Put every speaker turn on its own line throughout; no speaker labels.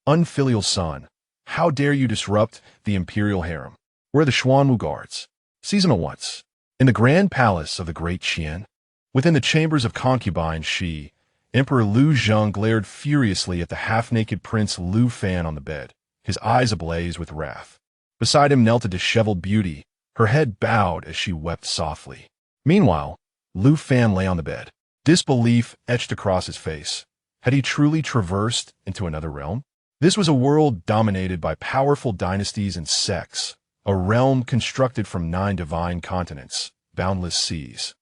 Unfilial son, how dare you disrupt the imperial harem? Where are the Xuanwu guards? Seize them at once. In the grand palace of the Great Qian, within the chambers of concubine Shi, Emperor Lu Zheng glared furiously at the half-naked Prince Lu Fan on the bed, his eyes ablaze with wrath. Beside him knelt a disheveled beauty, her head bowed as she wept softly. Meanwhile, Lu Fan lay on the bed, disbelief etched across his face. Had he truly traversed into another realm? This was a world dominated by powerful dynasties and sects, a realm constructed from 9 divine continents, boundless seas,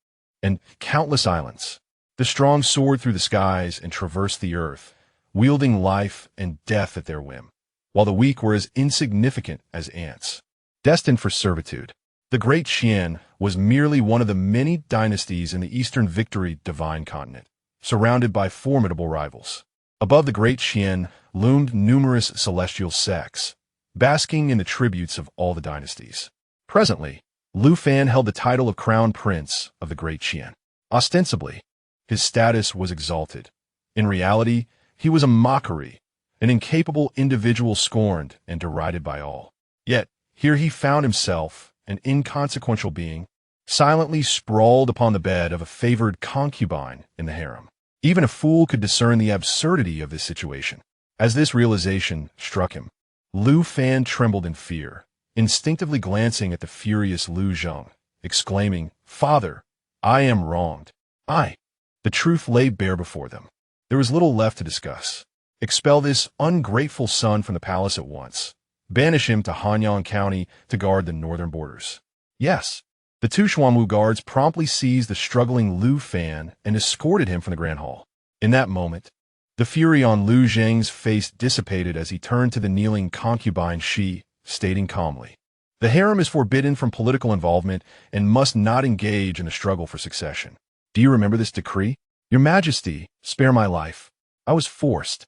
and countless islands. The strong soared through the skies and traversed the earth, wielding life and death at their whim, while the weak were as insignificant as ants, destined for servitude. The Great Qian was merely one of the many dynasties in the Eastern Victory divine continent, surrounded by formidable rivals. Above the Great Qian loomed numerous celestial sects, basking in the tributes of all the dynasties. Presently, Lu Fan held the title of Crown Prince of the Great Qian. Ostensibly, his status was exalted. In reality, he was a mockery, an incapable individual scorned and derided by all. Yet, here he found himself, an inconsequential being, silently sprawled upon the bed of a favored concubine in the harem. Even a fool could discern the absurdity of this situation. As this realization struck him, Lu Fan trembled in fear, instinctively glancing at the furious Lu Zheng, exclaiming, "Father, I am wronged. The truth lay bare before them. There was little left to discuss. Expel this ungrateful son from the palace at once. Banish him to Hanyang County to guard the northern borders. Yes, the 2 Xuanwu guards promptly seized the struggling Lu Fan and escorted him from the Grand Hall. In that moment, the fury on Lu Zheng's face dissipated as he turned to the kneeling concubine Shi, stating calmly, "The harem is forbidden from political involvement and must not engage in the struggle for succession. Do you remember this decree? Your Majesty, spare my life. I was forced."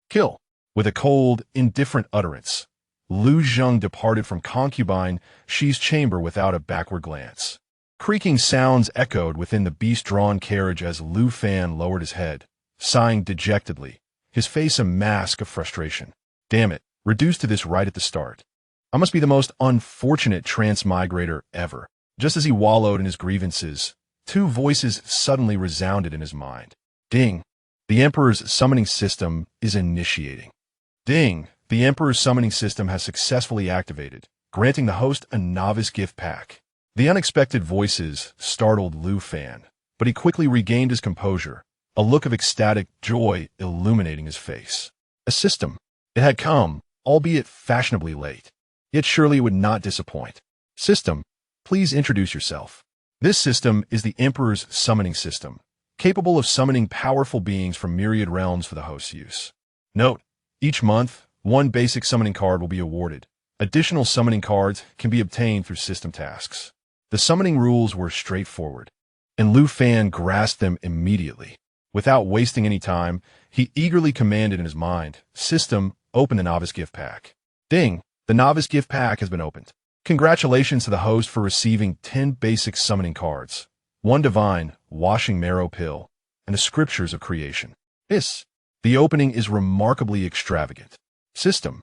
Kill. With a cold, indifferent utterance, Lu Zheng departed from concubine Shi's chamber without a backward glance. Creaking sounds echoed within the beast-drawn carriage as Lu Fan lowered his head, sighing dejectedly, his face a mask of frustration. Damn it, reduced to this right at the start. I must be the most unfortunate transmigrator ever. Just as he wallowed in his grievances, 2 voices suddenly resounded in his mind. Ding! The Emperor's summoning system is initiating. Ding! The Emperor's summoning system has successfully activated, granting the host a novice gift pack. The unexpected voices startled Lu Fan, but he quickly regained his composure, a look of ecstatic joy illuminating his face. A system. It had come, albeit fashionably late. Yet surely it would not disappoint. System, please introduce yourself. This system is the Emperor's summoning system, capable of summoning powerful beings from myriad realms for the host's use. Note, each month, 1 basic summoning card will be awarded. Additional summoning cards can be obtained through system tasks. The summoning rules were straightforward, and Lu Fan grasped them immediately. Without wasting any time, he eagerly commanded in his mind, "System, open the novice gift pack." Ding! The novice gift pack has been opened. Congratulations to the host for receiving 10 basic summoning cards, 1 divine, washing marrow pill, and the scriptures of creation. The opening is remarkably extravagant. System,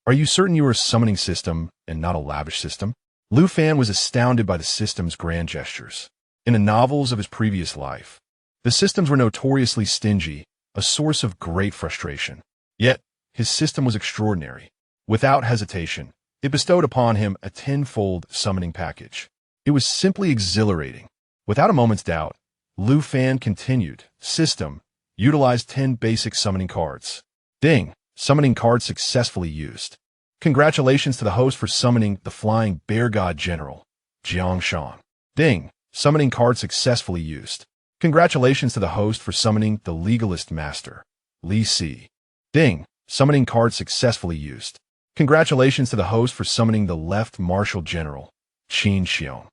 are you certain you are a summoning system and not a lavish system? Lu Fan was astounded by the system's grand gestures. In the novels of his previous life, the systems were notoriously stingy, a source of great frustration. Yet, his system was extraordinary. Without hesitation, it bestowed upon him a 10-fold summoning package. It was simply exhilarating. Without a moment's doubt, Lu Fan continued, "System, utilize 10 basic summoning cards." Ding! Summoning card successfully used. Congratulations to the host for summoning the Flying Bear God General, Jiang Taixu. Ding! Summoning card successfully used. Congratulations to the host for summoning the Legalist Master, Li Si. Ding! Summoning card successfully used. Congratulations to the host for summoning the Left Marshal General, Qiong.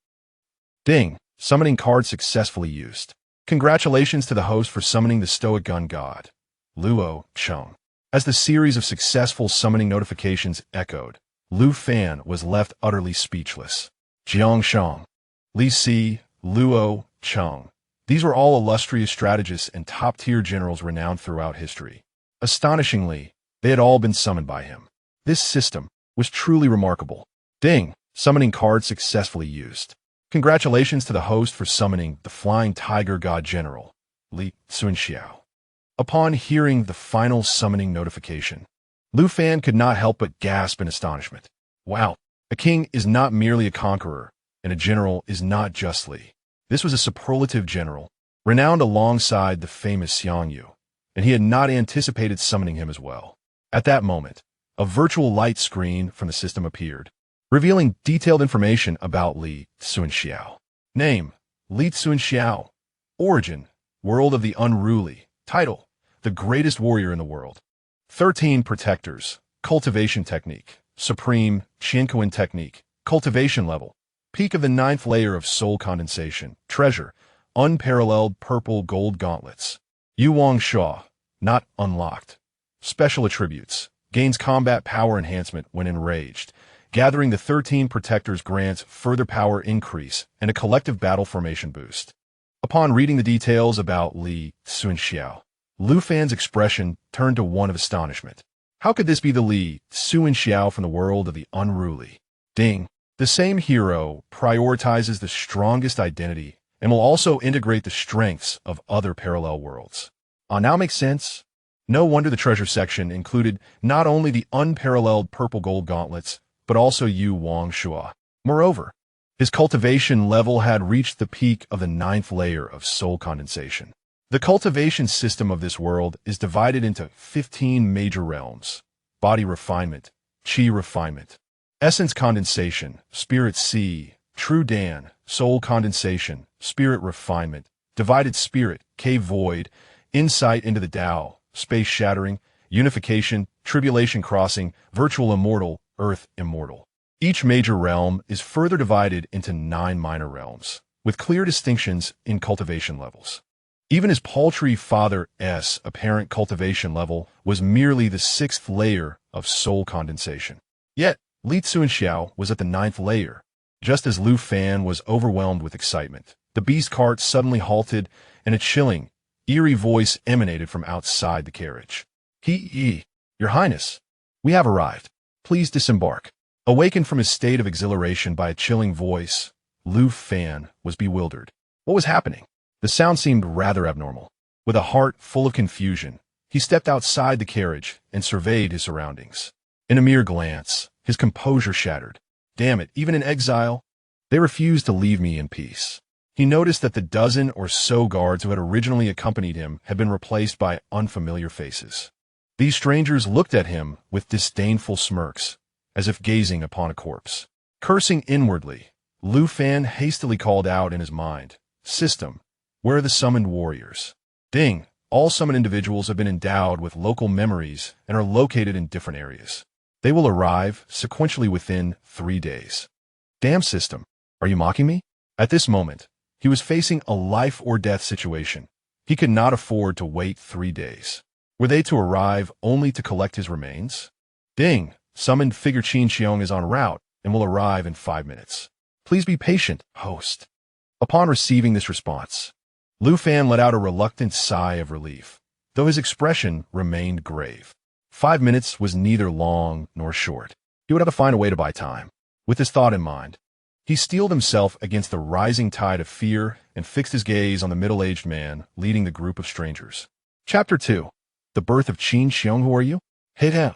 Ding! Summoning card successfully used. Congratulations to the host for summoning the Stoic Gun God, Luo Cheng. As the series of successful summoning notifications echoed, Lu Fan was left utterly speechless. Jiang Taixu, Li Si, Luo Cheng. These were all illustrious strategists and top-tier generals renowned throughout history. Astonishingly, They had all been summoned by him. This system was truly remarkable. Ding! Summoning card successfully used. Congratulations to the host for summoning the Flying Tiger God General, Li Cunxiao. Upon hearing the final summoning notification, Lu Fan could not help but gasp in astonishment. Wow! A king is not merely a conqueror, and a general is not just Li. This was a superlative general, renowned alongside the famous Xiong, and he had not anticipated summoning him as well. At that moment, a virtual light screen from the system appeared, revealing detailed information about Li Cunxiao. Name: Li Cunxiao. Origin: World of the Unruly. Title: The Greatest Warrior in the World. 13 Protectors. Cultivation Technique: Supreme Qian Technique. Cultivation Level: Peak of the 9th layer of Soul Condensation. Treasure: Unparalleled Purple Gold Gauntlets. Yuwang Shaw. Not unlocked. Special Attributes: Gains combat power enhancement when enraged. Gathering the 13 Protectors grants further power increase and a collective battle formation boost. Upon reading the details about Li Cunxiao, Lu Fan's expression turned to one of astonishment. How could this be the Li Cunxiao from the world of the unruly? Ding! The same hero prioritizes the strongest identity and will also integrate the strengths of other parallel worlds. Now makes sense? No wonder the treasure section included not only the unparalleled purple gold gauntlets, but also Yuwang Shaw. Moreover, his cultivation level had reached the peak of the 9th layer of soul condensation. The cultivation system of this world is divided into 15 major realms: body refinement, qi refinement, essence condensation, spirit C, true Dan, soul condensation, spirit refinement, divided spirit, K void, insight into the Tao, space shattering, unification, tribulation crossing, virtual immortal, earth immortal. Each major realm is further divided into 9 minor realms, with clear distinctions in cultivation levels. Even his paltry father's apparent cultivation level was merely the 6th layer of soul condensation. Yet, Li Cunxiao was at the 9th layer. Just as Lu Fan was overwhelmed with excitement, the beast cart suddenly halted, and a chilling, eerie voice emanated from outside the carriage. Your Highness, we have arrived. Please disembark. Awakened from his state of exhilaration by a chilling voice, Lu Fan was bewildered. What was happening? The sound seemed rather abnormal. With a heart full of confusion, he stepped outside the carriage and surveyed his surroundings. In a mere glance, his composure shattered. Damn it, even in exile, they refused to leave me in peace. He noticed that the dozen or so guards who had originally accompanied him had been replaced by unfamiliar faces. These strangers looked at him with disdainful smirks, as if gazing upon a corpse. Cursing inwardly, Lu Fan hastily called out in his mind, "System, where are the summoned warriors?" Ding! All summoned individuals have been endowed with local memories and are located in different areas. They will arrive sequentially within 3 days. Damn system, are you mocking me? At this moment, he was facing a life or death situation. He could not afford to wait 3 days. Were they to arrive only to collect his remains? Ding! Summoned figure Qiong is en route and will arrive in 5 minutes. Please be patient, host. Upon receiving this response, Lu Fan let out a reluctant sigh of relief, though his expression remained grave. 5 minutes was neither long nor short. He would have to find a way to buy time. With this thought in mind, he steeled himself against the rising tide of fear and fixed his gaze on the middle-aged man leading the group of strangers. Chapter 2. The Birth of Qiong. Who are you? Hey.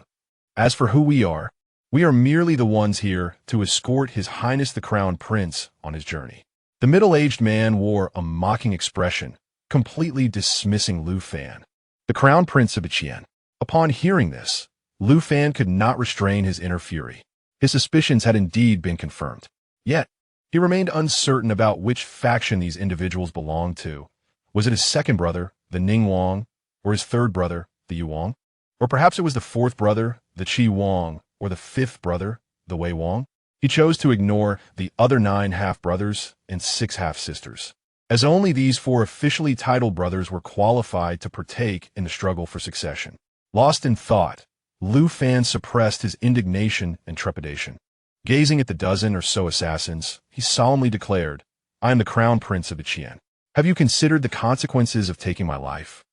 As for who we are merely the ones here to escort His Highness the Crown Prince on his journey. The middle-aged man wore a mocking expression, completely dismissing Lu Fan, the Crown Prince of Qian. Upon hearing this, Lu Fan could not restrain his inner fury. His suspicions had indeed been confirmed. Yet, he remained uncertain about which faction these individuals belonged to. Was it his second brother, the Ningwang, or his third brother, the Yuwang? Or perhaps it was the fourth brother, the Qiong, or the fifth brother, the Wei Wang? He chose to ignore the other 9 half-brothers and 6 half-sisters, as only these 4 officially titled brothers were qualified to partake in the struggle for succession. Lost in thought, Lu Fan suppressed his indignation and trepidation. Gazing at the dozen or so assassins, he solemnly declared, "I am the Crown Prince of Qian. Have you considered the consequences of taking my life?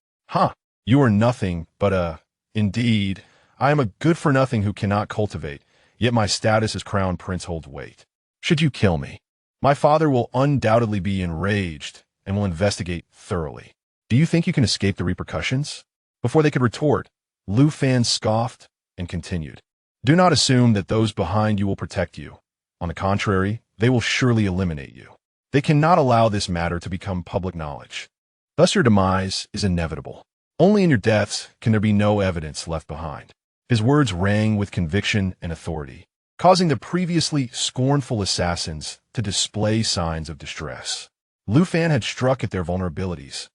You are nothing but indeed, I am a good-for-nothing who cannot cultivate, yet my status as crown prince holds weight. Should you kill me, my father will undoubtedly be enraged and will investigate thoroughly. Do you think you can escape the repercussions? Before they could retort, Lu Fan scoffed and continued. Do not assume that those behind you will protect you. On the contrary, they will surely eliminate you. They cannot allow this matter to become public knowledge. Thus your demise is inevitable. Only in your deaths can there be no evidence left behind. His words rang with conviction and authority, causing the previously scornful assassins to display signs of distress. Lu Fan had struck at their vulnerabilities.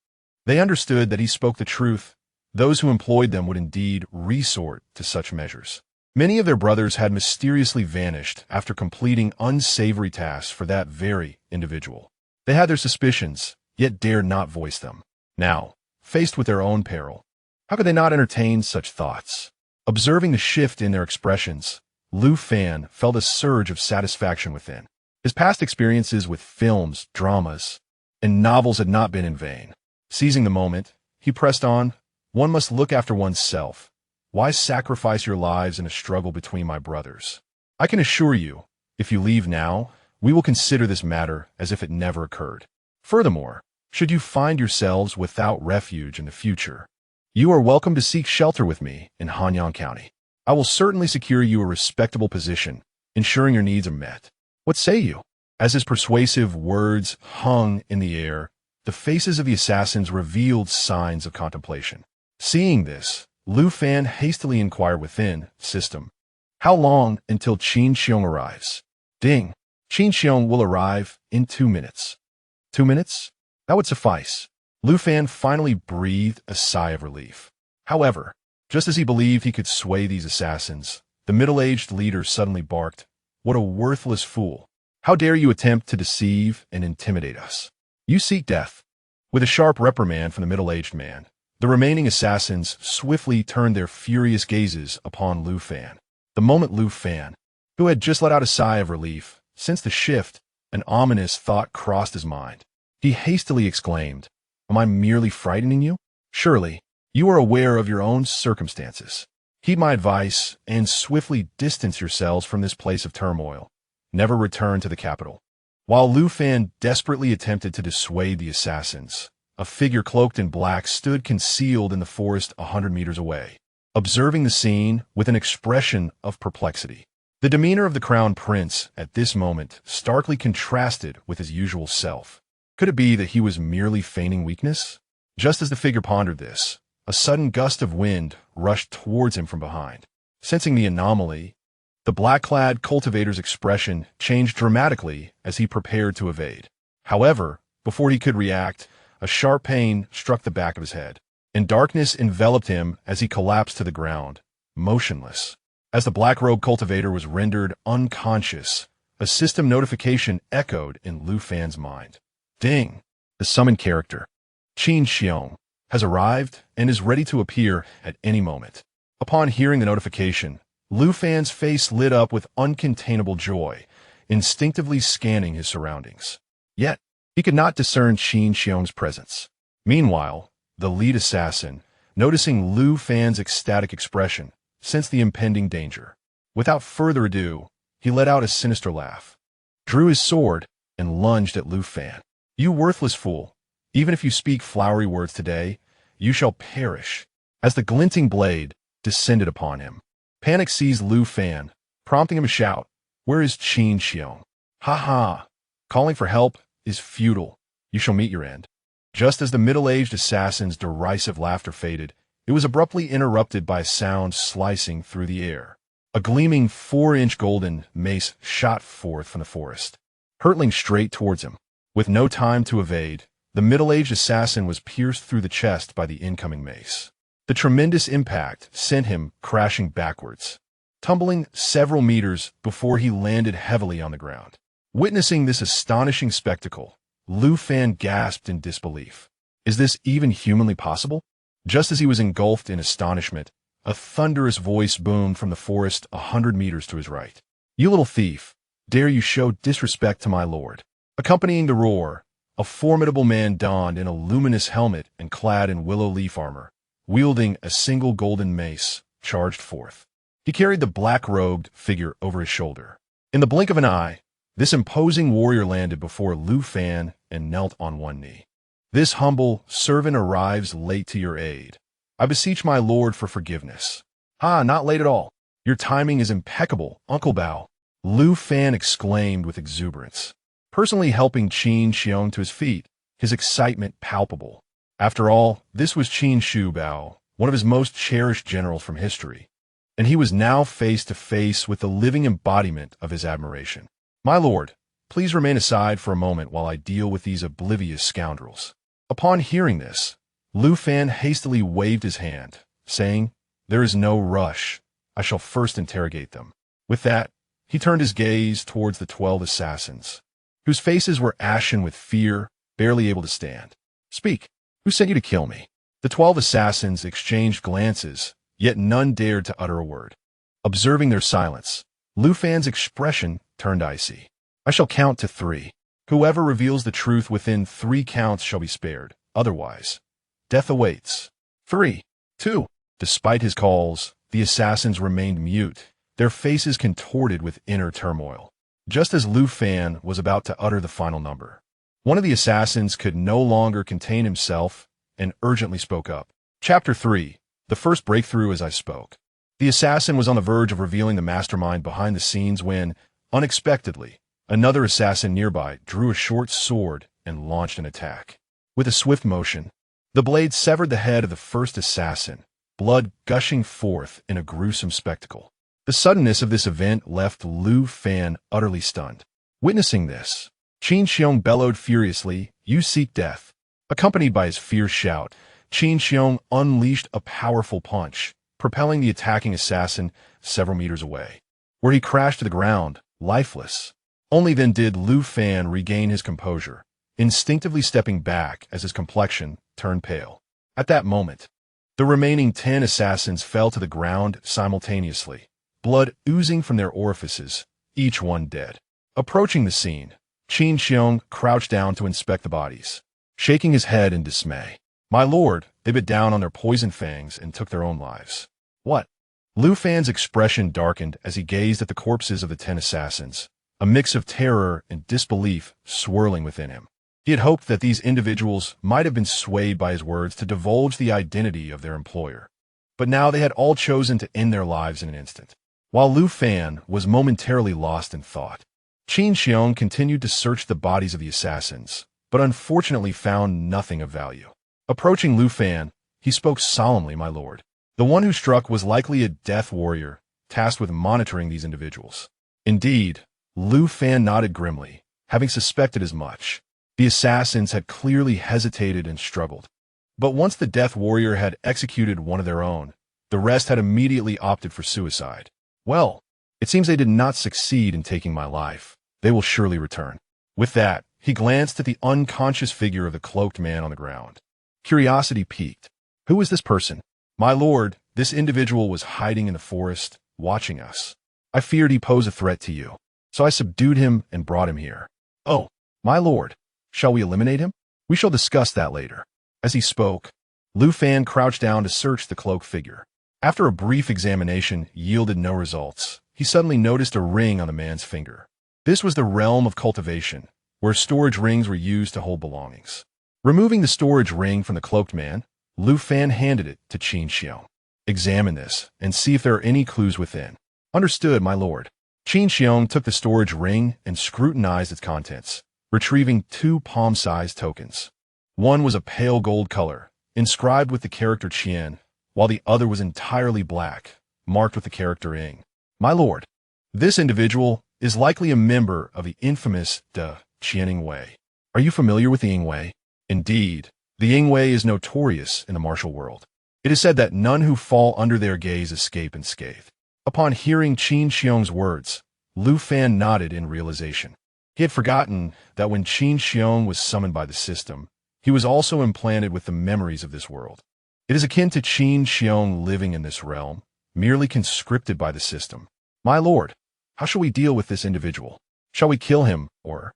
They understood that he spoke the truth. Those who employed them would indeed resort to such measures. Many of their brothers had mysteriously vanished after completing unsavory tasks for that very individual. They had their suspicions, yet dared not voice them. Now, faced with their own peril, how could they not entertain such thoughts? Observing the shift in their expressions, Lu Fan felt a surge of satisfaction within. His past experiences with films, dramas, and novels had not been in vain. Seizing the moment, he pressed on. One must look after oneself. Why sacrifice your lives in a struggle between my brothers? I can assure you, if you leave now, we will consider this matter as if it never occurred. Furthermore, should you find yourselves without refuge in the future, you are welcome to seek shelter with me in Hanyang County. I will certainly secure you a respectable position, ensuring your needs are met. What say you? As his persuasive words hung in the air, the faces of the assassins revealed signs of contemplation. Seeing this, Lu Fan hastily inquired within system. How long until Qiong arrives? Ding. Qiong will arrive in 2 minutes. 2 minutes? That would suffice. Lu Fan finally breathed a sigh of relief. However, just as he believed he could sway these assassins, the middle-aged leader suddenly barked, "What a worthless fool! How dare you attempt to deceive and intimidate us? You seek death." With a sharp reprimand from the middle-aged man, the remaining assassins swiftly turned their furious gazes upon Lu Fan. The moment Lu Fan, who had just let out a sigh of relief, sensed the shift, an ominous thought crossed his mind. He hastily exclaimed, "Am I merely frightening you? Surely, you are aware of your own circumstances. Heed my advice and swiftly distance yourselves from this place of turmoil. Never return to the capital." While Lu Fan desperately attempted to dissuade the assassins, a figure cloaked in black stood concealed in the forest 100 meters away, observing the scene with an expression of perplexity. The demeanor of the crown prince at this moment starkly contrasted with his usual self. Could it be that he was merely feigning weakness? Just as the figure pondered this, a sudden gust of wind rushed towards him from behind. Sensing the anomaly, the black-clad cultivator's expression changed dramatically as he prepared to evade. However, before he could react, a sharp pain struck the back of his head, and darkness enveloped him as he collapsed to the ground, motionless. As the black-robed cultivator was rendered unconscious, a system notification echoed in Lu Fan's mind. Ding! The summoned character, Qiong, has arrived and is ready to appear at any moment. Upon hearing the notification, Lu Fan's face lit up with uncontainable joy, instinctively scanning his surroundings. Yet, he could not discern Qiong's presence. Meanwhile, the lead assassin, noticing Lu Fan's ecstatic expression, sensed the impending danger. Without further ado, he let out a sinister laugh, drew his sword, and lunged at Lu Fan. "You worthless fool! Even if you speak flowery words today, you shall perish." As the glinting blade descended upon him, panic seized Lu Fan, prompting him to shout, "Where is Qiong? Ha ha! Calling for help is futile. You shall meet your end." Just as the middle-aged assassin's derisive laughter faded, it was abruptly interrupted by a sound slicing through the air. A gleaming 4-inch golden mace shot forth from the forest, hurtling straight towards him. With no time to evade, the middle-aged assassin was pierced through the chest by the incoming mace. The tremendous impact sent him crashing backwards, tumbling several meters before he landed heavily on the ground. Witnessing this astonishing spectacle, Lu Fan gasped in disbelief. Is this even humanly possible? Just as he was engulfed in astonishment, a thunderous voice boomed from the forest 100 meters to his right. "You little thief, dare you show disrespect to my lord?" Accompanying the roar, a formidable man donned in a luminous helmet and clad in willow leaf armor, wielding a single golden mace, charged forth. He carried the black-robed figure over his shoulder. In the blink of an eye, this imposing warrior landed before Lu Fan and knelt on one knee. "This humble servant arrives late to your aid. I beseech my lord for forgiveness." "Ah, not late at all. Your timing is impeccable, Uncle Bao," Lu Fan exclaimed with exuberance. Personally helping Qin Qiong to his feet, his excitement palpable. After all, this was Qin Shu Bao, one of his most cherished generals from history, and he was now face to face with the living embodiment of his admiration. "My lord, please remain aside for a moment while I deal with these oblivious scoundrels." Upon hearing this, Lu Fan hastily waved his hand, saying, "There is no rush. I shall first interrogate them." With that, he turned his gaze towards the 12 assassins, whose faces were ashen with fear, barely able to stand. "Speak. Who sent you to kill me?" The 12 assassins exchanged glances, yet none dared to utter a word. Observing their silence, Lu Fan's expression turned icy. "I shall count to 3. Whoever reveals the truth within 3 counts shall be spared. Otherwise, death awaits." 3, 2. Despite his calls, the assassins remained mute, their faces contorted with inner turmoil. Just as Lu Fan was about to utter the final number, one of the assassins could no longer contain himself and urgently spoke up. Chapter 3. The first breakthrough as I spoke. The assassin was on the verge of revealing the mastermind behind the scenes when, unexpectedly, another assassin nearby drew a short sword and launched an attack. With a swift motion, the blade severed the head of the first assassin, blood gushing forth in a gruesome spectacle. The suddenness of this event left Lu Fan utterly stunned. Witnessing this, Qin Qiong bellowed furiously, "You seek death." Accompanied by his fierce shout, Qin Qiong unleashed a powerful punch, propelling the attacking assassin several meters away, where he crashed to the ground, lifeless. Only then did Lu Fan regain his composure, instinctively stepping back as his complexion turned pale. At that moment, the remaining 10 assassins fell to the ground simultaneously, blood oozing from their orifices, each one dead. Approaching the scene, Qin Qiong crouched down to inspect the bodies, shaking his head in dismay. "My lord," they bit down on their poison fangs and took their own lives. "What?" Lu Fan's expression darkened as he gazed at the corpses of the 10 assassins, a mix of terror and disbelief swirling within him. He had hoped that these individuals might have been swayed by his words to divulge the identity of their employer, but now they had all chosen to end their lives in an instant. While Lu Fan was momentarily lost in thought, Qin Qiong continued to search the bodies of the assassins, but unfortunately found nothing of value. Approaching Lu Fan, he spoke solemnly, "My lord, the one who struck was likely a death warrior, tasked with monitoring these individuals." Indeed, Lu Fan nodded grimly, having suspected as much. The assassins had clearly hesitated and struggled. But once the death warrior had executed one of their own, the rest had immediately opted for suicide. "Well, it seems they did not succeed in taking my life. They will surely return." With that, he glanced at the unconscious figure of the cloaked man on the ground. Curiosity piqued. "Who is this person?" "My lord, this individual was hiding in the forest, watching us. I feared he posed a threat to you, so I subdued him and brought him here." "Oh, my lord, shall we eliminate him?" "We shall discuss that later." As he spoke, Lu Fan crouched down to search the cloaked figure. After a brief examination yielded no results, he suddenly noticed a ring on the man's finger. This was the realm of cultivation, where storage rings were used to hold belongings. Removing the storage ring from the cloaked man, Lu Fan handed it to Qin Qiong. "Examine this, and see if there are any clues within." "Understood, my lord." Qin Qiong took the storage ring and scrutinized its contents, retrieving 2 palm-sized tokens. One was a pale gold color, inscribed with the character Tian, while the other was entirely black, marked with the character Ing. "My lord, this individual is likely a member of the infamous Qian Way. Are you familiar with the Ing Way?" "Indeed, the Ing Way is notorious in the martial world. It is said that none who fall under their gaze escape unscathed." Upon hearing Qin Qiong's words, Lu Fan nodded in realization. He had forgotten that when Qin Qiong was summoned by the system, he was also implanted with the memories of this world. It is akin to Qin Qiong living in this realm, merely conscripted by the system. "My lord, how shall we deal with this individual? Shall we kill him, or—"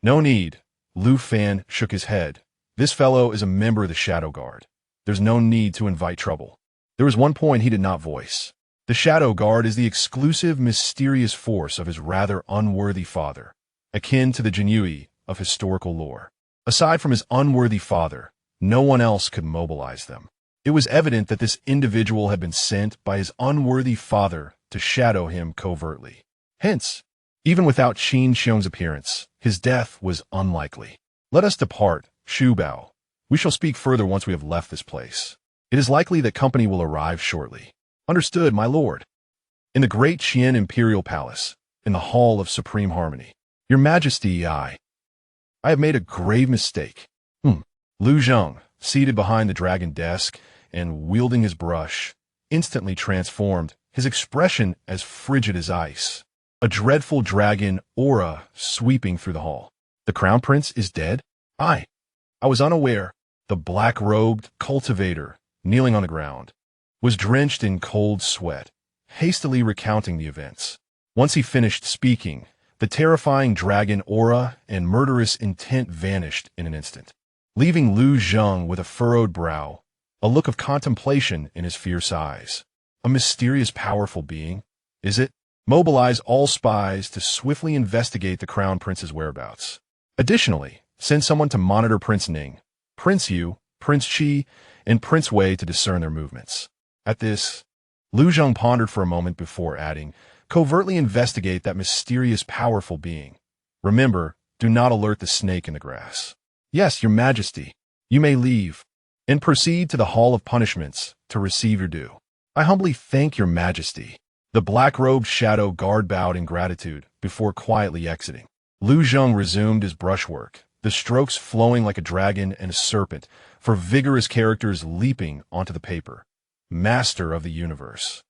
"No need." Lu Fan shook his head. "This fellow is a member of the Shadow Guard. There's no need to invite trouble." There was one point he did not voice. The Shadow Guard is the exclusive, mysterious force of his rather unworthy father, akin to the Jinyui of historical lore. Aside from his unworthy father, no one else could mobilize them. It was evident that this individual had been sent by his unworthy father to shadow him covertly. Hence, even without Qin Qiong's appearance, his death was unlikely. Let us depart, Shu Bao. We shall speak further once we have left this place. It is likely that company will arrive shortly. Understood, my lord. In the Great Qian Imperial Palace, in the Hall of Supreme Harmony. Your Majesty, I have made a grave mistake. Lu Zheng, seated behind the dragon desk and wielding his brush, instantly transformed, his expression as frigid as ice. A dreadful dragon aura sweeping through the hall. The Crown Prince is dead? I was unaware. The black-robed cultivator, kneeling on the ground, was drenched in cold sweat, hastily recounting the events. Once he finished speaking, the terrifying dragon aura and murderous intent vanished in an instant, leaving Lu Zheng with a furrowed brow, a look of contemplation in his fierce eyes. A mysterious, powerful being, is it? Mobilize all spies to swiftly investigate the Crown Prince's whereabouts. Additionally, send someone to monitor Prince Ning, Prince Yu, Prince Qi, and Prince Wei to discern their movements. At this, Lu Zheng pondered for a moment before adding, covertly investigate that mysterious, powerful being. Remember, do not alert the snake in the grass. Yes, your majesty. You may leave, and proceed to the Hall of Punishments to receive your due. I humbly thank your majesty. The black-robed shadow guard bowed in gratitude before quietly exiting. Lu Zheng resumed his brushwork, the strokes flowing like a dragon and a serpent, for vigorous characters leaping onto the paper. Master of the universe.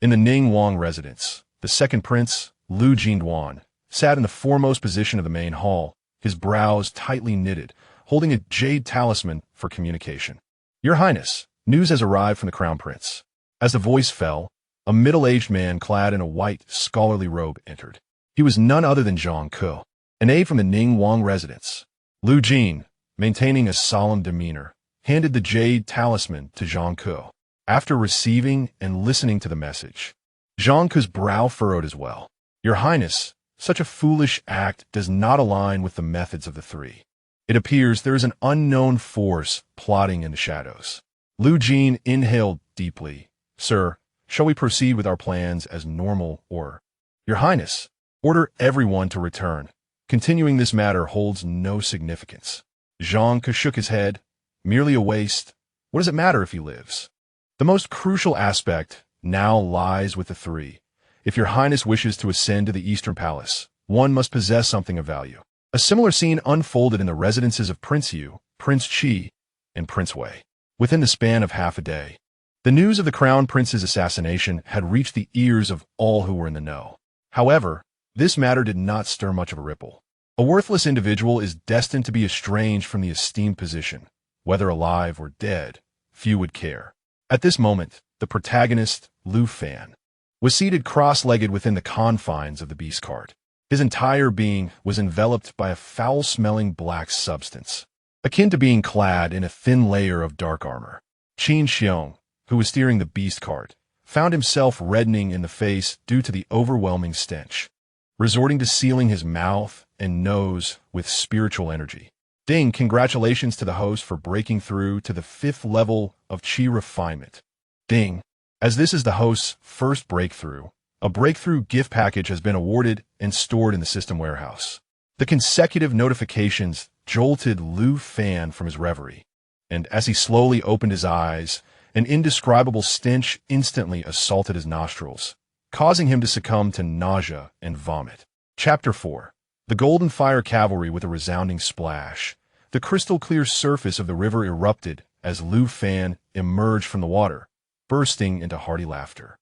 In the Ning Wang residence, the second prince, Lu Jinduan, sat in the foremost position of the main hall, his brows tightly knitted, holding a jade talisman for communication. Your Highness, news has arrived from the Crown Prince. As the voice fell, a middle-aged man clad in a white, scholarly robe entered. He was none other than Zhang Ke, an aide from the Ning Wang residence. Lu Jin, maintaining a solemn demeanor, handed the jade talisman to Zhang Ke. After receiving and listening to the message, Zhang Ke's brow furrowed as well. Your Highness, such a foolish act does not align with the methods of the three. It appears there is an unknown force plotting in the shadows. Lu Jin inhaled deeply. Sir, shall we proceed with our plans as normal or? Your Highness, order everyone to return. Continuing this matter holds no significance. Zhang Ke shook his head. Merely a waste. What does it matter if he lives? The most crucial aspect now lies with the three. If your Highness wishes to ascend to the Eastern Palace, one must possess something of value. A similar scene unfolded in the residences of Prince Yu, Prince Qi, and Prince Wei. Within the span of half a day, the news of the Crown Prince's assassination had reached the ears of all who were in the know. However, this matter did not stir much of a ripple. A worthless individual is destined to be estranged from the esteemed position. Whether alive or dead, few would care. At this moment, the protagonist, Lu Fan, was seated cross-legged within the confines of the beast cart. His entire being was enveloped by a foul-smelling black substance, akin to being clad in a thin layer of dark armor. Qiong, who was steering the beast cart, found himself reddening in the face due to the overwhelming stench, resorting to sealing his mouth and nose with spiritual energy. Ding, congratulations to the host for breaking through to the 5th level of Qi refinement. Ding, as this is the host's first breakthrough, a breakthrough gift package has been awarded and stored in the system warehouse. The consecutive notifications jolted Lu Fan from his reverie, and as he slowly opened his eyes, an indescribable stench instantly assaulted his nostrils, causing him to succumb to nausea and vomit. Chapter 4. The Golden Fire Cavalry with a resounding splash. The crystal-clear surface of the river erupted as Lu Fan emerged from the water, bursting into hearty laughter.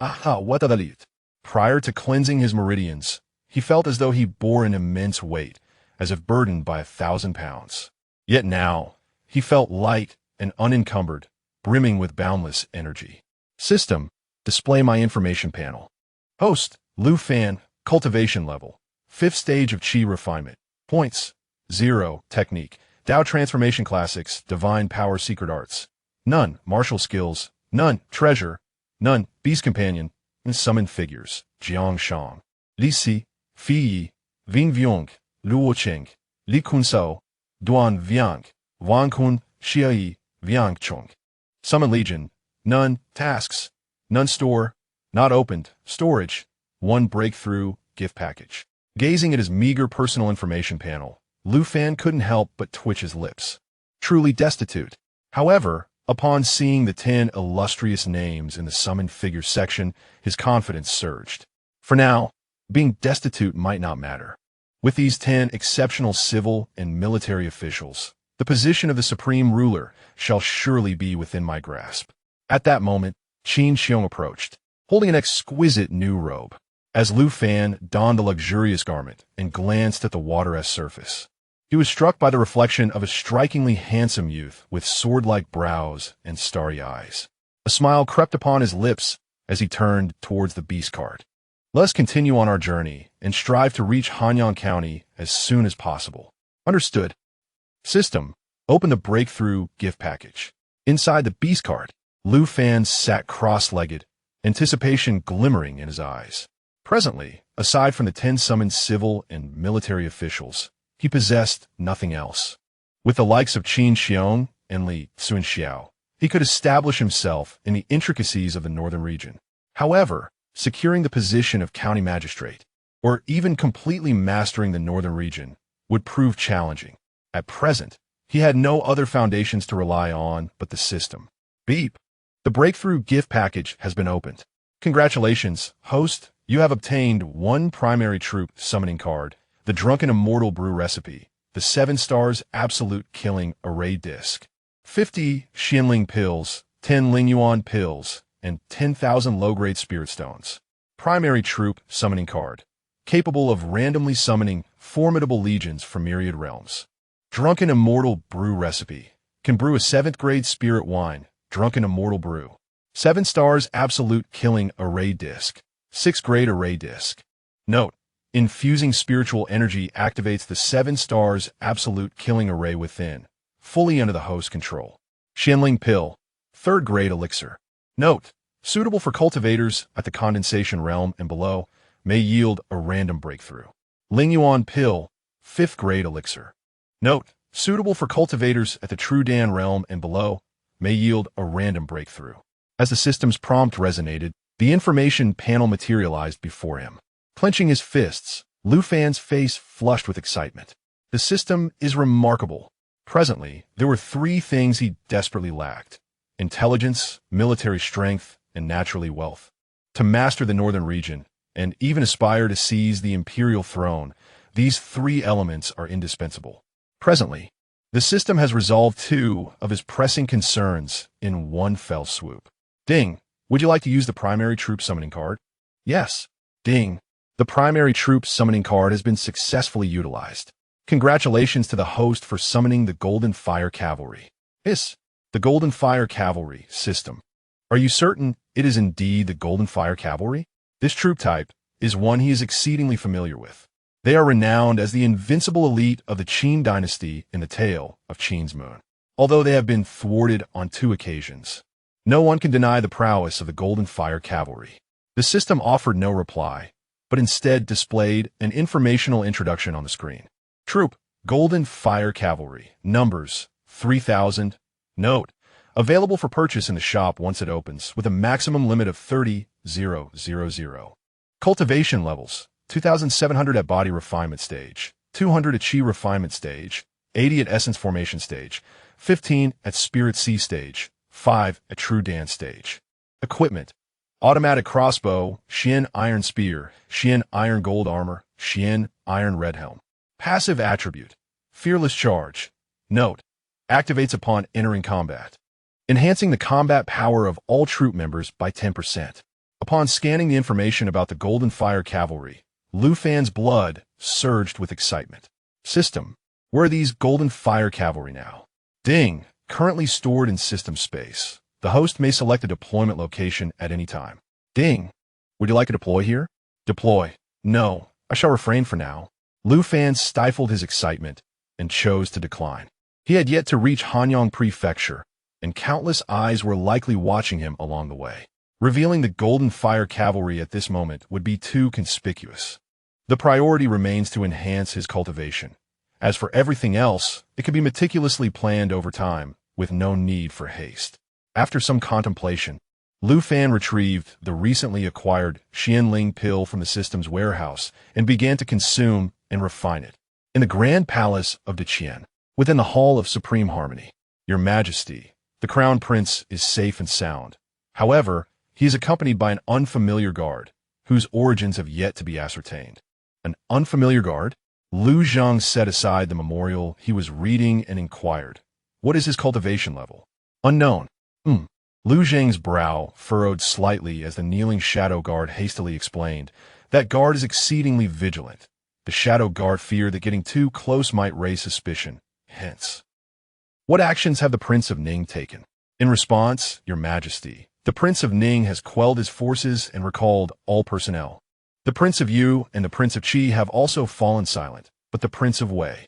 Aha, what a lit. Prior to cleansing his meridians, he felt as though he bore an immense weight, as if burdened by 1,000 pounds. Yet now, he felt light and unencumbered, brimming with boundless energy. System, display my information panel. Host, Lu Fan, cultivation level, 5th stage of Qi refinement. Points, 0, technique, Dao transformation classics, divine power secret arts. None, martial skills, None. Treasure. None. Beast companion. And summoned figures. Jiang Shang. Li Si. Fi Yi. Ving Vyong. Luo Cheng. Li Cunxiao. Duan Viang. Wang Kun. Xia Yi. Viang Chong. Summon Legion. None. Tasks. None. Store. Not opened. Storage. 1 breakthrough. Gift package. Gazing at his meager personal information panel, Lu Fan couldn't help but twitch his lips. Truly destitute. However, upon seeing the 10 illustrious names in the summoned figures section, his confidence surged. For now, being destitute might not matter. With these 10 exceptional civil and military officials, the position of the supreme ruler shall surely be within my grasp. At that moment, Qiong approached, holding an exquisite new robe. As Lu Fan donned the luxurious garment and glanced at the water-esque surface, he was struck by the reflection of a strikingly handsome youth with sword-like brows and starry eyes. A smile crept upon his lips as he turned towards the beast cart. Let us continue on our journey and strive to reach Hanyang County as soon as possible. Understood. System. Open the breakthrough gift package. Inside the beast cart, Lu Fan sat cross-legged, anticipation glimmering in his eyes. Presently, aside from the 10 summoned civil and military officials, he possessed nothing else. With the likes of Qiong and Li Cunxiao, he could establish himself in the intricacies of the northern region. However, securing the position of county magistrate, or even completely mastering the northern region, would prove challenging. At present, he had no other foundations to rely on but the system. Beep. The breakthrough gift package has been opened. Congratulations, host. You have obtained 1 primary troop summoning card, the Drunken Immortal Brew Recipe, the 7 stars Absolute Killing Array Disc, 50 Xianling Pills, 10 Lingyuan Pills, and 10,000 low-grade Spirit Stones. Primary troop summoning card, capable of randomly summoning formidable legions from myriad realms. Drunken Immortal Brew Recipe, can brew a 7th grade spirit wine, Drunken Immortal Brew. 7 stars Absolute Killing Array Disc. 6th grade array disc. Note: infusing spiritual energy activates the 7 stars absolute killing array within, fully under the host's control. Xianling pill, 3rd grade elixir. Note: suitable for cultivators at the condensation realm and below, may yield a random breakthrough. Lingyuan pill, 5th grade elixir. Note: suitable for cultivators at the True Dan realm and below, may yield a random breakthrough. As the system's prompt resonated, the information panel materialized before him. Clenching his fists, Lu Fan's face flushed with excitement. The system is remarkable. Presently, there were 3 things he desperately lacked: intelligence, military strength, and naturally wealth. To master the northern region, and even aspire to seize the imperial throne, these 3 elements are indispensable. Presently, the system has resolved 2 of his pressing concerns in one fell swoop. Ding! Would you like to use the primary troop summoning card? Yes. Ding. The primary troop summoning card has been successfully utilized. Congratulations to the host for summoning the Golden Fire Cavalry. Hiss. The Golden Fire Cavalry system. Are you certain it is indeed the Golden Fire Cavalry? This troop type is one he is exceedingly familiar with. They are renowned as the invincible elite of the Qian Dynasty in the tale of Qian's Moon. Although they have been thwarted on 2 occasions, no one can deny the prowess of the Golden Fire Cavalry. The system offered no reply, but instead displayed an informational introduction on the screen. Troop, Golden Fire Cavalry, numbers, 3,000. Note: available for purchase in the shop once it opens, with a maximum limit of 30,000. Cultivation levels, 2,700 at Body Refinement Stage, 200 at Qi Refinement Stage, 80 at Essence Formation Stage, 15 at Spirit Sea Stage, 5 at True Dance Stage. Equipment: automatic crossbow, Xian Iron Spear, Xian Iron Gold Armor, Xian Iron Red Helm. Passive attribute: Fearless Charge. Note: activates upon entering combat, enhancing the combat power of all troop members by 10%. Upon scanning the information about the Golden Fire Cavalry, Lu Fan's blood surged with excitement. System: where are these Golden Fire Cavalry now? Ding! Currently stored in system space. The host may select a deployment location at any time. Ding! Would you like to deploy here? Deploy. No, I shall refrain for now. Lu Fan stifled his excitement and chose to decline. He had yet to reach Hanyang Prefecture, and countless eyes were likely watching him along the way. Revealing the Golden Fire Cavalry at this moment would be too conspicuous. The priority remains to enhance his cultivation. As for everything else, it can be meticulously planned over time, with no need for haste. After some contemplation, Lu Fan retrieved the recently acquired Xianling pill from the system's warehouse and began to consume and refine it. In the Grand Palace of Qian, within the Hall of Supreme Harmony, Your Majesty, the Crown Prince is safe and sound. However, he is accompanied by an unfamiliar guard, whose origins have yet to be ascertained. An unfamiliar guard? Lu Zhang set aside the memorial he was reading and inquired, "What is his cultivation level?" "Unknown." Lu Zhang's brow furrowed slightly as the kneeling shadow guard hastily explained, "That guard is exceedingly vigilant. The shadow guard fear that getting too close might raise suspicion. Hence, what actions have the Prince of Ning taken?" "In response, Your Majesty, the Prince of Ning has quelled his forces and recalled all personnel. The Prince of Yu and the Prince of Qi have also fallen silent, but the Prince of Wei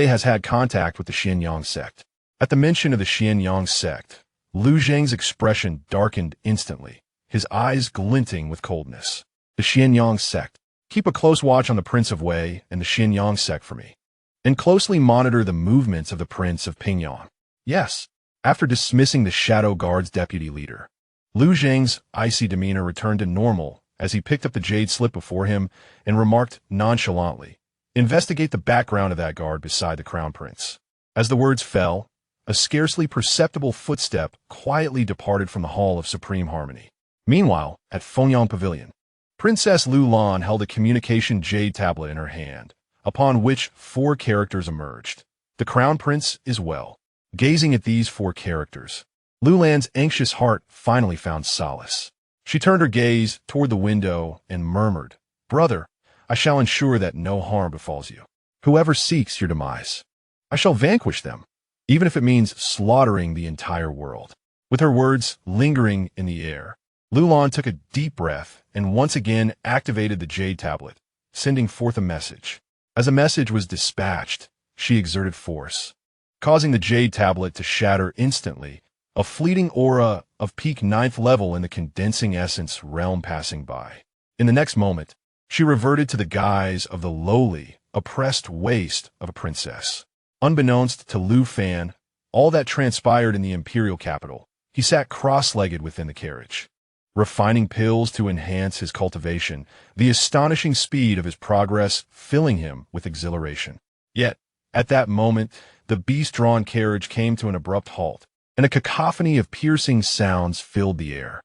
has had contact with the Xianyang sect." At the mention of the Xianyang sect, Lu Zhang's expression darkened instantly, his eyes glinting with coldness. "The Xianyang sect. Keep a close watch on the Prince of Wei and the Xianyang sect for me, and closely monitor the movements of the Prince of Pingyang." "Yes." After dismissing the Shadow Guard's deputy leader, Lu Zhang's icy demeanor returned to normal as he picked up the jade slip before him and remarked nonchalantly, "Investigate the background of that guard beside the Crown Prince." As the words fell, a scarcely perceptible footstep quietly departed from the Hall of Supreme Harmony. Meanwhile, at Fengyang Pavilion, Princess Lu Lan held a communication jade tablet in her hand, upon which 4 characters emerged. "The Crown Prince is well." Gazing at these 4 characters, Lu Lan's anxious heart finally found solace. She turned her gaze toward the window and murmured, "Brother, I shall ensure that no harm befalls you. Whoever seeks your demise, I shall vanquish them, even if it means slaughtering the entire world." With her words lingering in the air, Lu Lan took a deep breath and once again activated the jade tablet, sending forth a message. As a message was dispatched, she exerted force, causing the jade tablet to shatter instantly, a fleeting aura of peak 9th level in the condensing essence realm passing by. In the next moment, she reverted to the guise of the lowly, oppressed waste of a princess. Unbeknownst to Lu Fan, all that transpired in the imperial capital, he sat cross-legged within the carriage, refining pills to enhance his cultivation, the astonishing speed of his progress filling him with exhilaration. Yet, at that moment, the beast-drawn carriage came to an abrupt halt, and a cacophony of piercing sounds filled the air.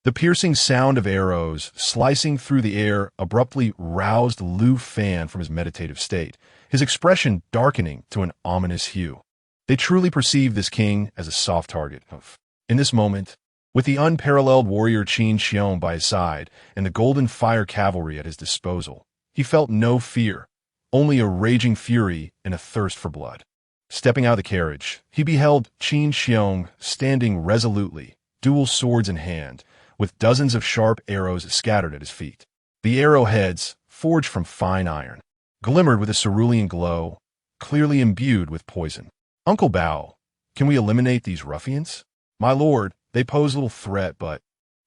The piercing sound of arrows slicing through the air abruptly roused Lu Fan from his meditative state, his expression darkening to an ominous hue. They truly perceived this king as a soft target. In this moment, with the unparalleled warrior Qiong by his side and the Golden Fire Cavalry at his disposal, he felt no fear, only a raging fury and a thirst for blood. Stepping out of the carriage, he beheld Qiong standing resolutely, dual swords in hand, with dozens of sharp arrows scattered at his feet. The arrowheads, forged from fine iron, glimmered with a cerulean glow, clearly imbued with poison. "Uncle Bao, can we eliminate these ruffians?" "My lord, they pose little threat, but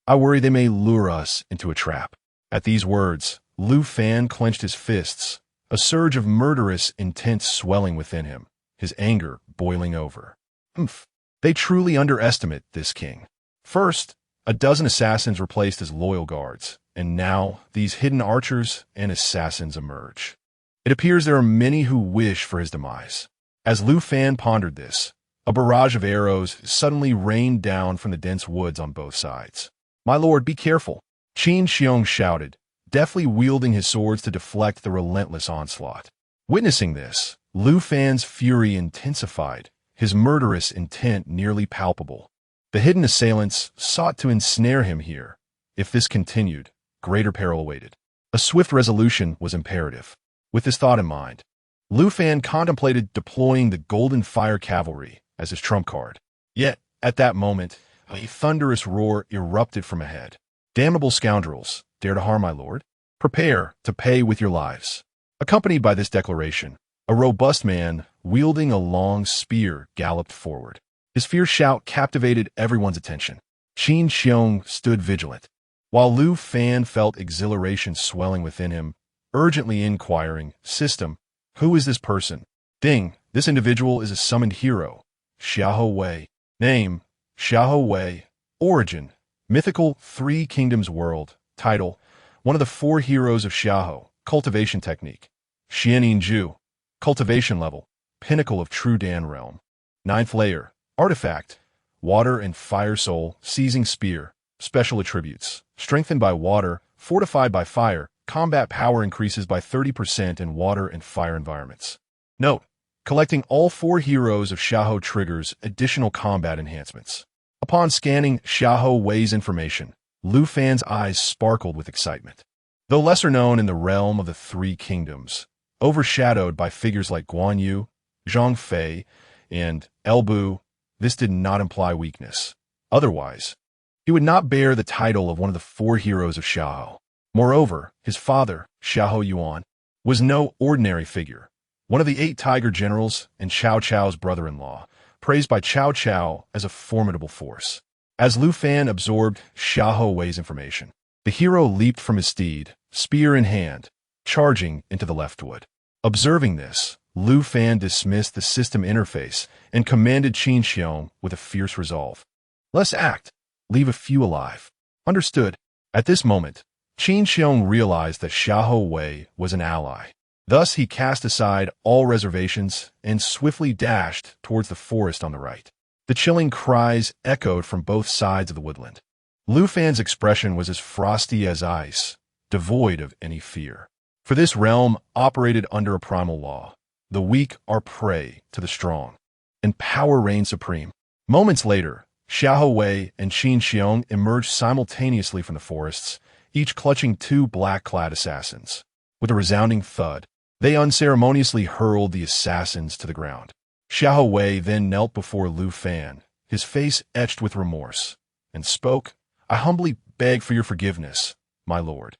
I worry they may lure us into a trap." At these words, Lu Fan clenched his fists, a surge of murderous intent swelling within him, his anger boiling over. They truly underestimate this king. First, a dozen assassins were placed as loyal guards, and now these hidden archers and assassins emerge. It appears there are many who wish for his demise. As Lu Fan pondered this, a barrage of arrows suddenly rained down from the dense woods on both sides. "My lord, be careful," Qiong shouted, deftly wielding his swords to deflect the relentless onslaught. Witnessing this, Lu Fan's fury intensified, his murderous intent nearly palpable. The hidden assailants sought to ensnare him here. If this continued, greater peril awaited. A swift resolution was imperative. With this thought in mind, Lu Fan contemplated deploying the Golden Fire Cavalry as his trump card. Yet, at that moment, a thunderous roar erupted from ahead. "Damnable scoundrels, dare to harm my lord? Prepare to pay with your lives." Accompanied by this declaration, a robust man, wielding a long spear, galloped forward. His fierce shout captivated everyone's attention. Qiong stood vigilant, while Lu Fan felt exhilaration swelling within him, urgently inquiring, "System, who is this person?" "Ding, this individual is a summoned hero. Xiahou Wei. Name, Xiahou Wei. Origin, mythical Three Kingdoms world. Title, one of the four heroes of Xiahou. Cultivation technique, Xianin Ju. Cultivation level, pinnacle of true Dan realm. Ninth layer, artifact, water and fire soul, seizing spear. Special attributes, strengthened by water, fortified by fire, combat power increases by 30% in water and fire environments. Note, collecting all four heroes of Xiahou triggers additional combat enhancements. Upon scanning Xiahou Wei's information, Lu Fan's eyes sparkled with excitement. Though lesser known in the realm of the Three Kingdoms, overshadowed by figures like Guan Yu, Zhang Fei, and Elbu, this did not imply weakness. Otherwise, he would not bear the title of one of the four heroes of Xiahou. Moreover, his father, Xiahou Yuan, was no ordinary figure, one of the 8 tiger generals and Cao Cao's brother-in-law, praised by Cao Cao as a formidable force. As Lu Fan absorbed Xiahou Wei's information, the hero leaped from his steed, spear in hand, charging into the leftwood. Observing this, Lu Fan dismissed the system interface and commanded Cunxiao with a fierce resolve. "Let's act. Leave a few alive." "Understood." At this moment, Cunxiao realized that Xiahou Wei was an ally. Thus he cast aside all reservations and swiftly dashed towards the forest on the right. The chilling cries echoed from both sides of the woodland. Lu Fan's expression was as frosty as ice, devoid of any fear. For this realm operated under a primal law. The weak are prey to the strong, and power reigns supreme. Moments later, Xiahou Wei and Cunxiao emerged simultaneously from the forests, each clutching 2 black-clad assassins. With a resounding thud, they unceremoniously hurled the assassins to the ground. Xiahou Wei then knelt before Lu Fan, his face etched with remorse, and spoke, "I humbly beg for your forgiveness, my lord,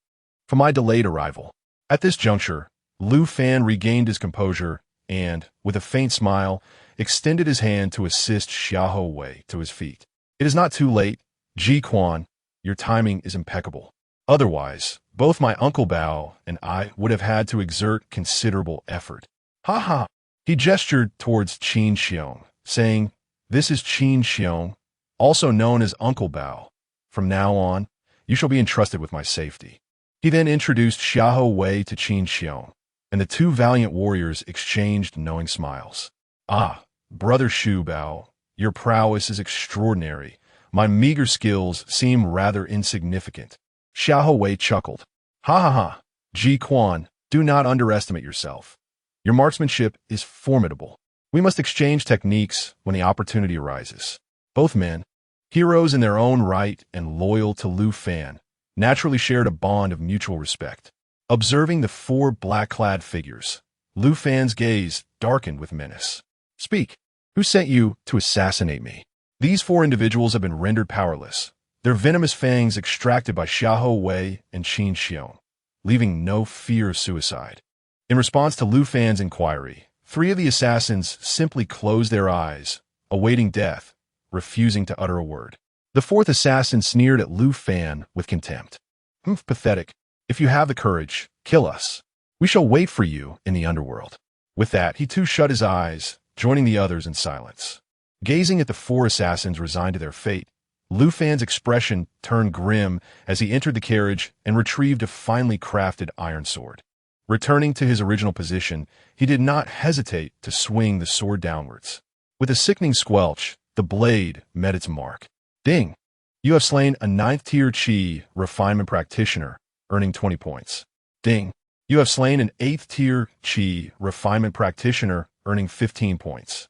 for my delayed arrival." At this juncture, Lu Fan regained his composure and, with a faint smile, extended his hand to assist Xiahou Wei to his feet. "It is not too late, Ji Quan. Your timing is impeccable. Otherwise, both my Uncle Bao and I would have had to exert considerable effort." "Ha ha!" He gestured towards Cunxiao, saying, "This is Cunxiao, also known as Uncle Bao. From now on, you shall be entrusted with my safety." He then introduced Xiahou Wei to Cunxiao, and the 2 valiant warriors exchanged knowing smiles. "Ah, Brother Shu Bao, your prowess is extraordinary. My meager skills seem rather insignificant." Xiahou Wei chuckled. "Ha ha ha, Ji Quan, do not underestimate yourself. Your marksmanship is formidable. We must exchange techniques when the opportunity arises." Both men, heroes in their own right and loyal to Lu Fan, naturally shared a bond of mutual respect. Observing the 4 black-clad figures, Lu Fan's gaze darkened with menace. "Speak. Who sent you to assassinate me?" These 4 individuals have been rendered powerless, their venomous fangs extracted by Xiahou Wei and Cunxiao, leaving no fear of suicide. In response to Lu Fan's inquiry, 3 of the assassins simply closed their eyes, awaiting death, refusing to utter a word. The 4th assassin sneered at Lu Fan with contempt. Pathetic. If you have the courage, kill us. We shall wait for you in the underworld." With that, he too shut his eyes, joining the others in silence. Gazing at the 4 assassins resigned to their fate, Lu Fan's expression turned grim as he entered the carriage and retrieved a finely crafted iron sword. Returning to his original position, he did not hesitate to swing the sword downwards. With a sickening squelch, the blade met its mark. "Ding! You have slain a 9th-tier Qi refinement practitioner, earning 20 points. Ding! You have slain an 8th-tier Qi refinement practitioner, earning 15 points.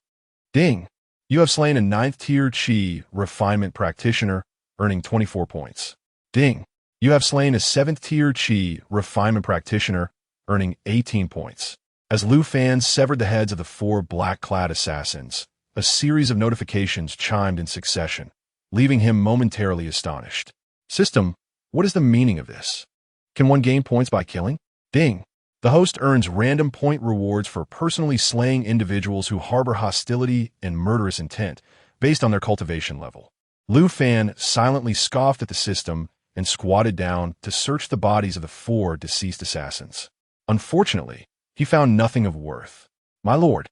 Ding! You have slain a 9th-tier Qi refinement practitioner, earning 24 points. Ding! You have slain a 7th-tier Qi refinement practitioner, earning 18 points. As Lu Fan severed the heads of the 4 black-clad assassins, a series of notifications chimed in succession, leaving him momentarily astonished. "System, what is the meaning of this? Can one gain points by killing?" Ding! The host earns random point rewards for personally slaying individuals who harbor hostility and murderous intent, based on their cultivation level. Lu Fan silently scoffed at the system and squatted down to search the bodies of the 4 deceased assassins. Unfortunately, he found nothing of worth. My lord,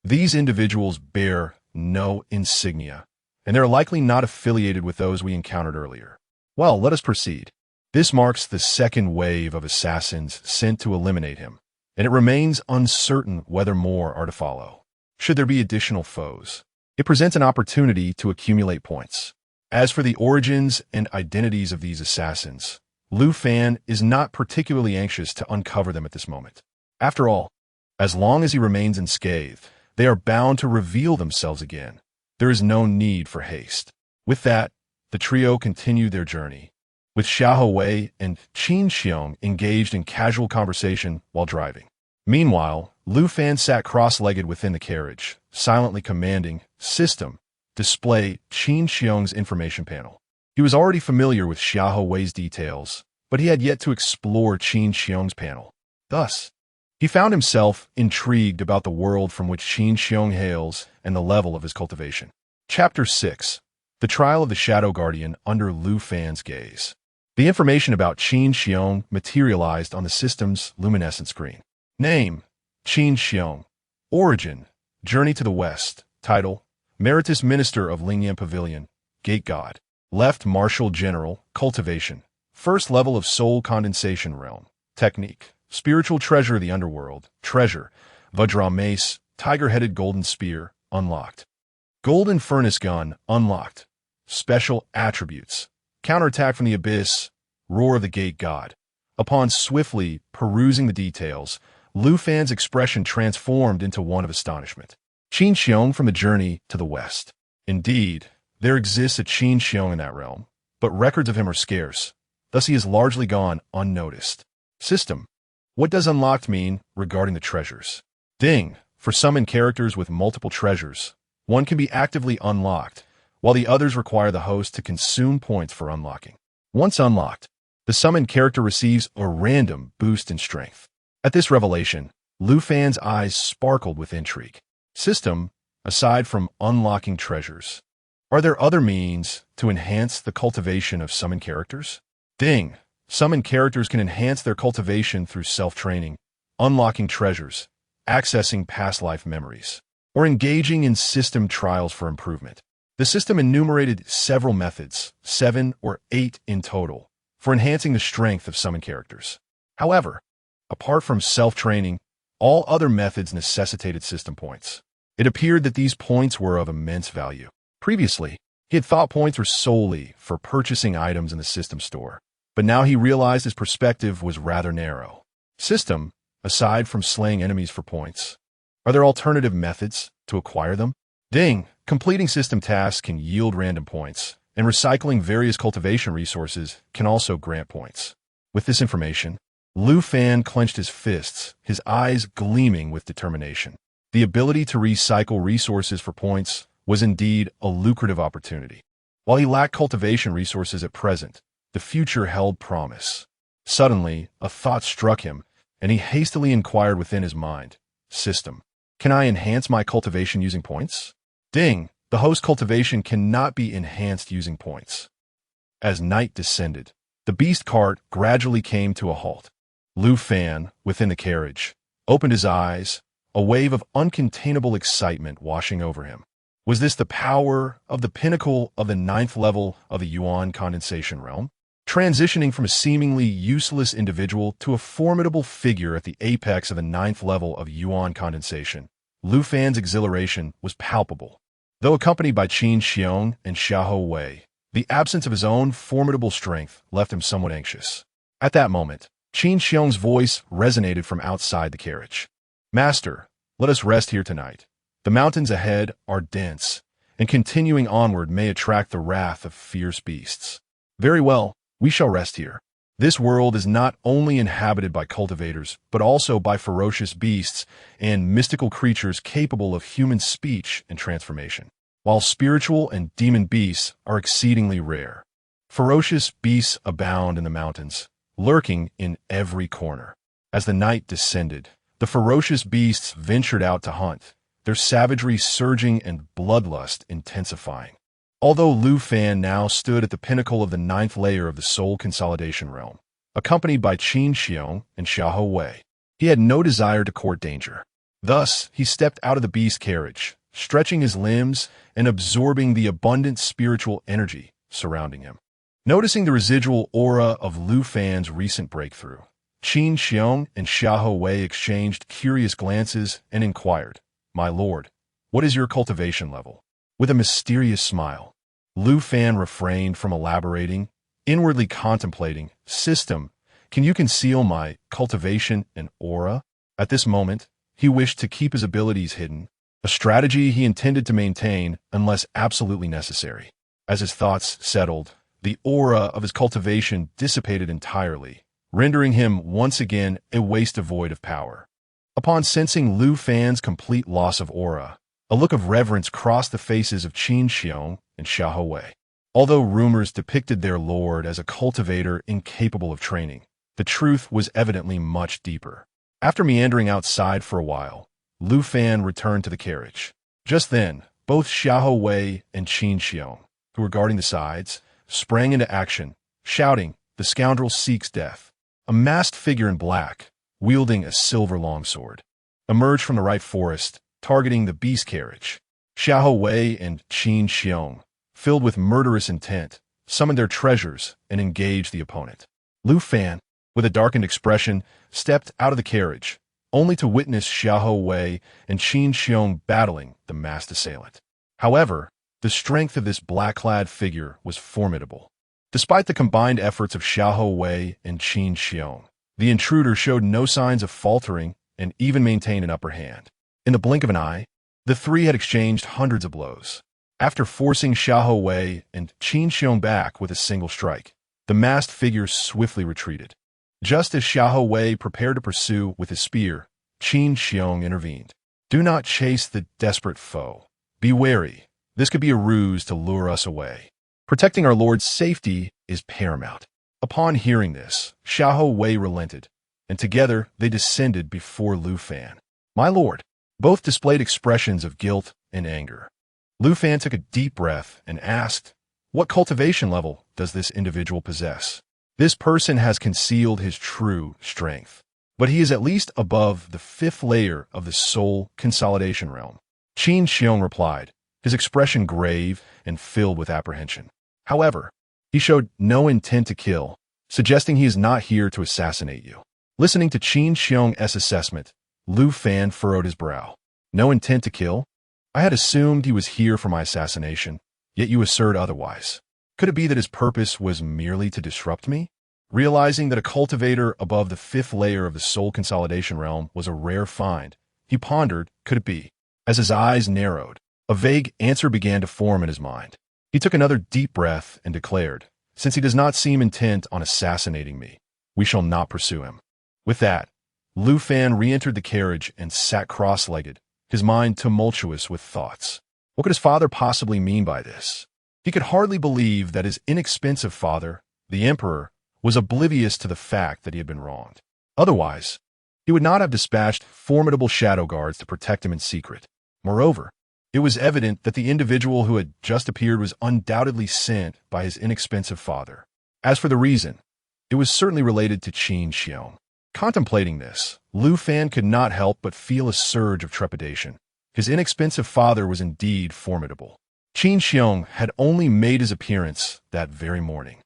these individuals bear no insignia, and they're likely not affiliated with those we encountered earlier. Well, let us proceed. This marks the second wave of assassins sent to eliminate him, and it remains uncertain whether more are to follow. Should there be additional foes, it presents an opportunity to accumulate points. As for the origins and identities of these assassins, Lu Fan is not particularly anxious to uncover them at this moment. After all, as long as he remains unscathed, they are bound to reveal themselves again. There is no need for haste. With that, the trio continued their journey, with Xiahou Wei and Qiong engaged in casual conversation while driving. Meanwhile, Lu Fan sat cross-legged within the carriage, silently commanding, "System, display Qiong's information panel." He was already familiar with Xiahou Wei's details, but he had yet to explore Qiong's panel. Thus, he found himself intrigued about the world from which Qiong hails and the level of his cultivation. Chapter 6. The Trial of the Shadow Guardian under Lu Fan's gaze. The information about Qiong materialized on the system's luminescent screen. Name: Qiong. Origin: Journey to the West. Title: Emeritus Minister of Lingyan Pavilion. Gate God. Left Marshal General. Cultivation: First level of Soul Condensation Realm. Technique: Spiritual Treasure of the Underworld. Treasure: Vajra Mace, Tiger-Headed Golden Spear. Unlocked. Golden Furnace Gun. Unlocked. Special Attributes: Counterattack from the Abyss. Roar of the Gate God. Upon swiftly perusing the details, Lu Fan's expression transformed into one of astonishment. Qiong from the Journey to the West. Indeed, there exists a Qiong in that realm, but records of him are scarce. Thus he has largely gone unnoticed. System: What does unlocked mean regarding the treasures? Ding. For summoned characters with multiple treasures, one can be actively unlocked, while the others require the host to consume points for unlocking. Once unlocked, the summoned character receives a random boost in strength. At this revelation, Lu Fan's eyes sparkled with intrigue. System: Aside from unlocking treasures, are there other means to enhance the cultivation of summoned characters? Ding. Summoned characters can enhance their cultivation through self-training, unlocking treasures, accessing past life memories, or engaging in system trials for improvement. The system enumerated several methods, 7 or 8 in total, for enhancing the strength of summoned characters. However, apart from self-training, all other methods necessitated system points. It appeared that these points were of immense value. Previously, he had thought points were solely for purchasing items in the system store, but now he realized his perspective was rather narrow. System: Aside from slaying enemies for points, are there alternative methods to acquire them? Ding. Completing system tasks can yield random points, and recycling various cultivation resources can also grant points. With this information, Lu Fan clenched his fists, his eyes gleaming with determination. The ability to recycle resources for points was indeed a lucrative opportunity. While he lacked cultivation resources at present, the future held promise. Suddenly, a thought struck him, and he hastily inquired within his mind, "System: Can I enhance my cultivation using points?" Ding. The host cultivation cannot be enhanced using points. As night descended, the beast cart gradually came to a halt. Lu Fan, within the carriage, opened his eyes, a wave of uncontainable excitement washing over him. Was this the power of the pinnacle of the 9th level of the Yuan condensation realm? Transitioning from a seemingly useless individual to a formidable figure at the apex of the 9th level of Yuan condensation, Lu Fan's exhilaration was palpable. Though accompanied by Qiong and Xiahou Wei, the absence of his own formidable strength left him somewhat anxious. At that moment, Qiong's voice resonated from outside the carriage. "Master, let us rest here tonight. The mountains ahead are dense, and continuing onward may attract the wrath of fierce beasts." "Very well, we shall rest here. This world is not only inhabited by cultivators, but also by ferocious beasts and mystical creatures capable of human speech and transformation, while spiritual and demon beasts are exceedingly rare. Ferocious beasts abound in the mountains, lurking in every corner. As the night descended, the ferocious beasts ventured out to hunt, their savagery surging and bloodlust intensifying. Although Lu Fan now stood at the pinnacle of the ninth layer of the soul consolidation realm, accompanied by Qiong and Xiahou Wei, he had no desire to court danger. Thus, he stepped out of the beast carriage, stretching his limbs and absorbing the abundant spiritual energy surrounding him. Noticing the residual aura of Lu Fan's recent breakthrough, Qiong and Xiahou Wei exchanged curious glances and inquired, "My lord, what is your cultivation level?" With a mysterious smile, Lu Fan refrained from elaborating, inwardly contemplating, "System, can you conceal my cultivation and aura?" At this moment, he wished to keep his abilities hidden, a strategy he intended to maintain unless absolutely necessary. As his thoughts settled, the aura of his cultivation dissipated entirely, rendering him once again a waste devoid of power. Upon sensing Lu Fan's complete loss of aura, a look of reverence crossed the faces of Qiong and Xiahou Wei. Although rumors depicted their lord as a cultivator incapable of training, the truth was evidently much deeper. After meandering outside for a while, Lu Fan returned to the carriage. Just then, both Xiahou Wei and Qiong, who were guarding the sides, sprang into action, shouting, "The scoundrel seeks death." A masked figure in black, wielding a silver longsword, emerged from the right forest, targeting the beast carriage. Xiahou Wei and Qiong, filled with murderous intent, summoned their treasures and engaged the opponent. Lu Fan, with a darkened expression, stepped out of the carriage, only to witness Xiahou Wei and Qiong battling the masked assailant. However, the strength of this black-clad figure was formidable. Despite the combined efforts of Xiahou Wei and Qiong, the intruder showed no signs of faltering and even maintained an upper hand. In the blink of an eye, the three had exchanged hundreds of blows. After forcing Xiahou Wei and Qiong back with a single strike, the masked figure swiftly retreated. Just as Xiahou Wei prepared to pursue with his spear, Qiong intervened. "Do not chase the desperate foe. Be wary. This could be a ruse to lure us away. Protecting our lord's safety is paramount." Upon hearing this, Xiahou Wei relented, and together they descended before Lu Fan. "My lord." Both displayed expressions of guilt and anger. Lu Fan took a deep breath and asked, "What cultivation level does this individual possess?" "This person has concealed his true strength, but he is at least above the fifth layer of the soul consolidation realm," Qiong replied, his expression grave and filled with apprehension. However, he showed no intent to kill, suggesting he is not here to assassinate you. Listening to Qiong's assessment, Lu Fan furrowed his brow. "No intent to kill? I had assumed he was here for my assassination, yet you assert otherwise. Could it be that his purpose was merely to disrupt me?" Realizing that a cultivator above the fifth layer of the soul consolidation realm was a rare find, he pondered, could it be? As his eyes narrowed, a vague answer began to form in his mind. He took another deep breath and declared, "Since he does not seem intent on assassinating me, we shall not pursue him." With that, Lu Fan re-entered the carriage and sat cross-legged, his mind tumultuous with thoughts. What could his father possibly mean by this? He could hardly believe that his inexpensive father, the Emperor, was oblivious to the fact that he had been wronged. Otherwise, he would not have dispatched formidable shadow guards to protect him in secret. Moreover, it was evident that the individual who had just appeared was undoubtedly sent by his inexpensive father. As for the reason, it was certainly related to Qiong. Contemplating this, Lu Fan could not help but feel a surge of trepidation. His inexpensive father was indeed formidable. Qiong had only made his appearance that very morning,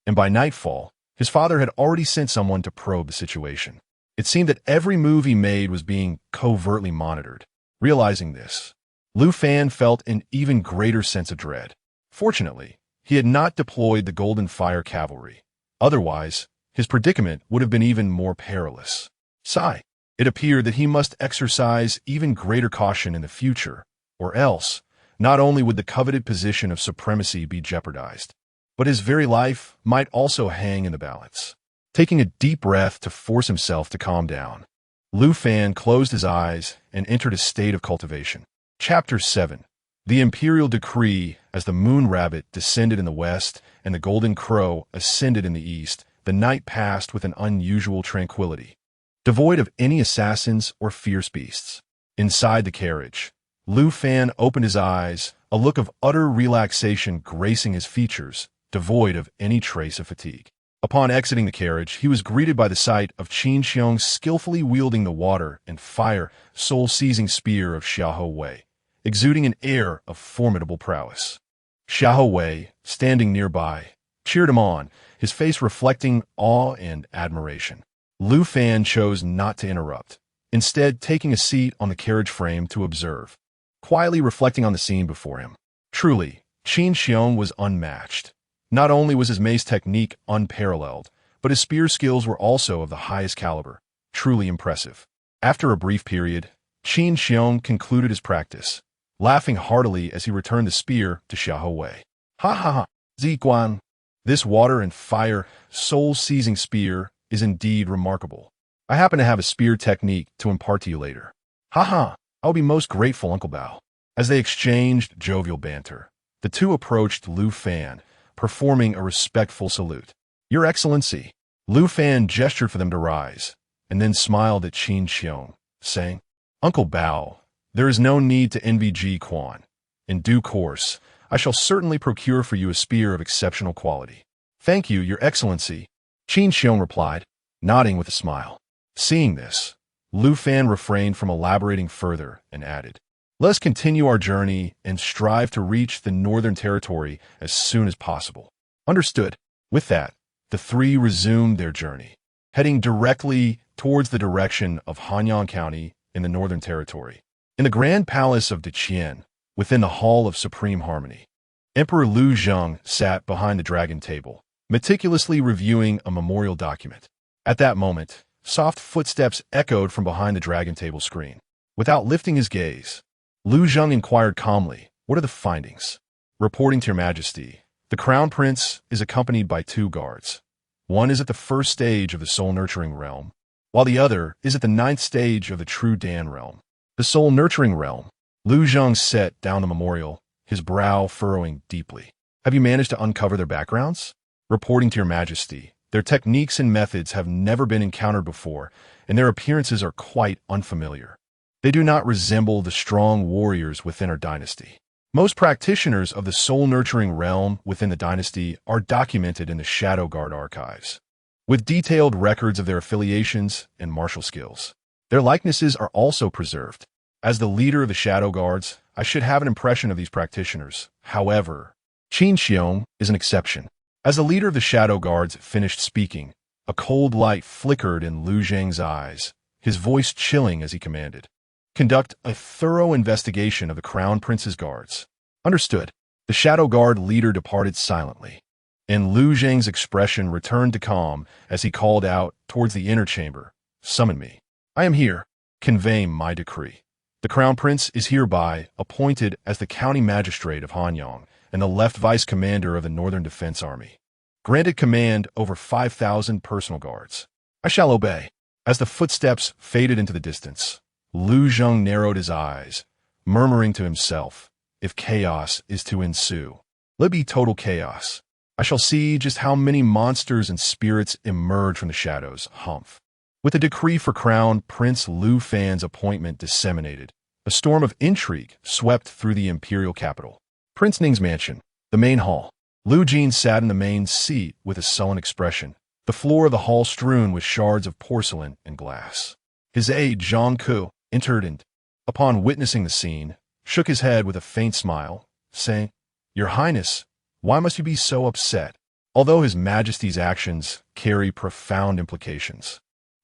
and by nightfall, his father had already sent someone to probe the situation. It seemed that every move he made was being covertly monitored. Realizing this, Lu Fan felt an even greater sense of dread. Fortunately, he had not deployed the Golden Fire Cavalry. Otherwise, his predicament would have been even more perilous. Sigh. It appeared that he must exercise even greater caution in the future, or else, not only would the coveted position of supremacy be jeopardized, but his very life might also hang in the balance. Taking a deep breath to force himself to calm down, Lu Fan closed his eyes and entered a state of cultivation. Chapter 7. The Imperial Decree. As the moon rabbit descended in the west and the golden crow ascended in the east, the night passed with an unusual tranquility, devoid of any assassins or fierce beasts. Inside the carriage, Lu Fan opened his eyes, a look of utter relaxation gracing his features, devoid of any trace of fatigue. Upon exiting the carriage, he was greeted by the sight of Qiong skillfully wielding the water and fire, soul-seizing spear of Xiahou Wei, exuding an air of formidable prowess. Xiahou Wei, standing nearby, cheered him on, his face reflecting awe and admiration. Lu Fan chose not to interrupt, instead taking a seat on the carriage frame to observe, quietly reflecting on the scene before him. Truly, Qiong was unmatched. Not only was his mace technique unparalleled, but his spear skills were also of the highest caliber, truly impressive. After a brief period, Qiong concluded his practice, laughing heartily as he returned the spear to Xiahou Wei. Ha ha ha, Ziguan! This water and fire, soul-seizing spear is indeed remarkable. I happen to have a spear technique to impart to you later. Ha ha, I'll be most grateful, Uncle Bao. As they exchanged jovial banter, the two approached Lu Fan, performing a respectful salute. Your Excellency. Lu Fan gestured for them to rise, and then smiled at Qiong, saying, Uncle Bao, there is no need to envy Ji Quan. In due course, I shall certainly procure for you a spear of exceptional quality. Thank you, Your Excellency, Qiong replied, nodding with a smile. Seeing this, Lu Fan refrained from elaborating further and added, Let us continue our journey and strive to reach the Northern Territory as soon as possible. Understood. With that, the three resumed their journey, heading directly towards the direction of Hanyang County in the Northern Territory. In the Grand Palace of Tian, within the Hall of Supreme Harmony, Emperor Lu Zheng sat behind the dragon table, meticulously reviewing a memorial document. At that moment, soft footsteps echoed from behind the dragon table screen. Without lifting his gaze, Lu Zheng inquired calmly, What are the findings? Reporting to Your Majesty, the Crown Prince is accompanied by 2 guards. One is at the first stage of the soul-nurturing realm, while the other is at the 9th stage of the true Dan realm. The soul-nurturing realm. Lu Zheng set down the memorial, his brow furrowing deeply. Have you managed to uncover their backgrounds? Reporting to Your Majesty, their techniques and methods have never been encountered before, and their appearances are quite unfamiliar. They do not resemble the strong warriors within our dynasty. Most practitioners of the soul-nurturing realm within the dynasty are documented in the Shadow Guard archives, with detailed records of their affiliations and martial skills. Their likenesses are also preserved. As the leader of the Shadow Guards, I should have an impression of these practitioners. However, Qiong is an exception. As the leader of the Shadow Guards finished speaking, a cold light flickered in Lu Zheng's eyes, his voice chilling as he commanded, Conduct a thorough investigation of the Crown Prince's guards. Understood. The Shadow Guard leader departed silently, and Lu Zheng's expression returned to calm as he called out towards the inner chamber, Summon me. I am here. Convey my decree. The Crown Prince is hereby appointed as the county magistrate of Hanyang and the left vice commander of the Northern Defense Army. Granted command over 5,000 personal guards. I shall obey. As the footsteps faded into the distance, Lu Zheng narrowed his eyes, murmuring to himself, If chaos is to ensue, let be total chaos. I shall see just how many monsters and spirits emerge from the shadows. Humph. With the decree for Crown Prince Lu Fan's appointment disseminated, a storm of intrigue swept through the imperial capital. Prince Ning's mansion, the main hall. Lu Jin sat in the main seat with a sullen expression, the floor of the hall strewn with shards of porcelain and glass. His aide, Zhang Ku, entered and, upon witnessing the scene, shook his head with a faint smile, saying, Your Highness, why must you be so upset? Although His Majesty's actions carry profound implications,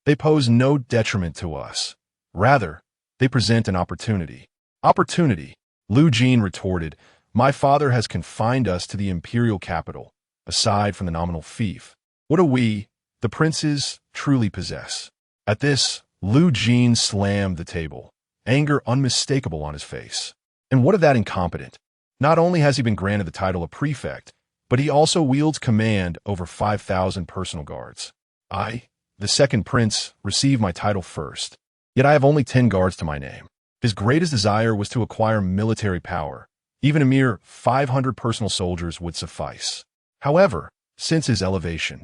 they pose no detriment to us. Rather, they present an opportunity. Opportunity, Lu Jin retorted. My father has confined us to the imperial capital, aside from the nominal fief. What do we, the princes, truly possess? At this, Lu Jin slammed the table, anger unmistakable on his face. And what of that incompetent? Not only has he been granted the title of prefect, but he also wields command over 5,000 personal guards. I, the second prince, received my title first, yet I have only 10 guards to my name. His greatest desire was to acquire military power. Even a mere 500 personal soldiers would suffice. However, since his elevation,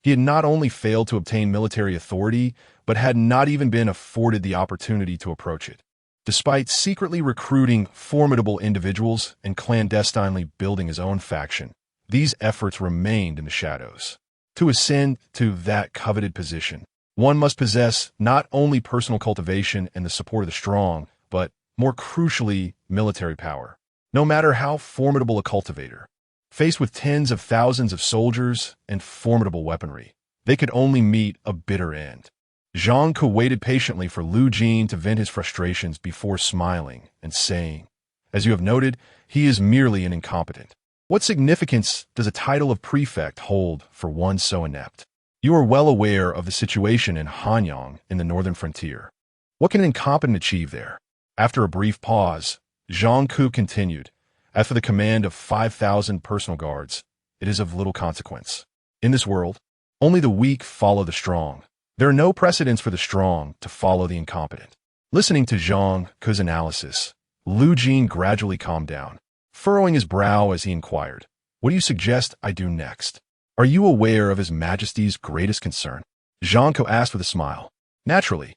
he had not only failed to obtain military authority, but had not even been afforded the opportunity to approach it. Despite secretly recruiting formidable individuals and clandestinely building his own faction, these efforts remained in the shadows. To ascend to that coveted position, one must possess not only personal cultivation and the support of the strong, but, more crucially, military power. No matter how formidable a cultivator, faced with tens of thousands of soldiers and formidable weaponry, they could only meet a bitter end. Jiang Ke waited patiently for Lu Jin to vent his frustrations before smiling and saying, "As you have noted, he is merely an incompetent. What significance does a title of prefect hold for one so inept? You are well aware of the situation in Hanyang in the northern frontier. What can an incompetent achieve there?" After a brief pause, Jiang Ke continued, "As for the command of 5,000 personal guards, it is of little consequence. In this world, only the weak follow the strong. There are no precedents for the strong to follow the incompetent." Listening to Jiang Ke's analysis, Lu Jin gradually calmed down, furrowing his brow as he inquired, "What do you suggest I do next? Are you aware of His Majesty's greatest concern?" Jiang Ke asked with a smile. "Naturally.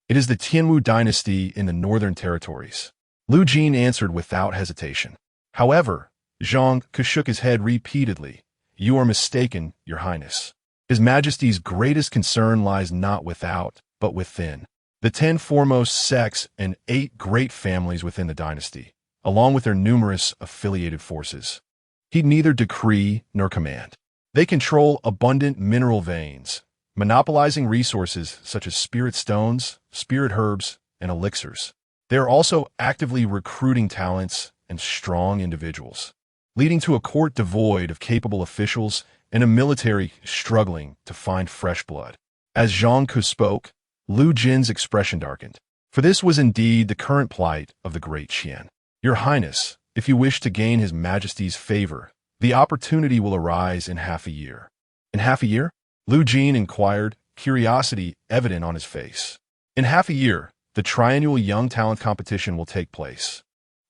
It is the Tianwu dynasty in the northern territories." Lu Jin answered without hesitation. However, Jiang Ke shook his head repeatedly. "You are mistaken, Your Highness. His Majesty's greatest concern lies not without, but within. The 10 foremost sects and 8 great families within the dynasty, along with their numerous affiliated forces. He neither decree nor command. They control abundant mineral veins, monopolizing resources such as spirit stones, spirit herbs, and elixirs. They are also actively recruiting talents and strong individuals, leading to a court devoid of capable officials and a military struggling to find fresh blood. As Jiang Ke spoke, Lu Jin's expression darkened. For this was indeed the current plight of the Great Qian. "Your Highness, if you wish to gain His Majesty's favor, the opportunity will arise in half a year." "In half a year?" Lu Jin inquired, curiosity evident on his face. "In half a year, the triennial Young Talent Competition will take place,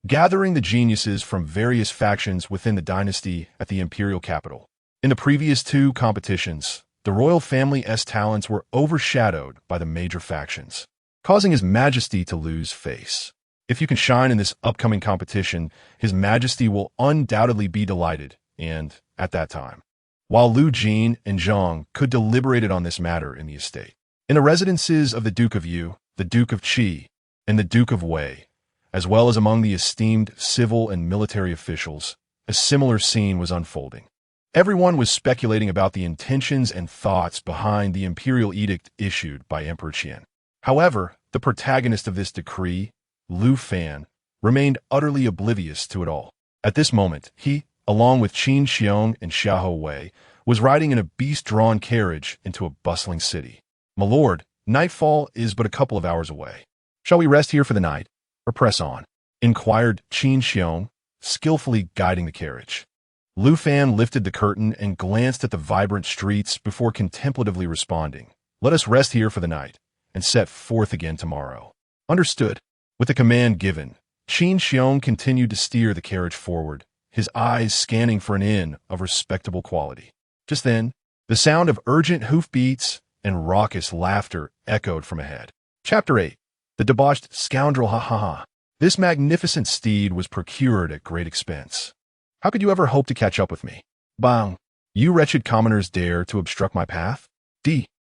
gathering the geniuses from various factions within the dynasty at the imperial capital. In the previous 2 competitions, the royal family's talents were overshadowed by the major factions, causing His Majesty to lose face. If you can shine in this upcoming competition, His Majesty will undoubtedly be delighted, and, at that time." While Lu Jin and Jiang could deliberated on this matter in the estate, in the residences of the Duke of Yu, the Duke of Qi, and the Duke of Wei, as well as among the esteemed civil and military officials, a similar scene was unfolding. Everyone was speculating about the intentions and thoughts behind the imperial edict issued by Emperor Tian. However, the protagonist of this decree, Lu Fan, remained utterly oblivious to it all. At this moment, he, along with Qin Qiong and Xiahou Wei, was riding in a beast-drawn carriage into a bustling city. "My lord, nightfall is but a couple of hours away. Shall we rest here for the night, or press on?" inquired Qin Qiong, skillfully guiding the carriage. Lu Fan lifted the curtain and glanced at the vibrant streets before contemplatively responding, "Let us rest here for the night, and set forth again tomorrow." "Understood." With the command given, Qin Qiong continued to steer the carriage forward, his eyes scanning for an inn of respectable quality. Just then, the sound of urgent hoofbeats and raucous laughter echoed from ahead. Chapter 8. The Debauched Scoundrel. Ha ha ha. This magnificent steed was procured at great expense. How could you ever hope to catch up with me? Bang! You wretched commoners dare to obstruct my path?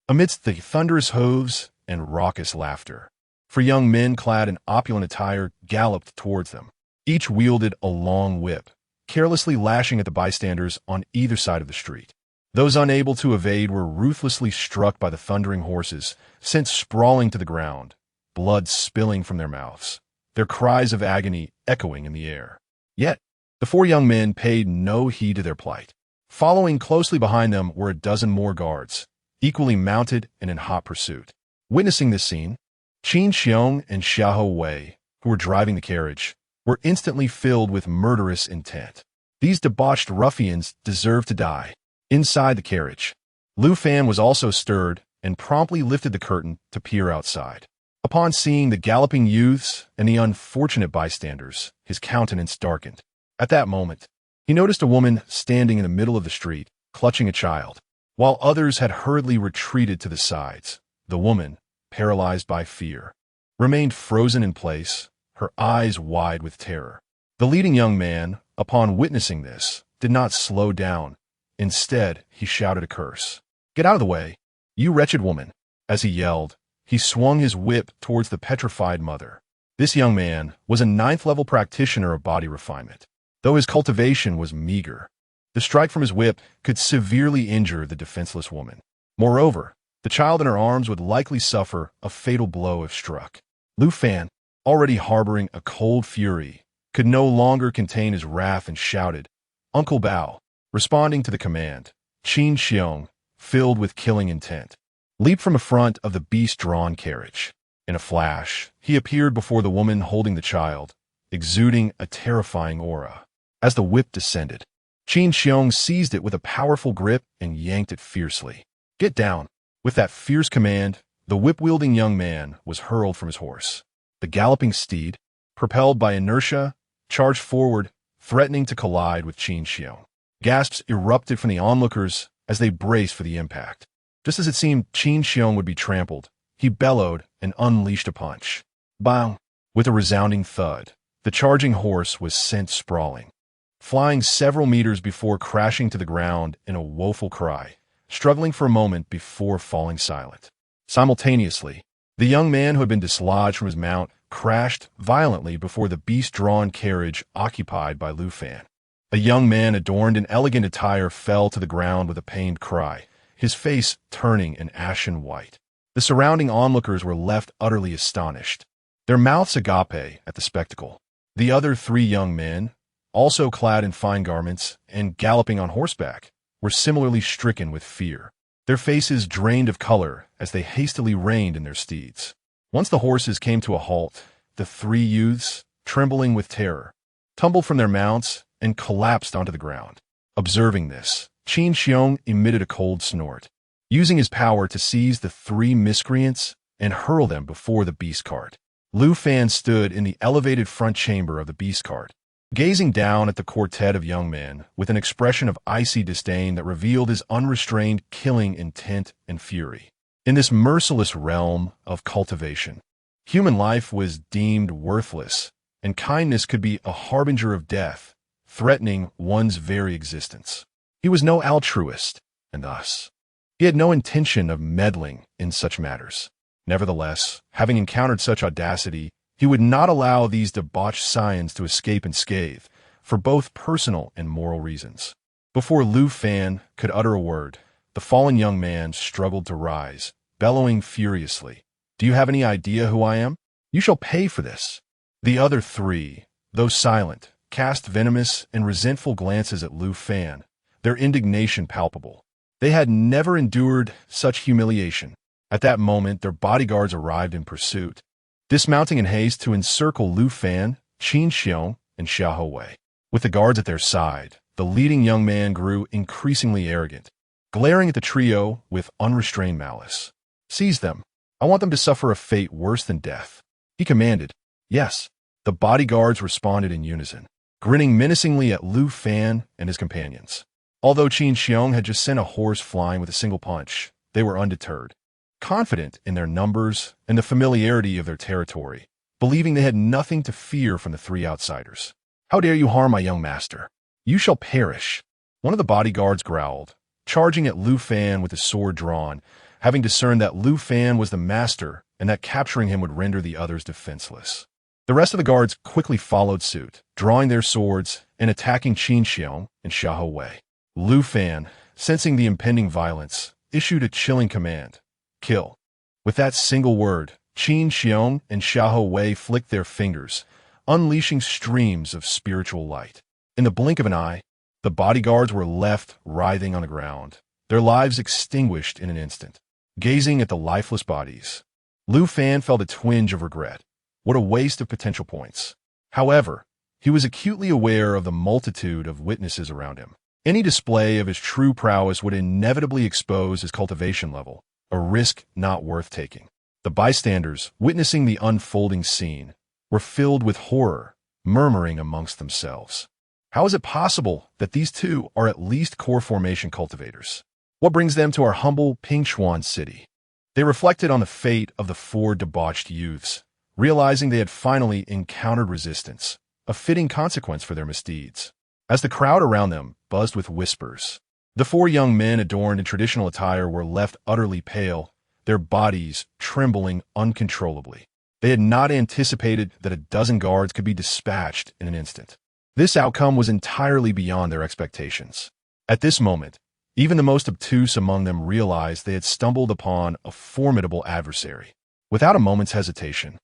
Amidst the thunderous hooves and raucous laughter, 4 young men clad in opulent attire galloped towards them. Each wielded a long whip, carelessly lashing at the bystanders on either side of the street. Those unable to evade were ruthlessly struck by the thundering horses, sent sprawling to the ground, blood spilling from their mouths, their cries of agony echoing in the air. Yet, the 4 young men paid no heed to their plight. Following closely behind them were a dozen more guards, equally mounted and in hot pursuit. Witnessing this scene, Qin Qiong and Xiahou Wei, who were driving the carriage, were instantly filled with murderous intent. These debauched ruffians deserved to die. Inside the carriage, Lu Fan was also stirred and promptly lifted the curtain to peer outside. Upon seeing the galloping youths and the unfortunate bystanders, his countenance darkened. At that moment, he noticed a woman standing in the middle of the street, clutching a child. While others had hurriedly retreated to the sides, the woman, paralyzed by fear, remained frozen in place, her eyes wide with terror. The leading young man, upon witnessing this, did not slow down. Instead, he shouted a curse. "Get out of the way, you wretched woman!" As he yelled, he swung his whip towards the petrified mother. This young man was a 9th-level practitioner of body refinement. Though his cultivation was meager, the strike from his whip could severely injure the defenseless woman. Moreover, the child in her arms would likely suffer a fatal blow if struck. Lu Fan, already harboring a cold fury, could no longer contain his wrath and shouted, "Uncle Bao!" Responding to the command, Qiong, filled with killing intent, leaped from in front of the beast-drawn carriage. In a flash, he appeared before the woman holding the child, exuding a terrifying aura. As the whip descended, Qiong seized it with a powerful grip and yanked it fiercely. "Get down!" With that fierce command, the whip-wielding young man was hurled from his horse. The galloping steed, propelled by inertia, charged forward, threatening to collide with Qiong. Gasps erupted from the onlookers as they braced for the impact. Just as it seemed Qiong would be trampled, he bellowed and unleashed a punch. Bang! With a resounding thud, the charging horse was sent sprawling, flying several meters before crashing to the ground in a woeful cry, struggling for a moment before falling silent. Simultaneously, the young man who had been dislodged from his mount crashed violently before the beast-drawn carriage occupied by Lu Fan. A young man adorned in elegant attire fell to the ground with a pained cry, his face turning an ashen white. The surrounding onlookers were left utterly astonished, their mouths agape at the spectacle. The other 3 young men, also clad in fine garments and galloping on horseback, were similarly stricken with fear, their faces drained of color as they hastily reined in their steeds. Once the horses came to a halt, the 3 youths, trembling with terror, tumbled from their mounts and collapsed onto the ground. Observing this, Qiong emitted a cold snort, using his power to seize the 3 miscreants and hurl them before the beast cart. Lu Fan stood in the elevated front chamber of the beast cart, gazing down at the quartet of young men with an expression of icy disdain that revealed his unrestrained killing intent and fury. In this merciless realm of cultivation, human life was deemed worthless, and kindness could be a harbinger of death, threatening one's very existence. He was no altruist, and thus, he had no intention of meddling in such matters. Nevertheless, having encountered such audacity, he would not allow these debauched scions to escape unscathed, for both personal and moral reasons. Before Lu Fan could utter a word, the fallen young man struggled to rise, bellowing furiously, "Do you have any idea who I am? You shall pay for this." The other 3, though silent, cast venomous and resentful glances at Lu Fan, their indignation palpable. They had never endured such humiliation. At that moment, their bodyguards arrived in pursuit, dismounting in haste to encircle Lu Fan, Qiong, and Xiahou Wei. With the guards at their side, the leading young man grew increasingly arrogant, glaring at the trio with unrestrained malice. "Seize them. I want them to suffer a fate worse than death," he commanded. "Yes." The bodyguards responded in unison, grinning menacingly at Lu Fan and his companions. Although Qiong had just sent a horse flying with a single punch, they were undeterred, confident in their numbers and the familiarity of their territory, believing they had nothing to fear from the 3 outsiders. "How dare you harm my young master? You shall perish," one of the bodyguards growled, charging at Lu Fan with his sword drawn, having discerned that Lu Fan was the master and that capturing him would render the others defenseless. The rest of the guards quickly followed suit, drawing their swords and attacking Qiong and Xiahou Wei. Lu Fan, sensing the impending violence, issued a chilling command, "Kill." With that single word, Qiong and Xiahou Wei flicked their fingers, unleashing streams of spiritual light. In the blink of an eye, the bodyguards were left writhing on the ground, their lives extinguished in an instant. Gazing at the lifeless bodies, Lu Fan felt a twinge of regret. What a waste of potential points. However, he was acutely aware of the multitude of witnesses around him. Any display of his true prowess would inevitably expose his cultivation level, a risk not worth taking. The bystanders, witnessing the unfolding scene, were filled with horror, murmuring amongst themselves. How is it possible that these 2 are at least core formation cultivators? What brings them to our humble Pingshuan city? They reflected on the fate of the 4 debauched youths, realizing they had finally encountered resistance, a fitting consequence for their misdeeds. As the crowd around them buzzed with whispers, the four young men adorned in traditional attire were left utterly pale, their bodies trembling uncontrollably. They had not anticipated that a dozen guards could be dispatched in an instant. This outcome was entirely beyond their expectations. At this moment, even the most obtuse among them realized they had stumbled upon a formidable adversary. Without a moment's hesitation,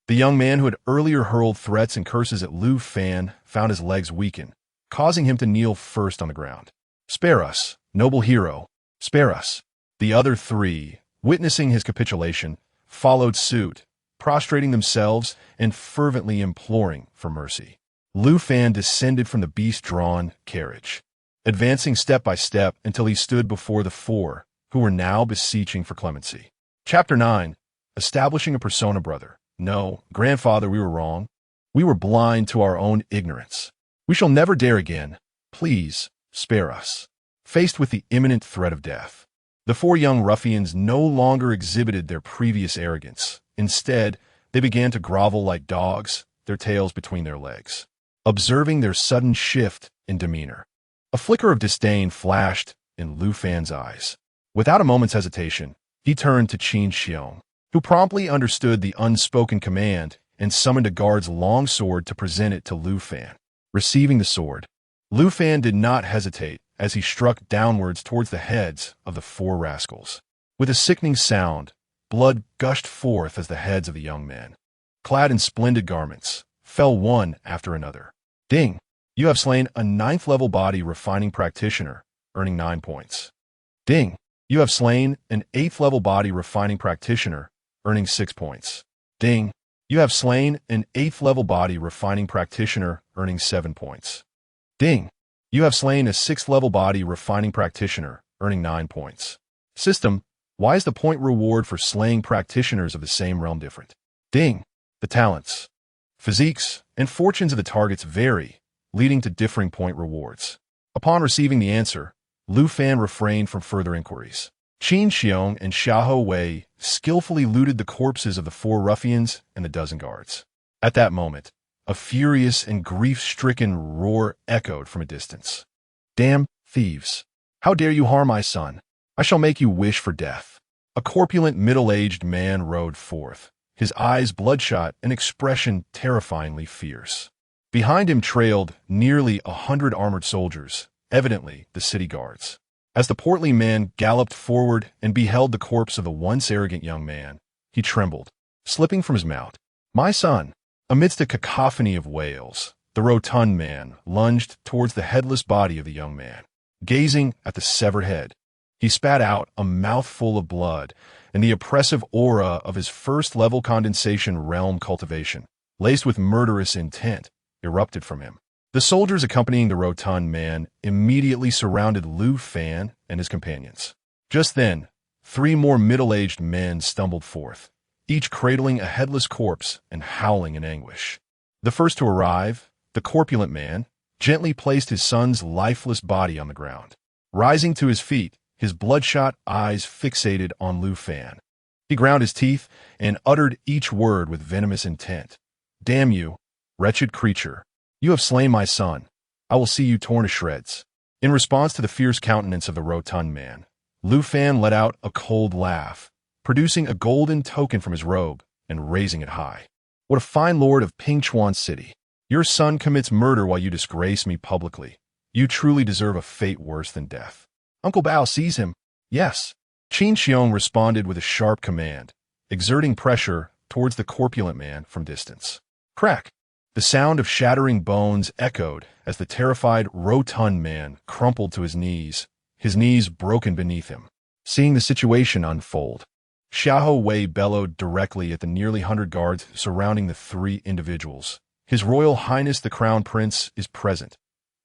the young man who had earlier hurled threats and curses at Lu Fan found his legs weaken, causing him to kneel first on the ground. "Spare us, noble hero, spare us." The other three, witnessing his capitulation, followed suit, prostrating themselves and fervently imploring for mercy. Lu Fan descended from the beast-drawn carriage, advancing step by step until he stood before the four, who were now beseeching for clemency. Chapter 9. Establishing a persona. Brother. No, grandfather, we were wrong. We were blind to our own ignorance. We shall never dare again. Please, spare us. Faced with the imminent threat of death, the four young ruffians no longer exhibited their previous arrogance. Instead, they began to grovel like dogs, their tails between their legs. Observing their sudden shift in demeanor, a flicker of disdain flashed in Lu Fan's eyes. Without a moment's hesitation, he turned to Qiong, who promptly understood the unspoken command and summoned a guard's long sword to present it to Lu Fan. Receiving the sword, Lu Fan did not hesitate as he struck downwards towards the heads of the four rascals. With a sickening sound, blood gushed forth as the heads of the young men, clad in splendid garments, fell one after another. Ding! You have slain a 9th-level body refining practitioner, earning 9 points. Ding! You have slain an 8th-level body refining practitioner, earning 6 points. Ding! You have slain an 8th-level body refining practitioner, earning 7 points. Ding! You have slain a 6th-level body refining practitioner, earning 9 points. System, why is the point reward for slaying practitioners of the same realm different? Ding! The talents, physiques, and fortunes of the targets vary, leading to differing point rewards. Upon receiving the answer, Lu Fan refrained from further inquiries. Qiong and Xiahou Wei skillfully looted the corpses of the four ruffians and the dozen guards. At that moment, a furious and grief-stricken roar echoed from a distance. "Damn thieves! How dare you harm my son? I shall make you wish for death." A corpulent, middle-aged man rode forth, his eyes bloodshot and expression terrifyingly fierce. Behind him trailed nearly 100 armored soldiers, evidently the city guards. As the portly man galloped forward and beheld the corpse of the once arrogant young man, he trembled, slipping from his mount. "My son!" Amidst a cacophony of wails, the rotund man lunged towards the headless body of the young man. Gazing at the severed head, he spat out a mouthful of blood, and the oppressive aura of his first-level condensation realm cultivation, laced with murderous intent, erupted from him. The soldiers accompanying the rotund man immediately surrounded Lu Fan and his companions. Just then, 3 more middle-aged men stumbled forth, each cradling a headless corpse and howling in anguish. The first to arrive, the corpulent man, gently placed his son's lifeless body on the ground. Rising to his feet, his bloodshot eyes fixated on Lu Fan. He ground his teeth and uttered each word with venomous intent. "Damn you, wretched creature! You have slain my son. I will see you torn to shreds." In response to the fierce countenance of the rotund man, Lu Fan let out a cold laugh, producing a golden token from his robe and raising it high. "What a fine lord of Pingchuan City! Your son commits murder while you disgrace me publicly. You truly deserve a fate worse than death." "Uncle Bao, seize him." "Yes." Qiong responded with a sharp command, exerting pressure towards the corpulent man from distance. Crack! The sound of shattering bones echoed as the terrified rotund man crumpled to his knees broken beneath him. Seeing the situation unfold, Xiahou Wei bellowed directly at the nearly 100 guards surrounding the 3 individuals. "His Royal Highness the Crown Prince is present.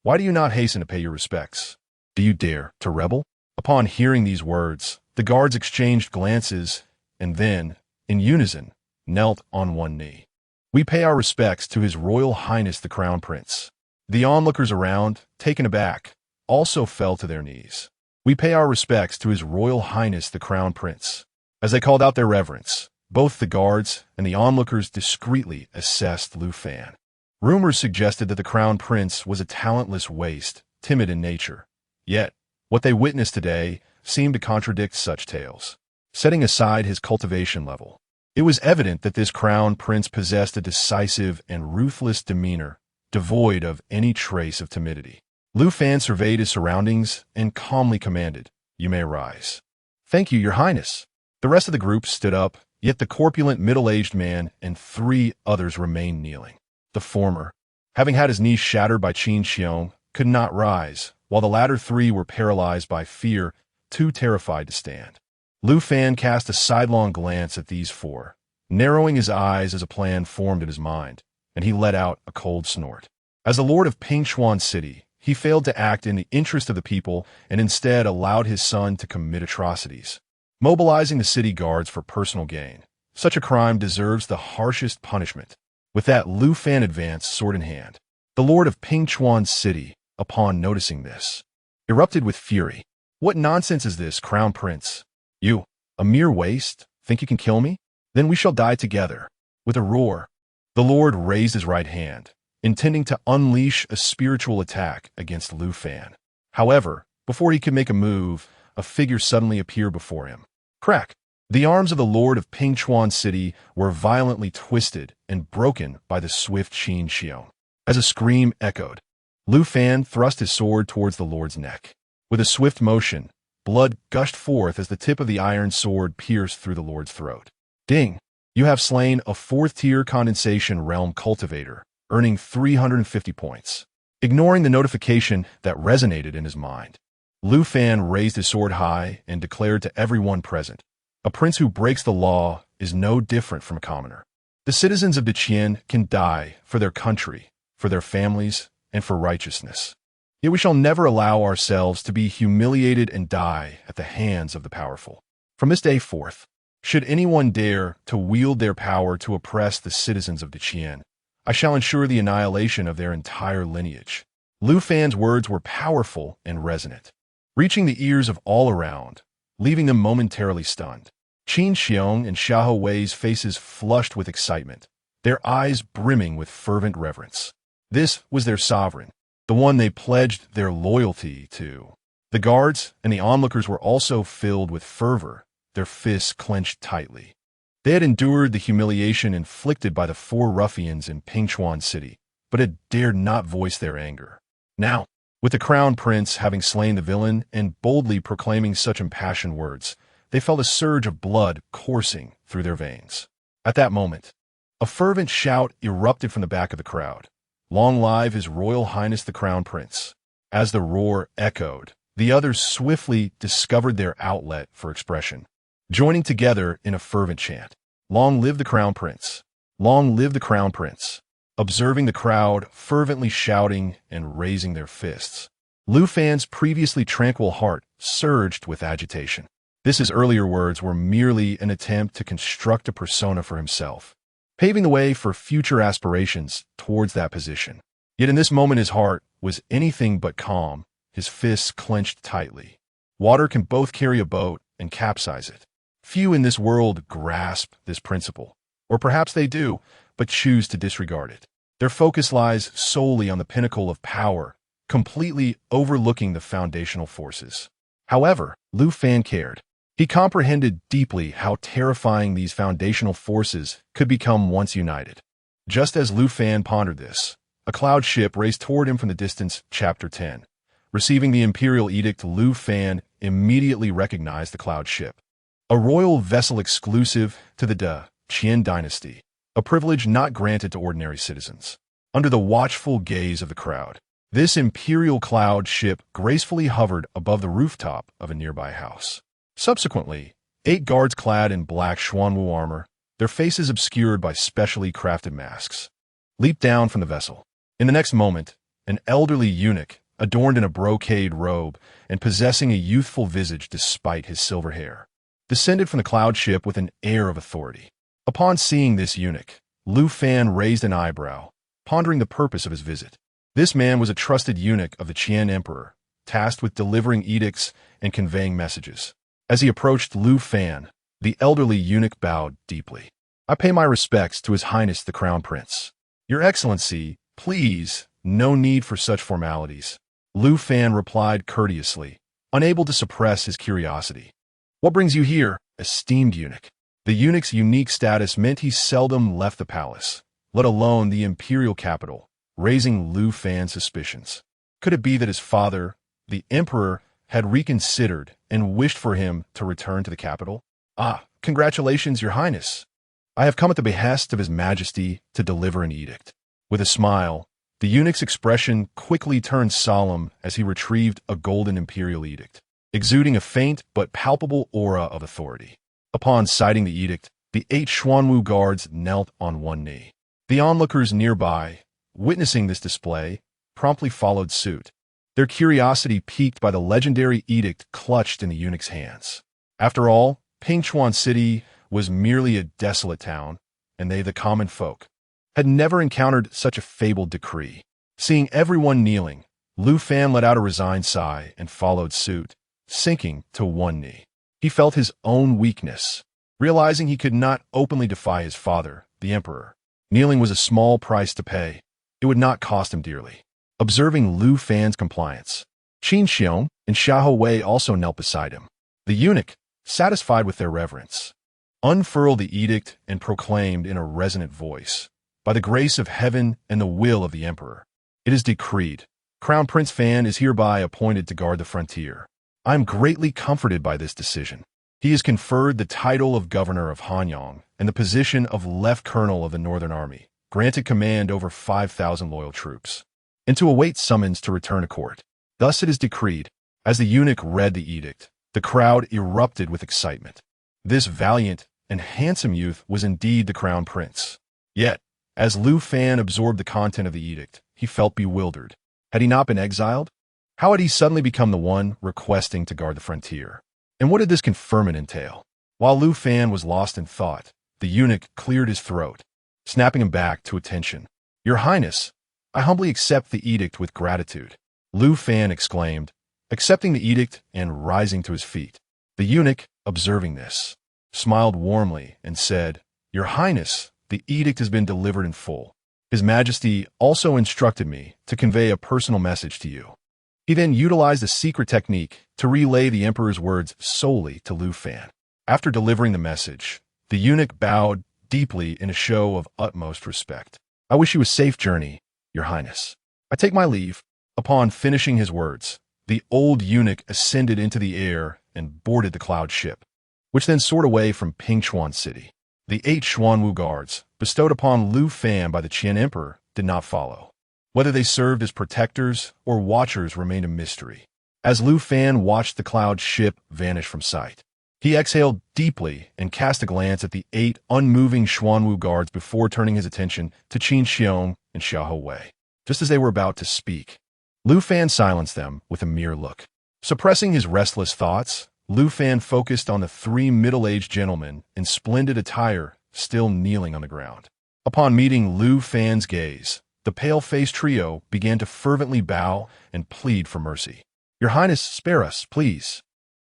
Why do you not hasten to pay your respects? Do you dare to rebel?" Upon hearing these words, the guards exchanged glances and then, in unison, knelt on one knee. "We pay our respects to His Royal Highness the Crown Prince." The onlookers around, taken aback, also fell to their knees. "We pay our respects to His Royal Highness the Crown Prince." As they called out their reverence, Both the guards and the onlookers discreetly assessed Lu Fan. Rumors suggested that the crown prince was a talentless waste, timid in nature. Yet, what they witnessed today seemed to contradict such tales. Setting aside his cultivation level, it was evident that this crown prince possessed a decisive and ruthless demeanor, devoid of any trace of timidity. Lu Fan surveyed his surroundings and calmly commanded, "You may rise." "Thank you, Your Highness." The rest of the group stood up, yet the corpulent middle-aged man and 3 others remained kneeling. The former, having had his knees shattered by Qiong, could not rise, while the latter 3 were paralyzed by fear, too terrified to stand. Lu Fan cast a sidelong glance at these 4, narrowing his eyes as a plan formed in his mind, and he let out a cold snort. As the lord of Pingchuan City, he failed to act in the interest of the people and instead allowed his son to commit atrocities, mobilizing the city guards for personal gain. Such a crime deserves the harshest punishment. With that, Lu Fan advanced sword in hand. The lord of Pingchuan City, upon noticing this, erupted with fury. "What nonsense is this, crown prince? You, a mere waste, think you can kill me? Then we shall die together." With a roar, the lord raised his right hand, intending to unleash a spiritual attack against Lu Fan. However, before he could make a move, a figure suddenly appeared before him. Crack! The arms of the lord of Pingchuan City were violently twisted and broken by the swift Qiong. As a scream echoed, Lu Fan thrust his sword towards the lord's neck. With a swift motion, blood gushed forth as the tip of the iron sword pierced through the lord's throat. Ding! You have slain a 4th-tier condensation realm cultivator, earning 350 points. Ignoring the notification that resonated in his mind, Lu Fan raised his sword high and declared to everyone present, "A prince who breaks the law is no different from a commoner. The citizens of Qian can die for their country, for their families, and for righteousness. Yet we shall never allow ourselves to be humiliated and die at the hands of the powerful. From this day forth, should anyone dare to wield their power to oppress the citizens of Qian, I shall ensure the annihilation of their entire lineage." Lu Fan's words were powerful and resonant, reaching the ears of all around, leaving them momentarily stunned. Qiong and Xiahou Wei's faces flushed with excitement, their eyes brimming with fervent reverence. This was their sovereign, the one they pledged their loyalty to. The guards and the onlookers were also filled with fervor, their fists clenched tightly. They had endured the humiliation inflicted by the 4 ruffians in Pingchuan City, but had dared not voice their anger. Now, with the crown prince having slain the villain and boldly proclaiming such impassioned words, they felt a surge of blood coursing through their veins. At that moment, a fervent shout erupted from the back of the crowd. "Long live His Royal Highness the Crown Prince." As the roar echoed, the others swiftly discovered their outlet for expression, joining together in a fervent chant. "Long live the Crown Prince! Long live the Crown Prince!" Observing the crowd fervently shouting and raising their fists, Lu Fan's previously tranquil heart surged with agitation. His earlier words were merely an attempt to construct a persona for himself, paving the way for future aspirations towards that position. Yet in this moment his heart was anything but calm, his fists clenched tightly. Water can both carry a boat and capsize it. Few in this world grasp this principle, or perhaps they do, but choose to disregard it. Their focus lies solely on the pinnacle of power, completely overlooking the foundational forces. However, Lu Fan cared. He comprehended deeply how terrifying these foundational forces could become once united. Just as Lu Fan pondered this, a cloud ship raced toward him from the distance. Chapter 10. Receiving the imperial edict, Lu Fan immediately recognized the cloud ship. A royal vessel exclusive to the Great Qian Dynasty, a privilege not granted to ordinary citizens. Under the watchful gaze of the crowd, this imperial cloud ship gracefully hovered above the rooftop of a nearby house. Subsequently, 8 guards clad in black Xuanwu armor, their faces obscured by specially crafted masks, leaped down from the vessel. In the next moment, an elderly eunuch, adorned in a brocade robe and possessing a youthful visage despite his silver hair, descended from the cloud ship with an air of authority. Upon seeing this eunuch, Lu Fan raised an eyebrow, pondering the purpose of his visit. This man was a trusted eunuch of the Qian Emperor, tasked with delivering edicts and conveying messages. As he approached Lu Fan, The elderly eunuch bowed deeply. "I pay my respects to His Highness the Crown Prince." "Your Excellency, please, no need for such formalities," Lu Fan replied courteously, unable to suppress his curiosity. "What brings you here, esteemed eunuch?" The eunuch's unique status meant he seldom left the palace, let alone the imperial capital, raising Lu Fan's suspicions. Could it be that his father, the emperor, had reconsidered and wished for him to return to the capital? "Ah, congratulations, Your Highness. I have come at the behest of His Majesty to deliver an edict." With a smile, the eunuch's expression quickly turned solemn as he retrieved a golden imperial edict, exuding a faint but palpable aura of authority. Upon sighting the edict, the 8 Xuanwu guards knelt on one knee. The onlookers nearby, witnessing this display, promptly followed suit, their curiosity piqued by the legendary edict clutched in the eunuch's hands. After all, Pingchuan City was merely a desolate town, and they, the common folk, had never encountered such a fabled decree. Seeing everyone kneeling, Lu Fan let out a resigned sigh and followed suit, sinking to one knee. He felt his own weakness, realizing he could not openly defy his father, the emperor. Kneeling was a small price to pay. It would not cost him dearly. Observing Lu Fan's compliance, Qiong and Xiahou also knelt beside him. The eunuch, satisfied with their reverence, unfurled the edict and proclaimed in a resonant voice, "By the grace of heaven and the will of the emperor, it is decreed, Crown Prince Fan is hereby appointed to guard the frontier. I am greatly comforted by this decision. He is conferred the title of governor of Hanyang and the position of Left Colonel of the Northern Army, granted command over 5,000 loyal troops, and to await summons to return to court. Thus it is decreed." As the eunuch read the edict, the crowd erupted with excitement. This valiant and handsome youth was indeed the crown prince. Yet, as Lu Fan absorbed the content of the edict, he felt bewildered. Had he not been exiled? How had he suddenly become the one requesting to guard the frontier? And what did this conferment entail? While Lu Fan was lost in thought, the eunuch cleared his throat, snapping him back to attention. "Your Highness, I humbly accept the edict with gratitude," Lu Fan exclaimed, accepting the edict and rising to his feet. The eunuch, observing this, smiled warmly and said, "Your Highness, the edict has been delivered in full. His Majesty also instructed me to convey a personal message to you." He then utilized a secret technique to relay the emperor's words solely to Lu Fan. After delivering the message, the eunuch bowed deeply in a show of utmost respect. "I wish you a safe journey, Your Highness. I take my leave." Upon finishing his words, the old eunuch ascended into the air and boarded the cloud ship, which then soared away from Pingchuan City. The 8 Xuanwu guards, bestowed upon Lu Fan by the Qian Emperor, did not follow. Whether they served as protectors or watchers remained a mystery. As Lu Fan watched the cloud ship vanish from sight, he exhaled deeply and cast a glance at the 8 unmoving Xuanwu guards before turning his attention to Qiong and Xiahou. Just as they were about to speak, Lu Fan silenced them with a mere look. Suppressing his restless thoughts, Lu Fan focused on the 3 middle-aged gentlemen in splendid attire still kneeling on the ground. Upon meeting Lu Fan's gaze, the pale-faced trio began to fervently bow and plead for mercy. "Your Highness, spare us, please."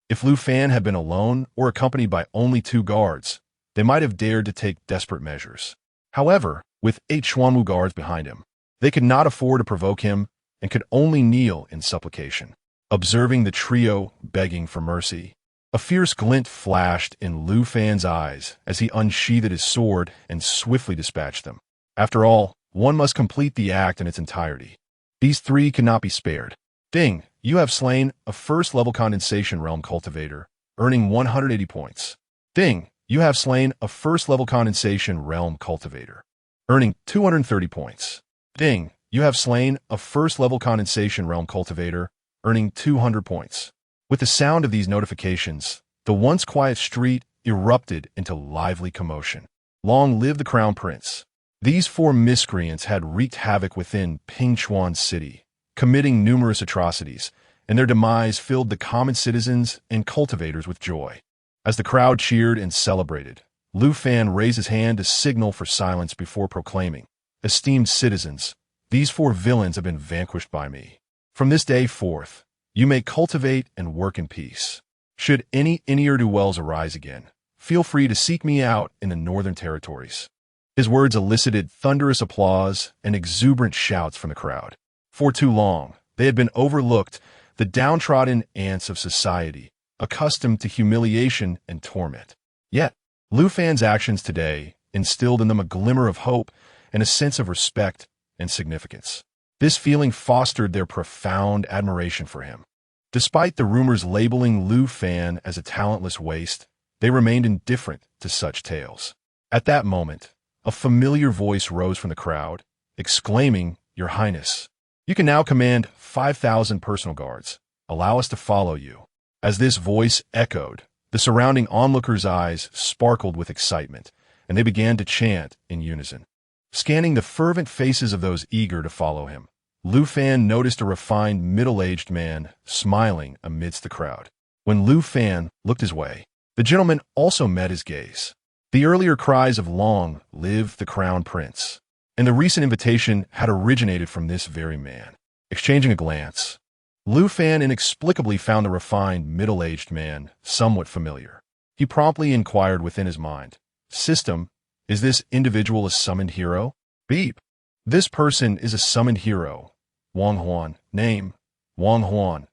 If Lu Fan had been alone or accompanied by only 2 guards, they might have dared to take desperate measures. However, with 8 Xuanwu guards behind him, they could not afford to provoke him and could only kneel in supplication. Observing the trio begging for mercy, a fierce glint flashed in Lu Fan's eyes as he unsheathed his sword and swiftly dispatched them. After all, one must complete the act in its entirety. These 3 could not be spared. "Ding, you have slain a first-level condensation realm cultivator, earning 180 points. Ding, you have slain a first-level condensation realm cultivator, earning 230 points. Ding, you have slain a first-level condensation realm cultivator, earning 200 points." With the sound of these notifications, the once quiet street erupted into lively commotion. Long live the Crown Prince! These 4 miscreants had wreaked havoc within Pingchuan City, committing numerous atrocities, and their demise filled the common citizens and cultivators with joy. As the crowd cheered and celebrated, Lu Fan raised his hand to signal for silence before proclaiming, "Esteemed citizens, these 4 villains have been vanquished by me. From this day forth, you may cultivate and work in peace. Should any ne'er-do-wells arise again, feel free to seek me out in the northern territories." His words elicited thunderous applause and exuberant shouts from the crowd. For too long, they had been overlooked, the downtrodden ants of society, accustomed to humiliation and torment. Yet, Lu Fan's actions today instilled in them a glimmer of hope and a sense of respect and significance. This feeling fostered their profound admiration for him. Despite the rumors labeling Lu Fan as a talentless waste, they remained indifferent to such tales. At that moment, a familiar voice rose from the crowd, exclaiming, "Your Highness, you can now command 5,000 personal guards. Allow us to follow you." As this voice echoed, the surrounding onlookers' eyes sparkled with excitement, and they began to chant in unison. Scanning the fervent faces of those eager to follow him, Lu Fan noticed a refined, middle-aged man smiling amidst the crowd. When Lu Fan looked his way, the gentleman also met his gaze. The earlier cries of "Long live the Crown Prince," and the recent invitation had originated from this very man. Exchanging a glance, Lu Fan inexplicably found the refined, middle-aged man somewhat familiar. He promptly inquired within his mind, "System, is this individual a summoned hero?" "Beep. This person is a summoned hero. Wang Huan. Name, Wang Huan.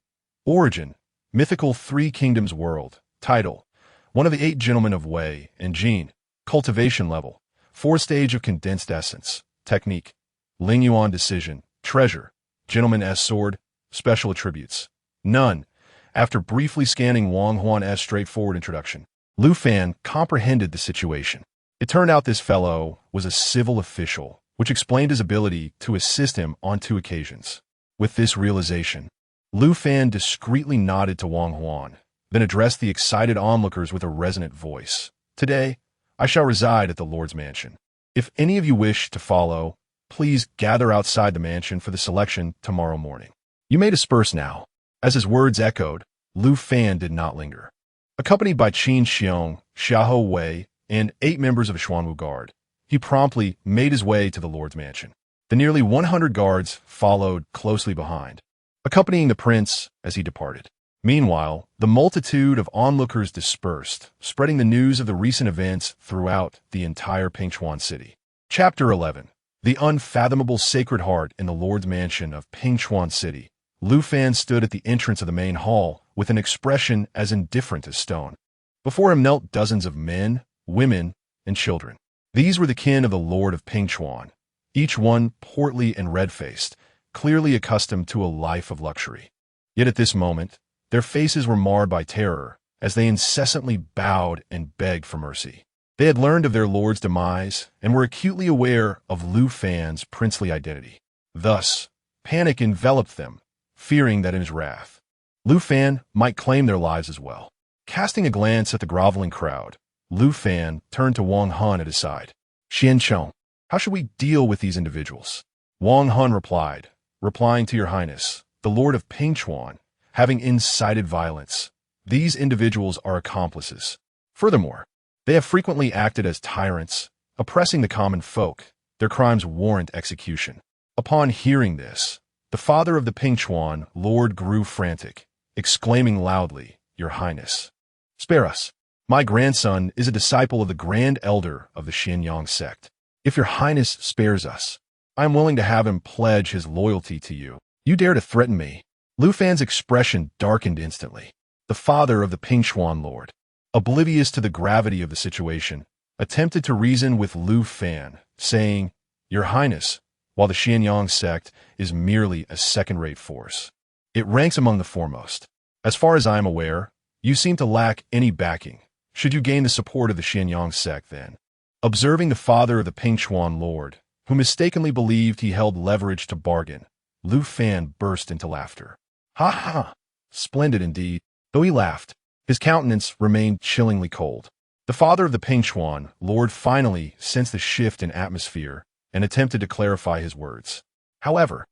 Origin, mythical Three Kingdoms world. Title, one of the 8 gentlemen of Wei and Jin. Cultivation level, 4 stage of condensed essence. Technique, Ling Yuan decision. Treasure, Gentleman-S sword. Special attributes, none." After briefly scanning Wang Huan's straightforward introduction, Lu Fan comprehended the situation. It turned out this fellow was a civil official, which explained his ability to assist him on 2 occasions. With this realization, Lu Fan discreetly nodded to Wang Huan, then addressed the excited onlookers with a resonant voice. "Today, I shall reside at the Lord's mansion. If any of you wish to follow, please gather outside the mansion for the selection tomorrow morning. You may disperse now." As his words echoed, Lu Fan did not linger. Accompanied by Qiong, Xiahou Wei, and 8 members of the Xuanwu Guard, he promptly made his way to the Lord's mansion. The nearly 100 guards followed closely behind, accompanying the prince as he departed. Meanwhile, the multitude of onlookers dispersed, spreading the news of the recent events throughout the entire Pingchuan city. Chapter 11. The Unfathomable Sacred Heart in the Lord's Mansion of Pingchuan City. Lu Fan stood at the entrance of the main hall with an expression as indifferent as stone. Before him knelt dozens of men, women, and children. These were the kin of the Lord of Pingchuan, each one portly and red-faced, clearly accustomed to a life of luxury. Yet at this moment, their faces were marred by terror, as they incessantly bowed and begged for mercy. They had learned of their lord's demise and were acutely aware of Lu Fan's princely identity. Thus, panic enveloped them, fearing that in his wrath, Lu Fan might claim their lives as well. Casting a glance at the groveling crowd, Lu Fan turned to Wang Hun at his side. "Qian, how should we deal with these individuals?" Wang Hun replying to your highness, the Lord of Pingchuan, having incited violence. These individuals are accomplices. Furthermore, they have frequently acted as tyrants, oppressing the common folk. Their crimes warrant execution. Upon hearing this, the father of the Pingchuan lord grew frantic, exclaiming loudly, "Your Highness, spare us. My grandson is a disciple of the Grand Elder of the Qianyang sect. If your Highness spares us, I am willing to have him pledge his loyalty to you. You dare to threaten me?" Lu Fan's expression darkened instantly. The father of the Pingchuan lord, oblivious to the gravity of the situation, attempted to reason with Lu Fan, saying, "Your Highness, while the Qianyang sect is merely a second-rate force, it ranks among the foremost. As far as I am aware, you seem to lack any backing. Should you gain the support of the Qianyang sect, then?" Observing the father of the Pingchuan lord, who mistakenly believed he held leverage to bargain, Lu Fan burst into laughter. "Ha ha! Splendid indeed." Though he laughed, his countenance remained chillingly cold. The father of the Pingchuan lord finally sensed the shift in atmosphere and attempted to clarify his words. However,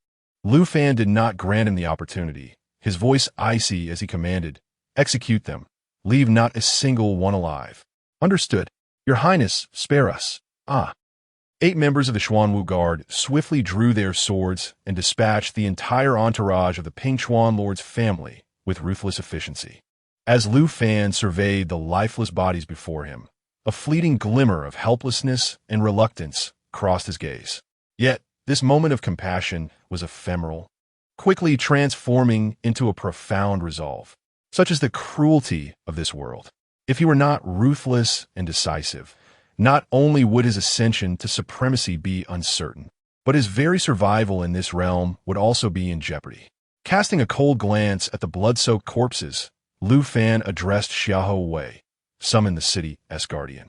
Lu Fan did not grant him the opportunity, his voice icy as he commanded, "Execute them. Leave not a single one alive." "Understood. Your Highness, spare us." "Ah." 8 members of the Xuanwu Guard swiftly drew their swords and dispatched the entire entourage of the Pingchuan lord's family with ruthless efficiency. As Lu Fan surveyed the lifeless bodies before him, a fleeting glimmer of helplessness and reluctance crossed his gaze. Yet, this moment of compassion was ephemeral, quickly transforming into a profound resolve. Such is the cruelty of this world. If he were not ruthless and decisive, not only would his ascension to supremacy be uncertain, but his very survival in this realm would also be in jeopardy. Casting a cold glance at the blood-soaked corpses, Lu Fan addressed Xiahou Wei, summoned the city's guardian.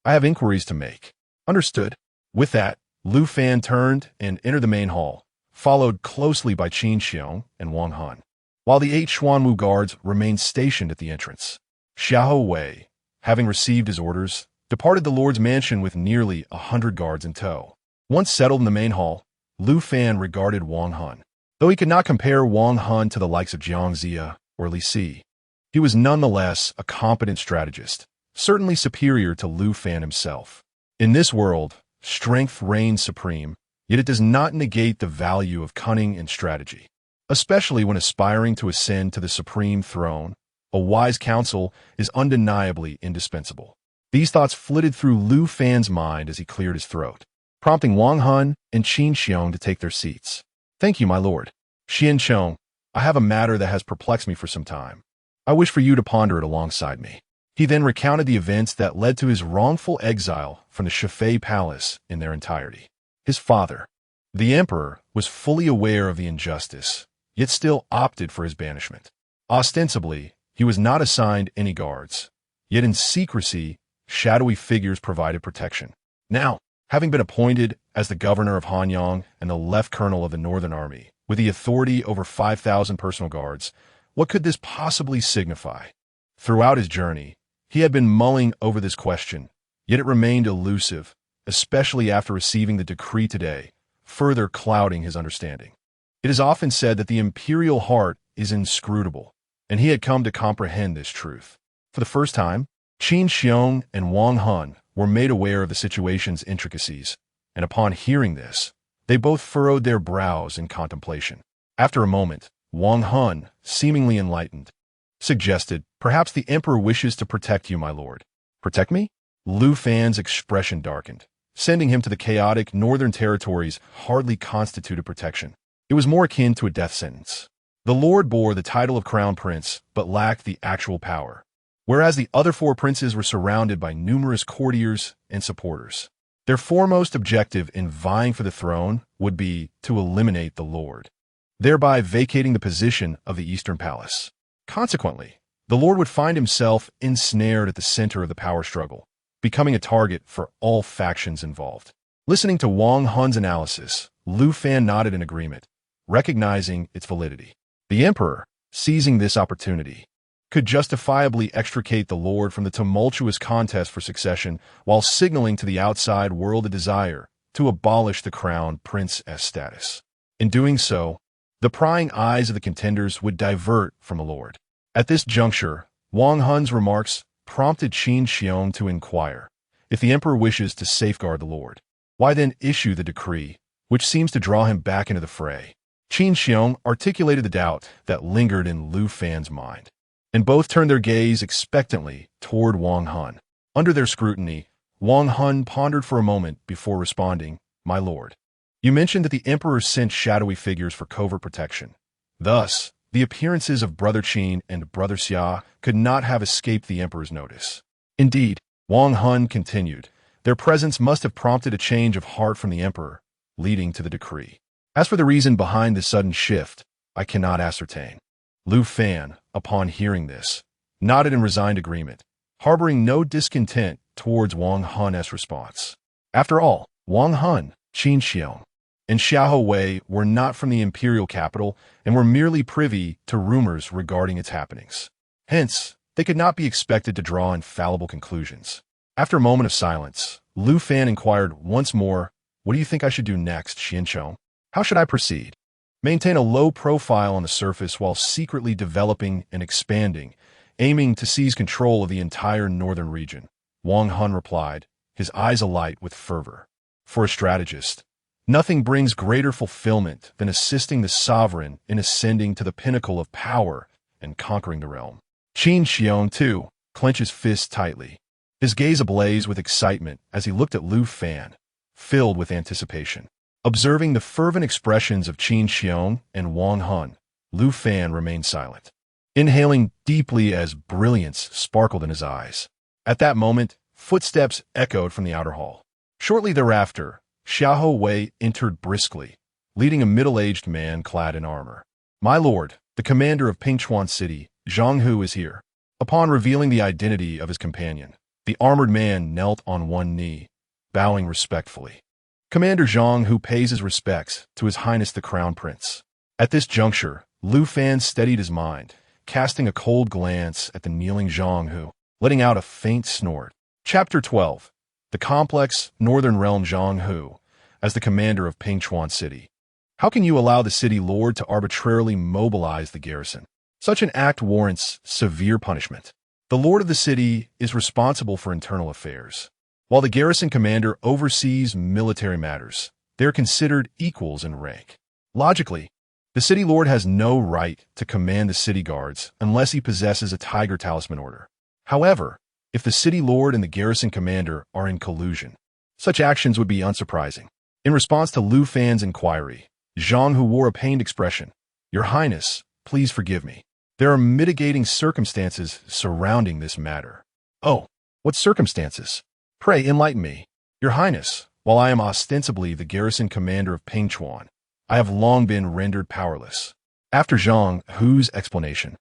I have inquiries to make. Understood. With that, Lu Fan turned and entered the main hall, followed closely by Qiong and Wang Han, while the 8 Xuanwu guards remained stationed at the entrance. Xiahou Wei, having received his orders, departed the Lord's mansion with nearly 100 guards in tow. Once settled in the main hall, Lu Fan regarded Wang Han. Though he could not compare Wang Han to the likes of Jiang Zia or Li Si, he was nonetheless a competent strategist, certainly superior to Lu Fan himself. In this world, strength reigns supreme, yet it does not negate the value of cunning and strategy. Especially when aspiring to ascend to the supreme throne, a wise counsel is undeniably indispensable. These thoughts flitted through Lu Fan's mind as he cleared his throat, prompting Wang Han and Qiong to take their seats. Thank you, my lord. Qiong, I have a matter that has perplexed me for some time. I wish for you to ponder it alongside me. He then recounted the events that led to his wrongful exile from the Shifei Palace in their entirety. His father, the emperor, was fully aware of the injustice, yet still opted for his banishment. Ostensibly, he was not assigned any guards, yet in secrecy, shadowy figures provided protection. Now, having been appointed as the governor of Hanyang and the left colonel of the Northern Army, with the authority over 5,000 personal guards, what could this possibly signify? Throughout his journey, he had been mulling over this question, yet it remained elusive, especially after receiving the decree today, further clouding his understanding. It is often said that the imperial heart is inscrutable, and he had come to comprehend this truth. For the first time, Qiong and Wang Han were made aware of the situation's intricacies, and upon hearing this, they both furrowed their brows in contemplation. After a moment, Wang Han, seemingly enlightened, suggested, "Perhaps the emperor wishes to protect you, my lord." "Protect me?" Lu Fan's expression darkened. Sending him to the chaotic northern territories hardly constituted protection. It was more akin to a death sentence. The lord bore the title of crown prince, but lacked the actual power, whereas the other 4 princes were surrounded by numerous courtiers and supporters. Their foremost objective in vying for the throne would be to eliminate the lord, thereby vacating the position of the Eastern Palace. Consequently, the lord would find himself ensnared at the center of the power struggle, becoming a target for all factions involved. Listening to Wang Han's analysis, Lu Fan nodded in agreement, recognizing its validity. The emperor, seizing this opportunity, could justifiably extricate the lord from the tumultuous contest for succession while signaling to the outside world a desire to abolish the crown prince's status. In doing so, the prying eyes of the contenders would divert from the lord. At this juncture, Wang Han's remarks prompted Qiong to inquire, if the emperor wishes to safeguard the lord, why then issue the decree, which seems to draw him back into the fray? Qiong articulated the doubt that lingered in Lu Fan's mind, and both turned their gaze expectantly toward Wang Han. Under their scrutiny, Wang Han pondered for a moment before responding, "My lord, you mentioned that the emperor sent shadowy figures for covert protection. Thus, the appearances of Brother Qin and Brother Xia could not have escaped the emperor's notice." Indeed, Wang Han continued, their presence must have prompted a change of heart from the emperor, leading to the decree. As for the reason behind this sudden shift, I cannot ascertain. Lu Fan, upon hearing this, nodded in resigned agreement, harboring no discontent towards Wang Han's response. After all, Wang Han, Qiong, and Xiahou Wei were not from the imperial capital and were merely privy to rumors regarding its happenings. Hence, they could not be expected to draw infallible conclusions. After a moment of silence, Lu Fan inquired once more, "What do you think I should do next, Qiong? How should I proceed?" "Maintain a low profile on the surface while secretly developing and expanding, aiming to seize control of the entire northern region," Wang Han replied, his eyes alight with fervor. For a strategist, nothing brings greater fulfillment than assisting the sovereign in ascending to the pinnacle of power and conquering the realm. Qiong, too, clenched his fists tightly, his gaze ablaze with excitement as he looked at Lu Fan, filled with anticipation. Observing the fervent expressions of Qiong and Wang Hun, Lu Fan remained silent, inhaling deeply as brilliance sparkled in his eyes. At that moment, footsteps echoed from the outer hall. Shortly thereafter, Xiahou Wei entered briskly, leading a middle-aged man clad in armor. "My lord, the commander of Pingchuan City, Zhang Hu, is here." Upon revealing the identity of his companion, the armored man knelt on one knee, bowing respectfully. Commander Zhang Hu pays his respects to His Highness the Crown Prince. At this juncture, Lu Fan steadied his mind, casting a cold glance at the kneeling Zhang Hu, letting out a faint snort. Chapter 12. The complex Northern Realm Zhang Hu, as the commander of Pingchuan City. How can you allow the city lord to arbitrarily mobilize the garrison? Such an act warrants severe punishment. The lord of the city is responsible for internal affairs, while the garrison commander oversees military matters. They're considered equals in rank. Logically, the city lord has no right to command the city guards unless he possesses a Tiger Talisman order. However, if the city lord and the garrison commander are in collusion, such actions would be unsurprising. In response to Lu Fan's inquiry, Zhang Hu wore a pained expression. "Your Highness, please forgive me. There are mitigating circumstances surrounding this matter." "Oh, what circumstances? Pray enlighten me." "Your Highness, while I am ostensibly the garrison commander of Pingchuan, I have long been rendered powerless." After Zhang Hu's explanation,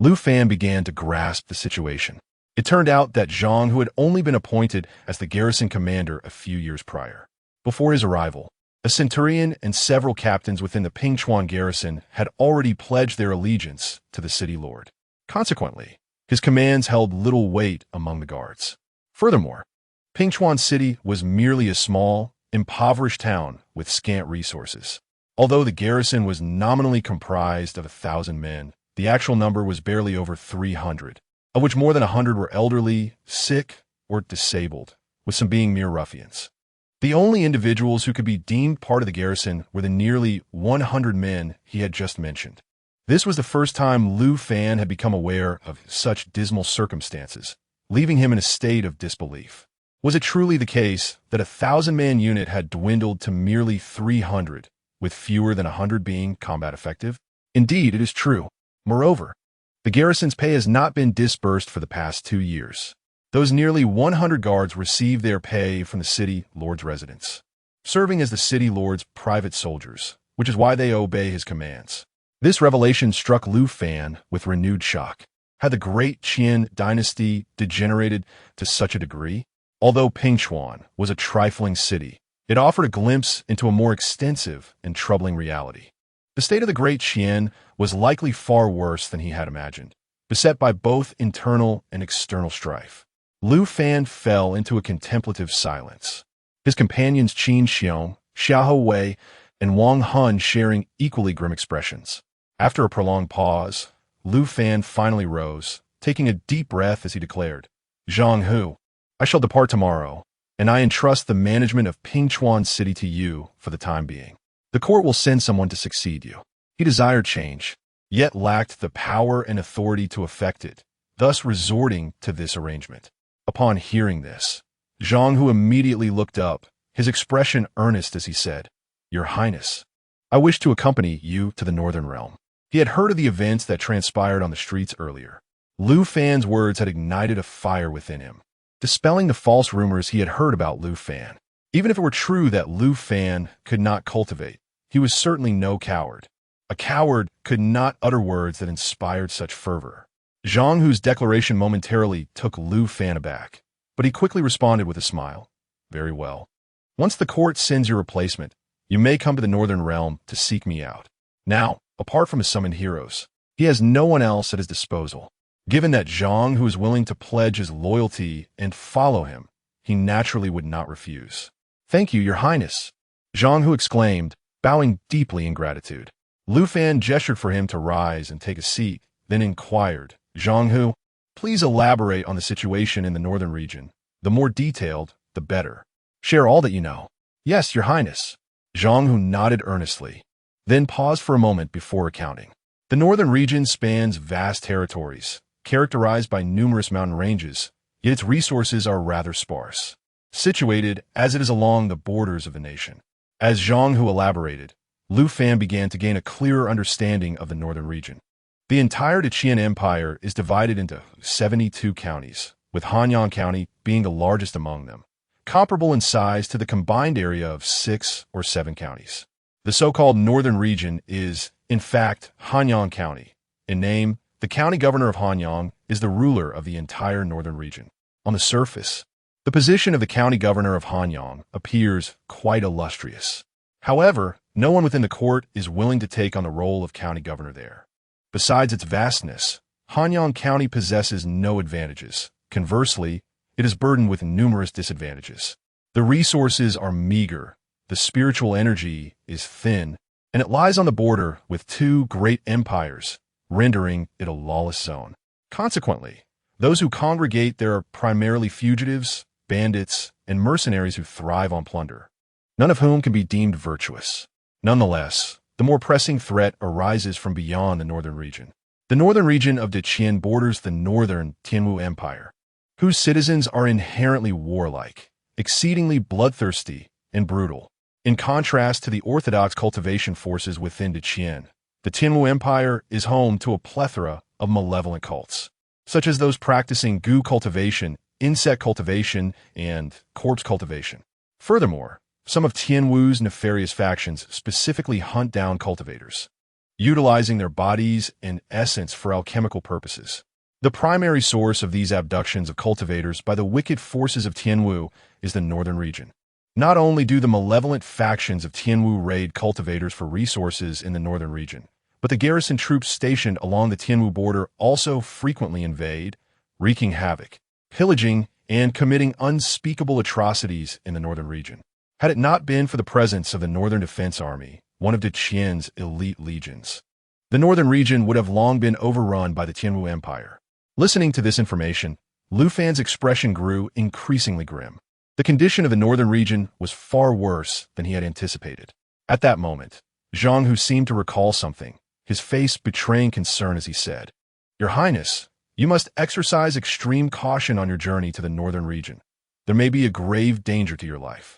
Lu Fan began to grasp the situation. It turned out that Zhang Hu had only been appointed as the garrison commander a few years prior. Before his arrival, a centurion and several captains within the Pingchuan garrison had already pledged their allegiance to the city lord. Consequently, his commands held little weight among the guards. Furthermore, Pingchuan City was merely a small, impoverished town with scant resources. Although the garrison was nominally comprised of 1,000 men, the actual number was barely over 300, of which more than 100 were elderly, sick, or disabled, with some being mere ruffians. The only individuals who could be deemed part of the garrison were the nearly 100 men he had just mentioned. This was the first time Lu Fan had become aware of such dismal circumstances, leaving him in a state of disbelief. Was it truly the case that a 1,000-man unit had dwindled to merely 300, with fewer than 100 being combat effective? Indeed, it is true. Moreover, the garrison's pay has not been disbursed for the past 2 years. Those nearly 100 guards receive their pay from the city lord's residence, serving as the city lord's private soldiers, which is why they obey his commands. This revelation struck Lu Fan with renewed shock. Had the Great Qian Dynasty degenerated to such a degree? Although Pingchuan was a trifling city, it offered a glimpse into a more extensive and troubling reality. The state of the Great Qian was likely far worse than he had imagined, beset by both internal and external strife. Lu Fan fell into a contemplative silence, his companions Qiong, Xiahou Wei, and Wang Hun sharing equally grim expressions. After a prolonged pause, Lu Fan finally rose, taking a deep breath as he declared, "Zhang Hu, I shall depart tomorrow, and I entrust the management of Pingchuan City to you for the time being. The court will send someone to succeed you." He desired change, yet lacked the power and authority to effect it, thus resorting to this arrangement. Upon hearing this, Zhang Hu immediately looked up, his expression earnest as he said, "Your Highness, I wish to accompany you to the Northern Realm." He had heard of the events that transpired on the streets earlier. Lu Fan's words had ignited a fire within him, dispelling the false rumors he had heard about Lu Fan. Even if it were true that Lu Fan could not cultivate, he was certainly no coward. A coward could not utter words that inspired such fervor. Zhang Hu's declaration momentarily took Lu Fan aback, but he quickly responded with a smile. "Very well. Once the court sends your replacement, you may come to the Northern Realm to seek me out." Now, apart from his summoned heroes, he has no one else at his disposal. Given that Zhang Hu is willing to pledge his loyalty and follow him, he naturally would not refuse. "Thank you, Your Highness," Zhang Hu exclaimed, bowing deeply in gratitude. Lu Fan gestured for him to rise and take a seat, then inquired, "Zhang Hu, please elaborate on the situation in the northern region. The more detailed, the better. Share all that you know." "Yes, Your Highness." Zhang Hu nodded earnestly, then paused for a moment before recounting. The northern region spans vast territories, characterized by numerous mountain ranges, yet its resources are rather sparse, situated as it is along the borders of the nation. As Zhang Hu elaborated, Lu Fan began to gain a clearer understanding of the northern region. The entire Qian Empire is divided into 72 counties, with Hanyang County being the largest among them, comparable in size to the combined area of 6 or 7 counties. The so-called northern region is, in fact, Hanyang County. In name, the county governor of Hanyang is the ruler of the entire northern region. On the surface, the position of the county governor of Hanyang appears quite illustrious. However, no one within the court is willing to take on the role of county governor there. Besides its vastness, Hanyang County possesses no advantages. Conversely, it is burdened with numerous disadvantages. The resources are meager, the spiritual energy is thin, and it lies on the border with 2 great empires, rendering it a lawless zone. Consequently, those who congregate there are primarily fugitives, bandits, and mercenaries who thrive on plunder, none of whom can be deemed virtuous. Nonetheless, the more pressing threat arises from beyond the northern region. The northern region of Qian borders the northern Tianwu Empire, whose citizens are inherently warlike, exceedingly bloodthirsty, and brutal. In contrast to the orthodox cultivation forces within Qian, the Tianwu Empire is home to a plethora of malevolent cults, such as those practicing goo cultivation, insect cultivation, and corpse cultivation. Furthermore, some of Tianwu's nefarious factions specifically hunt down cultivators, utilizing their bodies and essence for alchemical purposes. The primary source of these abductions of cultivators by the wicked forces of Tianwu is the northern region. Not only do the malevolent factions of Tianwu raid cultivators for resources in the northern region, but the garrison troops stationed along the Tianwu border also frequently invade, wreaking havoc, pillaging, and committing unspeakable atrocities in the northern region. Had it not been for the presence of the Northern Defense Army, one of Qian's elite legions, the northern region would have long been overrun by the Tianwu Empire. Listening to this information, Lu Fan's expression grew increasingly grim. The condition of the northern region was far worse than he had anticipated. At that moment, Zhang Hu seemed to recall something, his face betraying concern as he said, "Your Highness, you must exercise extreme caution on your journey to the northern region. There may be a grave danger to your life."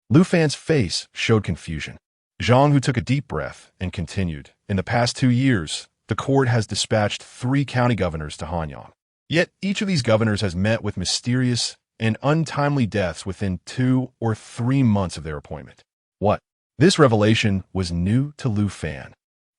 Lu Fan's face showed confusion. Zhang Hu took a deep breath and continued, "In the past 2 years, the court has dispatched 3 county governors to Hanyang. Yet each of these governors has met with mysterious and untimely deaths within 2 or 3 months of their appointment." What? This revelation was new to Lu Fan,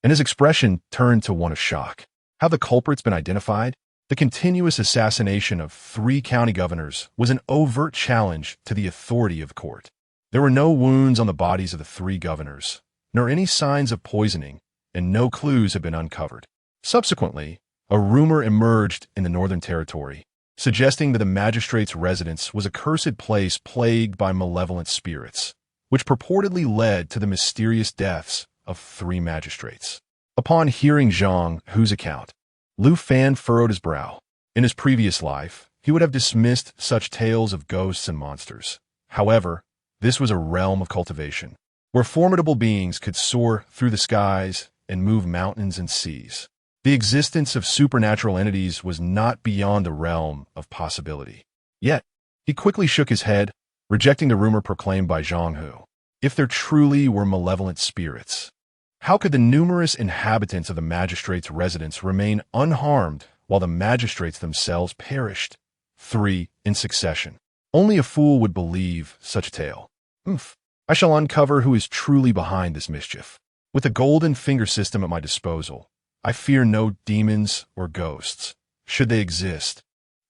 and his expression turned to one of shock. Have the culprits been identified? The continuous assassination of 3 county governors was an overt challenge to the authority of the court. There were no wounds on the bodies of the 3 governors, nor any signs of poisoning, and no clues had been uncovered. Subsequently, a rumor emerged in the Northern Territory, suggesting that the magistrate's residence was a cursed place plagued by malevolent spirits, which purportedly led to the mysterious deaths of 3 magistrates. Upon hearing Zhang Hu's account, Lu Fan furrowed his brow. In his previous life, he would have dismissed such tales of ghosts and monsters. However, this was a realm of cultivation, where formidable beings could soar through the skies and move mountains and seas. The existence of supernatural entities was not beyond the realm of possibility. Yet, he quickly shook his head, rejecting the rumor proclaimed by Zhang Hu. If there truly were malevolent spirits, how could the numerous inhabitants of the magistrate's residence remain unharmed while the magistrates themselves perished? 3 in succession. Only a fool would believe such a tale. I shall uncover who is truly behind this mischief. With a golden finger system at my disposal, I fear no demons or ghosts. Should they exist,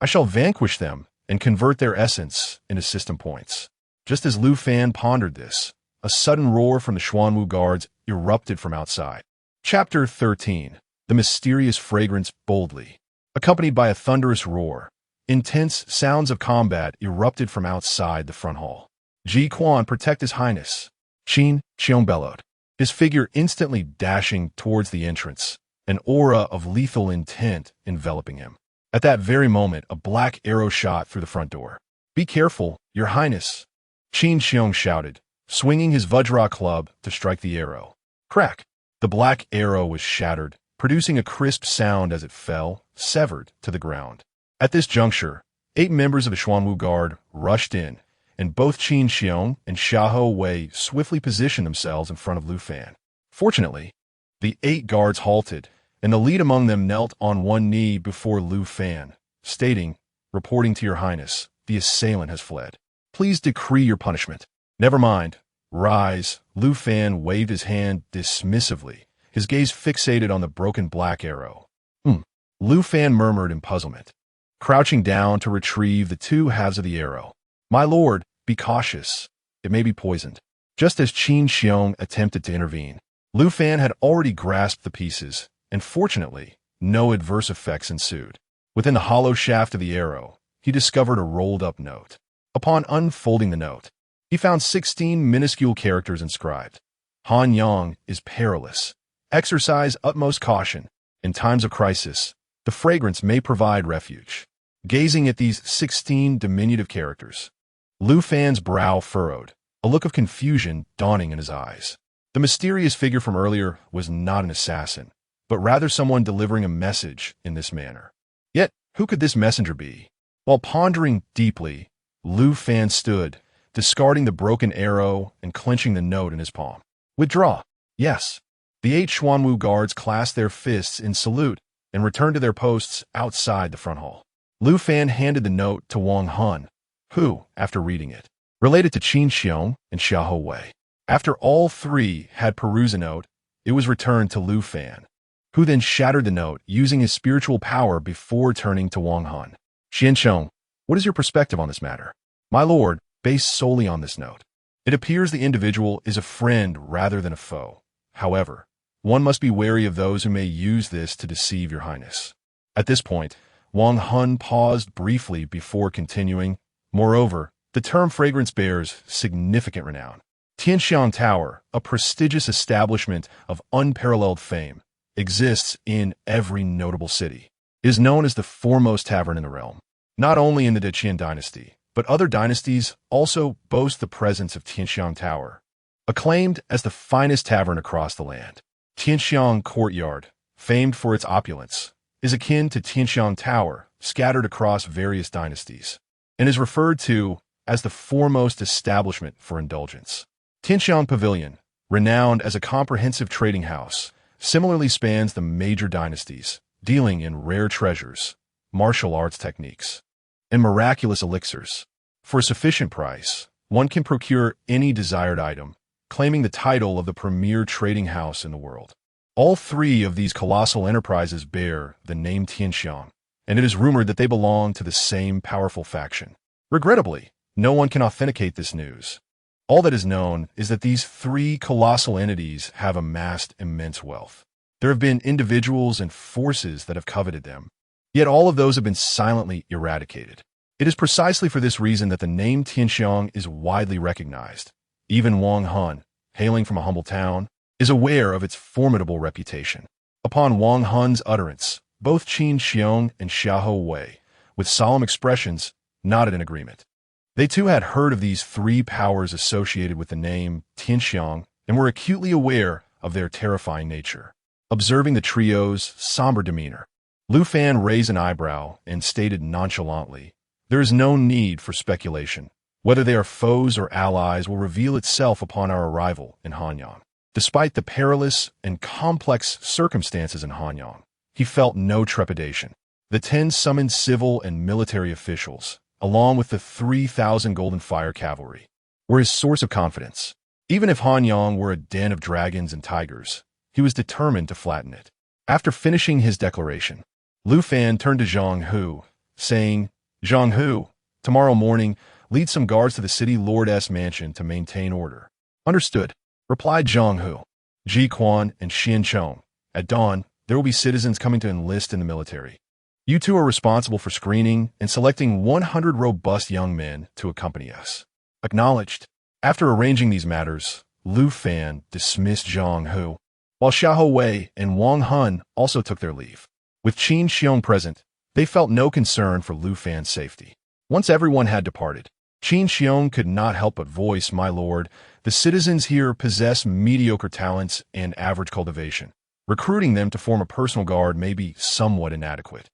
I shall vanquish them and convert their essence into system points. Just as Lu Fan pondered this, a sudden roar from the Xuanwu guards erupted from outside. Chapter 13. The mysterious fragrance boldly. Accompanied by a thunderous roar, intense sounds of combat erupted from outside the front hall. "Ji Quan, protect His Highness!" Qiong bellowed, his figure instantly dashing towards the entrance, an aura of lethal intent enveloping him. At that very moment, a black arrow shot through the front door. "Be careful, Your Highness!" Qiong shouted, swinging his Vajra club to strike the arrow. Crack! The black arrow was shattered, producing a crisp sound as it fell, severed to the ground. At this juncture, 8 members of the Xuanwu Guard rushed in, and both Qin Qiong and Xiahou Wei swiftly positioned themselves in front of Lu Fan. Fortunately, the 8 guards halted, and the lead among them knelt on one knee before Lu Fan, stating, "Reporting to your highness, the assailant has fled. Please decree your punishment." "Never mind. Rise." Lu Fan waved his hand dismissively, his gaze fixated on the broken black arrow. Lu Fan murmured in puzzlement, crouching down to retrieve the 2 halves of the arrow. "My lord, be cautious. It may be poisoned." Just as Qin Qiong attempted to intervene, Lu Fan had already grasped the pieces, and fortunately, no adverse effects ensued. Within the hollow shaft of the arrow, he discovered a rolled-up note. Upon unfolding the note, he found 16 minuscule characters inscribed. "Han Yang is perilous. Exercise utmost caution. In times of crisis, the fragrance may provide refuge." Gazing at these 16 diminutive characters, Lu Fan's brow furrowed, a look of confusion dawning in his eyes. The mysterious figure from earlier was not an assassin, but rather someone delivering a message in this manner. Yet, who could this messenger be? While pondering deeply, Lu Fan stood, discarding the broken arrow and clenching the note in his palm. "Withdraw." "Yes." The 8 Xuanwu guards clasped their fists in salute and returned to their posts outside the front hall. Lu Fan handed the note to Wang Han, who, after reading it, related to Qin Qiong and Xiahou Wei. After all 3 had perused the note, it was returned to Lu Fan, who then shattered the note using his spiritual power before turning to Wang Han. "Qiancheng, what is your perspective on this matter?" "My lord, based solely on this note, it appears the individual is a friend rather than a foe. However, one must be wary of those who may use this to deceive your highness." At this point, Wang Han paused briefly before continuing. "Moreover, the term fragrance bears significant renown. Tianxiang Tower, a prestigious establishment of unparalleled fame, exists in every notable city. It is known as the foremost tavern in the realm. Not only in the Great Qian Dynasty, but other dynasties also boast the presence of Tianxiang Tower, acclaimed as the finest tavern across the land. Tianxiang Courtyard, famed for its opulence, is akin to Tianxiang Tower, scattered across various dynasties, and is referred to as the foremost establishment for indulgence. Tianxiang Pavilion, renowned as a comprehensive trading house, similarly spans the major dynasties, dealing in rare treasures, martial arts techniques, and miraculous elixirs. For a sufficient price, one can procure any desired item, claiming the title of the premier trading house in the world. All 3 of these colossal enterprises bear the name Tianxiang, and it is rumored that they belong to the same powerful faction. Regrettably, no one can authenticate this news. All that is known is that these 3 colossal entities have amassed immense wealth. There have been individuals and forces that have coveted them, yet all of those have been silently eradicated. It is precisely for this reason that the name Tianxiang is widely recognized. Even Wang Han, hailing from a humble town, is aware of its formidable reputation. Upon Wang Han's utterance, both Qin Qiong and Xiahou Wei, with solemn expressions, nodded in agreement. They too had heard of these 3 powers associated with the name Tianxiang and were acutely aware of their terrifying nature. Observing the trio's somber demeanor, Lu Fan raised an eyebrow and stated nonchalantly, "There is no need for speculation. Whether they are foes or allies will reveal itself upon our arrival in Hanyang." Despite the perilous and complex circumstances in Hanyang, he felt no trepidation. The 10 summoned civil and military officials, along with the 3,000 Golden Fire Cavalry, were his source of confidence. Even if Hanyang were a den of dragons and tigers, he was determined to flatten it. After finishing his declaration, Lu Fan turned to Zhang Hu, saying, "Zhang Hu, tomorrow morning, lead some guards to the city lord's mansion to maintain order." "Understood," replied Zhang Hu. "Ji Quan and Qiancheng, at dawn, there will be citizens coming to enlist in the military. You 2 are responsible for screening and selecting 100 robust young men to accompany us." Acknowledged. After arranging these matters, Lu Fan dismissed Zhang Hu, while Xiahou Wei and Wang Han also took their leave. With Qin Qiong present, they felt no concern for Lu Fan's safety. Once everyone had departed, Qin Qiong could not help but voice, "My lord, the citizens here possess mediocre talents and average cultivation. Recruiting them to form a personal guard may be somewhat inadequate.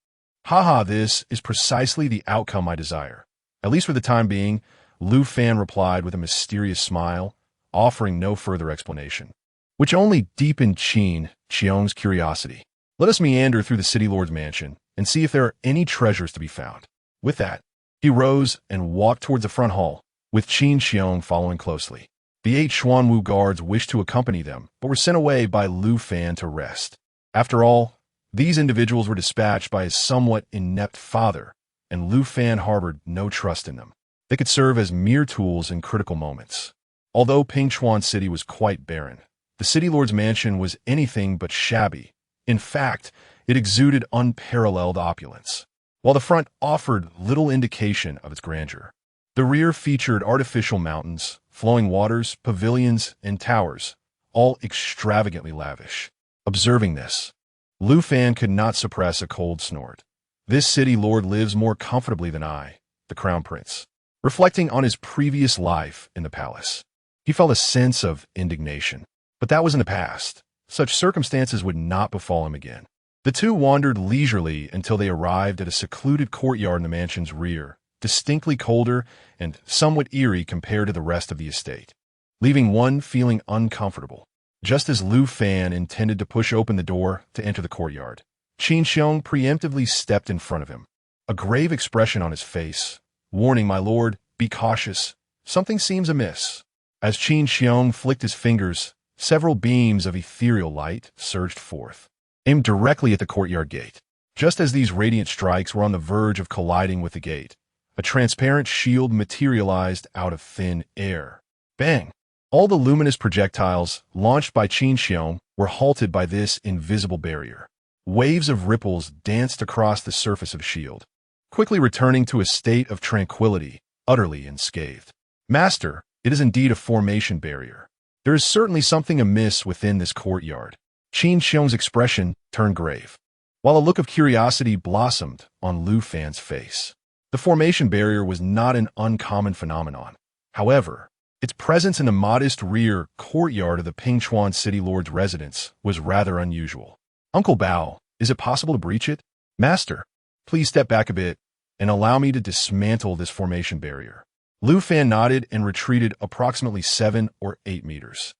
Haha, this is precisely the outcome I desire. At least for the time being, Lu Fan replied with a mysterious smile, offering no further explanation, which only deepened Qiong's curiosity. Let us meander through the city lord's mansion and see if there are any treasures to be found. With that, he rose and walked towards the front hall, with Qiong following closely. The 8 Xuanwu guards wished to accompany them, but were sent away by Lu Fan to rest. After all, these individuals were dispatched by his somewhat inept father, and Lu Fan harbored no trust in them. They could serve as mere tools in critical moments. Although Pingchuan City was quite barren, the city lord's mansion was anything but shabby. In fact, it exuded unparalleled opulence, while the front offered little indication of its grandeur. The rear featured artificial mountains, flowing waters, pavilions, and towers, all extravagantly lavish. Observing this, Lu Fan could not suppress a cold snort. This city lord lives more comfortably than I, the crown prince. Reflecting on his previous life in the palace, he felt a sense of indignation. But that was in the past. Such circumstances would not befall him again. The two wandered leisurely until they arrived at a secluded courtyard in the mansion's rear, distinctly colder and somewhat eerie compared to the rest of the estate, leaving one feeling uncomfortable. Just as Lu Fan intended to push open the door to enter the courtyard, Qiong preemptively stepped in front of him, a grave expression on his face. Warning, my lord, be cautious. Something seems amiss. As Qiong flicked his fingers, several beams of ethereal light surged forth, aimed directly at the courtyard gate. Just as these radiant strikes were on the verge of colliding with the gate, a transparent shield materialized out of thin air. Bang! All the luminous projectiles launched by Qiong were halted by this invisible barrier. Waves of ripples danced across the surface of the shield, quickly returning to a state of tranquility, utterly unscathed. Master, it is indeed a formation barrier. There is certainly something amiss within this courtyard. Qiong's expression turned grave, while a look of curiosity blossomed on Lu Fan's face. The formation barrier was not an uncommon phenomenon. However, its presence in the modest rear courtyard of the Pingchuan City Lord's residence was rather unusual. Uncle Bao, is it possible to breach it? Master, please step back a bit and allow me to dismantle this formation barrier. Lu Fan nodded and retreated approximately 7 or 8 meters.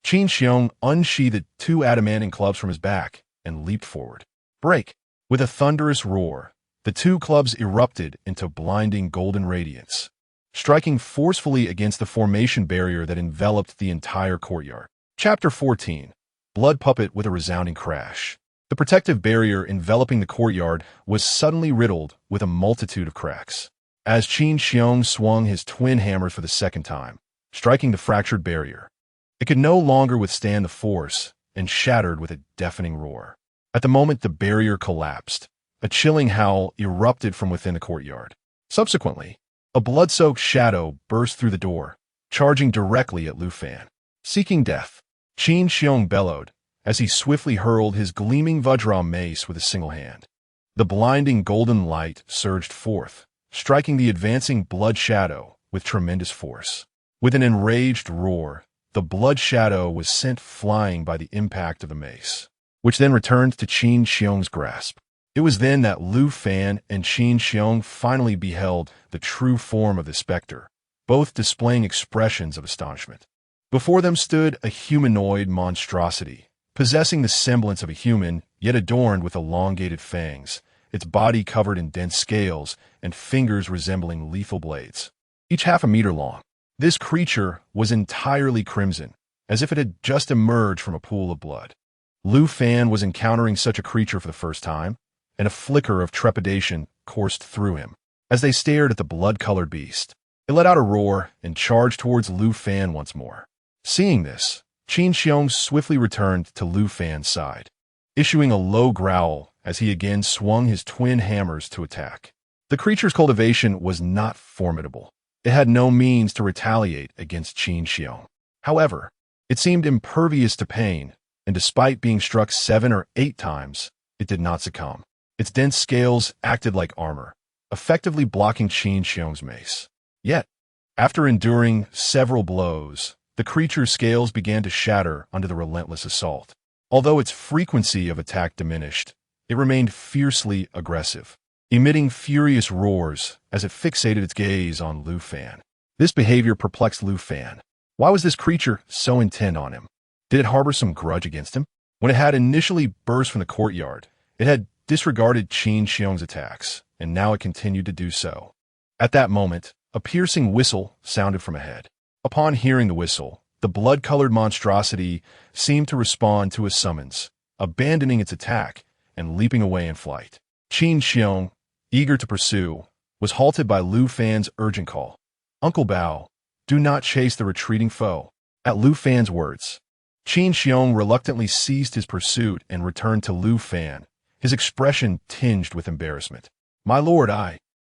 Qiong unsheathed 2 adamantine clubs from his back and leaped forward. Break! With a thunderous roar, the 2 clubs erupted into blinding golden radiance, striking forcefully against the formation barrier that enveloped the entire courtyard. Chapter 14. Blood Puppet with a resounding crash. The protective barrier enveloping the courtyard was suddenly riddled with a multitude of cracks, as Qiong swung his twin hammers for the second time, striking the fractured barrier. It could no longer withstand the force and shattered with a deafening roar. At the moment the barrier collapsed, a chilling howl erupted from within the courtyard. Subsequently, a blood-soaked shadow burst through the door, charging directly at Lu Fan. Seeking death, Qiong bellowed as he swiftly hurled his gleaming Vajra mace with a single hand. The blinding golden light surged forth, striking the advancing blood shadow with tremendous force. With an enraged roar, the blood shadow was sent flying by the impact of the mace, which then returned to Qiong's grasp. It was then that Lu Fan and Qiong finally beheld the true form of the specter, both displaying expressions of astonishment. Before them stood a humanoid monstrosity, possessing the semblance of a human, yet adorned with elongated fangs, its body covered in dense scales and fingers resembling lethal blades, each half a meter long. This creature was entirely crimson, as if it had just emerged from a pool of blood. Lu Fan was encountering such a creature for the first time, and a flicker of trepidation coursed through him. As they stared at the blood-colored beast, it let out a roar and charged towards Lu Fan once more. Seeing this, Qiong swiftly returned to Lu Fan's side, issuing a low growl as he again swung his twin hammers to attack. The creature's cultivation was not formidable. It had no means to retaliate against Qiong. However, it seemed impervious to pain, and despite being struck 7 or 8 times, it did not succumb. Its dense scales acted like armor, effectively blocking Qiong's mace. Yet, after enduring several blows, the creature's scales began to shatter under the relentless assault. Although its frequency of attack diminished, it remained fiercely aggressive, emitting furious roars as it fixated its gaze on Lu Fan. This behavior perplexed Lu Fan. Why was this creature so intent on him? Did it harbor some grudge against him? When it had initially burst from the courtyard, it had disregarded Qiong's attacks, and now it continued to do so. At that moment, a piercing whistle sounded from ahead. Upon hearing the whistle, the blood-colored monstrosity seemed to respond to a summons, abandoning its attack and leaping away in flight. Qiong, eager to pursue, was halted by Lu Fan's urgent call. "Uncle Bao, do not chase the retreating foe." At Lu Fan's words, Qiong reluctantly ceased his pursuit and returned to Lu Fan, his expression tinged with embarrassment. "My lord,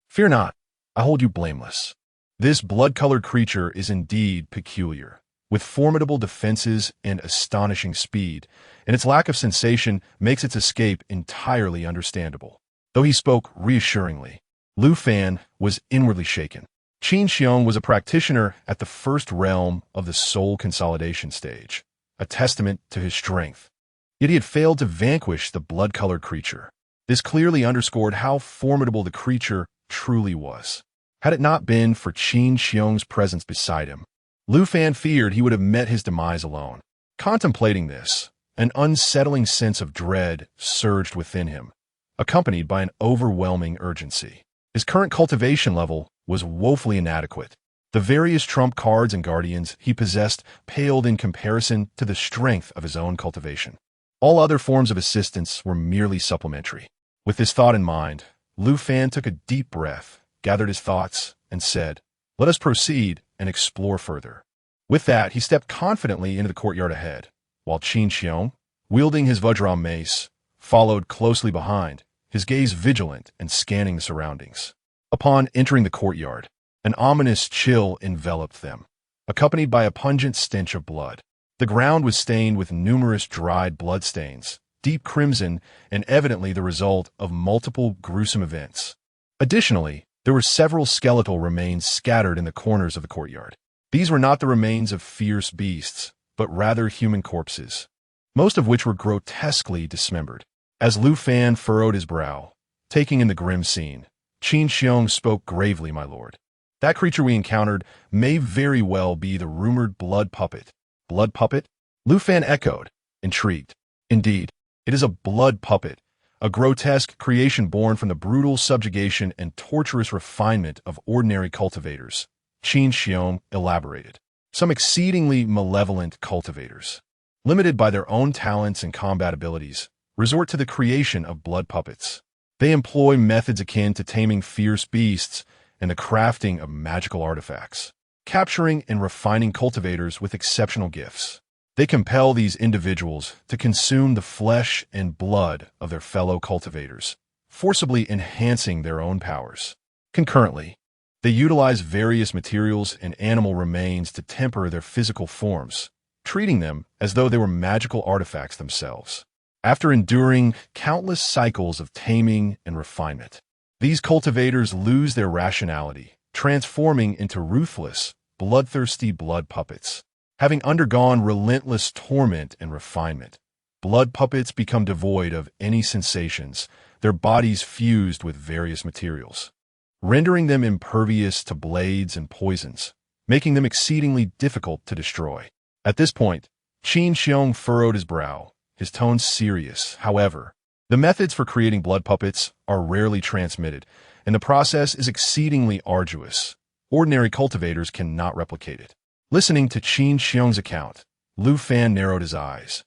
fear not, I hold you blameless." This blood-colored creature is indeed peculiar, with formidable defenses and astonishing speed, and its lack of sensation makes its escape entirely understandable. Though he spoke reassuringly, Lu Fan was inwardly shaken. Qiong was a practitioner at the first realm of the soul consolidation stage, a testament to his strength. Yet he had failed to vanquish the blood-colored creature. This clearly underscored how formidable the creature truly was. Had it not been for Qiong's presence beside him, Lu Fan feared he would have met his demise alone. Contemplating this, an unsettling sense of dread surged within him, accompanied by an overwhelming urgency. His current cultivation level was woefully inadequate. The various trump cards and guardians he possessed paled in comparison to the strength of his own cultivation. All other forms of assistance were merely supplementary. With this thought in mind, Lu Fan took a deep breath, gathered his thoughts, and said, "Let us proceed and explore further." With that, he stepped confidently into the courtyard ahead, while Qiong, wielding his Vajra mace, followed closely behind, his gaze vigilant and scanning the surroundings. Upon entering the courtyard, an ominous chill enveloped them, accompanied by a pungent stench of blood. The ground was stained with numerous dried bloodstains, deep crimson and evidently the result of multiple gruesome events. Additionally, there were several skeletal remains scattered in the corners of the courtyard. These were not the remains of fierce beasts, but rather human corpses, most of which were grotesquely dismembered. As Lu Fan furrowed his brow, taking in the grim scene, Qiong spoke gravely, "My lord, that creature we encountered may very well be the rumored blood puppet." "Blood puppet?" Lu Fan echoed, intrigued. "Indeed, it is a blood puppet, a grotesque creation born from the brutal subjugation and torturous refinement of ordinary cultivators," Qiong elaborated. "Some exceedingly malevolent cultivators, limited by their own talents and combat abilities, resort to the creation of blood puppets. They employ methods akin to taming fierce beasts and the crafting of magical artifacts, capturing and refining cultivators with exceptional gifts. They compel these individuals to consume the flesh and blood of their fellow cultivators, forcibly enhancing their own powers. Concurrently, they utilize various materials and animal remains to temper their physical forms, treating them as though they were magical artifacts themselves. After enduring countless cycles of taming and refinement, these cultivators lose their rationality, transforming into ruthless, bloodthirsty blood puppets. Having undergone relentless torment and refinement, blood puppets become devoid of any sensations, their bodies fused with various materials, rendering them impervious to blades and poisons, making them exceedingly difficult to destroy. At this point, Qiong furrowed his brow, his tone serious. However, the methods for creating blood puppets are rarely transmitted, and the process is exceedingly arduous. Ordinary cultivators cannot replicate it. Listening to Qiong's account, Lu Fan narrowed his eyes,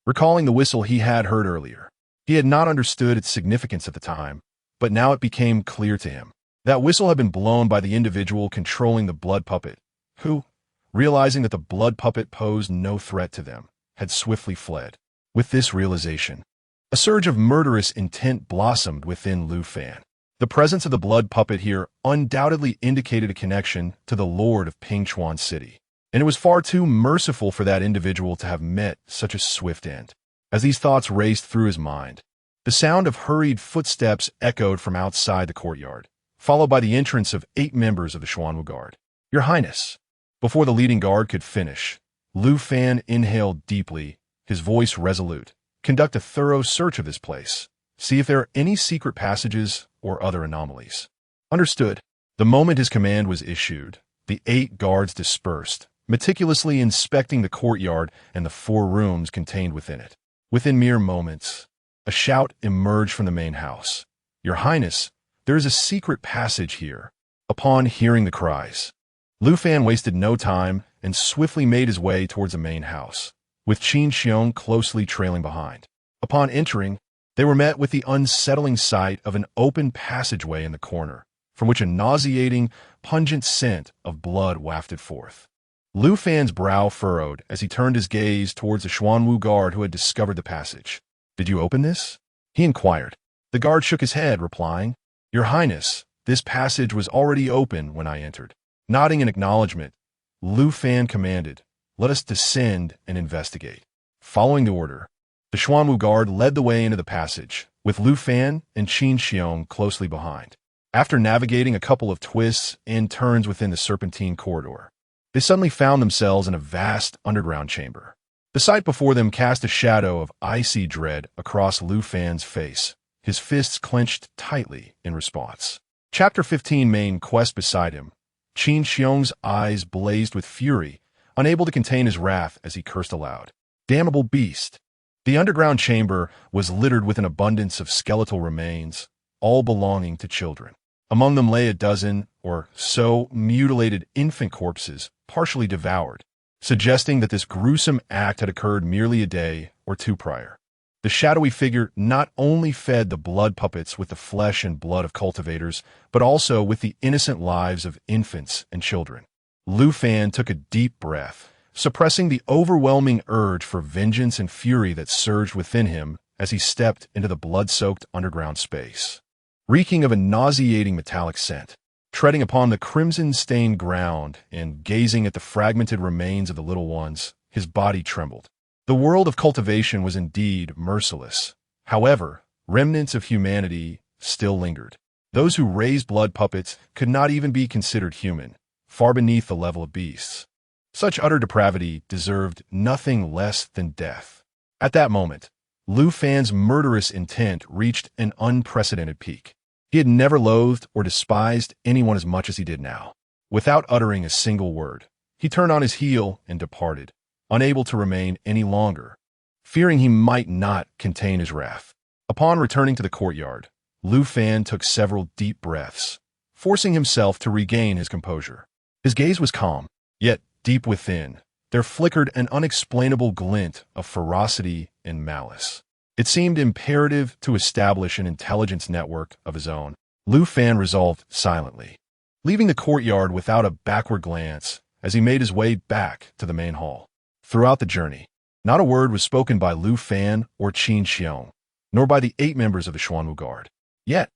recalling the whistle he had heard earlier. He had not understood its significance at the time, but now it became clear to him. That whistle had been blown by the individual controlling the blood puppet, who, realizing that the blood puppet posed no threat to them, had swiftly fled. With this realization, a surge of murderous intent blossomed within Lu Fan. The presence of the blood puppet here undoubtedly indicated a connection to the Lord of Pingchuan City, and it was far too merciful for that individual to have met such a swift end. As these thoughts raced through his mind, the sound of hurried footsteps echoed from outside the courtyard, followed by the entrance of 8 members of the Xuanwu Guard. "Your Highness." Before the leading guard could finish, Lu Fan inhaled deeply, his voice resolute, Conduct a thorough search of this place. See if there are any secret passages or other anomalies. Understood. The moment his command was issued, the 8 guards dispersed, meticulously inspecting the courtyard and the 4 rooms contained within it. Within mere moments, a shout emerged from the main house. "Your Highness, there is a secret passage here." Upon hearing the cries, Lu Fan wasted no time and swiftly made his way towards the main house, with Qiong closely trailing behind. Upon entering, they were met with the unsettling sight of an open passageway in the corner, from which a nauseating, pungent scent of blood wafted forth. Lu Fan's brow furrowed as he turned his gaze towards the Xuanwu guard who had discovered the passage. "Did you open this?" he inquired. The guard shook his head, replying, "Your Highness, this passage was already open when I entered." Nodding in acknowledgement, Lu Fan commanded, "Let us descend and investigate." Following the order, the Xuanwu guard led the way into the passage, with Lu Fan and Qiong closely behind. After navigating a couple of twists and turns within the serpentine corridor, they suddenly found themselves in a vast underground chamber. The sight before them cast a shadow of icy dread across Lu Fan's face, his fists clenched tightly in response. Chapter 15 Main Quest. Beside him, Qiong's eyes blazed with fury, unable to contain his wrath as he cursed aloud. "Damnable beast!" The underground chamber was littered with an abundance of skeletal remains, all belonging to children. Among them lay a dozen or so mutilated infant corpses, partially devoured, suggesting that this gruesome act had occurred merely a day or 2 prior. The shadowy figure not only fed the blood puppets with the flesh and blood of cultivators, but also with the innocent lives of infants and children. Lu Fan took a deep breath, suppressing the overwhelming urge for vengeance and fury that surged within him as he stepped into the blood-soaked underground space. Reeking of a nauseating metallic scent, treading upon the crimson-stained ground and gazing at the fragmented remains of the little ones, his body trembled. The world of cultivation was indeed merciless. However, remnants of humanity still lingered. Those who raised blood puppets could not even be considered human, far beneath the level of beasts. Such utter depravity deserved nothing less than death. At that moment, Lu Fan's murderous intent reached an unprecedented peak. He had never loathed or despised anyone as much as he did now. Without uttering a single word, he turned on his heel and departed, unable to remain any longer, fearing he might not contain his wrath. Upon returning to the courtyard, Lu Fan took several deep breaths, forcing himself to regain his composure. His gaze was calm, yet deep within, there flickered an unexplainable glint of ferocity and malice. It seemed imperative to establish an intelligence network of his own. Lu Fan resolved silently, leaving the courtyard without a backward glance as he made his way back to the main hall. Throughout the journey, not a word was spoken by Lu Fan or Qiong, nor by the 8 members of the Xuanwu Guard. Yet,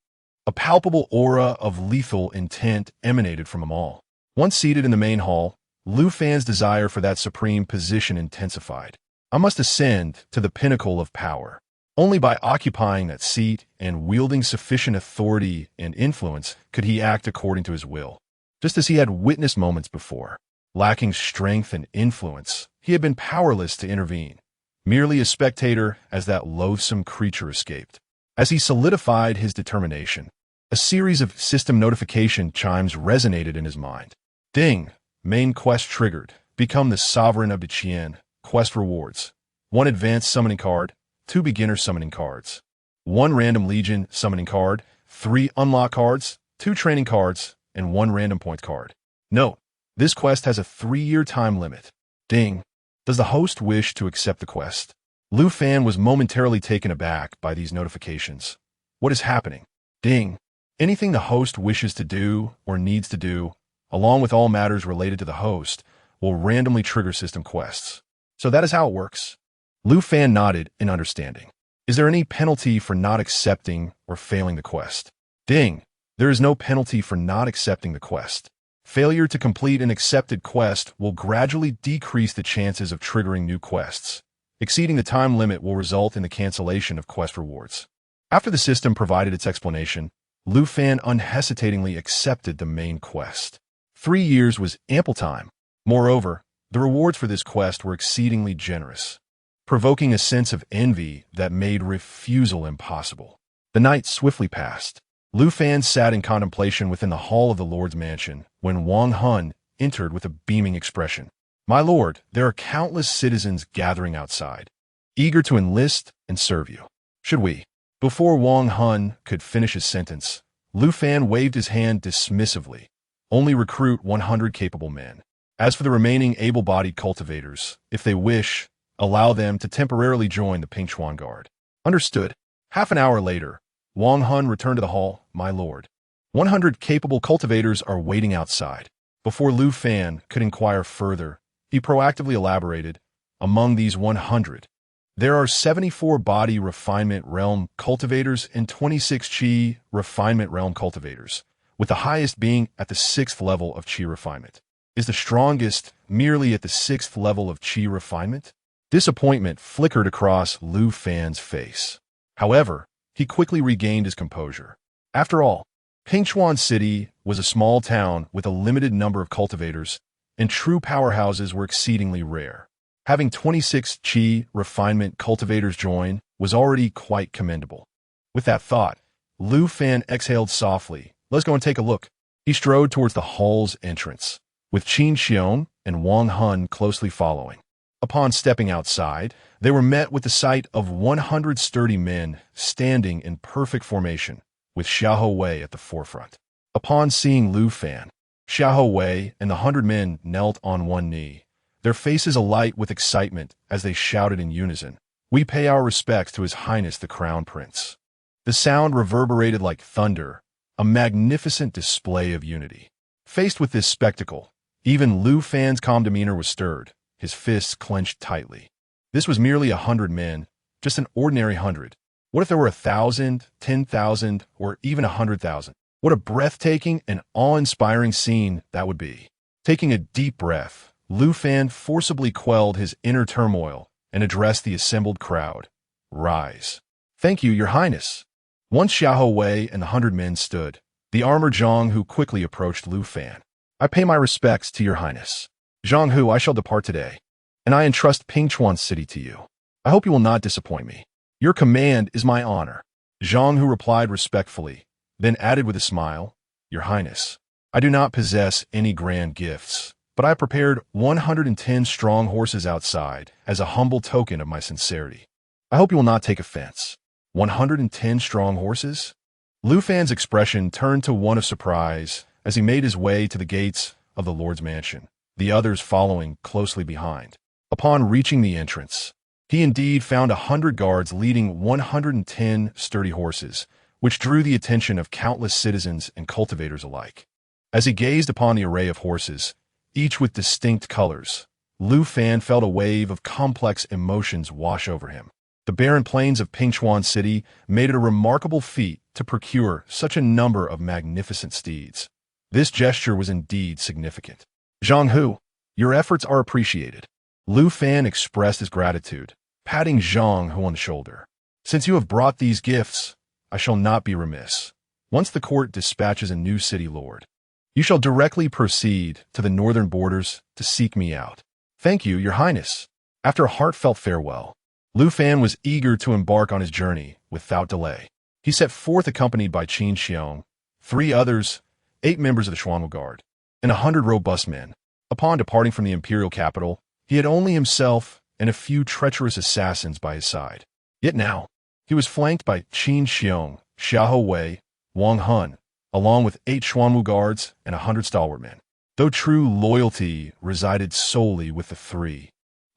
a palpable aura of lethal intent emanated from them all. Once seated in the main hall, Lu Fan's desire for that supreme position intensified. "I must ascend to the pinnacle of power. Only by occupying that seat and wielding sufficient authority and influence could he act according to his will." Just as he had witnessed moments before, lacking strength and influence, he had been powerless to intervene, merely a spectator as that loathsome creature escaped. As he solidified his determination, a series of system notification chimes resonated in his mind. Ding! Main quest triggered. Become the sovereign of the Qian. Quest rewards: 1 advanced summoning card, 2 beginner summoning cards, 1 random legion summoning card, 3 unlock cards, 2 training cards, and 1 random point card. Note: this quest has a 3-year time limit. Ding! Does the host wish to accept the quest? Lu Fan was momentarily taken aback by these notifications. What is happening? Ding! Anything the host wishes to do or needs to do, along with all matters related to the host, will randomly trigger system quests. So that is how it works. Lu Fan nodded in understanding. Is there any penalty for not accepting or failing the quest? Ding! There is no penalty for not accepting the quest. Failure to complete an accepted quest will gradually decrease the chances of triggering new quests. Exceeding the time limit will result in the cancellation of quest rewards. After the system provided its explanation, Lu Fan unhesitatingly accepted the main quest. 3 years was ample time. Moreover, the rewards for this quest were exceedingly generous. provoking a sense of envy that made refusal impossible. The night swiftly passed. Lu Fan sat in contemplation within the hall of the Lord's mansion when Wang Hun entered with a beaming expression. "My lord, there are countless citizens gathering outside, eager to enlist and serve you. Should we?" Before Wang Hun could finish his sentence, Lu Fan waved his hand dismissively. "Only recruit 100 capable men. As for the remaining able-bodied cultivators, if they wish, allow them to temporarily join the Pingchuan Guard." "Understood." Half an hour later, Wang Hun returned to the hall. "My lord, 100 capable cultivators are waiting outside." Before Lu Fan could inquire further, he proactively elaborated. "Among these 100, there are 74 body refinement realm cultivators and 26 Qi refinement realm cultivators, with the highest being at the 6th level of Qi refinement. Is the strongest merely at the 6th level of Qi refinement?" Disappointment flickered across Lu Fan's face. However, he quickly regained his composure. After all, Pingchuan City was a small town with a limited number of cultivators, and true powerhouses were exceedingly rare. Having 26 Qi refinement cultivators join was already quite commendable. With that thought, Lu Fan exhaled softly. "Let's go and take a look." He strode towards the hall's entrance, with Qiong and Wang Hun closely following. Upon stepping outside, they were met with the sight of 100 sturdy men standing in perfect formation, with Xiahou Wei at the forefront. Upon seeing Lu Fan, Xiahou Wei and the 100 men knelt on one knee, their faces alight with excitement as they shouted in unison, "We pay our respects to His Highness the Crown Prince." The sound reverberated like thunder, a magnificent display of unity. Faced with this spectacle, even Lu Fan's calm demeanor was stirred, his fists clenched tightly. This was merely 100 men, just an ordinary 100. What if there were 1,000, 10,000, or even 100,000? What a breathtaking and awe-inspiring scene that would be. Taking a deep breath, Lu Fan forcibly quelled his inner turmoil and addressed the assembled crowd. "Rise." "Thank you, Your Highness." Once Xiahou Wei and the 100 men stood, the armored Zhang Hu quickly approached Lu Fan. "I pay my respects to Your Highness. Zhang Hu, I shall depart today, and I entrust Pingchuan City to you. I hope you will not disappoint me. Your command is my honor." Zhang Hu replied respectfully, then added with a smile, "Your Highness, I do not possess any grand gifts, but I prepared 110 strong horses outside as a humble token of my sincerity. I hope you will not take offense." 110 strong horses? Lu Fan's expression turned to one of surprise as he made his way to the gates of the Lord's mansion, the others following closely behind. Upon reaching the entrance, he indeed found 100 guards leading 110 sturdy horses, which drew the attention of countless citizens and cultivators alike. As he gazed upon the array of horses, each with distinct colors, Lu Fan felt a wave of complex emotions wash over him. The barren plains of Pingchuan City made it a remarkable feat to procure such a number of magnificent steeds. This gesture was indeed significant. "Zhang Hu, your efforts are appreciated." Lu Fan expressed his gratitude, patting Zhang Hu on the shoulder. "Since you have brought these gifts, I shall not be remiss. Once the court dispatches a new city lord, you shall directly proceed to the northern borders to seek me out." "Thank you, Your Highness." After a heartfelt farewell, Lu Fan was eager to embark on his journey without delay. He set forth accompanied by Qiong, 3 others, 8 members of the Xuanwu Guard, and 100 robust men. Upon departing from the imperial capital, he had only himself and a few treacherous assassins by his side. Yet now, he was flanked by Qiong, Xiahou Wei, Wang Hun, along with 8 Xuanwu guards and 100 stalwart men. Though true loyalty resided solely with the 3,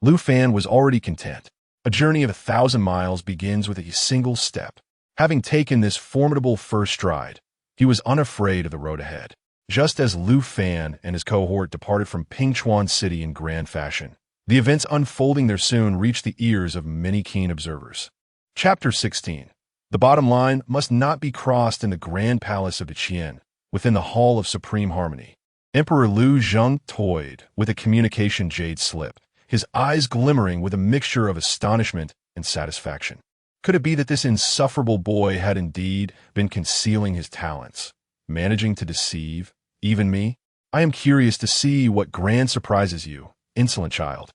Lu Fan was already content. A journey of 1,000 miles begins with a single step. Having taken this formidable first stride, he was unafraid of the road ahead. Just as Lu Fan and his cohort departed from Pingchuan City in grand fashion, the events unfolding there soon reached the ears of many keen observers. Chapter 16. The bottom line must not be crossed in the grand palace of the Qian, within the Hall of Supreme Harmony. Emperor Lu Zheng toyed with a communication jade slip, his eyes glimmering with a mixture of astonishment and satisfaction. Could it be that this insufferable boy had indeed been concealing his talents, managing to deceive even me? I am curious to see what grand surprises you, insolent child,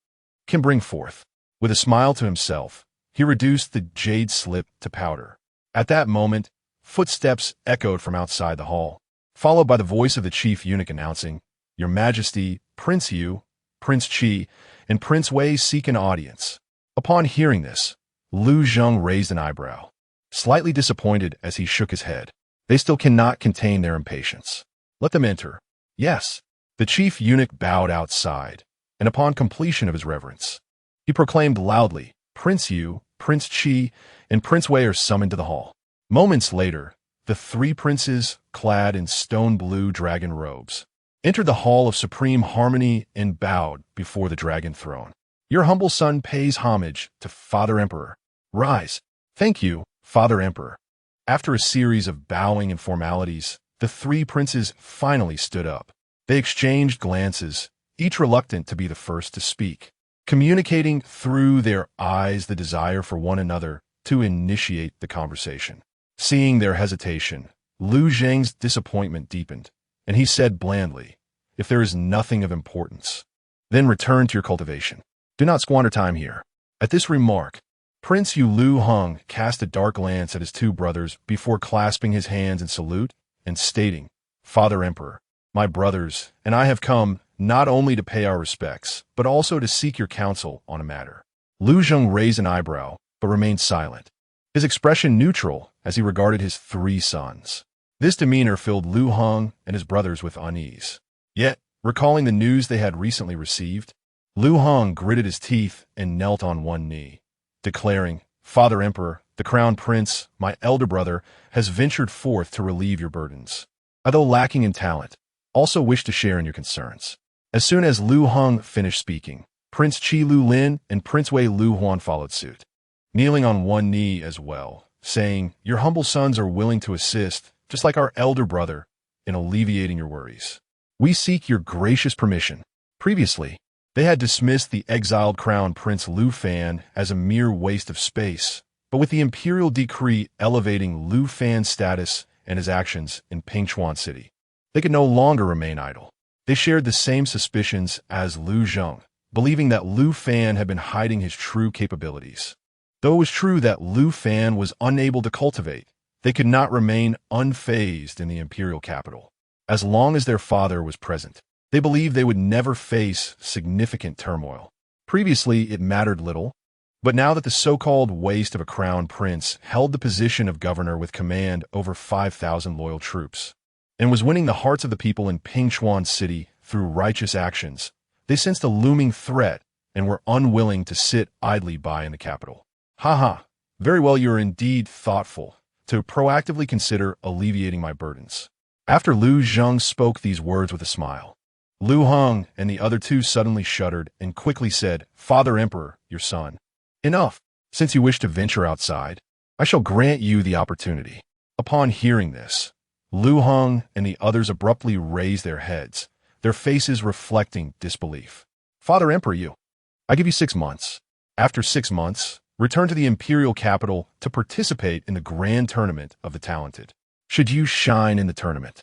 can bring forth. With a smile to himself, he reduced the jade slip to powder. At that moment, footsteps echoed from outside the hall, followed by the voice of the chief eunuch announcing, "Your Majesty, Prince Yu, Prince Qi, and Prince Wei seek an audience." Upon hearing this, Lu Zheng raised an eyebrow, slightly disappointed as he shook his head. They still cannot contain their impatience. "Let them enter." "Yes." The chief eunuch bowed outside, and upon completion of his reverence, he proclaimed loudly, "Prince Yu, Prince Qi, and Prince Wei are summoned to the hall." Moments later, the three princes, clad in stone-blue dragon robes, entered the Hall of Supreme Harmony and bowed before the dragon throne. "Your humble son pays homage to Father Emperor. Rise." "Thank you, Father Emperor." After a series of bowing and formalities, the three princes finally stood up. They exchanged glances, each reluctant to be the first to speak, communicating through their eyes the desire for one another to initiate the conversation. Seeing their hesitation, Lu Zheng's disappointment deepened, and he said blandly, "If there is nothing of importance, then return to your cultivation. Do not squander time here." At this remark, Prince Yu Lu Heng cast a dark glance at his two brothers before clasping his hands in salute and stating, "Father Emperor, my brothers and I have come not only to pay our respects, but also to seek your counsel on a matter." Lu Zheng raised an eyebrow, but remained silent, his expression neutral as he regarded his three sons. This demeanor filled Lu Heng and his brothers with unease. Yet, recalling the news they had recently received, Lu Heng gritted his teeth and knelt on one knee, declaring, "Father Emperor, the crown prince, my elder brother, has ventured forth to relieve your burdens. I, though lacking in talent, also wish to share in your concerns." As soon as Lu Heng finished speaking, Prince Qi Lu Lin and Prince Wei Lu Huan followed suit, kneeling on one knee as well, saying, "Your humble sons are willing to assist, just like our elder brother, in alleviating your worries. We seek your gracious permission." Previously, they had dismissed the exiled crown prince Lu Fan as a mere waste of space, but with the imperial decree elevating Lu Fan's status and his actions in Pingchuan City, they could no longer remain idle. They shared the same suspicions as Lu Zheng, believing that Lu Fan had been hiding his true capabilities. Though it was true that Lu Fan was unable to cultivate, they could not remain unfazed in the imperial capital. As long as their father was present, they believed they would never face significant turmoil. Previously, it mattered little, but now that the so-called waste of a crown prince held the position of governor with command over 5,000 loyal troops, and was winning the hearts of the people in Pingchuan City through righteous actions, they sensed a looming threat and were unwilling to sit idly by in the capital. "Ha! Very well, you are indeed thoughtful to proactively consider alleviating my burdens." After Lu Zheng spoke these words with a smile, Lu Heng and the other two suddenly shuddered and quickly said, "Father Emperor, your son. Enough. Since you wish to venture outside, I shall grant you the opportunity." Upon hearing this, Lu Heng and the others abruptly raised their heads, their faces reflecting disbelief. "Father Emperor, I give you 6 months. After 6 months, return to the imperial capital to participate in the grand tournament of the talented. Should you shine in the tournament,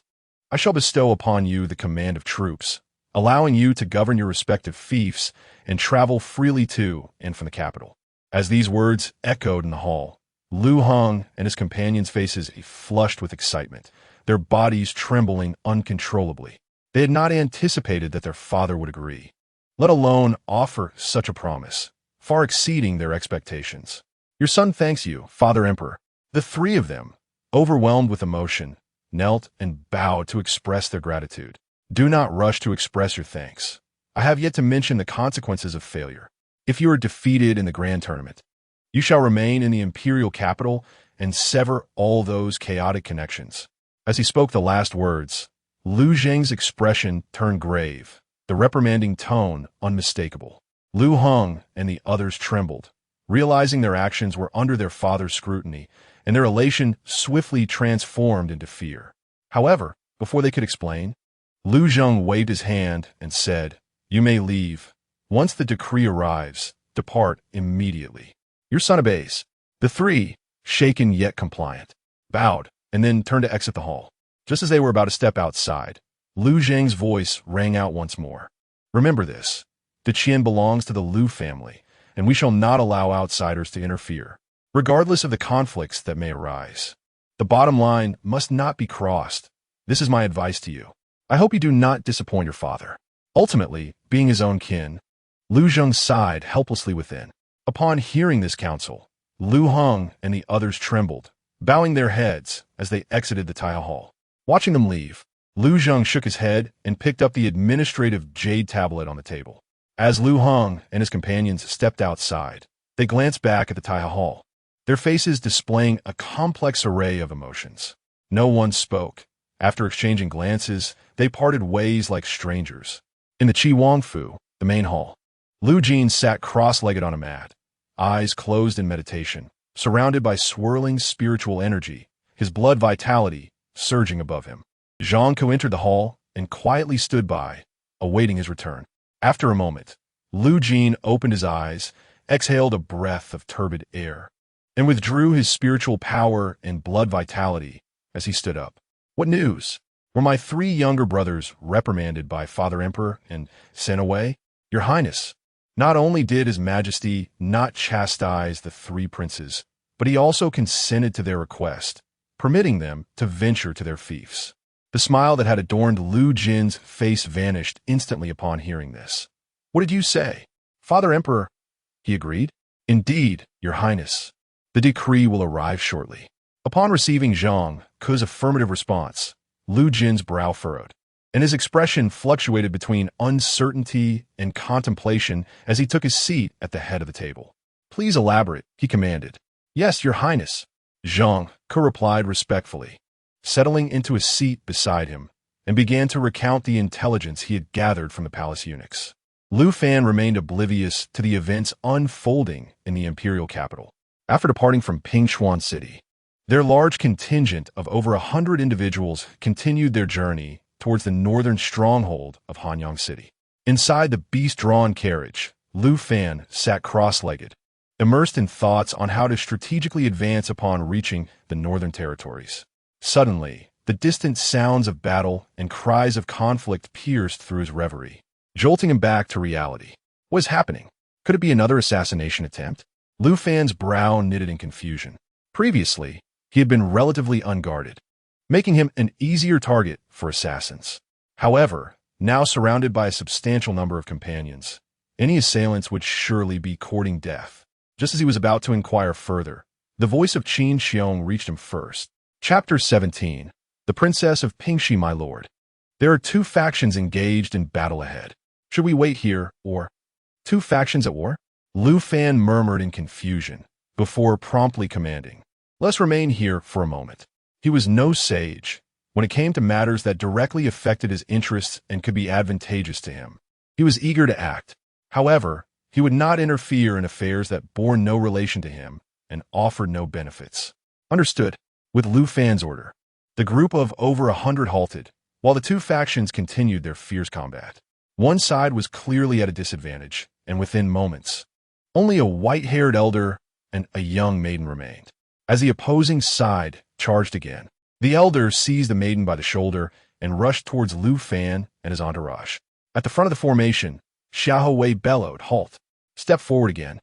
I shall bestow upon you the command of troops, allowing you to govern your respective fiefs and travel freely to and from the capital." As these words echoed in the hall, Lu Heng and his companions' faces flushed with excitement, their bodies trembling uncontrollably. They had not anticipated that their father would agree, let alone offer such a promise, far exceeding their expectations. "Your son thanks you, Father Emperor." The three of them, overwhelmed with emotion, knelt and bowed to express their gratitude. "Do not rush to express your thanks. I have yet to mention the consequences of failure. If you are defeated in the grand tournament, you shall remain in the imperial capital and sever all those chaotic connections." As he spoke the last words, Lu Zheng's expression turned grave, the reprimanding tone unmistakable. Lu Heng and the others trembled, realizing their actions were under their father's scrutiny, and their elation swiftly transformed into fear. However, before they could explain, Lu Zheng waved his hand and said, "You may leave. Once the decree arrives, depart immediately." "Your son obeys." The three, shaken yet compliant, bowed and then turned to exit the hall. Just as they were about to step outside, Lu Zheng's voice rang out once more. "Remember this. The Qian belongs to the Lu family, and we shall not allow outsiders to interfere, regardless of the conflicts that may arise. The bottom line must not be crossed. This is my advice to you. I hope you do not disappoint your father." Ultimately, being his own kin, Lu Zheng sighed helplessly within. Upon hearing this counsel, Lu Heng and the others trembled, bowing their heads as they exited the Taiha Hall. Watching them leave, Lu Zheng shook his head and picked up the administrative jade tablet on the table. As Lu Heng and his companions stepped outside, they glanced back at the Taiha Hall, their faces displaying a complex array of emotions. No one spoke. After exchanging glances, they parted ways like strangers. In the Qiong Fu, the main hall, Lu Jin sat cross-legged on a mat, eyes closed in meditation, surrounded by swirling spiritual energy, his blood vitality surging above him. Zhang Ke entered the hall and quietly stood by, awaiting his return. After a moment, Lu Jin opened his eyes, exhaled a breath of turbid air, and withdrew his spiritual power and blood vitality as he stood up. "What news? Were my 3 younger brothers reprimanded by Father Emperor and sent away? Your Highness." Not only did His Majesty not chastise the 3 princes, but he also consented to their request, permitting them to venture to their fiefs. The smile that had adorned Lu Jin's face vanished instantly upon hearing this. "What did you say?" "Father Emperor," he agreed. "Indeed, Your Highness. The decree will arrive shortly." Upon receiving Zhang Ke's affirmative response, Lu Jin's brow furrowed, and his expression fluctuated between uncertainty and contemplation as he took his seat at the head of the table. "Please elaborate," he commanded. "Yes, Your Highness," Zhang Ke replied respectfully, settling into a seat beside him, and began to recount the intelligence he had gathered from the palace eunuchs. Lu Fan remained oblivious to the events unfolding in the imperial capital. After departing from Pingshuan City, their large contingent of over 100 individuals continued their journey towards the northern stronghold of Hanyang City. Inside the beast-drawn carriage, Lu Fan sat cross-legged, immersed in thoughts on how to strategically advance upon reaching the northern territories. Suddenly, the distant sounds of battle and cries of conflict pierced through his reverie, jolting him back to reality. What was happening? Could it be another assassination attempt? Lu Fan's brow knitted in confusion. Previously, he had been relatively unguarded, making him an easier target for assassins. However, now surrounded by a substantial number of companions, any assailants would surely be courting death. Just as he was about to inquire further, the voice of Qiong reached him first. Chapter 17. The Princess of Pingxi, my lord. There are 2 factions engaged in battle ahead. Should we wait here, or 2 factions at war? Lu Fan murmured in confusion, before promptly commanding, "Let's remain here for a moment." He was no sage when it came to matters that directly affected his interests and could be advantageous to him. He was eager to act. However, he would not interfere in affairs that bore no relation to him and offered no benefits. Understood. With Lu Fan's order, the group of over 100 halted, while the 2 factions continued their fierce combat. One side was clearly at a disadvantage, and within moments, only a white-haired elder and a young maiden remained. As the opposing side charged again, the elder seized the maiden by the shoulder and rushed towards Lu Fan and his entourage. At the front of the formation, Xiahou Wei bellowed, "Halt! Step forward again,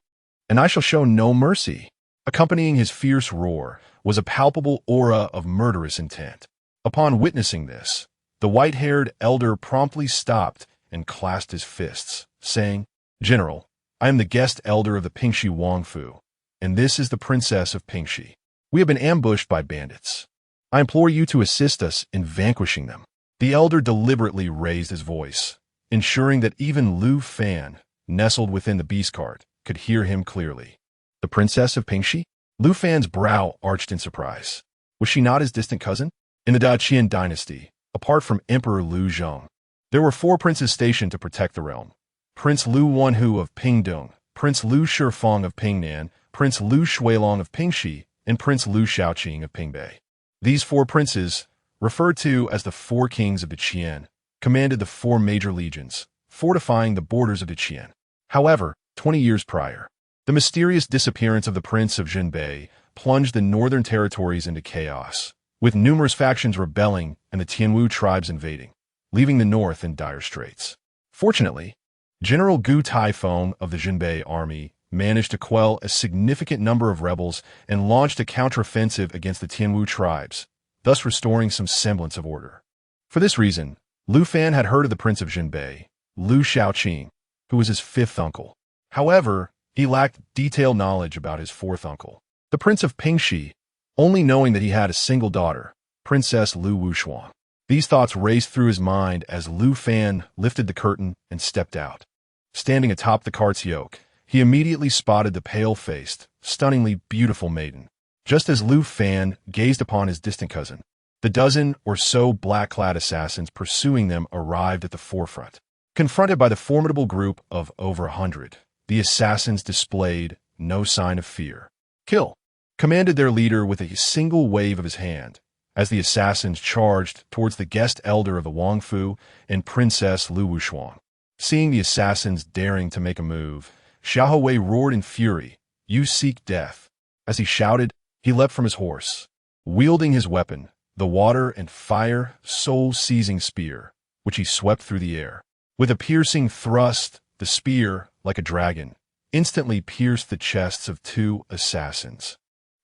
and I shall show no mercy." Accompanying his fierce roar was a palpable aura of murderous intent. Upon witnessing this, the white-haired elder promptly stopped and clasped his fists, saying, "General, I am the guest elder of the Pingxi Wangfu, and this is the Princess of Pingxi. We have been ambushed by bandits. I implore you to assist us in vanquishing them." The elder deliberately raised his voice, ensuring that even Lu Fan, nestled within the beast cart, could hear him clearly. The Princess of Pingxi? Lu Fan's brow arched in surprise. Was she not his distant cousin? In the Great Qian Dynasty, apart from Emperor Lu Zheng, there were 4 princes stationed to protect the realm. Prince Lu Wanhu of Pingdong, Prince Lu Shifeng of Pingnan, Prince Lu Shuilong of Pingxi, and Prince Lu Shaoqing of Pingbei. These 4 princes, referred to as the 4 kings of the Qian, commanded the 4 major legions, fortifying the borders of the Qian. However, 20 years prior, the mysterious disappearance of the Prince of Jinbei plunged the northern territories into chaos, with numerous factions rebelling and the Tianwu tribes invading, leaving the north in dire straits. Fortunately, General Gu Taifeng of the Jinbei army managed to quell a significant number of rebels and launched a counteroffensive against the Tianwu tribes, thus restoring some semblance of order. For this reason, Lu Fan had heard of the Prince of Jinbei, Lu Shaoqing, who was his fifth uncle. However, he lacked detailed knowledge about his fourth uncle, the Prince of Pingxi, only knowing that he had a single daughter, Princess Lu Wushuang. These thoughts raced through his mind as Lu Fan lifted the curtain and stepped out. Standing atop the cart's yoke, he immediately spotted the pale-faced, stunningly beautiful maiden. Just as Lu Fan gazed upon his distant cousin, the dozen or so black-clad assassins pursuing them arrived at the forefront. Confronted by the formidable group of over 100, the assassins displayed no sign of fear. "Kill!" commanded their leader with a single wave of his hand, as the assassins charged towards the guest elder of the Wangfu and Princess Lu Wushuang. Seeing the assassins daring to make a move, Xiahou Wei roared in fury, "You seek death." As he shouted, he leapt from his horse, wielding his weapon, the water and fire soul-seizing spear, which he swept through the air. With a piercing thrust, the spear, like a dragon, instantly pierced the chests of two assassins,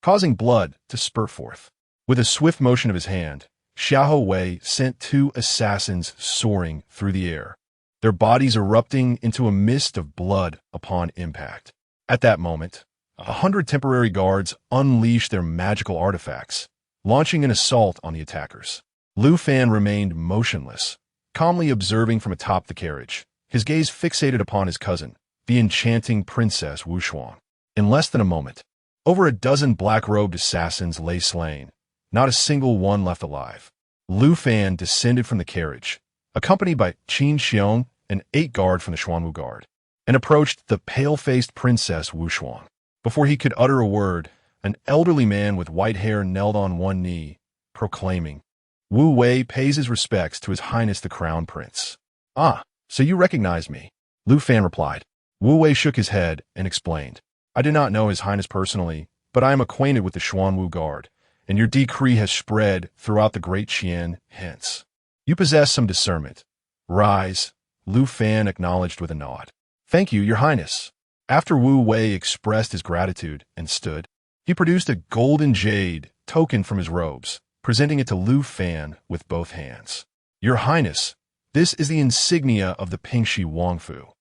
causing blood to spurt forth. With a swift motion of his hand, Xiahou Wei sent two assassins soaring through the air, their bodies erupting into a mist of blood upon impact. At that moment, 100 temporary guards unleashed their magical artifacts, launching an assault on the attackers. Lu Fan remained motionless, calmly observing from atop the carriage, his gaze fixated upon his cousin, the enchanting Princess Wushuang. In less than a moment, over a dozen black-robed assassins lay slain, not a single one left alive. Lu Fan descended from the carriage, accompanied by Qiong, an 8 guard from the Xuanwu Guard, and approached the pale-faced Princess Wushuang. Before he could utter a word, an elderly man with white hair knelt on one knee, proclaiming, "Wu Wei pays his respects to His Highness the Crown Prince." "Ah, so you recognize me?" Lu Fan replied. Wu Wei shook his head and explained, "I do not know His Highness personally, but I am acquainted with the Xuanwu Guard, and your decree has spread throughout the Great Qian. Hence, you possess some discernment. Rise." Lu Fan acknowledged with a nod. "Thank you, Your Highness." After Wu Wei expressed his gratitude and stood, he produced a golden jade token from his robes, presenting it to Lu Fan with both hands. "Your Highness, this is the insignia of the Pingxi Wangfu.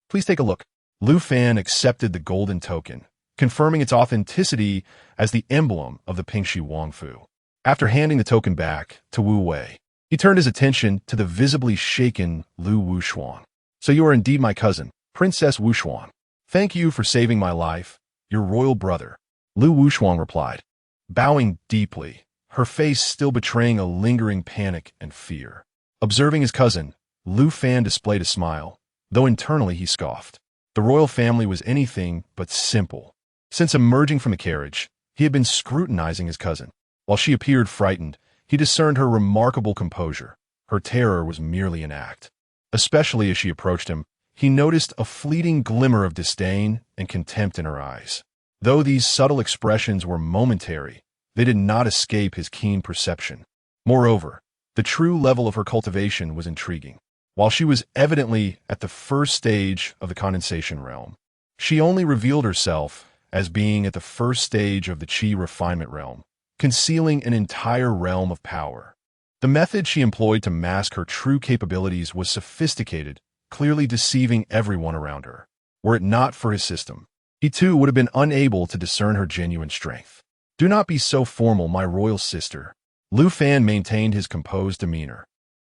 Please take a look." Lu Fan accepted the golden token, confirming its authenticity as the emblem of the Pingxi Wangfu. After handing the token back to Wu Wei, he turned his attention to the visibly shaken Lu Wushuang. "So you are indeed my cousin, Princess Wushuang. Thank you for saving my life, your royal brother." Lu Wushuang replied, bowing deeply, her face still betraying a lingering panic and fear. Observing his cousin, Lu Fan displayed a smile, though internally he scoffed. The royal family was anything but simple. Since emerging from the carriage, he had been scrutinizing his cousin. While she appeared frightened, he discerned her remarkable composure. Her terror was merely an act. Especially as she approached him, he noticed a fleeting glimmer of disdain and contempt in her eyes. Though these subtle expressions were momentary, they did not escape his keen perception. Moreover, the true level of her cultivation was intriguing. While she was evidently at the first stage of the condensation realm, she only revealed herself as being at the first stage of the Qi refinement realm, concealing an entire realm of power. The method she employed to mask her true capabilities was sophisticated, clearly deceiving everyone around her. Were it not for his system, he too would have been unable to discern her genuine strength. "Do not be so formal, my royal sister." Lu Fan maintained his composed demeanor,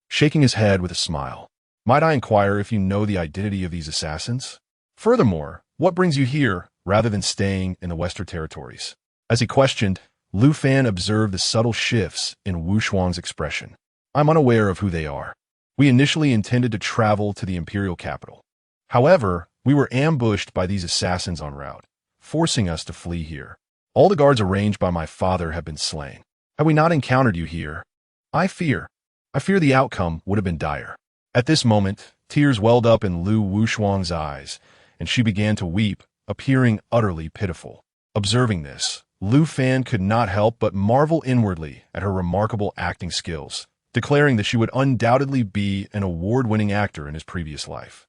shaking his head with a smile. "Might I inquire if you know the identity of these assassins? Furthermore, what brings you here rather than staying in the Western territories?" As he questioned, Lu Fan observed the subtle shifts in Wu Shuang's expression. "I'm unaware of who they are. We initially intended to travel to the imperial capital. However, we were ambushed by these assassins en route, forcing us to flee here. All the guards arranged by my father have been slain. Had we not encountered you here, I fear the outcome would have been dire." At this moment, tears welled up in Lu Wushuang's eyes, and she began to weep, appearing utterly pitiful. Observing this, Lu Fan could not help but marvel inwardly at her remarkable acting skills, declaring that she would undoubtedly be an award-winning actor in his previous life.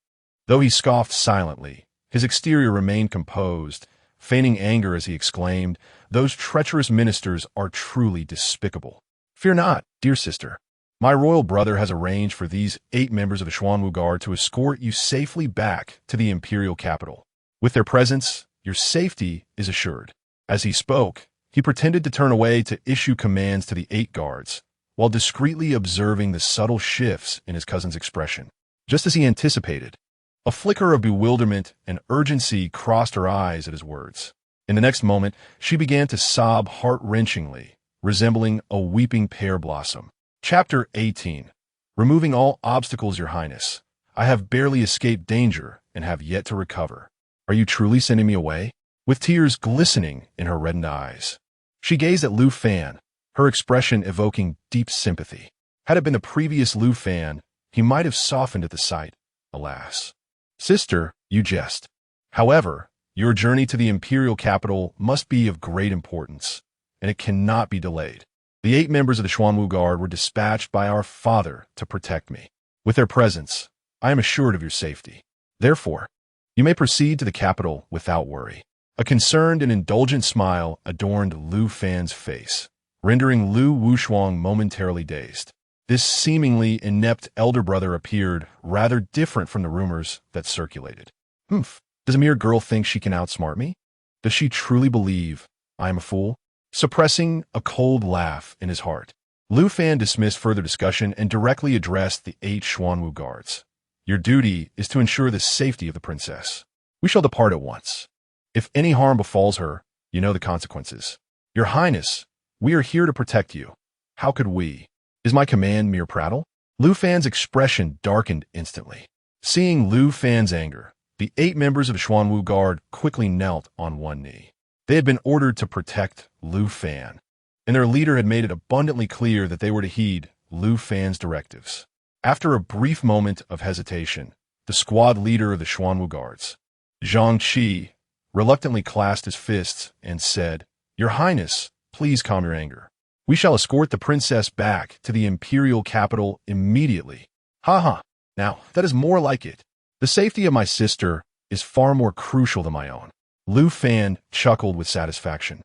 Though he scoffed silently, His exterior remained composed, feigning anger as he exclaimed, "Those treacherous ministers are truly despicable. Fear not, dear sister. My royal brother has arranged for these 8 members of the Xuanwu Guard to escort you safely back to the imperial capital. With their presence, your safety is assured." As he spoke, he pretended to turn away to issue commands to the 8 guards, while discreetly observing the subtle shifts in his cousin's expression. Just as he anticipated, a flicker of bewilderment and urgency crossed her eyes at his words. In the next moment, she began to sob heart-wrenchingly, resembling a weeping pear blossom. Chapter 18. Removing all obstacles, Your Highness. I have barely escaped danger and have yet to recover. Are you truly sending me away? With tears glistening in her reddened eyes, she gazed at Lu Fan, her expression evoking deep sympathy. Had it been the previous Lu Fan, he might have softened at the sight. Alas. Sister, you jest. However, your journey to the imperial capital must be of great importance, and it cannot be delayed. The 8 members of the Xuanwu Guard were dispatched by our father to protect me. With their presence, I am assured of your safety. Therefore, you may proceed to the capital without worry. A concerned and indulgent smile adorned Lu Fan's face, rendering Lu Wushuang momentarily dazed. This seemingly inept elder brother appeared rather different from the rumors that circulated. Does a mere girl think she can outsmart me? Does she truly believe I am a fool? Suppressing a cold laugh in his heart, Lu Fan dismissed further discussion and directly addressed the 8 Xuanwu guards. Your duty is to ensure the safety of the princess. We shall depart at once. If any harm befalls her, you know the consequences. Your Highness, we are here to protect you. How could we? Is my command mere prattle? Lu Fan's expression darkened instantly. Seeing Lu Fan's anger, the 8 members of the Xuanwu Guard quickly knelt on one knee. They had been ordered to protect Lu Fan, and their leader had made it abundantly clear that they were to heed Lu Fan's directives. After a brief moment of hesitation, the squad leader of the Xuanwu Guards, Zhang Qi, reluctantly clasped his fists and said, Your Highness, please calm your anger. We shall escort the princess back to the imperial capital immediately. Now, that is more like it. The safety of my sister is far more crucial than my own. Lu Fan chuckled with satisfaction,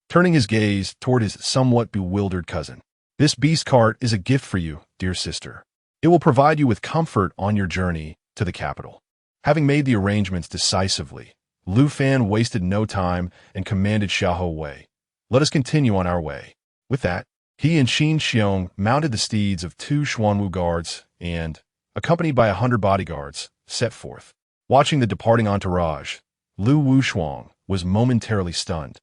turning his gaze toward his somewhat bewildered cousin. This beast cart is a gift for you, dear sister. It will provide you with comfort on your journey to the capital. Having made the arrangements decisively, Lu Fan wasted no time and commanded Xiahou Wei, Let us continue on our way. With that, he and Qiong mounted the steeds of 2 Xuanwu guards and, accompanied by 100 bodyguards, set forth. Watching the departing entourage, Lu Wushuang was momentarily stunned,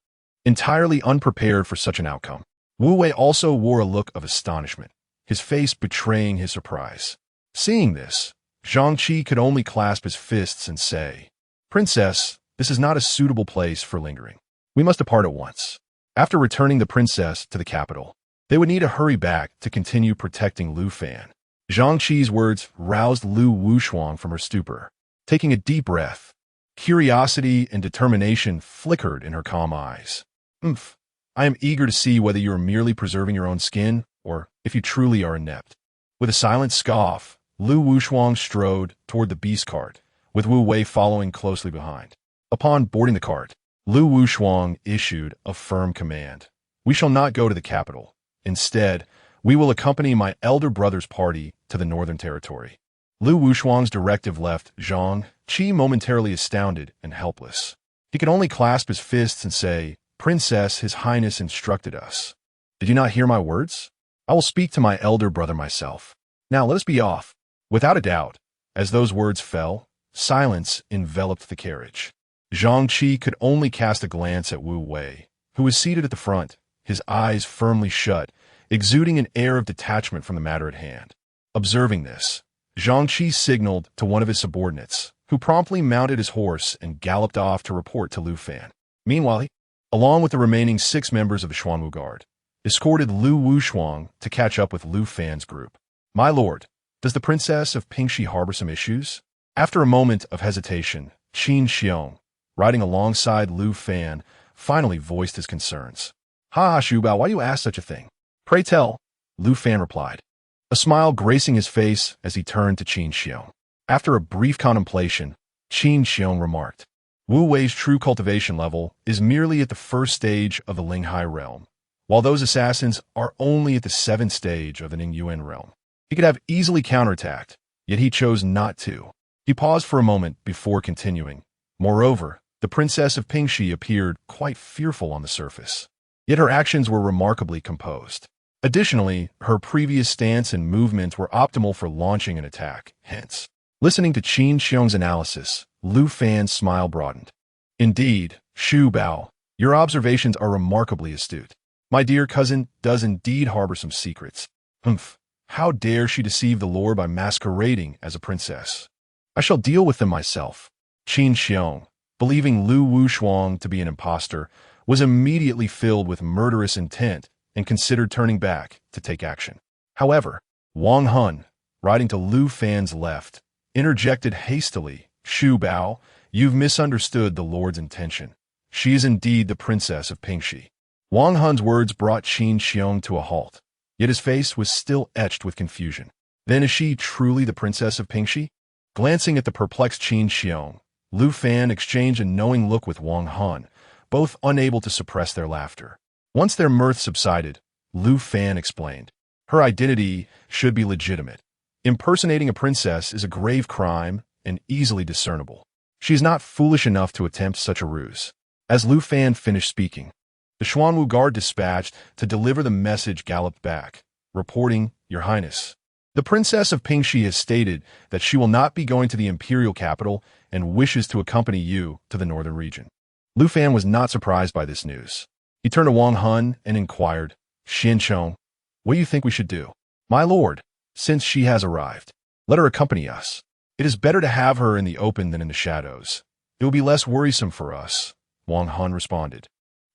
entirely unprepared for such an outcome. Wu Wei also wore a look of astonishment, his face betraying his surprise. Seeing this, Zhang Qi could only clasp his fists and say, Princess, this is not a suitable place for lingering. We must depart at once. After returning the princess to the capital, they would need to hurry back to continue protecting Lu Fan. Zhang Qi's words roused Lu Wushuang from her stupor. Taking a deep breath, curiosity and determination flickered in her calm eyes. I am eager to see whether you are merely preserving your own skin, or if you truly are inept. With a silent scoff, Lu Wushuang strode toward the beast cart, with Wu Wei following closely behind. Upon boarding the cart, Lu Wushuang issued a firm command. We shall not go to the capital. Instead, we will accompany my elder brother's party to the Northern Territory. Lu Wushuang's directive left Zhang Qi momentarily astounded and helpless. He could only clasp his fists and say, Princess, His Highness instructed us. Did you not hear my words? I will speak to my elder brother myself. Now let us be off. Without a doubt, as those words fell, silence enveloped the carriage. Zhang Qi could only cast a glance at Wu Wei, who was seated at the front, his eyes firmly shut, exuding an air of detachment from the matter at hand. Observing this, Zhang Qi signaled to one of his subordinates, who promptly mounted his horse and galloped off to report to Lu Fan. Meanwhile, he, along with the remaining 6 members of the Xuanwu Guard, escorted Lu Wushuang to catch up with Lu Fan's group. My lord, does the princess of Pingxi harbor some issues? After a moment of hesitation, Qiong, riding alongside Lu Fan, finally voiced his concerns. Shubao, why do you ask such a thing? Pray tell, Lu Fan replied, a smile gracing his face as he turned to Qiong. After a brief contemplation, Qiong remarked, Wu Wei's true cultivation level is merely at the first stage of the Linghai realm, while those assassins are only at the 7th stage of the Ningyuan realm. He could have easily counterattacked, yet he chose not to. He paused for a moment before continuing. Moreover, the princess of Pingxi appeared quite fearful on the surface, yet her actions were remarkably composed. Additionally, her previous stance and movements were optimal for launching an attack, hence. Listening to Qiong's analysis, Lu Fan's smile broadened. Indeed, Xu Bao, your observations are remarkably astute. My dear cousin does indeed harbor some secrets. Humph, how dare she deceive the lord by masquerading as a princess? I shall deal with them myself. Qiong, believing Lu Wushuang to be an impostor, was immediately filled with murderous intent and considered turning back to take action. However, Wang Hun, riding to Lu Fan's left, interjected hastily, Xu Bao, you've misunderstood the lord's intention. She is indeed the princess of Pingxi. Wang Hun's words brought Qiong to a halt, yet his face was still etched with confusion. Then is she truly the princess of Pingxi? Glancing at the perplexed Qiong, Lu Fan exchanged a knowing look with Wang Hun, both unable to suppress their laughter. Once their mirth subsided, Lu Fan explained, her identity should be legitimate. Impersonating a princess is a grave crime and easily discernible. She is not foolish enough to attempt such a ruse. As Lu Fan finished speaking, the Xuanwu guard dispatched to deliver the message galloped back, reporting, Your Highness. The princess of Pingxi has stated that she will not be going to the imperial capital and wishes to accompany you to the northern region. Lu Fan was not surprised by this news. He turned to Wang Hun and inquired, Qiong, what do you think we should do? My lord, since she has arrived, let her accompany us. It is better to have her in the open than in the shadows. It will be less worrisome for us, Wang Hun responded.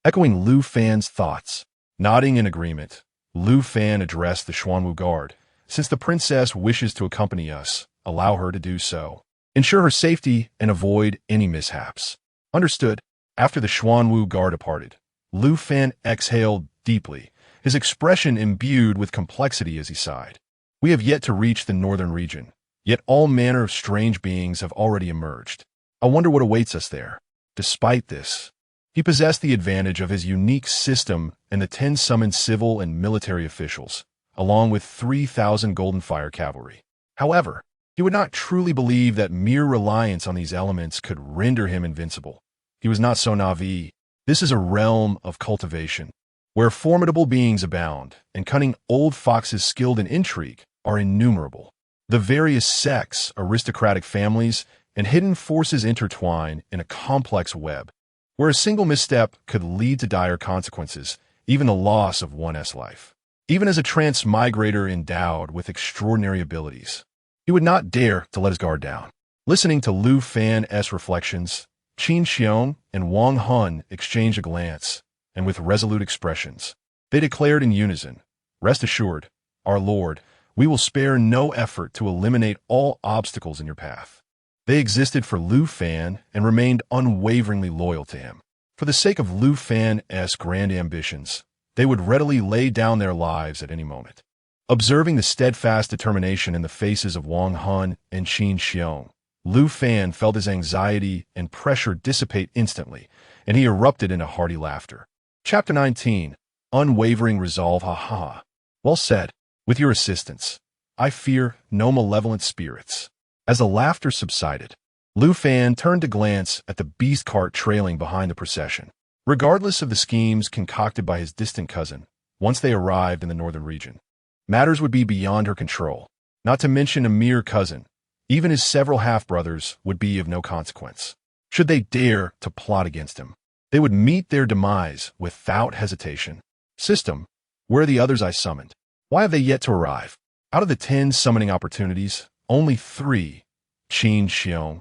Echoing Lu Fan's thoughts, nodding in agreement, Lu Fan addressed the Xuanwu guard. Since the princess wishes to accompany us, allow her to do so. Ensure her safety and avoid any mishaps. Understood. After the Xuanwu guard departed, Lu Fan exhaled deeply, his expression imbued with complexity as he sighed. We have yet to reach the northern region, yet all manner of strange beings have already emerged. I wonder what awaits us there. Despite this, he possessed the advantage of his unique system and the 10 summoned civil and military officials, along with 3,000 Golden Fire cavalry. However, he would not truly believe that mere reliance on these elements could render him invincible. He was not so naive. This is a realm of cultivation, where formidable beings abound, and cunning old foxes skilled in intrigue are innumerable. The various sects, aristocratic families, and hidden forces intertwine in a complex web, where a single misstep could lead to dire consequences, even the loss of one's life. Even as a transmigrator endowed with extraordinary abilities, he would not dare to let his guard down. Listening to Lu Fan's reflections, Qiong and Wang Hun exchanged a glance, and with resolute expressions, they declared in unison, Rest assured, our lord, we will spare no effort to eliminate all obstacles in your path. They existed for Lu Fan and remained unwaveringly loyal to him. For the sake of Lu Fan's grand ambitions, they would readily lay down their lives at any moment. Observing the steadfast determination in the faces of Wang Hun and Qiong, Lu Fan felt his anxiety and pressure dissipate instantly, and he erupted into hearty laughter. Chapter 19. Unwavering Resolve. Ha ha. Well said. With your assistance, I fear no malevolent spirits. As the laughter subsided, Lu Fan turned to glance at the beast cart trailing behind the procession. Regardless of the schemes concocted by his distant cousin, once they arrived in the northern region, matters would be beyond her control. Not to mention a mere cousin, even his several half-brothers would be of no consequence. Should they dare to plot against him, they would meet their demise without hesitation. System, where are the others I summoned? Why have they yet to arrive? Out of the 10 summoning opportunities, only 3, Qiong,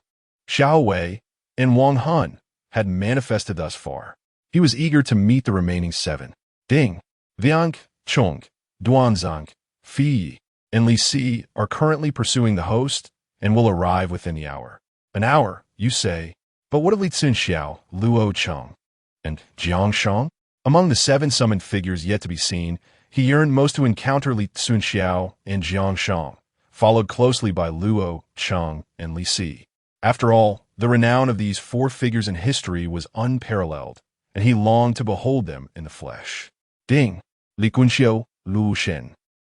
Xiao Wei, and Wang Hun, had manifested thus far. He was eager to meet the remaining 7. Ding, Viang, Chong, Duanzang, Fi, and Li Si are currently pursuing the host and will arrive within the hour. An hour, you say? But what of Li Cunxiao, Luo Cheng, and Jiang Sheng? Among the 7 summoned figures yet to be seen, he yearned most to encounter Li Cunxiao and Jiang Sheng, followed closely by Luo Cheng and Li Si. After all, The renown of these four figures in history was unparalleled, and he longed to behold them in the flesh. Ding, Li Cunxiao, Luo Cheng,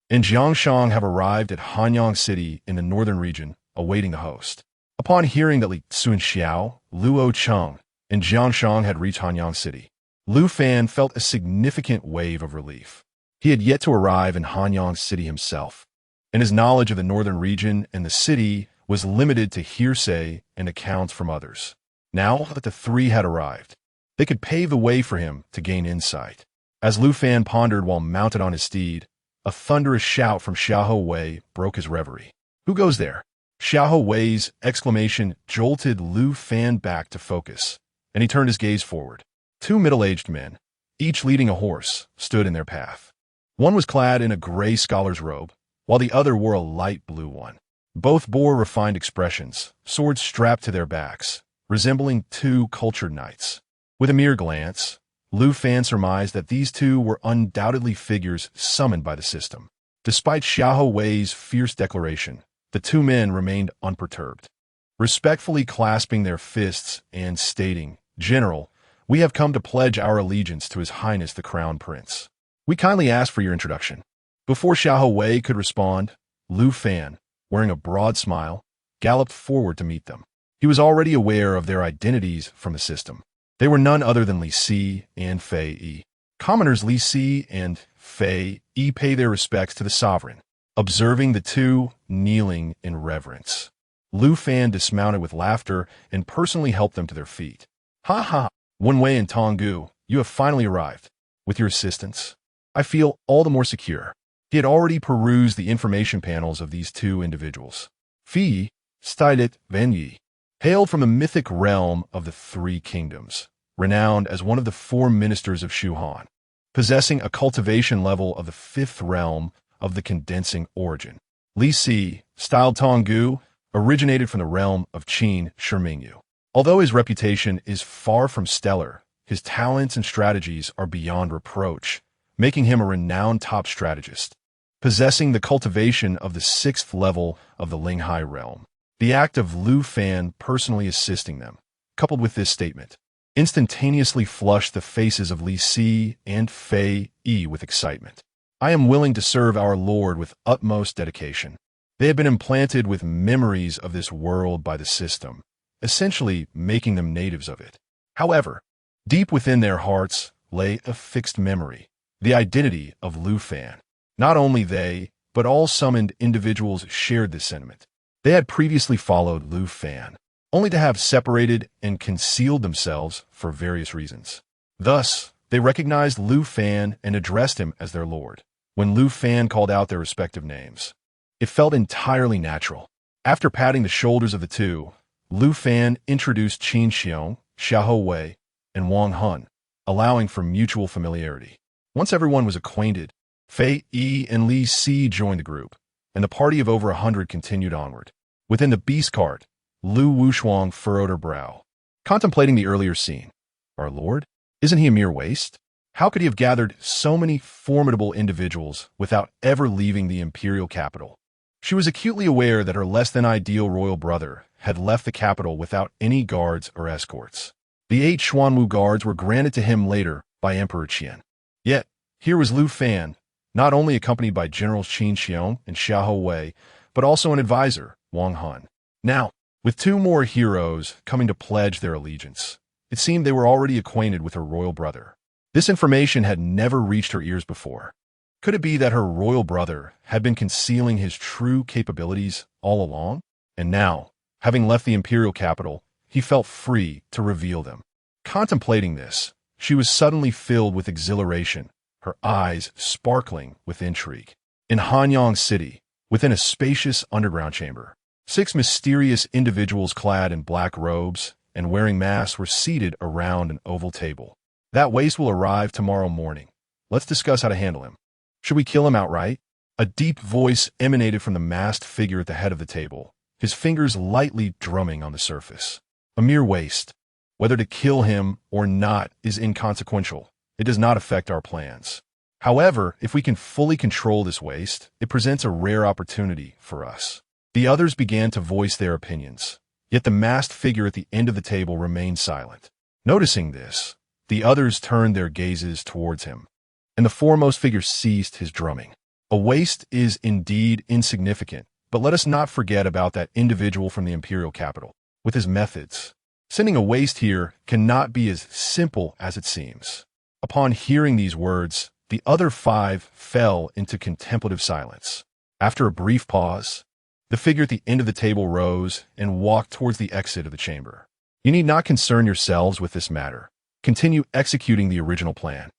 and Jiang have arrived at Hanyang City in the northern region, awaiting the host. Upon hearing that Li Cunxiao, Luo Cheng, and Jiang had reached Hanyang City, Lu Fan felt a significant wave of relief. He had yet to arrive in Hanyang City himself, and his knowledge of the northern region and the city was limited to hearsay and accounts from others. Now that the three had arrived, they could pave the way for him to gain insight. As Lu Fan pondered while mounted on his steed, a thunderous shout from Xiahou Wei broke his reverie. "Who goes there?" Xiahou Wei's exclamation jolted Lu Fan back to focus, and he turned his gaze forward. Two middle-aged men, each leading a horse, stood in their path. One was clad in a gray scholar's robe, while the other wore a light blue one. Both bore refined expressions, swords strapped to their backs, resembling two cultured knights. With a mere glance, Lu Fan surmised that these two were undoubtedly figures summoned by the system. Despite Xiahou Wei's fierce declaration, the two men remained unperturbed, respectfully clasping their fists and stating, "General, we have come to pledge our allegiance to His Highness the Crown Prince. We kindly ask for your introduction." Before Xiahou Wei could respond, Lu Fan, wearing a broad smile, galloped forward to meet them. He was already aware of their identities from the system. They were none other than Li Si and Fei Yi. Commoners Li Si and Fei Yi pay their respects to the sovereign, observing the two kneeling in reverence. Lu Fan dismounted with laughter and personally helped them to their feet. "Ha ha, Wen Wei and Tonggu, you have finally arrived. With your assistance, I feel all the more secure." He had already perused the information panels of these two individuals. Fi Stidit Van Yi hailed from the mythic realm of the Three Kingdoms, renowned as one of the four ministers of Shuhan, possessing a cultivation level of the fifth realm of the condensing origin. Li Si, styled Tonggu, originated from the realm of Qin Shimingyu. Although his reputation is far from stellar, his talents and strategies are beyond reproach, making him a renowned top strategist, possessing the cultivation of the sixth level of the Linghai realm. The act of Lu Fan personally assisting them, coupled with this statement, instantaneously flushed the faces of Li Si and Fei Yi with excitement. "I am willing to serve our Lord with utmost dedication." They had been implanted with memories of this world by the system, essentially making them natives of it. However, deep within their hearts lay a fixed memory, the identity of Lu Fan. Not only they, but all summoned individuals shared this sentiment. They had previously followed Lu Fan, only to have separated and concealed themselves for various reasons. Thus, they recognized Lu Fan and addressed him as their lord. When Lu Fan called out their respective names, it felt entirely natural. After patting the shoulders of the two, Lu Fan introduced Qiong, Xiahou Wei, and Wang Hun, allowing for mutual familiarity. Once everyone was acquainted, Fei Yi and Li Si joined the group, and the party of over 100 continued onward. Within the beast cart, Lu Wushuang furrowed her brow, contemplating the earlier scene. Our lord? Isn't he a mere waste? How could he have gathered so many formidable individuals without ever leaving the imperial capital? She was acutely aware that her less-than-ideal royal brother had left the capital without any guards or escorts. The 8 Xuanwu guards were granted to him later by Emperor Tian. Yet, here was Lu Fan, not only accompanied by Generals Qiong and Xiahou Wei, but also an advisor, Wang Hun. Now, with two more heroes coming to pledge their allegiance, it seemed they were already acquainted with her royal brother. This information had never reached her ears before. Could it be that her royal brother had been concealing his true capabilities all along? And now, having left the imperial capital, he felt free to reveal them. Contemplating this, she was suddenly filled with exhilaration, her eyes sparkling with intrigue. In Hanyang City, within a spacious underground chamber, 6 mysterious individuals clad in black robes and wearing masks were seated around an oval table. That waste will arrive tomorrow morning. Let's discuss how to handle him. Should we kill him outright? A deep voice emanated from the masked figure at the head of the table, his fingers lightly drumming on the surface. A mere waste. Whether to kill him or not is inconsequential. It does not affect our plans. However, if we can fully control this waste, it presents a rare opportunity for us. The others began to voice their opinions, Yet the masked figure at the end of the table remained silent. Noticing this, the others turned their gazes towards him, and the foremost figure ceased his drumming. A waste is indeed insignificant, but let us not forget about that individual from the imperial capital, with his methods. Sending a waste here cannot be as simple as it seems. Upon hearing these words, the other 5 fell into contemplative silence. After a brief pause, the figure at the end of the table rose and walked towards the exit of the chamber. You need not concern yourselves with this matter. Continue executing the original plan.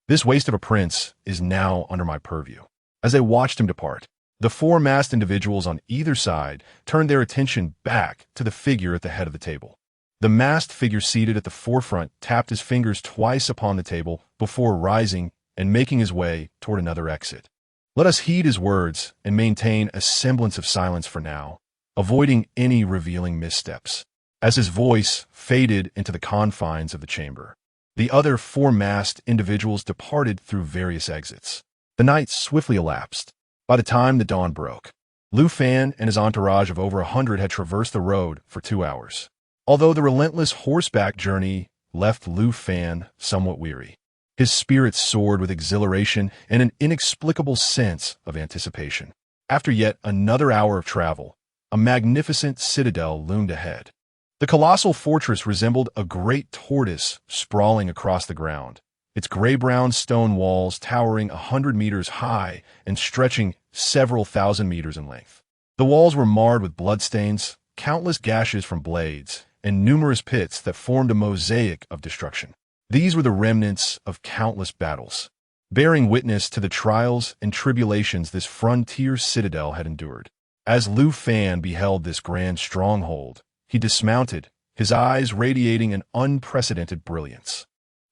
This waste of a prince is now under my purview. As they watched him depart, the 4 masked individuals on either side turned their attention back to the figure at the head of the table. The masked figure seated at the forefront tapped his fingers twice upon the table before rising and making his way toward another exit. Let us heed his words and maintain a semblance of silence for now, avoiding any revealing missteps. As his voice faded into the confines of the chamber, the other 4 masked individuals departed through various exits. The night swiftly elapsed. By the time the dawn broke, Lu Fan and his entourage of over 100 had traversed the road for 2 hours. Although the relentless horseback journey left Lu Fan somewhat weary, his spirits soared with exhilaration and an inexplicable sense of anticipation. After yet another hour of travel, a magnificent citadel loomed ahead. The colossal fortress resembled a great tortoise sprawling across the ground, its gray-brown stone walls towering 100 meters high and stretching several thousand meters in length. The walls were marred with bloodstains, countless gashes from blades, and numerous pits that formed a mosaic of destruction. These were the remnants of countless battles, bearing witness to the trials and tribulations this frontier citadel had endured. As Lu Fan beheld this grand stronghold, he dismounted, his eyes radiating an unprecedented brilliance.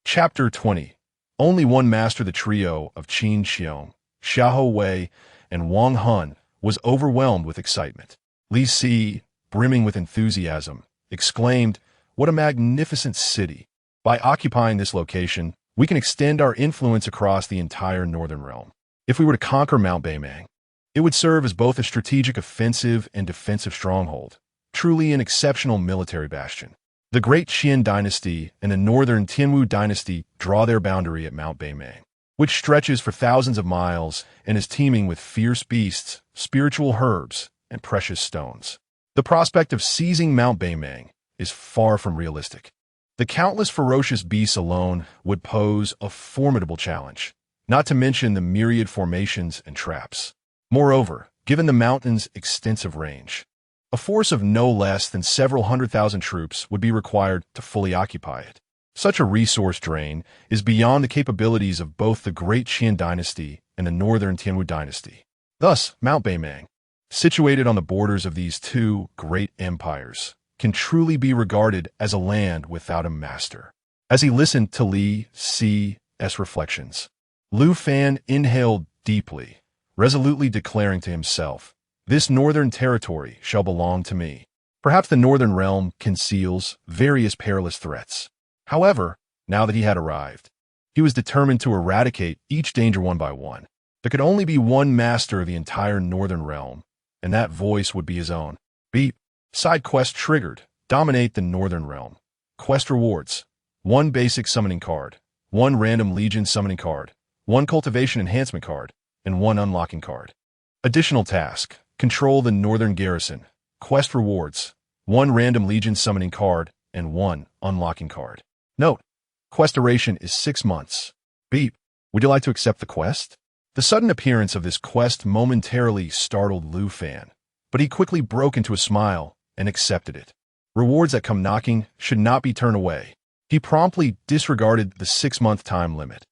Chapter 20. Only one master, the trio of Qin Qiong, Xiahou Wei, and Wang Hun, was overwhelmed with excitement. Li Si, brimming with enthusiasm, exclaimed, "What a magnificent city! By occupying this location, we can extend our influence across the entire northern realm. If we were to conquer Mount Beimang, it would serve as both a strategic offensive and defensive stronghold, truly an exceptional military bastion. The Great Qian Dynasty and the northern Tianwu Dynasty draw their boundary at Mount Beimang, which stretches for thousands of miles and is teeming with fierce beasts, spiritual herbs, and precious stones. The prospect of seizing Mount Beimang is far from realistic. The countless ferocious beasts alone would pose a formidable challenge, not to mention the myriad formations and traps. Moreover, given the mountain's extensive range, a force of no less than several 100,000 troops would be required to fully occupy it. Such a resource drain is beyond the capabilities of both the Great Qian Dynasty and the northern Tianwu Dynasty. Thus, Mount Beimang, situated on the borders of these 2 great empires, can truly be regarded as a land without a master. As he listened to Li Si's reflections, Lu Fan inhaled deeply, resolutely declaring to himself, "This northern territory shall belong to me." Perhaps the northern realm conceals various perilous threats. However, now that he had arrived, he was determined to eradicate each danger one by one. There could only be one master of the entire northern realm, and that voice would be his own. Beep. Side quest triggered. Dominate the northern realm. Quest rewards: 1 basic summoning card, 1 random legion summoning card, 1 cultivation enhancement card, and 1 unlocking card. Additional task: control the northern garrison. Quest rewards: 1 random legion summoning card and 1 unlocking card. Note: quest duration is 6 months. Beep. Would you like to accept the quest? The sudden appearance of this quest momentarily startled Lu Fan, but he quickly broke into a smile and accepted it. Rewards that come knocking should not be turned away. He promptly disregarded the 6-month time limit.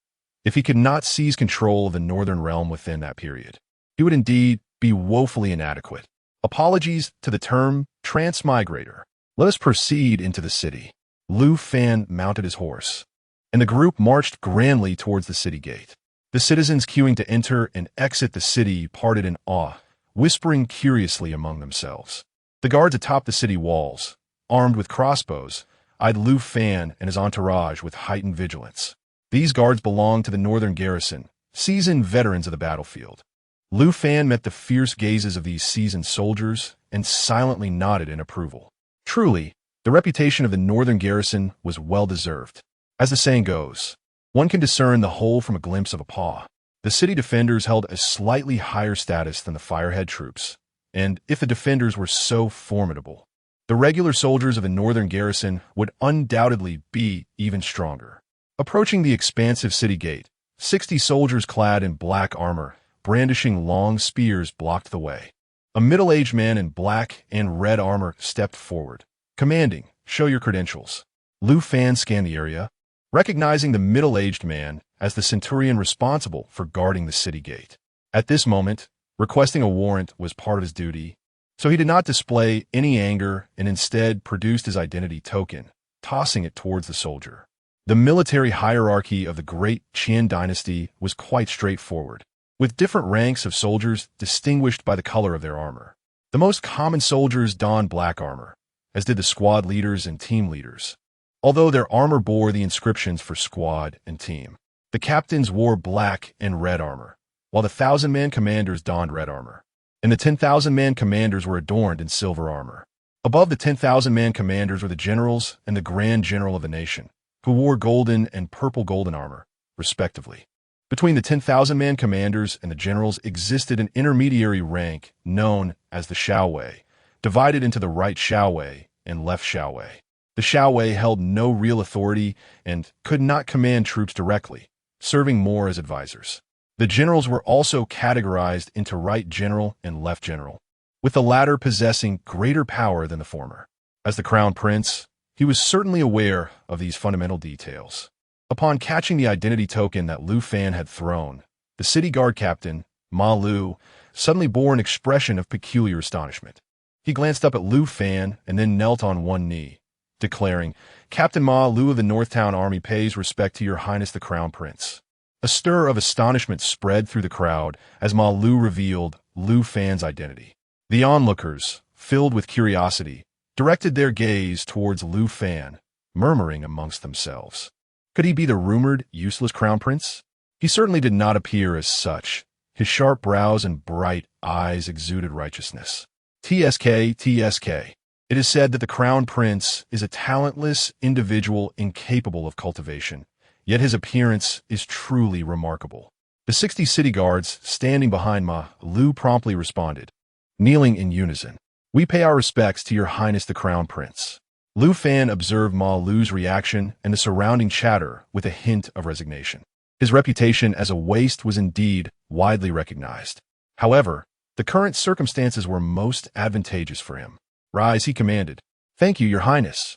If he could not seize control of the northern realm within that period, he would indeed be woefully inadequate. Apologies to the term transmigrator. Let us proceed into the city. Lu Fan mounted his horse, and the group marched grandly towards the city gate. The citizens queuing to enter and exit the city parted in awe, whispering curiously among themselves. The guards atop the city walls, armed with crossbows, eyed Lu Fan and his entourage with heightened vigilance. These guards belonged to the northern garrison, seasoned veterans of the battlefield. Lu Fan met the fierce gazes of these seasoned soldiers and silently nodded in approval. Truly, the reputation of the northern garrison was well-deserved. As the saying goes, one can discern the whole from a glimpse of a paw. The city defenders held a slightly higher status than the firehead troops, and if the defenders were so formidable, the regular soldiers of the northern garrison would undoubtedly be even stronger. Approaching the expansive city gate, 60 soldiers clad in black armor, brandishing long spears, blocked the way. A middle-aged man in black and red armor stepped forward, commanding, "Show your credentials." Lu Fan scanned the area, recognizing the middle-aged man as the centurion responsible for guarding the city gate. At this moment, requesting a warrant was part of his duty, so he did not display any anger and instead produced his identity token, tossing it towards the soldier. The military hierarchy of the Great Qian Dynasty was quite straightforward, with different ranks of soldiers distinguished by the color of their armor. The most common soldiers donned black armor, as did the squad leaders and team leaders, although their armor bore the inscriptions for squad and team. The captains wore black and red armor, while the 1,000-man commanders donned red armor, and the 10,000-man commanders were adorned in silver armor. Above the 10,000-man commanders were the generals and the grand general of the nation, who wore golden and purple-golden armor, respectively. Between the 10,000-man commanders and the generals existed an intermediary rank known as the Xiaowei, divided into the right Xiaowei and left Xiaowei. The Xiaowei held no real authority and could not command troops directly, serving more as advisors. The generals were also categorized into right general and left general, with the latter possessing greater power than the former. As the crown prince, he was certainly aware of these fundamental details. Upon catching the identity token that Lu Fan had thrown, the city guard captain, Ma Lu, suddenly bore an expression of peculiar astonishment. He glanced up at Lu Fan and then knelt on one knee, declaring, "Captain Ma Lu of the Northtown Army pays respect to Your Highness the Crown Prince." A stir of astonishment spread through the crowd as Ma Lu revealed Lu Fan's identity. The onlookers, filled with curiosity, directed their gaze towards Lu Fan, murmuring amongst themselves. Could he be the rumored useless crown prince? He certainly did not appear as such. His sharp brows and bright eyes exuded righteousness. TSK. It is said that the crown prince is a talentless individual incapable of cultivation, yet his appearance is truly remarkable. The 60 city guards standing behind Ma Lu promptly responded, kneeling in unison. "We pay our respects to Your Highness the Crown Prince." Lu Fan observed Ma Lu's reaction and the surrounding chatter with a hint of resignation. His reputation as a waste was indeed widely recognized. However, the current circumstances were most advantageous for him. "Rise," he commanded. "Thank you, Your Highness."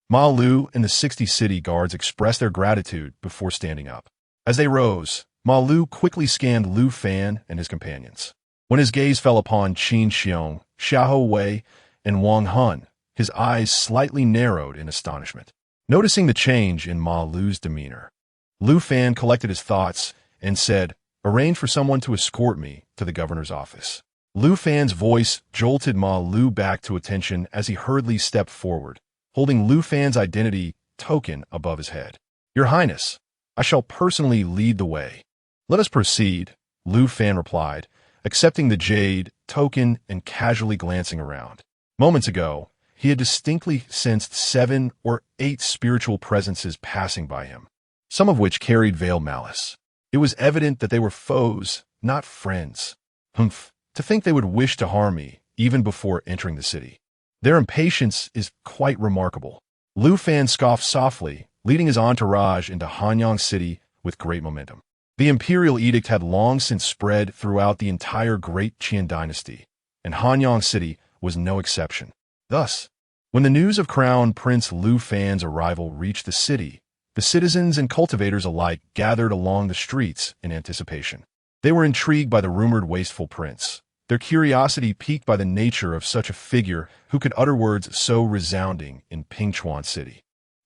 Ma Lu and the 60 city guards expressed their gratitude before standing up. As they rose, Ma Lu quickly scanned Lu Fan and his companions. When his gaze fell upon Qiong, Xiahou Wei, and Wang Hun, his eyes slightly narrowed in astonishment. Noticing the change in Ma Lu's demeanor, Lu Fan collected his thoughts and said, "Arrange for someone to escort me to the governor's office." Lu Fan's voice jolted Ma Lu back to attention as he hurriedly stepped forward, holding Lu Fan's identity token above his head. "Your Highness, I shall personally lead the way." "Let us proceed," Lu Fan replied, accepting the jade token and casually glancing around. Moments ago, he had distinctly sensed 7 or 8 spiritual presences passing by him, some of which carried veiled malice. It was evident that they were foes, not friends. Humph, to think they would wish to harm me, even before entering the city. Their impatience is quite remarkable. Lu Fan scoffed softly, leading his entourage into Hanyang City with great momentum. The imperial edict had long since spread throughout the entire Great Qian Dynasty, and Hanyang City was no exception. Thus, when the news of Crown Prince Lu Fan's arrival reached the city, the citizens and cultivators alike gathered along the streets in anticipation. They were intrigued by the rumored wasteful prince, their curiosity piqued by the nature of such a figure who could utter words so resounding in Pingchuan City.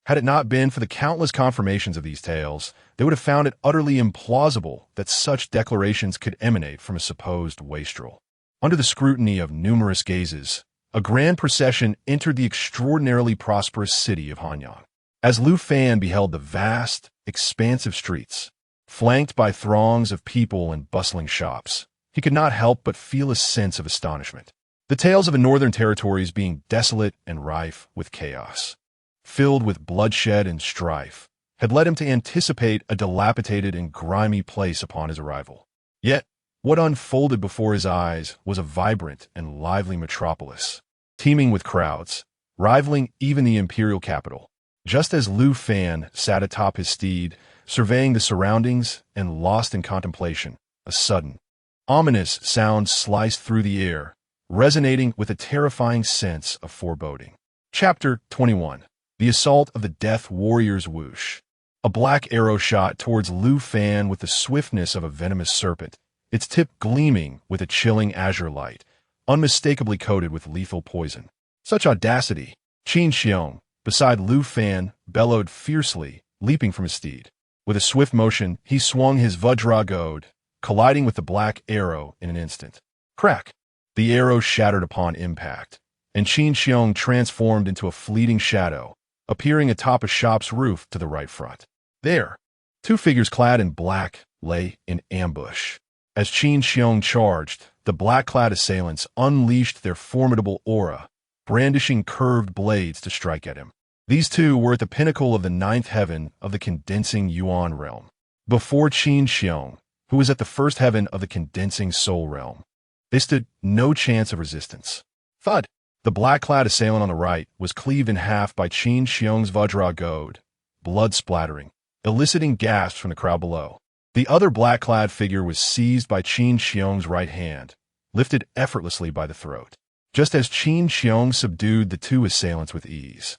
Had it not been for the countless confirmations of these tales, they would have found it utterly implausible that such declarations could emanate from a supposed wastrel. Under the scrutiny of numerous gazes, a grand procession entered the extraordinarily prosperous city of Hanyang. As Lu Fan beheld the vast, expansive streets, flanked by throngs of people and bustling shops, he could not help but feel a sense of astonishment. The tales of the northern territories being desolate and rife with chaos, filled with bloodshed and strife, had led him to anticipate a dilapidated and grimy place upon his arrival. Yet, what unfolded before his eyes was a vibrant and lively metropolis, teeming with crowds, rivaling even the imperial capital. Just as Lu Fan sat atop his steed, surveying the surroundings and lost in contemplation, a sudden, ominous sound sliced through the air, resonating with a terrifying sense of foreboding. Chapter 21. The Assault of the Death Warrior's Whoosh. A black arrow shot towards Lu Fan with the swiftness of a venomous serpent, its tip gleaming with a chilling azure light, unmistakably coated with lethal poison. Such audacity! Qiong, beside Lu Fan, bellowed fiercely, leaping from his steed. With a swift motion, he swung his Vajra goad, colliding with the black arrow in an instant. Crack! The arrow shattered upon impact, and Qiong transformed into a fleeting shadow, appearing atop a shop's roof to the right front. There, two figures clad in black lay in ambush. As Qiong charged, the black-clad assailants unleashed their formidable aura, brandishing curved blades to strike at him. These two were at the pinnacle of the ninth heaven of the condensing Yuan realm, before Qiong, who was at the first heaven of the condensing soul realm. They stood no chance of resistance. Thud! The black-clad assailant on the right was cleaved in half by Qiong's Vajra goad, blood splattering, eliciting gasps from the crowd below. The other black-clad figure was seized by Qiong's right hand, lifted effortlessly by the throat, just as Qiong subdued the two assailants with ease.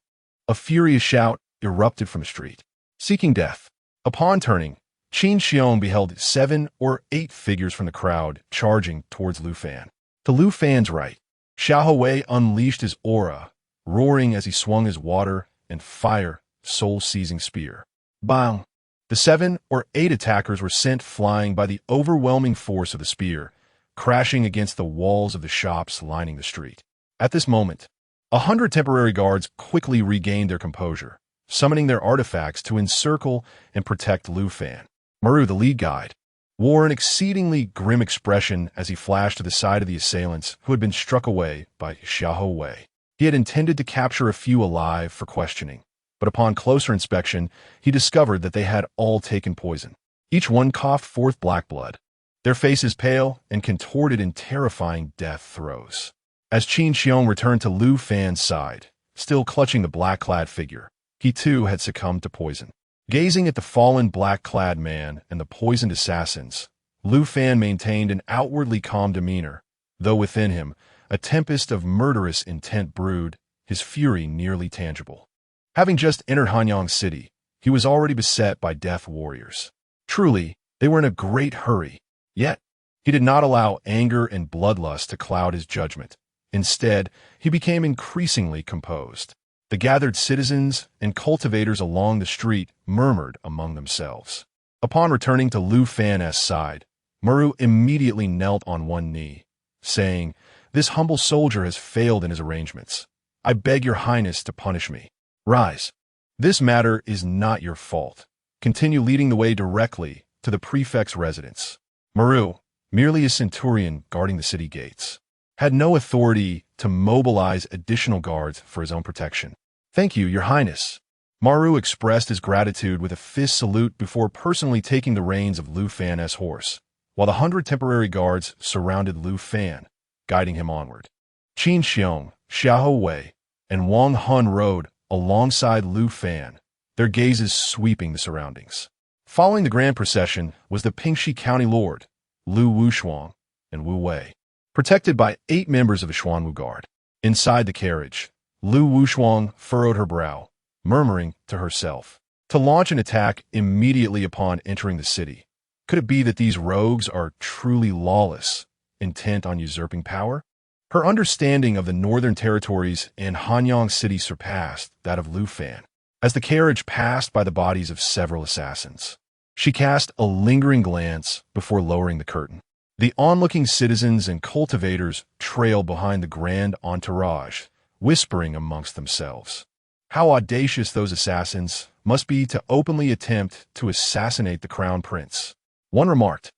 A furious shout erupted from the street, seeking death. Upon turning, Qiong beheld 7 or 8 figures from the crowd charging towards Lu Fan. To Lu Fan's right, Xiahou Wei unleashed his aura, roaring as he swung his water and fire soul-seizing spear. Bang! The 7 or 8 attackers were sent flying by the overwhelming force of the spear, crashing against the walls of the shops lining the street. At this moment, 100 temporary guards quickly regained their composure, summoning their artifacts to encircle and protect Lu Fan. Maru, the lead guide, wore an exceedingly grim expression as he flashed to the side of the assailants who had been struck away by Xiahou Wei. He had intended to capture a few alive for questioning, but upon closer inspection, he discovered that they had all taken poison. Each one coughed forth black blood, their faces pale and contorted in terrifying death throes. As Qiong returned to Lu Fan's side, still clutching the black-clad figure, he too had succumbed to poison. Gazing at the fallen black-clad man and the poisoned assassins, Lu Fan maintained an outwardly calm demeanor, though within him a tempest of murderous intent brewed, his fury nearly tangible. Having just entered Hanyang City, he was already beset by death warriors. Truly, they were in a great hurry, yet he did not allow anger and bloodlust to cloud his judgment. Instead, he became increasingly composed. The gathered citizens and cultivators along the street murmured among themselves. Upon returning to Lu Fan's side, Maru immediately knelt on one knee, saying, "This humble soldier has failed in his arrangements. I beg your highness to punish me. Rise. This matter is not your fault. Continue leading the way directly to the prefect's residence." Maru, merely a centurion guarding the city gates, had no authority to mobilize additional guards for his own protection. "Thank you, your highness." Maru expressed his gratitude with a fist salute before personally taking the reins of Lu Fan's horse, while the 100 temporary guards surrounded Lu Fan, guiding him onward. Qiong, Xiahou Wei, and Wang Hun rode alongside Lu Fan, their gazes sweeping the surroundings. Following the grand procession was the Pingxi County Lord, Lu Wushuang, and Wu Wei, protected by 8 members of the Xuanwu Guard. Inside the carriage, Lu Wushuang furrowed her brow, murmuring to herself, to launch an attack immediately upon entering the city. Could it be that these rogues are truly lawless, intent on usurping power? Her understanding of the northern territories and Hanyang City surpassed that of Lu Fan. As the carriage passed by the bodies of several assassins, she cast a lingering glance before lowering the curtain. The onlooking citizens and cultivators trailed behind the grand entourage, whispering amongst themselves. How audacious those assassins must be to openly attempt to assassinate the crown prince. One remarked,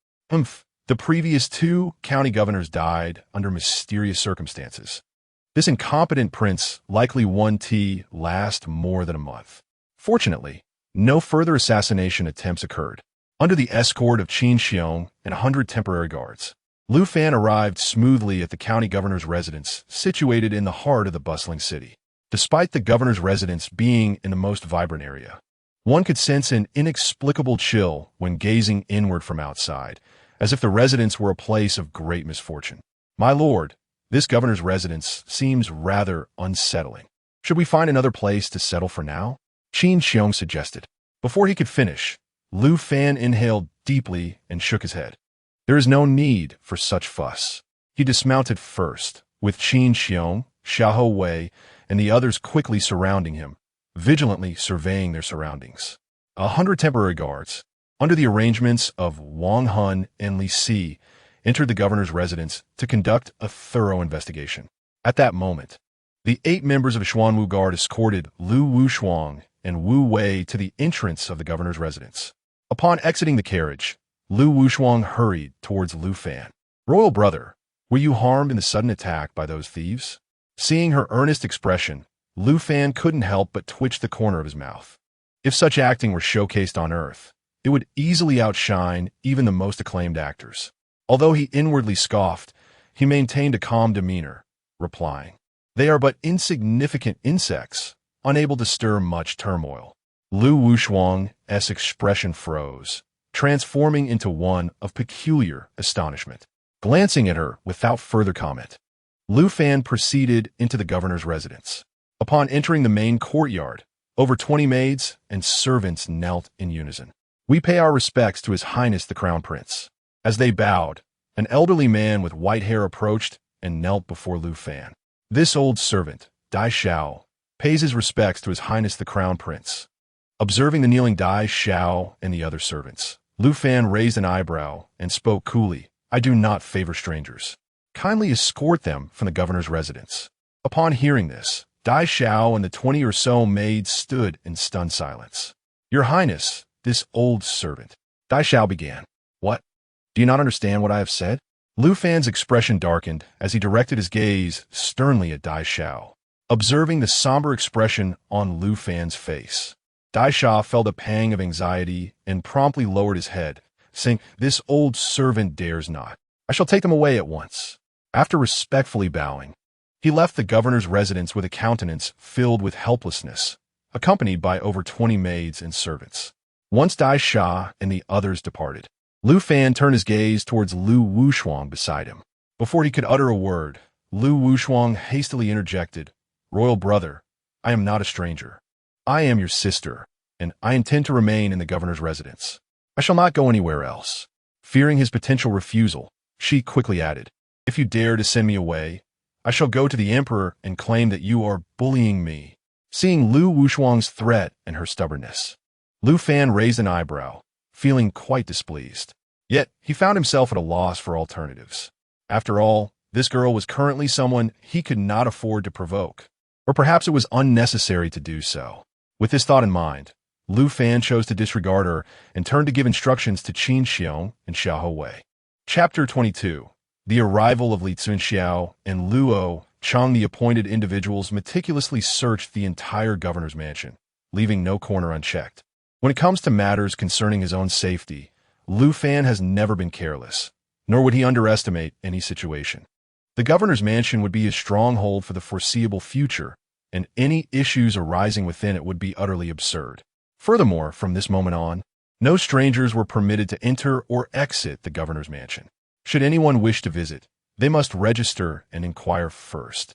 The previous 2 county governors died under mysterious circumstances. This incompetent prince likely won to last more than a month. Fortunately, no further assassination attempts occurred. Under the escort of Cunxiao and 100 temporary guards, Lu Fan arrived smoothly at the county governor's residence, situated in the heart of the bustling city. Despite the governor's residence being in the most vibrant area, one could sense an inexplicable chill when gazing inward from outside, as if the residence were a place of great misfortune. "My lord, this governor's residence seems rather unsettling. Should we find another place to settle for now?" Qiong suggested. Before he could finish, Lu Fan inhaled deeply and shook his head. There is no need for such fuss. He dismounted first, with Qiong, Xiahou Wei, and the others quickly surrounding him, vigilantly surveying their surroundings. 100 temporary guards, under the arrangements of Wang Hun and Li Si, entered the governor's residence to conduct a thorough investigation. At that moment, the 8 members of the Xuanwu Guard escorted Lu Wushuang and Wu Wei to the entrance of the governor's residence. Upon exiting the carriage, Lu Wushuang hurried towards Lu Fan. "Royal brother, were you harmed in the sudden attack by those thieves?" Seeing her earnest expression, Lu Fan couldn't help but twitch the corner of his mouth. If such acting were showcased on Earth, it would easily outshine even the most acclaimed actors. Although he inwardly scoffed, he maintained a calm demeanor, replying, "They are but insignificant insects, unable to stir much turmoil." Lu Wushuang's expression froze, transforming into one of peculiar astonishment. Glancing at her without further comment, Lu Fan proceeded into the governor's residence. Upon entering the main courtyard, over 20 maids and servants knelt in unison. "We pay our respects to His Highness the Crown Prince." As they bowed, an elderly man with white hair approached and knelt before Lu Fan. "This old servant, Dai Xiao, pays his respects to His Highness the Crown Prince." Observing the kneeling Dai Xiao and the other servants, Lu Fan raised an eyebrow and spoke coolly, "I do not favor strangers. Kindly escort them from the governor's residence." Upon hearing this, Dai Xiao and the 20 or so maids stood in stunned silence. "Your Highness, this old servant," Dai Xiao began. "What? Do you not understand what I have said?" Lu Fan's expression darkened as he directed his gaze sternly at Dai Xiao. Observing the somber expression on Lu Fan's face, Dai Xiao felt a pang of anxiety and promptly lowered his head, saying, "This old servant dares not. I shall take them away at once." After respectfully bowing, he left the governor's residence with a countenance filled with helplessness, accompanied by over 20 maids and servants. Once Dai Xiao and the others departed, Lu Fan turned his gaze towards Lu Wushuang beside him. Before he could utter a word, Lu Wushuang hastily interjected, "Royal brother, I am not a stranger. I am your sister, and I intend to remain in the governor's residence. I shall not go anywhere else." Fearing his potential refusal, she quickly added, "If you dare to send me away, I shall go to the emperor and claim that you are bullying me." Seeing Lu Wushuang's threat and her stubbornness, Lu Fan raised an eyebrow, feeling quite displeased. Yet he found himself at a loss for alternatives. After all, this girl was currently someone he could not afford to provoke. Or perhaps it was unnecessary to do so. With this thought in mind, Lu Fan chose to disregard her and turned to give instructions to Cunxiao and Xiahou Wei. Chapter 22. The arrival of Li Cunxiao and Luo Cheng. The appointed individuals meticulously searched the entire governor's mansion, leaving no corner unchecked. When it comes to matters concerning his own safety, Lu Fan has never been careless, nor would he underestimate any situation. The governor's mansion would be his stronghold for the foreseeable future, and any issues arising within it would be utterly absurd. Furthermore, from this moment on, no strangers were permitted to enter or exit the governor's mansion. Should anyone wish to visit, they must register and inquire first,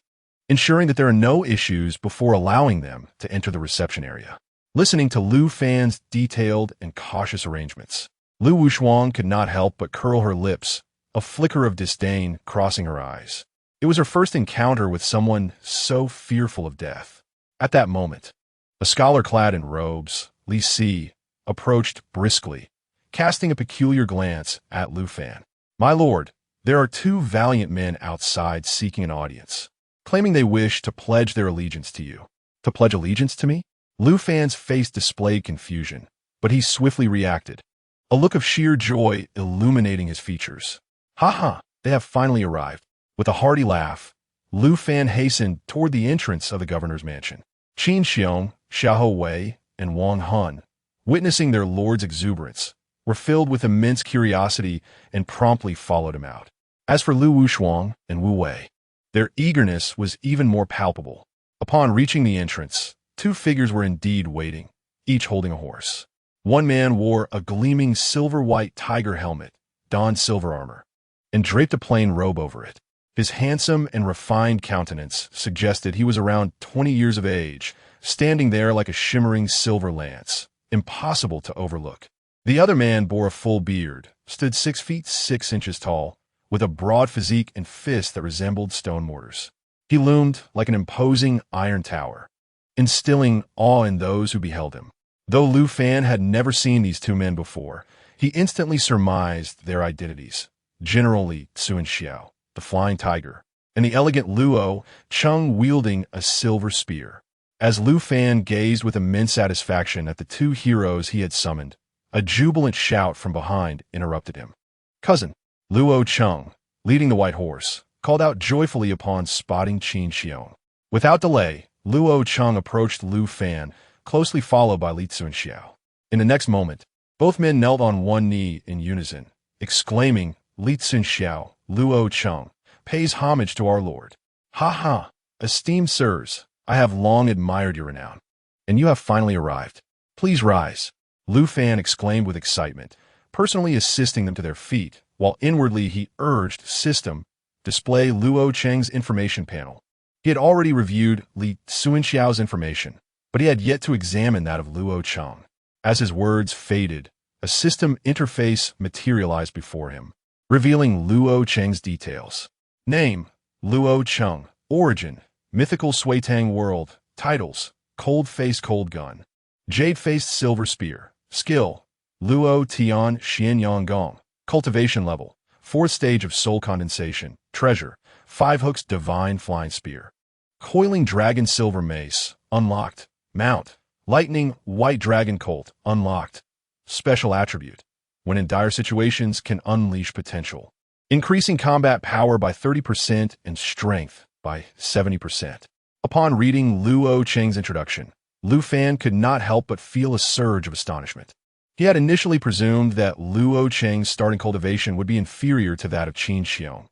ensuring that there are no issues before allowing them to enter the reception area. Listening to Lu Fan's detailed and cautious arrangements, Lu Wushuang could not help but curl her lips, a flicker of disdain crossing her eyes. It was her first encounter with someone so fearful of death. At that moment, a scholar clad in robes, Li Si, approached briskly, casting a peculiar glance at Lu Fan. "My lord, there are 2 valiant men outside seeking an audience, claiming they wish to pledge their allegiance to you." "To pledge allegiance to me?" Lu Fan's face displayed confusion, but he swiftly reacted, a look of sheer joy illuminating his features. Ha ha, they have finally arrived. With a hearty laugh, Lu Fan hastened toward the entrance of the governor's mansion. Qiong, Xiahou Wei, and Wang Han, witnessing their lord's exuberance, were filled with immense curiosity and promptly followed him out. As for Lu Wushuang and Wu Wei, their eagerness was even more palpable. Upon reaching the entrance, two figures were indeed waiting, each holding a horse. One man wore a gleaming silver-white tiger helmet, donned silver armor, and draped a plain robe over it. His handsome and refined countenance suggested he was around 20 years of age, standing there like a shimmering silver lance, impossible to overlook. The other man bore a full beard, stood 6 feet 6 inches tall, with a broad physique and fists that resembled stone mortars. He loomed like an imposing iron tower, instilling awe in those who beheld him. Though Lu Fan had never seen these two men before, he instantly surmised their identities. General Li Cunxiao, the flying tiger, and the elegant Luo Cheng wielding a silver spear. As Lu Fan gazed with immense satisfaction at the two heroes he had summoned, a jubilant shout from behind interrupted him. Cousin, Luo Cheng, leading the white horse, called out joyfully upon spotting Qiong. Without delay, Luo Cheng approached Lu Fan, closely followed by Li Cunxiao. In the next moment, both men knelt on one knee in unison, exclaiming, Li Cunxiao, Luo Cheng, pays homage to our lord. Ha ha, esteemed sirs, I have long admired your renown, and you have finally arrived. Please rise, Lu Fan exclaimed with excitement, personally assisting them to their feet, while inwardly he urged System, display Luo Cheng's information panel. He had already reviewed Li Cunxiao's information, but he had yet to examine that of Luo Cheng. As his words faded, a system interface materialized before him, revealing Luo Cheng's details. Name, Luo Cheng. Origin, mythical Suitang world. Titles, Cold-Faced Cold Gun. Jade-Faced Silver Spear. Skill, Luo Tian Xianyang Gong. Cultivation level, 4th stage of soul condensation. Treasure, 5 hooks Divine Flying Spear. Coiling Dragon Silver Mace. Unlocked. Mount, Lightning White Dragon Colt. Unlocked. Special attribute, when in dire situations can unleash potential, increasing combat power by 30% and strength by 70%. Upon reading Luo Cheng's introduction, Lu Fan could not help but feel a surge of astonishment. He had initially presumed that Luo Cheng's starting cultivation would be inferior to that of Qiong,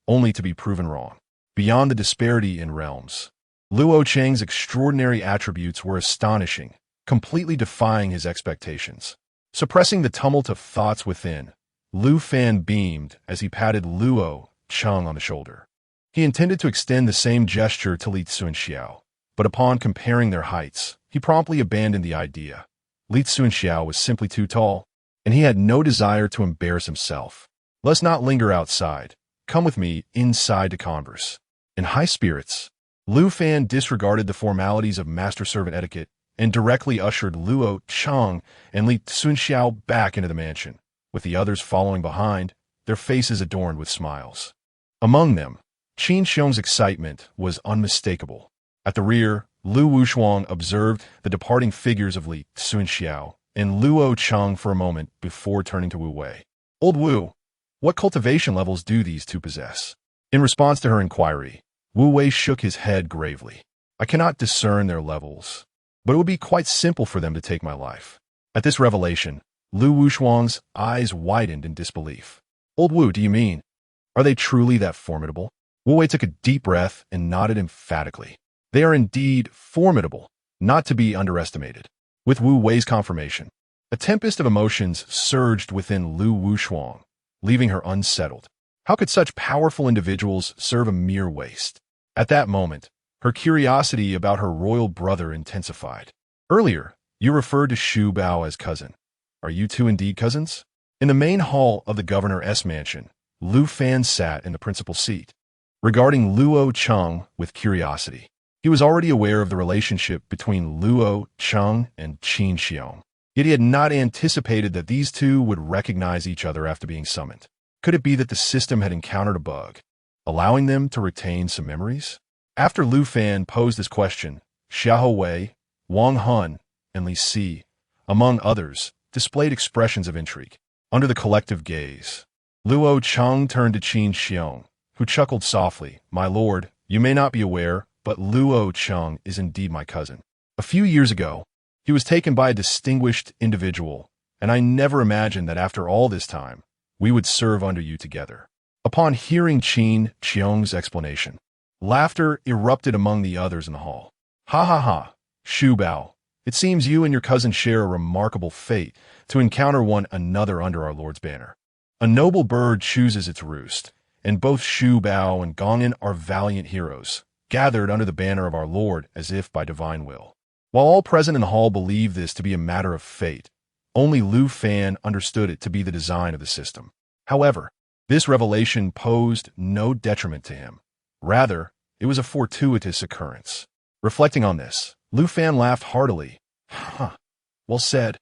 only to be proven wrong. Beyond the disparity in realms, Luo Cheng's extraordinary attributes were astonishing, completely defying his expectations. Suppressing the tumult of thoughts within, Lu Fan beamed as he patted Luo Cheng on the shoulder. He intended to extend the same gesture to Li Cunxiao, but upon comparing their heights, he promptly abandoned the idea. Li Cunxiao was simply too tall, and he had no desire to embarrass himself. Let's not linger outside. Come with me inside to converse. In high spirits, Lu Fan disregarded the formalities of master-servant etiquette and directly ushered Luo Cheng and Li Cunxiao back into the mansion, with the others following behind, their faces adorned with smiles. Among them, Qiong's excitement was unmistakable. At the rear, Lu Wushuang observed the departing figures of Li Cunxiao and Luo Cheng for a moment before turning to Wu Wei. Old Wu, what cultivation levels do these two possess? In response to her inquiry, Wu Wei shook his head gravely. I cannot discern their levels, but it would be quite simple for them to take my life. At this revelation, Lu Wushuang's eyes widened in disbelief. Old Wu, do you mean? Are they truly that formidable? Wu Wei took a deep breath and nodded emphatically. They are indeed formidable, not to be underestimated. With Wu Wei's confirmation, a tempest of emotions surged within Lu Wushuang, leaving her unsettled. How could such powerful individuals serve a mere waste? At that moment, her curiosity about her royal brother intensified. Earlier, you referred to Shu Bao as cousin. Are you two indeed cousins? In the main hall of the governor's mansion, Lu Fan sat in the principal seat, regarding Luo Cheng with curiosity. He was already aware of the relationship between Luo Cheng and Qiong, yet he had not anticipated that these two would recognize each other after being summoned. Could it be that the system had encountered a bug, allowing them to retain some memories? After Lu Fan posed this question, Xiahou Wei, Wang Han, and Li Si, among others, displayed expressions of intrigue. Under the collective gaze, Luo Cheng turned to Qiong, who chuckled softly. My lord, you may not be aware, but Luo Cheng is indeed my cousin. A few years ago, he was taken by a distinguished individual, and I never imagined that after all this time, we would serve under you together. Upon hearing Qiong's explanation, laughter erupted among the others in the hall. Ha ha ha, Shu Bao. It seems you and your cousin share a remarkable fate to encounter one another under our Lord's banner. A noble bird chooses its roost, and both Shu Bao and Gongan are valiant heroes, gathered under the banner of our Lord as if by divine will. While all present in the hall believed this to be a matter of fate, only Lu Fan understood it to be the design of the system. However, this revelation posed no detriment to him. Rather, it was a fortuitous occurrence. Reflecting on this, Lu Fan laughed heartily. Well said.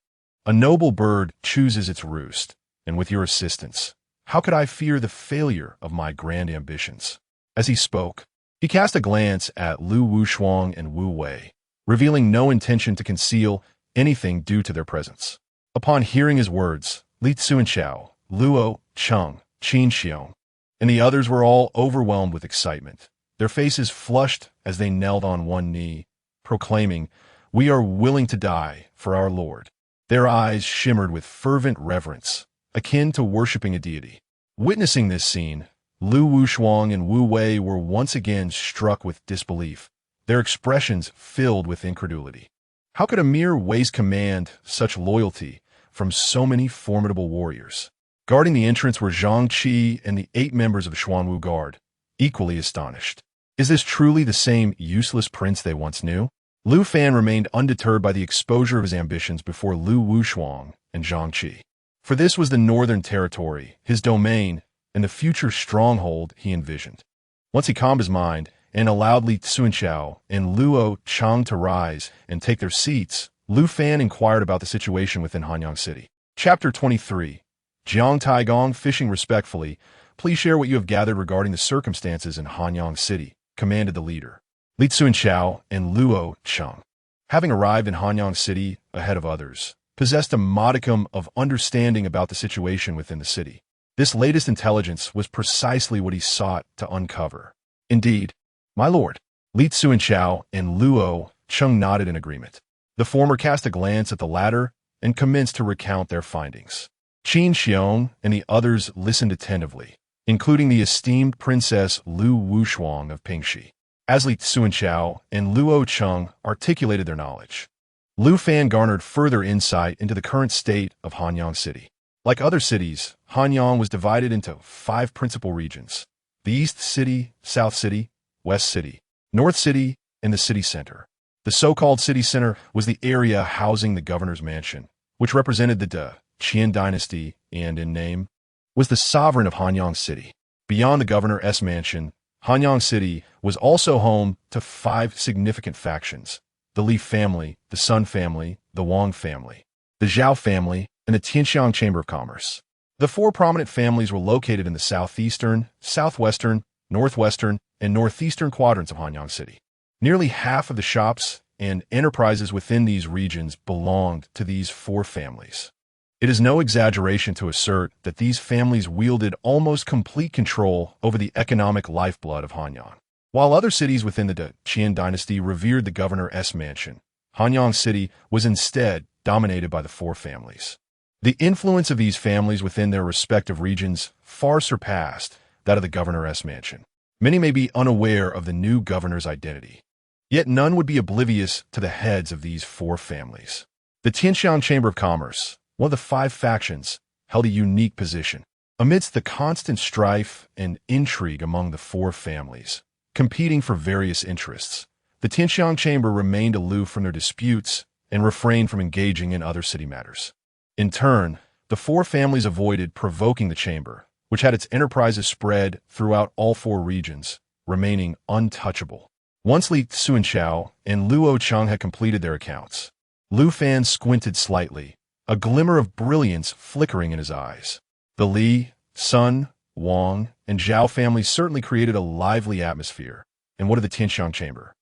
A noble bird chooses its roost, and with your assistance, how could I fear the failure of my grand ambitions? As he spoke, he cast a glance at Lu Wushuang and Wu Wei, revealing no intention to conceal anything due to their presence. Upon hearing his words, Li Cunxiao, Luo Cheng, Qiong, and the others were all overwhelmed with excitement. Their faces flushed as they knelt on one knee, proclaiming, "We are willing to die for our Lord." Their eyes shimmered with fervent reverence, akin to worshipping a deity. Witnessing this scene, Lu Wushuang and Wu Wei were once again struck with disbelief, their expressions filled with incredulity. How could a mere waste command such loyalty from so many formidable warriors? Guarding the entrance were Zhang Qi and the 8 members of the Xuanwu Guard, equally astonished. Is this truly the same useless prince they once knew? Lu Fan remained undeterred by the exposure of his ambitions before Lu Wushuang and Zhang Qi. For this was the northern territory, his domain, and the future stronghold he envisioned. Once he calmed his mind and allowed Li Cunxiao and Luo Cheng to rise and take their seats, Lu Fan inquired about the situation within Hanyang City. Chapter 23. Jiang Taigong fishing respectfully. Please share what you have gathered regarding the circumstances in Hanyang City, commanded the leader. Li Cunxiao and Luo Cheng, having arrived in Hanyang City ahead of others, possessed a modicum of understanding about the situation within the city. This latest intelligence was precisely what he sought to uncover. Indeed, my lord, Li Cunxiao and Luo Cheng nodded in agreement. The former cast a glance at the latter and commenced to recount their findings. Qiong and the others listened attentively, including the esteemed Princess Lu Wushuang of Pingxi. As Li Cunxiao and Luo Cheng articulated their knowledge, Lu Fan garnered further insight into the current state of Hanyang City. Like other cities, Hanyang was divided into 5 principal regions: the East City, South City, West City, North City, and the city center. The so-called city center was the area housing the governor's mansion, which represented the Great Qian Dynasty and, in name, was the sovereign of Hanyang City. Beyond the governor's mansion, Hanyang City was also home to 5 significant factions: the Li family, the Sun family, the Wang family, the Zhao family, and the Tianxiang Chamber of Commerce. The 4 prominent families were located in the southeastern, southwestern, northwestern, and northeastern quadrants of Hanyang City. Nearly half of the shops and enterprises within these regions belonged to these 4 families. It is no exaggeration to assert that these families wielded almost complete control over the economic lifeblood of Hanyang. While other cities within the Great Qian Dynasty revered the governor's mansion, Hanyang City was instead dominated by the 4 families. The influence of these families within their respective regions far surpassed that of the governor's mansion. Many may be unaware of the new governor's identity, yet none would be oblivious to the heads of these 4 families. The Tianxiang Chamber of Commerce, one of the 5 factions, held a unique position. Amidst the constant strife and intrigue among the 4 families, competing for various interests, the Tianxiang Chamber remained aloof from their disputes and refrained from engaging in other city matters. In turn, the 4 families avoided provoking the chamber, which had its enterprises spread throughout all 4 regions, remaining untouchable. Once Li Cunxiao and Luo Cheng had completed their accounts, Lu Fan squinted slightly, a glimmer of brilliance flickering in his eyes. The Li, Sun, Wang, and Zhao families certainly created a lively atmosphere. And what of the Tianxiang Chamber?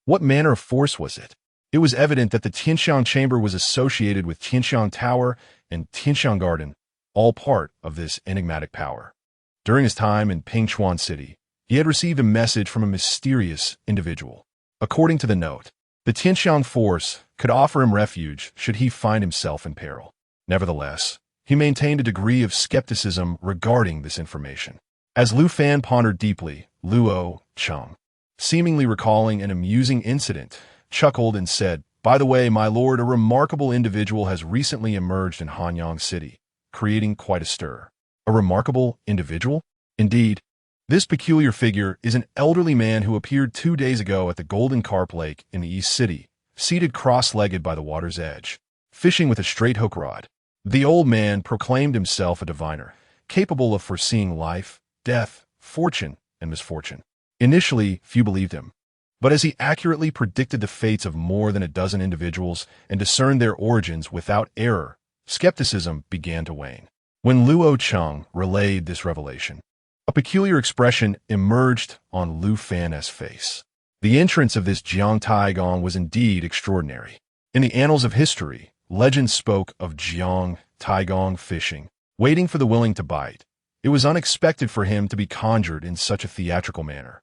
What manner of force was it? It was evident that the Tianxiang Chamber was associated with Tianxiang Tower and Tianxiang Garden, all part of this enigmatic power. During his time in Pingchuan City, he had received a message from a mysterious individual. According to the note, the Tianxiang force could offer him refuge should he find himself in peril. Nevertheless, he maintained a degree of skepticism regarding this information. As Lu Fan pondered deeply, Luo Cheng, seemingly recalling an amusing incident, chuckled and said, "By the way, my lord, a remarkable individual has recently emerged in Hanyang City, creating quite a stir." A remarkable individual? Indeed, this peculiar figure is an elderly man who appeared 2 days ago at the Golden Carp Lake in the East City, seated cross-legged by the water's edge, fishing with a straight hook rod. The old man proclaimed himself a diviner, capable of foreseeing life, death, fortune, and misfortune. Initially, few believed him. But as he accurately predicted the fates of more than a dozen individuals and discerned their origins without error, skepticism began to wane. When Luo Cheng relayed this revelation, a peculiar expression emerged on Lu Fan's face. The entrance of this Jiang Taixu was indeed extraordinary. In the annals of history, legends spoke of Jiang Taixu fishing, waiting for the willing to bite. It was unexpected for him to be conjured in such a theatrical manner.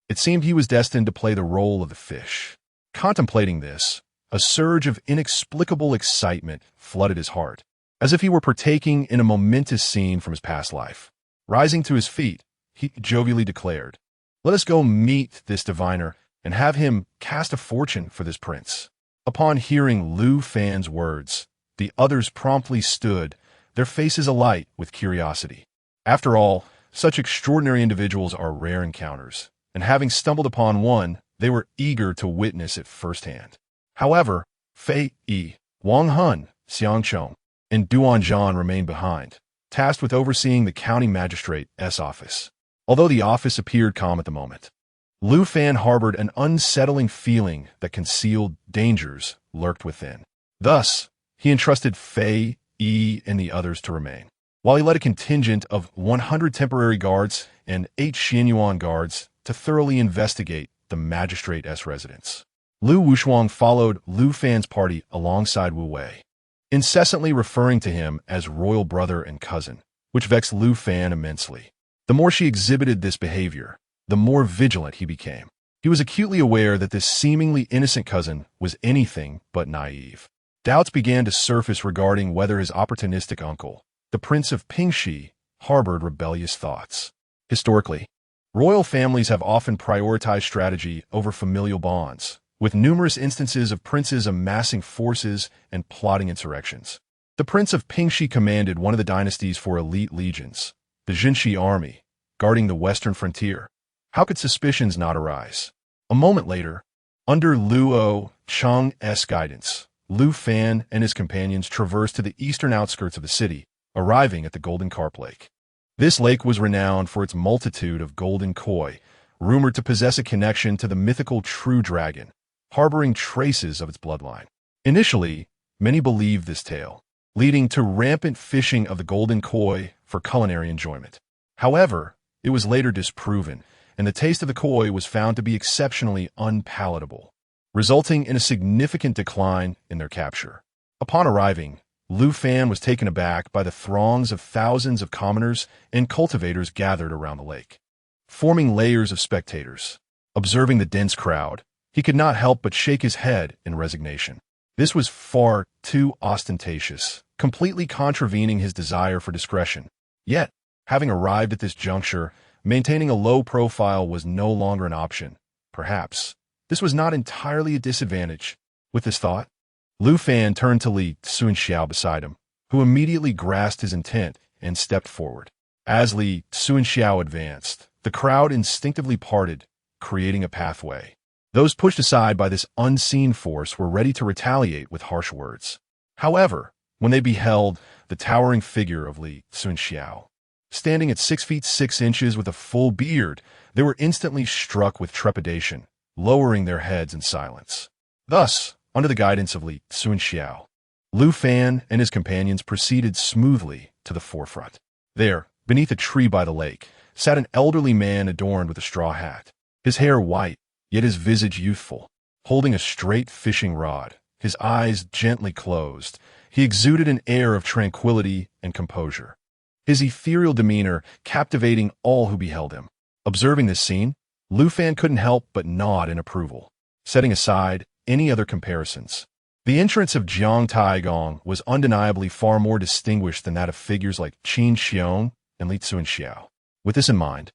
It seemed he was destined to play the role of the fish. Contemplating this, a surge of inexplicable excitement flooded his heart, as if he were partaking in a momentous scene from his past life. Rising to his feet, he jovially declared, "Let us go meet this diviner and have him cast a fortune for this prince." Upon hearing Lu Fan's words, the others promptly stood, their faces alight with curiosity. After all, such extraordinary individuals are rare encounters, and having stumbled upon one, they were eager to witness it firsthand. However, Fei Yi, Wang Hun, Xiang Chong, and Duan Zhan remained behind, tasked with overseeing the county magistrate's office. Although the office appeared calm at the moment, Lu Fan harbored an unsettling feeling that concealed dangers lurked within. Thus, he entrusted Fei Yi and the others to remain, while he led a contingent of 100 temporary guards and 8 Xianyuan guards to thoroughly investigate the magistrate's residence. Lu Wushuang followed Lu Fan's party alongside Wu Wei, incessantly referring to him as royal brother and cousin, which vexed Lu Fan immensely. The more she exhibited this behavior, the more vigilant he became. He was acutely aware that this seemingly innocent cousin was anything but naive. Doubts began to surface regarding whether his opportunistic uncle, the Prince of Pingxi, harbored rebellious thoughts. Historically, royal families have often prioritized strategy over familial bonds, with numerous instances of princes amassing forces and plotting insurrections. The Prince of Pingxi commanded one of the dynasty's 4 elite legions, the Jinshi army, guarding the western frontier. How could suspicions not arise? A moment later, under Luo Cheng's guidance, Lu Fan and his companions traversed to the eastern outskirts of the city, arriving at the Golden Carp Lake. This lake was renowned for its multitude of golden koi, rumored to possess a connection to the mythical true dragon, harboring traces of its bloodline. Initially, many believed this tale, leading to rampant fishing of the golden koi for culinary enjoyment. However, it was later disproven, and the taste of the koi was found to be exceptionally unpalatable, resulting in a significant decline in their capture. Upon arriving, Lu Fan was taken aback by the throngs of thousands of commoners and cultivators gathered around the lake, forming layers of spectators. Observing the dense crowd, he could not help but shake his head in resignation. This was far too ostentatious, completely contravening his desire for discretion. Yet, having arrived at this juncture, maintaining a low profile was no longer an option. Perhaps this was not entirely a disadvantage. With this thought, Lu Fan turned to Li Cunxiao beside him, who immediately grasped his intent and stepped forward. As Li Cunxiao advanced, the crowd instinctively parted, creating a pathway. Those pushed aside by this unseen force were ready to retaliate with harsh words. However, when they beheld the towering figure of Li Cunxiao, standing at 6 feet 6 inches with a full beard, they were instantly struck with trepidation, lowering their heads in silence. Thus, under the guidance of Li Cunxiao, Lu Fan and his companions proceeded smoothly to the forefront. There, beneath a tree by the lake, sat an elderly man adorned with a straw hat, his hair white, yet his visage youthful. Holding a straight fishing rod, his eyes gently closed, he exuded an air of tranquility and composure. his ethereal demeanor captivating all who beheld him. Observing this scene, Lu Fan couldn't help but nod in approval. Setting aside any other comparisons, the entrance of Jiang Taixu was undeniably far more distinguished than that of figures like Qiong and Cunxiao. With this in mind,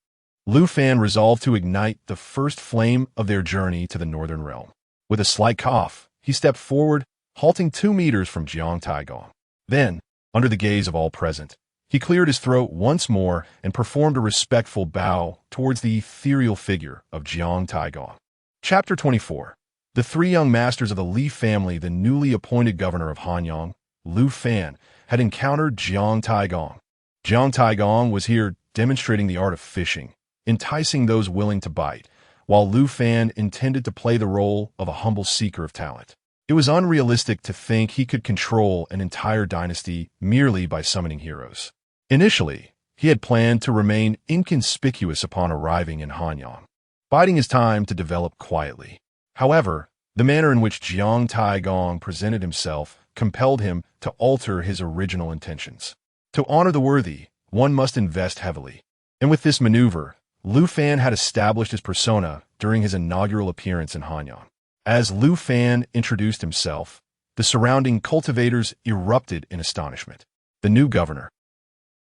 Lu Fan resolved to ignite the first flame of their journey to the northern realm. With a slight cough, he stepped forward, halting 2 meters from Jiang Taixu. Then, under the gaze of all present, he cleared his throat once more and performed a respectful bow towards the ethereal figure of Jiang Taixu. Chapter 24. The 3 young masters of the Li family, the newly appointed governor of Hanyang, Lu Fan, had encountered Jiang Taixu. Jiang Taixu was here demonstrating the art of fishing, enticing those willing to bite, while Lu Fan intended to play the role of a humble seeker of talent. It was unrealistic to think he could control an entire dynasty merely by summoning heroes. Initially, he had planned to remain inconspicuous upon arriving in Hanyang, biding his time to develop quietly. However, the manner in which Jiang Taixu presented himself compelled him to alter his original intentions. To honor the worthy, one must invest heavily. And with this maneuver, Lu Fan had established his persona during his inaugural appearance in Hanyang. As Lu Fan introduced himself, the surrounding cultivators erupted in astonishment. The new governor.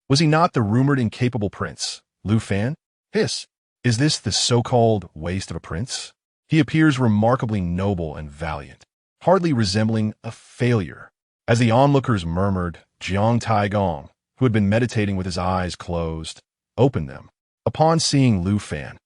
Was he not the rumored incapable prince, Lu Fan? Is this the so-called waste of a prince? He appears remarkably noble and valiant, hardly resembling a failure. As the onlookers murmured, Jiang Taixu, who had been meditating with his eyes closed, opened them. Upon seeing Lu Fan,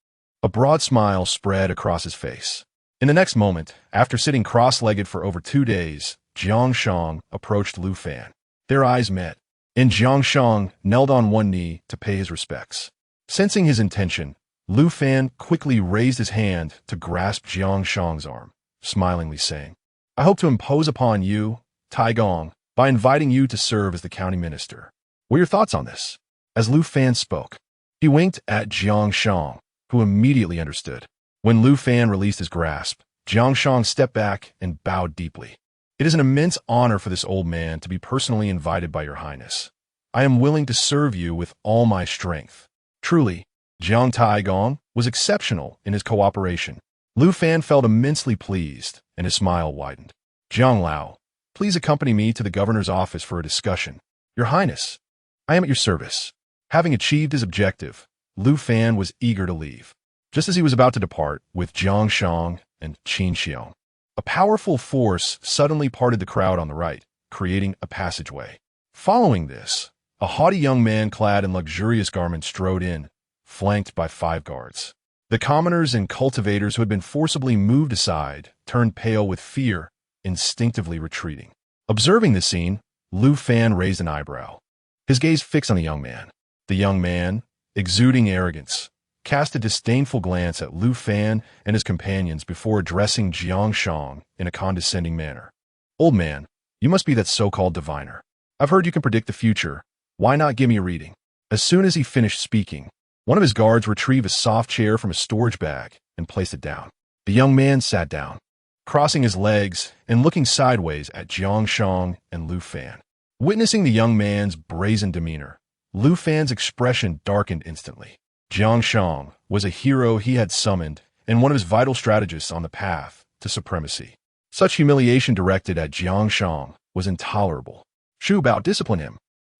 a broad smile spread across his face. In the next moment, after sitting cross-legged for over 2 days, Jiang Sheng approached Lu Fan. Their eyes met, and Jiang Sheng knelt on one knee to pay his respects. Sensing his intention, Lu Fan quickly raised his hand to grasp Jiang Sheng's arm, smilingly saying, "I hope to impose upon you, Taixu, by inviting you to serve as the county minister. What are your thoughts on this?" As Lu Fan spoke, he winked at Jiang Sheng, who immediately understood. When Lu Fan released his grasp, Jiang Sheng stepped back and bowed deeply. "It is an immense honor for this old man to be personally invited by your highness. I am willing to serve you with all my strength." Truly, Jiang Taixu was exceptional in his cooperation. Lu Fan felt immensely pleased, and his smile widened. "Jiang Lao, please accompany me to the governor's office for a discussion." "Your Highness, I am at your service." Having achieved his objective, Lu Fan was eager to leave. Just as he was about to depart with Jiang Sheng and Cunxiao, a powerful force suddenly parted the crowd on the right, creating a passageway. Following this, a haughty young man clad in luxurious garments strode in, flanked by 5 guards. The commoners and cultivators who had been forcibly moved aside turned pale with fear, instinctively retreating. Observing the scene, Lu Fan raised an eyebrow, his gaze fixed on the young man. The young man, exuding arrogance, cast a disdainful glance at Lu Fan and his companions before addressing Jiang Sheng in a condescending manner. "Old man, you must be that so-called diviner. I've heard you can predict the future. Why not give me a reading?" As soon as he finished speaking, one of his guards retrieved a soft chair from a storage bag and placed it down. The young man sat down, crossing his legs and looking sideways at Jiang Sheng and Lu Fan. Witnessing the young man's brazen demeanor, Lu Fan's expression darkened instantly. Jiang Sheng was a hero he had summoned and one of his vital strategists on the path to supremacy. Such humiliation directed at Jiang Sheng was intolerable. "Shu Bao, discipline him."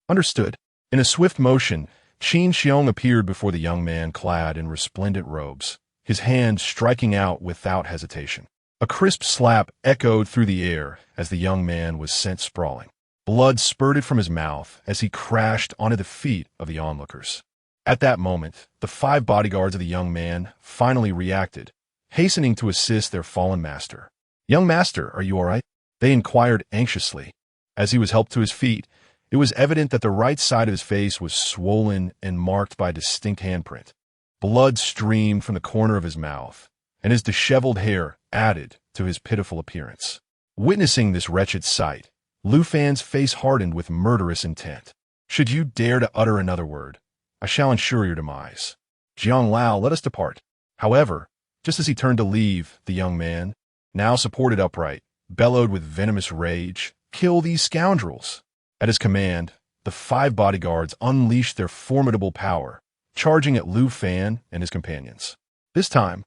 "Understood." In a swift motion, Qiong appeared before the young man clad in resplendent robes, his hand striking out without hesitation. A crisp slap echoed through the air as the young man was sent sprawling. Blood spurted from his mouth as he crashed onto the feet of the onlookers. At that moment, the 5 bodyguards of the young man finally reacted, hastening to assist their fallen master. "Young master, are you all right?" they inquired anxiously. As he was helped to his feet, it was evident that the right side of his face was swollen and marked by a distinct handprint. Blood streamed from the corner of his mouth, and his disheveled hair added to his pitiful appearance. Witnessing this wretched sight, Lu Fan's face hardened with murderous intent. "Should you dare to utter another word, I shall ensure your demise. Jiang Lao, let us depart." However, just as he turned to leave, the young man, now supported upright, bellowed with venomous rage, "Kill these scoundrels!" At his command, the 5 bodyguards unleashed their formidable power, charging at Lu Fan and his companions. This time,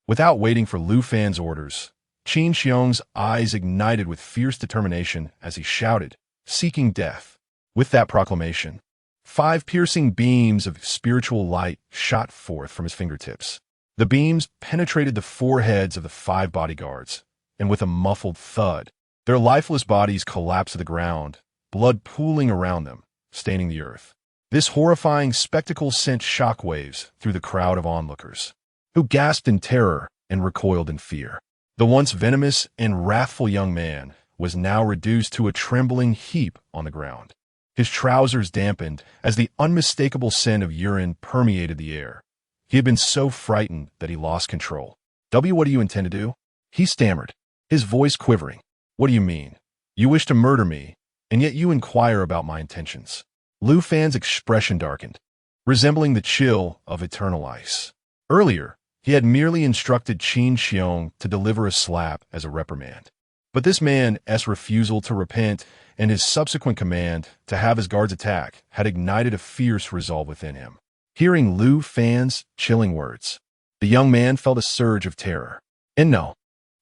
without waiting for Lu Fan's orders, Qiong's eyes ignited with fierce determination as he shouted, seeking death. With that proclamation, 5 piercing beams of spiritual light shot forth from his fingertips. The beams penetrated the foreheads of the 5 bodyguards, and with a muffled thud, their lifeless bodies collapsed to the ground, blood pooling around them, staining the earth. This horrifying spectacle sent shockwaves through the crowd of onlookers, who gasped in terror and recoiled in fear. The once venomous and wrathful young man was now reduced to a trembling heap on the ground. His trousers dampened as the unmistakable scent of urine permeated the air. He had been so frightened that he lost control. What do you intend to do? He stammered, his voice quivering. What do you mean? You wish to murder me, and yet you inquire about my intentions. Lu Fan's expression darkened, resembling the chill of eternal ice. Earlier, he had merely instructed Qiong to deliver a slap as a reprimand. But this man's refusal to repent and his subsequent command to have his guards attack had ignited a fierce resolve within him. Hearing Lu Fan's chilling words, the young man felt a surge of terror. And no,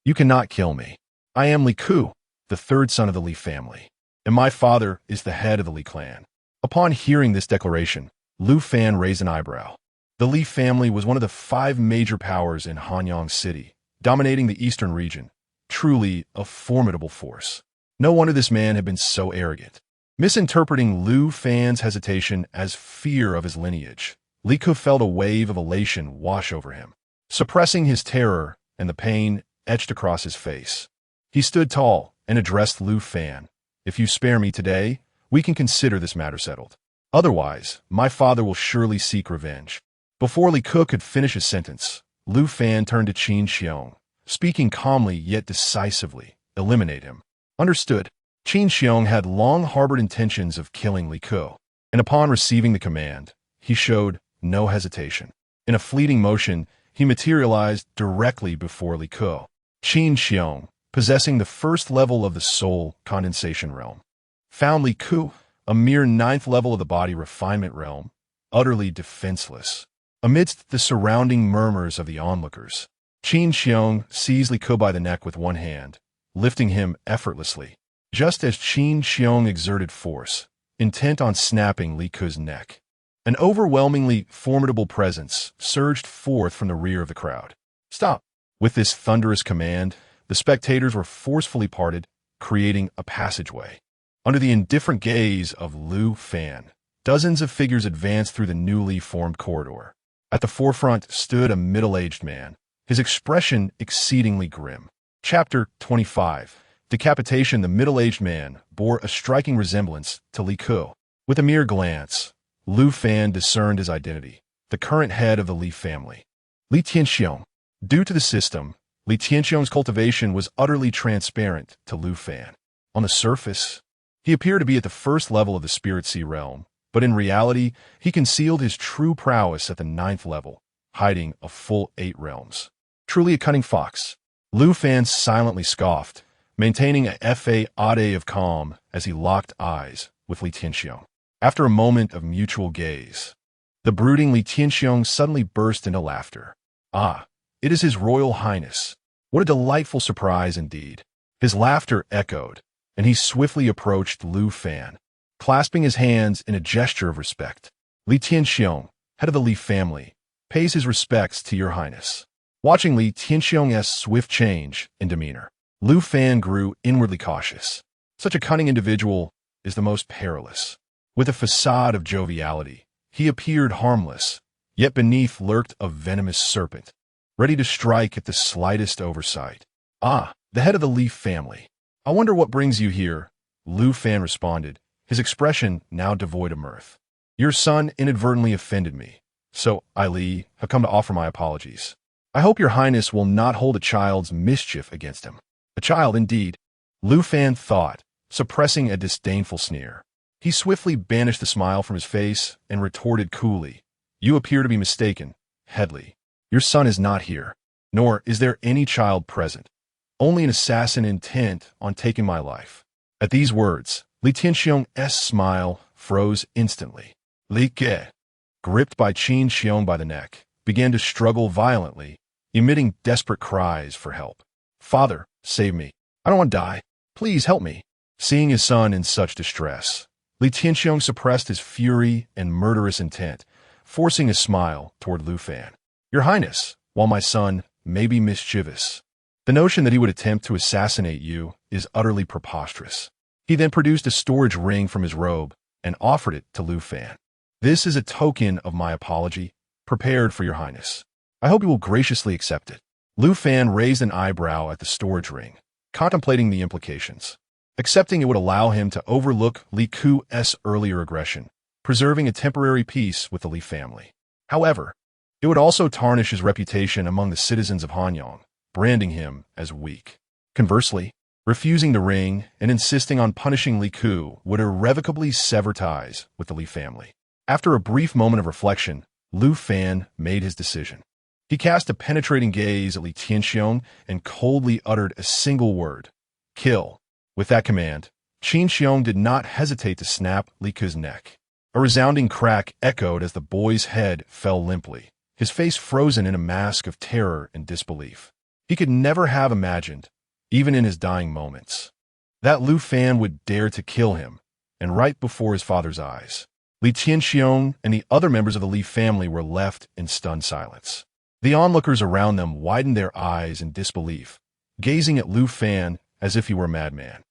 you cannot kill me. I am Li Ku, the 3rd son of the Li family, and my father is the head of the Li clan. Upon hearing this declaration, Lu Fan raised an eyebrow. The Li family was one of the 5 major powers in Hanyang City, dominating the eastern region, truly a formidable force. No wonder this man had been so arrogant. Misinterpreting Lu Fan's hesitation as fear of his lineage, Li Ku felt a wave of elation wash over him, suppressing his terror and the pain etched across his face. He stood tall and addressed Lu Fan. If you spare me today, we can consider this matter settled. Otherwise, my father will surely seek revenge. Before Li Ku could finish his sentence, Lu Fan turned to Qiong, speaking calmly yet decisively. Eliminate him. Understood. Qiong had long harbored intentions of killing Li Ku, and upon receiving the command, he showed no hesitation. In a fleeting motion, he materialized directly before Li Ku. Qiong, possessing the 1st level of the soul condensation realm, found Li Ku, a mere 9th level of the body refinement realm, utterly defenseless. Amidst the surrounding murmurs of the onlookers, Qiong seized Li Ku by the neck with one hand, lifting him effortlessly. Just as Qiong exerted force, intent on snapping Li Ku's neck, an overwhelmingly formidable presence surged forth from the rear of the crowd. Stop! With this thunderous command, the spectators were forcefully parted, creating a passageway. Under the indifferent gaze of Lu Fan, dozens of figures advanced through the newly formed corridor. At the forefront stood a middle-aged man, his expression exceedingly grim. Chapter 25. Decapitation. The middle-aged man bore a striking resemblance to Li Ku. With a mere glance, Lu Fan discerned his identity, the current head of the Li family, Li Tianxiong. Due to the system, Li Tianxiong's cultivation was utterly transparent to Lu Fan. On the surface, he appeared to be at the 1st level of the Spirit Sea realm, but in reality, he concealed his true prowess at the 9th level, hiding a full 8 realms. Truly a cunning fox. Lu Fan silently scoffed, maintaining a fa ade of calm as he locked eyes with Li Tianxiong. After a moment of mutual gaze, the brooding Li Tianxiong suddenly burst into laughter. Ah, it is His Royal Highness. What a delightful surprise indeed. His laughter echoed, and he swiftly approached Lu Fan, clasping his hands in a gesture of respect. Li Tianxiong, head of the Li family, pays his respects to your highness. Watching Li Tianxiong's swift change in demeanor, Lu Fan grew inwardly cautious. Such a cunning individual is the most perilous. With a facade of joviality, he appeared harmless, yet beneath lurked a venomous serpent, ready to strike at the slightest oversight. Ah, the head of the Li family. I wonder what brings you here, Lu Fan responded, his expression now devoid of mirth. Your son inadvertently offended me, so I, Li, have come to offer my apologies. I hope your highness will not hold a child's mischief against him. A child, indeed, Lu Fan thought, suppressing a disdainful sneer. He swiftly banished the smile from his face and retorted coolly, You appear to be mistaken, Headley. Your son is not here, nor is there any child present. Only an assassin intent on taking my life. At these words, Li Tianxiong's smile froze instantly. Li Ke, gripped by Qiong by the neck, began to struggle violently, emitting desperate cries for help. "Father, save me. I don't want to die. Please help me." Seeing his son in such distress, Li Tianxiong suppressed his fury and murderous intent, forcing a smile toward Lu Fan. "Your Highness, while my son may be mischievous, the notion that he would attempt to assassinate you is utterly preposterous." He then produced a storage ring from his robe and offered it to Lu Fan. "This is a token of my apology, prepared for your Highness. I hope you will graciously accept it." Lu Fan raised an eyebrow at the storage ring, contemplating the implications. Accepting it would allow him to overlook Li Ku's earlier aggression, preserving a temporary peace with the Li family. However, it would also tarnish his reputation among the citizens of Hanyang, branding him as weak. Conversely, refusing the ring and insisting on punishing Li Ku would irrevocably sever ties with the Li family. After a brief moment of reflection, Lu Fan made his decision. He cast a penetrating gaze at Li Tianxiong and coldly uttered a single word: "Kill." With that command, Cunxiao did not hesitate to snap Li Ku's neck. A resounding crack echoed as the boy's head fell limply, his face frozen in a mask of terror and disbelief. He could never have imagined, even in his dying moments, that Lu Fan would dare to kill him, and right before his father's eyes. Li Tianxiong and the other members of the Li family were left in stunned silence. The onlookers around them widened their eyes in disbelief, gazing at Lu Fan as if he were a madman.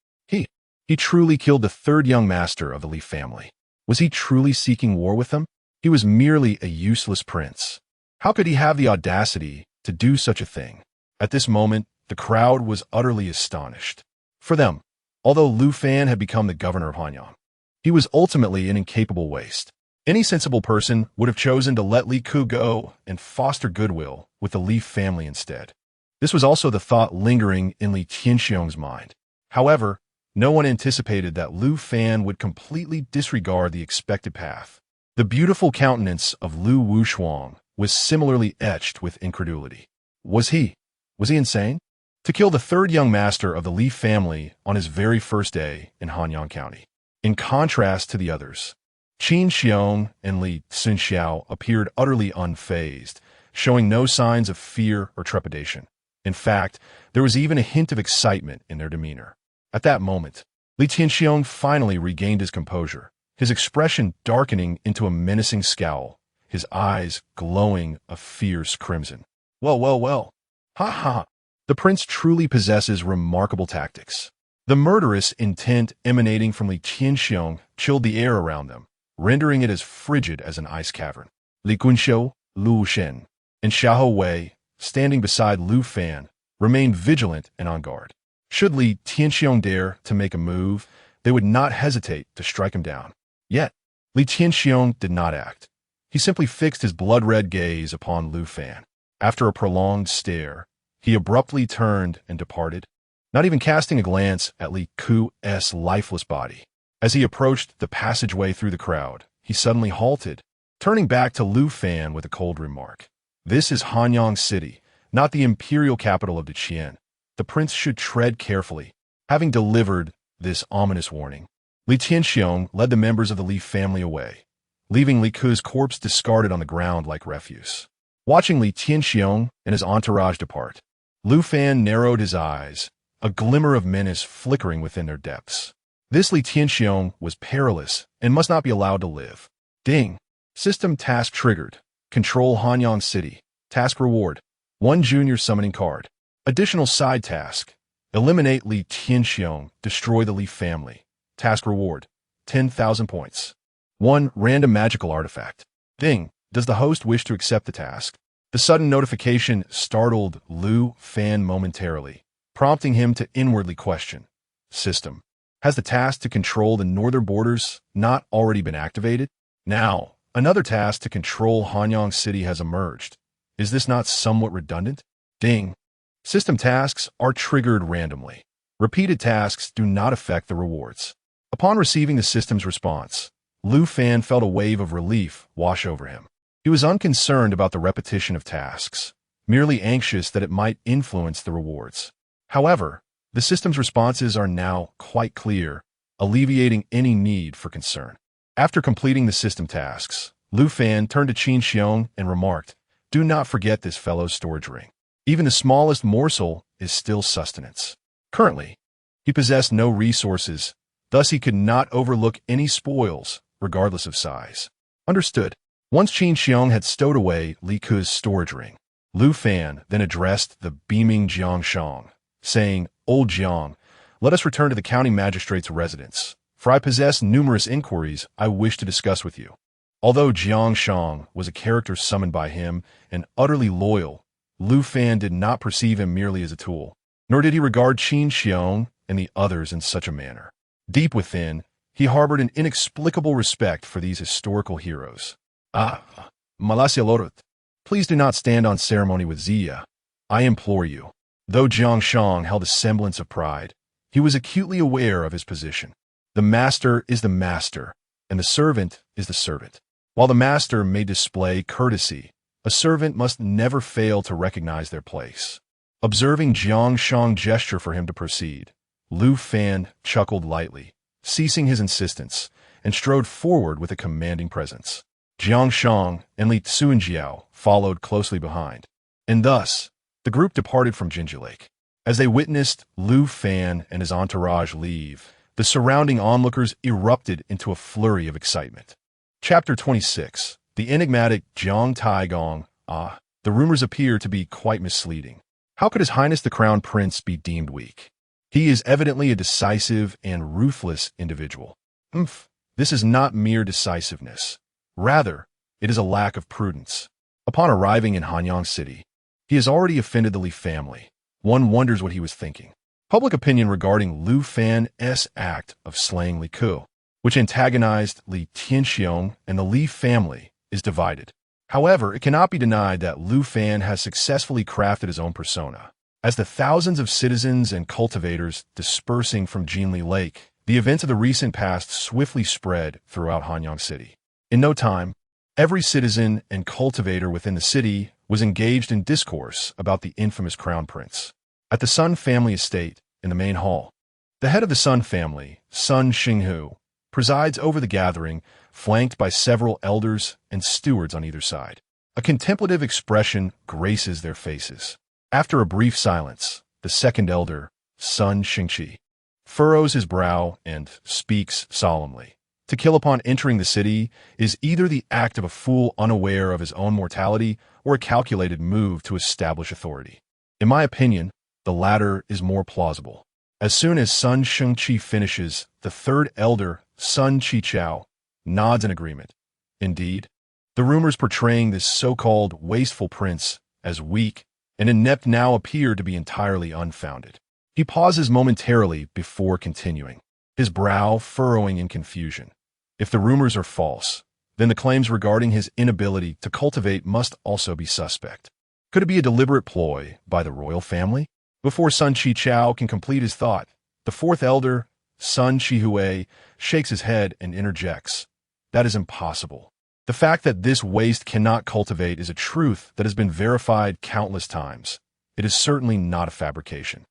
He truly killed the third young master of the Li family. Was he truly seeking war with them? He was merely a useless prince. How could he have the audacity to do such a thing? At this moment, the crowd was utterly astonished. For them, although Lu Fan had become the governor of Hanyang, he was ultimately an incapable waste. Any sensible person would have chosen to let Li Ku go and foster goodwill with the Li family instead. This was also the thought lingering in Li Tianxiong's mind. However, no one anticipated that Lu Fan would completely disregard the expected path. The beautiful countenance of Lu Wushuang was similarly etched with incredulity. Was he insane? To kill the third young master of the Li family on his very first day in Hanyang County. In contrast to the others, Qiong and Li Cunxiao appeared utterly unfazed, showing no signs of fear or trepidation. In fact, there was even a hint of excitement in their demeanor. At that moment, Li Tianxiong finally regained his composure, his expression darkening into a menacing scowl, his eyes glowing a fierce crimson. Well. Ha ha. The prince truly possesses remarkable tactics. The murderous intent emanating from Li Tianxiong chilled the air around them, rendering it as frigid as an ice cavern. Li Cunxiao, Luo Cheng, and Xiahou Wei, standing beside Lu Fan, remained vigilant and on guard. Should Li Tianxiong dare to make a move, they would not hesitate to strike him down. Yet, Li Tianxiong did not act. He simply fixed his blood-red gaze upon Lu Fan. After a prolonged stare, he abruptly turned and departed, not even casting a glance at Li Ku's lifeless body. As he approached the passageway through the crowd, he suddenly halted, turning back to Lu Fan with a cold remark. "This is Hanyang City, not the imperial capital of the Qian. The prince should tread carefully." Having delivered this ominous warning, Li Tianxiong led the members of the Li family away, leaving Li Ku's corpse discarded on the ground like refuse. Watching Li Tianxiong and his entourage depart, Lu Fan narrowed his eyes, a glimmer of menace flickering within their depths. This Li Tianxiong was perilous and must not be allowed to live. Ding. System task triggered. Control Hanyang City. Task reward: 1 junior summoning card. Additional side task: eliminate Li Tianxiong, destroy the Li family. Task reward: 10,000 points. 1 random magical artifact. Ding. Does the host wish to accept the task? The sudden notification startled Lu Fan momentarily, prompting him to inwardly question. System: has the task to control the northern borders not already been activated? Now, another task to control Hanyang City has emerged. Is this not somewhat redundant? Ding. System tasks are triggered randomly. Repeated tasks do not affect the rewards. Upon receiving the system's response, Lu Fan felt a wave of relief wash over him. He was unconcerned about the repetition of tasks, merely anxious that it might influence the rewards. However, the system's responses are now quite clear, alleviating any need for concern. After completing the system tasks, Lu Fan turned to Qiong and remarked, "Do not forget this fellow's storage ring. Even the smallest morsel is still sustenance." Currently, he possessed no resources, thus he could not overlook any spoils, regardless of size. Understood. Once Qiong had stowed away Li Ke's storage ring, Lu Fan then addressed the beaming Jiang Sheng, saying, "Old Jiang, let us return to the county magistrate's residence, for I possess numerous inquiries I wish to discuss with you." Although Jiang Sheng was a character summoned by him and utterly loyal, Lu Fan did not perceive him merely as a tool, nor did he regard Qiong and the others in such a manner. Deep within, he harbored an inexplicable respect for these historical heroes. "Ah, Malasia Lorut, please do not stand on ceremony with Ziya. I implore you." Though Jiang Sheng held a semblance of pride, he was acutely aware of his position. The master is the master, and the servant is the servant. While the master may display courtesy, a servant must never fail to recognize their place. Observing Jiang Sheng gesture for him to proceed, Lu Fan chuckled lightly, ceasing his insistence, and strode forward with a commanding presence. Jiang Sheng and Li Cunxiao followed closely behind, and thus the group departed from Jinji Lake. As they witnessed Lu Fan and his entourage leave, the surrounding onlookers erupted into a flurry of excitement. Chapter 26. The enigmatic Jiang Taigong. The rumors appear to be quite misleading. How could His Highness the Crown Prince be deemed weak? He is evidently a decisive and ruthless individual. This is not mere decisiveness. Rather, it is a lack of prudence. Upon arriving in Hanyang City, he has already offended the Li family. One wonders what he was thinking. Public opinion regarding Lu Fan's act of slaying Li Ke, which antagonized Li Tianxiong and the Li family, is divided. However, it cannot be denied that Lu Fan has successfully crafted his own persona. As the thousands of citizens and cultivators dispersing from Jinli Lake, the events of the recent past swiftly spread throughout Hanyang City. In no time, every citizen and cultivator within the city was engaged in discourse about the infamous crown prince. At the Sun family estate, in the main hall, the head of the Sun family, Sun Xinghu, presides over the gathering, flanked by several elders and stewards on either side. A contemplative expression graces their faces. After a brief silence, the second elder, Sun Xingqi, furrows his brow and speaks solemnly. To kill upon entering the city is either the act of a fool unaware of his own mortality or a calculated move to establish authority. In my opinion, the latter is more plausible. As soon as Sun Xingqi finishes, the third elder, Sun Qichao, nods in agreement. Indeed, the rumors portraying this so-called wasteful prince as weak and inept now appear to be entirely unfounded. He pauses momentarily before continuing, his brow furrowing in confusion. If the rumors are false, then the claims regarding his inability to cultivate must also be suspect. Could it be a deliberate ploy by the royal family? Before Sun Qichao can complete his thought, the fourth elder, Sun Qihue, shakes his head and interjects. That is impossible. The fact that this waste cannot cultivate is a truth that has been verified countless times. It is certainly not a fabrication.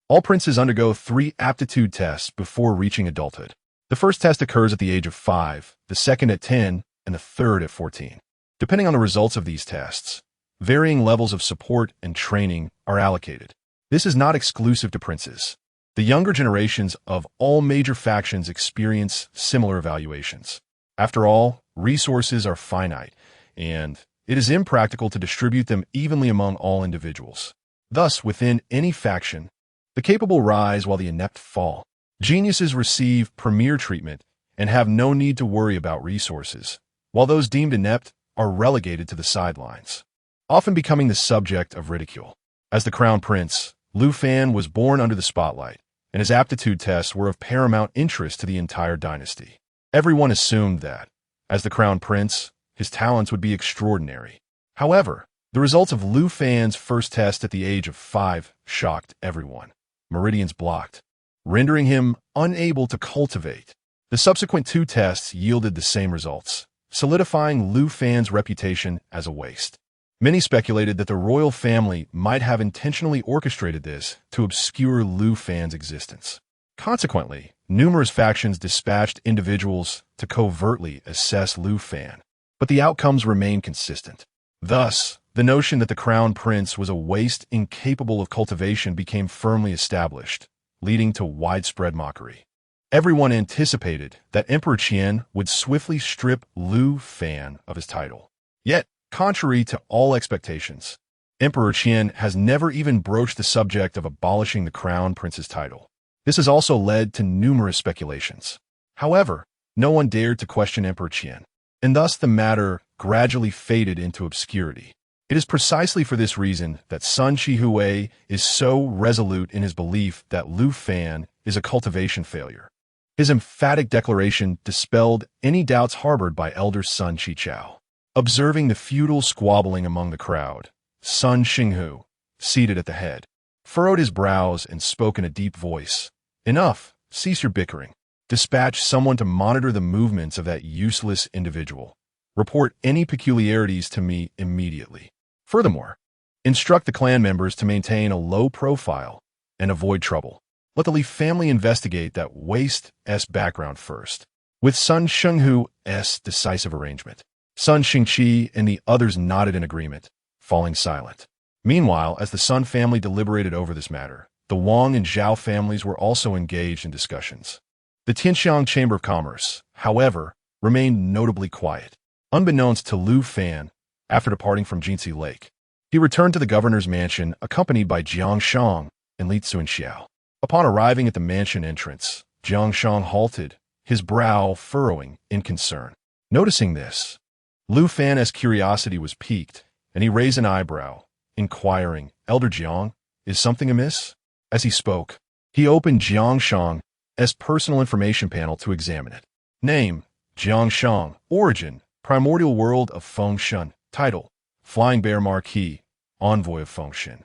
All princes undergo 3 aptitude tests before reaching adulthood. The first test occurs at the age of 5, the second at 10, and the third at 14. Depending on the results of these tests, varying levels of support and training are allocated. This is not exclusive to princes. The younger generations of all major factions experience similar evaluations. After all, resources are finite, and it is impractical to distribute them evenly among all individuals. Thus, within any faction, the capable rise while the inept fall. Geniuses receive premier treatment and have no need to worry about resources, while those deemed inept are relegated to the sidelines, often becoming the subject of ridicule. As the crown prince, Lu Fan was born under the spotlight, and his aptitude tests were of paramount interest to the entire dynasty. Everyone assumed that, as the crown prince, his talents would be extraordinary. However, the results of Lu Fan's first test at the age of 5 shocked everyone. Meridians blocked, rendering him unable to cultivate. The subsequent 2 tests yielded the same results, solidifying Lu Fan's reputation as a waste. Many speculated that the royal family might have intentionally orchestrated this to obscure Lu Fan's existence. Consequently, numerous factions dispatched individuals to covertly assess Lu Fan, but the outcomes remained consistent. Thus, the notion that the crown prince was a waste incapable of cultivation became firmly established, leading to widespread mockery. Everyone anticipated that Emperor Tian would swiftly strip Lu Fan of his title. Yet, contrary to all expectations, Emperor Tian has never even broached the subject of abolishing the crown prince's title. This has also led to numerous speculations. However, no one dared to question Emperor Tian, and thus the matter gradually faded into obscurity. It is precisely for this reason that Sun Shihui is so resolute in his belief that Lu Fan is a cultivation failure. His emphatic declaration dispelled any doubts harbored by elder Sun Qiao. Observing the futile squabbling among the crowd, Sun Xinghu, seated at the head, furrowed his brows and spoke in a deep voice. "Enough, cease your bickering. Dispatch someone to monitor the movements of that useless individual. Report any peculiarities to me immediately. Furthermore, instruct the clan members to maintain a low profile and avoid trouble. Let the Li family investigate that waste's background first." With Sun Xinghu's decisive arrangement, Sun Xingqi and the others nodded in agreement, falling silent. Meanwhile, as the Sun family deliberated over this matter, the Wang and Zhao families were also engaged in discussions. The Tianxiang Chamber of Commerce, however, remained notably quiet. Unbeknownst to Lu Fan, after departing from Jinxi Lake, he returned to the governor's mansion accompanied by Jiang Shang and Li Cunxiao. Upon arriving at the mansion entrance, Jiang Shang halted, his brow furrowing in concern. Noticing this, Lu Fan's curiosity was piqued, and he raised an eyebrow, inquiring, "Elder Jiang, is something amiss?" As he spoke, he opened Jiang Shang's personal information panel to examine it. Name, Jiang Shang. Origin, primordial world of Fengshen. Title, Flying Bear Marquis, Envoy of Fengshen.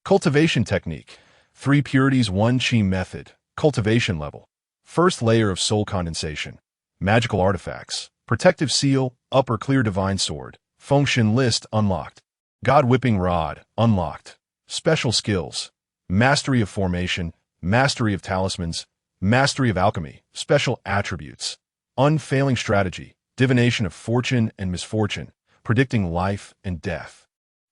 Cultivation technique, 3 purities 1 Qi method. Cultivation level, first layer of soul condensation. Magical artifacts, protective seal, upper clear divine sword. Fengshen list unlocked. God whipping rod unlocked. Special skills, mastery of formation, mastery of talismans, mastery of alchemy. Special attributes, unfailing strategy, divination of fortune and misfortune, predicting life and death.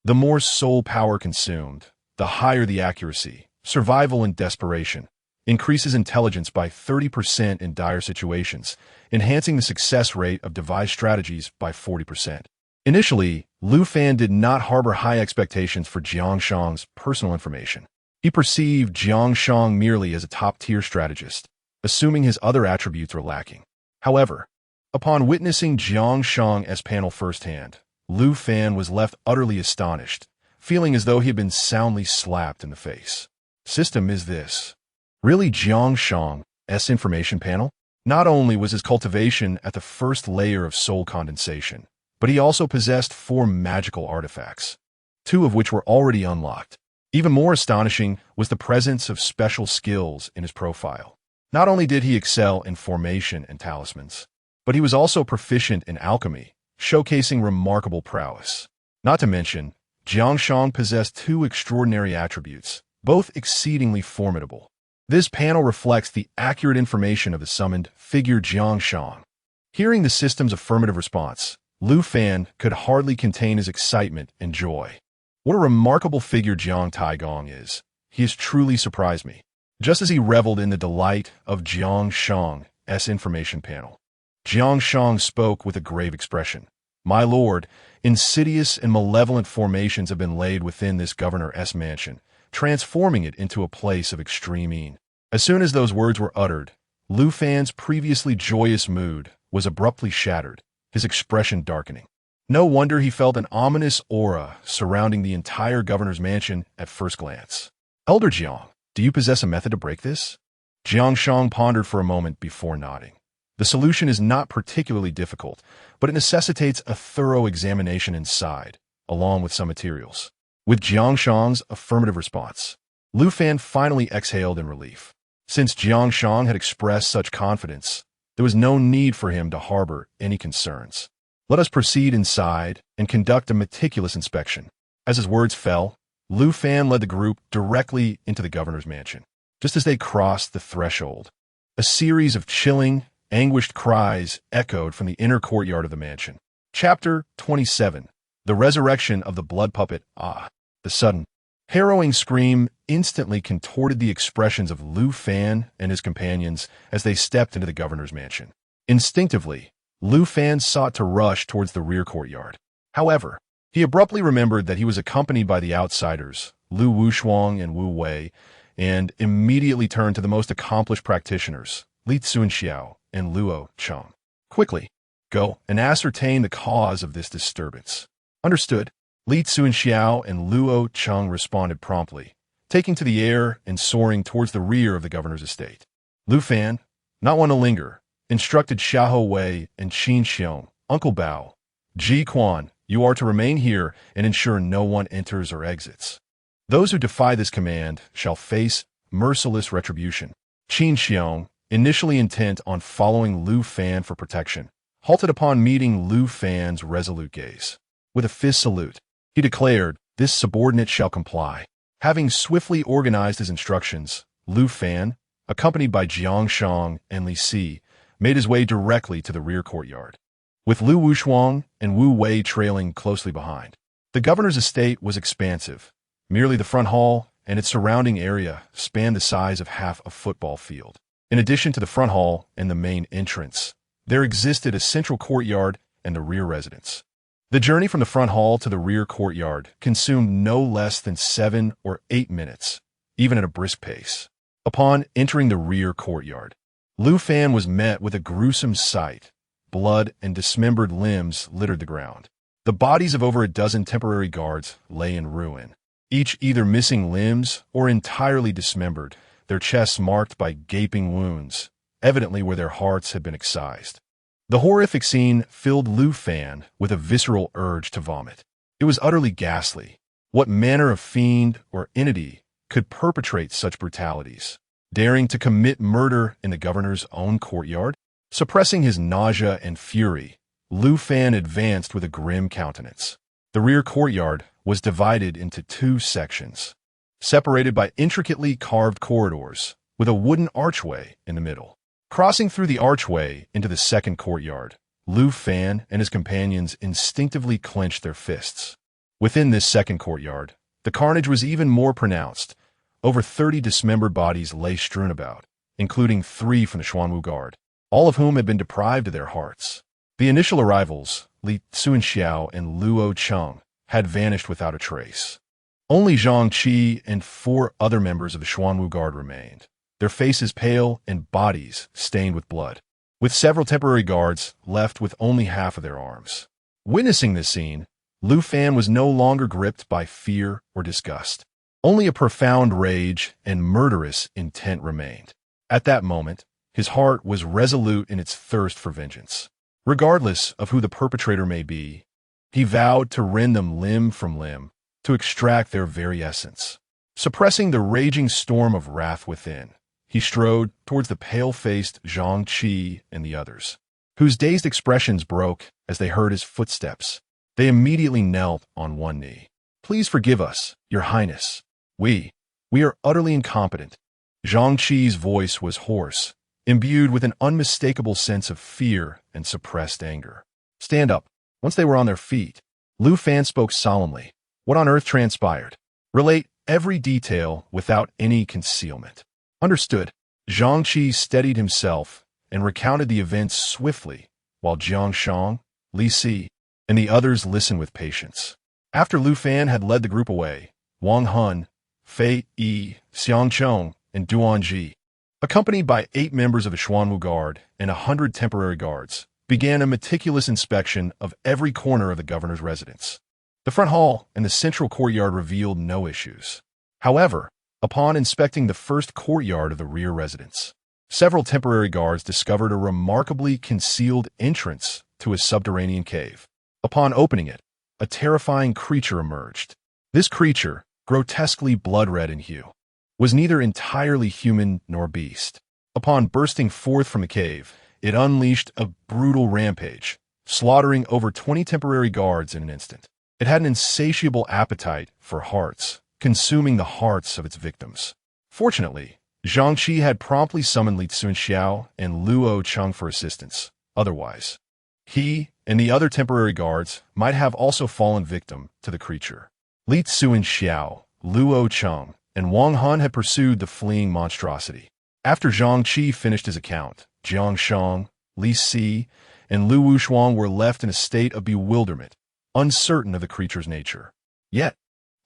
The more soul power consumed, the higher the accuracy. Survival and desperation, increases intelligence by 30% in dire situations, enhancing the success rate of devised strategies by 40%. Initially, Lu Fan did not harbor high expectations for Jiang Shang's personal information. He perceived Jiang Shang merely as a top-tier strategist, assuming his other attributes were lacking. However, upon witnessing Jiang Shang's panel firsthand, Lu Fan was left utterly astonished, feeling as though he had been soundly slapped in the face. System is this really Jiang Shang's information panel? Not only was his cultivation at the first layer of soul condensation, but he also possessed 4 magical artifacts, 2 of which were already unlocked. Even more astonishing was the presence of special skills in his profile. Not only did he excel in formation and talismans, but he was also proficient in alchemy, showcasing remarkable prowess. Not to mention, Jiang Shang possessed 2 extraordinary attributes, both exceedingly formidable. This panel reflects the accurate information of the summoned figure Jiang Shang. Hearing the system's affirmative response, Lu Fan could hardly contain his excitement and joy. What a remarkable figure Jiang Taigong is. He has truly surprised me. Just as he reveled in the delight of Jiang Shang's information panel, Jiang Shang spoke with a grave expression. "My lord, insidious and malevolent formations have been laid within this governor's mansion, transforming it into a place of extreme ease." As soon as those words were uttered, Lu Fan's previously joyous mood was abruptly shattered, his expression darkening. No wonder he felt an ominous aura surrounding the entire governor's mansion at first glance. "Elder Jiang, do you possess a method to break this?" Jiang Shang pondered for a moment before nodding. The solution is not particularly difficult, but it necessitates a thorough examination inside, along with some materials. With Jiang Shang's affirmative response, Lu Fan finally exhaled in relief. Since Jiang Shang had expressed such confidence, there was no need for him to harbor any concerns. "Let us proceed inside and conduct a meticulous inspection." As his words fell, Lu Fan led the group directly into the governor's mansion. Just as they crossed the threshold, A series of chilling, anguished cries echoed from the inner courtyard of the mansion. Chapter 27. The Resurrection of the Blood Puppet. The sudden, harrowing scream instantly contorted the expressions of Lu Fan and his companions as they stepped into the governor's mansion. Instinctively, Lu Fan sought to rush towards the rear courtyard. However, he abruptly remembered that he was accompanied by the outsiders, Lu Wuxuang and Wu Wei, and immediately turned to the most accomplished practitioners, Li Cunxiao and Luo Cheng. Quickly, go and ascertain the cause of this disturbance. Understood. Li Cunxiao and Luo Cheng responded promptly, taking to the air and soaring towards the rear of the governor's estate. Lu Fan, not one to linger, instructed Xiahou Wei and Qin Qiong, Uncle Bao. Ji Quan, you are to remain here and ensure no one enters or exits. Those who defy this command shall face merciless retribution. Qin Qiong, initially intent on following Lu Fan for protection, halted upon meeting Lu Fan's resolute gaze. With a fist salute, he declared, "This subordinate shall comply." Having swiftly organized his instructions, Lu Fan, accompanied by Jiang Sheng and Li Si, made his way directly to the rear courtyard, with Lu Wuxuang and Wu Wei trailing closely behind. The governor's estate was expansive. Merely the front hall and its surrounding area spanned the size of half a football field. In addition to the front hall and the main entrance, there existed a central courtyard and the rear residence. The journey from the front hall to the rear courtyard consumed no less than 7 or 8 minutes, even at a brisk pace. Upon entering the rear courtyard, Lu Fan was met with a gruesome sight. Blood and dismembered limbs littered the ground. The bodies of over a dozen temporary guards lay in ruin, each either missing limbs or entirely dismembered, their chests marked by gaping wounds, evidently where their hearts had been excised. The horrific scene filled Lu Fan with a visceral urge to vomit. It was utterly ghastly. What manner of fiend or entity could perpetrate such brutalities, daring to commit murder in the governor's own courtyard? Suppressing his nausea and fury, Lu Fan advanced with a grim countenance. The rear courtyard was divided into 2 sections, separated by intricately carved corridors, with a wooden archway in the middle. Crossing through the archway into the second courtyard, Lu Fan and his companions instinctively clenched their fists. Within this second courtyard, the carnage was even more pronounced. Over 30 dismembered bodies lay strewn about, including 3 from the Xuanwu Guard, all of whom had been deprived of their hearts. The initial arrivals, Li Cunxiao and Luo Cheng, had vanished without a trace. Only Zhang Qi and 4 other members of the Xuanwu Guard remained, their faces pale and bodies stained with blood, with several temporary guards left with only half of their arms. Witnessing this scene, Lu Fan was no longer gripped by fear or disgust. Only a profound rage and murderous intent remained. At that moment, his heart was resolute in its thirst for vengeance. Regardless of who the perpetrator may be, he vowed to rend them limb from limb, to extract their very essence. Suppressing the raging storm of wrath within, he strode towards the pale-faced Zhang Qi and the others, whose dazed expressions broke as they heard his footsteps. They immediately knelt on one knee. "Please forgive us, Your Highness. We are utterly incompetent." Zhang Qi's voice was hoarse, imbued with an unmistakable sense of fear and suppressed anger. "Stand up." Once they were on their feet, Lu Fan spoke solemnly. "What on earth transpired? Relate every detail without any concealment." "Understood." Zhang Qi steadied himself and recounted the events swiftly, while Jiang Sheng, Li Si, and the others listened with patience. After Lu Fan had led the group away, Wang Hun, Fei Yi, Xiang Chong, and Duan Ji, accompanied by 8 members of the Xuanwu Guard and 100 temporary guards, began a meticulous inspection of every corner of the governor's residence. The front hall and the central courtyard revealed no issues. However, upon inspecting the first courtyard of the rear residence, several temporary guards discovered a remarkably concealed entrance to a subterranean cave. Upon opening it, a terrifying creature emerged. This creature, grotesquely blood-red in hue, was neither entirely human nor beast. Upon bursting forth from the cave, it unleashed a brutal rampage, slaughtering over 20 temporary guards in an instant. It had an insatiable appetite for hearts, consuming the hearts of its victims. Fortunately, Zhang Qi had promptly summoned Li Cunxiao and Luo Cheng for assistance. Otherwise, he and the other temporary guards might have also fallen victim to the creature. Li Cunxiao, Luo Cheng, and Wang Han had pursued the fleeing monstrosity. After Zhang Qi finished his account, Jiang Sheng, Li Si, and Lu Wushuang were left in a state of bewilderment, uncertain of the creature's nature. Yet,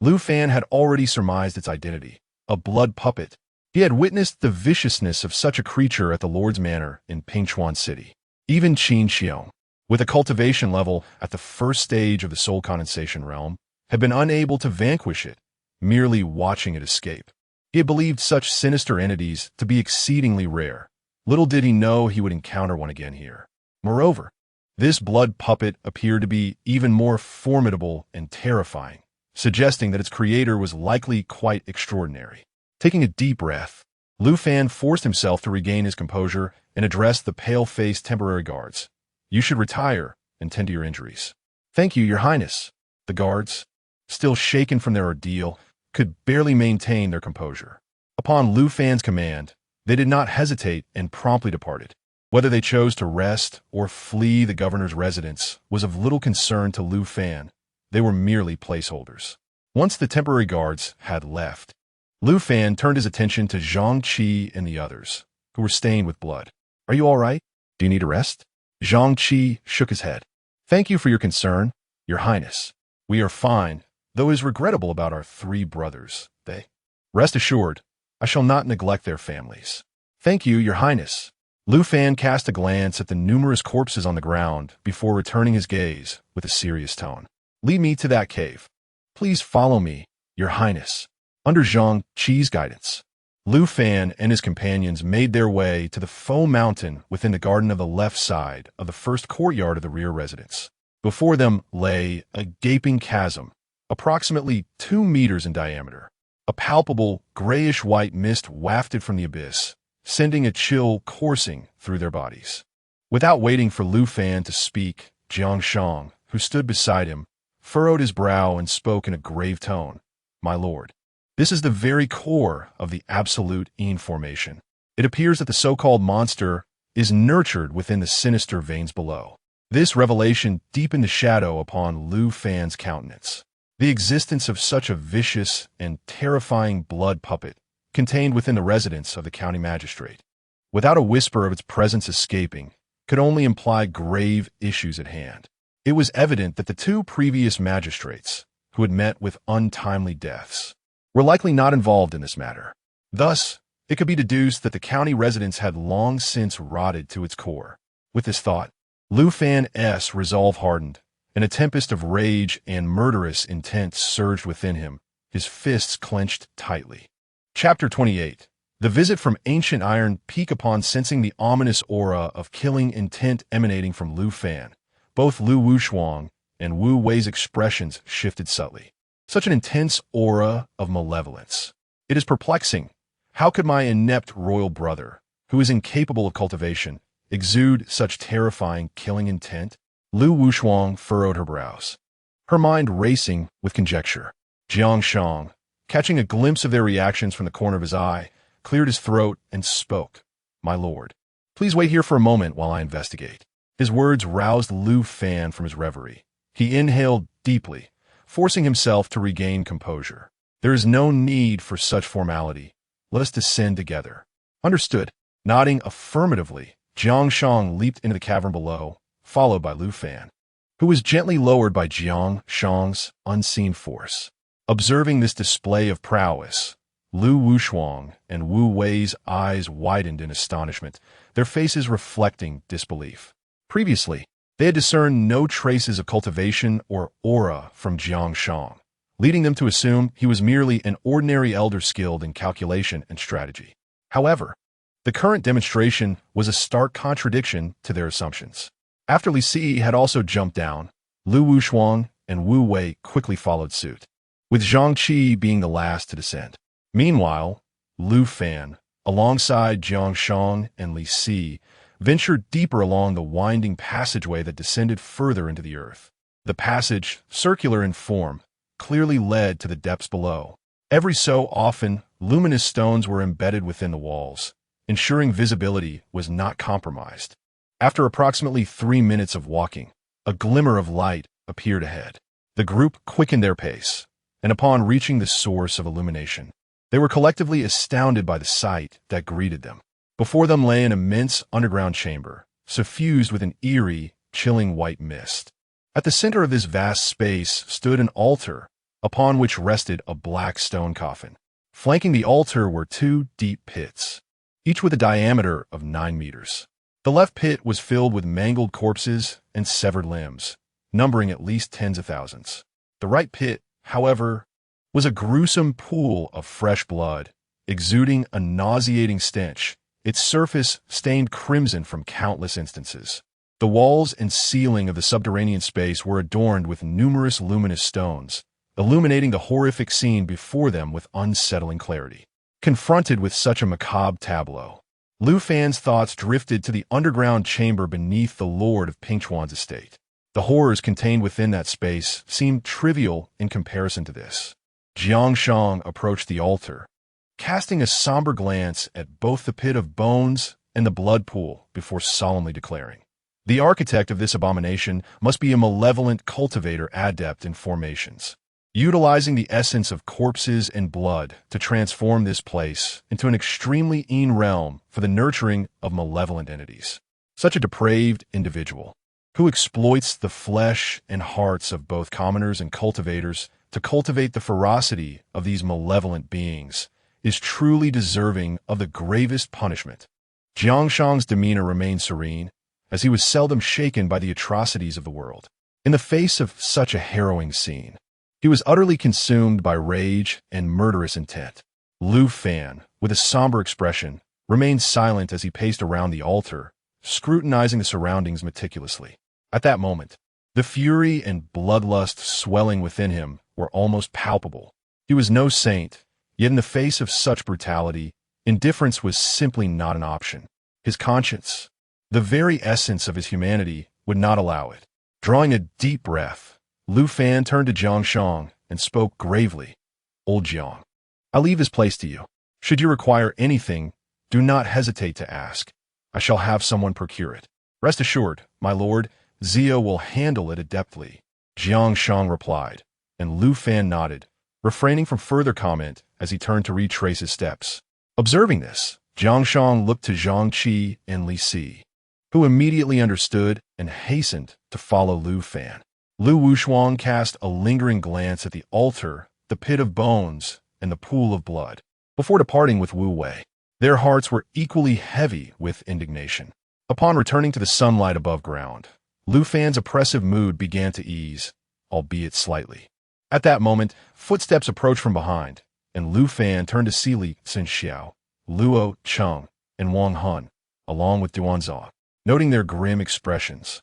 Lu Fan had already surmised its identity, a blood puppet. He had witnessed the viciousness of such a creature at the Lord's Manor in Pingchuan City. Even Qiong, with a cultivation level at the first stage of the soul condensation realm, had been unable to vanquish it, merely watching it escape. He had believed such sinister entities to be exceedingly rare. Little did he know he would encounter one again here. Moreover, this blood puppet appeared to be even more formidable and terrifying, suggesting that its creator was likely quite extraordinary. Taking a deep breath, Lu Fan forced himself to regain his composure and addressed the pale-faced temporary guards. "You should retire and tend to your injuries." "Thank you, Your Highness." The guards, still shaken from their ordeal, could barely maintain their composure. Upon Lu Fan's command, they did not hesitate and promptly departed. Whether they chose to rest or flee the governor's residence was of little concern to Lu Fan. They were merely placeholders. Once the temporary guards had left, Lu Fan turned his attention to Zhang Qi and the others, who were stained with blood. "Are you all right? Do you need a rest?" Zhang Qi shook his head. "Thank you for your concern, Your Highness. We are fine, though it is regrettable about our 3 brothers. Rest assured, I shall not neglect their families." "Thank you, Your Highness." Lu Fan cast a glance at the numerous corpses on the ground before returning his gaze with a serious tone. "Lead me to that cave. Please follow me, Your Highness." Under Zhang Qi's guidance, Lu Fan and his companions made their way to the foam mountain within the garden of the left side of the first courtyard of the rear residence. Before them lay a gaping chasm, approximately 2 meters in diameter. A palpable grayish-white mist wafted from the abyss, sending a chill coursing through their bodies. Without waiting for Lu Fan to speak, Jiang Sheng, who stood beside him, furrowed his brow and spoke in a grave tone. "My lord, this is the very core of the absolute Yin formation. It appears that the so-called monster is nurtured within the sinister veins below." This revelation deepened the shadow upon Lu Fan's countenance. The existence of such a vicious and terrifying blood puppet contained within the residence of the county magistrate, without a whisper of its presence escaping, could only imply grave issues at hand. It was evident that the 2 previous magistrates, who had met with untimely deaths, were likely not involved in this matter. Thus, it could be deduced that the county residence had long since rotted to its core. With this thought, Lu Fan's resolve hardened, and a tempest of rage and murderous intent surged within him, his fists clenched tightly. Chapter 28. The visit from Ancient Iron. Peak. Upon sensing the ominous aura of killing intent emanating from Lu Fan, both Lu Wushuang and Wu Wei's expressions shifted subtly. Such an intense aura of malevolence. It is perplexing. How could my inept royal brother, who is incapable of cultivation, exude such terrifying killing intent? Lu Wushuang furrowed her brows, her mind racing with conjecture. Jiang Sheng, catching a glimpse of their reactions from the corner of his eye, cleared his throat and spoke. "My lord, please wait here for a moment while I investigate." His words roused Lu Fan from his reverie. He inhaled deeply, forcing himself to regain composure. "There is no need for such formality. Let us descend together." "Understood." Nodding affirmatively, Jiang Sheng leaped into the cavern below, followed by Lu Fan, who was gently lowered by Jiang Sheng's unseen force. Observing this display of prowess, Lu Wushuang and Wu Wei's eyes widened in astonishment, their faces reflecting disbelief. Previously, they had discerned no traces of cultivation or aura from Jiang Sheng, leading them to assume he was merely an ordinary elder skilled in calculation and strategy. However, the current demonstration was a stark contradiction to their assumptions. After Li Si had also jumped down, Lu Wushuang and Wu Wei quickly followed suit, with Zhang Qi being the last to descend. Meanwhile, Lu Fan, alongside Jiang Sheng and Li Si, ventured deeper along the winding passageway that descended further into the earth. The passage, circular in form, clearly led to the depths below. Every so often, luminous stones were embedded within the walls, ensuring visibility was not compromised. After approximately 3 minutes of walking, a glimmer of light appeared ahead. The group quickened their pace, and upon reaching the source of illumination, they were collectively astounded by the sight that greeted them. Before them lay an immense underground chamber, suffused with an eerie, chilling white mist. At the center of this vast space stood an altar, upon which rested a black stone coffin. Flanking the altar were 2 deep pits, each with a diameter of 9 meters. The left pit was filled with mangled corpses and severed limbs, numbering at least tens of thousands. The right pit, however, was a gruesome pool of fresh blood, exuding a nauseating stench, its surface stained crimson from countless instances. The walls and ceiling of the subterranean space were adorned with numerous luminous stones, illuminating the horrific scene before them with unsettling clarity. Confronted with such a macabre tableau, Lu Fan's thoughts drifted to the underground chamber beneath the Lord of Pingchuan's estate. The horrors contained within that space seemed trivial in comparison to this. Sheng approached the altar, casting a somber glance at both the pit of bones and the blood pool before solemnly declaring, "The architect of this abomination must be a malevolent cultivator adept in formations, utilizing the essence of corpses and blood to transform this place into an extremely mean realm for the nurturing of malevolent entities. Such a depraved individual, who exploits the flesh and hearts of both commoners and cultivators to cultivate the ferocity of these malevolent beings, is truly deserving of the gravest punishment." Sheng's demeanor remained serene, as he was seldom shaken by the atrocities of the world. In the face of such a harrowing scene, he was utterly consumed by rage and murderous intent. Lu Fan, with a somber expression, remained silent as he paced around the altar, scrutinizing the surroundings meticulously. At that moment, the fury and bloodlust swelling within him were almost palpable. He was no saint, yet in the face of such brutality, indifference was simply not an option. His conscience, the very essence of his humanity, would not allow it. Drawing a deep breath, Lu Fan turned to Sheng and spoke gravely. "Old Jiang, I leave this place to you. Should you require anything, do not hesitate to ask. I shall have someone procure it. Rest assured, my lord, Zio will handle it adeptly." Sheng replied, and Lu Fan nodded, refraining from further comment as he turned to retrace his steps. Observing this, Sheng looked to Zhang Qi and Li Si, who immediately understood and hastened to follow Lu Fan. Lu Wushuang cast a lingering glance at the altar, the pit of bones, and the pool of blood, before departing with Wu Wei. Their hearts were equally heavy with indignation. Upon returning to the sunlight above ground, Lu Fan's oppressive mood began to ease, albeit slightly. At that moment, footsteps approached from behind, and Lu Fan turned to see Li Cunxiao, Luo Cheng, and Wang Hun, along with Duanzhao. Noting their grim expressions,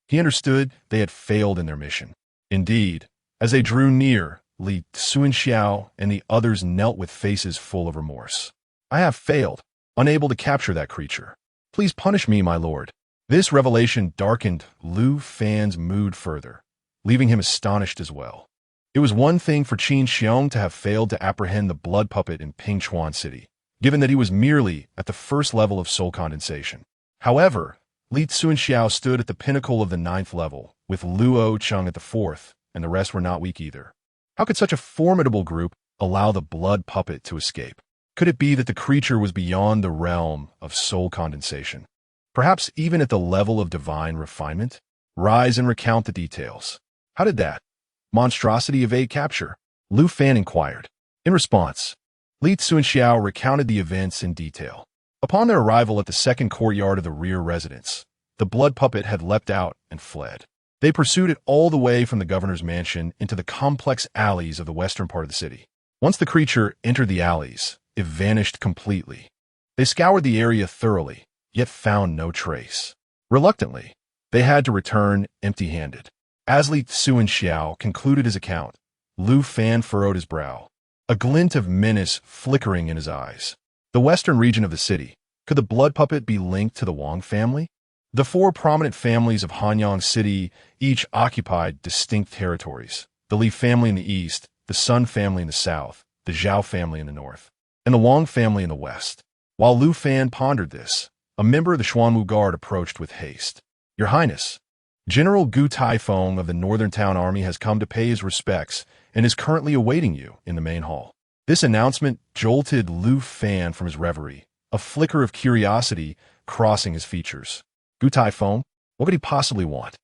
he understood they had failed in their mission. Indeed, as they drew near, Li Cunxiao and the others knelt with faces full of remorse. "I have failed, unable to capture that creature. Please punish me, my lord." This revelation darkened Lu Fan's mood further, leaving him astonished as well. It was one thing for Qiong to have failed to apprehend the blood puppet in Pingchuan City, given that he was merely at the first level of soul condensation. However, Li Cunxiao stood at the pinnacle of the 9th level, with Luo Cheng at the 4th, and the rest were not weak either. How could such a formidable group allow the blood puppet to escape? Could it be that the creature was beyond the realm of soul condensation? Perhaps even at the level of divine refinement? Rise and recount the details. How did that monstrosity evade capture? Lu Fan inquired. In response, Li Cunxiao recounted the events in detail. Upon their arrival at the second courtyard of the rear residence, the blood puppet had leapt out and fled. They pursued it all the way from the governor's mansion into the complex alleys of the western part of the city. Once the creature entered the alleys, it vanished completely. They scoured the area thoroughly, yet found no trace. Reluctantly, they had to return empty-handed. As Li Cunxiao concluded his account, Lu Fan furrowed his brow, a glint of menace flickering in his eyes. The western region of the city, could the blood puppet be linked to the Wang family? The 4 prominent families of Hanyang City each occupied distinct territories. The Li family in the east, the Sun family in the south, the Zhao family in the north, and the Wang family in the west. While Lu Fan pondered this, a member of the Xuanwu Guard approached with haste. "Your Highness, General Gu Taifeng of the Northern Town Army has come to pay his respects and is currently awaiting you in the main hall." This announcement jolted Lu Fan from his reverie, a flicker of curiosity crossing his features. Gu Taifeng? What could he possibly want?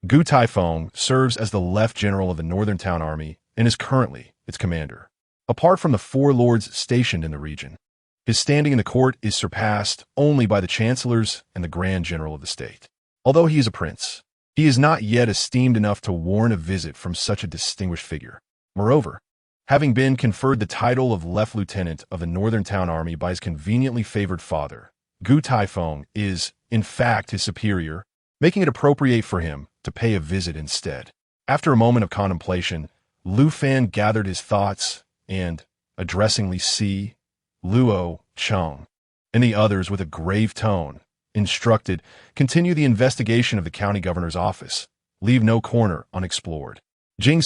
Gu Taifeng serves as the left general of the Northern Town Army and is currently its commander. Apart from the 4 lords stationed in the region, his standing in the court is surpassed only by the chancellors and the grand general of the state. Although he is a prince, he is not yet esteemed enough to warrant a visit from such a distinguished figure. Moreover, having been conferred the title of Left Lieutenant of the Northern Town Army by his conveniently favored father, Gu Taifeng is, in fact, his superior, making it appropriate for him to pay a visit instead. After a moment of contemplation, Lu Fan gathered his thoughts and, addressing Li Luo Cheng and the others with a grave tone, instructed, "Continue the investigation of the county governor's office. Leave no corner unexplored. Jing,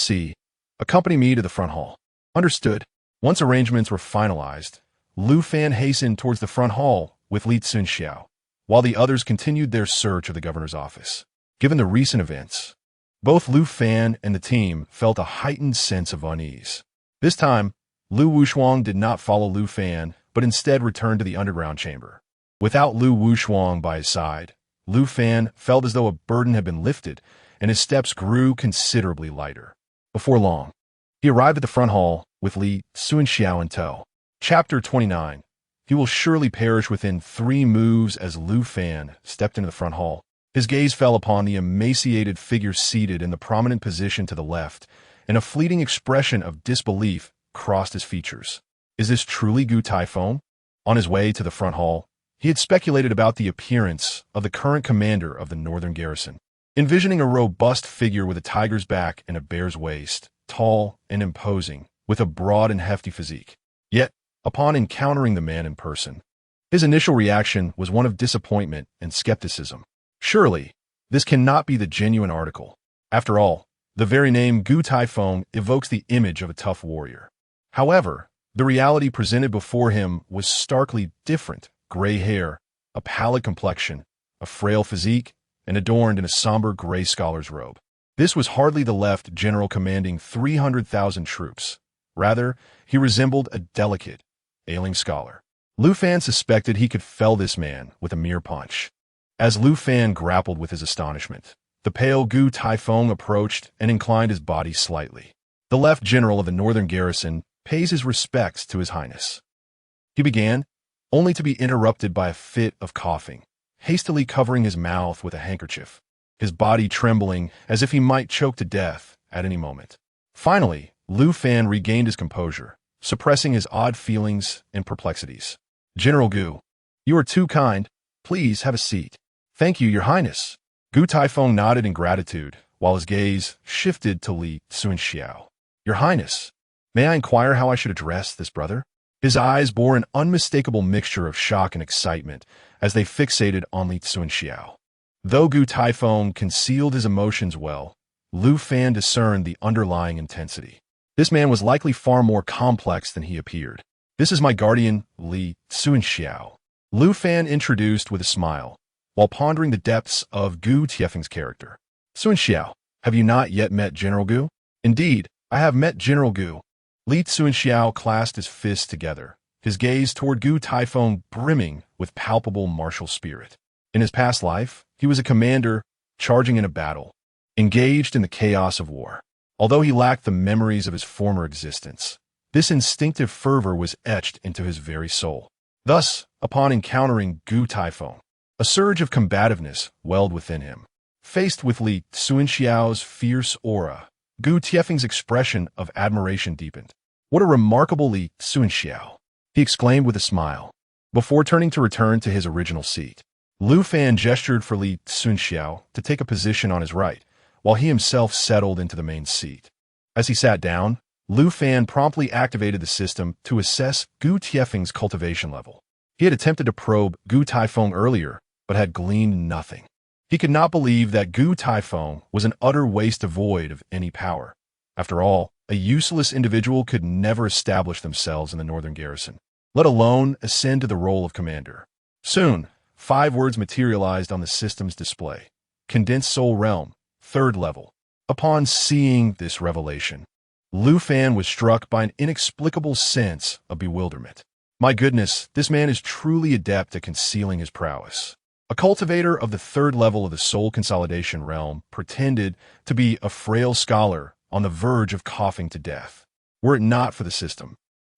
accompany me to the front hall." Understood. Once arrangements were finalized, Lu Fan hastened towards the front hall with Li Cunxiao, while the others continued their search of the governor's office. Given the recent events, both Lu Fan and the team felt a heightened sense of unease. This time, Lu Wushuang did not follow Lu Fan, but instead returned to the underground chamber. Without Lu Wushuang by his side, Lu Fan felt as though a burden had been lifted, and his steps grew considerably lighter. Before long, he arrived at the front hall with Li Cunxiao in tow. Chapter 29. He will surely perish within 3 moves. As Lu Fan stepped into the front hall, his gaze fell upon the emaciated figure seated in the prominent position to the left, and a fleeting expression of disbelief crossed his features. Is this truly Gu Taifeng? On his way to the front hall, he had speculated about the appearance of the current commander of the northern garrison, envisioning a robust figure with a tiger's back and a bear's waist, tall and imposing, with a broad and hefty physique. Yet, upon encountering the man in person, his initial reaction was one of disappointment and skepticism. Surely, this cannot be the genuine article. After all, the very name Gu Taifeng evokes the image of a tough warrior. However, the reality presented before him was starkly different. Gray hair, a pallid complexion, a frail physique, and adorned in a somber gray scholar's robe. This was hardly the left general commanding 300,000 troops. Rather, he resembled a delicate, ailing scholar. Lu Fan suspected he could fell this man with a mere punch. As Lu Fan grappled with his astonishment, the pale Gu Taifeng approached and inclined his body slightly. The left general of the northern garrison pays his respects to his highness. He began, only to be interrupted by a fit of coughing, hastily covering his mouth with a handkerchief, his body trembling as if he might choke to death at any moment. Finally, Lu Fan regained his composure, suppressing his odd feelings and perplexities. "General Gu, you are too kind. Please have a seat." "Thank you, Your Highness." Gu Taifeng nodded in gratitude, while his gaze shifted to Li Cunxiao. "Your Highness, may I inquire how I should address this brother?" His eyes bore an unmistakable mixture of shock and excitement as they fixated on Li Cunxiao. Though Gu Taifeng concealed his emotions well, Lu Fan discerned the underlying intensity. This man was likely far more complex than he appeared. "This is my guardian, Li Cunxiao," Lu Fan introduced with a smile, while pondering the depths of Gu Tiefeng's character. "Cunxiao, have you not yet met General Gu?" "Indeed, I have met General Gu." Li Cunxiao clasped his fists together, his gaze toward Gu Taifeng brimming with palpable martial spirit. In his past life, he was a commander charging in a battle, engaged in the chaos of war. Although he lacked the memories of his former existence, this instinctive fervor was etched into his very soul. Thus, upon encountering Gu Taifeng, a surge of combativeness welled within him. Faced with Li Cunxiao's fierce aura, Gu Tiefeng's expression of admiration deepened. "What a remarkable Li Cunxiao!" he exclaimed with a smile. Before turning to return to his original seat, Lu Fan gestured for Li Cunxiao to take a position on his right, while he himself settled into the main seat. As he sat down, Lu Fan promptly activated the system to assess Gu Tiefeng's cultivation level. He had attempted to probe Gu Taifeng earlier, but had gleaned nothing. He could not believe that Gu Taifeng was an utter waste devoid of any power. After all, a useless individual could never establish themselves in the northern garrison, let alone ascend to the role of commander. Soon, 5 words materialized on the system's display. Condensed Soul Realm, 3rd level. Upon seeing this revelation, Lu Fan was struck by an inexplicable sense of bewilderment. My goodness, this man is truly adept at concealing his prowess. A cultivator of the 3rd level of the Soul Consolidation realm pretended to be a frail scholar on the verge of coughing to death. Were it not for the system,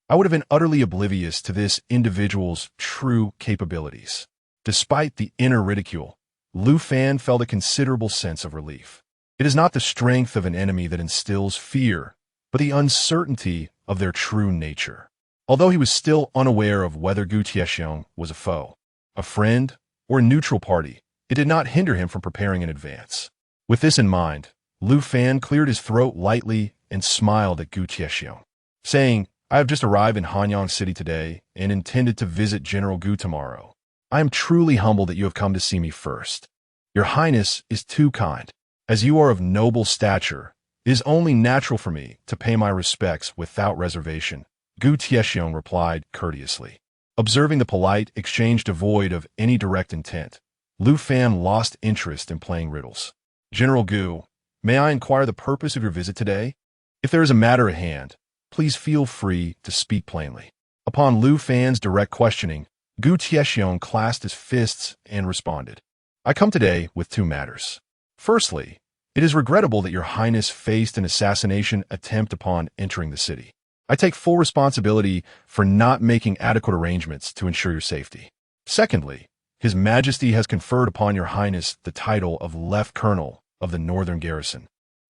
I would have been utterly oblivious to this individual's true capabilities. Despite the inner ridicule, Lu Fan felt a considerable sense of relief. It is not the strength of an enemy that instills fear, but the uncertainty of their true nature. Although he was still unaware of whether Gu Tiexiong was a foe, a friend, or a neutral party, it did not hinder him from preparing in advance. With this in mind, Lu Fan cleared his throat lightly and smiled at Gu Tiexiong, saying, I have just arrived in Hanyang City today and intended to visit General Gu tomorrow. I am truly humbled that you have come to see me first. Your Highness is too kind. As you are of noble stature, it is only natural for me to pay my respects without reservation, Gu Tiexiong replied courteously. Observing the polite exchange devoid of any direct intent, Lu Fan lost interest in playing riddles. General Gu, may I inquire the purpose of your visit today? If there is a matter at hand, please feel free to speak plainly. Upon Lu Fan's direct questioning, Gu Tiexiong clasped his fists and responded, I come today with 2 matters. Firstly, it is regrettable that your Highness faced an assassination attempt upon entering the city. I take full responsibility for not making adequate arrangements to ensure your safety. Secondly, His Majesty has conferred upon your Highness the title of Left Colonel of the Northern Garrison,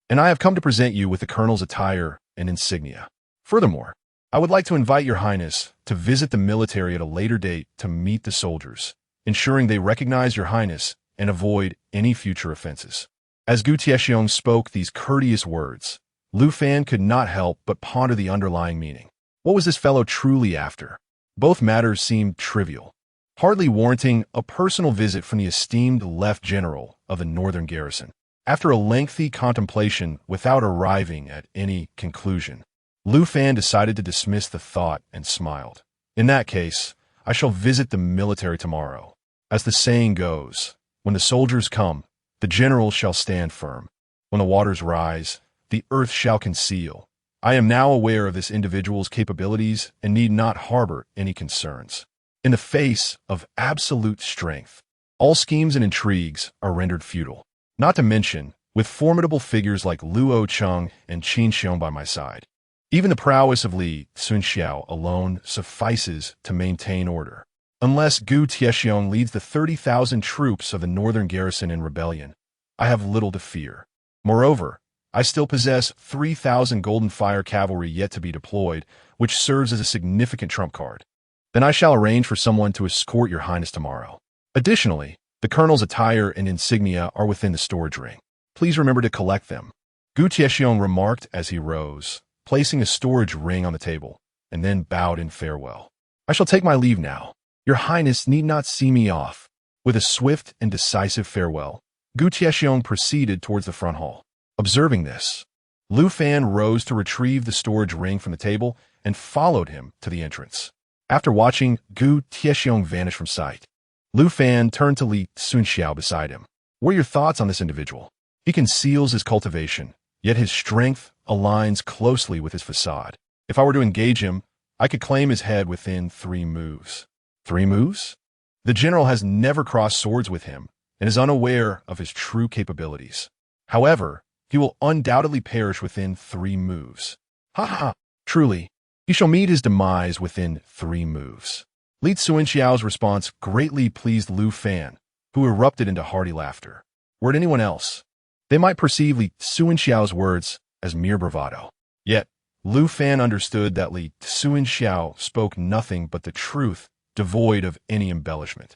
and I have come to present you with the Colonel's attire and insignia. Furthermore, I would like to invite your Highness to visit the military at a later date to meet the soldiers, ensuring they recognize your Highness and avoid any future offenses. As Gu Tiexiong spoke these courteous words, Lu Fan could not help but ponder the underlying meaning. What was this fellow truly after? Both matters seemed trivial, hardly warranting a personal visit from the esteemed Left General of the Northern Garrison. After a lengthy contemplation without arriving at any conclusion, Lu Fan decided to dismiss the thought and smiled. In that case, I shall visit the military tomorrow. As the saying goes, when the soldiers come, the general shall stand firm. When the waters rise, the earth shall conceal. I am now aware of this individual's capabilities and need not harbor any concerns. In the face of absolute strength, all schemes and intrigues are rendered futile. Not to mention, with formidable figures like Luo Cheng and Cunxiao by my side, even the prowess of Cunxiao alone suffices to maintain order. Unless Gu Tiexiong leads the 30,000 troops of the northern garrison in rebellion, I have little to fear. Moreover, I still possess 3,000 Golden Fire cavalry yet to be deployed, which serves as a significant trump card. Then I shall arrange for someone to escort your Highness tomorrow. Additionally, the Colonel's attire and insignia are within the storage ring. Please remember to collect them. Gu Tiexiong remarked as he rose, placing a storage ring on the table, and then bowed in farewell. I shall take my leave now. Your Highness need not see me off. With a swift and decisive farewell, Gu Tiexiong proceeded towards the front hall. Observing this, Lu Fan rose to retrieve the storage ring from the table and followed him to the entrance. After watching Gu Tiexiong vanish from sight, Lu Fan turned to Cunxiao beside him. What are your thoughts on this individual? He conceals his cultivation, yet his strength aligns closely with his facade. If I were to engage him, I could claim his head within 3 moves. 3 moves? The general has never crossed swords with him and is unaware of his true capabilities. However, he will undoubtedly perish within 3 moves. Ha ha! Truly, he shall meet his demise within 3 moves. Cunxiao's response greatly pleased Lu Fan, who erupted into hearty laughter. Were it anyone else, they might perceive Cunxiao's words as mere bravado. Yet, Lu Fan understood that Cunxiao spoke nothing but the truth, devoid of any embellishment.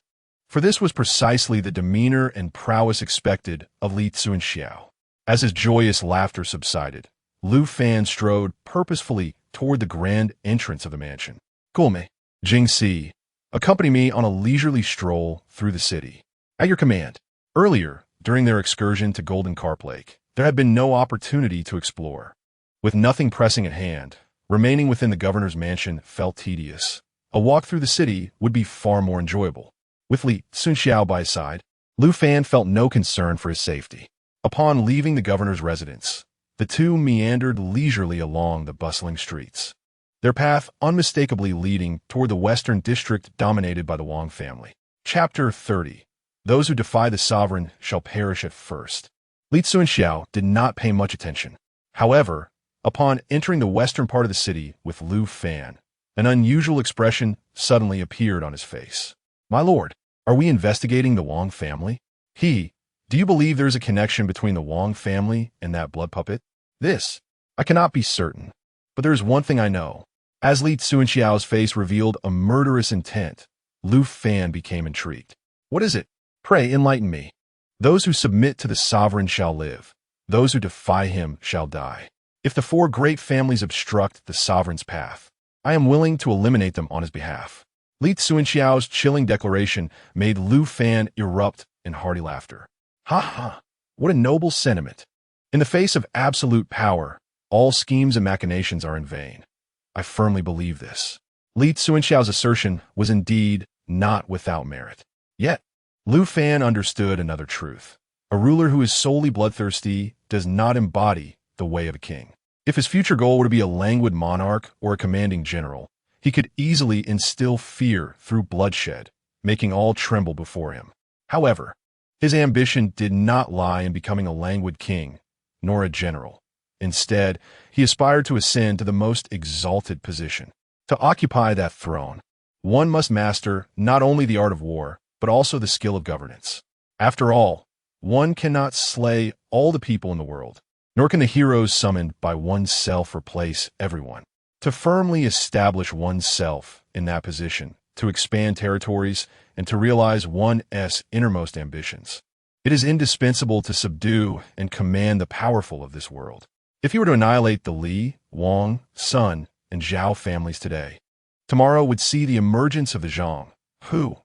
For this was precisely the demeanor and prowess expected of Cunxiao. As his joyous laughter subsided, Lu Fan strode purposefully toward the grand entrance of the mansion. Gulme, Jingxi, accompany me on a leisurely stroll through the city. At your command. Earlier, during their excursion to Golden Carp Lake, there had been no opportunity to explore. With nothing pressing at hand, remaining within the governor's mansion felt tedious. A walk through the city would be far more enjoyable. With Li Cunxiao by his side, Lu Fan felt no concern for his safety. Upon leaving the governor's residence, the two meandered leisurely along the bustling streets, their path unmistakably leading toward the western district dominated by the Wang family. Chapter 30. Those who defy the sovereign shall perish at first. Li Cunxiao did not pay much attention. However, upon entering the western part of the city with Lu Fan, an unusual expression suddenly appeared on his face. "My lord, are we investigating the Wang family?" Do you believe there is a connection between the Wang family and that blood puppet?" "This, I cannot be certain, but there is one thing I know." As Li Cunxiao's face revealed a murderous intent, Lu Fan became intrigued. "What is it? Pray enlighten me." "Those who submit to the sovereign shall live. Those who defy him shall die. If the four great families obstruct the sovereign's path, I am willing to eliminate them on his behalf." Li Cunxiao's chilling declaration made Lu Fan erupt in hearty laughter. "Ha ha! What a noble sentiment! In the face of absolute power, all schemes and machinations are in vain. I firmly believe this." Li Cunxiao's assertion was indeed not without merit. Yet, Lu Fan understood another truth. A ruler who is solely bloodthirsty does not embody the way of a king. If his future goal were to be a languid monarch or a commanding general, he could easily instill fear through bloodshed, making all tremble before him. However, his ambition did not lie in becoming a languid king, nor a general. Instead, he aspired to ascend to the most exalted position. To occupy that throne, one must master not only the art of war, but also the skill of governance. After all, one cannot slay all the people in the world, nor can the heroes summoned by oneself replace everyone. To firmly establish oneself in that position, to expand territories, and to realize one's innermost ambitions, it is indispensable to subdue and command the powerful of this world. If he were to annihilate the Li, Wang, Sun, and Zhao families today, tomorrow would see the emergence of the Zhang, Hu,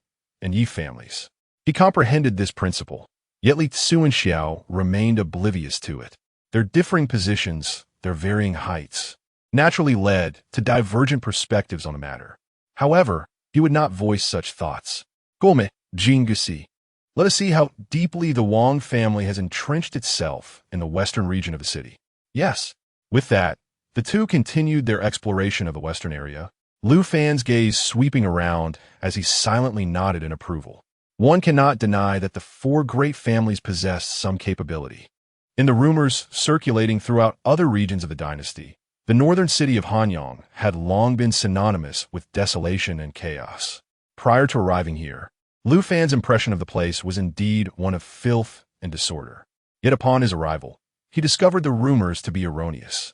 and Yi families. He comprehended this principle, yet Li Cunxiao remained oblivious to it. Their differing positions, their varying heights, naturally led to divergent perspectives on the matter. However, he would not voice such thoughts. "Gome, Jinggusi. Let us see how deeply the Wang family has entrenched itself in the western region of the city." "Yes." With that, the two continued their exploration of the western area, Lu Fan's gaze sweeping around as he silently nodded in approval. One cannot deny that the four great families possessed some capability. In the rumors circulating throughout other regions of the dynasty, the northern city of Hanyang had long been synonymous with desolation and chaos. Prior to arriving here, Lu Fan's impression of the place was indeed one of filth and disorder. Yet upon his arrival, he discovered the rumors to be erroneous.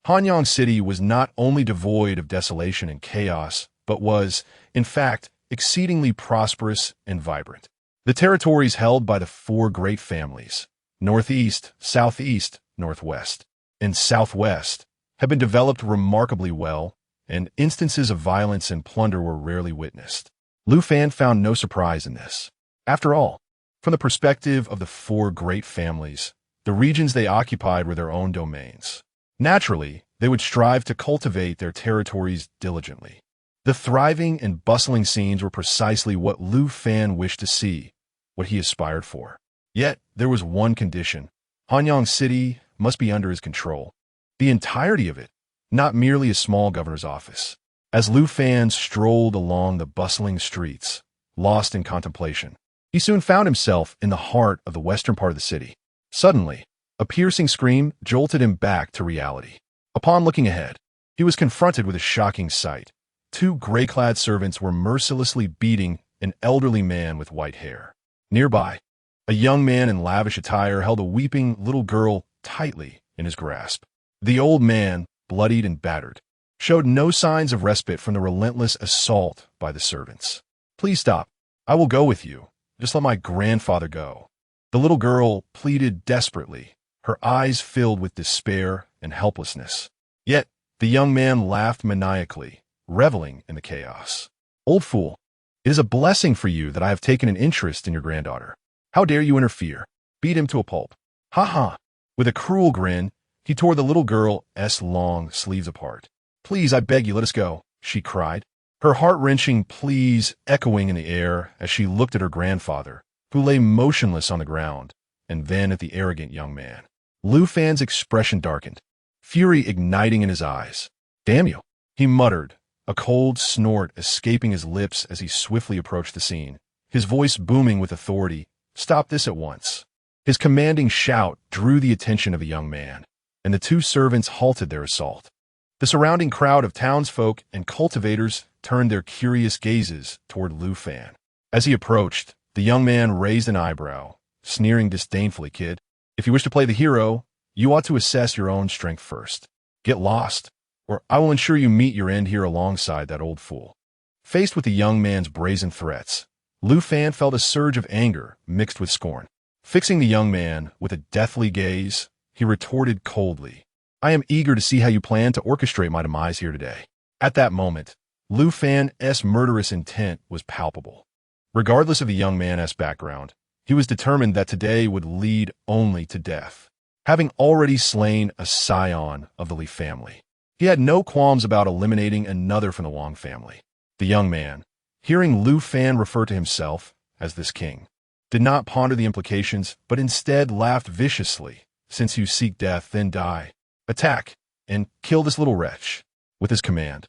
Hanyang City was not only devoid of desolation and chaos, but was, in fact, exceedingly prosperous and vibrant. The territories held by the four great families, northeast, southeast, northwest, and southwest, had been developed remarkably well, and instances of violence and plunder were rarely witnessed. Lu Fan found no surprise in this. After all, from the perspective of the four great families, the regions they occupied were their own domains. Naturally, they would strive to cultivate their territories diligently. The thriving and bustling scenes were precisely what Lu Fan wished to see, what he aspired for. Yet, there was one condition. Hanyang City must be under his control. The entirety of it, not merely a small governor's office. As Lu Fan strolled along the bustling streets, lost in contemplation, he soon found himself in the heart of the western part of the city. Suddenly, a piercing scream jolted him back to reality. Upon looking ahead, he was confronted with a shocking sight. Two gray-clad servants were mercilessly beating an elderly man with white hair. Nearby, a young man in lavish attire held a weeping little girl tightly in his grasp. The old man, bloodied and battered, showed no signs of respite from the relentless assault by the servants. "Please stop. I will go with you. Just let my grandfather go." The little girl pleaded desperately, her eyes filled with despair and helplessness. Yet, the young man laughed maniacally, reveling in the chaos. "Old fool, it is a blessing for you that I have taken an interest in your granddaughter. How dare you interfere? Beat him to a pulp." "Ha ha!" With a cruel grin, He tore the little girl's long sleeves apart. "Please, I beg you, let us go," she cried, her heart-wrenching pleas echoing in the air as she looked at her grandfather, who lay motionless on the ground, and then at the arrogant young man. Lu Fan's expression darkened, fury igniting in his eyes. "Damn you," he muttered, a cold snort escaping his lips as he swiftly approached the scene, his voice booming with authority. "Stop this at once." His commanding shout drew the attention of the young man, and the two servants halted their assault. The surrounding crowd of townsfolk and cultivators turned their curious gazes toward Lu Fan. As he approached, the young man raised an eyebrow, sneering disdainfully. "Kid, if you wish to play the hero, you ought to assess your own strength first. Get lost, or I will ensure you meet your end here alongside that old fool." Faced with the young man's brazen threats, Lu Fan felt a surge of anger mixed with scorn. Fixing the young man with a deathly gaze, he retorted coldly, "I am eager to see how you plan to orchestrate my demise here today." At that moment, Lu Fan's murderous intent was palpable. Regardless of the young man's background, he was determined that today would lead only to death. Having already slain a scion of the Li family, he had no qualms about eliminating another from the Wang family. The young man, hearing Lu Fan refer to himself as this king, did not ponder the implications, but instead laughed viciously. "Since you seek death, then die. Attack, and kill this little wretch." With his command,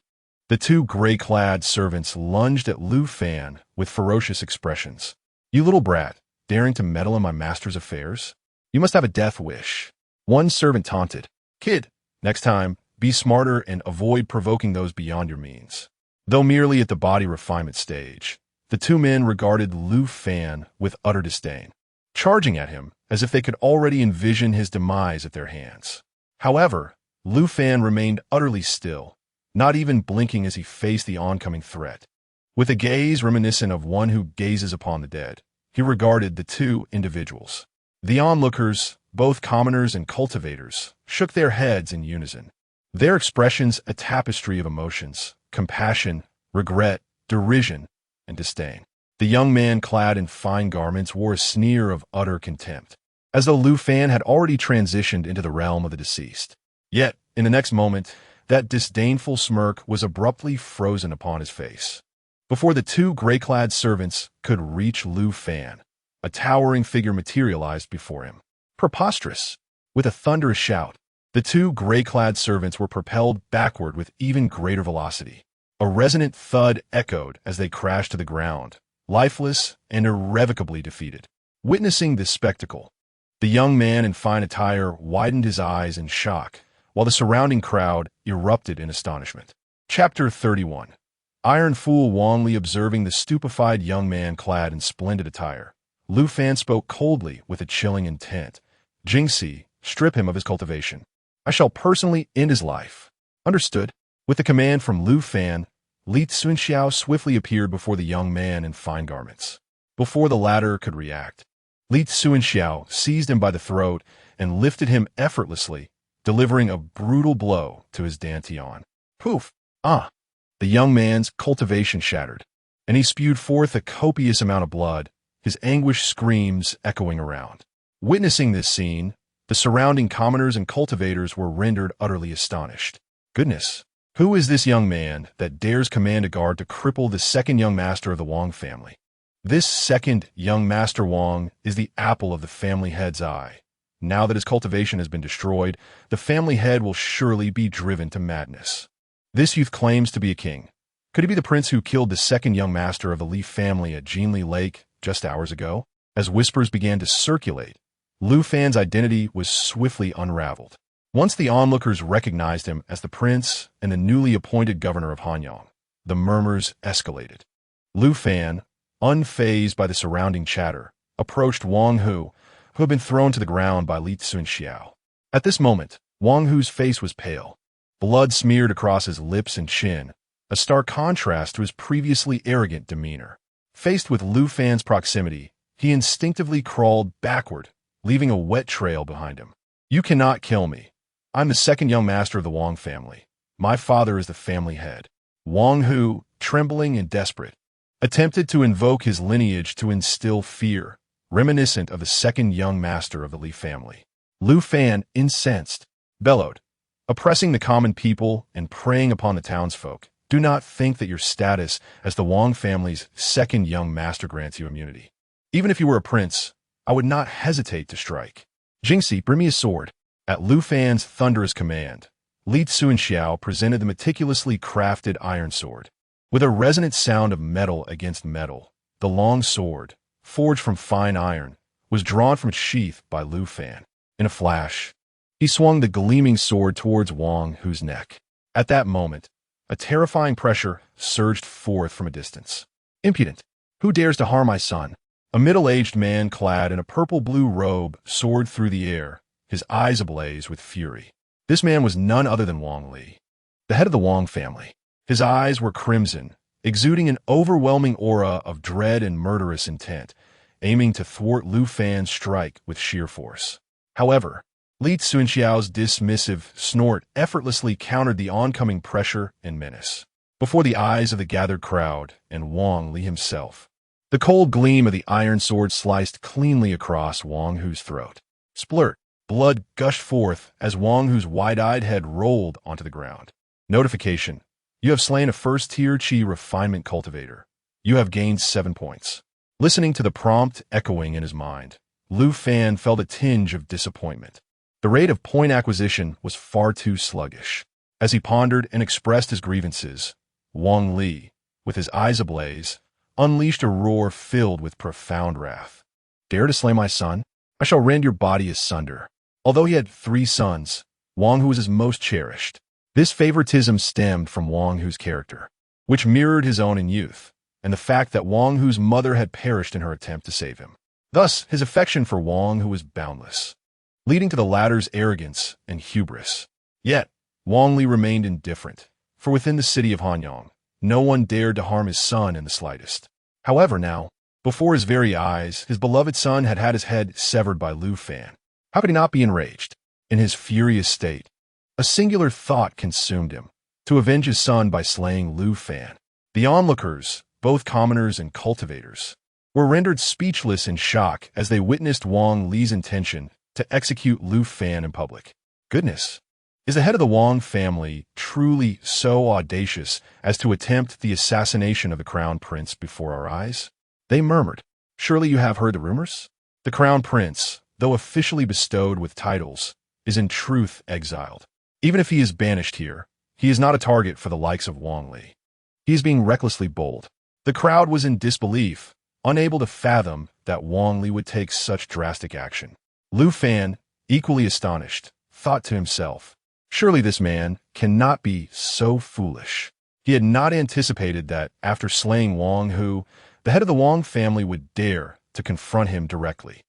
the two gray-clad servants lunged at Lu Fan with ferocious expressions. "You little brat, daring to meddle in my master's affairs? You must have a death wish." One servant taunted, "Kid, next time, be smarter and avoid provoking those beyond your means." Though merely at the body refinement stage, the two men regarded Lu Fan with utter disdain, charging at him as if they could already envision his demise at their hands. However, Lu Fan remained utterly still, not even blinking as he faced the oncoming threat. With a gaze reminiscent of one who gazes upon the dead, he regarded the two individuals. The onlookers, both commoners and cultivators, shook their heads in unison, their expressions a tapestry of emotions: compassion, regret, derision, and disdain. The young man, clad in fine garments, wore a sneer of utter contempt, as though Lu Fan had already transitioned into the realm of the deceased. Yet, in the next moment, that disdainful smirk was abruptly frozen upon his face. Before the two gray-clad servants could reach Lu Fan, a towering figure materialized before him. Preposterous! With a thunderous shout, the two gray-clad servants were propelled backward with even greater velocity. A resonant thud echoed as they crashed to the ground, lifeless and irrevocably defeated. Witnessing this spectacle, the young man in fine attire widened his eyes in shock, while the surrounding crowd erupted in astonishment. Chapter 31. Iron Fool Wang Li. Observing the stupefied young man clad in splendid attire, Lu Fan spoke coldly with a chilling intent. "Jingxi, strip him of his cultivation. I shall personally end his life." "Understood." With the command from Lu Fan, Li Cunxiao swiftly appeared before the young man in fine garments. Before the latter could react, Li Cunxiao seized him by the throat and lifted him effortlessly, delivering a brutal blow to his dantian. Poof! Ah! The young man's cultivation shattered, and he spewed forth a copious amount of blood, his anguished screams echoing around. Witnessing this scene, the surrounding commoners and cultivators were rendered utterly astonished. Goodness! Who is this young man that dares command a guard to cripple the second young master of the Wang family? This second young master Wang is the apple of the family head's eye. Now that his cultivation has been destroyed, the family head will surely be driven to madness. This youth claims to be a king. Could he be the prince who killed the second young master of the Li family at Jinli Lake just hours ago? As whispers began to circulate, Lu Fan's identity was swiftly unraveled. Once the onlookers recognized him as the prince and the newly appointed governor of Hanyang, the murmurs escalated. Lu Fan, unfazed by the surrounding chatter, approached Wang Hu had been thrown to the ground by Li Cunxiao. At this moment, Wang Hu's face was pale. Blood smeared across his lips and chin, a stark contrast to his previously arrogant demeanor. Faced with Lu Fan's proximity, he instinctively crawled backward, leaving a wet trail behind him. "You cannot kill me. I'm the second young master of the Wang family. My father is the family head." Wang Hu, trembling and desperate, attempted to invoke his lineage to instill fear, reminiscent of the second young master of the Li family. Lu Fan, incensed, bellowed, oppressing the common people and preying upon the townsfolk. Do not think that your status as the Wang family's second young master grants you immunity. Even if you were a prince, I would not hesitate to strike. Jingxi, bring me a sword. At Lu Fan's thunderous command, Li Cunxiao presented the meticulously crafted iron sword. With a resonant sound of metal against metal, the long sword, forged from fine iron, was drawn from its sheath by Lu Fan. In a flash, he swung the gleaming sword towards Wang Hu's neck. At that moment, a terrifying pressure surged forth from a distance. Impudent! Who dares to harm my son? A middle-aged man clad in a purple-blue robe soared through the air, his eyes ablaze with fury. This man was none other than Wang Li, the head of the Wang family. His eyes were crimson, exuding an overwhelming aura of dread and murderous intent, aiming to thwart Lu Fan's strike with sheer force. However, Li Cunxiao's dismissive snort effortlessly countered the oncoming pressure and menace. Before the eyes of the gathered crowd and Wang Li himself, the cold gleam of the iron sword sliced cleanly across Wang Hu's throat. Splurt! Blood gushed forth as Wang Hu's wide-eyed head rolled onto the ground. Notification. You have slain a first-tier Qi refinement cultivator. You have gained 7 points. Listening to the prompt echoing in his mind, Lu Fan felt a tinge of disappointment. The rate of point acquisition was far too sluggish. As he pondered and expressed his grievances, Wang Li, with his eyes ablaze, unleashed a roar filled with profound wrath. Dare to slay my son? I shall rend your body asunder. Although he had 3 sons, Wang Hu was his most cherished. This favoritism stemmed from Wang Hu's character, which mirrored his own in youth, and the fact that Wang Hu's mother had perished in her attempt to save him. Thus, his affection for Wang Hu was boundless, leading to the latter's arrogance and hubris. Yet, Wang Li remained indifferent, for within the city of Hanyang, no one dared to harm his son in the slightest. However now, before his very eyes, his beloved son had had his head severed by Lu Fan. How could he not be enraged? In his furious state, a singular thought consumed him, to avenge his son by slaying Lu Fan. The onlookers, both commoners and cultivators, were rendered speechless in shock as they witnessed Wang Li's intention to execute Lu Fan in public. Goodness! Is the head of the Wang family truly so audacious as to attempt the assassination of the crown prince before our eyes? They murmured. Surely you have heard the rumors? The crown prince, though officially bestowed with titles, is in truth exiled. Even if he is banished here, he is not a target for the likes of Wang Li. He is being recklessly bold. The crowd was in disbelief, unable to fathom that Wang Li would take such drastic action. Lu Fan, equally astonished, thought to himself, surely this man cannot be so foolish. He had not anticipated that, after slaying Wang Hu, the head of the Wang family would dare to confront him directly.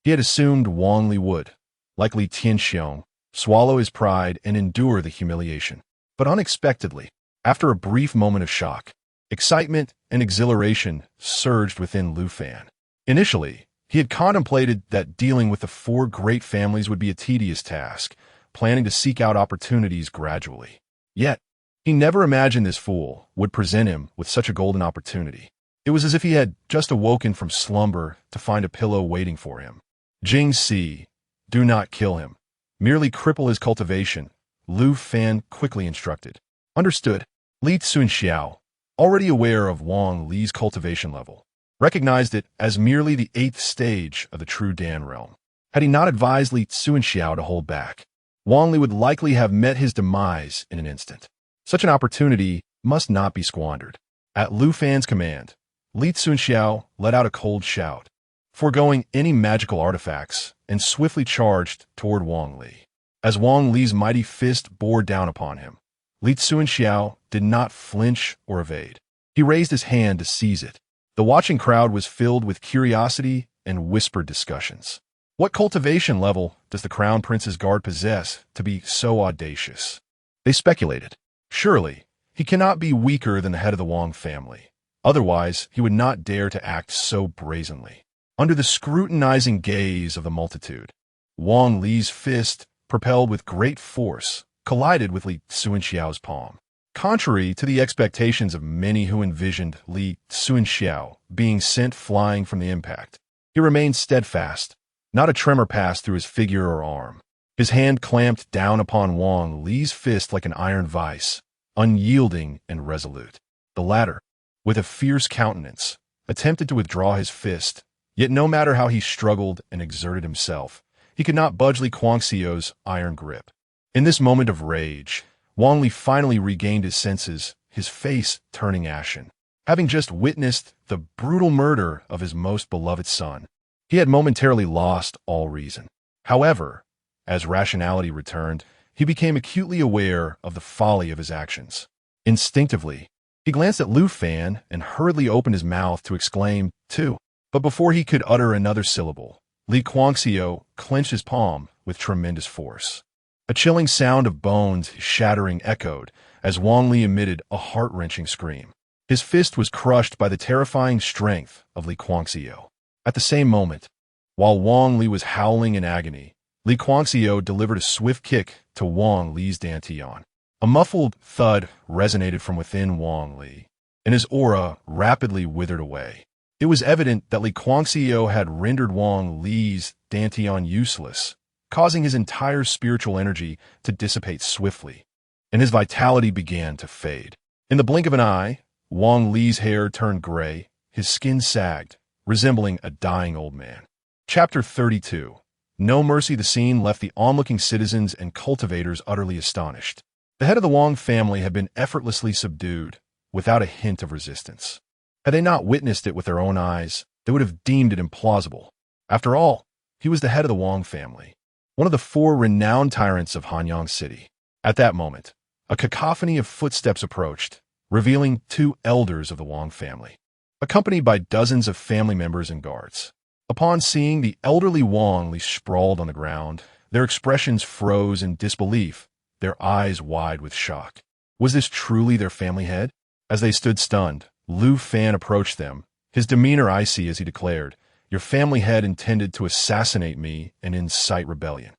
He had assumed Wang Li would, like Li Qiong, swallow his pride and endure the humiliation. But unexpectedly, after a brief moment of shock, excitement and exhilaration surged within Lu Fan. Initially, he had contemplated that dealing with the 4 great families would be a tedious task, planning to seek out opportunities gradually. Yet, he never imagined this fool would present him with such a golden opportunity. It was as if he had just awoken from slumber to find a pillow waiting for him. Jingxi, do not kill him. Merely cripple his cultivation, Lu Fan quickly instructed. Understood. Li Cunxiao, already aware of Wang Li's cultivation level, recognized it as merely the 8th stage of the true Dan realm. Had he not advised Li Cunxiao to hold back, Wang Li would likely have met his demise in an instant. Such an opportunity must not be squandered. At Lu Fan's command, Li Cunxiao let out a cold shout, foregoing any magical artifacts, and swiftly charged toward Wang Li. As Wang Li's mighty fist bore down upon him, Li Cunxiao did not flinch or evade. He raised his hand to seize it. The watching crowd was filled with curiosity and whispered discussions. What cultivation level does the Crown Prince's guard possess to be so audacious? They speculated. Surely, he cannot be weaker than the head of the Wang family. Otherwise, he would not dare to act so brazenly. Under the scrutinizing gaze of the multitude, Wang Li's fist, propelled with great force, collided with Li Cunxiao's palm. Contrary to the expectations of many who envisioned Li Cunxiao being sent flying from the impact, he remained steadfast. Not a tremor passed through his figure or arm. His hand clamped down upon Wang Li's fist like an iron vice, unyielding and resolute. The latter, with a fierce countenance, attempted to withdraw his fist, yet no matter how he struggled and exerted himself, he could not budge Li Cunxiao's iron grip. In this moment of rage, Wang Li finally regained his senses, his face turning ashen. Having just witnessed the brutal murder of his most beloved son, he had momentarily lost all reason. However, as rationality returned, he became acutely aware of the folly of his actions. Instinctively, he glanced at Lu Fan and hurriedly opened his mouth to exclaim, too. But before he could utter another syllable, Li Cunxiao clenched his palm with tremendous force. A chilling sound of bones shattering echoed as Wang Li emitted a heart-wrenching scream. His fist was crushed by the terrifying strength of Li Cunxiao. At the same moment, while Wang Li was howling in agony, Li Cunxiao delivered a swift kick to Wang Li's dantian. A muffled thud resonated from within Wang Li, and his aura rapidly withered away. It was evident that Li Cunxiao had rendered Wang Li's dantian useless, causing his entire spiritual energy to dissipate swiftly, and his vitality began to fade. In the blink of an eye, Wang Li's hair turned gray, his skin sagged, resembling a dying old man. Chapter 32. No mercy. The scene left the onlooking citizens and cultivators utterly astonished. The head of the Wang family had been effortlessly subdued, without a hint of resistance. Had they not witnessed it with their own eyes, they would have deemed it implausible. After all, he was the head of the Wang family, one of the 4 renowned tyrants of Hanyang City. At that moment, a cacophony of footsteps approached, revealing 2 elders of the Wang family, accompanied by dozens of family members and guards. Upon seeing the elderly Wang Li sprawled on the ground, their expressions froze in disbelief, their eyes wide with shock. Was this truly their family head? As they stood stunned, Lu Fan approached them, his demeanor icy as he declared, "Your family head intended to assassinate me and incite rebellion.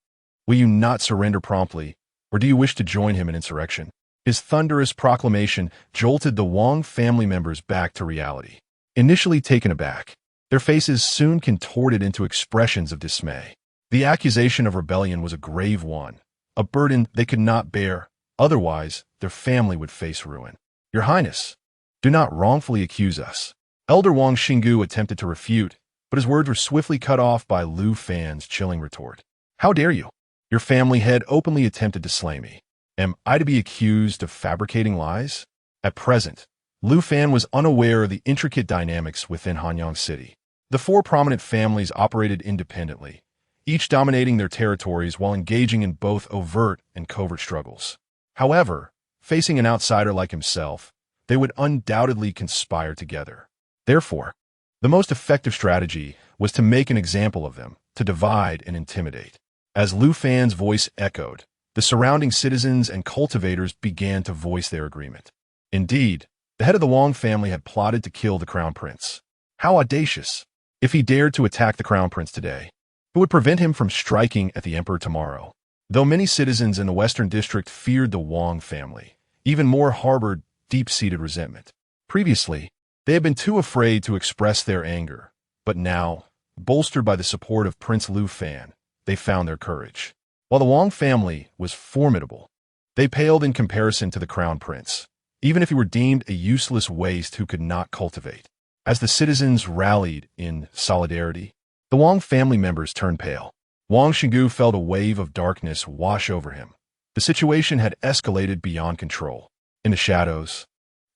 Will you not surrender promptly, or do you wish to join him in insurrection?" His thunderous proclamation jolted the Wang family members back to reality. Initially taken aback, their faces soon contorted into expressions of dismay. The accusation of rebellion was a grave one, a burden they could not bear, otherwise their family would face ruin. "Your Highness, do not wrongfully accuse us." Elder Wang Xinggu attempted to refute, but his words were swiftly cut off by Lu Fan's chilling retort. "How dare you? Your family head openly attempted to slay me. Am I to be accused of fabricating lies?" At present, Lu Fan was unaware of the intricate dynamics within Hanyang City. The 4 prominent families operated independently, each dominating their territories while engaging in both overt and covert struggles. However, facing an outsider like himself, they would undoubtedly conspire together. Therefore, the most effective strategy was to make an example of them, to divide and intimidate. As Lu Fan's voice echoed, the surrounding citizens and cultivators began to voice their agreement. Indeed, the head of the Wang family had plotted to kill the crown prince. How audacious! If he dared to attack the crown prince today, it would prevent him from striking at the emperor tomorrow. Though many citizens in the western district feared the Wang family, even more harbored deep-seated resentment. Previously, they had been too afraid to express their anger, but now, bolstered by the support of Prince Lu Fan, they found their courage. While the Wang family was formidable, they paled in comparison to the crown prince, even if he were deemed a useless waste who could not cultivate. As the citizens rallied in solidarity, the Wang family members turned pale. Wang Xinggu felt a wave of darkness wash over him. The situation had escalated beyond control. In the shadows,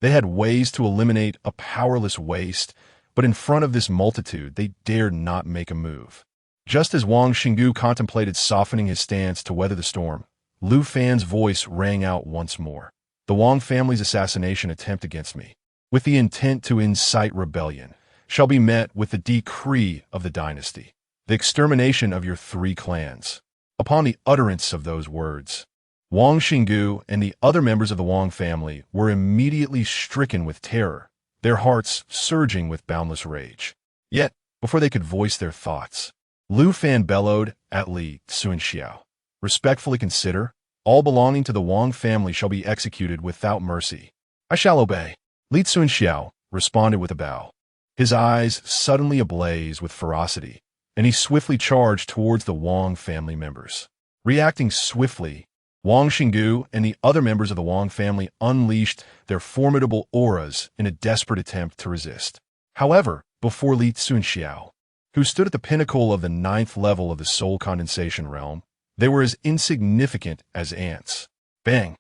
they had ways to eliminate a powerless waste, but in front of this multitude, they dared not make a move. Just as Wang Xinggu contemplated softening his stance to weather the storm, Lu Fan's voice rang out once more. "The Wang family's assassination attempt against me, with the intent to incite rebellion, shall be met with the decree of the dynasty, the extermination of your 3 clans." Upon the utterance of those words, Wang Xinggu and the other members of the Wang family were immediately stricken with terror, their hearts surging with boundless rage. Yet, before they could voice their thoughts, Lu Fan bellowed at Li Cunxiao, "Respectfully consider, all belonging to the Wang family shall be executed without mercy." "I shall obey." Li Cunxiao responded with a bow, his eyes suddenly ablaze with ferocity, and he swiftly charged towards the Wang family members. Reacting swiftly, Wang Xinggu and the other members of the Wang family unleashed their formidable auras in a desperate attempt to resist. However, before Li Cunxiao, who stood at the pinnacle of the 9th level of the soul condensation realm, they were as insignificant as ants. Bang!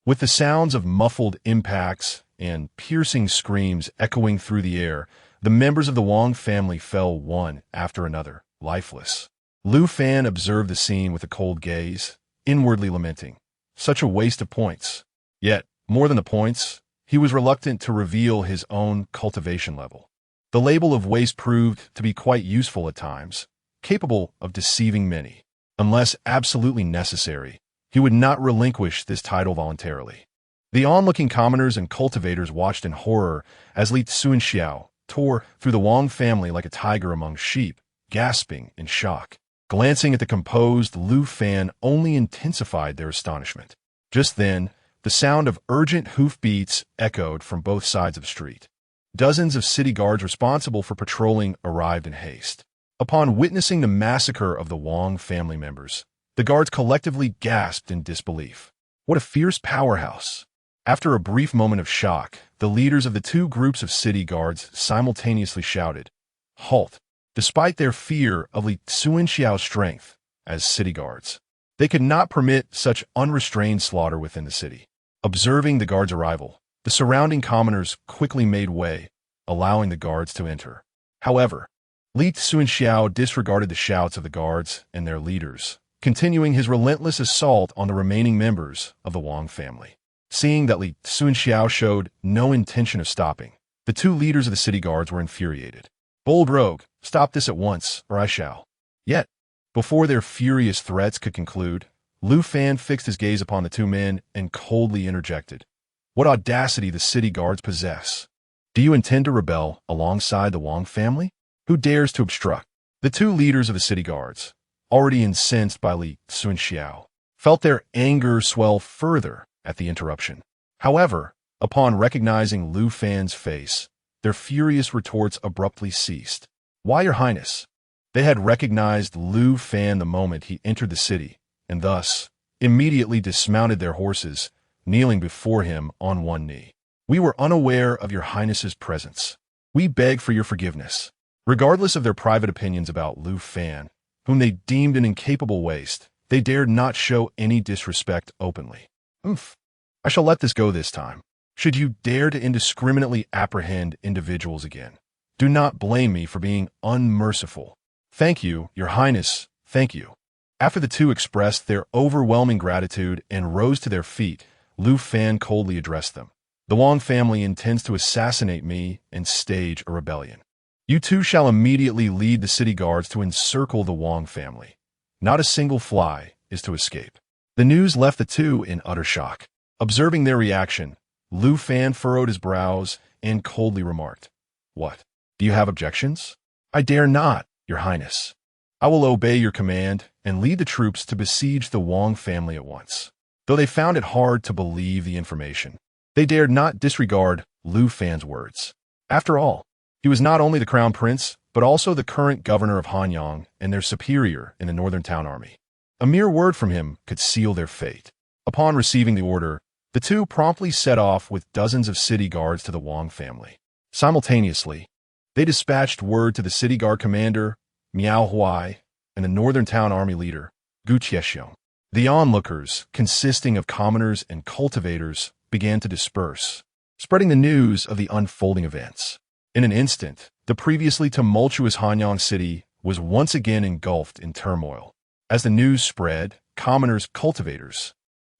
With the sounds of muffled impacts and piercing screams echoing through the air, the members of the Wang family fell one after another, lifeless. Lu Fan observed the scene with a cold gaze, inwardly lamenting. Such a waste of points. Yet, more than the points, he was reluctant to reveal his own cultivation level. The label of waste proved to be quite useful at times, capable of deceiving many. Unless absolutely necessary, he would not relinquish this title voluntarily. The onlooking commoners and cultivators watched in horror as Li Cunxiao tore through the Wang family like a tiger among sheep, gasping in shock. Glancing at the composed Lu Fan only intensified their astonishment. Just then, the sound of urgent hoofbeats echoed from both sides of the street. Dozens of city guards responsible for patrolling arrived in haste. Upon witnessing the massacre of the Wang family members, the guards collectively gasped in disbelief. What a fierce powerhouse! After a brief moment of shock, the leaders of the two groups of city guards simultaneously shouted, "Halt!" Despite their fear of Li Cunxiao's strength as city guards, they could not permit such unrestrained slaughter within the city. Observing the guards' arrival, the surrounding commoners quickly made way, allowing the guards to enter. However, Li Cunxiao disregarded the shouts of the guards and their leaders, continuing his relentless assault on the remaining members of the Wang family. Seeing that Li Cunxiao showed no intention of stopping, the two leaders of the city guards were infuriated. "Bold rogue, stop this at once, or I shall." Yet, before their furious threats could conclude, Lu Fan fixed his gaze upon the two men and coldly interjected, "What audacity the city guards possess! Do you intend to rebel alongside the Wang family? Who dares to obstruct?" The two leaders of the city guards, already incensed by Li Cunxiao, felt their anger swell further at the interruption. However, upon recognizing Lu Fan's face, their furious retorts abruptly ceased. "Why, Your Highness?" They had recognized Lu Fan the moment he entered the city, and thus immediately dismounted their horses, kneeling before him on one knee. "We were unaware of Your Highness's presence. We beg for your forgiveness." Regardless of their private opinions about Lu Fan, whom they deemed an incapable waste, they dared not show any disrespect openly. I shall let this go this time. Should you dare to indiscriminately apprehend individuals again, do not blame me for being unmerciful. Thank you, Your Highness, thank you." After the two expressed their overwhelming gratitude and rose to their feet, Lu Fan coldly addressed them. "The Wang family intends to assassinate me and stage a rebellion. You two shall immediately lead the city guards to encircle the Wang family. Not a single fly is to escape." The news left the two in utter shock. Observing their reaction, Lu Fan furrowed his brows and coldly remarked, "What? Do you have objections?" "I dare not, Your Highness. I will obey your command and lead the troops to besiege the Wang family at once." Though they found it hard to believe the information, they dared not disregard Lu Fan's words. After all, he was not only the crown prince, but also the current governor of Hanyang and their superior in the Northern Town Army. A mere word from him could seal their fate. Upon receiving the order, the two promptly set off with dozens of city guards to the Wang family. Simultaneously, they dispatched word to the city guard commander, Miao Huai, and the Northern Town Army leader, Gu Qiong. The onlookers, consisting of commoners and cultivators, began to disperse, spreading the news of the unfolding events. In an instant, the previously tumultuous Hanyang city was once again engulfed in turmoil. As the news spread, commoners, cultivators,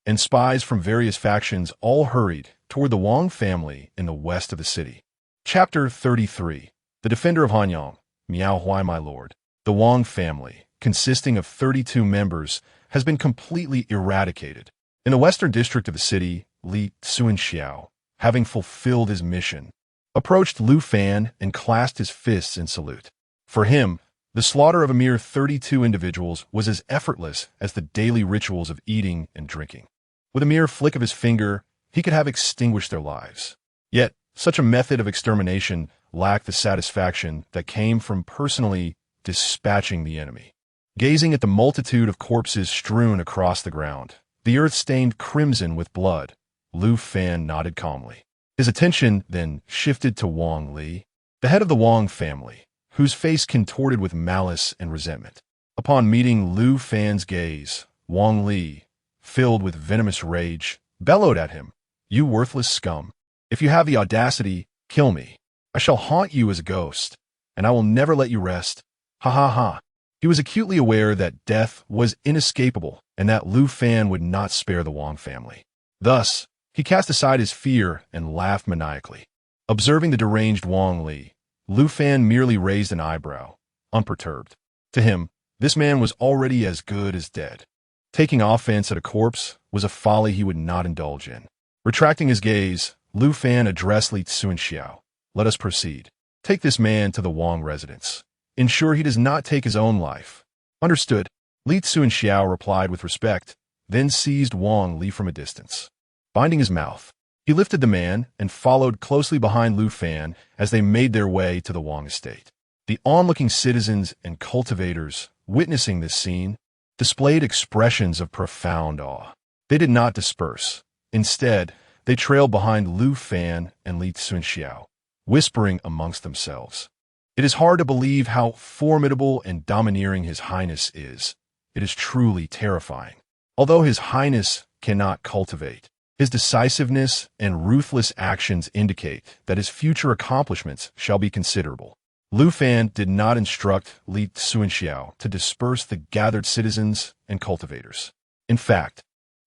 and spies from various factions all hurried toward the Wang family in the west of the city. Chapter 33. The Defender of Hanyang, Miao Huai, my lord. The Wang family, consisting of 32 members, has been completely eradicated. In the western district of the city, Li Cunxiao, having fulfilled his mission, approached Lu Fan and clasped his fists in salute. For him, the slaughter of a mere 32 individuals was as effortless as the daily rituals of eating and drinking. With a mere flick of his finger, he could have extinguished their lives. Yet, such a method of extermination lacked the satisfaction that came from personally dispatching the enemy. Gazing at the multitude of corpses strewn across the ground, the earth stained crimson with blood, Lu Fan nodded calmly. His attention then shifted to Wang Li, the head of the Wang family, whose face contorted with malice and resentment. Upon meeting Lu Fan's gaze, Wang Li, filled with venomous rage, bellowed at him, "You worthless scum! If you have the audacity, kill me. I shall haunt you as a ghost, and I will never let you rest. Ha ha ha." He was acutely aware that death was inescapable and that Lu Fan would not spare the Wang family. Thus, he cast aside his fear and laughed maniacally. Observing the deranged Wang Li, Lu Fan merely raised an eyebrow, unperturbed. To him, this man was already as good as dead. Taking offense at a corpse was a folly he would not indulge in. Retracting his gaze, Lu Fan addressed Li Cunxiao. "Let us proceed. Take this man to the Wang residence. Ensure he does not take his own life." "Understood," Li Cunxiao replied with respect, then seized Wang Li from a distance. Binding his mouth, he lifted the man and followed closely behind Lu Fan as they made their way to the Wang estate. The onlooking citizens and cultivators, witnessing this scene, displayed expressions of profound awe. They did not disperse. Instead, they trailed behind Lu Fan and Li Cunxiao, whispering amongst themselves. "It is hard to believe how formidable and domineering His Highness is. It is truly terrifying. Although His Highness cannot cultivate, his decisiveness and ruthless actions indicate that his future accomplishments shall be considerable." Lu Fan did not instruct Li Cunxiao to disperse the gathered citizens and cultivators. In fact,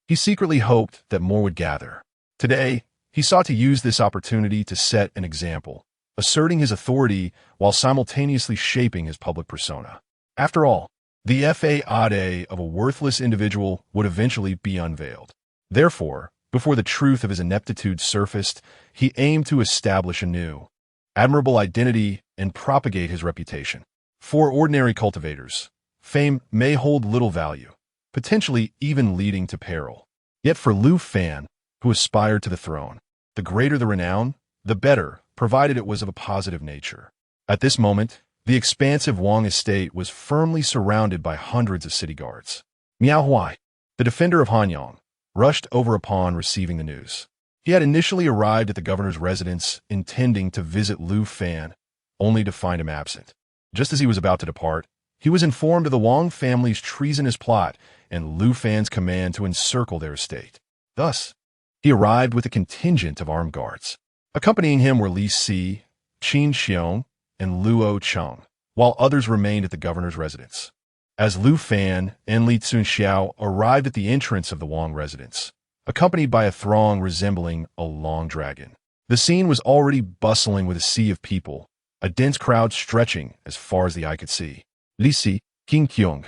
he secretly hoped that more would gather. Today, he sought to use this opportunity to set an example, asserting his authority while simultaneously shaping his public persona. After all, the fade of a worthless individual would eventually be unveiled. Therefore, before the truth of his ineptitude surfaced, he aimed to establish a new, admirable identity and propagate his reputation. For ordinary cultivators, fame may hold little value, potentially even leading to peril. Yet for Lu Fan, who aspired to the throne, the greater the renown, the better, provided it was of a positive nature. At this moment, the expansive Wang estate was firmly surrounded by hundreds of city guards. Miao Huai, the defender of Hanyang, rushed over upon receiving the news. He had initially arrived at the governor's residence intending to visit Lu Fan, only to find him absent. Just as he was about to depart, he was informed of the Wang family's treasonous plot and Lu Fan's command to encircle their estate. Thus, he arrived with a contingent of armed guards. Accompanying him were Li Si, Qiong, and Luo Cheng, while others remained at the governor's residence. As Lu Fan and Li Cunxiao arrived at the entrance of the Wang residence, accompanied by a throng resembling a long dragon, the scene was already bustling with a sea of people, a dense crowd stretching as far as the eye could see. Li Si, Qiong,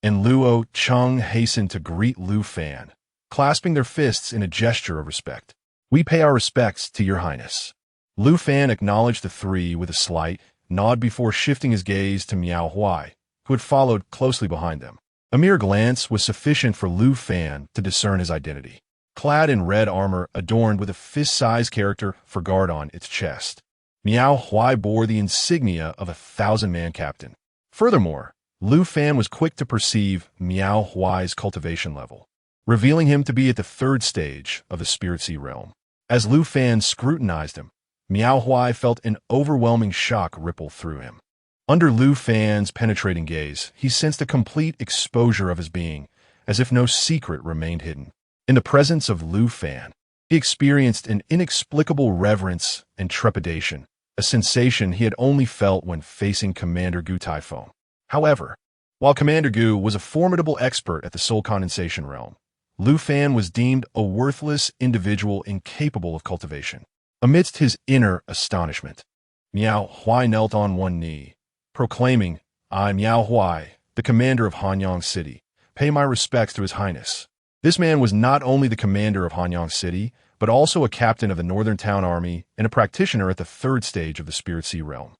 and Luo Cheng hastened to greet Lu Fan, clasping their fists in a gesture of respect. "We pay our respects to your highness." Lu Fan acknowledged the three with a slight nod before shifting his gaze to Miao Huai, who had followed closely behind them. A mere glance was sufficient for Lu Fan to discern his identity. Clad in red armor adorned with a fist-sized character for guard on its chest, Miao Huai bore the insignia of a 1,000-man captain. Furthermore, Lu Fan was quick to perceive Miao Huai's cultivation level, revealing him to be at the 3rd stage of the Spirit Sea realm. As Lu Fan scrutinized him, Miao Huai felt an overwhelming shock ripple through him. Under Lu Fan's penetrating gaze, he sensed a complete exposure of his being, as if no secret remained hidden. In the presence of Lu Fan, he experienced an inexplicable reverence and trepidation, a sensation he had only felt when facing Commander Gu Taifeng. However, while Commander Gu was a formidable expert at the soul condensation realm, Lu Fan was deemed a worthless individual incapable of cultivation. Amidst his inner astonishment, Miao Huai knelt on one knee, proclaiming, "I, Miao Huai, the commander of Hanyang City, pay my respects to His Highness." This man was not only the commander of Hanyang City, but also a captain of the Northern Town Army and a practitioner at the 3rd stage of the Spirit Sea realm.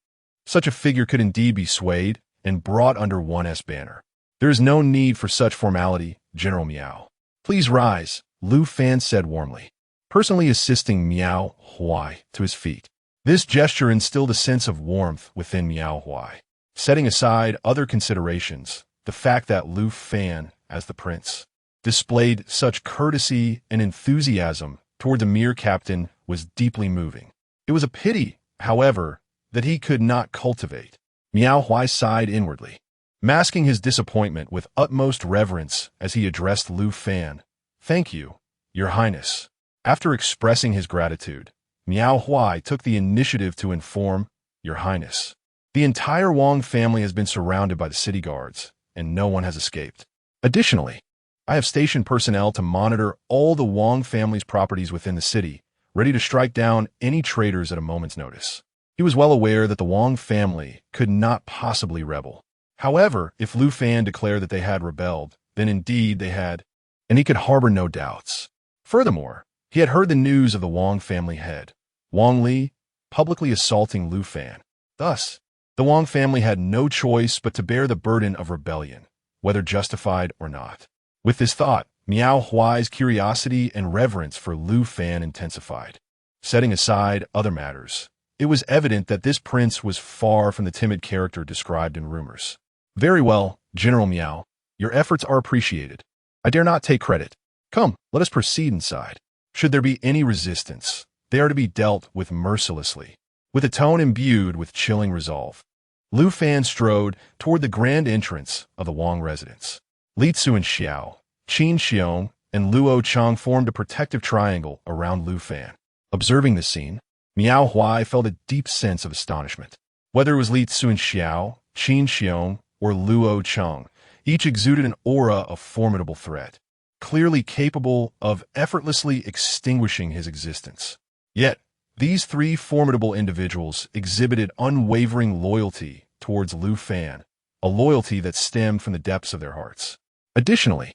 Such a figure could indeed be swayed and brought under one's banner. "There is no need for such formality, General Miao. Please rise," Lu Fan said warmly, personally assisting Miao Huai to his feet. This gesture instilled a sense of warmth within Miao Huai. Setting aside other considerations, the fact that Lu Fan, as the prince, displayed such courtesy and enthusiasm toward the mere captain was deeply moving. It was a pity, however, that he could not cultivate. Miao Huai sighed inwardly, masking his disappointment with utmost reverence as he addressed Lu Fan. "Thank you, Your Highness." After expressing his gratitude, Miao Huai took the initiative to inform, "Your Highness, the entire Wang family has been surrounded by the city guards, and no one has escaped. Additionally, I have stationed personnel to monitor all the Wang family's properties within the city, ready to strike down any traitors at a moment's notice." He was well aware that the Wang family could not possibly rebel. However, if Lu Fan declared that they had rebelled, then indeed they had, and he could harbor no doubts. Furthermore, he had heard the news of the Wang family head, Wang Li, publicly assaulting Lu Fan. Thus, the Wang family had no choice but to bear the burden of rebellion, whether justified or not. With this thought, Miao Huai's curiosity and reverence for Lu Fan intensified. Setting aside other matters, it was evident that this prince was far from the timid character described in rumors. "Very well, General Miao. Your efforts are appreciated. I dare not take credit. Come, let us proceed inside. Should there be any resistance, they are to be dealt with mercilessly." With a tone imbued with chilling resolve, Lu Fan strode toward the grand entrance of the Wang residence. Li Cunxiao, Qiong, and Luo Cheng formed a protective triangle around Lu Fan. Observing this scene, Miao Huai felt a deep sense of astonishment. Whether it was Li Cunxiao, Qiong, or Luo Cheng, each exuded an aura of formidable threat, clearly capable of effortlessly extinguishing his existence. Yet, these three formidable individuals exhibited unwavering loyalty towards Lu Fan, a loyalty that stemmed from the depths of their hearts. Additionally,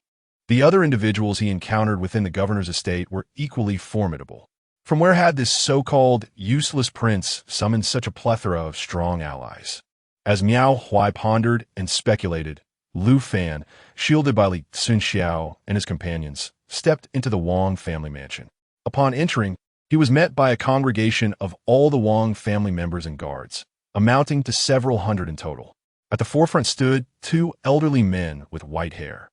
the other individuals he encountered within the governor's estate were equally formidable. From where had this so-called useless prince summoned such a plethora of strong allies? As Miao Huai pondered and speculated, Lu Fan, shielded by Li Cunxiao and his companions, stepped into the Wang family mansion. Upon entering, he was met by a congregation of all the Wang family members and guards, amounting to several hundred in total. At the forefront stood two elderly men with white hair.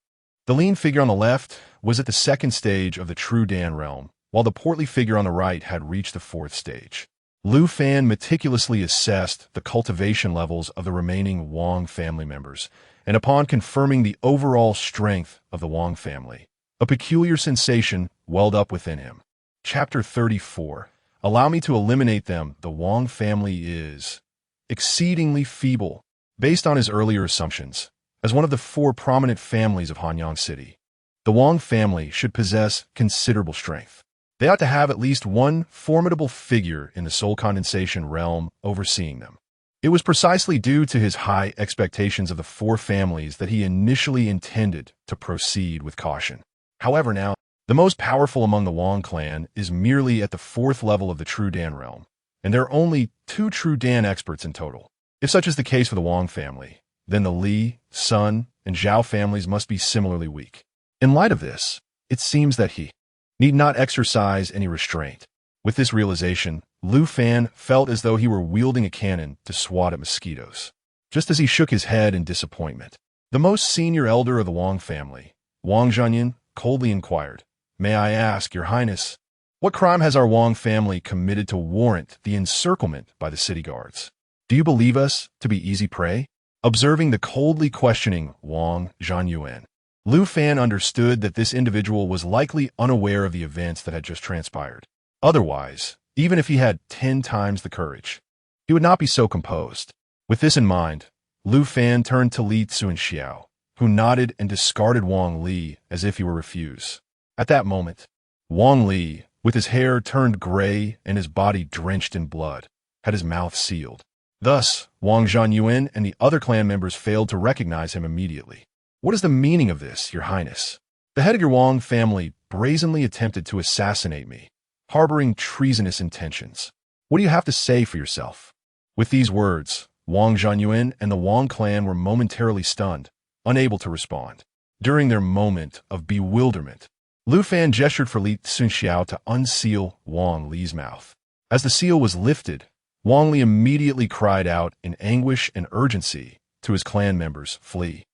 The lean figure on the left was at the second stage of the true Dan realm, while the portly figure on the right had reached the fourth stage. Lu Fan meticulously assessed the cultivation levels of the remaining Wang family members, and upon confirming the overall strength of the Wang family, a peculiar sensation welled up within him. Chapter 34. Allow me to eliminate them. The Wang family is exceedingly feeble, based on his earlier assumptions. As one of the four prominent families of Hanyang City, the Wang family should possess considerable strength. They ought to have at least one formidable figure in the soul condensation realm overseeing them. It was precisely due to his high expectations of the four families that he initially intended to proceed with caution. However, now, the most powerful among the Wang clan is merely at the fourth level of the True Dan realm, and there are only 2 True Dan experts in total. If such is the case for the Wang family, then the Li, Sun, and Zhao families must be similarly weak. In light of this, it seems that he need not exercise any restraint. With this realization, Lu Fan felt as though he were wielding a cannon to swat at mosquitoes. Just as he shook his head in disappointment, the most senior elder of the Wang family, Wang Zhanyin, coldly inquired, "May I ask, Your Highness, what crime has our Wang family committed to warrant the encirclement by the city guards? Do you believe us to be easy prey?" Observing the coldly questioning Wang Zhanyuan, Lu Fan understood that this individual was likely unaware of the events that had just transpired. Otherwise, even if he had 10 times the courage, he would not be so composed. With this in mind, Lu Fan turned to Li Cunxiao, who nodded and discarded Wang Li as if he were refused. At that moment, Wang Li, with his hair turned gray and his body drenched in blood, had his mouth sealed. Thus, Wang Zhanyuan and the other clan members failed to recognize him immediately. "What is the meaning of this, Your Highness? The head of your Wang family brazenly attempted to assassinate me, harboring treasonous intentions. What do you have to say for yourself?" With these words, Wang Zhanyuan and the Wang clan were momentarily stunned, unable to respond. During their moment of bewilderment, Lu Fan gestured for Li Cunxiao to unseal Wang Li's mouth. As the seal was lifted, Wang Li immediately cried out in anguish and urgency to his clan members, "Flee!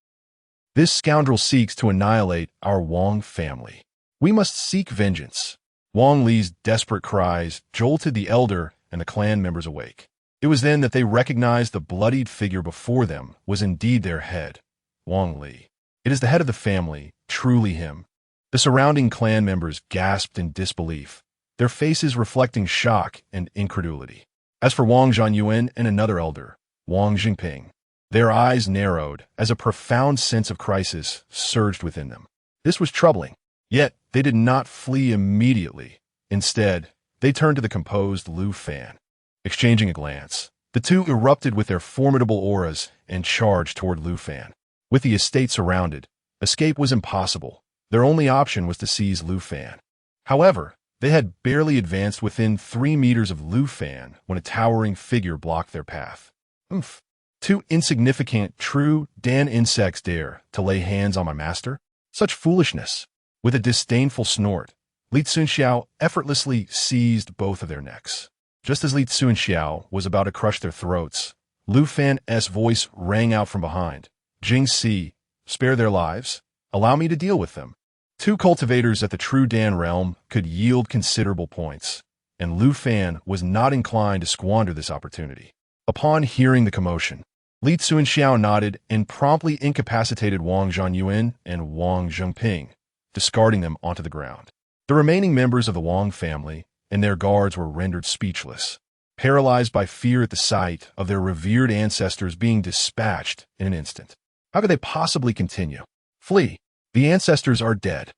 This scoundrel seeks to annihilate our Wang family. We must seek vengeance." Wang Li's desperate cries jolted the elder and the clan members awake. It was then that they recognized the bloodied figure before them was indeed their head, Wang Li. "It is the head of the family, truly him." The surrounding clan members gasped in disbelief, their faces reflecting shock and incredulity. As for Wang Zhanyuan and another elder, Wang Jingping, their eyes narrowed as a profound sense of crisis surged within them. This was troubling, yet they did not flee immediately. Instead, they turned to the composed Lu Fan. Exchanging a glance, the two erupted with their formidable auras and charged toward Lu Fan. With the estate surrounded, escape was impossible. Their only option was to seize Lu Fan. However, they had barely advanced within 3 meters of Lu Fan when a towering figure blocked their path. "Oomph! 2 insignificant, true Dan insects dare to lay hands on my master? Such foolishness!" With a disdainful snort, Li Cunxiao effortlessly seized both of their necks. Just as Li Cunxiao was about to crush their throats, Lu Fan's voice rang out from behind. "Jing Si, spare their lives. Allow me to deal with them." 2 cultivators at the true Dan realm could yield considerable points, and Lu Fan was not inclined to squander this opportunity. Upon hearing the commotion, Li Cunxiao nodded and promptly incapacitated Wang Zhanyuan and Wang Zhengping, discarding them onto the ground. The remaining members of the Wang family and their guards were rendered speechless, paralyzed by fear at the sight of their revered ancestors being dispatched in an instant. How could they possibly continue? Flee! The ancestors are dead.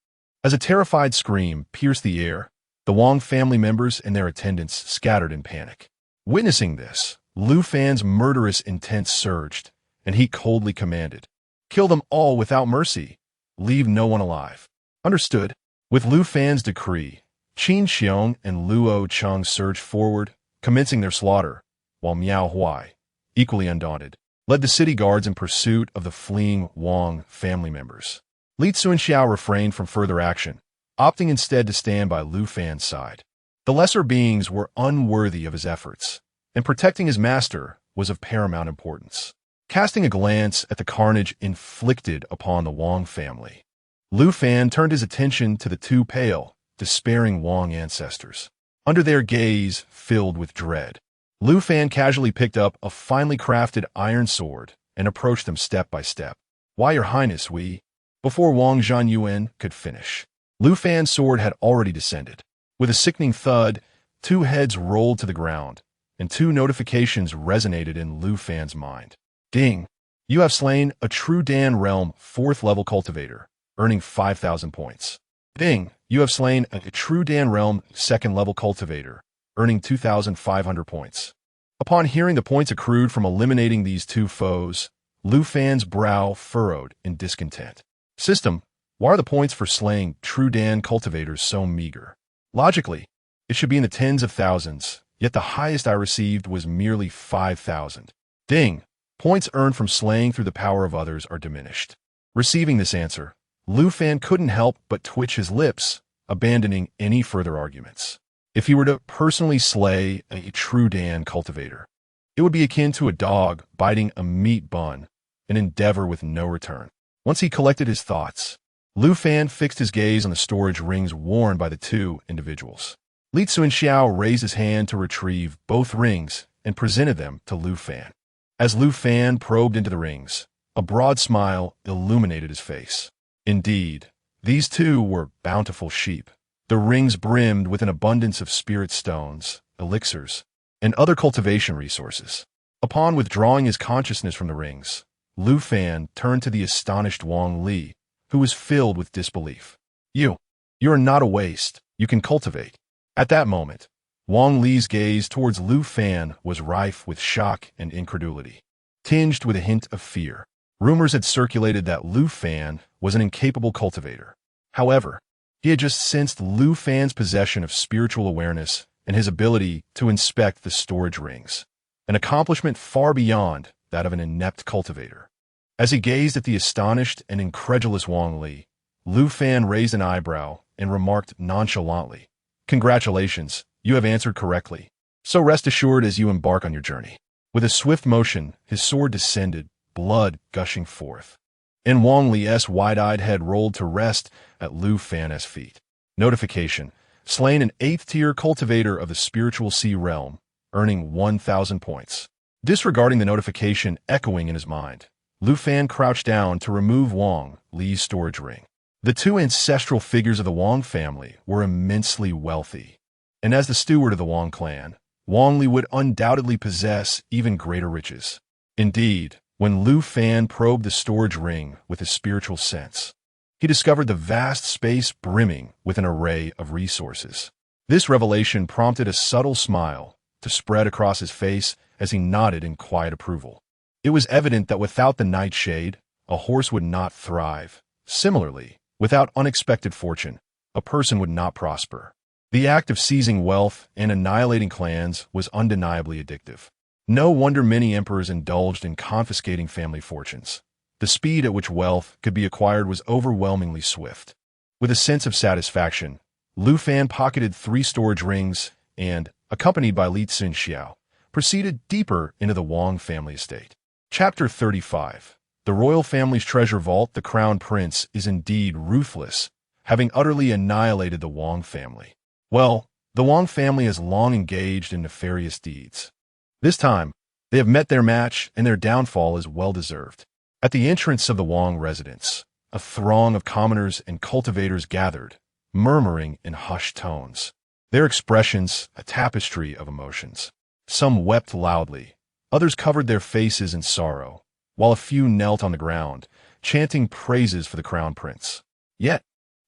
As a terrified scream pierced the air, the Wang family members and their attendants scattered in panic. Witnessing this, Lu Fan's murderous intent surged, and he coldly commanded, "Kill them all without mercy. Leave no one alive." "Understood." With Lu Fan's decree, Qiong and Luo Cheng surged forward, commencing their slaughter, while Miao Huai, equally undaunted, led the city guards in pursuit of the fleeing Wang family members. Li Cunxiao refrained from further action, opting instead to stand by Lu Fan's side. The lesser beings were unworthy of his efforts, and protecting his master was of paramount importance. Casting a glance at the carnage inflicted upon the Wang family, Lu Fan turned his attention to the 2 pale, despairing Wang ancestors. Under their gaze filled with dread, Lu Fan casually picked up a finely crafted iron sword and approached them step by step. "Why, Your Highness, we—" Before Wang Zhanyuan could finish, Lu Fan's sword had already descended. With a sickening thud, 2 heads rolled to the ground, and 2 notifications resonated in Lu Fan's mind. "Ding! You have slain a true Dan realm 4th level cultivator, earning 5,000 points. Ding! You have slain a true Dan realm 2nd level cultivator, earning 2,500 points." Upon hearing the points accrued from eliminating these 2 foes, Lu Fan's brow furrowed in discontent. "System, why are the points for slaying true Dan cultivators so meager? Logically, it should be in the tens of thousands, yet the highest I received was merely 5,000. Ding! Points earned from slaying through the power of others are diminished." Receiving this answer, Lu Fan couldn't help but twitch his lips, abandoning any further arguments. If he were to personally slay a true Dan cultivator, it would be akin to a dog biting a meat bun, an endeavor with no return. Once he collected his thoughts, Lu Fan fixed his gaze on the storage rings worn by the 2 individuals. Li Cunxiao raised his hand to retrieve both rings and presented them to Lu Fan. As Lu Fan probed into the rings, a broad smile illuminated his face. Indeed, these 2 were bountiful sheep. The rings brimmed with an abundance of spirit stones, elixirs, and other cultivation resources. Upon withdrawing his consciousness from the rings, Lu Fan turned to the astonished Wang Li, who was filled with disbelief. You are not a waste. You can cultivate." At that moment, Wang Li's gaze towards Lu Fan was rife with shock and incredulity, tinged with a hint of fear. Rumors had circulated that Lu Fan was an incapable cultivator. However, he had just sensed Lu Fan's possession of spiritual awareness and his ability to inspect the storage rings, an accomplishment far beyond that of an inept cultivator. As he gazed at the astonished and incredulous Wang Li, Lu Fan raised an eyebrow and remarked nonchalantly, "Congratulations, you have answered correctly. So rest assured as you embark on your journey." With a swift motion, his sword descended, blood gushing forth. and Wang Li's wide-eyed head rolled to rest at Lu Fan's feet. Notification: slain an 8th-tier cultivator of the spiritual sea realm, earning 1,000 points. Disregarding the notification echoing in his mind, Lu Fan crouched down to remove Wang Li's storage ring. The two ancestral figures of the Wang family were immensely wealthy, and as the steward of the Wang clan, Wang Li would undoubtedly possess even greater riches. Indeed, when Lu Fan probed the storage ring with his spiritual sense, he discovered the vast space brimming with an array of resources. This revelation prompted a subtle smile to spread across his face as he nodded in quiet approval. It was evident that without the nightshade, a horse would not thrive. Similarly, without unexpected fortune, a person would not prosper. The act of seizing wealth and annihilating clans was undeniably addictive. No wonder many emperors indulged in confiscating family fortunes. The speed at which wealth could be acquired was overwhelmingly swift. With a sense of satisfaction, Lu Fan pocketed 3 storage rings and, accompanied by Li Cunxiao, proceeded deeper into the Wang family estate. Chapter 35. The royal family's treasure vault. The crown prince is indeed ruthless, having utterly annihilated the Wang family. Well, the Wang family has long engaged in nefarious deeds. This time, they have met their match, and their downfall is well-deserved. At the entrance of the Wang residence, a throng of commoners and cultivators gathered, murmuring in hushed tones. Their expressions, a tapestry of emotions. Some wept loudly, others covered their faces in sorrow, while a few knelt on the ground, chanting praises for the crown prince. Yet,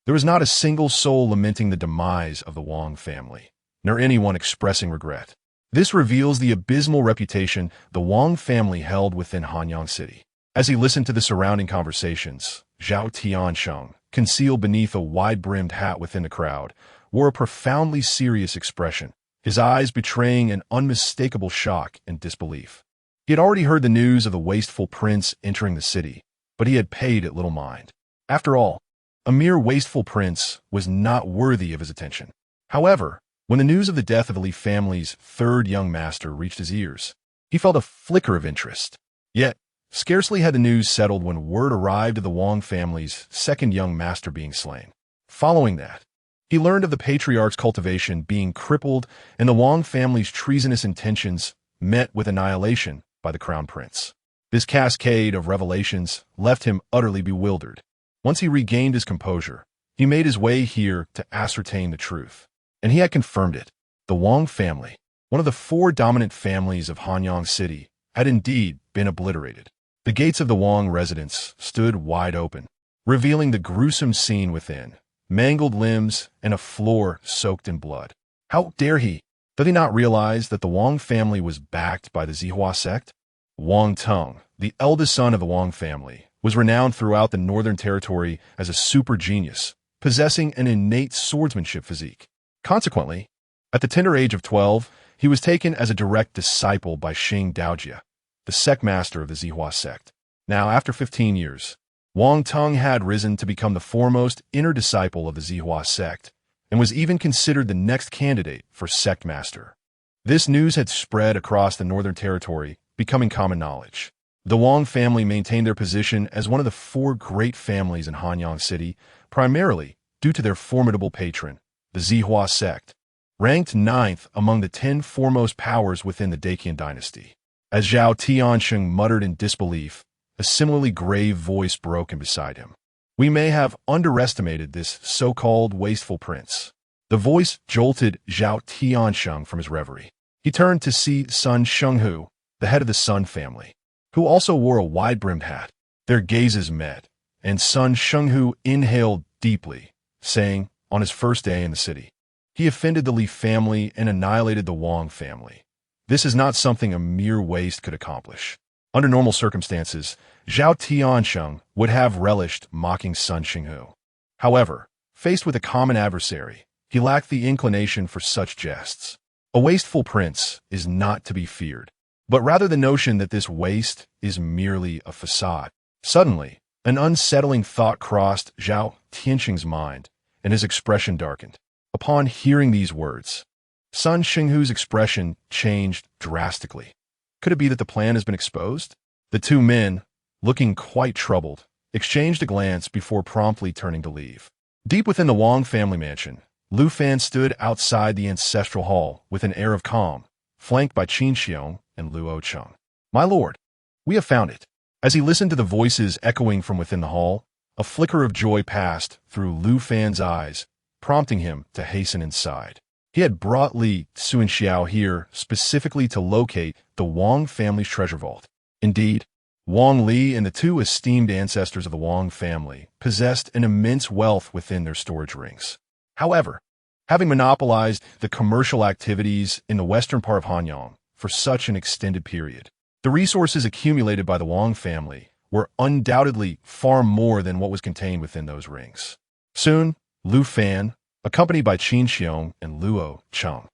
there was not a single soul lamenting the demise of the Wang family, nor anyone expressing regret. This reveals the abysmal reputation the Wang family held within Hanyang City. As he listened to the surrounding conversations, Zhao Tiansheng, concealed beneath a wide-brimmed hat within the crowd, wore a profoundly serious expression, his eyes betraying an unmistakable shock and disbelief. He had already heard the news of the wasteful prince entering the city, but he had paid it little mind. After all, a mere wasteful prince was not worthy of his attention. However, when the news of the death of the Li family's 3rd young master reached his ears, he felt a flicker of interest. Yet, scarcely had the news settled when word arrived of the Wang family's 2nd young master being slain. Following that, he learned of the patriarch's cultivation being crippled and the Wang family's treasonous intentions met with annihilation by the crown prince. This cascade of revelations left him utterly bewildered. Once he regained his composure, he made his way here to ascertain the truth. And he had confirmed it. The Wang family, one of the 4 dominant families of Hanyang City, had indeed been obliterated. The gates of the Wang residence stood wide open, revealing the gruesome scene within, mangled limbs and a floor soaked in blood. How dare he? Did he not realize that the Wang family was backed by the Zihua sect? Wang Teng, the eldest son of the Wang family, was renowned throughout the northern territory as a super genius, possessing an innate swordsmanship physique. Consequently, at the tender age of 12, he was taken as a direct disciple by Sheng the sect master of the Zihua sect. Now, after 15 years, Wang Teng had risen to become the foremost inner disciple of the Zihua sect, and was even considered the next candidate for sect master. This news had spread across the northern territory, becoming common knowledge. The Wang family maintained their position as one of the 4 great families in Hanyang City, primarily due to their formidable patron, the Zihua sect, ranked 9th among the 10 foremost powers within the Great Qian Dynasty. As Zhao Tiansheng muttered in disbelief, a similarly grave voice broke in beside him. We may have underestimated this so-called wasteful prince. The voice jolted Zhao Tiansheng from his reverie. He turned to see Sun Shenghu, the head of the Sun family, who also wore a wide-brimmed hat. Their gazes met, and Sun Shenghu inhaled deeply, saying, on his first day in the city, he offended the Li family and annihilated the Wang family. This is not something a mere waste could accomplish. Under normal circumstances, Zhao Tiansheng would have relished mocking Sun Shenghu. However, faced with a common adversary, he lacked the inclination for such jests. A wasteful prince is not to be feared, but rather the notion that this waste is merely a facade. Suddenly, an unsettling thought crossed Zhao Tiansheng's mind, and his expression darkened. Upon hearing these words, Sun Shenghu's expression changed drastically. Could it be that the plan has been exposed? The 2 men, looking quite troubled, exchanged a glance before promptly turning to leave. Deep within the Wang family mansion, Lu Fan stood outside the ancestral hall with an air of calm, flanked by Qiong and Luo Cheng. "My lord, we have found it." As he listened to the voices echoing from within the hall, a flicker of joy passed through Lu Fan's eyes, prompting him to hasten inside. He had brought Li Cunxiao here specifically to locate the Wang family's treasure vault. Indeed, Wang Li and the two esteemed ancestors of the Wang family possessed an immense wealth within their storage rings. However, having monopolized the commercial activities in the western part of Hanyang for such an extended period, the resources accumulated by the Wang family were undoubtedly far more than what was contained within those rings. Soon, Lu Fan, accompanied by Qiong and Luo Cheng,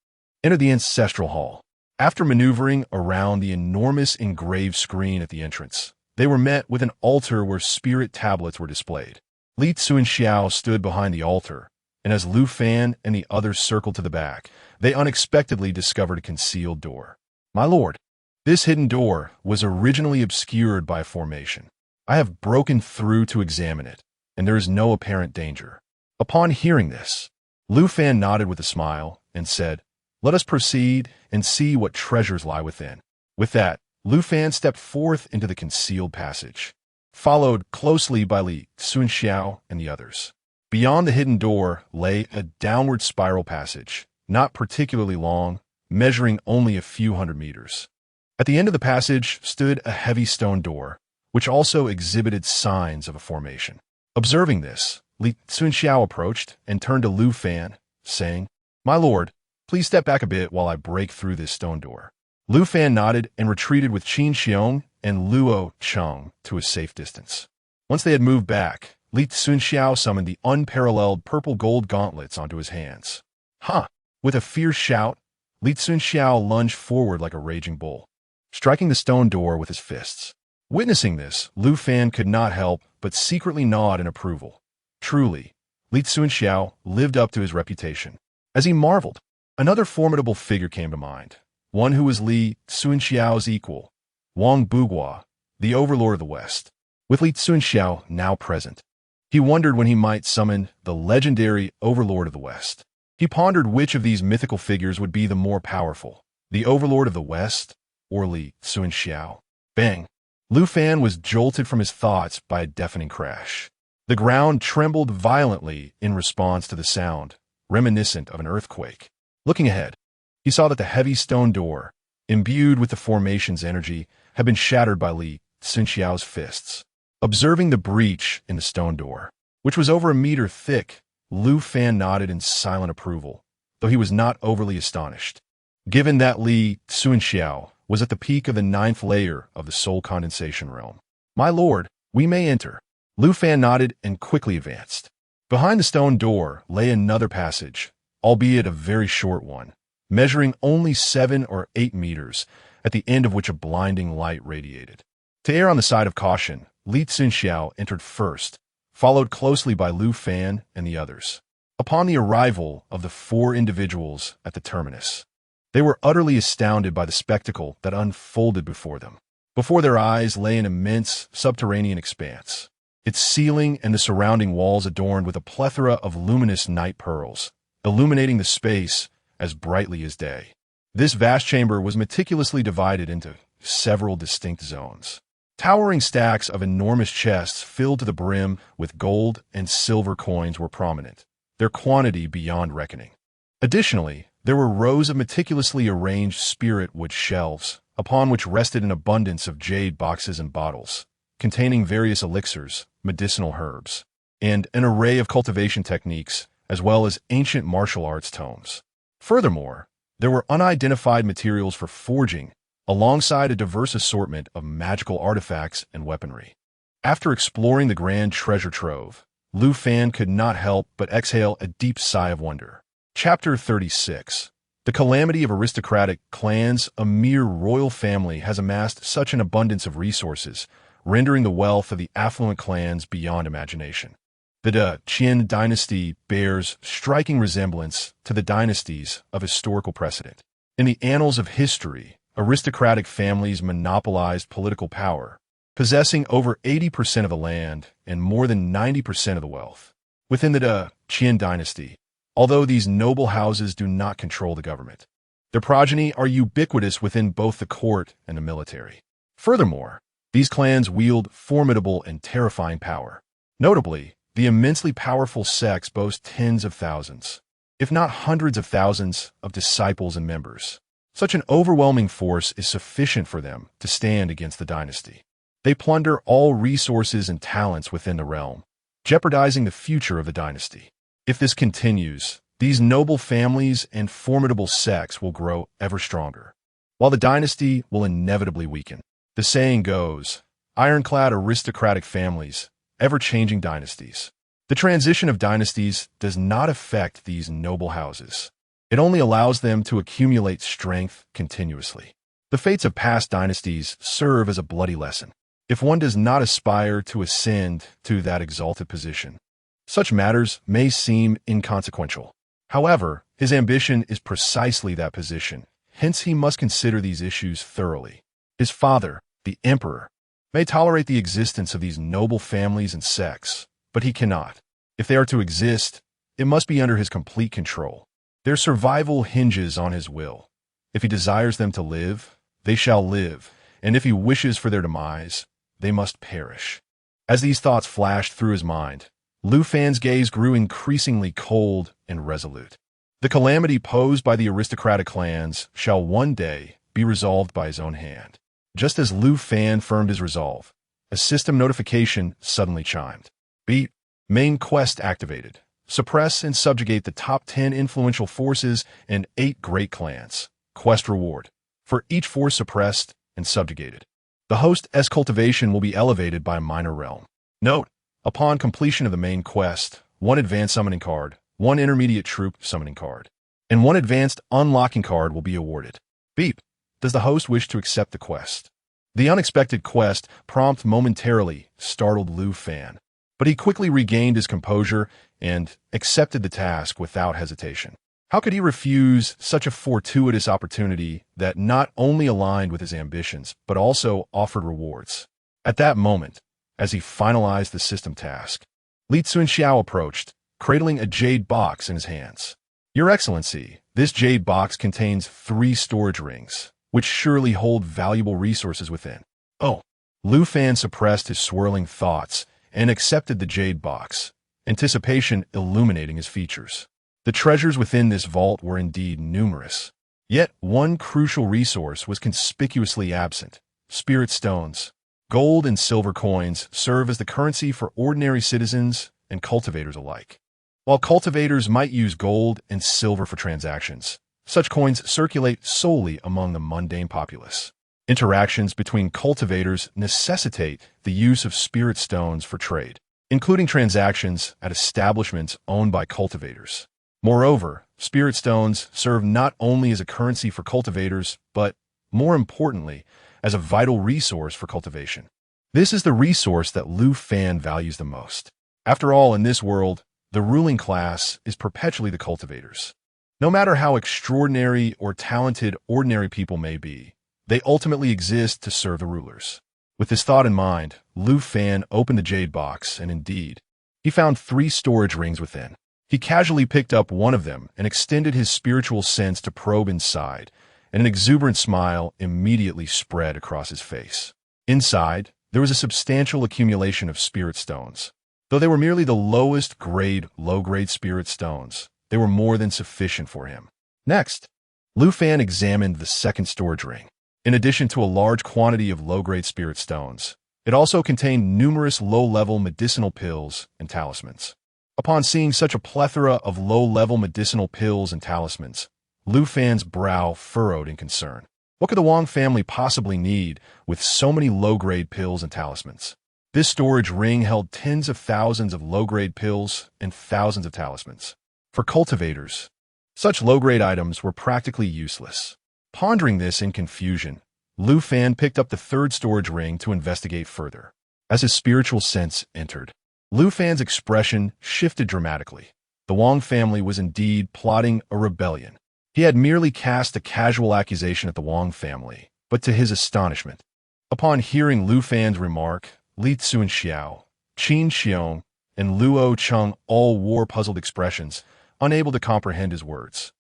entered the ancestral hall. After maneuvering around the enormous engraved screen at the entrance, they were met with an altar where spirit tablets were displayed. Li Cunxiao stood behind the altar, and as Lu Fan and the others circled to the back, they unexpectedly discovered a concealed door. "My lord, this hidden door was originally obscured by a formation. I have broken through to examine it, and there is no apparent danger." Upon hearing this, Lu Fan nodded with a smile and said, "Let us proceed and see what treasures lie within." With that, Lu Fan stepped forth into the concealed passage, followed closely by Li Cunxiao and the others. Beyond the hidden door lay a downward spiral passage, not particularly long, measuring only a few hundred meters. At the end of the passage stood a heavy stone door, which also exhibited signs of a formation. Observing this, Li Cunxiao approached and turned to Lu Fan, saying, "My lord, please step back a bit while I break through this stone door." Lu Fan nodded and retreated with Qiong and Luo Cheng to a safe distance. Once they had moved back, Li Cunxiao summoned the unparalleled purple gold gauntlets onto his hands. "Ha!" With a fierce shout, Li Cunxiao lunged forward like a raging bull, striking the stone door with his fists. Witnessing this, Lu Fan could not help but secretly nod in approval. Truly, Li Cunxiao lived up to his reputation. As he marveled, another formidable figure came to mind, one who was Li Cunxiao's equal, Wang Bugua, the overlord of the West. With Li Cunxiao now present, he wondered when he might summon the legendary overlord of the West. He pondered which of these mythical figures would be the more powerful, the overlord of the West or Li Cunxiao. Bang! Lu Fan was jolted from his thoughts by a deafening crash. The ground trembled violently in response to the sound, reminiscent of an earthquake. Looking ahead, he saw that the heavy stone door, imbued with the formation's energy, had been shattered by Li Cunxiao's fists. Observing the breach in the stone door, which was over a meter thick, Lu Fan nodded in silent approval, though he was not overly astonished. Given that Li Cunxiao was at the peak of the 9th layer of the soul condensation realm. "My lord, we may enter." Lu Fan nodded and quickly advanced. Behind the stone door lay another passage, albeit a very short one, measuring only 7 or 8 meters, at the end of which a blinding light radiated. To err on the side of caution, Li Cunxiao entered first, followed closely by Lu Fan and the others. Upon the arrival of the 4 individuals at the terminus, they were utterly astounded by the spectacle that unfolded before them. Before their eyes lay an immense subterranean expanse, its ceiling and the surrounding walls adorned with a plethora of luminous night pearls, illuminating the space as brightly as day. This vast chamber was meticulously divided into several distinct zones. Towering stacks of enormous chests filled to the brim with gold and silver coins were prominent, their quantity beyond reckoning. Additionally, there were rows of meticulously arranged spirit wood shelves, upon which rested an abundance of jade boxes and bottles, containing various elixirs, medicinal herbs, and an array of cultivation techniques, as well as ancient martial arts tomes. Furthermore, there were unidentified materials for forging, alongside a diverse assortment of magical artifacts and weaponry. After exploring the grand treasure trove, Lu Fan could not help but exhale a deep sigh of wonder. Chapter 36. The calamity of aristocratic clans. A mere royal family has amassed such an abundance of resources, rendering the wealth of the affluent clans beyond imagination. The Great Qian Dynasty bears striking resemblance to the dynasties of historical precedent. In the annals of history, aristocratic families monopolized political power, possessing over 80% of the land and more than 90% of the wealth. Within the Qian Dynasty, although these noble houses do not control the government, their progeny are ubiquitous within both the court and the military. Furthermore, these clans wield formidable and terrifying power. Notably, the immensely powerful sects boast tens of thousands, if not hundreds of thousands, of disciples and members. Such an overwhelming force is sufficient for them to stand against the dynasty. They plunder all resources and talents within the realm, jeopardizing the future of the dynasty. If this continues, these noble families and formidable sects will grow ever stronger, while the dynasty will inevitably weaken. The saying goes, ironclad aristocratic families, ever-changing dynasties. The transition of dynasties does not affect these noble houses. It only allows them to accumulate strength continuously. The fates of past dynasties serve as a bloody lesson. If one does not aspire to ascend to that exalted position, such matters may seem inconsequential. However, his ambition is precisely that position, hence he must consider these issues thoroughly. His father, the emperor, may tolerate the existence of these noble families and sects, but he cannot. If they are to exist, it must be under his complete control. Their survival hinges on his will. If he desires them to live, they shall live, and if he wishes for their demise, they must perish. As these thoughts flashed through his mind, Lu Fan's gaze grew increasingly cold and resolute. The calamity posed by the aristocratic clans shall one day be resolved by his own hand. Just as Lu Fan firmed his resolve, a system notification suddenly chimed. Beep. Main quest activated. Suppress and subjugate the top 10 influential forces and 8 great clans. Quest reward. For each force suppressed and subjugated, the host's cultivation will be elevated by a minor realm. Note, upon completion of the main quest, 1 advanced summoning card, 1 intermediate troop summoning card, and 1 advanced unlocking card will be awarded. Beep. Does the host wish to accept the quest? The unexpected quest prompt momentarily startled Lu Fan, but he quickly regained his composure and accepted the task without hesitation. How could he refuse such a fortuitous opportunity that not only aligned with his ambitions, but also offered rewards? At that moment, as he finalized the system task, Cunxiao approached, cradling a jade box in his hands. Your Excellency, this jade box contains 3 storage rings, which surely hold valuable resources within. Oh, Lu Fan suppressed his swirling thoughts and accepted the jade box, anticipation illuminating his features. The treasures within this vault were indeed numerous. Yet one crucial resource was conspicuously absent: spirit stones. Gold and silver coins serve as the currency for ordinary citizens and cultivators alike. While cultivators might use gold and silver for transactions, such coins circulate solely among the mundane populace. Interactions between cultivators necessitate the use of spirit stones for trade, including transactions at establishments owned by cultivators. Moreover, spirit stones serve not only as a currency for cultivators, but, more importantly, as a vital resource for cultivation. This is the resource that Lu Fan values the most. After all, in this world, the ruling class is perpetually the cultivators. No matter how extraordinary or talented ordinary people may be, they ultimately exist to serve the rulers. With this thought in mind, Lu Fan opened the jade box, and indeed, he found 3 storage rings within. He casually picked up one of them and extended his spiritual sense to probe inside, and an exuberant smile immediately spread across his face. Inside, there was a substantial accumulation of spirit stones. Though they were merely the lowest grade, low-grade spirit stones, they were more than sufficient for him. Next, Lu Fan examined the second storage ring. In addition to a large quantity of low-grade spirit stones, it also contained numerous low-level medicinal pills and talismans. Upon seeing such a plethora of low-level medicinal pills and talismans, Lu Fan's brow furrowed in concern. What could the Wang family possibly need with so many low-grade pills and talismans? This storage ring held tens of thousands of low-grade pills and thousands of talismans. For cultivators, such low-grade items were practically useless. Pondering this in confusion, Lu Fan picked up the 3rd storage ring to investigate further. As his spiritual sense entered, Lu Fan's expression shifted dramatically. The Wang family was indeed plotting a rebellion. He had merely cast a casual accusation at the Wang family, but to his astonishment, Upon hearing Lu Fan's remark, Li Cunxiao, Qin Qiong, and Luo Cheng all wore puzzled expressions, unable to comprehend his words.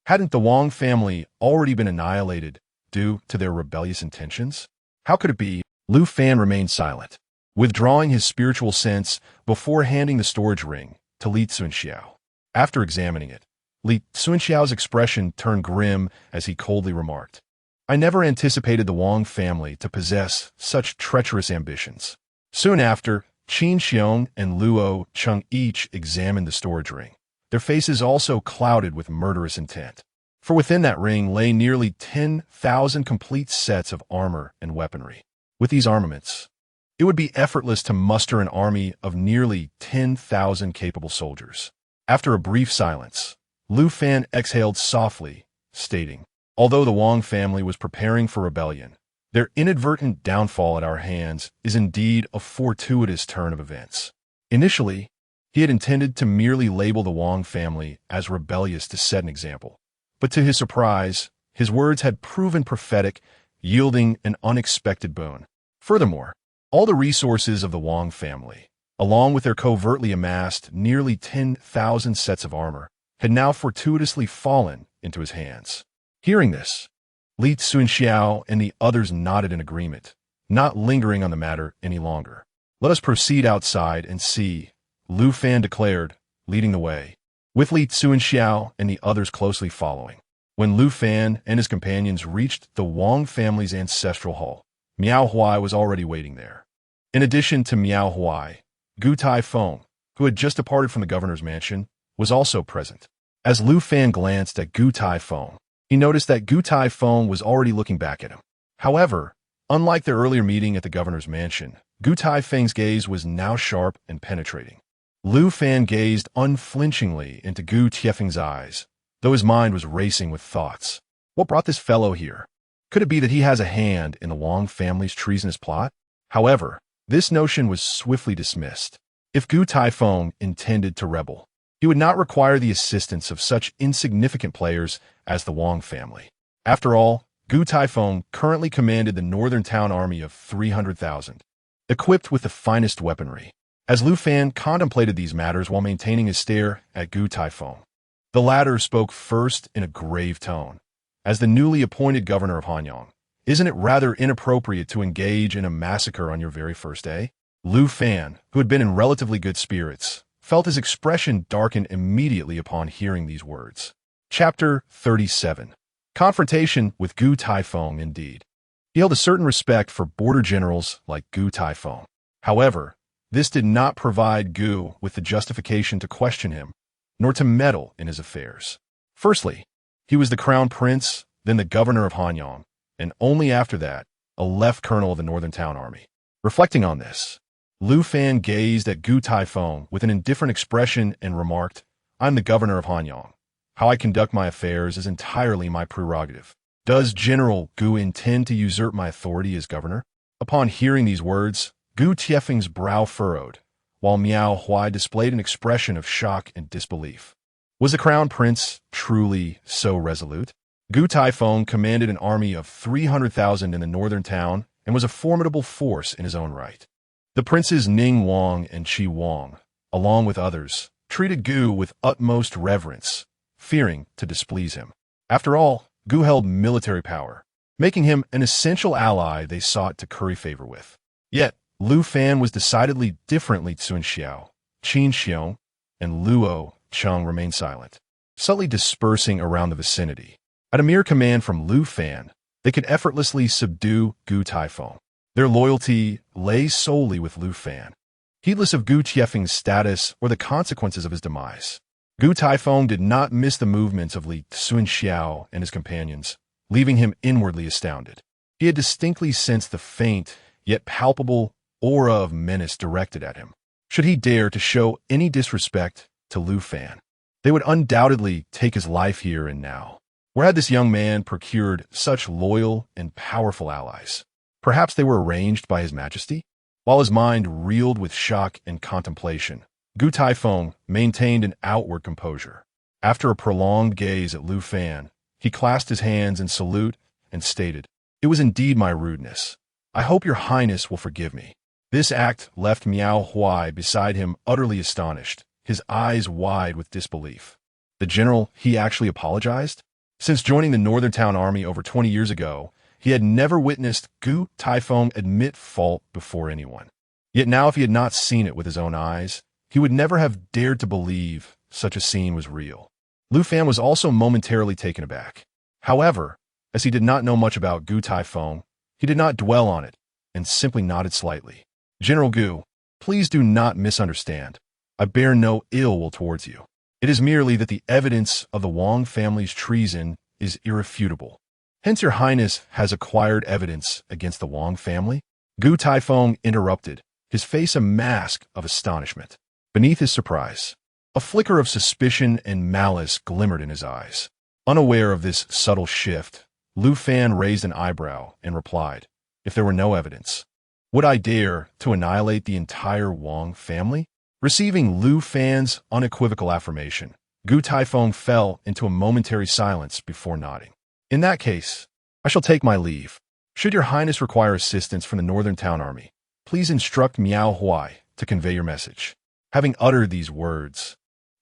Hadn't the Wang family already been annihilated due to their rebellious intentions? How could it be? Lu Fan remained silent, withdrawing his spiritual sense before handing the storage ring to Li Cunxiao. After examining it, Li Cunxiao's expression turned grim as he coldly remarked, "I never anticipated the Wang family to possess such treacherous ambitions." Soon after, Qin Qiong and Luo Cheng each examined the storage ring, their faces also clouded with murderous intent. For within that ring lay nearly 10,000 complete sets of armor and weaponry. With these armaments, it would be effortless to muster an army of nearly 10,000 capable soldiers. After a brief silence, Lu Fan exhaled softly, stating, "Although the Wang family was preparing for rebellion, their inadvertent downfall at our hands is indeed a fortuitous turn of events." Initially, he had intended to merely label the Wang family as rebellious to set an example. But to his surprise, his words had proven prophetic, yielding an unexpected boon. Furthermore, all the resources of the Wang family, along with their covertly amassed nearly 10,000 sets of armor, had now fortuitously fallen into his hands. Hearing this, Li Cunxiao and the others nodded in agreement, not lingering on the matter any longer. "Let us proceed outside and see," Lu Fan declared, leading the way, with Li Cunxiao and the others closely following. When Lu Fan and his companions reached the Wang family's ancestral hall, Miao Huai was already waiting there. In addition to Miao Huai, Gu Taifeng, who had just departed from the governor's mansion, was also present. As Lu Fan glanced at Gu Taifeng, he noticed that Gu Taifeng was already looking back at him. However, unlike their earlier meeting at the governor's mansion, Gu Taifeng's gaze was now sharp and penetrating. Lu Fan gazed unflinchingly into Gu Tiefeng's eyes, though his mind was racing with thoughts. What brought this fellow here? Could it be that he has a hand in the Wang family's treasonous plot? However, this notion was swiftly dismissed. If Gu Taifeng intended to rebel, he would not require the assistance of such insignificant players as the Wang family. After all, Gu Taifeng currently commanded the northern town army of 300,000, equipped with the finest weaponry. As Lu Fan contemplated these matters while maintaining his stare at Gu Taifeng, the latter spoke first in a grave tone. "As the newly appointed governor of Hanyang, isn't it rather inappropriate to engage in a massacre on your very first day?" Lu Fan, who had been in relatively good spirits, felt his expression darken immediately upon hearing these words. Chapter 37. Confrontation with Gu Taifeng indeed. He held a certain respect for border generals like Gu Taifeng. However, this did not provide Gu with the justification to question him, nor to meddle in his affairs. Firstly, he was the crown prince, then the governor of Hanyang, and only after that, a left colonel of the northern town army. Reflecting on this, Lu Fan gazed at Gu Taifeng with an indifferent expression and remarked, "I'm the governor of Hanyang. How I conduct my affairs is entirely my prerogative. Does General Gu intend to usurp my authority as governor?" Upon hearing these words, Gu Tiefeng's brow furrowed, while Miao Huai displayed an expression of shock and disbelief. Was the crown prince truly so resolute? Gu Taifeng commanded an army of 300,000 in the northern town and was a formidable force in his own right. The princes Ning Wang and Qi Wang, along with others, treated Gu with utmost reverence, fearing to displease him. After all, Gu held military power, making him an essential ally they sought to curry favor with. Yet, Lu Fan was decidedly differently. Cunxiao, Qin Qiong, and Luo Cheng remained silent, subtly dispersing around the vicinity. At a mere command from Lu Fan, they could effortlessly subdue Gu Taifeng. Their loyalty lay solely with Lu Fan, heedless of Gu Tiefeng's status or the consequences of his demise. Gu Taifeng did not miss the movements of Li Cunxiao and his companions, leaving him inwardly astounded. He had distinctly sensed the faint, yet palpable, aura of menace directed at him. Should he dare to show any disrespect to Lu Fan, they would undoubtedly take his life here and now. Where had this young man procured such loyal and powerful allies? Perhaps they were arranged by His Majesty? While his mind reeled with shock and contemplation, Gu Taifeng maintained an outward composure. After a prolonged gaze at Lu Fan, he clasped his hands in salute and stated, "It was indeed my rudeness. I hope your highness will forgive me. This act left Miao Huai beside him utterly astonished, his eyes wide with disbelief. The general, he actually apologized? Since joining the Northern Town Army over 20 years ago, he had never witnessed Gu Taifeng admit fault before anyone. Yet now if he had not seen it with his own eyes, he would never have dared to believe such a scene was real. Lu Fan was also momentarily taken aback. However, as he did not know much about Gu Taifeng, he did not dwell on it and simply nodded slightly. General Gu, please do not misunderstand. I bear no ill will towards you. It is merely that the evidence of the Wang family's treason is irrefutable. Hence your highness has acquired evidence against the Wang family? Gu Taifeng interrupted, his face a mask of astonishment. Beneath his surprise, a flicker of suspicion and malice glimmered in his eyes. Unaware of this subtle shift, Lu Fan raised an eyebrow and replied, if there were no evidence, would I dare to annihilate the entire Wang family? Receiving Lu Fan's unequivocal affirmation, Gu Taifeng fell into a momentary silence before nodding. In that case, I shall take my leave. Should your highness require assistance from the Northern Town Army, please instruct Miao Huai to convey your message. Having uttered these words,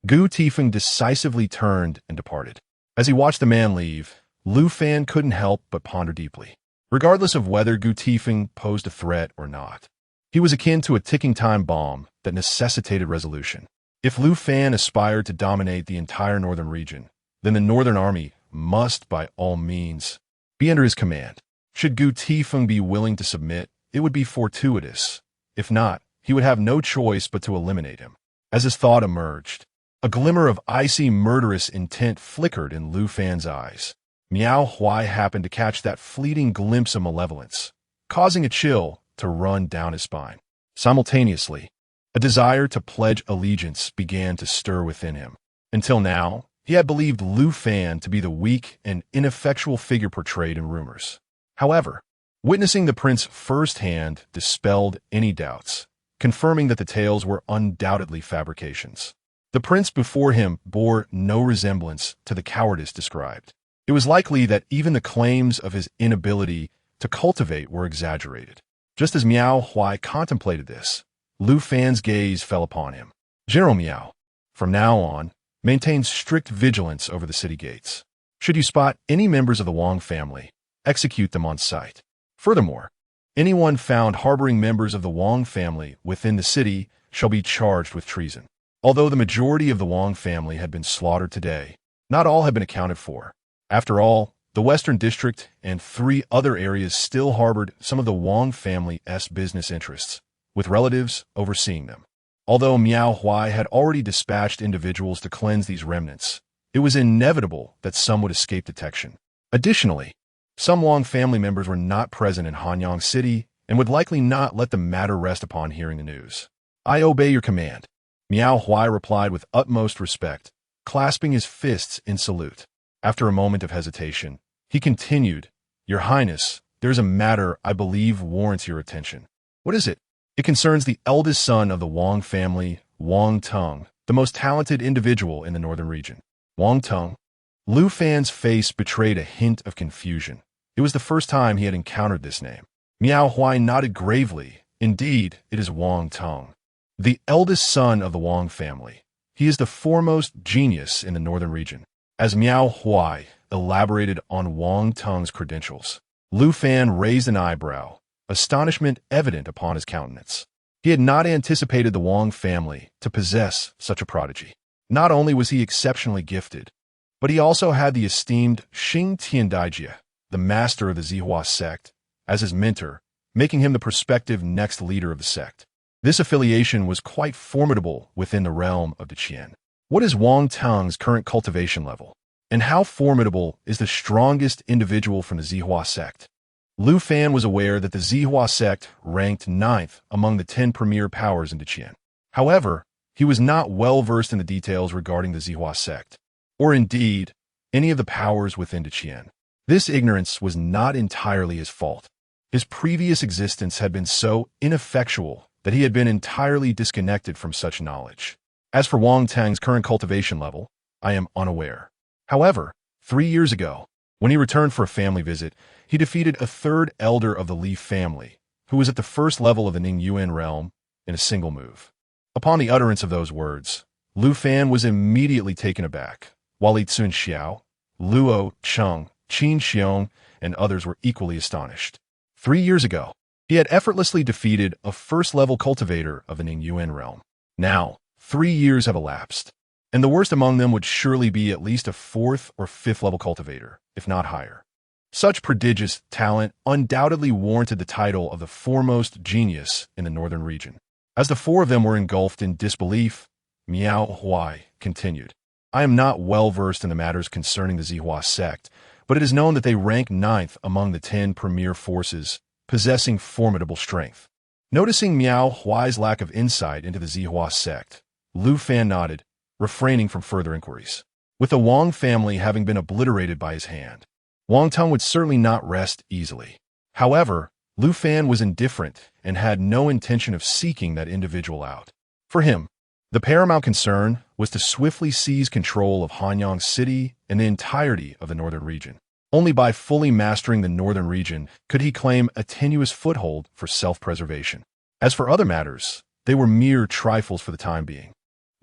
Gu Taifeng decisively turned and departed. As he watched the man leave, Lu Fan couldn't help but ponder deeply. Regardless of whether Gu Taifeng posed a threat or not, he was akin to a ticking time bomb that necessitated resolution. If Lu Fan aspired to dominate the entire northern region, then the Northern Army must, by all means, be under his command. Should Gu Taifeng be willing to submit, it would be fortuitous. If not, he would have no choice but to eliminate him. As his thought emerged, a glimmer of icy, murderous intent flickered in Lu Fan's eyes. Miao Huai happened to catch that fleeting glimpse of malevolence, causing a chill to run down his spine. Simultaneously, a desire to pledge allegiance began to stir within him. Until now, he had believed Lu Fan to be the weak and ineffectual figure portrayed in rumors. However, witnessing the prince firsthand dispelled any doubts, confirming that the tales were undoubtedly fabrications. The prince before him bore no resemblance to the cowardice described. It was likely that even the claims of his inability to cultivate were exaggerated. Just as Miao Huai contemplated this, Lu Fan's gaze fell upon him. General Miao, from now on, maintain strict vigilance over the city gates. Should you spot any members of the Wang family, execute them on sight. Furthermore, anyone found harboring members of the Wang family within the city shall be charged with treason. Although the majority of the Wang family had been slaughtered today, not all had been accounted for. After all, the Western District and 3 other areas still harbored some of the Wang family's business interests, with relatives overseeing them. Although Miao Huai had already dispatched individuals to cleanse these remnants, it was inevitable that some would escape detection. Additionally, some Wang family members were not present in Hanyang City and would likely not let the matter rest upon hearing the news. I obey your command, Miao Huai replied with utmost respect, clasping his fists in salute. After a moment of hesitation, he continued, Your Highness, there is a matter I believe warrants your attention. What is it? It concerns the eldest son of the Wang family, Wang Teng, the most talented individual in the northern region. Wang Teng? Lu Fan's face betrayed a hint of confusion. It was the first time he had encountered this name. Miao Huai nodded gravely. Indeed, it is Wang Teng, the eldest son of the Wang family. He is the foremost genius in the northern region. As Miao Huai elaborated on Wang Teng's credentials, Lu Fan raised an eyebrow, astonishment evident upon his countenance. He had not anticipated the Wang family to possess such a prodigy. Not only was he exceptionally gifted, but he also had the esteemed Sheng Tiandaijia, the master of the Zihua sect, as his mentor, making him the prospective next leader of the sect. This affiliation was quite formidable within the realm of the Qian. What is Wang Teng's current cultivation level? And how formidable is the strongest individual from the Zihua sect? Lu Fan was aware that the Zihua sect ranked 9th among the 10 premier powers in Qian. However, he was not well versed in the details regarding the Zihua sect, or indeed, any of the powers within Qian. This ignorance was not entirely his fault. His previous existence had been so ineffectual that he had been entirely disconnected from such knowledge. As for Wang Teng's current cultivation level, I am unaware. However, 3 years ago, When he returned for a family visit, he defeated a third elder of the Li family, who was at the first level of the Ningyuan realm, in a single move. Upon the utterance of those words, Lu Fan was immediately taken aback, while Cunxiao, Luo Cheng, Qiong, and others were equally astonished. 3 years ago, he had effortlessly defeated a first-level cultivator of the Ningyuan realm. Now, 3 years have elapsed, and the worst among them would surely be at least a 4th or 5th-level cultivator, if not higher. Such prodigious talent undoubtedly warranted the title of the foremost genius in the northern region. As the four of them were engulfed in disbelief, Miao Huai continued, I am not well versed in the matters concerning the Zihua sect, but it is known that they rank 9th among the 10 premier forces, possessing formidable strength. Noticing Miao Huai's lack of insight into the Zihua sect, Lu Fan nodded, refraining from further inquiries. With the Wang family having been obliterated by his hand, Wang Tung would certainly not rest easily. However, Lu Fan was indifferent and had no intention of seeking that individual out. For him, the paramount concern was to swiftly seize control of Hanyang City and the entirety of the northern region. Only by fully mastering the northern region could he claim a tenuous foothold for self-preservation. As for other matters, they were mere trifles for the time being.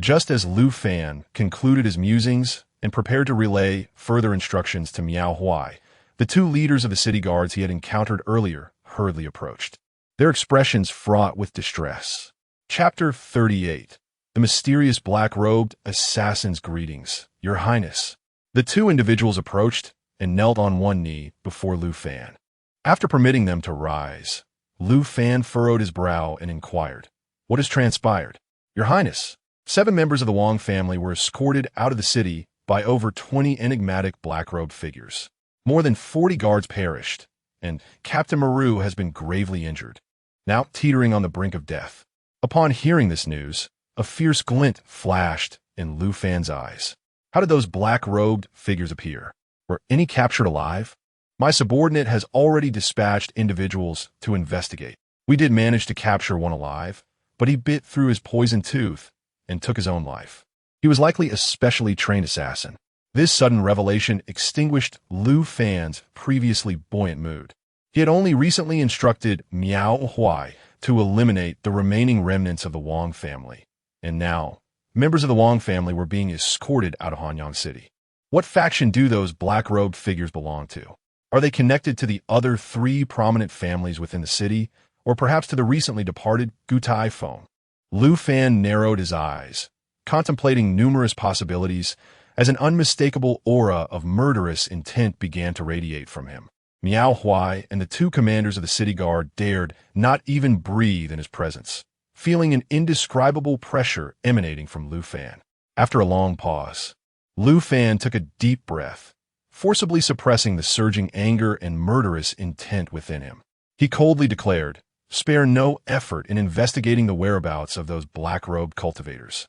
Just as Lu Fan concluded his musings and prepared to relay further instructions to Miao Huai, the 2 leaders of the city guards he had encountered earlier hurriedly approached, their expressions fraught with distress. Chapter 38. The mysterious black-robed assassin's greetings, Your Highness. The 2 individuals approached and knelt on one knee before Lu Fan. After permitting them to rise, Lu Fan furrowed his brow and inquired, What has transpired? Your Highness, 7 members of the Wang family were escorted out of the city by over 20 enigmatic black-robed figures. More than 40 guards perished, and Captain Maru has been gravely injured, now teetering on the brink of death. Upon hearing this news, a fierce glint flashed in Lu Fan's eyes. How did those black-robed figures appear? Were any captured alive? My subordinate has already dispatched individuals to investigate. We did manage to capture one alive, but he bit through his poisoned tooth and took his own life. He was likely a specially trained assassin. This sudden revelation extinguished Lu Fan's previously buoyant mood. He had only recently instructed Miao Huai to eliminate the remaining remnants of the Wang family, and now members of the Wang family were being escorted out of Hanyang City. What faction do those black-robed figures belong to? Are they connected to the other 3 prominent families within the city, or perhaps to the recently departed Gutai Feng? Lu Fan narrowed his eyes, contemplating numerous possibilities as an unmistakable aura of murderous intent began to radiate from him. Miao Huai and the 2 commanders of the city guard dared not even breathe in his presence, feeling an indescribable pressure emanating from Lu Fan. After a long pause, Lu Fan took a deep breath, forcibly suppressing the surging anger and murderous intent within him. He coldly declared, Spare no effort in investigating the whereabouts of those black-robed cultivators,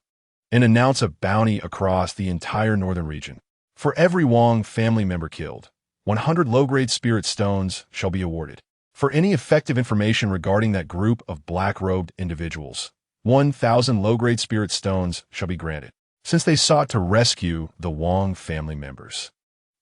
and announce a bounty across the entire northern region. For every Wang family member killed, 100 low-grade spirit stones shall be awarded. For any effective information regarding that group of black-robed individuals, 1,000 low-grade spirit stones shall be granted, since they sought to rescue the Wang family members.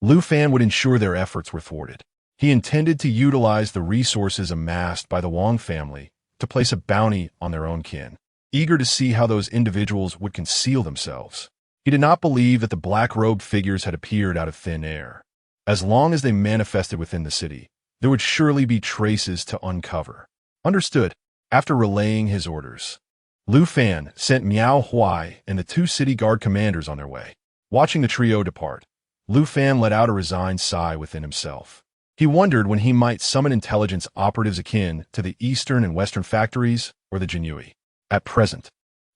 Lu Fan would ensure their efforts were thwarted. He intended to utilize the resources amassed by the Wang family to place a bounty on their own kin, eager to see how those individuals would conceal themselves. He did not believe that the black-robed figures had appeared out of thin air. As long as they manifested within the city, there would surely be traces to uncover. Understood. After relaying his orders, Lu Fan sent Miao Huai and the 2 city guard commanders on their way. Watching the trio depart, Lu Fan let out a resigned sigh within himself. He wondered when he might summon intelligence operatives akin to the eastern and western factories or the Jinyui. At present,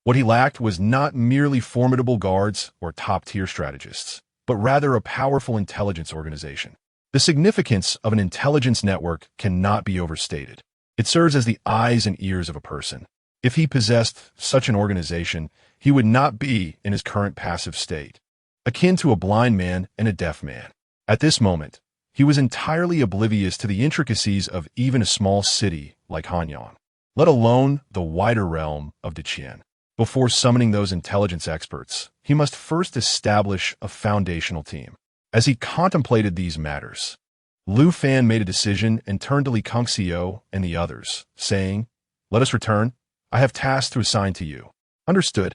what he lacked was not merely formidable guards or top-tier strategists, but rather a powerful intelligence organization. The significance of an intelligence network cannot be overstated. It serves as the eyes and ears of a person. If he possessed such an organization, he would not be in his current passive state, akin to a blind man and a deaf man. At this moment, he was entirely oblivious to the intricacies of even a small city like Hanyang, let alone the wider realm of Qian. Before summoning those intelligence experts, he must first establish a foundational team. As he contemplated these matters, Lu Fan made a decision and turned to Li Cunxiao and the others, saying, "Let us return. I have tasks to assign to you." Understood.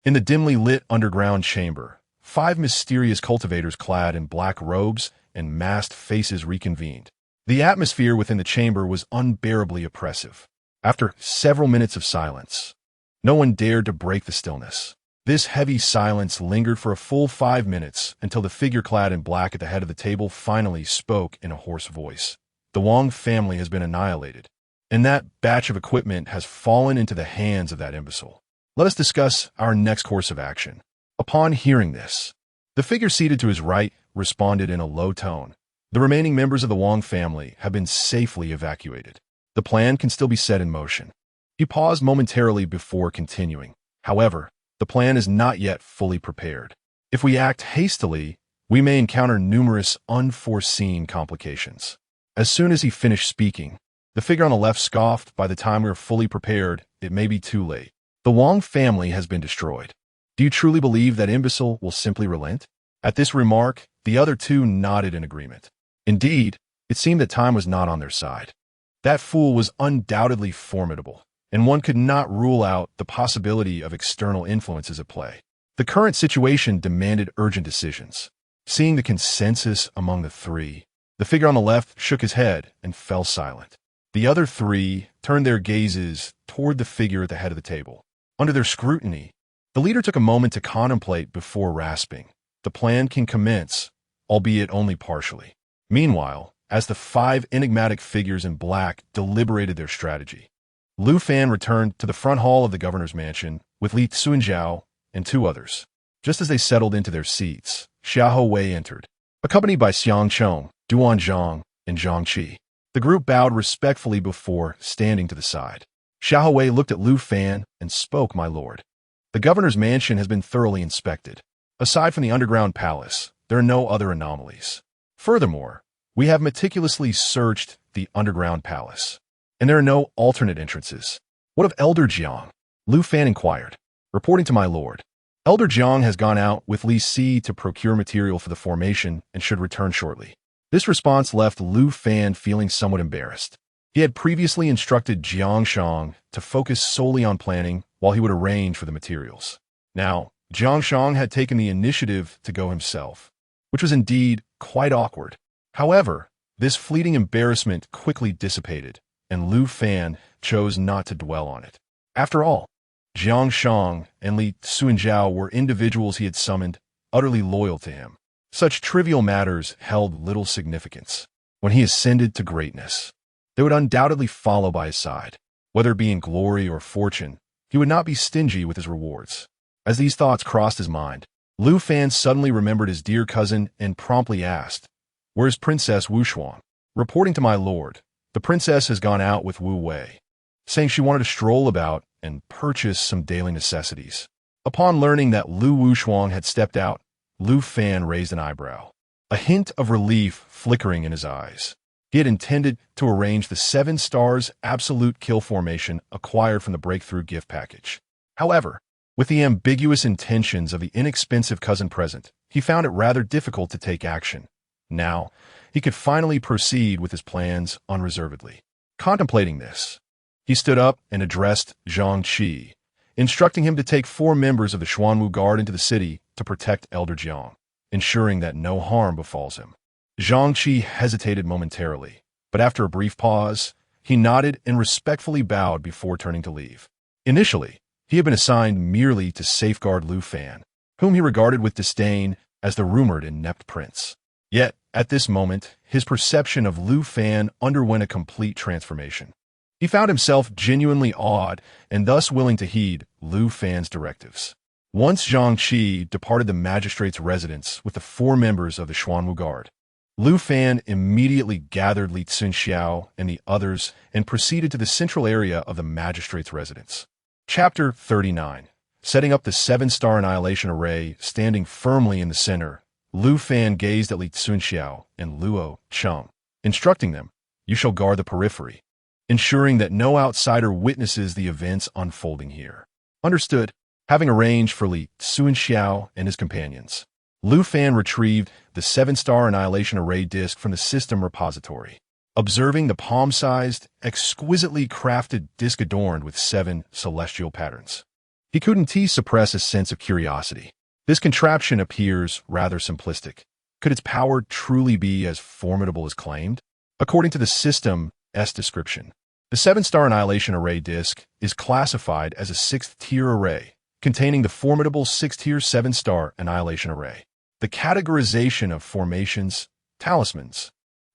In the dimly lit underground chamber, 5 mysterious cultivators clad in black robes and masked faces reconvened. The atmosphere within the chamber was unbearably oppressive. After several minutes of silence, no one dared to break the stillness. This heavy silence lingered for a full 5 minutes until the figure clad in black at the head of the table finally spoke in a hoarse voice. "The Wang family has been annihilated, and that batch of equipment has fallen into the hands of that imbecile. Let us discuss our next course of action." Upon hearing this, the figure seated to his right responded in a low tone. "The remaining members of the Wang family have been safely evacuated. The plan can still be set in motion." He paused momentarily before continuing. "However, the plan is not yet fully prepared. If we act hastily, we may encounter numerous unforeseen complications." As soon as he finished speaking, the figure on the left scoffed, "By the time we are fully prepared, it may be too late. The Wang family has been destroyed. Do you truly believe that imbecile will simply relent?" At this remark, the other two nodded in agreement. Indeed, it seemed that time was not on their side. That fool was undoubtedly formidable, and one could not rule out the possibility of external influences at play. The current situation demanded urgent decisions. Seeing the consensus among the three, the figure on the left shook his head and fell silent. The other three turned their gazes toward the figure at the head of the table. Under their scrutiny, the leader took a moment to contemplate before rasping, "The plan can commence, albeit only partially." Meanwhile, as the 5 enigmatic figures in black deliberated their strategy, Lu Fan returned to the front hall of the governor's mansion with Li Cunxiao and 2 others. Just as they settled into their seats, Xiahou Wei entered, accompanied by Xiang Chong, Duan Zhang, and Zhang Qi. The group bowed respectfully before standing to the side. Xiahou Wei looked at Lu Fan and spoke, "My lord, the governor's mansion has been thoroughly inspected. Aside from the underground palace, there are no other anomalies. Furthermore, we have meticulously searched the underground palace, and there are no alternate entrances." "What of Elder Jiang?" Lu Fan inquired. "Reporting to my lord, Elder Jiang has gone out with Li Si to procure material for the formation and should return shortly." This response left Lu Fan feeling somewhat embarrassed. He had previously instructed Jiang Sheng to focus solely on planning while he would arrange for the materials. Now, Jiang Sheng had taken the initiative to go himself, which was indeed quite awkward. However, this fleeting embarrassment quickly dissipated, and Lu Fan chose not to dwell on it. After all, Jiang Sheng and Li Cunxiao were individuals he had summoned, utterly loyal to him. Such trivial matters held little significance. When he ascended to greatness, they would undoubtedly follow by his side. Whether it be in glory or fortune, he would not be stingy with his rewards. As these thoughts crossed his mind, Lu Fan suddenly remembered his dear cousin and promptly asked, "Where is Princess Wu Shuang?" "Reporting to my lord, the princess has gone out with Wu Wei, saying she wanted to stroll about and purchase some daily necessities." Upon learning that Lu Wushuang had stepped out, Lu Fan raised an eyebrow, a hint of relief flickering in his eyes. He had intended to arrange the 7 stars absolute kill formation acquired from the breakthrough gift package. However, with the ambiguous intentions of the inexpensive cousin present, he found it rather difficult to take action. Now, he could finally proceed with his plans unreservedly. Contemplating this, he stood up and addressed Zhang Qi, instructing him to take 4 members of the Xuanwu Guard into the city to protect Elder Jiang, ensuring that no harm befalls him. Zhang Qi hesitated momentarily, but after a brief pause, he nodded and respectfully bowed before turning to leave. Initially, he had been assigned merely to safeguard Lu Fan, whom he regarded with disdain as the rumored inept prince. Yet, at this moment, his perception of Lu Fan underwent a complete transformation. He found himself genuinely awed and thus willing to heed Lu Fan's directives. Once Zhang Qi departed the magistrate's residence with the 4 members of the Xuanwu Guard, Lu Fan immediately gathered Li Cunxiao and the others and proceeded to the central area of the magistrate's residence. Chapter 39. Setting up the 7-star annihilation array standing firmly in the center, Lu Fan gazed at Li Cunxiao and Luo Cheng, instructing them, "You shall guard the periphery, ensuring that no outsider witnesses the events unfolding here." Understood. Having arranged for Li Cunxiao and his companions, Lu Fan retrieved the 7-star Annihilation Array disc from the system repository. Observing the palm-sized, exquisitely crafted disc adorned with 7 celestial patterns, he couldn't suppress a sense of curiosity. This contraption appears rather simplistic. Could its power truly be as formidable as claimed? According to the system's description, the 7-star Annihilation Array disc is classified as a 6th-tier array, containing the formidable 6th-tier 7-star Annihilation Array. The categorization of formations, talismans,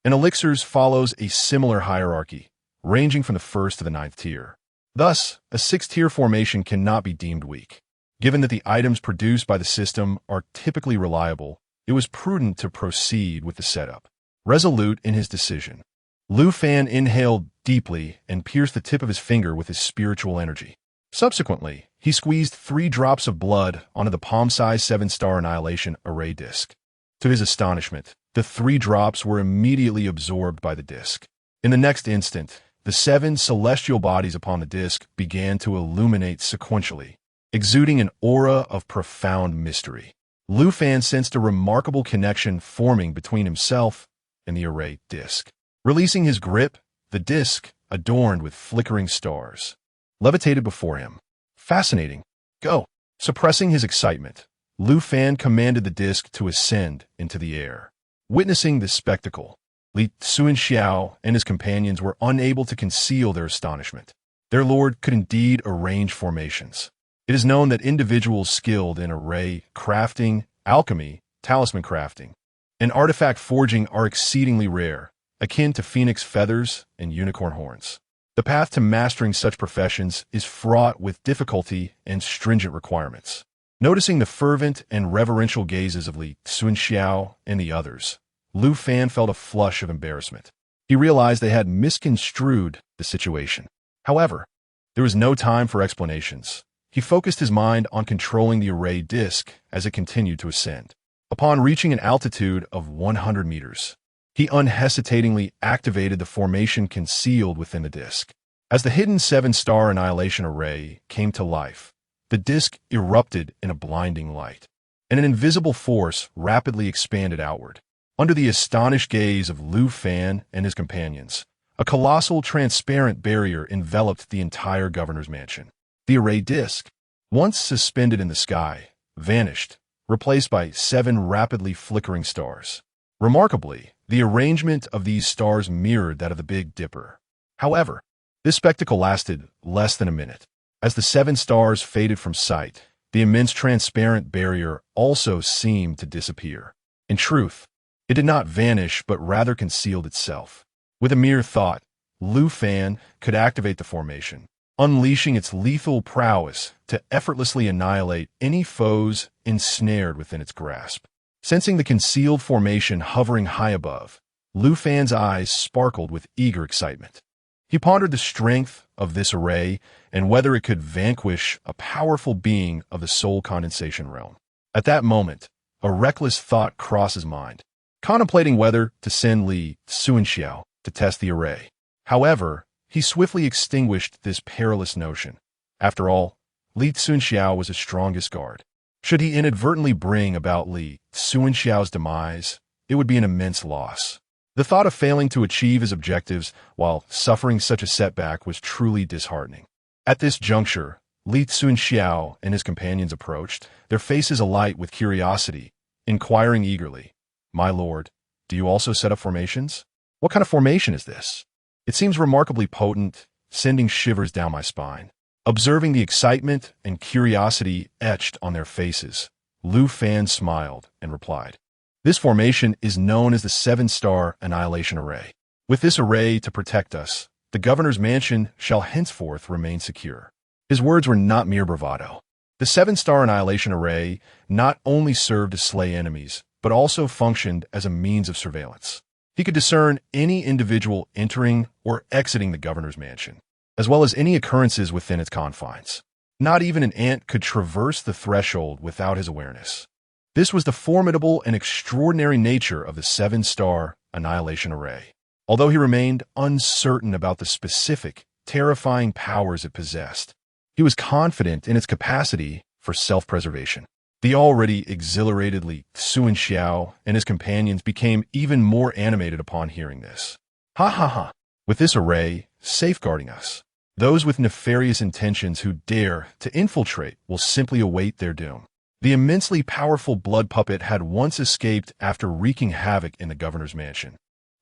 and elixirs follows a similar hierarchy, ranging from the 1st to the 9th tier. Thus, a 6th-tier formation cannot be deemed weak. Given that the items produced by the system are typically reliable, it was prudent to proceed with the setup. Resolute in his decision, Lu Fan inhaled deeply and pierced the tip of his finger with his spiritual energy. Subsequently, he squeezed 3 drops of blood onto the palm-sized 7-star Annihilation Array disc. To his astonishment, the 3 drops were immediately absorbed by the disc. In the next instant, the 7 celestial bodies upon the disc began to illuminate sequentially, exuding an aura of profound mystery. Lu Fan sensed a remarkable connection forming between himself and the array disc. Releasing his grip, the disc, adorned with flickering stars, levitated before him. Fascinating. Go. Suppressing his excitement, Lu Fan commanded the disc to ascend into the air. Witnessing this spectacle, Cunxiao and his companions were unable to conceal their astonishment. Their lord could indeed arrange formations. It is known that individuals skilled in array crafting, alchemy, talisman crafting, and artifact forging are exceedingly rare, akin to phoenix feathers and unicorn horns. The path to mastering such professions is fraught with difficulty and stringent requirements. Noticing the fervent and reverential gazes of Cunxiao and the others, Lu Fan felt a flush of embarrassment. He realized they had misconstrued the situation. However, there was no time for explanations. He focused his mind on controlling the array disc as it continued to ascend. Upon reaching an altitude of 100 meters, he unhesitatingly activated the formation concealed within the disc. As the hidden 7-star Annihilation Array came to life, the disc erupted in a blinding light, and an invisible force rapidly expanded outward. Under the astonished gaze of Lu Fan and his companions, a colossal transparent barrier enveloped the entire governor's mansion. The array disc, once suspended in the sky, vanished, replaced by 7 rapidly flickering stars. Remarkably, the arrangement of these stars mirrored that of the Big Dipper. However, this spectacle lasted less than a minute. As the 7 stars faded from sight, the immense transparent barrier also seemed to disappear. In truth, it did not vanish but rather concealed itself. With a mere thought, Lu Fan could activate the formation, unleashing its lethal prowess to effortlessly annihilate any foes ensnared within its grasp. Sensing the concealed formation hovering high above, Lu Fan's eyes sparkled with eager excitement. He pondered the strength of this array and whether it could vanquish a powerful being of the soul condensation realm. At that moment, a reckless thought crossed his mind, contemplating whether to send Cunxiao to test the array. However, he swiftly extinguished this perilous notion. After all, Cunxiao was his strongest guard. Should he inadvertently bring about Cunxiao's demise, it would be an immense loss. The thought of failing to achieve his objectives while suffering such a setback was truly disheartening. At this juncture, Cunxiao and his companions approached, their faces alight with curiosity, inquiring eagerly, "My lord, do you also set up formations? What kind of formation is this? It seems remarkably potent, sending shivers down my spine." Observing the excitement and curiosity etched on their faces, Lu Fan smiled and replied, "This formation is known as the 7-star Annihilation Array. With this array to protect us, the governor's mansion shall henceforth remain secure." His words were not mere bravado. The 7-star Annihilation Array not only served to slay enemies, but also functioned as a means of surveillance. He could discern any individual entering or exiting the governor's mansion, as well as any occurrences within its confines. Not even an ant could traverse the threshold without his awareness. This was the formidable and extraordinary nature of the 7-star Annihilation Array. Although he remained uncertain about the specific, terrifying powers it possessed, he was confident in its capacity for self-preservation. The already exhilarated Cunxiao and his companions became even more animated upon hearing this. Ha ha ha! With this array safeguarding us, those with nefarious intentions who dare to infiltrate will simply await their doom. The immensely powerful blood puppet had once escaped after wreaking havoc in the governor's mansion,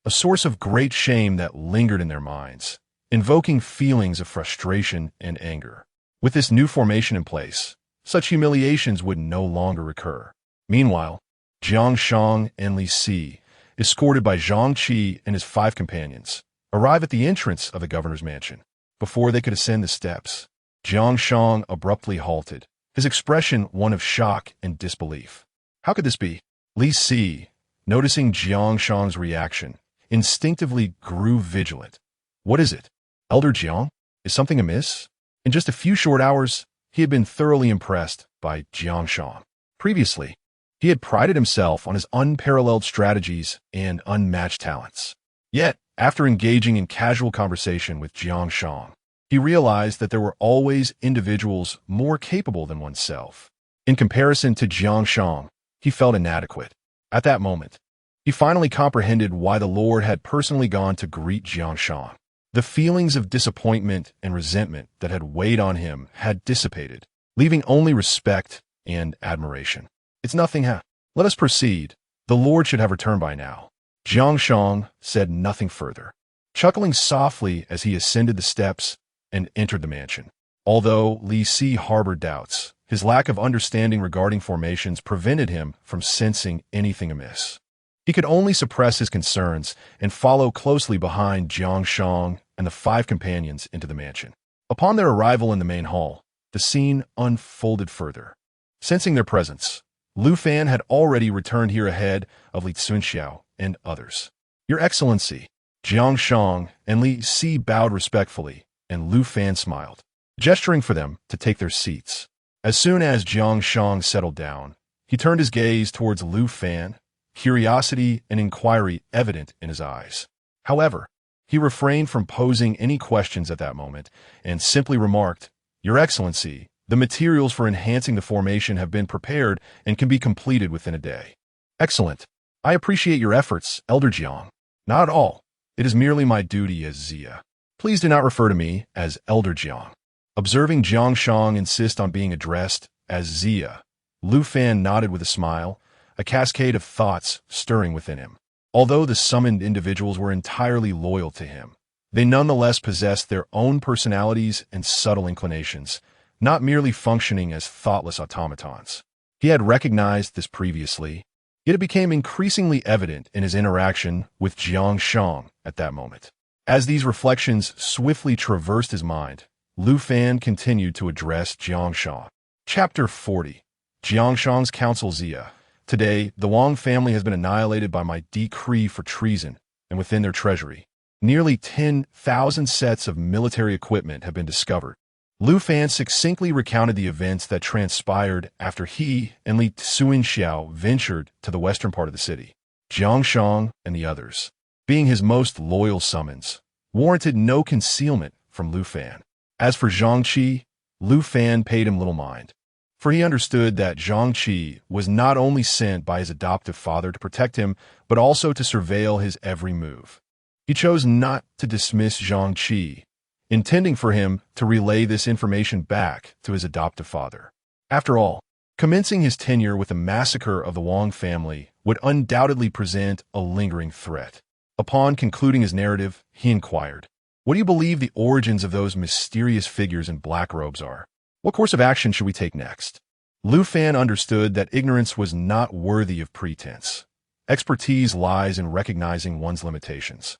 a source of great shame that lingered in their minds, invoking feelings of frustration and anger. With this new formation in place, such humiliations would no longer recur. Meanwhile, Jiang Shang and Li Si, escorted by Zhang Qi and his 5 companions, arrive at the entrance of the governor's mansion. Before they could ascend the steps, Jiang Shang abruptly halted, his expression one of shock and disbelief. How could this be? Li Si, noticing Jiang Shang's reaction, instinctively grew vigilant. What is it? Elder Jiang? Is something amiss? In just a few short hours, he had been thoroughly impressed by Jiang Shang. Previously, he had prided himself on his unparalleled strategies and unmatched talents. Yet, after engaging in casual conversation with Jiang Shang, he realized that there were always individuals more capable than oneself. In comparison to Jiang Shang, he felt inadequate. At that moment, he finally comprehended why the Lord had personally gone to greet Jiang Shang. The feelings of disappointment and resentment that had weighed on him had dissipated, leaving only respect and admiration. It's nothing, huh? Let us proceed. The Lord should have returned by now. Jiang Shang said nothing further, chuckling softly as he ascended the steps and entered the mansion. Although Li Si harbored doubts, his lack of understanding regarding formations prevented him from sensing anything amiss. He could only suppress his concerns and follow closely behind Jiang Shang and the 5 companions into the mansion. Upon their arrival in the main hall, the scene unfolded further. Sensing their presence, Lu Fan had already returned here ahead of Li Cunxiao and others. Your Excellency, Jiang Shang and Li Si bowed respectfully, and Lu Fan smiled, gesturing for them to take their seats. As soon as Jiang Shang settled down, he turned his gaze towards Lu Fan, curiosity and inquiry evident in his eyes. However, he refrained from posing any questions at that moment and simply remarked, Your Excellency, the materials for enhancing the formation have been prepared and can be completed within a day. Excellent. I appreciate your efforts, Elder Jiang. Not at all. It is merely my duty as Zia. Please do not refer to me as Elder Jiang. Observing Jiang Shang insist on being addressed as Zia, Lu Fan nodded with a smile, a cascade of thoughts stirring within him. Although the summoned individuals were entirely loyal to him, they nonetheless possessed their own personalities and subtle inclinations, not merely functioning as thoughtless automatons. He had recognized this previously, yet it became increasingly evident in his interaction with Jiang Shang at that moment. As these reflections swiftly traversed his mind, Lu Fan continued to address Jiang Shang. Chapter 40. Jiang Shang's Counsel Zia. Today, the Wang family has been annihilated by my decree for treason, and within their treasury, nearly 10,000 sets of military equipment have been discovered. Lu Fan succinctly recounted the events that transpired after he and Li Cunxiao ventured to the western part of the city. Jiang Shang and the others, being his most loyal summons, warranted no concealment from Lu Fan. As for Zhang Qi, Lu Fan paid him little mind, for he understood that Zhang Qi was not only sent by his adoptive father to protect him, but also to surveil his every move. He chose not to dismiss Zhang Qi, intending for him to relay this information back to his adoptive father. After all, commencing his tenure with the massacre of the Wang family would undoubtedly present a lingering threat. Upon concluding his narrative, he inquired, What do you believe the origins of those mysterious figures in black robes are? What course of action should we take next? Lu Fan understood that ignorance was not worthy of pretense. Expertise lies in recognizing one's limitations.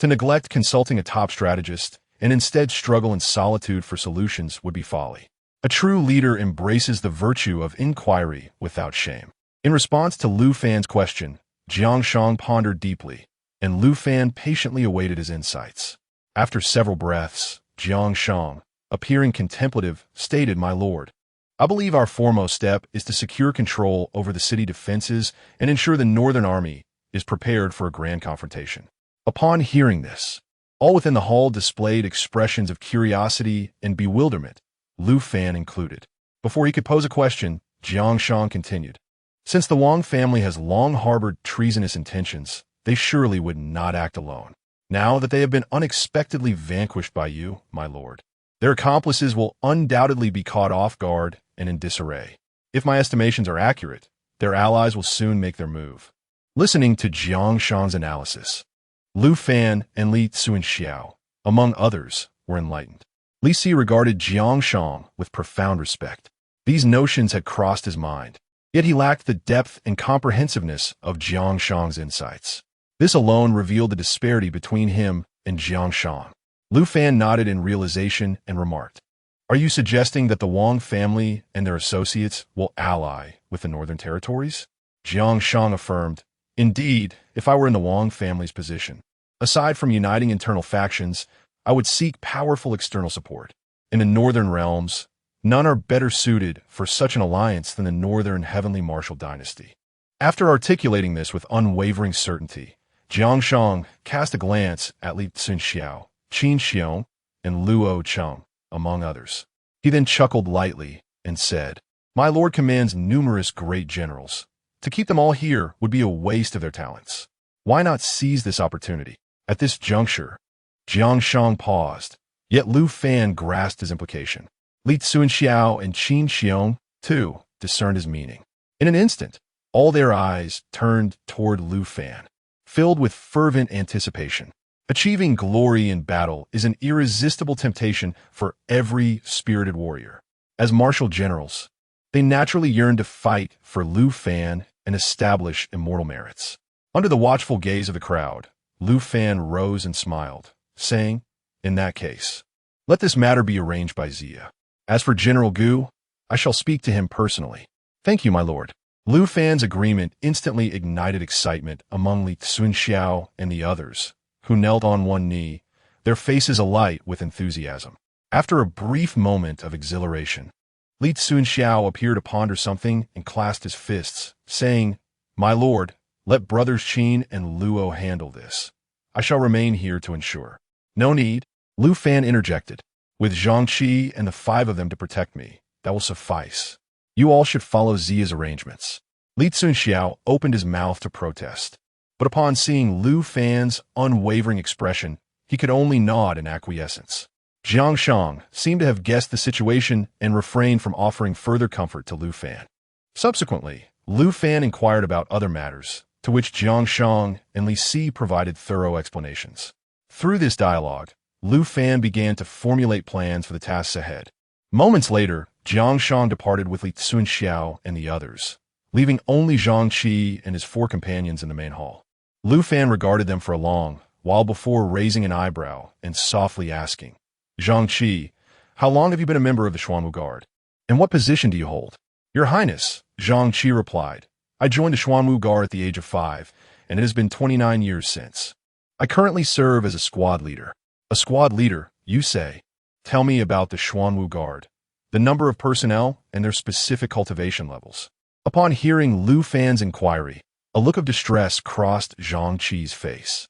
To neglect consulting a top strategist and instead struggle in solitude for solutions would be folly. A true leader embraces the virtue of inquiry without shame. In response to Lu Fan's question, Jiang Shang pondered deeply, and Lu Fan patiently awaited his insights. After several breaths, Jiang Shang, appearing contemplative, stated, My lord, I believe our foremost step is to secure control over the city defenses and ensure the Northern Army is prepared for a grand confrontation. Upon hearing this, all within the hall displayed expressions of curiosity and bewilderment, Lu Fan included. Before he could pose a question, Jiang continued. Since the Wang family has long harbored treasonous intentions, they surely would not act alone. Now that they have been unexpectedly vanquished by you, my lord, their accomplices will undoubtedly be caught off guard and in disarray. If my estimations are accurate, their allies will soon make their move. Listening to Jiang's analysis, Lu Fan and Li Cunxiao, among others, were enlightened. Li Si regarded Jiang with profound respect. These notions had crossed his mind, yet he lacked the depth and comprehensiveness of Jiang's insights. This alone revealed the disparity between him and Jiang. Lu Fan nodded in realization and remarked, "Are you suggesting that the Wang family and their associates will ally with the Northern Territories?" Jiang affirmed, "Indeed, if I were in the Wang family's position, aside from uniting internal factions, I would seek powerful external support. In the Northern realms, none are better suited for such an alliance than the Northern Heavenly Martial Dynasty." After articulating this with unwavering certainty, Jiang cast a glance at Li Cunxiao, Qiong, and Luo Cheng, among others. He then chuckled lightly and said, "My lord commands numerous great generals. To keep them all here would be a waste of their talents. Why not seize this opportunity?" At this juncture, Jiang paused, yet Lu Fan grasped his implication. Li Cunxiao and Qiong, too, discerned his meaning. In an instant, all their eyes turned toward Lu Fan, filled with fervent anticipation. Achieving glory in battle is an irresistible temptation for every spirited warrior. As martial generals, they naturally yearn to fight for Lu Fan and establish immortal merits. Under the watchful gaze of the crowd, Lu Fan rose and smiled, saying, "In that case, let this matter be arranged by Zia. As for General Gu, I shall speak to him personally." "Thank you, my lord." Lu Fan's agreement instantly ignited excitement among Li Cunxiao and the others, who knelt on one knee, their faces alight with enthusiasm. After a brief moment of exhilaration, Li Cunxiao appeared to ponder something and clasped his fists, saying, "My lord, let brothers Qin and Luo handle this. I shall remain here to ensure." "No need," Lu Fan interjected. "With Zhangqi and the 5 of them to protect me, that will suffice. You all should follow Zia's arrangements." Li Cunxiao opened his mouth to protest, but upon seeing Lu Fan's unwavering expression, he could only nod in acquiescence. Jiang seemed to have guessed the situation and refrained from offering further comfort to Lu Fan. Subsequently, Lu Fan inquired about other matters, to which Jiang and Li Si provided thorough explanations. Through this dialogue, Lu Fan began to formulate plans for the tasks ahead. Moments later, Jiang departed with Li Cunxiao and the others, leaving only Zhangqi and his 4 companions in the main hall. Lu Fan regarded them for a long while before raising an eyebrow and softly asking, "Zhangqi, how long have you been a member of the Xuanwu Guard? And what position do you hold?" "Your Highness," Zhangqi replied, "I joined the Xuanwu Guard at the age of 5, and it has been 29 years since. I currently serve as a squad leader." "A squad leader, you say? Tell me about the Xuanwu Guard, the number of personnel, and their specific cultivation levels." Upon hearing Lu Fan's inquiry, a look of distress crossed Zhangqi's face.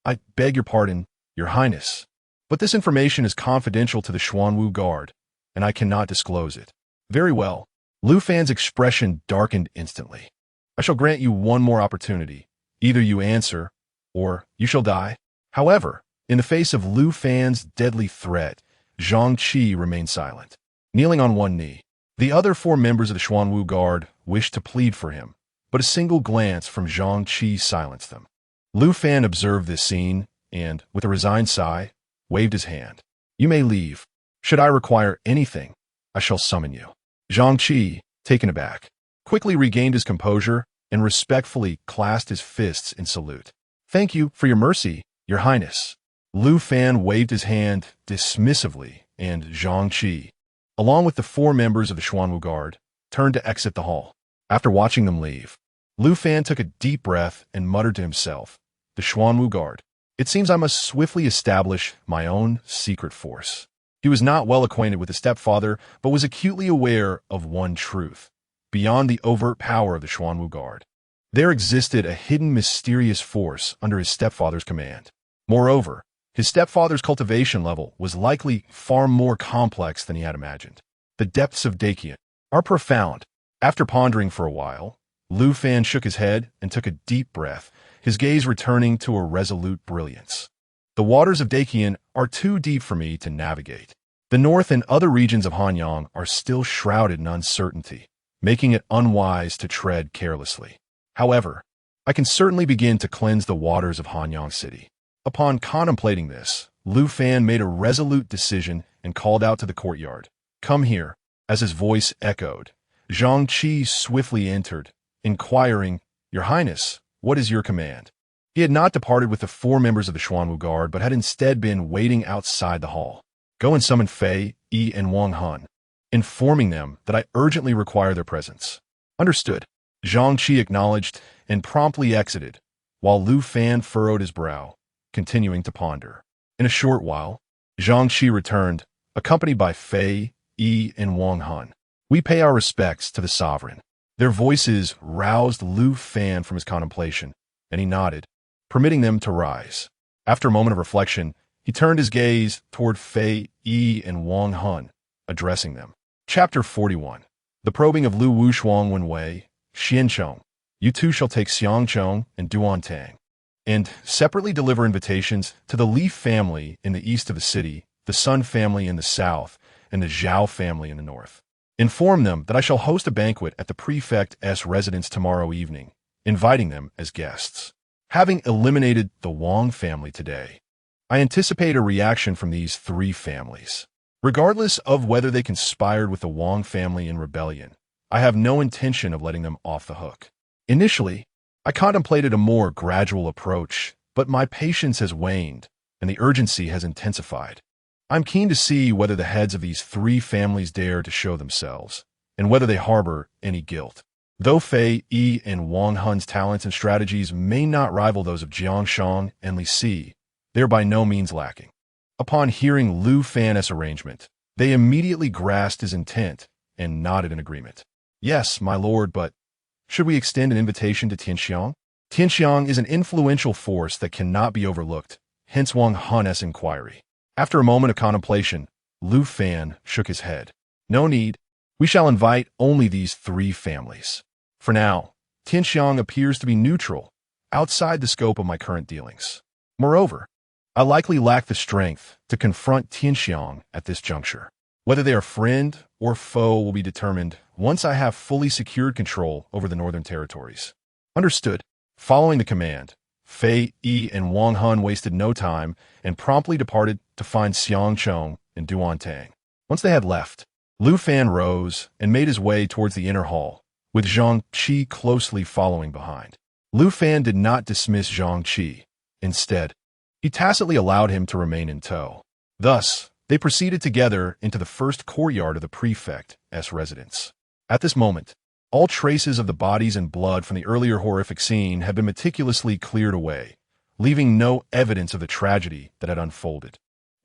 I beg your pardon, Your Highness, but this information is confidential to the Xuanwu Guard, and I cannot disclose it." "Very well." Lu Fan's expression darkened instantly. "I shall grant you one more opportunity. Either you answer, or you shall die." However, in the face of Lu Fan's deadly threat, Zhangqi remained silent, kneeling on one knee. The other 4 members of the Xuanwu Guard wished to plead for him, but a single glance from Zhangqi silenced them. Lu Fan observed this scene and, with a resigned sigh, waved his hand. "You may leave. Should I require anything, I shall summon you." Zhangqi, taken aback, quickly regained his composure and respectfully clasped his fists in salute. "Thank you for your mercy, Your Highness." Lu Fan waved his hand dismissively, and Zhangqi, along with the 4 members of the Xuanwu Guard, turned to exit the hall. After watching them leave, Lu Fan took a deep breath and muttered to himself, "The Xuanwu Guard. It seems I must swiftly establish my own secret force." He was not well acquainted with his stepfather, but was acutely aware of one truth. Beyond the overt power of the Xuanwu Guard, there existed a hidden mysterious force under his stepfather's command. Moreover, his stepfather's cultivation level was likely far more complex than he had imagined. The depths of Qian are profound. After pondering for a while, Lu Fan shook his head and took a deep breath, his gaze returning to a resolute brilliance. The waters of Daqian are too deep for me to navigate. The north and other regions of Hanyang are still shrouded in uncertainty, making it unwise to tread carelessly. However, I can certainly begin to cleanse the waters of Hanyang City. Upon contemplating this, Lu Fan made a resolute decision and called out to the courtyard, "Come here." As his voice echoed, Zhang Qi swiftly entered, inquiring, "Your Highness, what is your command?" He had not departed with the 4 members of the Xuanwu Guard, but had instead been waiting outside the hall. "Go and summon Fei, Yi, and Wang Hun, informing them that I urgently require their presence." "Understood." Zhang Qi acknowledged and promptly exited, while Lu Fan furrowed his brow, continuing to ponder. In a short while, Zhang Qi returned, accompanied by Fei, Yi, and Wang Hun. "We pay our respects to the sovereign." Their voices roused Lu Fan from his contemplation, and he nodded, permitting them to rise. After a moment of reflection, he turned his gaze toward Fei, Yi, and Wang Hun, addressing them. Chapter 41. The Probing of Lu Wushuang Wenwei, Qiong. "You two shall take Xiangcheng and Duantang, and separately deliver invitations to the Li family in the east of the city, the Sun family in the south, and the Zhao family in the north. Inform them that I shall host a banquet at the prefect's residence tomorrow evening, inviting them as guests. Having eliminated the Wang family today, I anticipate a reaction from these 3 families. Regardless of whether they conspired with the Wang family in rebellion, I have no intention of letting them off the hook. Initially, I contemplated a more gradual approach, but my patience has waned, and the urgency has intensified. I'm keen to see whether the heads of these 3 families dare to show themselves, and whether they harbor any guilt. Though Fei, Yi, and Wang Hun's talents and strategies may not rival those of Jiang Sheng and Li Si, they are by no means lacking. Upon hearing Lu Fan's arrangement, they immediately grasped his intent and nodded in agreement. "Yes, my lord, but should we extend an invitation to Qiong? Qiong is an influential force that cannot be overlooked, hence Wang Hun's inquiry." After a moment of contemplation, Lu Fan shook his head. "No need. We shall invite only these 3 families. For now, Qiong appears to be neutral, outside the scope of my current dealings. Moreover, I likely lack the strength to confront Qiong at this juncture. Whether they are friend or foe will be determined once I have fully secured control over the northern territories." "Understood." Following the command, Fei, Yi, and Wang Hun wasted no time and promptly departed to find Xiangcheng and Duantang. Once they had left, Lu Fan rose and made his way towards the inner hall, with Zhang Qi closely following behind. Lu Fan did not dismiss Zhang Qi. Instead, he tacitly allowed him to remain in tow. Thus, they proceeded together into the first courtyard of the prefect's residence. At this moment, all traces of the bodies and blood from the earlier horrific scene had been meticulously cleared away, leaving no evidence of the tragedy that had unfolded.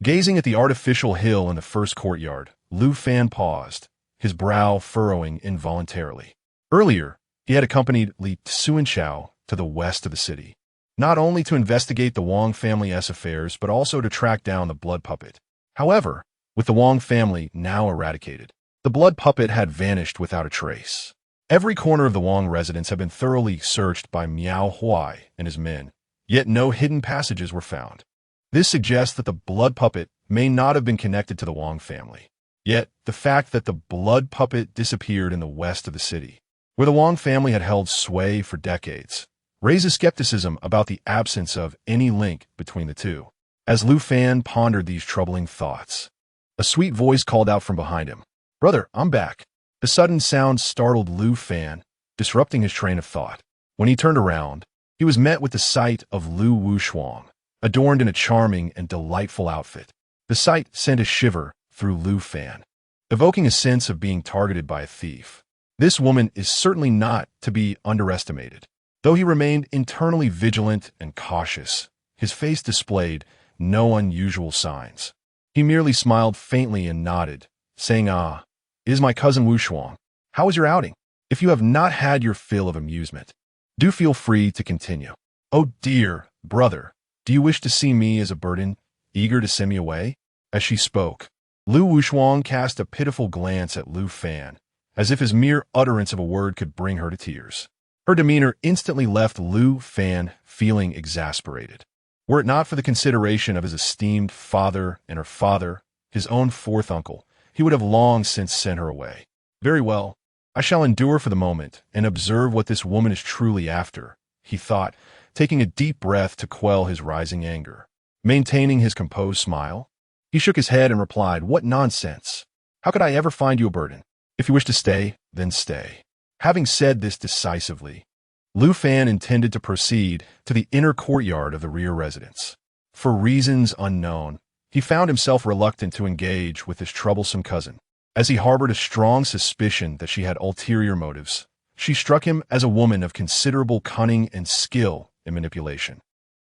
Gazing at the artificial hill in the first courtyard, Lu Fan paused, his brow furrowing involuntarily. Earlier, he had accompanied Li Cunxiao to the west of the city, not only to investigate the Wang family's affairs, but also to track down the blood puppet. However, with the Wang family now eradicated, the blood puppet had vanished without a trace. Every corner of the Wang residence had been thoroughly searched by Miao Huai and his men, yet no hidden passages were found. This suggests that the blood puppet may not have been connected to the Wang family. Yet, the fact that the blood puppet disappeared in the west of the city, where the Wang family had held sway for decades, raises skepticism about the absence of any link between the two. As Lu Fan pondered these troubling thoughts, a sweet voice called out from behind him, "Brother, I'm back." The sudden sound startled Lu Fan, disrupting his train of thought. When he turned around, he was met with the sight of Lu Wushuang, adorned in a charming and delightful outfit. The sight sent a shiver through Lu Fan, evoking a sense of being targeted by a thief. This woman is certainly not to be underestimated. Though he remained internally vigilant and cautious, his face displayed no unusual signs. He merely smiled faintly and nodded, saying, "Ah, it is my cousin Wushuang. How was your outing? If you have not had your fill of amusement, do feel free to continue." "Oh dear, brother, do you wish to see me as a burden, eager to send me away?" As she spoke, Lu Wushuang cast a pitiful glance at Lu Fan, as if his mere utterance of a word could bring her to tears. Her demeanor instantly left Lu Fan feeling exasperated. Were it not for the consideration of his esteemed father and her father, his own fourth uncle, he would have long since sent her away. Very well, I shall endure for the moment and observe what this woman is truly after, he thought, taking a deep breath to quell his rising anger. Maintaining his composed smile, he shook his head and replied, "What nonsense! How could I ever find you a burden? If you wish to stay, then stay." Having said this decisively, Lu Fan intended to proceed to the inner courtyard of the rear residence. For reasons unknown, he found himself reluctant to engage with his troublesome cousin, as he harbored a strong suspicion that she had ulterior motives. She struck him as a woman of considerable cunning and skill in manipulation.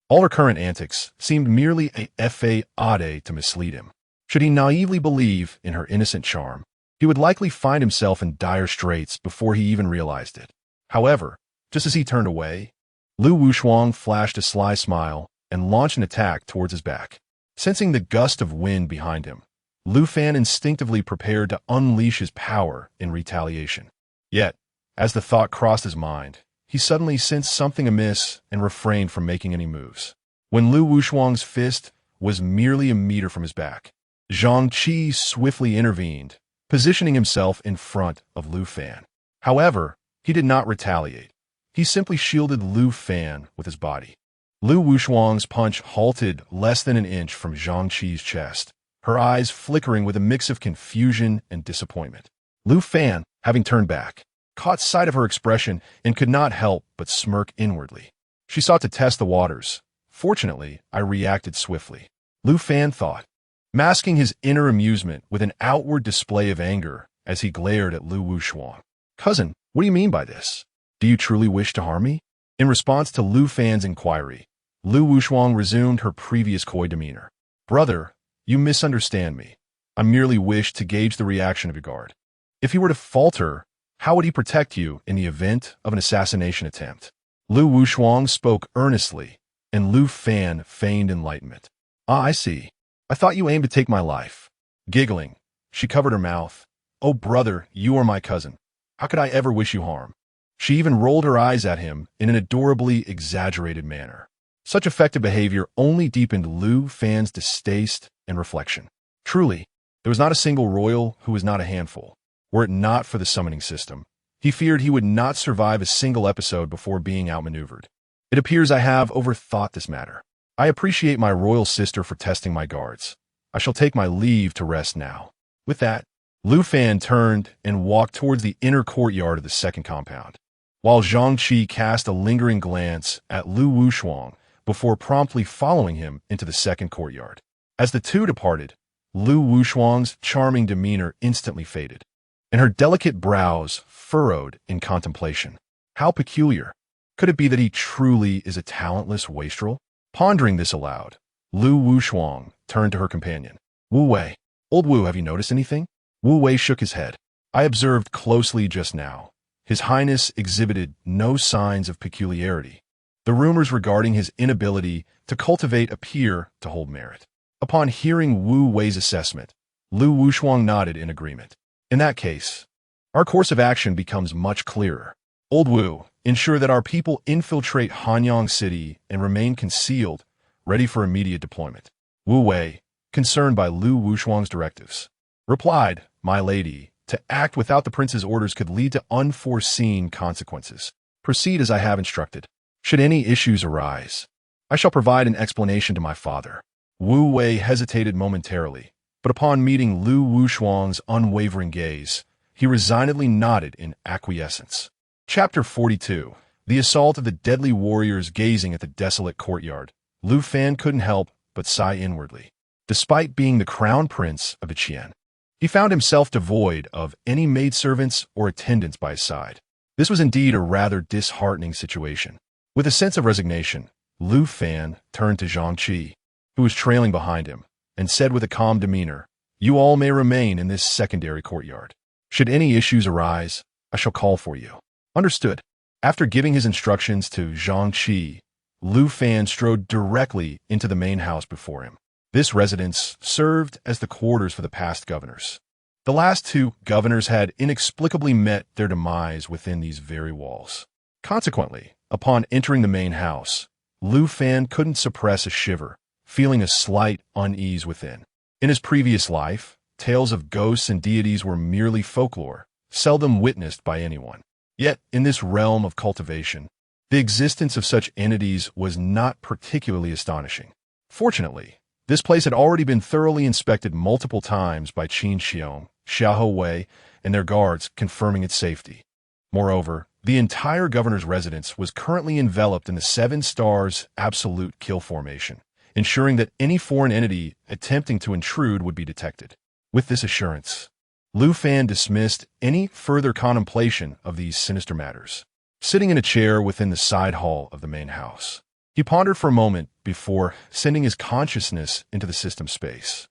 All her current antics seemed merely a fade to mislead him. Should he naively believe in her innocent charm, he would likely find himself in dire straits before he even realized it. However, just as he turned away, Lu Wuxuang flashed a sly smile and launched an attack towards his back. Sensing the gust of wind behind him, Lu Fan instinctively prepared to unleash his power in retaliation. Yet, as the thought crossed his mind, he suddenly sensed something amiss and refrained from making any moves. When Lu Wuxuang's fist was merely a meter from his back, Zhang Qi swiftly intervened, positioning himself in front of Lu Fan. However, he did not retaliate. He simply shielded Lu Fan with his body. Lu Wuxuang's punch halted less than an inch from Zhang Qi's chest, her eyes flickering with a mix of confusion and disappointment. Lu Fan, having turned back, caught sight of her expression and could not help but smirk inwardly. She sought to test the waters. Fortunately, I reacted swiftly, Lu Fan thought, masking his inner amusement with an outward display of anger as he glared at Lu Wuxuang. "Cousin, what do you mean by this? Do you truly wish to harm me?" In response to Lu Fan's inquiry, Lu Wuxuang resumed her previous coy demeanor. "Brother, you misunderstand me. I merely wish to gauge the reaction of your guard. If he were to falter, how would he protect you in the event of an assassination attempt?" Lu Wuxuang spoke earnestly, and Lu Fan feigned enlightenment. "Ah, I see. I thought you aimed to take my life." Giggling, she covered her mouth. "Oh, brother, you are my cousin. How could I ever wish you harm?" She even rolled her eyes at him in an adorably exaggerated manner. Such effective behavior only deepened Lu Fan's distaste and reflection. Truly, there was not a single royal who was not a handful. Were it not for the summoning system, he feared he would not survive a single episode before being outmaneuvered. It appears I have overthought this matter. I appreciate my royal sister for testing my guards. I shall take my leave to rest now. With that, Lu Fan turned and walked towards the inner courtyard of the second compound, while Zhang Qi cast a lingering glance at Lu Wuxuang before promptly following him into the second courtyard. As the two departed, Lu Wuxuang's charming demeanor instantly faded, and her delicate brows furrowed in contemplation. How peculiar. Could it be that he truly is a talentless wastrel? Pondering this aloud, Lu Wuxuang turned to her companion. "Wu Wei, old Wu, have you noticed anything?" Wu Wei shook his head. "I observed closely just now. His Highness exhibited no signs of peculiarity. The rumors regarding his inability to cultivate appear to hold merit." Upon hearing Wu Wei's assessment, Lu Wuxuang nodded in agreement. "In that case, our course of action becomes much clearer. Old Wu, ensure that our people infiltrate Hanyang City and remain concealed, ready for immediate deployment." Wu Wei, concerned by Lu Wuxuang's directives, replied, "My lady, to act without the prince's orders could lead to unforeseen consequences. Proceed as I have instructed. Should any issues arise, I shall provide an explanation to my father." Wu Wei hesitated momentarily, but upon meeting Lu Wuxuang's unwavering gaze, he resignedly nodded in acquiescence. Chapter 42. The assault of the deadly warriors. Gazing at the desolate courtyard, Lu Fan couldn't help but sigh inwardly. Despite being the crown prince of the Qian, he found himself devoid of any maidservants or attendants by his side. This was indeed a rather disheartening situation. With a sense of resignation, Lu Fan turned to Zhang Qi, who was trailing behind him, and said with a calm demeanor, "You all may remain in this secondary courtyard. Should any issues arise, I shall call for you." "Understood." After giving his instructions to Zhang Qi, Lu Fan strode directly into the main house before him. This residence served as the quarters for the past governors. The last two governors had inexplicably met their demise within these very walls. Consequently, upon entering the main house, Lu Fan couldn't suppress a shiver, feeling a slight unease within. In his previous life, tales of ghosts and deities were merely folklore, seldom witnessed by anyone. Yet, in this realm of cultivation, the existence of such entities was not particularly astonishing. Fortunately, this place had already been thoroughly inspected multiple times by Qiong, Xiahou Wei, and their guards, confirming its safety. Moreover, the entire governor's residence was currently enveloped in the 7 stars absolute kill formation, ensuring that any foreign entity attempting to intrude would be detected. With this assurance, Lu Fan dismissed any further contemplation of these sinister matters. Sitting in a chair within the side hall of the main house, he pondered for a moment before sending his consciousness into the system space.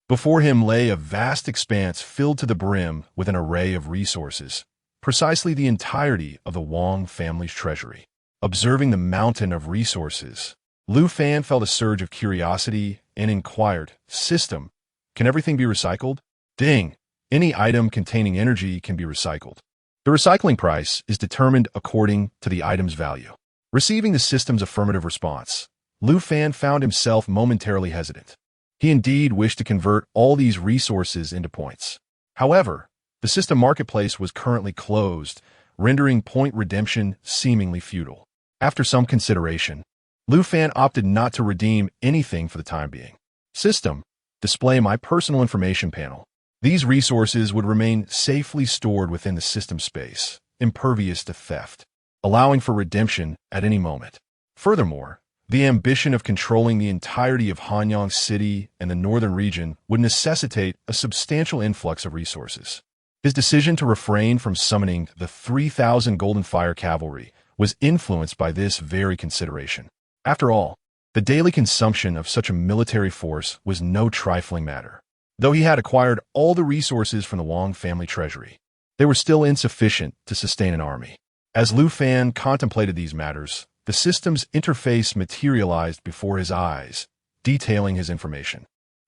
Before him lay a vast expanse filled to the brim with an array of resources, precisely the entirety of the Wang family's treasury. Observing the mountain of resources, Lu Fan felt a surge of curiosity and inquired, "System, can everything be recycled?" Ding! Any item containing energy can be recycled. The recycling price is determined according to the item's value. Receiving the system's affirmative response, Lu Fan found himself momentarily hesitant. He indeed wished to convert all these resources into points. However, the system marketplace was currently closed, rendering point redemption seemingly futile. After some consideration, Lu Fan opted not to redeem anything for the time being. System, display my personal information panel. These resources would remain safely stored within the system space, impervious to theft, allowing for redemption at any moment. Furthermore, the ambition of controlling the entirety of Hanyang City and the northern region would necessitate a substantial influx of resources. His decision to refrain from summoning the 3,000 Golden Fire Cavalry was influenced by this very consideration. After all, the daily consumption of such a military force was no trifling matter. Though he had acquired all the resources from the Wang family treasury, they were still insufficient to sustain an army. As Lu Fan contemplated these matters, the system's interface materialized before his eyes, detailing his information.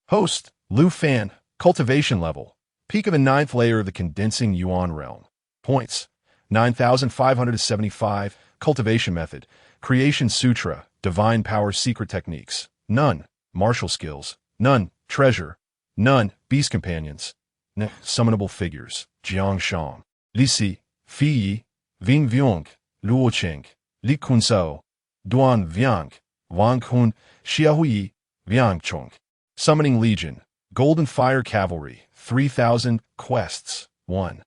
Host, Lu Fan, cultivation level, peak of the 9th layer of the condensing yuan realm. Points, 9,575, cultivation method, creation sutra, divine power secret techniques, none, martial skills, none, treasure, none, beast companions, summonable figures, Jiang Shang, Li Si, Fi Yi, Ving Vyong, Luo Cheng, Li Cunxiao, Duan Viang, Wang Kun, Xiaohu Yi, Viang Chong. Summoning Legion, Golden Fire Cavalry, 3,000, quests, 1.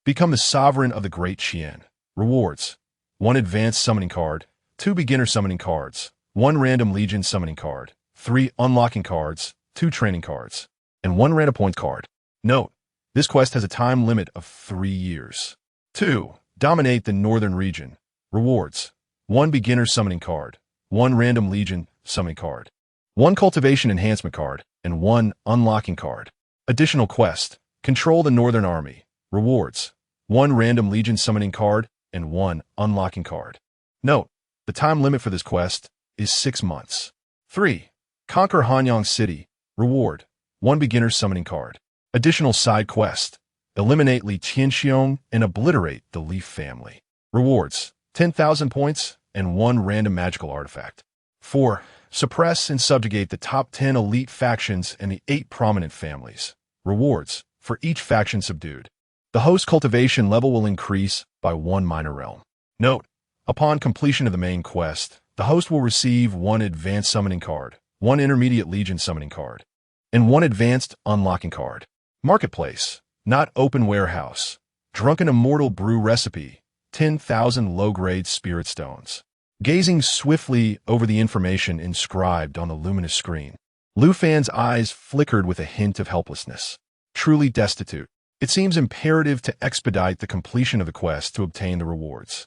Become the sovereign of the Great Qian. Rewards, 1 advanced summoning card, 2 beginner summoning cards, 1 random Legion summoning card, 3 unlocking cards, 2 training cards, and 1 random point card. Note, this quest has a time limit of 3 years. 2. Dominate the northern region. Rewards, 1 beginner summoning card, 1 random Legion summoning card, 1 cultivation enhancement card, and 1 unlocking card. Additional quest, control the northern army. Rewards, 1 random Legion summoning card and 1 unlocking card. Note, the time limit for this quest is 6 months. 3. Conquer Hanyang City. Reward, 1 beginner summoning card. Additional side quest, eliminate Li Qian and obliterate the Leaf family. Rewards, 10,000 points and 1 random magical artifact. 4. Suppress and subjugate the top 10 elite factions and the 8 prominent families. Rewards, for each faction subdued. The host cultivation level will increase by 1 minor realm. Note, upon completion of the main quest, the host will receive 1 advanced summoning card, 1 intermediate Legion summoning card, and 1 advanced unlocking card. Marketplace, not open warehouse. Drunken Immortal Brew Recipe, 10,000 low-grade spirit stones. Gazing swiftly over the information inscribed on the luminous screen, Lu Fan's eyes flickered with a hint of helplessness. Truly destitute, it seems imperative to expedite the completion of the quest to obtain the rewards.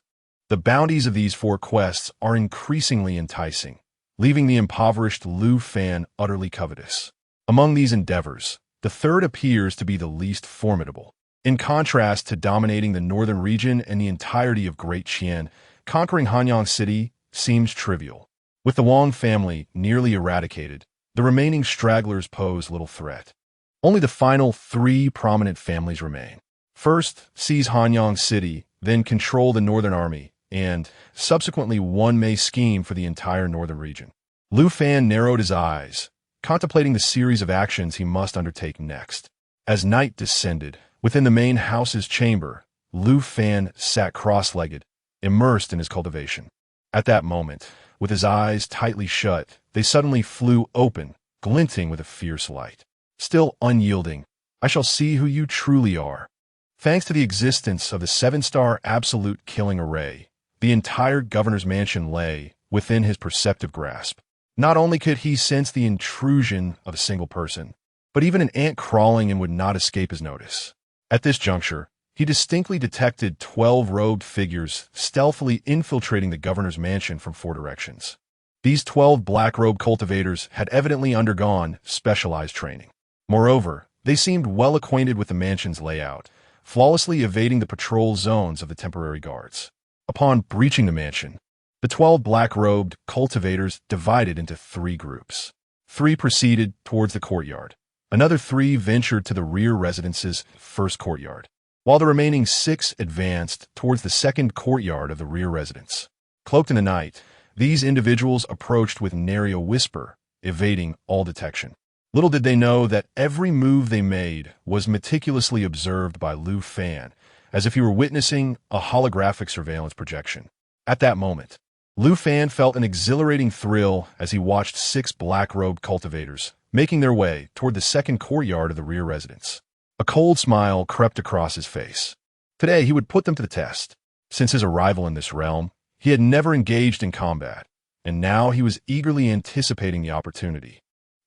The bounties of these 4 quests are increasingly enticing, leaving the impoverished Lu Fan utterly covetous. Among these endeavors, the third appears to be the least formidable. In contrast to dominating the northern region and the entirety of Great Qian, conquering Hanyang City seems trivial. With the Wang family nearly eradicated, the remaining stragglers pose little threat. Only the final 3 prominent families remain. First, seize Hanyang City, then control the Northern Army, and subsequently one may scheme for the entire northern region. Lu Fan narrowed his eyes, contemplating the series of actions he must undertake next. As night descended, within the main house's chamber, Lu Fan sat cross-legged, immersed in his cultivation. At that moment, with his eyes tightly shut, they suddenly flew open, glinting with a fierce light. Still unyielding, I shall see who you truly are. Thanks to the existence of the 7-star absolute killing array, the entire governor's mansion lay within his perceptive grasp. Not only could he sense the intrusion of a single person, but even an ant crawling in would not escape his notice. At this juncture, he distinctly detected 12 robed figures stealthily infiltrating the governor's mansion from 4 directions. These 12 black-robed cultivators had evidently undergone specialized training. Moreover, they seemed well acquainted with the mansion's layout, flawlessly evading the patrol zones of the temporary guards. Upon breaching the mansion, the 12 black-robed cultivators divided into 3 groups. 3 proceeded towards the courtyard. Another 3 ventured to the rear residence's first courtyard, while the remaining 6 advanced towards the second courtyard of the rear residence. Cloaked in the night, these individuals approached with nary a whisper, evading all detection. Little did they know that every move they made was meticulously observed by Lu Fan, as if he were witnessing a holographic surveillance projection. At that moment, Lu Fan felt an exhilarating thrill as he watched 6 black-robed cultivators making their way toward the second courtyard of the rear residence. A cold smile crept across his face. Today he would put them to the test. Since his arrival in this realm, he had never engaged in combat, and now he was eagerly anticipating the opportunity.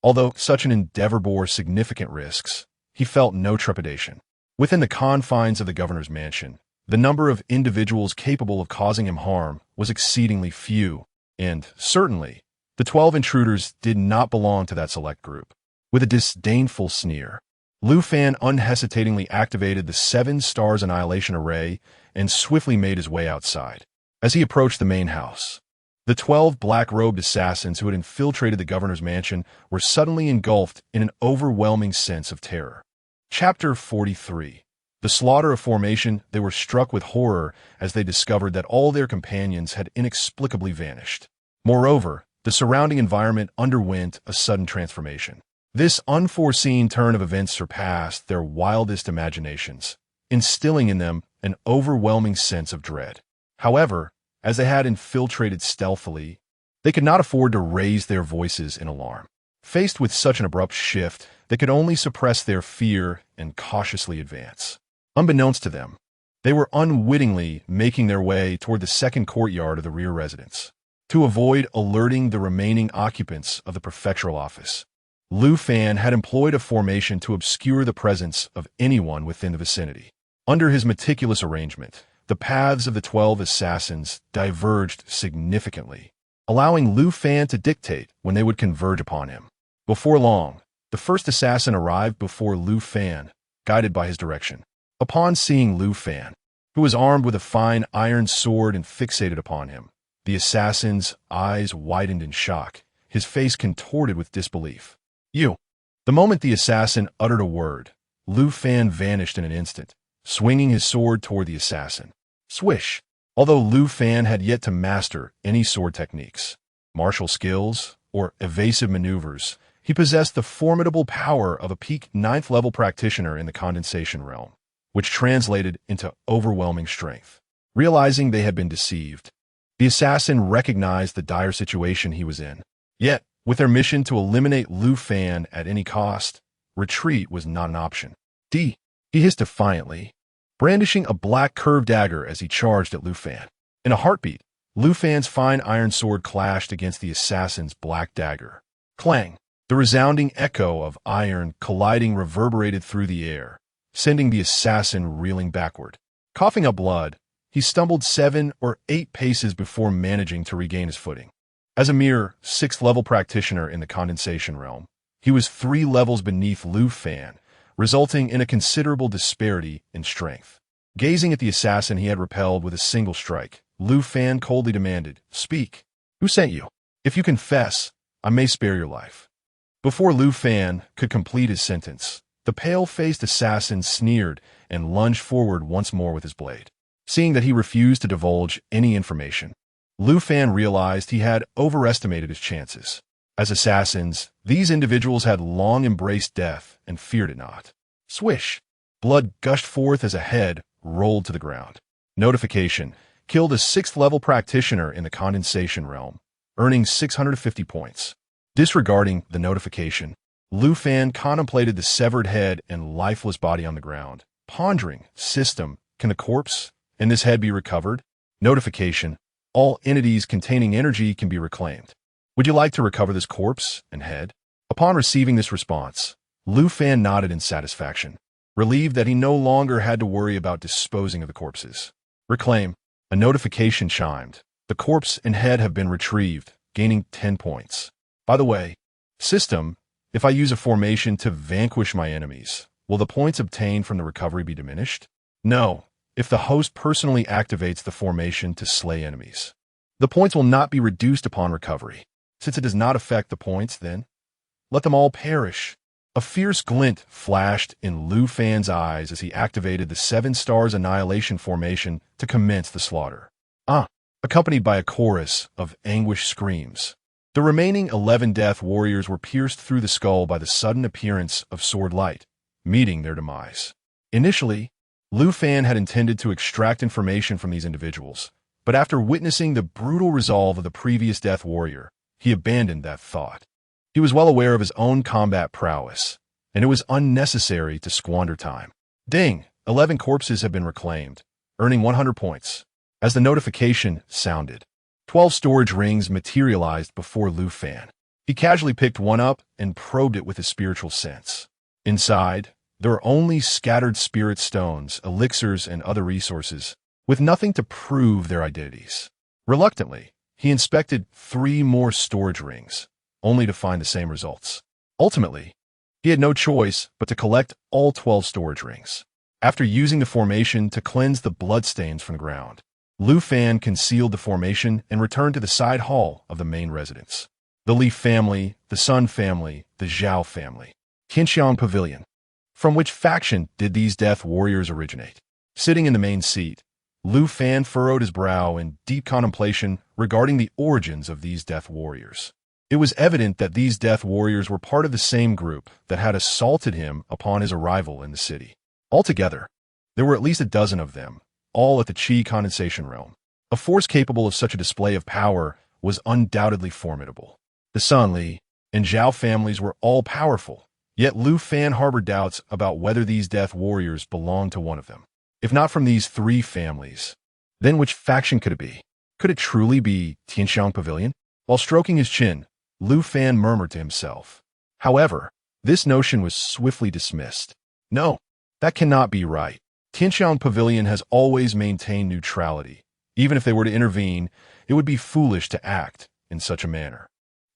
Although such an endeavor bore significant risks, he felt no trepidation. Within the confines of the governor's mansion, the number of individuals capable of causing him harm was exceedingly few, and, certainly, the 12 intruders did not belong to that select group. With a disdainful sneer, Lu Fan unhesitatingly activated the 7 stars annihilation array and swiftly made his way outside. As he approached the main house, the 12 black-robed assassins who had infiltrated the governor's mansion were suddenly engulfed in an overwhelming sense of terror. Chapter 43. The slaughter of formation. They were struck with horror as they discovered that all their companions had inexplicably vanished. Moreover, the surrounding environment underwent a sudden transformation. This unforeseen turn of events surpassed their wildest imaginations, instilling in them an overwhelming sense of dread. However, as they had infiltrated stealthily, they could not afford to raise their voices in alarm. Faced with such an abrupt shift, they could only suppress their fear and cautiously advance. Unbeknownst to them, they were unwittingly making their way toward the second courtyard of the rear residence. To avoid alerting the remaining occupants of the prefectural office, Lu Fan had employed a formation to obscure the presence of anyone within the vicinity. Under his meticulous arrangement, the paths of the 12 assassins diverged significantly, allowing Lu Fan to dictate when they would converge upon him. Before long, the first assassin arrived before Lu Fan, guided by his direction. Upon seeing Lu Fan, who was armed with a fine iron sword and fixated upon him, the assassin's eyes widened in shock, his face contorted with disbelief. "You!" The moment the assassin uttered a word, Lu Fan vanished in an instant, swinging his sword toward the assassin. Swish! Although Lu Fan had yet to master any sword techniques, martial skills, or evasive maneuvers, he possessed the formidable power of a peak 9th-level practitioner in the condensation realm, which translated into overwhelming strength. Realizing they had been deceived, the assassin recognized the dire situation he was in. Yet, with their mission to eliminate Lu Fan at any cost, retreat was not an option. He hissed defiantly, brandishing a black curved dagger as he charged at Lu Fan. In a heartbeat, Lu Fan's fine iron sword clashed against the assassin's black dagger. Clang! The resounding echo of iron colliding reverberated through the air, sending the assassin reeling backward. Coughing up blood, he stumbled 7 or 8 paces before managing to regain his footing. As a mere 6th-level practitioner in the condensation realm, he was 3 levels beneath Lu Fan, resulting in a considerable disparity in strength. Gazing at the assassin he had repelled with a single strike, Lu Fan coldly demanded, "Speak. Who sent you? If you confess, I may spare your life." Before Lu Fan could complete his sentence, The pale-faced assassin sneered and lunged forward once more with his blade. Seeing that he refused to divulge any information, Lu Fan realized he had overestimated his chances. As assassins, these individuals had long embraced death and feared it not. Swish! Blood gushed forth as a head rolled to the ground. Notification: killed a 6th-level practitioner in the condensation realm, earning 650 points. Disregarding the notification, Lu Fan contemplated the severed head and lifeless body on the ground, pondering, system, can the corpse and this head be recovered? Notification: all entities containing energy can be reclaimed. Would you like to recover this corpse and head? Upon receiving this response, Lu Fan nodded in satisfaction, relieved that he no longer had to worry about disposing of the corpses. Reclaim. A notification chimed. The corpse and head have been retrieved, gaining 10 points. By the way, system, if I use a formation to vanquish my enemies, will the points obtained from the recovery be diminished? No, if the host personally activates the formation to slay enemies. The points will not be reduced upon recovery. Since it does not affect the points, then let them all perish. A fierce glint flashed in Lu Fan's eyes as he activated the 7 Stars Annihilation formation to commence the slaughter. Accompanied by a chorus of anguished screams. The remaining 11 death warriors were pierced through the skull by the sudden appearance of sword light, meeting their demise. Initially, Lu Fan had intended to extract information from these individuals, but after witnessing the brutal resolve of the previous death warrior, he abandoned that thought. He was well aware of his own combat prowess, and it was unnecessary to squander time. Ding! 11 corpses have been reclaimed, earning 100 points. As the notification sounded, 12 storage rings materialized before Lu Fan. He casually picked one up and probed it with his spiritual sense. Inside, there were only scattered spirit stones, elixirs, and other resources, with nothing to prove their identities. Reluctantly, he inspected 3 more storage rings, only to find the same results. Ultimately, he had no choice but to collect all 12 storage rings. After using the formation to cleanse the bloodstains from the ground, Lu Fan concealed the formation and returned to the side hall of the main residence. The Li family, the Sun family, the Zhao family. Cunxiao Pavilion. From which faction did these death warriors originate? Sitting in the main seat, Lu Fan furrowed his brow in deep contemplation regarding the origins of these death warriors. It was evident that these death warriors were part of the same group that had assaulted him upon his arrival in the city. Altogether, there were at least a dozen of them, all at the Qi condensation realm. A force capable of such a display of power was undoubtedly formidable. The Sun, Li, and Zhao families were all powerful, yet Lu Fan harbored doubts about whether these death warriors belonged to one of them. If not from these 3 families, then which faction could it be? Could it truly be Tianxiang Pavilion? While stroking his chin, Lu Fan murmured to himself. However, this notion was swiftly dismissed. No, that cannot be right. Tianxiang Pavilion has always maintained neutrality. Even if they were to intervene, it would be foolish to act in such a manner.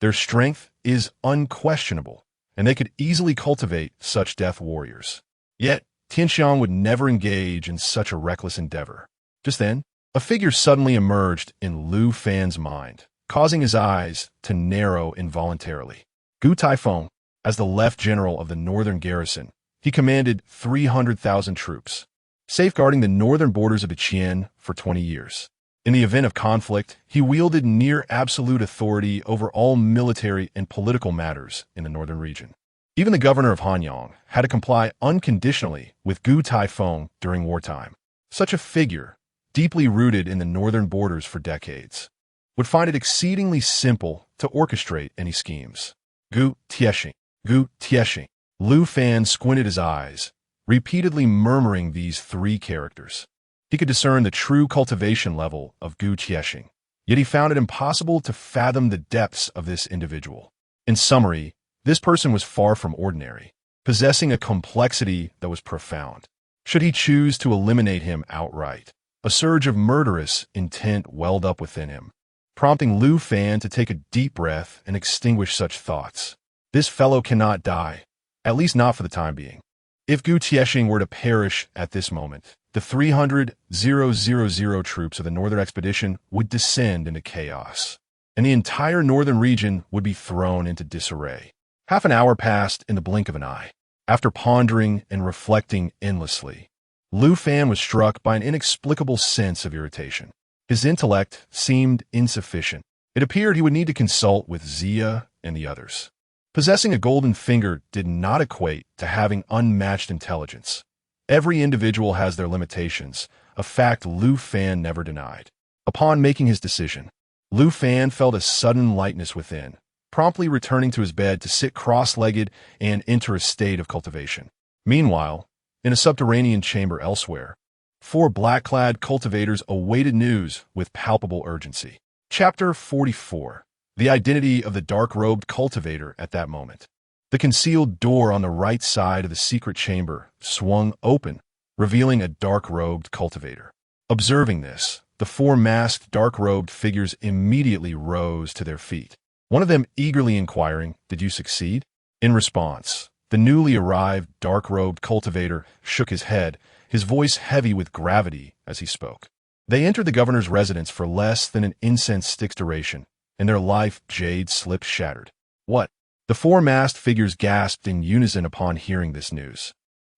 Their strength is unquestionable, and they could easily cultivate such death warriors. Yet, Tianxiang would never engage in such a reckless endeavor. Just then, a figure suddenly emerged in Lu Fan's mind, causing his eyes to narrow involuntarily. Gu Taifeng, as the left general of the northern garrison, he commanded 300,000 troops, safeguarding the northern borders of the Qian for 20 years. In the event of conflict, he wielded near-absolute authority over all military and political matters in the northern region. Even the governor of Hanyang had to comply unconditionally with Gu Taifeng during wartime. Such a figure, deeply rooted in the northern borders for decades, would find it exceedingly simple to orchestrate any schemes. Gu Tieshing, Gu Tieshing. Lu Fan squinted his eyes, repeatedly murmuring these 3 characters. He could discern the true cultivation level of Gu Tieshing, yet he found it impossible to fathom the depths of this individual. In summary, this person was far from ordinary, possessing a complexity that was profound. Should he choose to eliminate him outright, a surge of murderous intent welled up within him, prompting Lu Fan to take a deep breath and extinguish such thoughts. This fellow cannot die, at least not for the time being. If Gu Tieshing were to perish at this moment, the 300,000 troops of the Northern Expedition would descend into chaos, and the entire northern region would be thrown into disarray. Half an hour passed in the blink of an eye. After pondering and reflecting endlessly, Lu Fan was struck by an inexplicable sense of irritation. His intellect seemed insufficient. It appeared he would need to consult with Xia and the others. Possessing a golden finger did not equate to having unmatched intelligence. Every individual has their limitations, a fact Lu Fan never denied. Upon making his decision, Lu Fan felt a sudden lightness within, promptly returning to his bed to sit cross-legged and enter a state of cultivation. Meanwhile, in a subterranean chamber elsewhere, 4 black-clad cultivators awaited news with palpable urgency. Chapter 44. The identity of the dark-robed cultivator at that moment. The concealed door on the right side of the secret chamber swung open, revealing a dark-robed cultivator. Observing this, the 4 masked dark-robed figures immediately rose to their feet, one of them eagerly inquiring, "Did you succeed?" In response, the newly arrived dark-robed cultivator shook his head, his voice heavy with gravity as he spoke. They entered the governor's residence for less than an incense stick's duration, and their life jade slips shattered. What? The 4 masked figures gasped in unison upon hearing this news.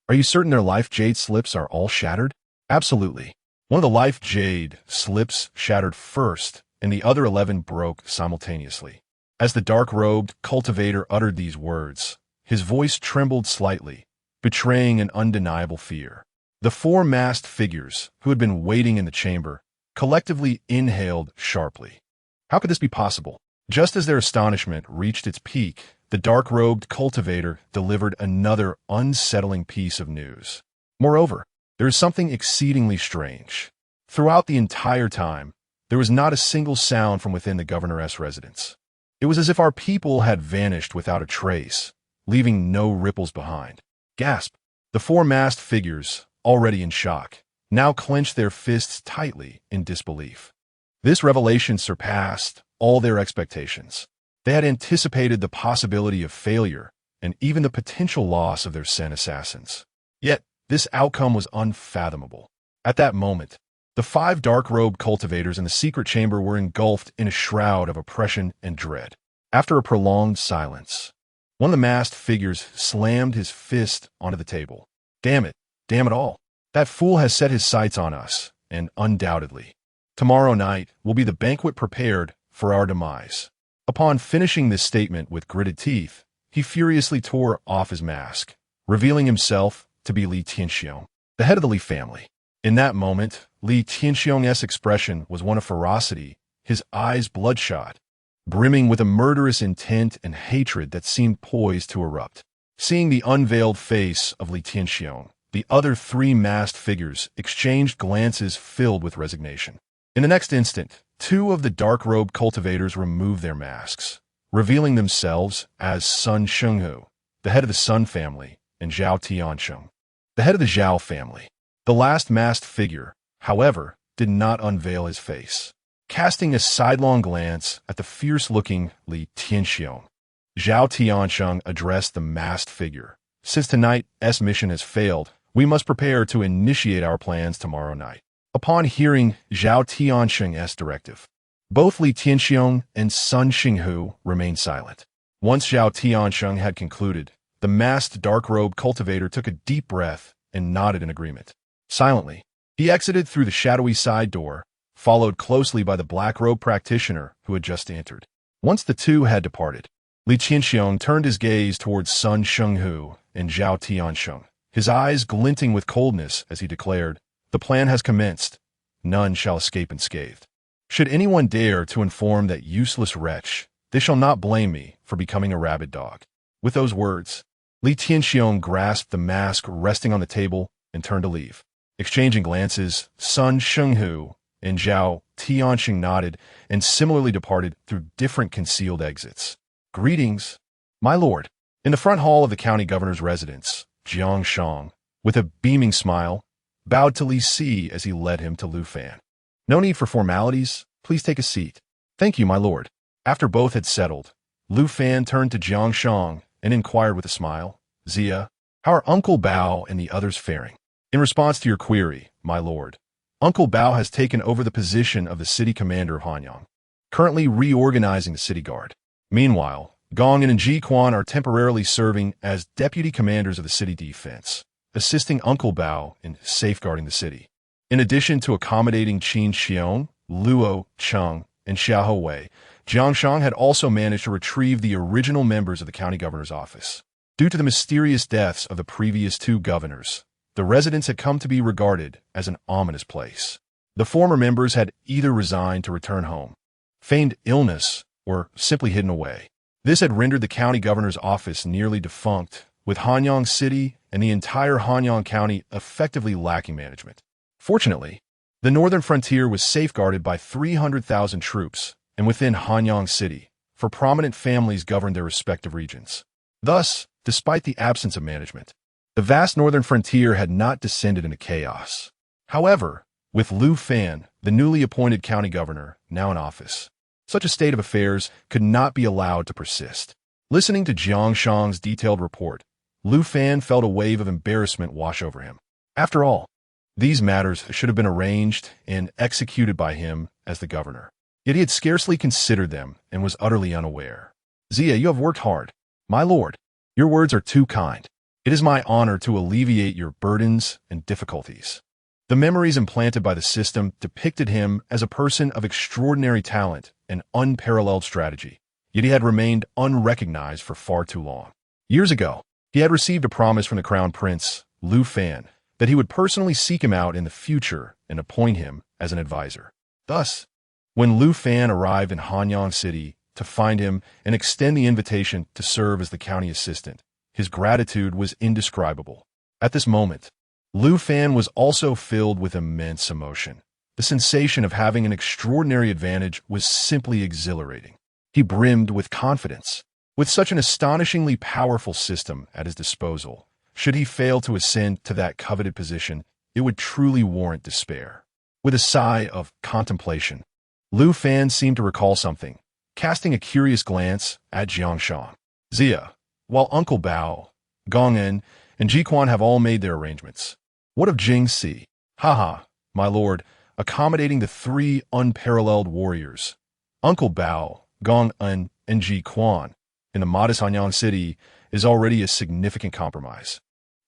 Are you certain their life jade slips are all shattered? Absolutely. One of the life jade slips shattered first, and the other 11 broke simultaneously. As the dark-robed cultivator uttered these words, his voice trembled slightly, betraying an undeniable fear. The 4 masked figures, who had been waiting in the chamber, collectively inhaled sharply. How could this be possible? Just as their astonishment reached its peak, the dark-robed cultivator delivered another unsettling piece of news. Moreover, there is something exceedingly strange. Throughout the entire time, there was not a single sound from within the governor's residence. It was as if our people had vanished without a trace, leaving no ripples behind. Gasp! The 4 masked figures, already in shock, now clenched their fists tightly in disbelief. This revelation surpassed all their expectations. They had anticipated the possibility of failure and even the potential loss of their Sen assassins. Yet, this outcome was unfathomable. At that moment, the 5 dark-robed cultivators in the secret chamber were engulfed in a shroud of oppression and dread. After a prolonged silence, one of the masked figures slammed his fist onto the table. Damn it all. That fool has set his sights on us, and undoubtedly, tomorrow night will be the banquet prepared for our demise. Upon finishing this statement with gritted teeth, he furiously tore off his mask, revealing himself to be Li Tianxiong, the head of the Li family. In that moment, Li Tianxiong's expression was one of ferocity, his eyes bloodshot, brimming with a murderous intent and hatred that seemed poised to erupt. Seeing the unveiled face of Li Tianxiong, the other 3 masked figures exchanged glances filled with resignation. In the next instant, 2 of the dark-robed cultivators removed their masks, revealing themselves as Sun Shenghu, the head of the Sun family, and Zhao Tiansheng, the head of the Zhao family. The last masked figure, however, did not unveil his face. Casting a sidelong glance at the fierce-looking Li Tianxiong, Zhao Tiansheng addressed the masked figure. Since tonight's mission has failed, we must prepare to initiate our plans tomorrow night. Upon hearing Zhao Tiansheng's directive, both Li Tianxiong and Sun Shenghu remained silent. Once Zhao Tiansheng had concluded, the masked dark-robed cultivator took a deep breath and nodded in agreement. Silently, he exited through the shadowy side door, followed closely by the black-robed practitioner who had just entered. Once the 2 had departed, Li Tianxiong turned his gaze towards Sun Shenghu and Zhao Tiansheng, his eyes glinting with coldness as he declared, "The plan has commenced. None shall escape unscathed. Should anyone dare to inform that useless wretch, they shall not blame me for becoming a rabid dog." With those words, Li Tianxiong grasped the mask resting on the table and turned to leave. Exchanging glances, Sun Shenghu and Zhao Tiansheng nodded and similarly departed through different concealed exits. "Greetings, my lord." In the front hall of the county governor's residence, Jiang Sheng, with a beaming smile, bowed to Li Si as he led him to Lu Fan. "No need for formalities. Please take a seat." "Thank you, my lord." After both had settled, Lu Fan turned to Jiang Sheng and inquired with a smile, "Xia, how are Uncle Bao and the others faring?" "In response to your query, my lord, Uncle Bao has taken over the position of the city commander of Hanyang, currently reorganizing the city guard. Meanwhile, Gong and Ji Quan are temporarily serving as deputy commanders of the city defense, assisting Uncle Bao in safeguarding the city. In addition to accommodating Qiong, Luo Cheng, and Xiao Wei, Jiang Shang had also managed to retrieve the original members of the county governor's office. Due to the mysterious deaths of the previous two governors, the residence had come to be regarded as an ominous place. The former members had either resigned to return home, feigned illness, or simply hidden away. This had rendered the county governor's office nearly defunct, with Hanyang City and the entire Hanyang County effectively lacking management. Fortunately, the northern frontier was safeguarded by 300,000 troops, and within Hanyang City, for prominent families governed their respective regions. Thus, despite the absence of management, the vast northern frontier had not descended into chaos. However, with Lu Fan, the newly appointed county governor, now in office, such a state of affairs could not be allowed to persist. Listening to Jiang Shang's detailed report, Lu Fan felt a wave of embarrassment wash over him. After all, these matters should have been arranged and executed by him as the governor. Yet he had scarcely considered them and was utterly unaware. Zia, you have worked hard. My lord, your words are too kind. It is my honor to alleviate your burdens and difficulties. The memories implanted by the system depicted him as a person of extraordinary talent and unparalleled strategy, yet he had remained unrecognized for far too long. Years ago, he had received a promise from the crown prince, Lu Fan, that he would personally seek him out in the future and appoint him as an advisor. Thus, when Lu Fan arrived in Hanyang City to find him and extend the invitation to serve as the county assistant, his gratitude was indescribable. At this moment, Lu Fan was also filled with immense emotion. The sensation of having an extraordinary advantage was simply exhilarating. He brimmed with confidence. With such an astonishingly powerful system at his disposal, should he fail to ascend to that coveted position, it would truly warrant despair. With a sigh of contemplation, Lu Fan seemed to recall something, casting a curious glance at Jiang Shang. Zia, while Uncle Bao, Gong En, and Ji Quan have all made their arrangements, what of Jing Si? Haha, my lord, accommodating the three unparalleled warriors, Uncle Bao, Gong En, and Ji Quan, in the modest Hanyang City is already a significant compromise.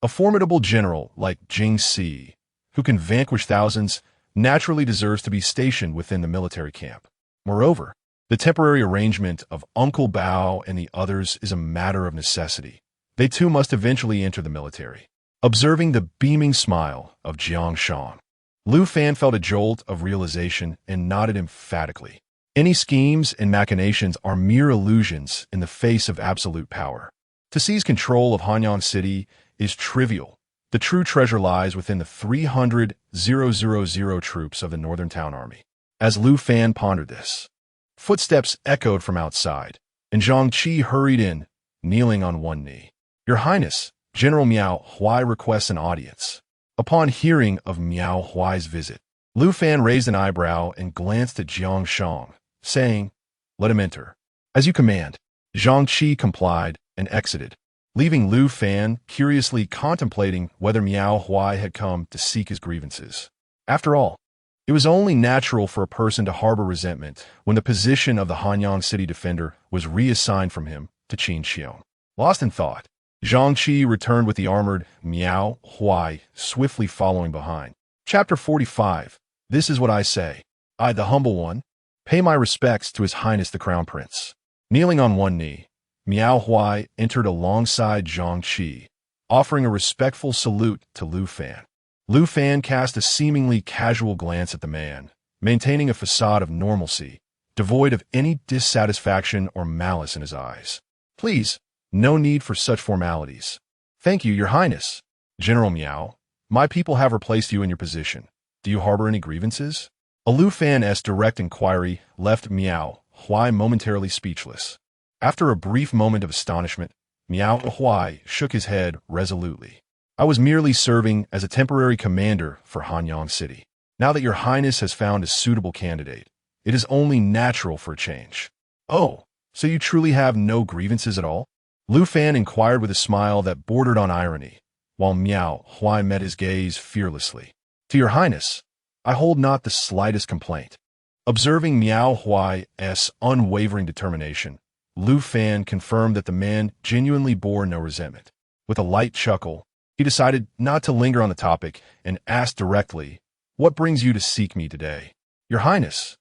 A formidable general like Jing Si, who can vanquish thousands, naturally deserves to be stationed within the military camp. Moreover, the temporary arrangement of Uncle Bao and the others is a matter of necessity. They too must eventually enter the military. Observing the beaming smile of Jiang Shang, Lu Fan felt a jolt of realization and nodded emphatically. Any schemes and machinations are mere illusions in the face of absolute power. To seize control of Hanyang City is trivial. The true treasure lies within the 300,000 troops of the Northern Town Army. As Lu Fan pondered this, footsteps echoed from outside, and Zhang Qi hurried in, kneeling on one knee. Your Highness, General Miao Huai requests an audience. Upon hearing of Miao Huai's visit, Lu Fan raised an eyebrow and glanced at Jiang Shang, saying, "Let him enter." "As you command." Zhang Qi complied and exited, leaving Lu Fan curiously contemplating whether Miao Huai had come to seek his grievances. After all, it was only natural for a person to harbor resentment when the position of the Hanyang City defender was reassigned from him to Qiong. Lost in thought, Zhang Qi returned with the armored Miao Huai swiftly following behind. Chapter 45. This is what I say. I, the humble one, pay my respects to His Highness the Crown Prince. Kneeling on one knee, Miao Huai entered alongside Zhang Qi, offering a respectful salute to Lu Fan. Lu Fan cast a seemingly casual glance at the man, maintaining a facade of normalcy, devoid of any dissatisfaction or malice in his eyes. Please, no need for such formalities. Thank you, Your Highness. General Miao, my people have replaced you in your position. Do you harbor any grievances? A Lu Fan-esque direct inquiry left Miao Huai momentarily speechless. After a brief moment of astonishment, Miao Huai shook his head resolutely. I was merely serving as a temporary commander for Hanyang City. Now that Your Highness has found a suitable candidate, it is only natural for a change. Oh, so you truly have no grievances at all? Lu Fan inquired with a smile that bordered on irony, while Miao Huai met his gaze fearlessly. To Your Highness, I hold not the slightest complaint. Observing Miao Huai's unwavering determination, Lu Fan confirmed that the man genuinely bore no resentment. With a light chuckle, he decided not to linger on the topic and asked directly, "What brings you to seek me today?" "Your Highness,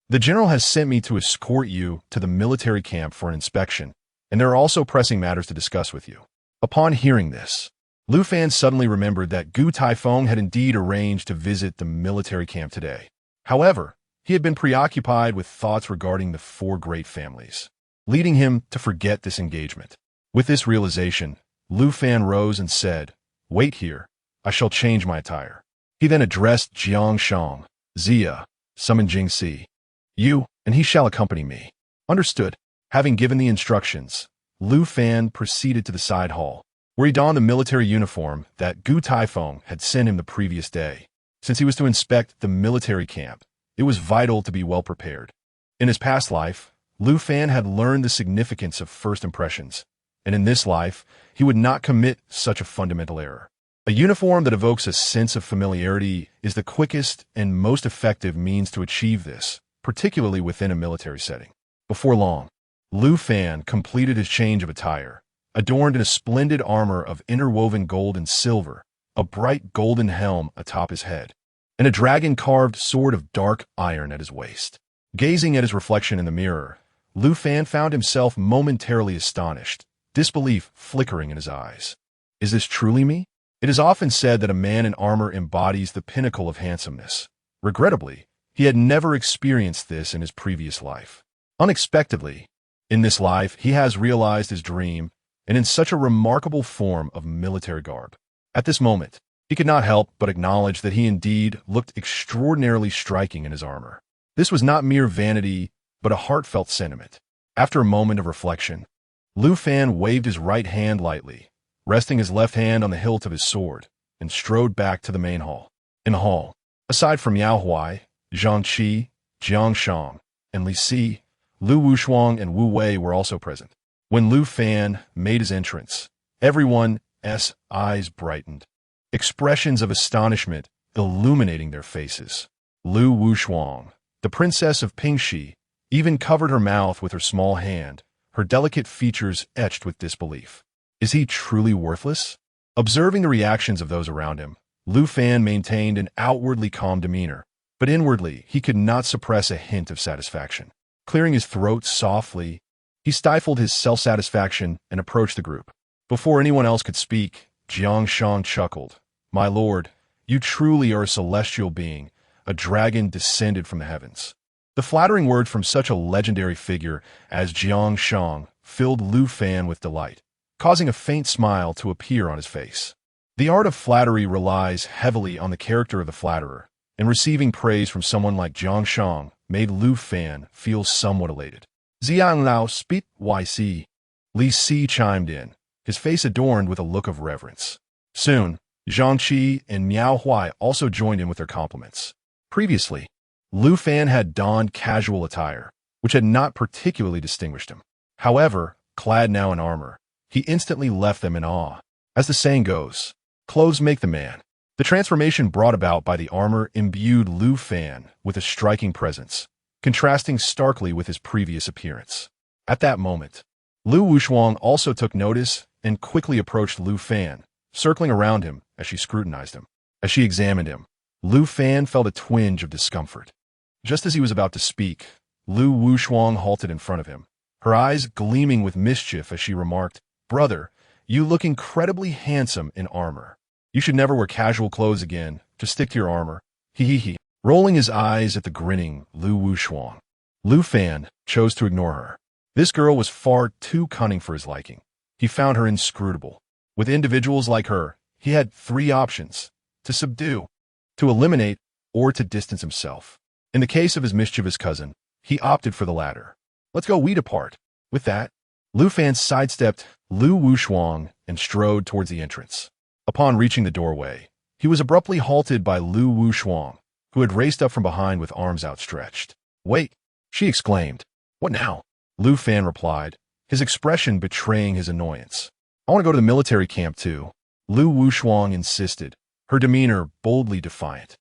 the general has sent me to escort you to the military camp for an inspection, and there are also pressing matters to discuss with you." Upon hearing this, Lu Fan suddenly remembered that Gu Taifeng had indeed arranged to visit the military camp today. However, he had been preoccupied with thoughts regarding the four great families, leading him to forget this engagement. With this realization, Lu Fan rose and said, "Wait here, I shall change my attire." He then addressed Jiang Shang, "Zia, summon Jingxi. You and he shall accompany me." Understood. Having given the instructions, Lu Fan proceeded to the side hall, where he donned the military uniform that Gu Taifeng had sent him the previous day. Since he was to inspect the military camp, it was vital to be well prepared. In his past life, Lu Fan had learned the significance of first impressions, and in this life, he would not commit such a fundamental error. A uniform that evokes a sense of familiarity is the quickest and most effective means to achieve this, particularly within a military setting. Before long, Lu Fan completed his change of attire, adorned in a splendid armor of interwoven gold and silver, a bright golden helm atop his head, and a dragon-carved sword of dark iron at his waist. Gazing at his reflection in the mirror, Lu Fan found himself momentarily astonished, disbelief flickering in his eyes. Is this truly me? It is often said that a man in armor embodies the pinnacle of handsomeness. Regrettably, he had never experienced this in his previous life. Unexpectedly, in this life, he has realized his dream, and in such a remarkable form of military garb. At this moment, he could not help but acknowledge that he indeed looked extraordinarily striking in his armor. This was not mere vanity, but a heartfelt sentiment. After a moment of reflection, Lu Fan waved his right hand lightly, resting his left hand on the hilt of his sword, and strode back to the main hall. In the hall, aside from Yao Huai, Zhang Qi, Jiang Shang, and Li Si, Lu Wushuang and Wu Wei were also present. When Lu Fan made his entrance, everyone's eyes brightened, expressions of astonishment illuminating their faces. Lu Wushuang, the princess of Pingxi, even covered her mouth with her small hand, her delicate features etched with disbelief. Is he truly worthless? Observing the reactions of those around him, Lu Fan maintained an outwardly calm demeanor, but inwardly he could not suppress a hint of satisfaction. Clearing his throat softly, he stifled his self-satisfaction and approached the group. Before anyone else could speak, Jiang Shang chuckled. "My lord, you truly are a celestial being, a dragon descended from the heavens." The flattering words from such a legendary figure as Jiang Shang filled Lu Fan with delight, causing a faint smile to appear on his face. The art of flattery relies heavily on the character of the flatterer, and receiving praise from someone like Jiang Shang made Lu Fan feel somewhat elated. "Ziang Lao speak YC." Li Si chimed in, his face adorned with a look of reverence. Soon, Zhang Qi and Miao Huai also joined in with their compliments. Previously, Lu Fan had donned casual attire, which had not particularly distinguished him. However, clad now in armor, he instantly left them in awe. As the saying goes, clothes make the man. The transformation brought about by the armor imbued Lu Fan with a striking presence, contrasting starkly with his previous appearance. At that moment, Lu Wushuang also took notice and quickly approached Lu Fan, circling around him as she scrutinized him. As she examined him, Lu Fan felt a twinge of discomfort. Just as he was about to speak, Lu Wushuang halted in front of him, her eyes gleaming with mischief as she remarked, "Brother, you look incredibly handsome in armor. You should never wear casual clothes again. Just stick to your armor. He. Rolling his eyes at the grinning Lu Wushuang, Lu Fan chose to ignore her. This girl was far too cunning for his liking. He found her inscrutable. With individuals like her, he had three options: to subdue, to eliminate, or to distance himself. In the case of his mischievous cousin, he opted for the latter. "Let's go weed apart." With that, Lu Fan sidestepped Lu Wushuang and strode towards the entrance. Upon reaching the doorway, he was abruptly halted by Lu Wushuang, who had raced up from behind with arms outstretched. "Wait!" she exclaimed. "What now?" Lu Fan replied, his expression betraying his annoyance. "I want to go to the military camp too," Lu Wushuang insisted, her demeanor boldly defiant,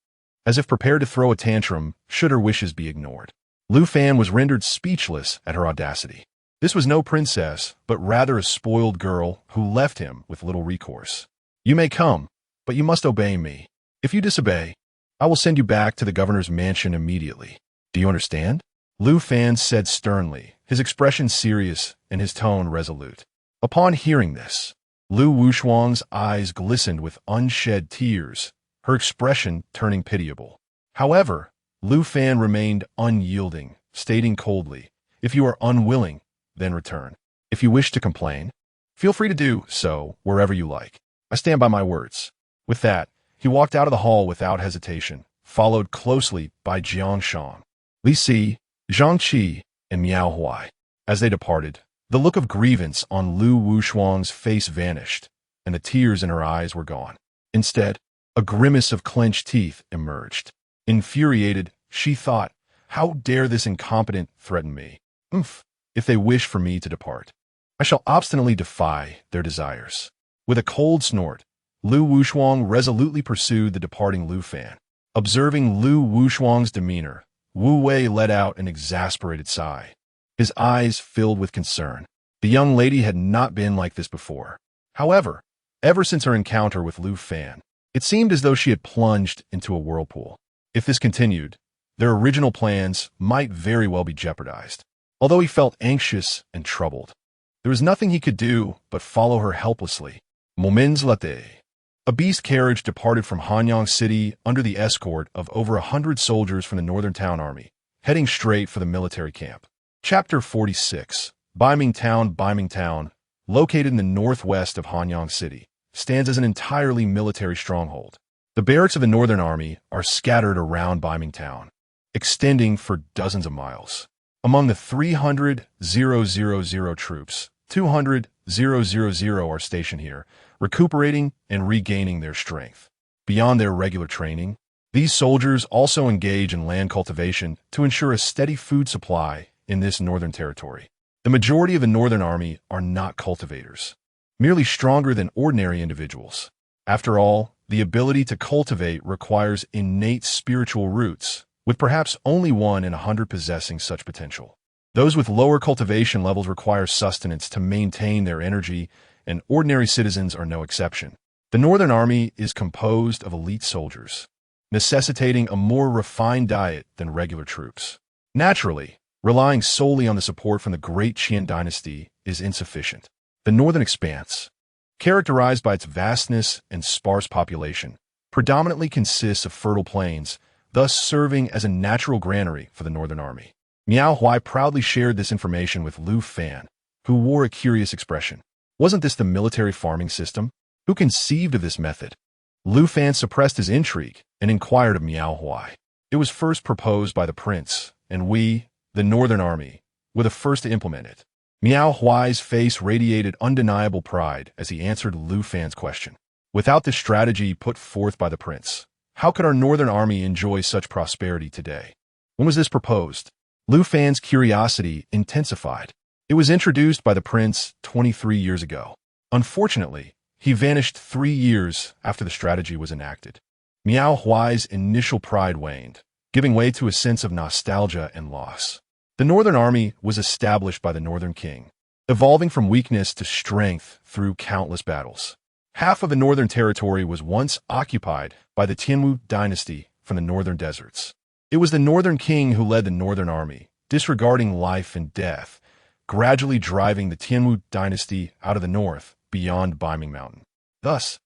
as if prepared to throw a tantrum should her wishes be ignored. Lu Fan was rendered speechless at her audacity. This was no princess, but rather a spoiled girl who left him with little recourse. You may come, but you must obey me. If you disobey, I will send you back to the governor's mansion immediately. Do you understand? Lu Fan said sternly, his expression serious and his tone resolute. Upon hearing this, Lu Wushuang's eyes glistened with unshed tears, her expression turning pitiable. However, Lu Fan remained unyielding, stating coldly, "If you are unwilling, then return. If you wish to complain, feel free to do so wherever you like. I stand by my words." With that, he walked out of the hall without hesitation, followed closely by Jiang Shang, Li Si, Zhang Qi, and Miao Huai. As they departed, the look of grievance on Lu Wushuang's face vanished, and the tears in her eyes were gone. Instead, a grimace of clenched teeth emerged. Infuriated, she thought, "How dare this incompetent threaten me? If they wish for me to depart, I shall obstinately defy their desires." With a cold snort, Lu Wushuang resolutely pursued the departing Lu Fan. Observing Lu Wushuang's demeanor, Wu Wei let out an exasperated sigh. His eyes filled with concern. The young lady had not been like this before. However, ever since her encounter with Lu Fan, it seemed as though she had plunged into a whirlpool. If this continued, their original plans might very well be jeopardized. Although he felt anxious and troubled, there was nothing he could do but follow her helplessly. Moments later, a beast carriage departed from Hanyang City under the escort of over 100 soldiers from the Northern Town Army, heading straight for the military camp. Chapter 46. Baiming Town, located in the northwest of Hanyang City, stands as an entirely military stronghold. The barracks of the Northern Army are scattered around Baiming Town, extending for dozens of miles. Among the 300,000 troops, 200,000 are stationed here, recuperating and regaining their strength. Beyond their regular training, these soldiers also engage in land cultivation to ensure a steady food supply in this northern territory. The majority of the Northern Army are not cultivators, merely stronger than ordinary individuals. After all, the ability to cultivate requires innate spiritual roots, with perhaps only 1 in 100 possessing such potential. Those with lower cultivation levels require sustenance to maintain their energy, and ordinary citizens are no exception. The Northern Army is composed of elite soldiers, necessitating a more refined diet than regular troops. Naturally, relying solely on the support from the Great Qian Dynasty is insufficient. The Northern Expanse, characterized by its vastness and sparse population, predominantly consists of fertile plains, thus serving as a natural granary for the Northern Army. Miao Huai proudly shared this information with Lu Fan, who wore a curious expression. Wasn't this the military farming system? Who conceived of this method? Lu Fan suppressed his intrigue and inquired of Miao Huai. It was first proposed by the prince, and we, the Northern Army, were the first to implement it. Miao Huai's face radiated undeniable pride as he answered Lu Fan's question. Without the strategy put forth by the prince, how could our Northern Army enjoy such prosperity today? When was this proposed? Lu Fan's curiosity intensified. It was introduced by the prince 23 years ago. Unfortunately, he vanished 3 years after the strategy was enacted. Miao Huai's initial pride waned, giving way to a sense of nostalgia and loss. The Northern Army was established by the Northern King, evolving from weakness to strength through countless battles. Half of the Northern Territory was once occupied by the Tian Dynasty from the Northern Deserts. It was the Northern King who led the Northern Army, disregarding life and death, gradually driving the Tian Dynasty out of the north beyond Baiming Mountain. Thus,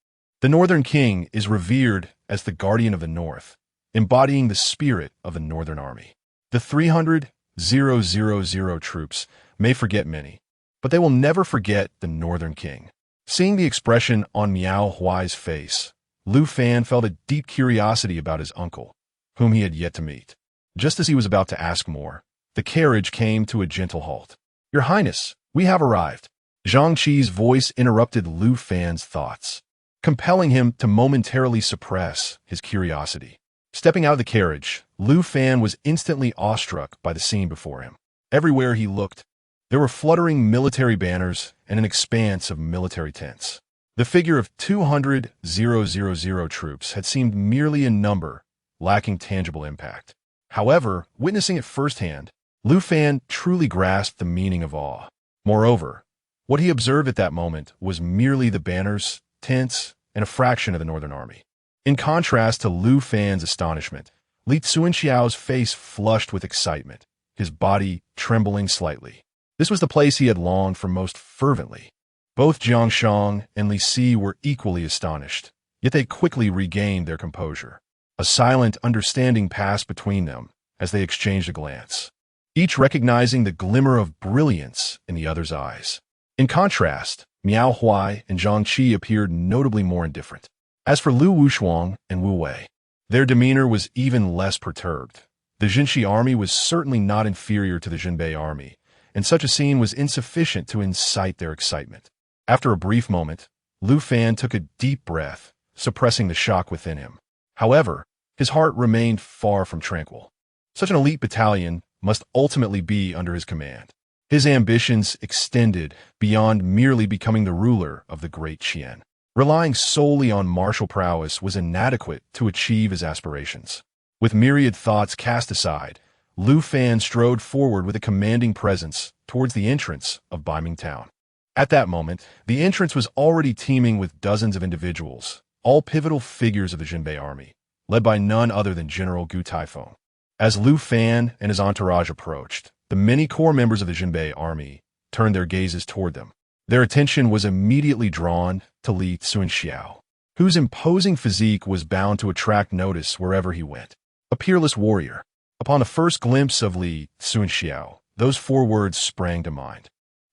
the Northern King is revered as the guardian of the North, embodying the spirit of the Northern Army. The 300,000 troops may forget many, but they will never forget the Northern King. Seeing the expression on Miao Huai's face, Lu Fan felt a deep curiosity about his uncle, whom he had yet to meet. Just as he was about to ask more, the carriage came to a gentle halt. "Your Highness, we have arrived." Zhang Qi's voice interrupted Lu Fan's thoughts, compelling him to momentarily suppress his curiosity. Stepping out of the carriage, Lu Fan was instantly awestruck by the scene before him. Everywhere he looked, there were fluttering military banners and an expanse of military tents. The figure of 200,000 troops had seemed merely a number, lacking tangible impact. However, witnessing it firsthand, Lu Fan truly grasped the meaning of awe. Moreover, what he observed at that moment was merely the banners, tents, and a fraction of the northern army. In contrast to Lu Fan's astonishment, Li Cunxiao's face flushed with excitement, his body trembling slightly. This was the place he had longed for most fervently. Both Jiang Sheng and Li Si were equally astonished, yet they quickly regained their composure. A silent understanding passed between them as they exchanged a glance, each recognizing the glimmer of brilliance in the other's eyes. In contrast, Miao Huai and Zhang Qi appeared notably more indifferent. As for Lu Wushuang and Wu Wei, their demeanor was even less perturbed. The Jinshi army was certainly not inferior to the Jinbei army, and such a scene was insufficient to incite their excitement. After a brief moment, Lu Fan took a deep breath, suppressing the shock within him. However, his heart remained far from tranquil. Such an elite battalion must ultimately be under his command. His ambitions extended beyond merely becoming the ruler of the Great Qian. Relying solely on martial prowess was inadequate to achieve his aspirations. With myriad thoughts cast aside, Lu Fan strode forward with a commanding presence towards the entrance of Baiming Town. At that moment, the entrance was already teeming with dozens of individuals, all pivotal figures of the Jinbei army, led by none other than General Gu Taifeng. As Lu Fan and his entourage approached, the many core members of the Jinbei army turned their gazes toward them. Their attention was immediately drawn to Li Cunxiao, whose imposing physique was bound to attract notice wherever he went. A peerless warrior. Upon the first glimpse of Li Cunxiao, those four words sprang to mind.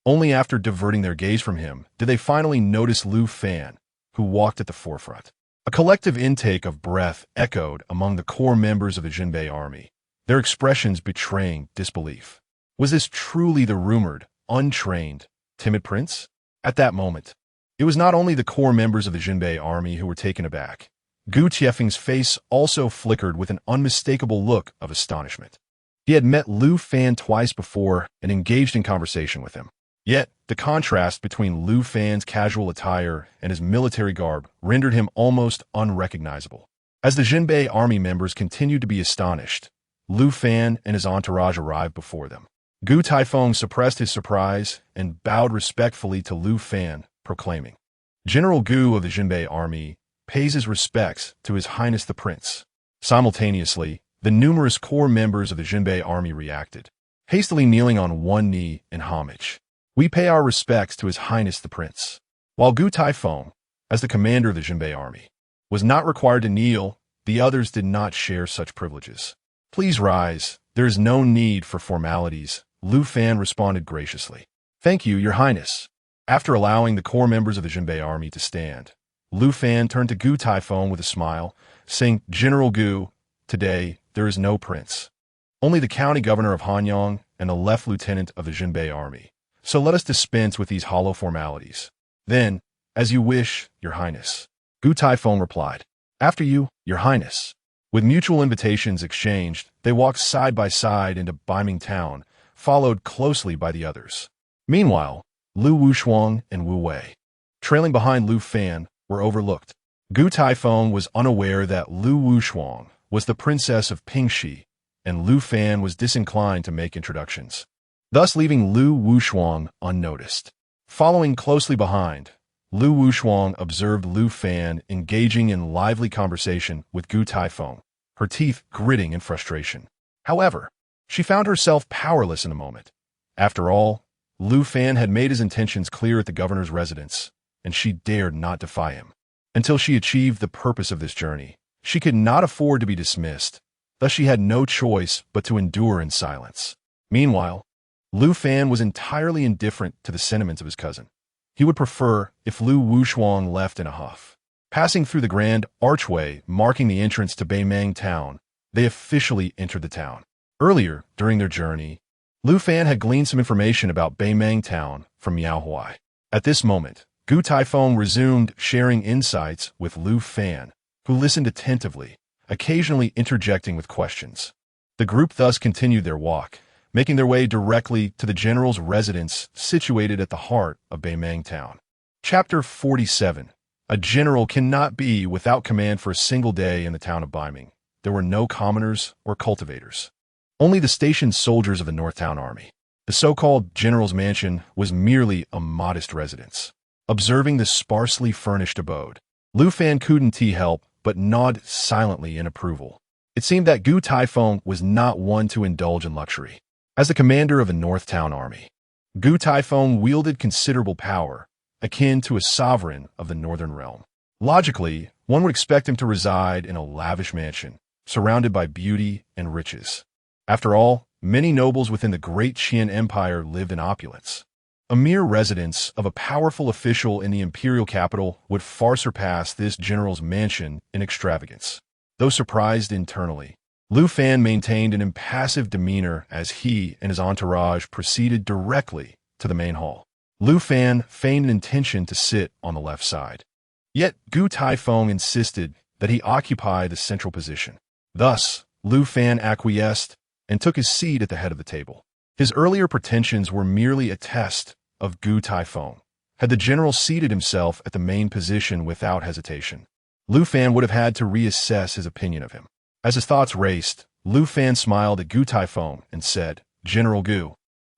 Only after diverting their gaze from him did they finally notice Lu Fan, who walked at the forefront. A collective intake of breath echoed among the core members of the Jinbei army, their expressions betraying disbelief. Was this truly the rumored, untrained, timid prince? At that moment, it was not only the core members of the Jinbei army who were taken aback. Gu Tiefeng's face also flickered with an unmistakable look of astonishment. He had met Lu Fan twice before and engaged in conversation with him. Yet, the contrast between Lu Fan's casual attire and his military garb rendered him almost unrecognizable. As the Jinbei army members continued to be astonished, Lu Fan and his entourage arrived before them. Gu Taifeng suppressed his surprise and bowed respectfully to Lu Fan, proclaiming, "General Gu of the Jinbei army pays his respects to His Highness the Prince." Simultaneously, the numerous core members of the Jinbei army reacted, hastily kneeling on one knee in homage. "We pay our respects to His Highness the Prince." While Gu Taifeng, as the commander of the Jinbei army, was not required to kneel, the others did not share such privileges. "Please rise. There is no need for formalities," Lu Fan responded graciously. "Thank you, Your Highness." After allowing the core members of the Jinbei army to stand, Lu Fan turned to Gu Taifeng with a smile, saying, "General Gu, today there is no prince. Only the county governor of Hanyang and the left lieutenant of the Jinbei army. So let us dispense with these hollow formalities." "Then, as you wish, Your Highness," Gu Taifeng replied. "After you, Your Highness." With mutual invitations exchanged, they walked side by side into Baiming Town, followed closely by the others. Meanwhile, Lu Wushuang and Wu Wei, trailing behind Lu Fan, were overlooked. Gu Taifeng was unaware that Lu Wushuang was the princess of Pingxi, and Lu Fan was disinclined to make introductions, thus leaving Lu Wushuang unnoticed. Following closely behind, Lu Wushuang observed Lu Fan engaging in lively conversation with Gu Taifeng, her teeth gritting in frustration. However, she found herself powerless in a moment. After all, Lu Fan had made his intentions clear at the governor's residence, and she dared not defy him. Until she achieved the purpose of this journey, she could not afford to be dismissed, thus she had no choice but to endure in silence. Meanwhile, Lu Fan was entirely indifferent to the sentiments of his cousin. He would prefer if Lu Wushuang left in a huff. Passing through the grand archway marking the entrance to Baiming Town, they officially entered the town. Earlier, during their journey, Lu Fan had gleaned some information about Baiming Town from Miao Huai. At this moment, Gu Taifeng resumed sharing insights with Lu Fan, who listened attentively, occasionally interjecting with questions. The group thus continued their walk, making their way directly to the general's residence situated at the heart of Baiming Town. Chapter 47. A general cannot be without command for a single day in the town of Baiming. There were no commoners or cultivators. Only the stationed soldiers of the North Town Army. The so-called general's mansion was merely a modest residence. Observing the sparsely furnished abode, Lu Fan couldn't help but nod silently in approval. It seemed that Gu Taifeng was not one to indulge in luxury. As the commander of the North Town Army, Gu Taifeng wielded considerable power, akin to a sovereign of the Northern Realm. Logically, one would expect him to reside in a lavish mansion, surrounded by beauty and riches. After all, many nobles within the Great Qian Empire lived in opulence. A mere residence of a powerful official in the imperial capital would far surpass this general's mansion in extravagance. Though surprised internally, Lu Fan maintained an impassive demeanor as he and his entourage proceeded directly to the main hall. Lu Fan feigned an intention to sit on the left side. Yet Gu Taifeng insisted that he occupy the central position. Thus, Lu Fan acquiesced and took his seat at the head of the table. His earlier pretensions were merely a test of Gu Taifeng. Had the general seated himself at the main position without hesitation, Lu Fan would have had to reassess his opinion of him. As his thoughts raced, Lu Fan smiled at Gu Taifeng and said, "General Gu,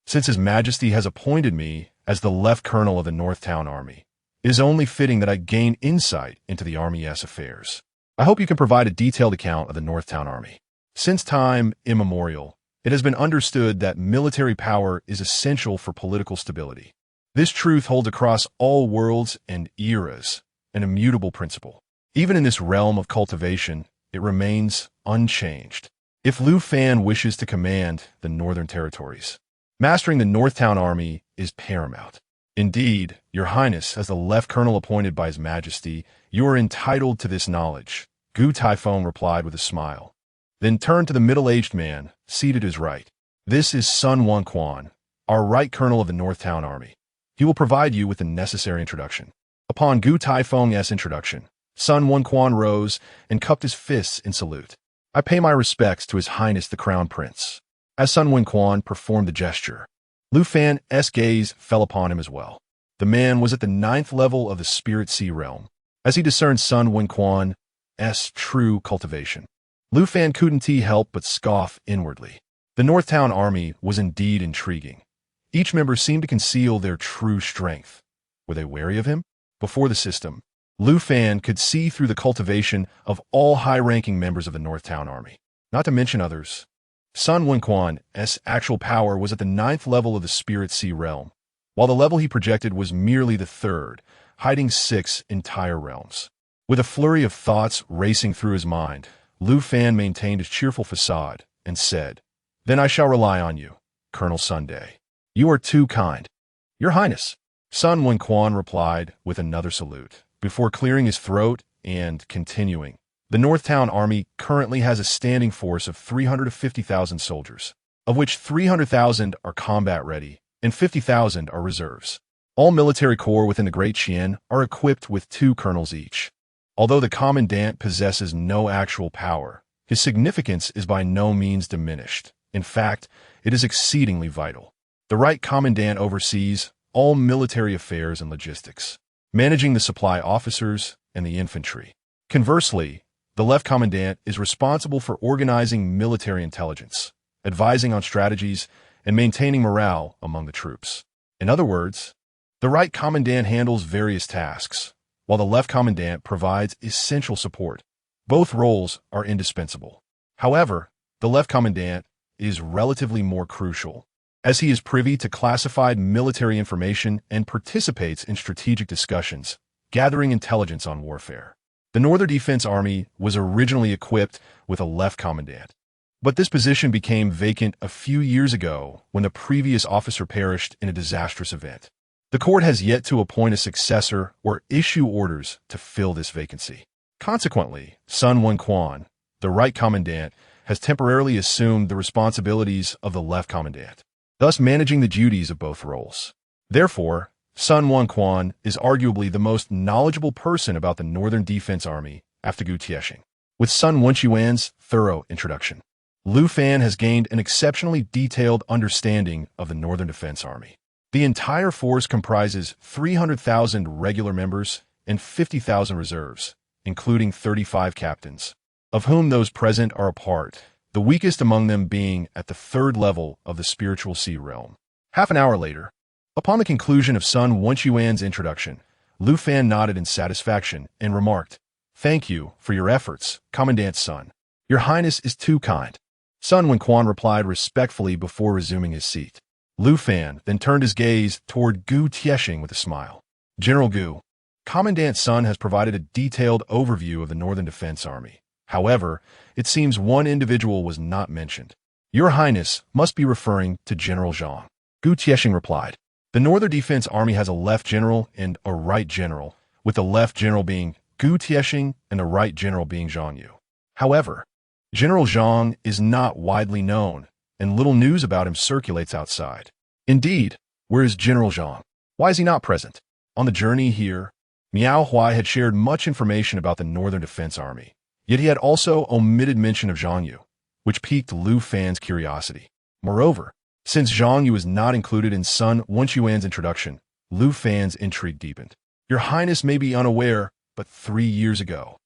since His Majesty has appointed me as the Left Colonel of the North Town Army, it is only fitting that I gain insight into the Army's affairs. I hope you can provide a detailed account of the North Town Army. Since time immemorial, it has been understood that military power is essential for political stability. This truth holds across all worlds and eras, an immutable principle. Even in this realm of cultivation, it remains unchanged. If Lu Fan wishes to command the Northern Territories, mastering the North Town Army is paramount. Indeed, Your Highness, as the Left Colonel appointed by His Majesty, you are entitled to this knowledge," Gu Taifeng replied with a smile. Then turned to the middle-aged man, seated at his right. "This is Sun Wukong, our right colonel of the North Town Army. He will provide you with the necessary introduction." Upon Gu Taifeng's introduction, Sun Wukong rose and cupped his fists in salute. "I pay my respects to His Highness the Crown Prince." As Sun Wukong performed the gesture, Lu Fan's gaze fell upon him as well. The man was at the 9th level of the Spirit Sea realm. As he discerned Sun Wukong's true cultivation, Lu Fan couldn't help but scoff inwardly. The North Town Army was indeed intriguing. Each member seemed to conceal their true strength. Were they wary of him? Before the system, Lu Fan could see through the cultivation of all high-ranking members of the North Town Army, not to mention others. Sun Wukong's actual power was at the 9th level of the Spirit Sea realm, while the level he projected was merely the 3rd, hiding 6 entire realms. With a flurry of thoughts racing through his mind, Lu Fan maintained his cheerful facade and said, "Then I shall rely on you, Colonel Sunday. You are too kind." "Your Highness," Sun Wukong replied with another salute, before clearing his throat and continuing. "The North Town Army currently has a standing force of 350,000 soldiers, of which 300,000 are combat-ready and 50,000 are reserves. All military corps within the Great Qian are equipped with 2 colonels each. Although the commandant possesses no actual power, his significance is by no means diminished. In fact, it is exceedingly vital. The right commandant oversees all military affairs and logistics, managing the supply officers and the infantry. Conversely, the left commandant is responsible for organizing military intelligence, advising on strategies, and maintaining morale among the troops. In other words, the right commandant handles various tasks, while the left commandant provides essential support. Both roles are indispensable. However, the left commandant is relatively more crucial, as he is privy to classified military information and participates in strategic discussions, gathering intelligence on warfare. The Northern Defense Army was originally equipped with a left commandant, but this position became vacant a few years ago when the previous officer perished in a disastrous event. The court has yet to appoint a successor or issue orders to fill this vacancy. Consequently, Sun Wukong, the right commandant, has temporarily assumed the responsibilities of the left commandant, thus managing the duties of both roles. Therefore, Sun Wukong is arguably the most knowledgeable person about the Northern Defense Army after Gu Tiesheng. With Sun Wenquan's thorough introduction, Lu Fan has gained an exceptionally detailed understanding of the Northern Defense Army. The entire force comprises 300,000 regular members and 50,000 reserves, including 35 captains, of whom those present are a part, the weakest among them being at the 3rd level of the Spiritual Sea realm. Half an hour later, upon the conclusion of Sun Wenquan's introduction, Lu Fan nodded in satisfaction and remarked, "Thank you for your efforts, Commandant Sun. Your Highness is too kind." Sun Wenquan replied respectfully before resuming his seat. Lu Fan then turned his gaze toward Gu Tiesheng with a smile. "General Gu, Commandant Sun has provided a detailed overview of the Northern Defense Army. However, it seems one individual was not mentioned. Your Highness must be referring to General Zhang." Gu Tiesheng replied, "The Northern Defense Army has a left general and a right general, with the left general being Gu Tiesheng and the right general being Zhang Yu. However, General Zhang is not widely known, and little news about him circulates outside. Indeed, where is General Zhang? Why is he not present?" On the journey here, Miao Huai had shared much information about the Northern Defense Army, yet he had also omitted mention of Zhang Yu, which piqued Lu Fan's curiosity. Moreover, since Zhang Yu is not included in Sun Wenquan's introduction, Lu Fan's intrigue deepened. "Your Highness may be unaware, but 3 years ago,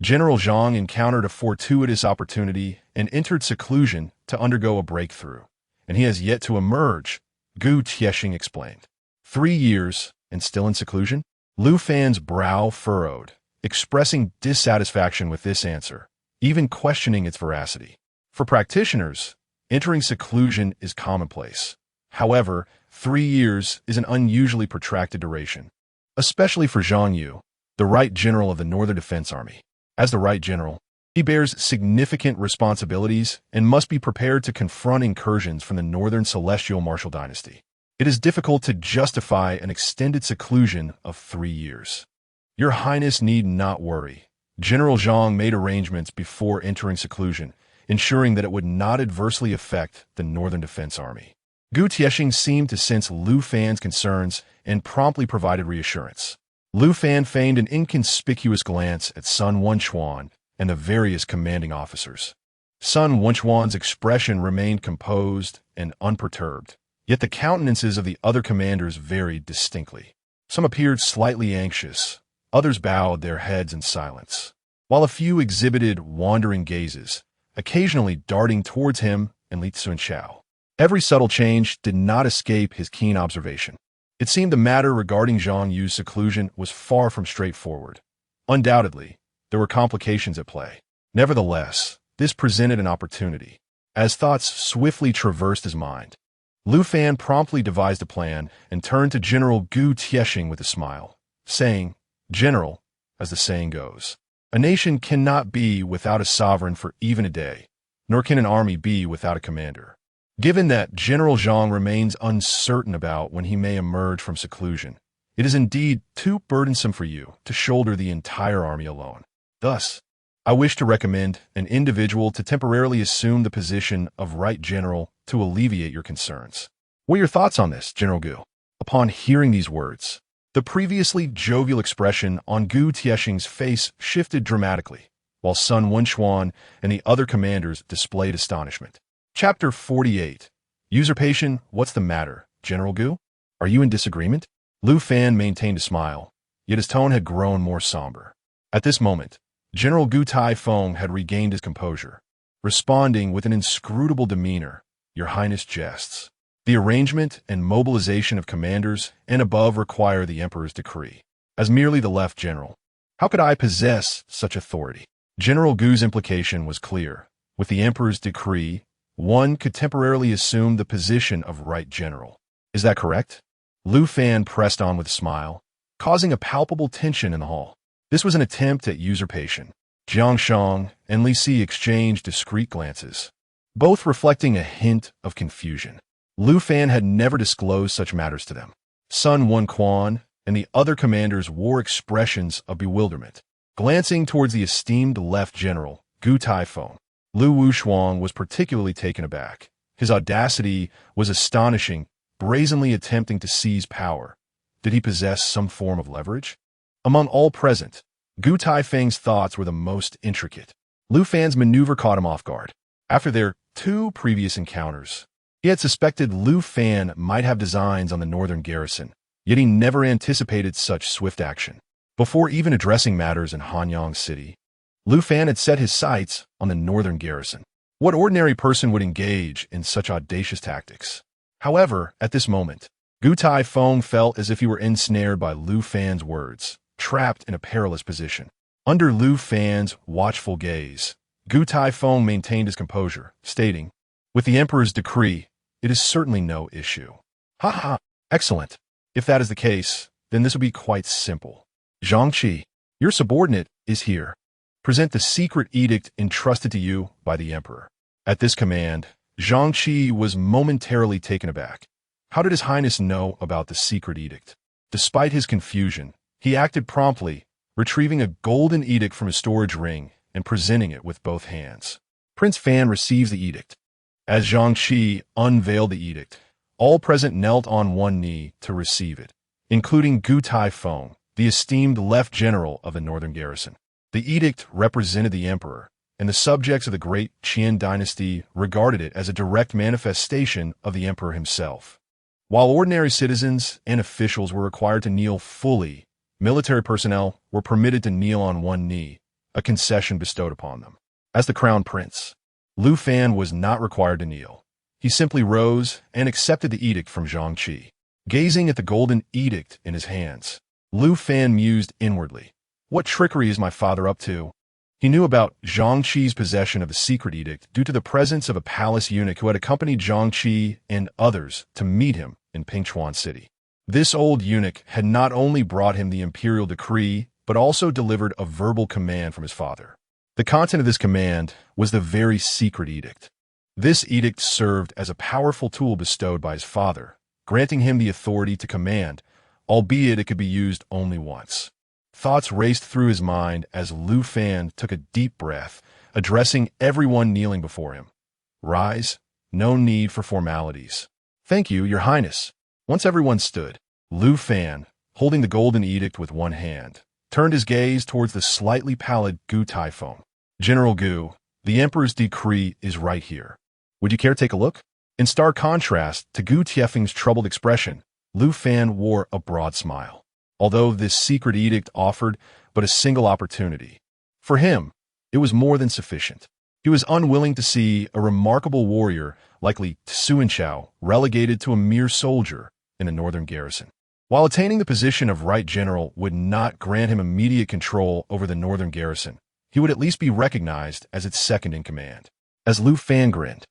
General Zhang encountered a fortuitous opportunity and entered seclusion to undergo a breakthrough, and he has yet to emerge," Gu Tiesheng explained. 3 years and still in seclusion? Lu Fan's brow furrowed, expressing dissatisfaction with this answer, even questioning its veracity. For practitioners, entering seclusion is commonplace. However, 3 years is an unusually protracted duration, especially for Zhang Yu, the right general of the Northern Defense Army. As the right general, he bears significant responsibilities and must be prepared to confront incursions from the Northern Celestial Martial Dynasty. It is difficult to justify an extended seclusion of 3 years. Your Highness need not worry. General Zhang made arrangements before entering seclusion, ensuring that it would not adversely affect the Northern Defense Army. Gu Tiesheng seemed to sense Lu Fan's concerns and promptly provided reassurance. Lu Fan feigned an inconspicuous glance at Sun Wenquan and the various commanding officers. Sun Wenquan's expression remained composed and unperturbed, yet the countenances of the other commanders varied distinctly. Some appeared slightly anxious, others bowed their heads in silence, while a few exhibited wandering gazes, occasionally darting towards him and Li Cunxiao. Every subtle change did not escape his keen observation. It seemed the matter regarding Zhang Yu's seclusion was far from straightforward. Undoubtedly, there were complications at play. Nevertheless, this presented an opportunity. As thoughts swiftly traversed his mind, Lu Fan promptly devised a plan and turned to General Gu Tiesheng with a smile, saying, "General, as the saying goes, a nation cannot be without a sovereign for even a day, nor can an army be without a commander. Given that General Zhang remains uncertain about when he may emerge from seclusion, it is indeed too burdensome for you to shoulder the entire army alone. Thus, I wish to recommend an individual to temporarily assume the position of right general to alleviate your concerns. What are your thoughts on this, General Gu?" Upon hearing these words, the previously jovial expression on Gu Tiesheng's face shifted dramatically, while Sun Wenquan and the other commanders displayed astonishment. Chapter 48. Usurpation, what's the matter, General Gu? Are you in disagreement? Lu Fan maintained a smile, yet his tone had grown more somber. At this moment, General Gu Taifeng had regained his composure, responding with an inscrutable demeanor, "Your Highness jests. The arrangement and mobilization of commanders and above require the Emperor's decree. As merely the left general, how could I possess such authority?" General Gu's implication was clear. With the Emperor's decree, one could temporarily assume the position of right general. Is that correct? Lu Fan pressed on with a smile, causing a palpable tension in the hall. This was an attempt at usurpation. Jiang Sheng and Li Si exchanged discreet glances, both reflecting a hint of confusion. Lu Fan had never disclosed such matters to them. Sun Wenquan and the other commanders wore expressions of bewilderment. Glancing towards the esteemed left general, Gu Taifeng, Lu Wushuang was particularly taken aback. His audacity was astonishing, brazenly attempting to seize power. Did he possess some form of leverage? Among all present, Gu Taifeng's thoughts were the most intricate. Lu Fan's maneuver caught him off guard. After their 2 previous encounters, he had suspected Lu Fan might have designs on the northern garrison, yet he never anticipated such swift action. Before even addressing matters in Hanyang City, Lu Fan had set his sights on the northern garrison. What ordinary person would engage in such audacious tactics? However, at this moment, Gu Taifeng felt as if he were ensnared by Lu Fan's words, trapped in a perilous position. Under Lu Fan's watchful gaze, Gu Taifeng maintained his composure, stating, "With the Emperor's decree, it is certainly no issue." "Ha ha, excellent. If that is the case, then this will be quite simple. Zhang Qi, your subordinate, is here. Present the secret edict entrusted to you by the Emperor." At this command, Zhang Qi was momentarily taken aback. How did His Highness know about the secret edict? Despite his confusion, he acted promptly, retrieving a golden edict from his storage ring and presenting it with both hands. Prince Fan receives the edict. As Zhang Qi unveiled the edict, all present knelt on one knee to receive it, including Gu Taifeng, the esteemed left general of the northern garrison. The edict represented the emperor, and the subjects of the Great Qian Dynasty regarded it as a direct manifestation of the emperor himself. While ordinary citizens and officials were required to kneel fully, military personnel were permitted to kneel on one knee, a concession bestowed upon them. As the crown prince, Lu Fan was not required to kneel. He simply rose and accepted the edict from Zhang Qi. Gazing at the golden edict in his hands, Lu Fan mused inwardly. What trickery is my father up to? He knew about Zhang Qi's possession of the secret edict due to the presence of a palace eunuch who had accompanied Zhang Qi and others to meet him in Pingchuan City. This old eunuch had not only brought him the imperial decree, but also delivered a verbal command from his father. The content of this command was the very secret edict. This edict served as a powerful tool bestowed by his father, granting him the authority to command, albeit it could be used only once. Thoughts raced through his mind as Lu Fan took a deep breath, addressing everyone kneeling before him. "Rise. No need for formalities." "Thank you, Your Highness." Once everyone stood, Lu Fan, holding the golden edict with one hand, turned his gaze towards the slightly pallid Gu Taifeng. "General Gu, the Emperor's decree is right here. Would you care to take a look?" In stark contrast to Gu Tiefeng's troubled expression, Lu Fan wore a broad smile. Although this secret edict offered but a single opportunity, for him, it was more than sufficient. He was unwilling to see a remarkable warrior like Cunxiao relegated to a mere soldier in a northern garrison. While attaining the position of right general would not grant him immediate control over the northern garrison, he would at least be recognized as its second in command. As Lu Fan grinned,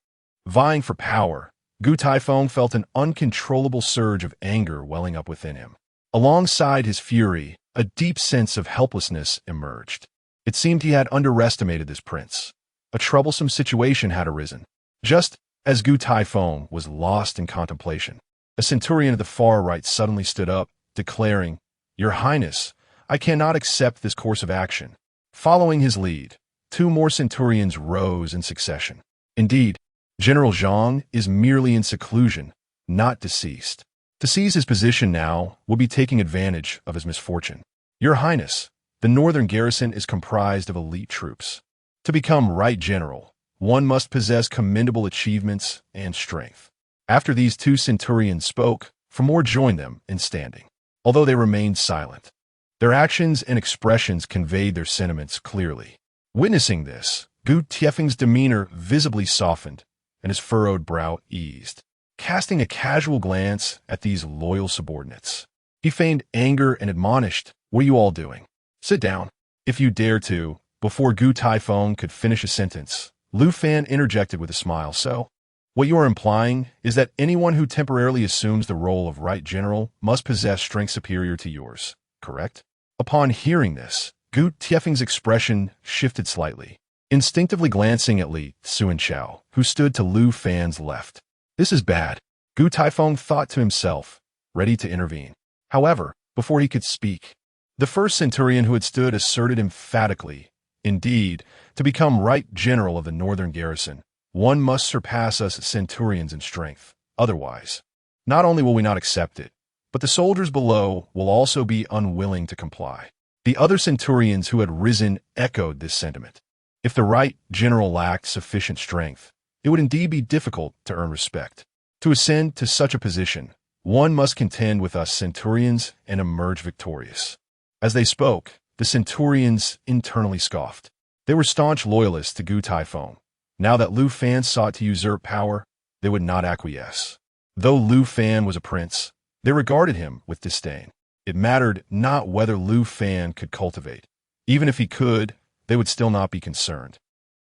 vying for power, Gu Taifeng felt an uncontrollable surge of anger welling up within him. Alongside his fury, a deep sense of helplessness emerged. It seemed he had underestimated this prince. A troublesome situation had arisen. Just as Gu Taifeng was lost in contemplation, a centurion at the far right suddenly stood up, declaring, "Your Highness, I cannot accept this course of action." Following his lead, two more centurions rose in succession. Indeed, General Zhang is merely in seclusion, not deceased. To seize his position now would be taking advantage of his misfortune. "Your Highness, the northern garrison is comprised of elite troops. To become right general, one must possess commendable achievements and strength." After these two centurions spoke, more joined them in standing. Although they remained silent, their actions and expressions conveyed their sentiments clearly. Witnessing this, Gu Tiefeng's demeanor visibly softened, and his furrowed brow eased. Casting a casual glance at these loyal subordinates, he feigned anger and admonished, "What are you all doing? Sit down, if you dare to." Before Gu Taifeng could finish a sentence, Lu Fan interjected with a smile. "So, what you are implying is that anyone who temporarily assumes the role of right general must possess strength superior to yours, correct?" Upon hearing this, Gu Tiefeng's expression shifted slightly, instinctively glancing at Cunxiao, who stood to Lu Fan's left. "This is bad," Gu Taifeng thought to himself, ready to intervene. However, before he could speak, the first centurion who had stood asserted emphatically, "Indeed, to become right general of the northern garrison, one must surpass us centurions in strength. Otherwise, not only will we not accept it, but the soldiers below will also be unwilling to comply." The other centurions who had risen echoed this sentiment. If the right general lacked sufficient strength, it would indeed be difficult to earn respect. To ascend to such a position, one must contend with us centurions and emerge victorious. As they spoke, the centurions internally scoffed. They were staunch loyalists to Gu Taifeng. Now that Lu Fan sought to usurp power, they would not acquiesce. Though Lu Fan was a prince, they regarded him with disdain. It mattered not whether Lu Fan could cultivate. Even if he could, they would still not be concerned.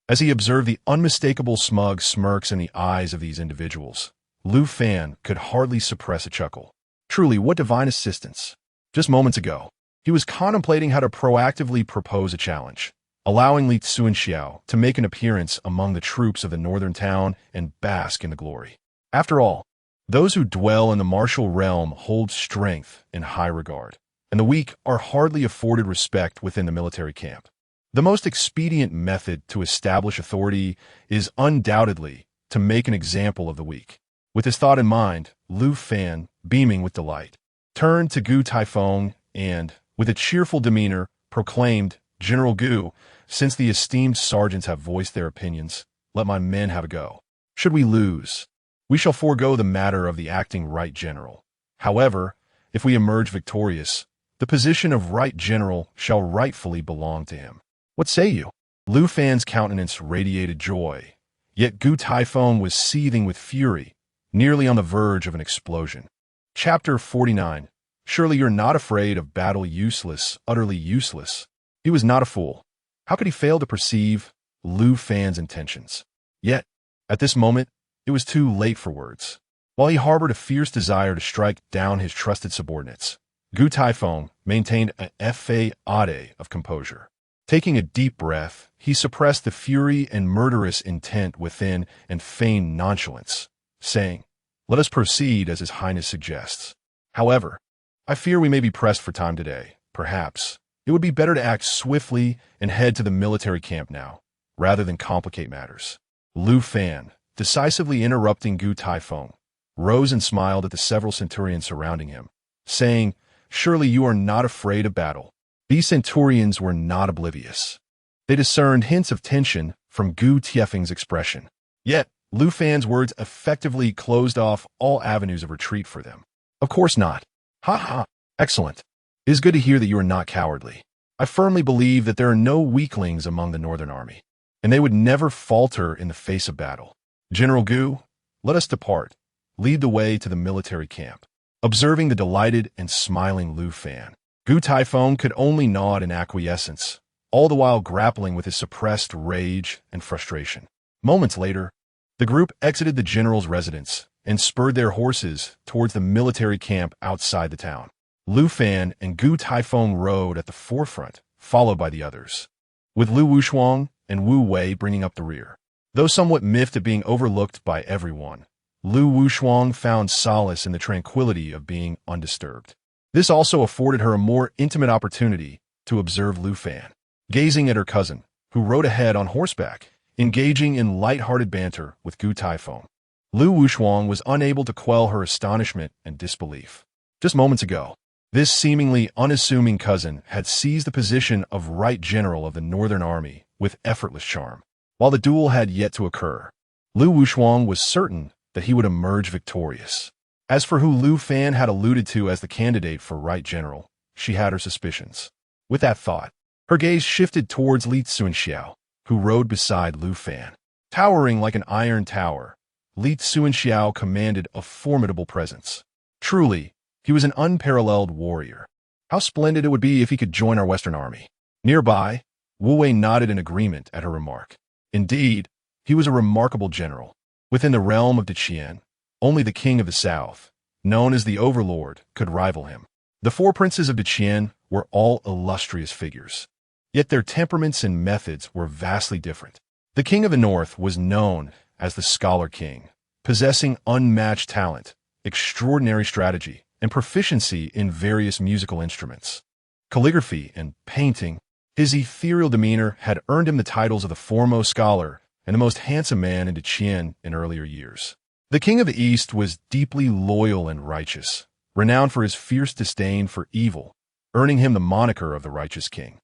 As he observed the unmistakable smug smirks in the eyes of these individuals, Lu Fan could hardly suppress a chuckle. Truly, what divine assistance. Just moments ago, he was contemplating how to proactively propose a challenge, allowing Li Cunxiao to make an appearance among the troops of the northern town and bask in the glory. After all, those who dwell in the martial realm hold strength in high regard, and the weak are hardly afforded respect within the military camp. The most expedient method to establish authority is undoubtedly to make an example of the weak. With this thought in mind, Lu Fan, beaming with delight, turned to Gu Taifeng and, with a cheerful demeanor, proclaimed, "General Gu, since the esteemed sergeants have voiced their opinions, let my men have a go. Should we lose, we shall forego the matter of the acting right general. However, if we emerge victorious, the position of right general shall rightfully belong to him. What say you?" Lu Fan's countenance radiated joy, yet Gu Taifeng was seething with fury, nearly on the verge of an explosion. Chapter 49. Surely you're not afraid of battle. Useless, utterly useless. He was not a fool. How could he fail to perceive Lu Fan's intentions? Yet, at this moment, it was too late for words. While he harbored a fierce desire to strike down his trusted subordinates, Gu Taifeng maintained an facade of composure. Taking a deep breath, he suppressed the fury and murderous intent within and feigned nonchalance, saying, "Let us proceed as His Highness suggests. However, I fear we may be pressed for time today. Perhaps it would be better to act swiftly and head to the military camp now, rather than complicate matters." Lu Fan, decisively interrupting Gu Taifeng, rose and smiled at the several centurions surrounding him, saying, "Surely you are not afraid of battle." These centurions were not oblivious. They discerned hints of tension from Gu Taifeng's expression. Yet, Lu Fan's words effectively closed off all avenues of retreat for them. "Of course not. Ha ha. Excellent. It is good to hear that you are not cowardly. I firmly believe that there are no weaklings among the Northern Army, and they would never falter in the face of battle. General Gu, let us depart. Lead the way to the military camp." Observing the delighted and smiling Lu Fan, Gu Taifeng could only nod in acquiescence, all the while grappling with his suppressed rage and frustration. Moments later, the group exited the general's residence and spurred their horses towards the military camp outside the town. Lu Fan and Gu Taifeng rode at the forefront, followed by the others, with Lu Wushuang and Wu Wei bringing up the rear. Though somewhat miffed at being overlooked by everyone, Lu Wushuang found solace in the tranquility of being undisturbed. This also afforded her a more intimate opportunity to observe Lu Fan, gazing at her cousin, who rode ahead on horseback, engaging in light-hearted banter with Gu Taifeng. Lu Wushuang was unable to quell her astonishment and disbelief. Just moments ago, this seemingly unassuming cousin had seized the position of right general of the Northern Army with effortless charm. While the duel had yet to occur, Lu Wushuang was certain that he would emerge victorious. As for who Lu Fan had alluded to as the candidate for right general, she had her suspicions. With that thought, her gaze shifted towards Li Cunxiao, who rode beside Lu Fan. Towering like an iron tower, Li Cunxiao commanded a formidable presence. Truly, he was an unparalleled warrior. How splendid it would be if he could join our Western Army. Nearby, Wu Wei nodded in agreement at her remark. Indeed, he was a remarkable general. Within the realm of Tian, only the king of the south, known as the Overlord, could rival him. The four princes of Qian were all illustrious figures, yet their temperaments and methods were vastly different. The king of the north was known as the Scholar King, possessing unmatched talent, extraordinary strategy, and proficiency in various musical instruments. Calligraphy and painting, his ethereal demeanor had earned him the titles of the foremost scholar and the most handsome man in Qian in earlier years. The king of the East was deeply loyal and righteous, renowned for his fierce disdain for evil, earning him the moniker of the Righteous King.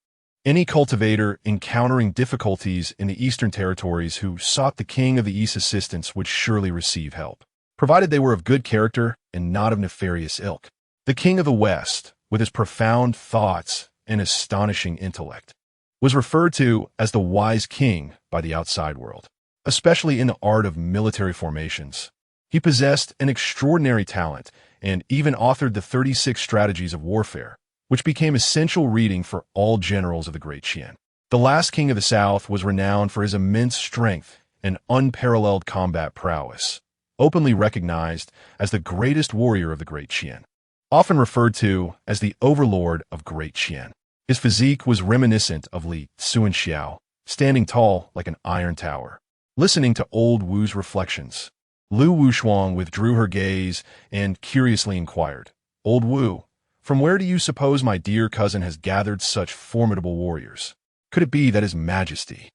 Any cultivator encountering difficulties in the Eastern territories who sought the king of the East's assistance would surely receive help, provided they were of good character and not of nefarious ilk. The king of the West, with his profound thoughts and astonishing intellect, was referred to as the wise king by the outside world. Especially in the art of military formations, He possessed an extraordinary talent and even authored the 36 Strategies of Warfare, which became essential reading for all generals of the Great Qian. The last king of the south was renowned for his immense strength and unparalleled combat prowess, openly recognized as the greatest warrior of the Great Qian, often referred to as the overlord of Great Qian. His physique was reminiscent of Li Cunxiao, standing tall like an iron tower. Listening to old Wu's reflections, Lu Wuxuang withdrew her gaze and curiously inquired, "Old Wu, from where do you suppose my dear cousin has gathered such formidable warriors? Could it be that His Majesty—"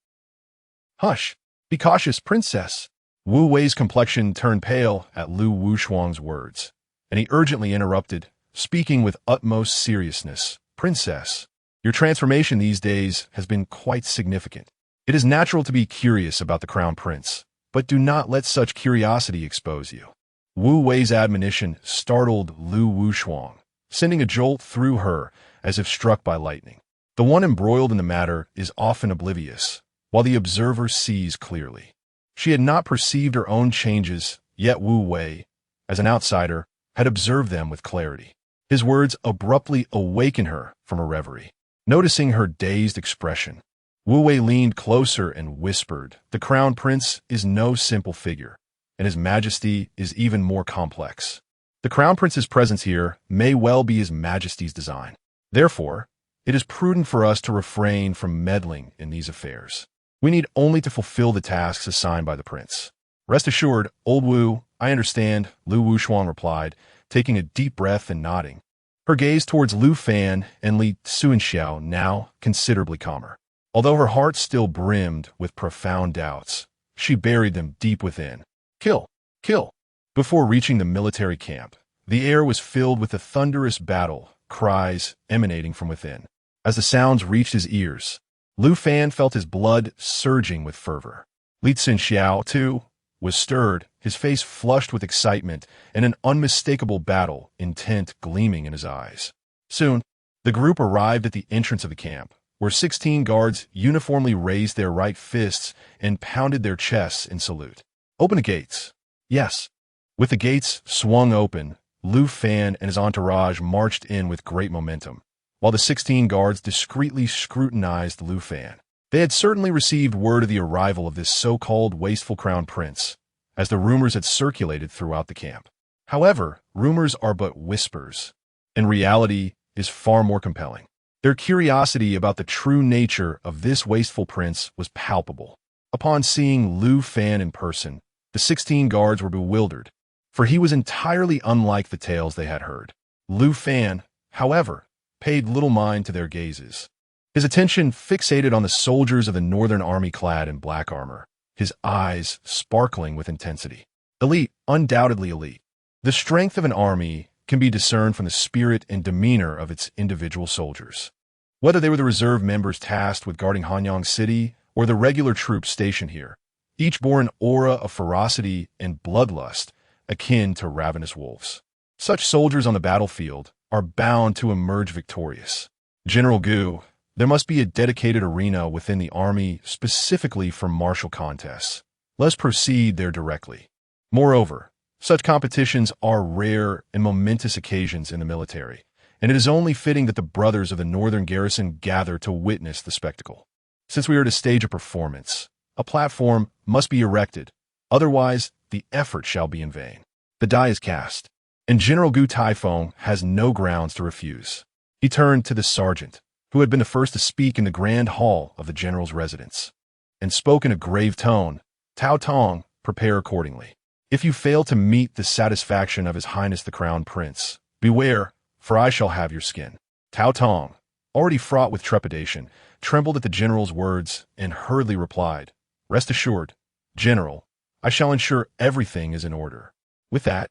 "Hush! Be cautious, princess!" Wu Wei's complexion turned pale at Lu Wuxuang's words, and he urgently interrupted, speaking with utmost seriousness, "Princess, your transformation these days has been quite significant. It is natural to be curious about the crown prince, but do not let such curiosity expose you." Wu Wei's admonition startled Lu Wuxuang, sending a jolt through her as if struck by lightning. The one embroiled in the matter is often oblivious, while the observer sees clearly. She had not perceived her own changes, yet Wu Wei, as an outsider, had observed them with clarity. His words abruptly awakened her from a reverie. Noticing her dazed expression, Wu Wei leaned closer and whispered, "The crown prince is no simple figure, and His Majesty is even more complex. The crown prince's presence here may well be His Majesty's design. Therefore, it is prudent for us to refrain from meddling in these affairs. We need only to fulfill the tasks assigned by the prince." "Rest assured, old Wu, I understand," Lu Wuxuang replied, taking a deep breath and nodding. Her gaze towards Lu Fan and Li Cunxiao now considerably calmer. Although her heart still brimmed with profound doubts, she buried them deep within. Kill! Kill! Before reaching the military camp, the air was filled with the thunderous battle cries emanating from within. As the sounds reached his ears, Lu Fan felt his blood surging with fervor. Li Cunxiao, too, was stirred, his face flushed with excitement and an unmistakable battle intent gleaming in his eyes. Soon, the group arrived at the entrance of the camp, where 16 guards uniformly raised their right fists and pounded their chests in salute. "Open the gates." "Yes." With the gates swung open, Lu Fan and his entourage marched in with great momentum, while the 16 guards discreetly scrutinized Lu Fan. They had certainly received word of the arrival of this so-called wasteful crown prince, as the rumors had circulated throughout the camp. However, rumors are but whispers, and reality is far more compelling. Their curiosity about the true nature of this wasteful prince was palpable. Upon seeing Lu Fan in person, the 16 guards were bewildered, for he was entirely unlike the tales they had heard. Lu Fan, however, paid little mind to their gazes. His attention fixated on the soldiers of the northern army clad in black armor, his eyes sparkling with intensity. Elite, undoubtedly elite. The strength of an army can be discerned from the spirit and demeanor of its individual soldiers. Whether they were the reserve members tasked with guarding Hanyang City or the regular troops stationed here, each bore an aura of ferocity and bloodlust akin to ravenous wolves. Such soldiers on the battlefield are bound to emerge victorious. General Gu, there must be a dedicated arena within the army specifically for martial contests. Let's proceed there directly. Moreover, such competitions are rare and momentous occasions in the military, and it is only fitting that the brothers of the northern garrison gather to witness the spectacle. Since we are to stage a performance, a platform must be erected, otherwise the effort shall be in vain. The die is cast, and General Gu Taifeng has no grounds to refuse. He turned to the sergeant, who had been the first to speak in the grand hall of the general's residence, and spoke in a grave tone, "Tao Tong, prepare accordingly. If you fail to meet the satisfaction of His Highness the Crown Prince, beware, for I shall have your skin." Tao Tong, already fraught with trepidation, trembled at the general's words and hurriedly replied, "Rest assured, General, I shall ensure everything is in order." With that,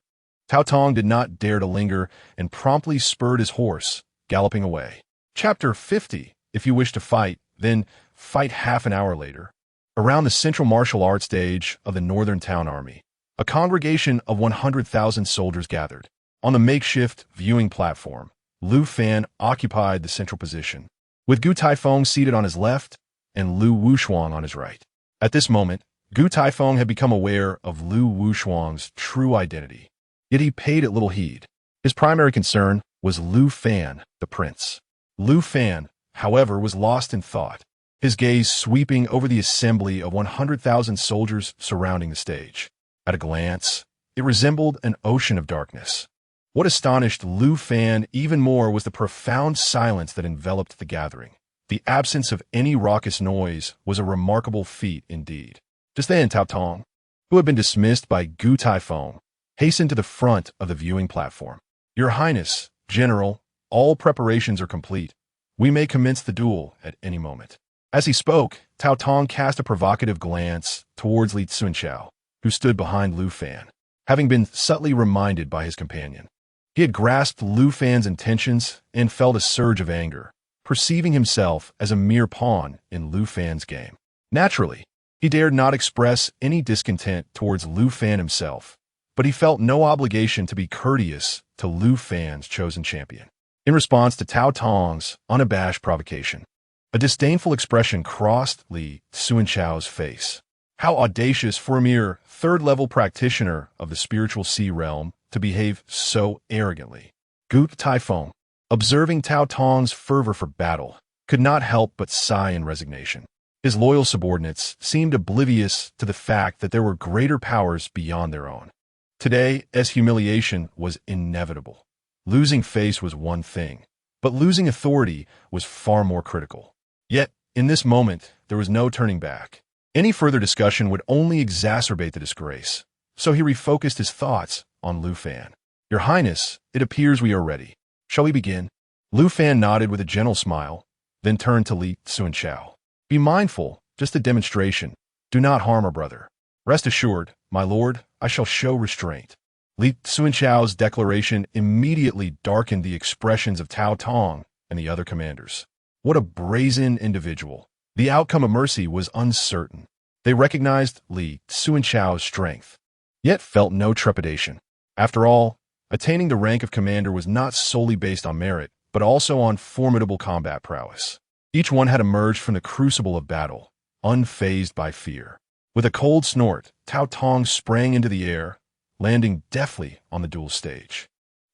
Tao Tong did not dare to linger and promptly spurred his horse, galloping away. Chapter 50. If you wish to fight, then fight half an hour later. Around the central martial arts stage of the Northern Town Army, a congregation of 100,000 soldiers gathered. On the makeshift viewing platform, Lu Fan occupied the central position, with Gu Taifeng seated on his left and Lu Wuxuang on his right. At this moment, Gu Taifeng had become aware of Lu Wushuang's true identity, yet he paid it little heed. His primary concern was Lu Fan, the prince. Lu Fan, however, was lost in thought, his gaze sweeping over the assembly of 100,000 soldiers surrounding the stage. At a glance, it resembled an ocean of darkness. What astonished Lu Fan even more was the profound silence that enveloped the gathering. The absence of any raucous noise was a remarkable feat indeed. Just then, Tao Tong, who had been dismissed by Gu Taifeng, hastened to the front of the viewing platform. "Your Highness, General, all preparations are complete. We may commence the duel at any moment." As he spoke, Tao Tong cast a provocative glance towards Li Cunxiao, who stood behind Lu Fan, having been subtly reminded by his companion. He had grasped Lu Fan's intentions and felt a surge of anger, perceiving himself as a mere pawn in Lu Fan's game. Naturally, he dared not express any discontent towards Lu Fan himself, but he felt no obligation to be courteous to Lu Fan's chosen champion. In response to Tao Tong's unabashed provocation, a disdainful expression crossed Li Cunxiao's face. How audacious for a mere third-level practitioner of the spiritual sea realm to behave so arrogantly. Gu Taifeng, observing Tao Tong's fervor for battle, could not help but sigh in resignation. His loyal subordinates seemed oblivious to the fact that there were greater powers beyond their own. Today, as humiliation was inevitable, losing face was one thing, but losing authority was far more critical. Yet, in this moment, there was no turning back. Any further discussion would only exacerbate the disgrace, so he refocused his thoughts on Lu Fan. "Your Highness, it appears we are ready. Shall we begin?" Lu Fan nodded with a gentle smile, then turned to Li Cunxiao. "Be mindful, just a demonstration. Do not harm our brother. Rest assured, my lord, I shall show restraint." Li Cunxiao's declaration immediately darkened the expressions of Tao Tong and the other commanders. What a brazen individual. The outcome of mercy was uncertain. They recognized Li Cunxiao's strength, yet felt no trepidation. After all, attaining the rank of commander was not solely based on merit, but also on formidable combat prowess. Each one had emerged from the crucible of battle, unfazed by fear. With a cold snort, Tao Tong sprang into the air, landing deftly on the duel stage.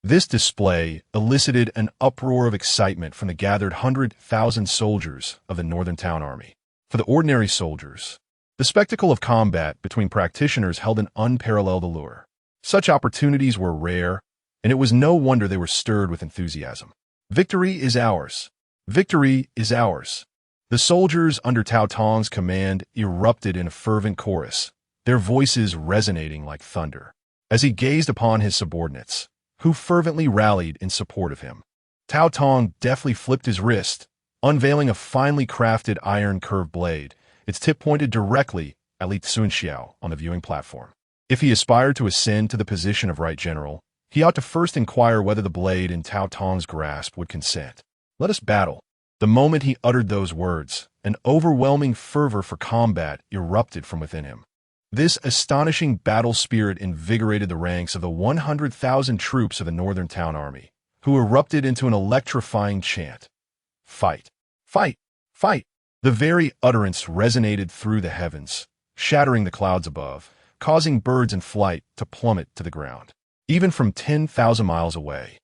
This display elicited an uproar of excitement from the gathered 100,000 soldiers of the Northern Town Army. For the ordinary soldiers, the spectacle of combat between practitioners held an unparalleled allure. Such opportunities were rare, and it was no wonder they were stirred with enthusiasm. "Victory is ours! Victory is ours!" The soldiers under Tao Tong's command erupted in a fervent chorus, their voices resonating like thunder. As he gazed upon his subordinates, who fervently rallied in support of him, Tao Tong deftly flipped his wrist, unveiling a finely crafted iron curved blade, its tip pointed directly at Li Cunxiao on the viewing platform. If he aspired to ascend to the position of right general, he ought to first inquire whether the blade in Tao Tong's grasp would consent. "Let us battle." The moment he uttered those words, an overwhelming fervor for combat erupted from within him. This astonishing battle spirit invigorated the ranks of the 100,000 troops of the Northern Town Army, who erupted into an electrifying chant. "Fight! Fight! Fight!" The very utterance resonated through the heavens, shattering the clouds above, causing birds in flight to plummet to the ground. Even from 10,000 miles away,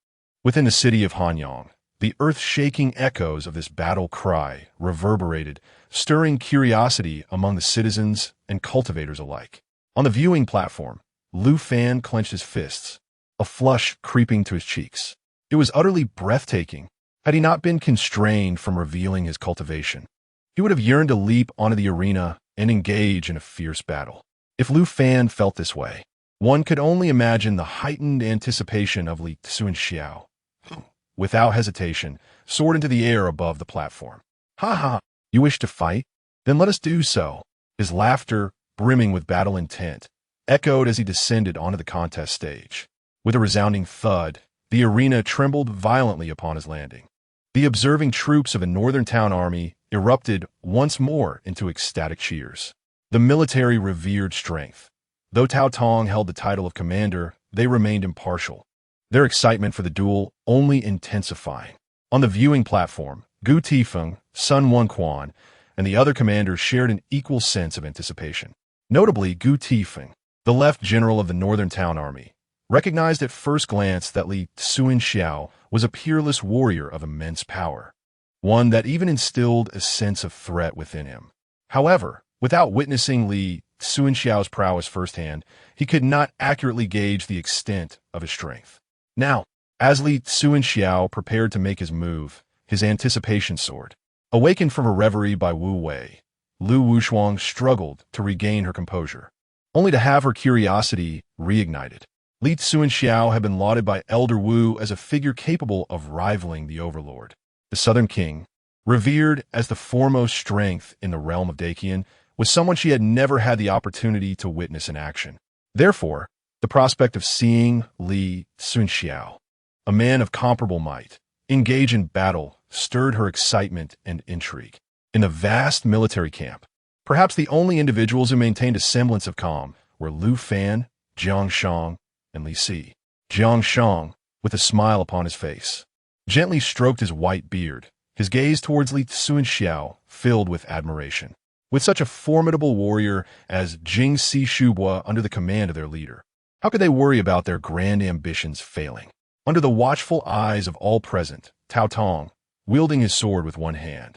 within the city of Hanyang, the earth-shaking echoes of this battle cry reverberated, stirring curiosity among the citizens and cultivators alike. On the viewing platform, Lu Fan clenched his fists, a flush creeping to his cheeks. It was utterly breathtaking. Had he not been constrained from revealing his cultivation, he would have yearned to leap onto the arena and engage in a fierce battle. If Lu Fan felt this way, one could only imagine the heightened anticipation of Li Cunxiao, who, without hesitation, soared into the air above the platform. "Ha ha! You wish to fight? Then let us do so." His laughter, brimming with battle intent, echoed as he descended onto the contest stage. With a resounding thud, the arena trembled violently upon his landing. The observing troops of the Northern Town Army erupted once more into ecstatic cheers. The military revered strength. Though Tao Tong held the title of commander, they remained impartial, their excitement for the duel only intensifying. On the viewing platform, Gu Tifeng, Sun Wukong, and the other commanders shared an equal sense of anticipation. Notably, Gu Tifeng, the left general of the Northern Town Army, recognized at first glance that Li Cunxiao was a peerless warrior of immense power, one that even instilled a sense of threat within him. However, without witnessing Li Cunxiao's prowess firsthand, he could not accurately gauge the extent of his strength. Now, as Li Cunxiao prepared to make his move, his anticipation soared. Awakened from her reverie by Wu Wei, Lu Wushuang struggled to regain her composure, only to have her curiosity reignited. Li Cunxiao had been lauded by Elder Wu as a figure capable of rivaling the Overlord. The Southern King, revered as the foremost strength in the realm of Daqian, was someone she had never had the opportunity to witness in action. Therefore, the prospect of seeing Li Cunxiao, a man of comparable might, engage in battle stirred her excitement and intrigue. In the vast military camp, perhaps the only individuals who maintained a semblance of calm were Lu Fan, Jiang Sheng, and Li Si. Jiang Sheng, with a smile upon his face, gently stroked his white beard, his gaze towards Li Cunxiao filled with admiration. With such a formidable warrior as Jing Si Shubua under the command of their leader, how could they worry about their grand ambitions failing? Under the watchful eyes of all present, Tao Tong, wielding his sword with one hand,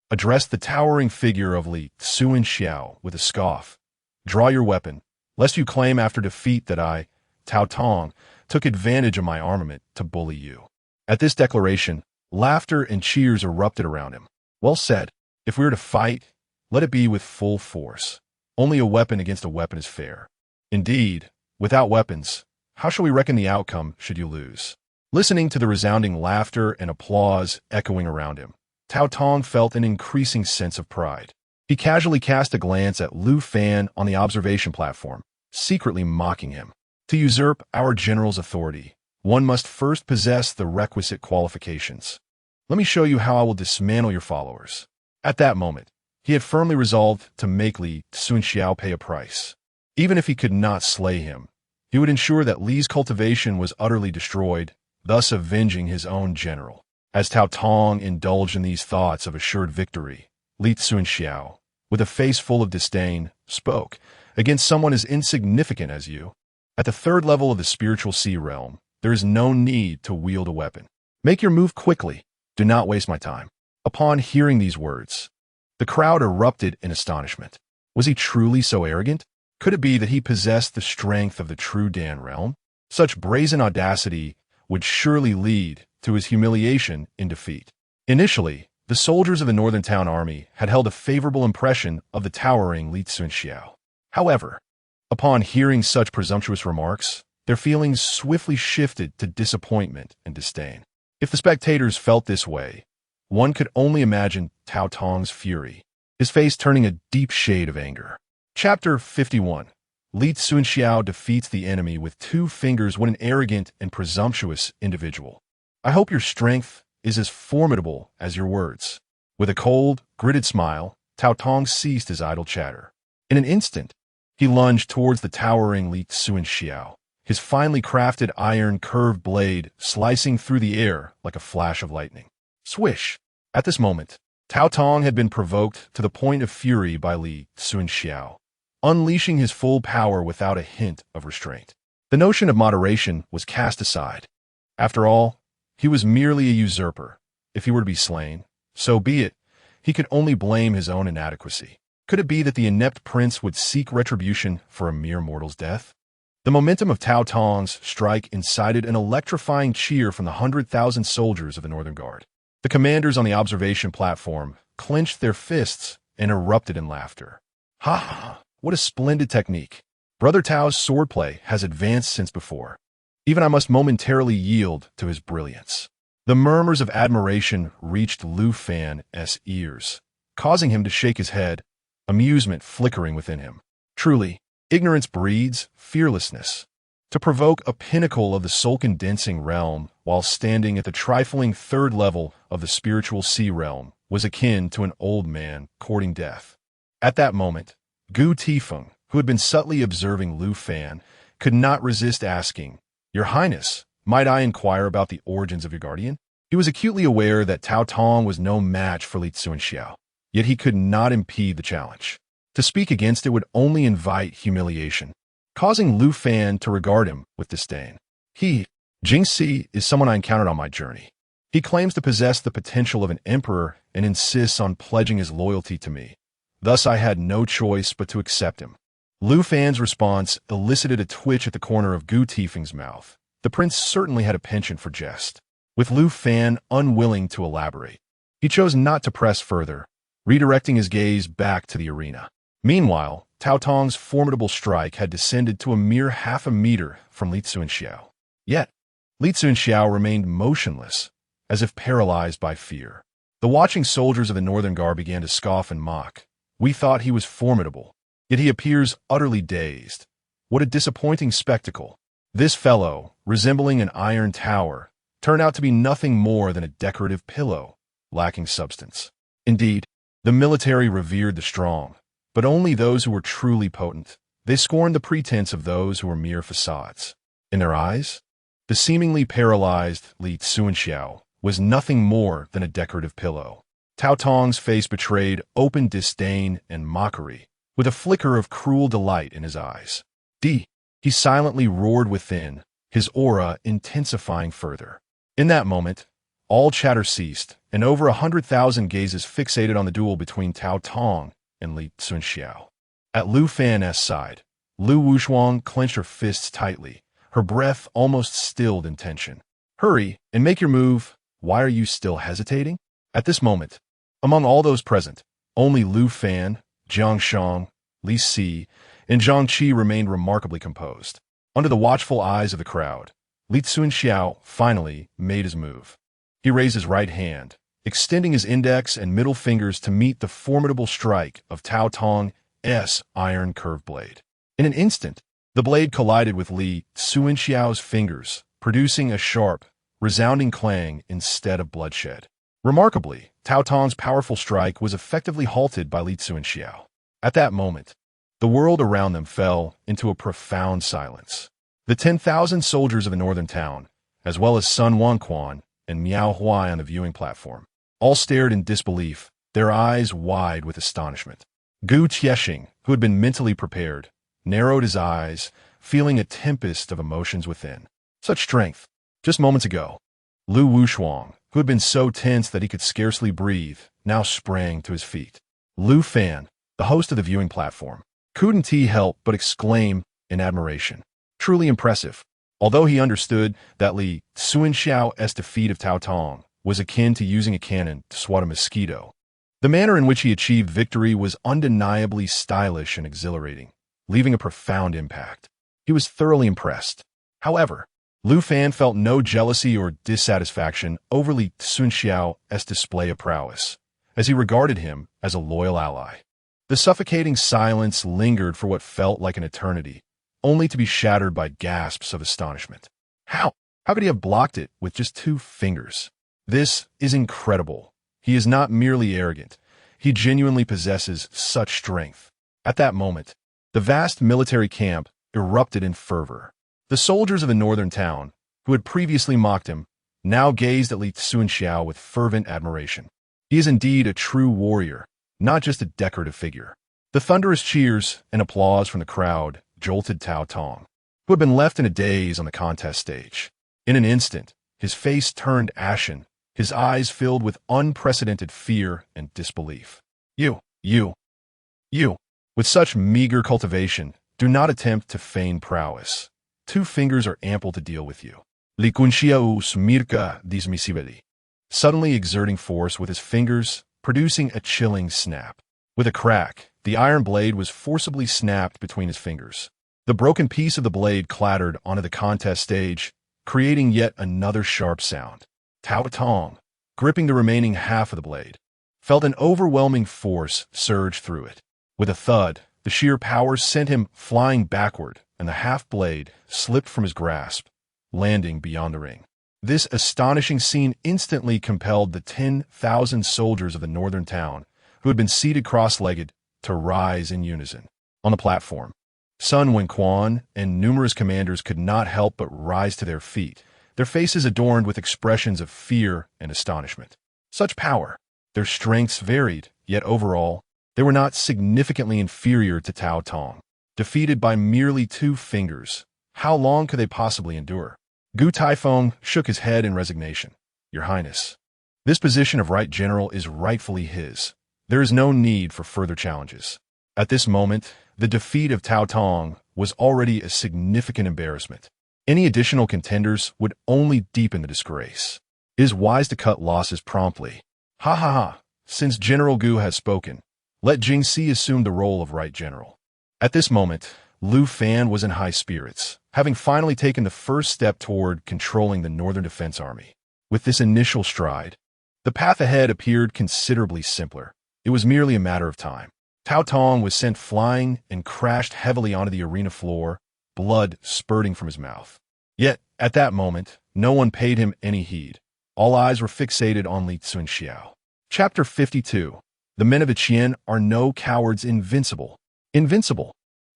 addressed the towering figure of Li Cunxiao with a scoff. "Draw your weapon, lest you claim after defeat that I, Tao Tong, took advantage of my armament to bully you." At this declaration, laughter and cheers erupted around him. "Well said. If we are to fight, let it be with full force. Only a weapon against a weapon is fair. Indeed, without weapons, how shall we reckon the outcome should you lose?" Listening to the resounding laughter and applause echoing around him, Tao Tong felt an increasing sense of pride. He casually cast a glance at Lu Fan on the observation platform, secretly mocking him. To usurp our general's authority, one must first possess the requisite qualifications. Let me show you how I will dismantle your followers. At that moment, he had firmly resolved to make Li Cunxiao pay a price. Even if he could not slay him, he would ensure that Li's cultivation was utterly destroyed, thus avenging his own general. As Tao Tong indulged in these thoughts of assured victory, Li Cunxiao, with a face full of disdain, spoke, "Against someone as insignificant as you, at the third level of the spiritual sea realm, there is no need to wield a weapon. Make your move quickly. Do not waste my time." Upon hearing these words, the crowd erupted in astonishment. Was he truly so arrogant? Could it be that he possessed the strength of the true Dan realm? Such brazen audacity would surely lead to his humiliation in defeat. Initially, the soldiers of the Northern Town Army had held a favorable impression of the towering Li Cunxiao. However, upon hearing such presumptuous remarks, their feelings swiftly shifted to disappointment and disdain. If the spectators felt this way, one could only imagine Tao Tong's fury, his face turning a deep shade of anger. Chapter 51. Li Cunxiao defeats the enemy with 2 fingers when an arrogant and presumptuous individual. I hope your strength is as formidable as your words. With a cold, gritted smile, Tao Tong ceased his idle chatter. In an instant, he lunged towards the towering Li Cunxiao, his finely crafted iron curved blade slicing through the air like a flash of lightning. Swish! At this moment, Tao Tong had been provoked to the point of fury by Li Cunxiao, unleashing his full power without a hint of restraint. The notion of moderation was cast aside. After all, he was merely a usurper. If he were to be slain, so be it. He could only blame his own inadequacy. Could it be that the inept prince would seek retribution for a mere mortal's death? The momentum of Tao Tong's strike incited an electrifying cheer from the 100,000 soldiers of the Northern Guard. The commanders on the observation platform clenched their fists and erupted in laughter. Ha ha! What a splendid technique. Brother Tao's swordplay has advanced since before. Even I must momentarily yield to his brilliance. The murmurs of admiration reached Lu Fan's ears, causing him to shake his head, amusement flickering within him. Truly, ignorance breeds fearlessness. To provoke a pinnacle of the soul-condensing realm while standing at the trifling third level of the spiritual sea realm was akin to an old man courting death. At that moment, Gu Tifeng, who had been subtly observing Lu Fan, could not resist asking, "Your Highness, might I inquire about the origins of your guardian?" He was acutely aware that Tao Tong was no match for Li Cunxiao, yet he could not impede the challenge. To speak against it would only invite humiliation, causing Lu Fan to regard him with disdain. Jingxi, is someone I encountered on my journey. He claims to possess the potential of an emperor and insists on pledging his loyalty to me. Thus, I had no choice but to accept him. Lu Fan's response elicited a twitch at the corner of Gu Tifeng's mouth. The prince certainly had a penchant for jest. With Lu Fan unwilling to elaborate, he chose not to press further, redirecting his gaze back to the arena. Meanwhile, Cao Tong's formidable strike had descended to a mere half a meter from Li Cunxiao. Yet, Li Cunxiao remained motionless, as if paralyzed by fear. The watching soldiers of the Northern Guard began to scoff and mock. We thought he was formidable, yet he appears utterly dazed. What a disappointing spectacle. This fellow, resembling an iron tower, turned out to be nothing more than a decorative pillow, lacking substance. Indeed, the military revered the strong, but only those who were truly potent. They scorned the pretense of those who were mere facades. In their eyes, the seemingly paralyzed Li Cunxiao was nothing more than a decorative pillow. Cao Tong's face betrayed open disdain and mockery, with a flicker of cruel delight in his eyes. He silently roared within, his aura intensifying further. In that moment, all chatter ceased, and over 100,000 gazes fixated on the duel between Cao Tong and Li Cunxiao. At Lu Fan's side, Lu Wuxuang clenched her fists tightly, her breath almost stilled in tension. Hurry and make your move. Why are you still hesitating? At this moment, among all those present, only Lu Fan, Jiang Sheng, Li Si, and Zhang Qi remained remarkably composed. Under the watchful eyes of the crowd, Li Cunxiao finally made his move. He raised his right hand, extending his index and middle fingers to meet the formidable strike of Cao Tong's iron curved blade. In an instant, the blade collided with Li Cunxiao's fingers, producing a sharp, resounding clang instead of bloodshed. Remarkably, Cao Tong's powerful strike was effectively halted by Li Cunxiao. At that moment, the world around them fell into a profound silence. The 10,000 soldiers of the northern town, as well as Sun Wanquan and Miao Huai on the viewing platform, all stared in disbelief, their eyes wide with astonishment. Gu Tiesheng, who had been mentally prepared, narrowed his eyes, feeling a tempest of emotions within. Such strength. Just moments ago, Lu Wuxuang, who had been so tense that he could scarcely breathe, now sprang to his feet. Lu Fan, the host of the viewing platform, couldn't he help but exclaim in admiration. Truly impressive. Although he understood that Li Cunxiao's defeat of Cao Tong was akin to using a cannon to swat a mosquito, the manner in which he achieved victory was undeniably stylish and exhilarating, leaving a profound impact. He was thoroughly impressed. However, Lu Fan felt no jealousy or dissatisfaction over Li Cunxiao's display of prowess, as he regarded him as a loyal ally. The suffocating silence lingered for what felt like an eternity, only to be shattered by gasps of astonishment. How could he have blocked it with just 2 fingers? This is incredible. He is not merely arrogant. He genuinely possesses such strength. At that moment, the vast military camp erupted in fervor. The soldiers of the northern town, who had previously mocked him, now gazed at Li Cunxiao with fervent admiration. He is indeed a true warrior, not just a decorative figure. The thunderous cheers and applause from the crowd jolted Cao Tong, who had been left in a daze on the contest stage. In an instant, his face turned ashen, his eyes filled with unprecedented fear and disbelief. You, with such meager cultivation, do not attempt to feign prowess. 2 fingers are ample to deal with you. Li Cunxiao's mirka dismissivity, suddenly exerting force with his fingers, producing a chilling snap. With a crack, the iron blade was forcibly snapped between his fingers. The broken piece of the blade clattered onto the contest stage, creating yet another sharp sound. Cao Tong, gripping the remaining half of the blade, felt an overwhelming force surge through it. With a thud, the sheer power sent him flying backward, and the half-blade slipped from his grasp, landing beyond the ring. This astonishing scene instantly compelled the 10,000 soldiers of the northern town, who had been seated cross-legged, to rise in unison. On the platform, Sun Wanquan and numerous commanders could not help but rise to their feet, their faces adorned with expressions of fear and astonishment. Such power! Their strengths varied, yet overall, They were not significantly inferior to Tao Tong. Defeated by merely 2 fingers, how long could they possibly endure? Gu Taifeng shook his head in resignation. Your Highness, this position of right general is rightfully his. There is no need for further challenges. At this moment, the defeat of Tao Tong was already a significant embarrassment. Any additional contenders would only deepen the disgrace. It is wise to cut losses promptly. Ha ha ha, since General Gu has spoken, let Jingxi assume the role of right general. At this moment, Lu Fan was in high spirits, having finally taken the first step toward controlling the Northern Defense Army. With this initial stride, the path ahead appeared considerably simpler. It was merely a matter of time. Tao Tong was sent flying and crashed heavily onto the arena floor, blood spurting from his mouth. Yet, at that moment, no one paid him any heed. All eyes were fixated on Li Cunxiao. Chapter 52. The men of the Qian are no cowards invincible. Invincible.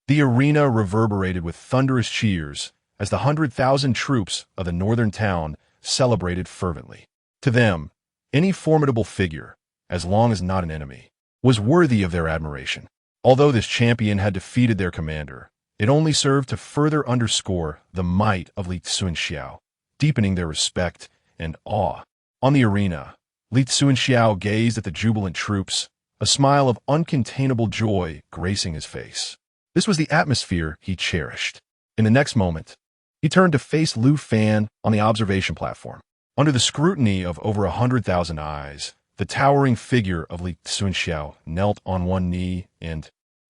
The arena reverberated with thunderous cheers as the 100,000 troops of the northern town celebrated fervently. To them, any formidable figure, as long as not an enemy, was worthy of their admiration. Although this champion had defeated their commander, it only served to further underscore the might of Li Cunxiao, deepening their respect and awe. On the arena, Li Cunxiao gazed at the jubilant troops, a smile of uncontainable joy gracing his face. This was the atmosphere he cherished. In the next moment, he turned to face Lu Fan on the observation platform. Under the scrutiny of over 100,000 eyes, the towering figure of Li Cunxiao knelt on one knee and,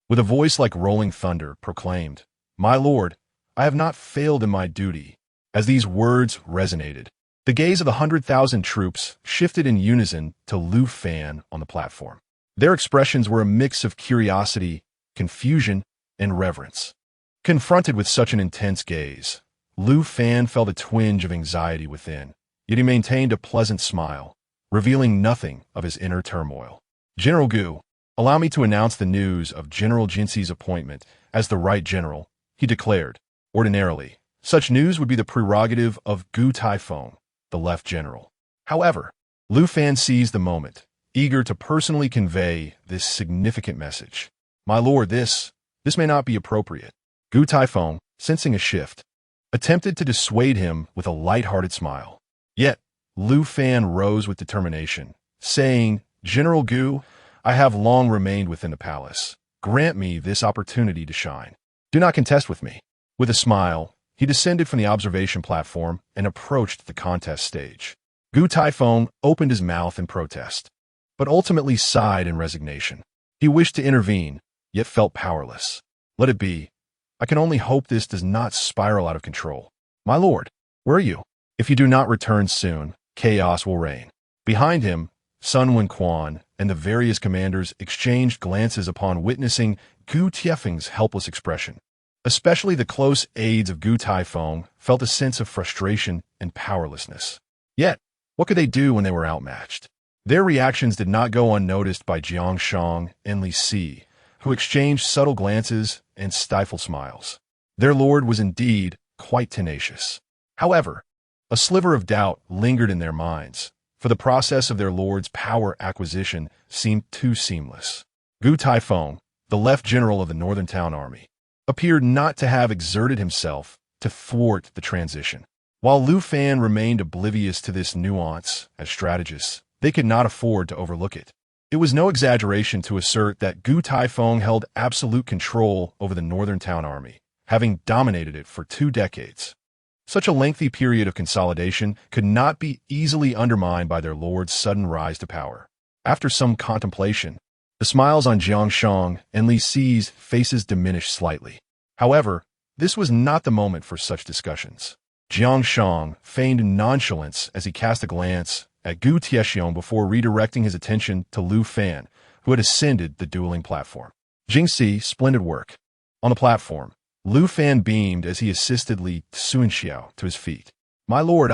with a voice like rolling thunder, proclaimed, "My lord, I have not failed in my duty." As these words resonated, the gaze of the 100,000 troops shifted in unison to Lu Fan on the platform. Their expressions were a mix of curiosity, confusion, and reverence. Confronted with such an intense gaze, Lu Fan felt a twinge of anxiety within, yet he maintained a pleasant smile, revealing nothing of his inner turmoil. "General Gu, allow me to announce the news of General Jinxi's appointment as the right general," he declared. Ordinarily, such news would be the prerogative of Gu Taifeng, the left general. However, Lu Fan seized the moment, eager to personally convey this significant message. "My lord, this may not be appropriate." Gu Taifeng, sensing a shift, attempted to dissuade him with a light-hearted smile. Yet, Lu Fan rose with determination, saying, "General Gu, I have long remained within the palace. Grant me this opportunity to shine. Do not contest with me." With a smile, he descended from the observation platform and approached the contest stage. Gu Taifeng opened his mouth in protest, but ultimately sighed in resignation. He wished to intervene, yet felt powerless. "Let it be. I can only hope this does not spiral out of control. My lord, where are you? If you do not return soon, chaos will reign." Behind him, Sun Wenquan and the various commanders exchanged glances upon witnessing Gu Tiefeng's helpless expression. Especially the close aides of Gu Taifeng felt a sense of frustration and powerlessness. Yet, what could they do when they were outmatched? Their reactions did not go unnoticed by Jiang Sheng and Li Si, who exchanged subtle glances and stifled smiles. Their lord was indeed quite tenacious. However, a sliver of doubt lingered in their minds, for the process of their lord's power acquisition seemed too seamless. Gu Taifeng, the left general of the Northern Town Army, appeared not to have exerted himself to thwart the transition. While Lu Fan remained oblivious to this nuance as strategists, they could not afford to overlook it. It was no exaggeration to assert that Gu Taifeng held absolute control over the Northern Town Army, having dominated it for 2 decades. Such a lengthy period of consolidation could not be easily undermined by their lord's sudden rise to power. After some contemplation, the smiles on Jiang Sheng and Li Si's faces diminished slightly. However, this was not the moment for such discussions. Jiang Sheng feigned nonchalance as he cast a glance at Gu Tieshong before redirecting his attention to Lu Fan, who had ascended the dueling platform. "Jingxi, splendid work." On the platform, Lu Fan beamed as he assisted Li Cunxiao to his feet. "My lord,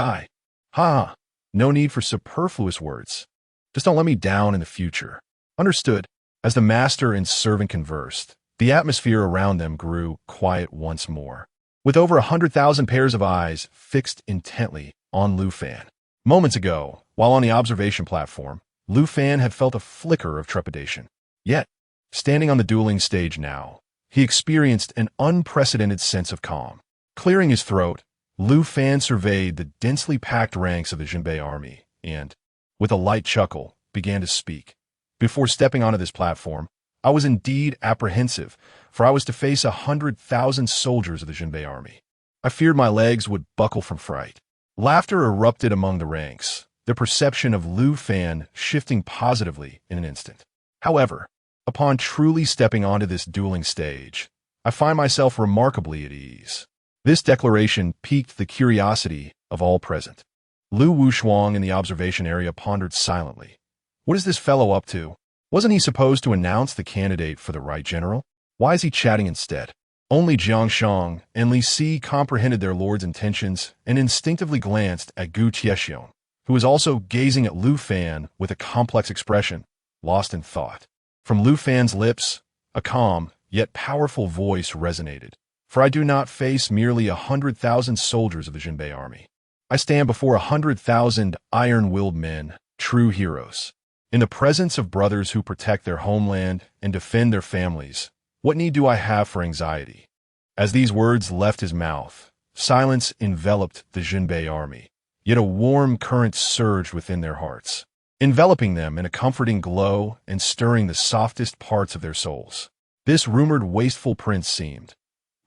Ha! No need for superfluous words. Just don't let me down in the future." "Understood." As the master and servant conversed, the atmosphere around them grew quiet once more, with over 100,000 pairs of eyes fixed intently on Lu Fan. Moments ago, while on the observation platform, Lu Fan had felt a flicker of trepidation. Yet, Standing on the dueling stage now, he experienced an unprecedented sense of calm. Clearing his throat, Lu Fan surveyed the densely packed ranks of the Jinbei army and, with a light chuckle, began to speak. Before stepping onto this platform, I was indeed apprehensive, for I was to face 100,000 soldiers of the Jinbei army. I feared my legs would buckle from fright. Laughter erupted among the ranks, the perception of Lu Fan shifting positively in an instant. However, upon truly stepping onto this dueling stage, I find myself remarkably at ease. This declaration piqued the curiosity of all present. Lu Wushuang in the observation area pondered silently. What is this fellow up to? Wasn't he supposed to announce the candidate for the right general? Why is he chatting instead? Only Jiang Sheng and Li Si comprehended their lord's intentions and instinctively glanced at Gu Tiexiong, who was also gazing at Lu Fan with a complex expression, lost in thought. From Lu Fan's lips, a calm, yet powerful voice resonated. For I do not face merely 100,000 soldiers of the Jinbei army. I stand before 100,000 iron-willed men, true heroes. In the presence of brothers who protect their homeland and defend their families, what need do I have for anxiety? As these words left his mouth, silence enveloped the Jinbei army, yet a warm current surged within their hearts, enveloping them in a comforting glow and stirring the softest parts of their souls. This rumored wasteful prince seemed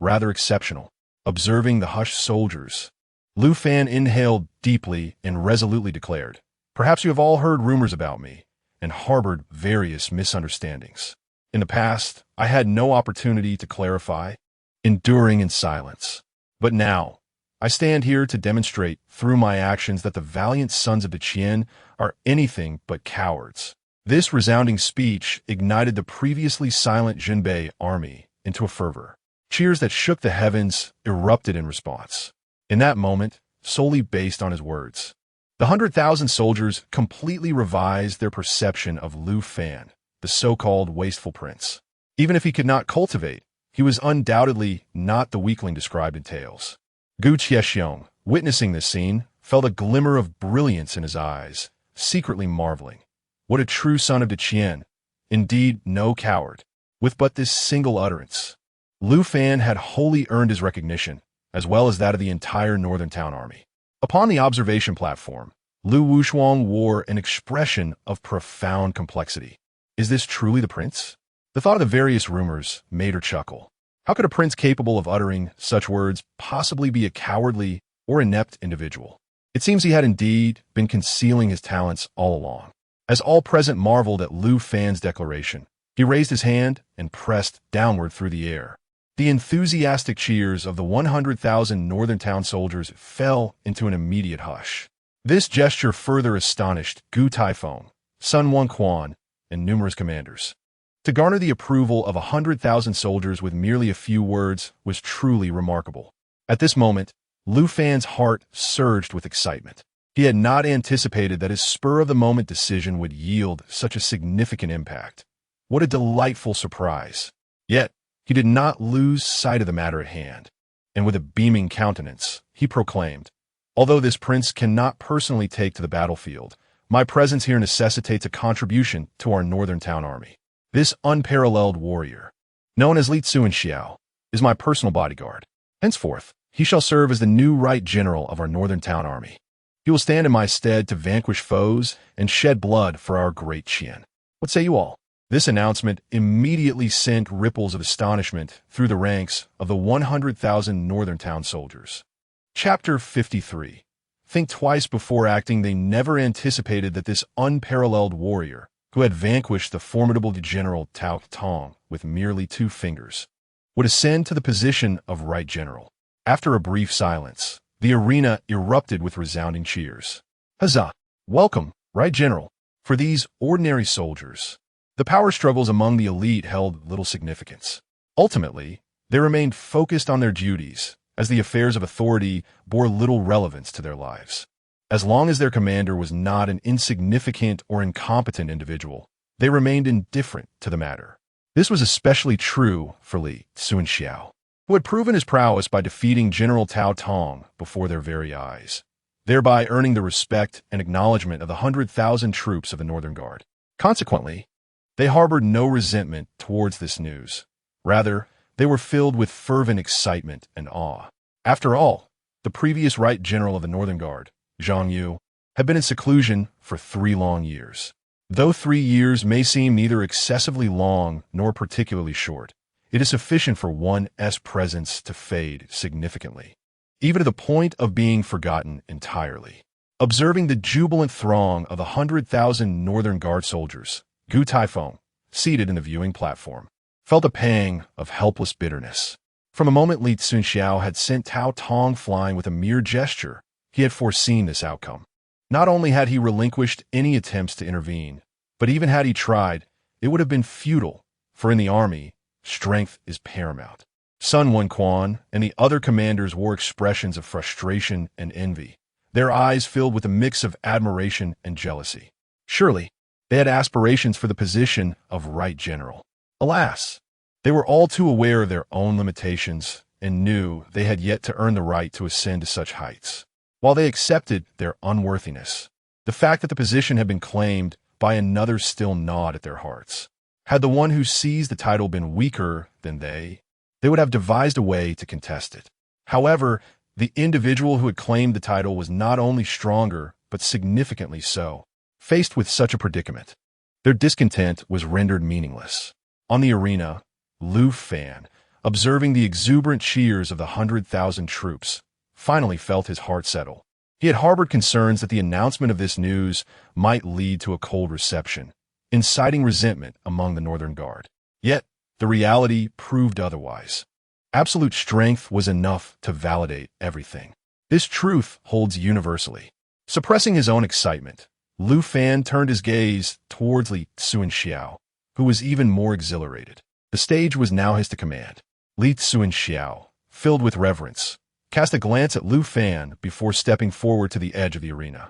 rather exceptional. Observing the hushed soldiers, Lu Fan inhaled deeply and resolutely declared, "Perhaps you have all heard rumors about me and harbored various misunderstandings. In the past, I had no opportunity to clarify, enduring in silence. But now, I stand here to demonstrate through my actions that the valiant sons of the Qian are anything but cowards." This resounding speech ignited the previously silent Jinbei army into a fervor. Cheers that shook the heavens erupted in response. In that moment, solely based on his words, the 100,000 soldiers completely revised their perception of Lu Fan, the so-called wasteful prince. Even if he could not cultivate, he was undoubtedly not the weakling described in tales. Gu Tiexiong, witnessing this scene, felt a glimmer of brilliance in his eyes, secretly marveling. What a true son of the Qian, indeed no coward. With but this single utterance, Lu Fan had wholly earned his recognition, as well as that of the entire Northern Town army. Upon the observation platform, Lu Wushuang wore an expression of profound complexity. Is this truly the prince? The thought of the various rumors made her chuckle. How could a prince capable of uttering such words possibly be a cowardly or inept individual? It seems he had indeed been concealing his talents all along. As all present marveled at Lu Fan's declaration, he raised his hand and pressed downward through the air. The enthusiastic cheers of the 100,000 Northern Town soldiers fell into an immediate hush. This gesture further astonished Gu Taifeng, Sun Wukong, and numerous commanders. To garner the approval of 100,000 soldiers with merely a few words was truly remarkable. At this moment, Lu Fan's heart surged with excitement. He had not anticipated that his spur-of-the-moment decision would yield such a significant impact. What a delightful surprise! Yet, he did not lose sight of the matter at hand, and with a beaming countenance, he proclaimed, "Although this prince cannot personally take to the battlefield, my presence here necessitates a contribution to our Northern Town army. This unparalleled warrior, known as Li Cunxiao, is my personal bodyguard. Henceforth, he shall serve as the new right general of our Northern Town army. He will stand in my stead to vanquish foes and shed blood for our Great Qian. What say you all?" This announcement immediately sent ripples of astonishment through the ranks of the 100,000 Northern Town soldiers. Chapter 53. Think twice before acting. They never anticipated that this unparalleled warrior, who had vanquished the formidable General Tao Tong with merely 2 fingers, would ascend to the position of right general. After a brief silence, the arena erupted with resounding cheers. Huzzah! Welcome, right general. For these ordinary soldiers, the power struggles among the elite held little significance. Ultimately, they remained focused on their duties, as the affairs of authority bore little relevance to their lives. As long as their commander was not an insignificant or incompetent individual, they remained indifferent to the matter. This was especially true for Li Cunxiao, who had proven his prowess by defeating General Tao Tong before their very eyes, thereby earning the respect and acknowledgement of the 100,000 troops of the Northern Guard. Consequently, They harbored no resentment towards this news. Rather, they were filled with fervent excitement and awe. After all, the previous Right General of the Northern Guard, Zhang Yu, had been in seclusion for 3 long years. Though 3 years may seem neither excessively long nor particularly short, it is sufficient for one's presence to fade significantly, even to the point of being forgotten entirely. Observing the jubilant throng of 100,000 Northern Guard soldiers, Gu Taifeng, seated in the viewing platform, felt a pang of helpless bitterness. From a moment Li Cunxiao had sent Tao Tong flying with a mere gesture, he had foreseen this outcome. Not only had he relinquished any attempts to intervene, but even had he tried, it would have been futile, for in the army, strength is paramount. Sun Wenquan and the other commanders wore expressions of frustration and envy, their eyes filled with a mix of admiration and jealousy. Surely, they had aspirations for the position of Right General. Alas, they were all too aware of their own limitations and knew they had yet to earn the right to ascend to such heights. While they accepted their unworthiness, the fact that the position had been claimed by another still gnawed at their hearts. Had the one who seized the title been weaker than they would have devised a way to contest it. However, the individual who had claimed the title was not only stronger, but significantly so. Faced with such a predicament, their discontent was rendered meaningless. On the arena, Lu Fan, observing the exuberant cheers of the 100,000 troops, finally felt his heart settle. He had harbored concerns that the announcement of this news might lead to a cold reception, inciting resentment among the Northern Guard. Yet, the reality proved otherwise. Absolute strength was enough to validate everything. This truth holds universally. Suppressing his own excitement, Lu Fan turned his gaze towards Li Cunxiao, who was even more exhilarated. The stage was now his to command. Li Cunxiao, filled with reverence, cast a glance at Lu Fan before stepping forward to the edge of the arena.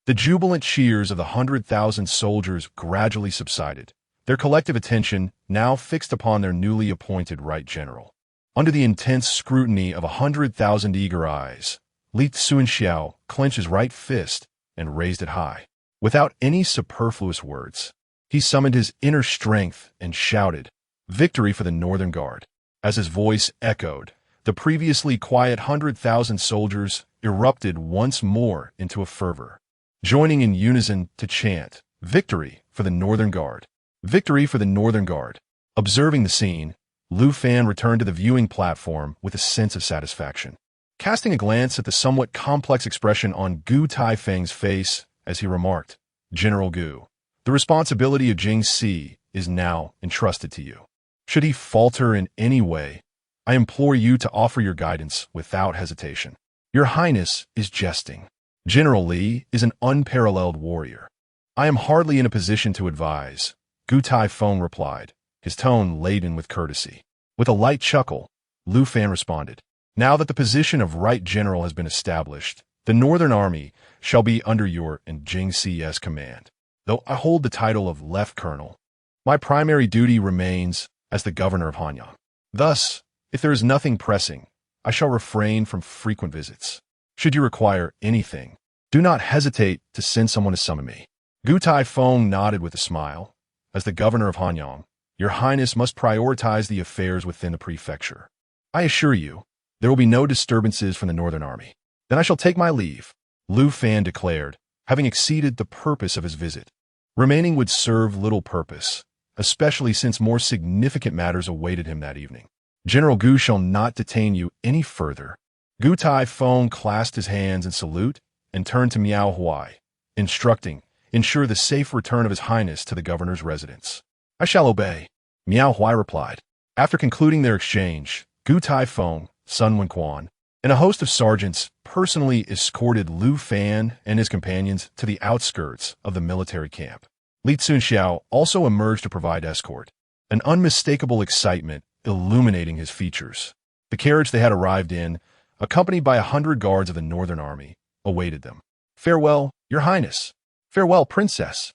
The jubilant cheers of the 100,000 soldiers gradually subsided, their collective attention now fixed upon their newly appointed Right General. Under the intense scrutiny of 100,000 eager eyes, Li Cunxiao clenched his right fist and raised it high. Without any superfluous words, he summoned his inner strength and shouted, "Victory for the Northern Guard." As his voice echoed, the previously quiet 100,000 soldiers erupted once more into a fervor, joining in unison to chant, "Victory for the Northern Guard! Victory for the Northern Guard!" Observing the scene, Lu Fan returned to the viewing platform with a sense of satisfaction. Casting a glance at the somewhat complex expression on Gu Taifeng's face as he remarked, "General Gu, the responsibility of Jingxi is now entrusted to you. Should he falter in any way, I implore you to offer your guidance without hesitation. Your Highness is jesting. General Li is an unparalleled warrior. I am hardly in a position to advise," Gu Taifeng replied, his tone laden with courtesy. With a light chuckle, Lu Fan responded, "Now that the position of Right General has been established, the Northern Army shall be under your and Jingxi's command. Though I hold the title of Left Colonel, my primary duty remains as the governor of Hanyang. Thus, if there is nothing pressing, I shall refrain from frequent visits. Should you require anything, do not hesitate to send someone to summon me." Gu Taifeng nodded with a smile. "As the governor of Hanyang, your Highness must prioritize the affairs within the prefecture. I assure you, there will be no disturbances from the Northern Army." "Then I shall take my leave," Lu Fan declared, having exceeded the purpose of his visit. Remaining would serve little purpose, especially since more significant matters awaited him that evening. "General Gu shall not detain you any further." Gu Taifeng clasped his hands in salute and turned to Miao Huai, instructing, "Ensure the safe return of His Highness to the governor's residence." "I shall obey," Miao Huai replied. After concluding their exchange, Gu Taifeng, Sun Wenquan, and a host of sergeants personally escorted Lu Fan and his companions to the outskirts of the military camp. Li Cunxiao also emerged to provide escort, an unmistakable excitement illuminating his features. The carriage they had arrived in, accompanied by 100 guards of the Northern Army, awaited them. "Farewell, Your Highness. Farewell, Princess."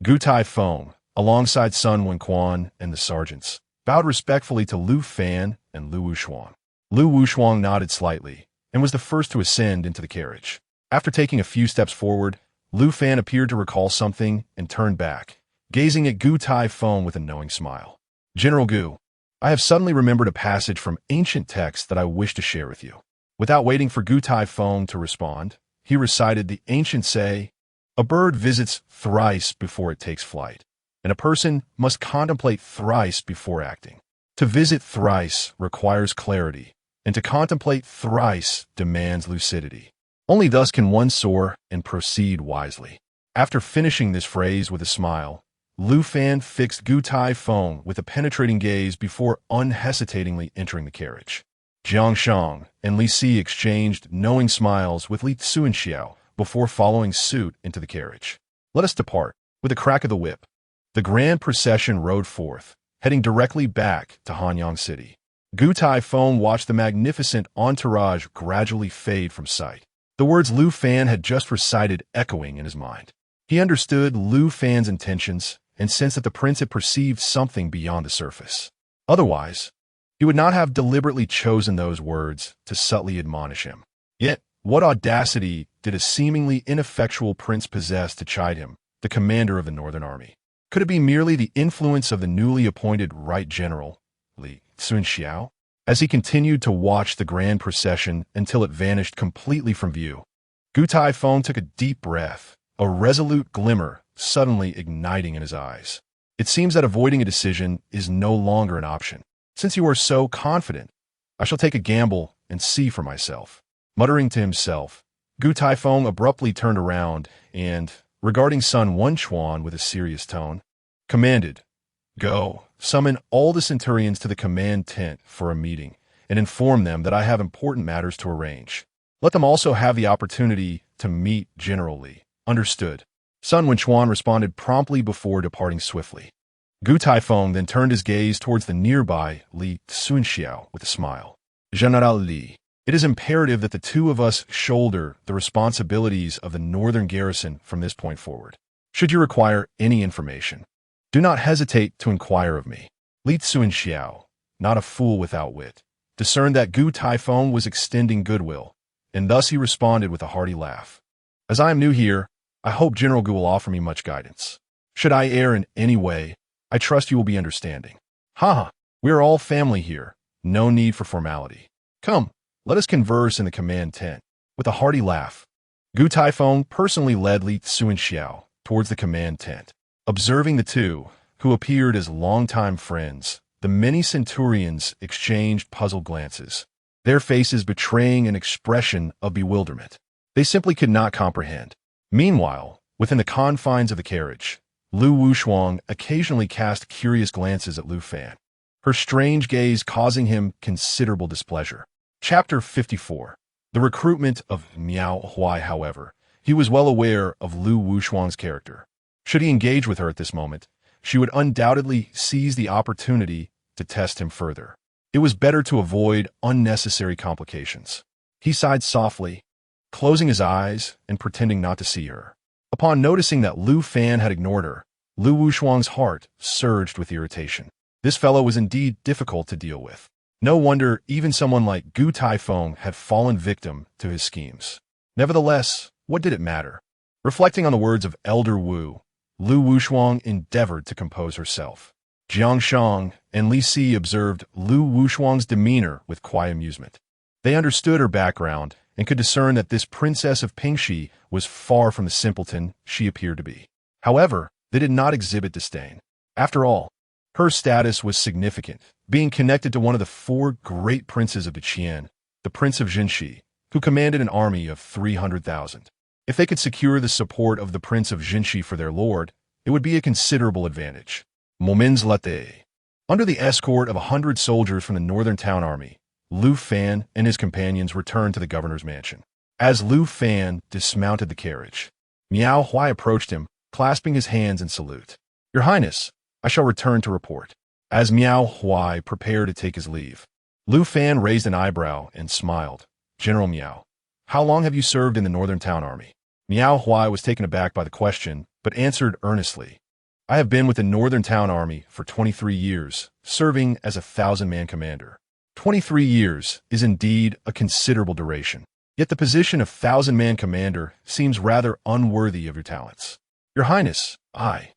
Gu Taifeng, alongside Sun Wenquan and the sergeants, bowed respectfully to Lu Fan and Lu Wushuang. Lu Wushuang nodded slightly and was the first to ascend into the carriage. After taking a few steps forward, Lu Fan appeared to recall something and turned back, gazing at Gu Taifeng with a knowing smile. General Gu, I have suddenly remembered a passage from ancient texts that I wish to share with you. Without waiting for Gu Taifeng to respond, he recited the ancient say, "A bird visits thrice before it takes flight, and a person must contemplate thrice before acting. To visit thrice requires clarity, and to contemplate thrice demands lucidity. Only thus can one soar and proceed wisely." After finishing this phrase with a smile, Lu Fan fixed Gu Taifeng with a penetrating gaze before unhesitatingly entering the carriage. Jiang Sheng and Li Si exchanged knowing smiles with Li Cunxiao before following suit into the carriage. "Let us depart." With a crack of the whip, the grand procession rode forth, heading directly back to Hanyang City. Gu Taifeng watched the magnificent entourage gradually fade from sight. The words Lu Fan had just recited echoing in his mind. He understood Lu Fan's intentions and sensed that the prince had perceived something beyond the surface. Otherwise, he would not have deliberately chosen those words to subtly admonish him. Yet, what audacity did a seemingly ineffectual prince possess to chide him, the commander of the Northern Army? Could it be merely the influence of the newly appointed Right General, Li Cunxiao? As he continued to watch the grand procession until it vanished completely from view, Gu Taifeng took a deep breath, a resolute glimmer suddenly igniting in his eyes. It seems that avoiding a decision is no longer an option. Since you are so confident, I shall take a gamble and see for myself. Muttering to himself, Gu Taifeng abruptly turned around and, regarding Sun Wenchuan with a serious tone, commanded, "Go, summon all the centurions to the command tent for a meeting, and inform them that I have important matters to arrange. Let them also have the opportunity to meet General Li." "Understood." Sun Wenchuan responded promptly before departing swiftly. Gu Taifeng then turned his gaze towards the nearby Li Cunxiao with a smile. "General Li, it is imperative that the two of us shoulder the responsibilities of the northern garrison from this point forward. Should you require any information, do not hesitate to inquire of me." Li Cunxiao, not a fool without wit, discerned that Gu Taifeng was extending goodwill, and thus he responded with a hearty laugh. "As I am new here, I hope General Gu will offer me much guidance. Should I err in any way, I trust you will be understanding. Ha! We are all family here. No need for formality. Come, let us converse in the command tent." With a hearty laugh, Gu Taifeng personally led Li Cunxiao towards the command tent. Observing the two, who appeared as longtime friends, the many centurions exchanged puzzled glances, their faces betraying an expression of bewilderment. They simply could not comprehend. Meanwhile, within the confines of the carriage, Lu Wushuang occasionally cast curious glances at Lu Fan, her strange gaze causing him considerable displeasure. Chapter 54. The recruitment of Miao Huai, however, he was well aware of Lu Wushuang's character. Should he engage with her at this moment, she would undoubtedly seize the opportunity to test him further. It was better to avoid unnecessary complications. He sighed softly, closing his eyes and pretending not to see her. Upon noticing that Lu Fan had ignored her, Lu Wushuang's heart surged with irritation. This fellow was indeed difficult to deal with. No wonder even someone like Gu Taifeng had fallen victim to his schemes. Nevertheless, what did it matter? Reflecting on the words of Elder Wu, Lu Wushuang endeavored to compose herself. Jiang Sheng and Li Si observed Lu Wushuang's demeanor with quiet amusement. They understood her background and could discern that this princess of Pingxi was far from the simpleton she appeared to be. However, they did not exhibit disdain. After all, her status was significant, being connected to one of the four great princes of the Qian, the Prince of Jinshi, who commanded an army of 300,000. If they could secure the support of the Prince of Jinshi for their lord, it would be a considerable advantage. Moments later, under the escort of 100 soldiers from the northern town army, Lu Fan and his companions returned to the governor's mansion. As Lu Fan dismounted the carriage, Miao Huai approached him, clasping his hands in salute. "Your Highness, I shall return to report." As Miao Huai prepared to take his leave, Lu Fan raised an eyebrow and smiled. "General Miao, how long have you served in the northern town army?" Miao Huai was taken aback by the question, but answered earnestly, "I have been with the northern town army for 23 years, serving as a 1,000-man commander." 23 years is indeed a considerable duration, yet the position of 1,000-man commander seems rather unworthy of your talents. "Your Highness, I..."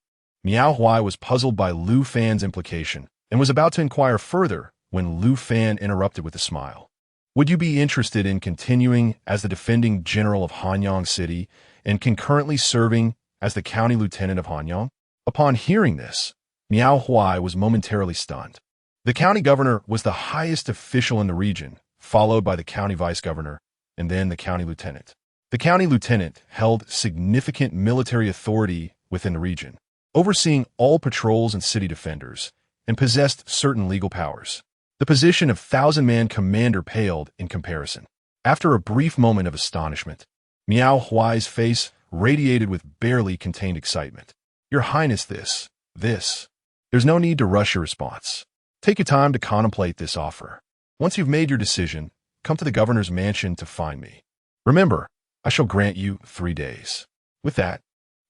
Miao Huai was puzzled by Lu Fan's implication and was about to inquire further when Lu Fan interrupted with a smile. Would you be interested in continuing as the defending general of Hanyang City and concurrently serving as the county lieutenant of Hanyang? Upon hearing this, Miao Huai was momentarily stunned. The county governor was the highest official in the region, followed by the county vice governor and then the county lieutenant. The county lieutenant held significant military authority within the region, overseeing all patrols and city defenders, and possessed certain legal powers. The position of 1,000-man commander paled in comparison. After a brief moment of astonishment, Miao Huai's face radiated with barely contained excitement. Your Highness, this. There's no need to rush your response. Take your time to contemplate this offer. Once you've made your decision, come to the governor's mansion to find me. Remember, I shall grant you 3 days. With that,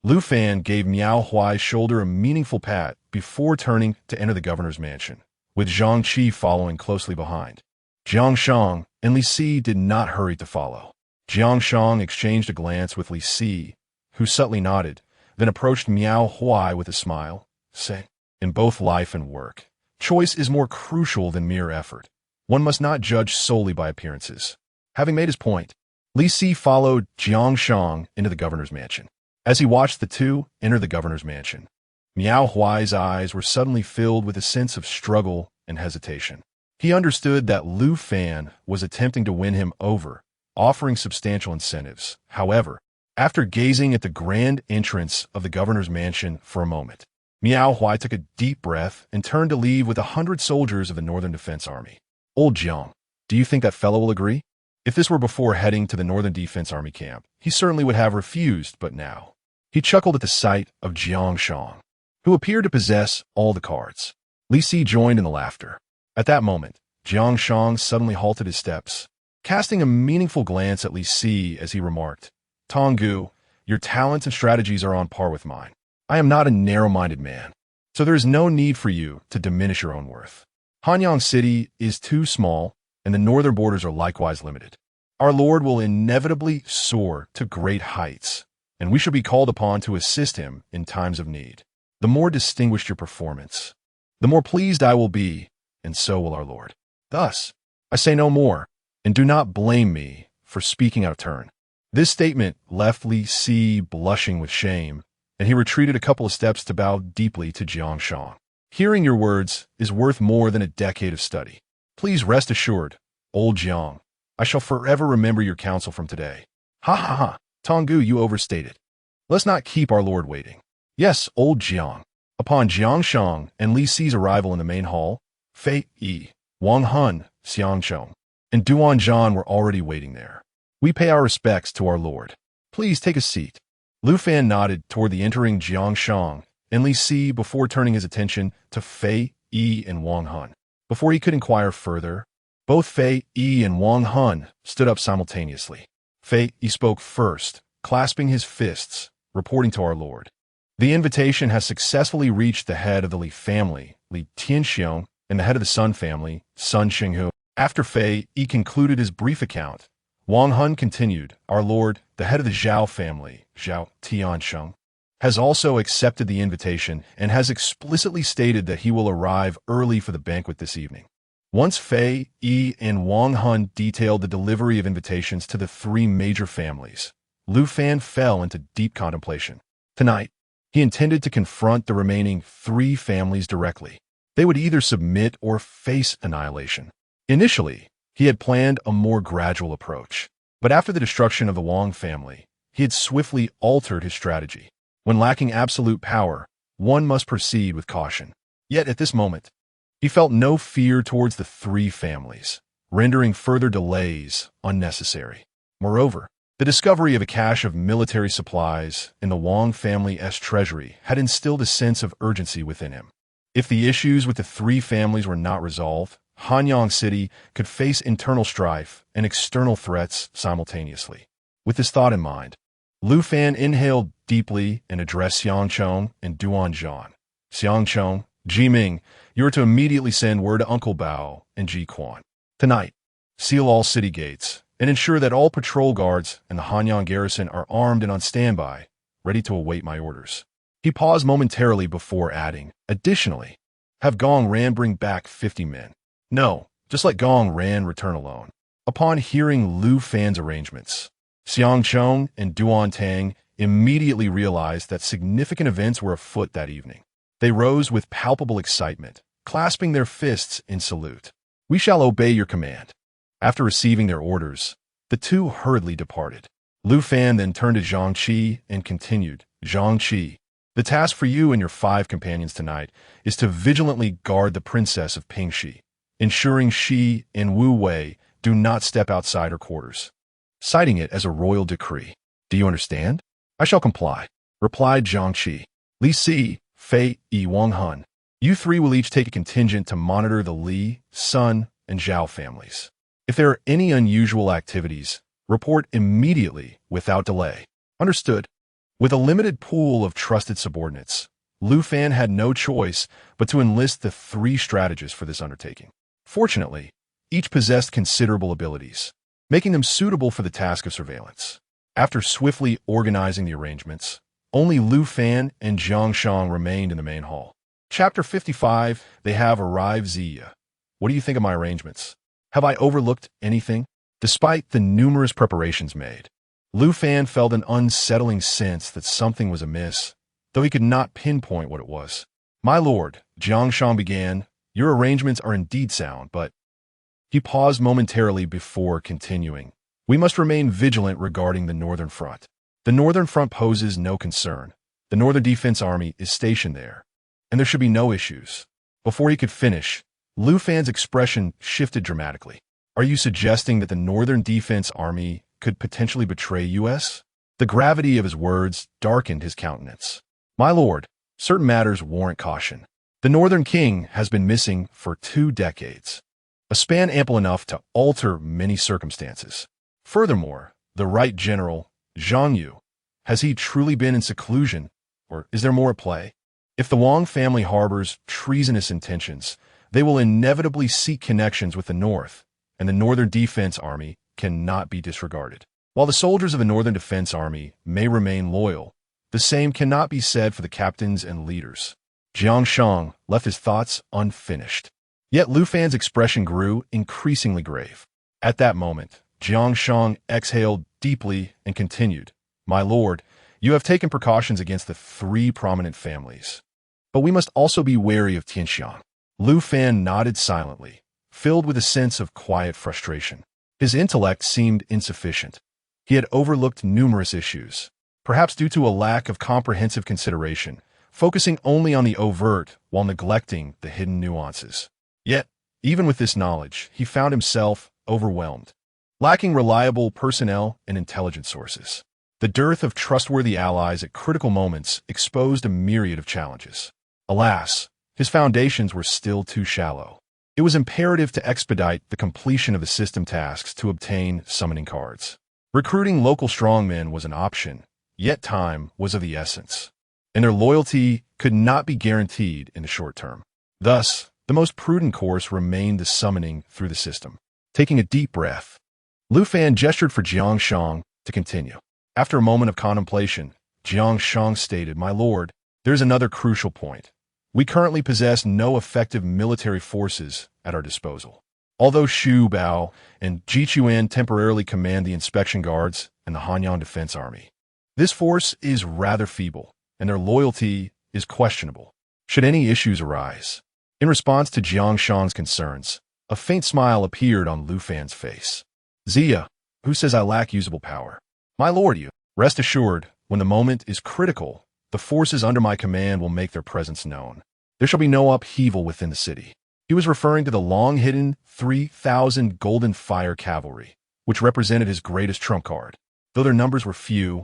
Lu Fan gave Miao Huai's shoulder a meaningful pat before turning to enter the governor's mansion, with Zhang Qi following closely behind. Jiang Shang and Li Si did not hurry to follow. Jiang Shang exchanged a glance with Li Si, who subtly nodded, then approached Miao Huai with a smile, saying, in both life and work, choice is more crucial than mere effort. One must not judge solely by appearances. Having made his point, Li Si followed Jiang Shang into the governor's mansion. As he watched the two enter the governor's mansion, Miao Huai's eyes were suddenly filled with a sense of struggle and hesitation. He understood that Lu Fan was attempting to win him over, offering substantial incentives. However, after gazing at the grand entrance of the governor's mansion for a moment, Miao Huai took a deep breath and turned to leave with 100 soldiers of the Northern Defense Army. Old Jiang, do you think that fellow will agree? If this were before heading to the Northern Defense Army camp, he certainly would have refused, but now. He chuckled at the sight of Jiang Shang, who appeared to possess all the cards. Li Si joined in the laughter. At that moment, Jiang Shang suddenly halted his steps, casting a meaningful glance at Li Si as he remarked, Tonggu, your talents and strategies are on par with mine. I am not a narrow-minded man, so there is no need for you to diminish your own worth. Hanyang City is too small, and the northern borders are likewise limited. Our Lord will inevitably soar to great heights, and we shall be called upon to assist him in times of need. The more distinguished your performance, the more pleased I will be, and so will our Lord. Thus, I say no more, and do not blame me for speaking out of turn. This statement left Li Si blushing with shame, and he retreated a couple of steps to bow deeply to Jiang Shang. Hearing your words is worth more than a decade of study. Please rest assured, old Jiang, I shall forever remember your counsel from today. Ha ha ha, Tonggu, you overstated. Let's not keep our Lord waiting. Yes, old Jiang. Upon Jiang Shang and Li Si's arrival in the main hall, Fei Yi, Wang Hun, Xiang Chong, and Duan Zhan were already waiting there. We pay our respects to our Lord. Please take a seat. Lu Fan nodded toward the entering Jiang Shang and Li Si before turning his attention to Fei Yi and Wang Hun. Before he could inquire further, both Fei Yi and Wang Hun stood up simultaneously. Fei Yi spoke first, clasping his fists, reporting to our Lord. The invitation has successfully reached the head of the Li family, Li Tianxiong, and the head of the Sun family, Sun Shenghu. After Fei Yi concluded his brief account, Wang Hun continued, our Lord, the head of the Zhao family, Zhao Tiansheng, has also accepted the invitation and has explicitly stated that he will arrive early for the banquet this evening. Once Fei Yi and Wang Hun detailed the delivery of invitations to the 3 major families, Lu Fan fell into deep contemplation. Tonight, he intended to confront the remaining 3 families directly. They would either submit or face annihilation. Initially, he had planned a more gradual approach, but after the destruction of the Wang family, he had swiftly altered his strategy. When lacking absolute power, one must proceed with caution. Yet at this moment, he felt no fear towards the 3 families, rendering further delays unnecessary. Moreover, the discovery of a cache of military supplies in the Wang family's treasury had instilled a sense of urgency within him. If the issues with the 3 families were not resolved, Hanyang City could face internal strife and external threats simultaneously. With this thought in mind, Lu Fan inhaled deeply and addressed Xiang Chong and Duan Zhan. Xiang Chong, Ji Ming, you are to immediately send word to Uncle Bao and Ji Quan. Tonight, seal all city gates and ensure that all patrol guards and the Hanyang garrison are armed and on standby, ready to await my orders. He paused momentarily before adding, additionally, have Gong Ran bring back 50 men. No, just let Gong Ran return alone. Upon hearing Lu Fan's arrangements, Xiang Chong and Duan Tang immediately realized that significant events were afoot that evening. They rose with palpable excitement, clasping their fists in salute. We shall obey your command. After receiving their orders, the two hurriedly departed. Lu Fan then turned to Zhang Qi and continued, Zhang Qi, the task for you and your 5 companions tonight is to vigilantly guard the princess of Pingxi, ensuring she and Wu Wei do not step outside her quarters, citing it as a royal decree. Do you understand? I shall comply, replied Zhang Qi. Li Si, Fei, Yi Wang Han. You 3 will each take a contingent to monitor the Li, Sun, and Zhao families. If there are any unusual activities, report immediately without delay. Understood. With a limited pool of trusted subordinates, Lu Fan had no choice but to enlist the 3 strategists for this undertaking. Fortunately, each possessed considerable abilities, making them suitable for the task of surveillance. After swiftly organizing the arrangements, only Lu Fan and Zhang Shang remained in the main hall. Chapter 55, They have arrived. Ziya. What do you think of my arrangements? Have I overlooked anything? Despite the numerous preparations made, Lu Fan felt an unsettling sense that something was amiss, though he could not pinpoint what it was. My lord, Zhang Shang began, your arrangements are indeed sound, but... He paused momentarily before continuing. We must remain vigilant regarding the northern front. The northern front poses no concern. The Northern Defense Army is stationed there, and there should be no issues. Before he could finish, Lu Fan's expression shifted dramatically. Are you suggesting that the Northern Defense Army could potentially betray U.S.? The gravity of his words darkened his countenance. My lord, certain matters warrant caution. The Northern King has been missing for 2 decades, a span ample enough to alter many circumstances. Furthermore, the right general, Zhang Yu, has he truly been in seclusion, or is there more at play? If the Wang family harbors treasonous intentions, they will inevitably seek connections with the North, and the Northern Defense Army cannot be disregarded. While the soldiers of the Northern Defense Army may remain loyal, the same cannot be said for the captains and leaders. Jiang Shang left his thoughts unfinished. Yet Lu Fan's expression grew increasingly grave. At that moment, Jiang Shang exhaled deeply and continued, My lord, you have taken precautions against the 3 prominent families. But we must also be wary of Tian. Lu Fan nodded silently, filled with a sense of quiet frustration. His intellect seemed insufficient. He had overlooked numerous issues, perhaps due to a lack of comprehensive consideration, focusing only on the overt while neglecting the hidden nuances. Yet, even with this knowledge, he found himself overwhelmed, lacking reliable personnel and intelligence sources. The dearth of trustworthy allies at critical moments exposed a myriad of challenges. Alas, his foundations were still too shallow. It was imperative to expedite the completion of the system tasks to obtain summoning cards. Recruiting local strongmen was an option, yet time was of the essence, and their loyalty could not be guaranteed in the short term. Thus, the most prudent course remained the summoning through the system. Taking a deep breath, Lu Fan gestured for Jiang Shang to continue. After a moment of contemplation, Jiang Shang stated, My lord, there's another crucial point. We currently possess no effective military forces at our disposal. Although Xu Bao and Ji Chuan temporarily command the inspection guards and the Hanyang Defense Army, this force is rather feeble, and their loyalty is questionable, should any issues arise. In response to Jiang Shang's concerns, a faint smile appeared on Lu Fan's face. Ziya, who says I lack usable power? My lord, you. Rest assured, when the moment is critical, the forces under my command will make their presence known. There shall be no upheaval within the city. He was referring to the long-hidden 3,000 Golden Fire Cavalry, which represented his greatest trump card. Though their numbers were few,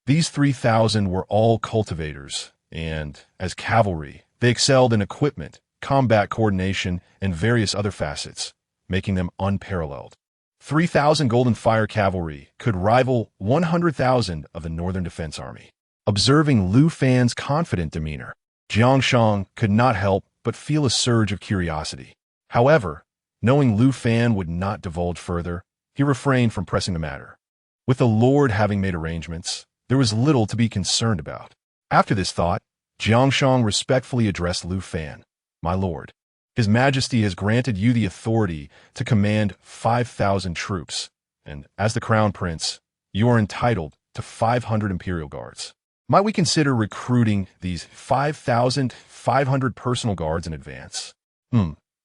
these 3,000 were all cultivators, and, as cavalry, they excelled in equipment, combat coordination, and various other facets, making them unparalleled. 3,000 Golden Fire Cavalry could rival 100,000 of the Northern Defense Army. Observing Lu Fan's confident demeanor, Jiang Shang could not help but feel a surge of curiosity. However, knowing Lu Fan would not divulge further, he refrained from pressing the matter. With the Lord having made arrangements, there was little to be concerned about. After this thought, Jiang respectfully addressed Lu Fan. My lord, His Majesty has granted you the authority to command 5,000 troops, and as the Crown Prince, you are entitled to 500 Imperial Guards. Might we consider recruiting these 5,500 personal guards in advance?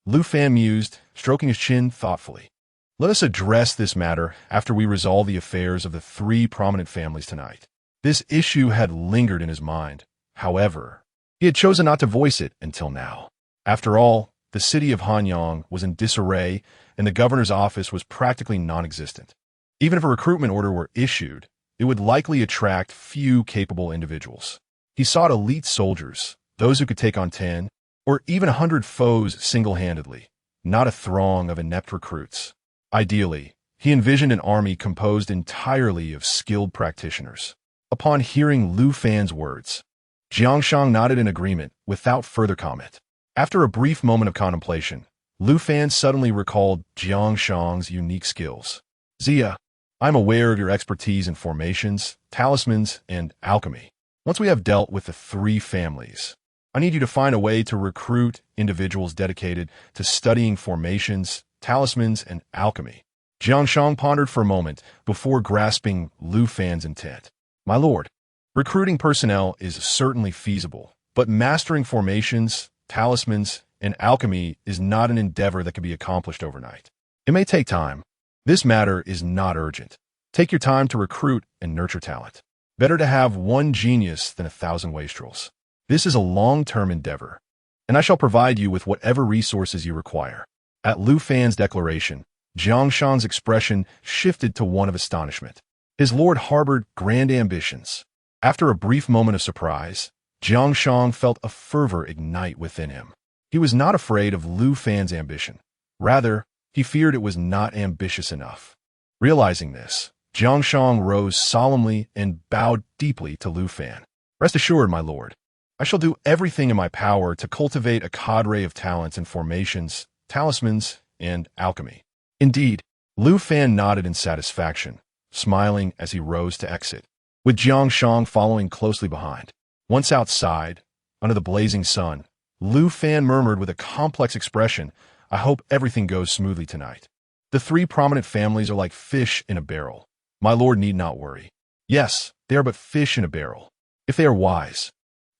Lu Fan mused, stroking his chin thoughtfully. Let us address this matter after we resolve the affairs of the three prominent families tonight. This issue had lingered in his mind. However, he had chosen not to voice it until now. After all, the city of Hanyang was in disarray, and the governor's office was practically non-existent. Even if a recruitment order were issued, it would likely attract few capable individuals. He sought elite soldiers, those who could take on 10 or even 100 foes single-handedly, not a throng of inept recruits. Ideally, he envisioned an army composed entirely of skilled practitioners. Upon hearing Lu Fan's words, Jiang nodded in agreement without further comment. After a brief moment of contemplation, Lu Fan suddenly recalled Jiang's unique skills. Zia, I'm aware of your expertise in formations, talismans, and alchemy. Once we have dealt with the three families, I need you to find a way to recruit individuals dedicated to studying formations, talismans, and alchemy. Jiang pondered for a moment before grasping Lu Fan's intent. My lord, recruiting personnel is certainly feasible, but mastering formations, talismans, and alchemy is not an endeavor that can be accomplished overnight. It may take time. This matter is not urgent. Take your time to recruit and nurture talent. Better to have one genius than 1,000 wastrels. This is a long-term endeavor, and I shall provide you with whatever resources you require. At Lu Fan's declaration, Jiang's expression shifted to one of astonishment. His lord harbored grand ambitions. After a brief moment of surprise, Jiang felt a fervor ignite within him. He was not afraid of Lu Fan's ambition. Rather, he feared it was not ambitious enough. Realizing this, Jiang rose solemnly and bowed deeply to Lu Fan. Rest assured, my lord, I shall do everything in my power to cultivate a cadre of talents in formations, talismans, and alchemy. Indeed, Lu Fan nodded in satisfaction, smiling as he rose to exit, with Jiang following closely behind. Once outside, under the blazing sun, Lu Fan murmured with a complex expression, I hope everything goes smoothly tonight. The three prominent families are like fish in a barrel. My lord need not worry. Yes, they are but fish in a barrel. If they are wise,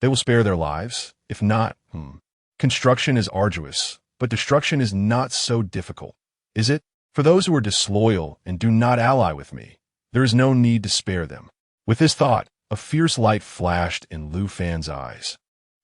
they will spare their lives. If not, construction is arduous, but destruction is not so difficult, is it? For those who are disloyal and do not ally with me, there is no need to spare them. With this thought, a fierce light flashed in Lu Fan's eyes,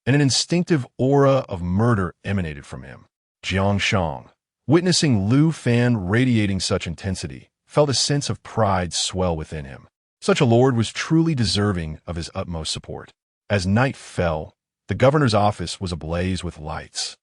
and an instinctive aura of murder emanated from him. Jiang, witnessing Lu Fan radiating such intensity, felt a sense of pride swell within him. Such a lord was truly deserving of his utmost support. As night fell, the governor's office was ablaze with lights,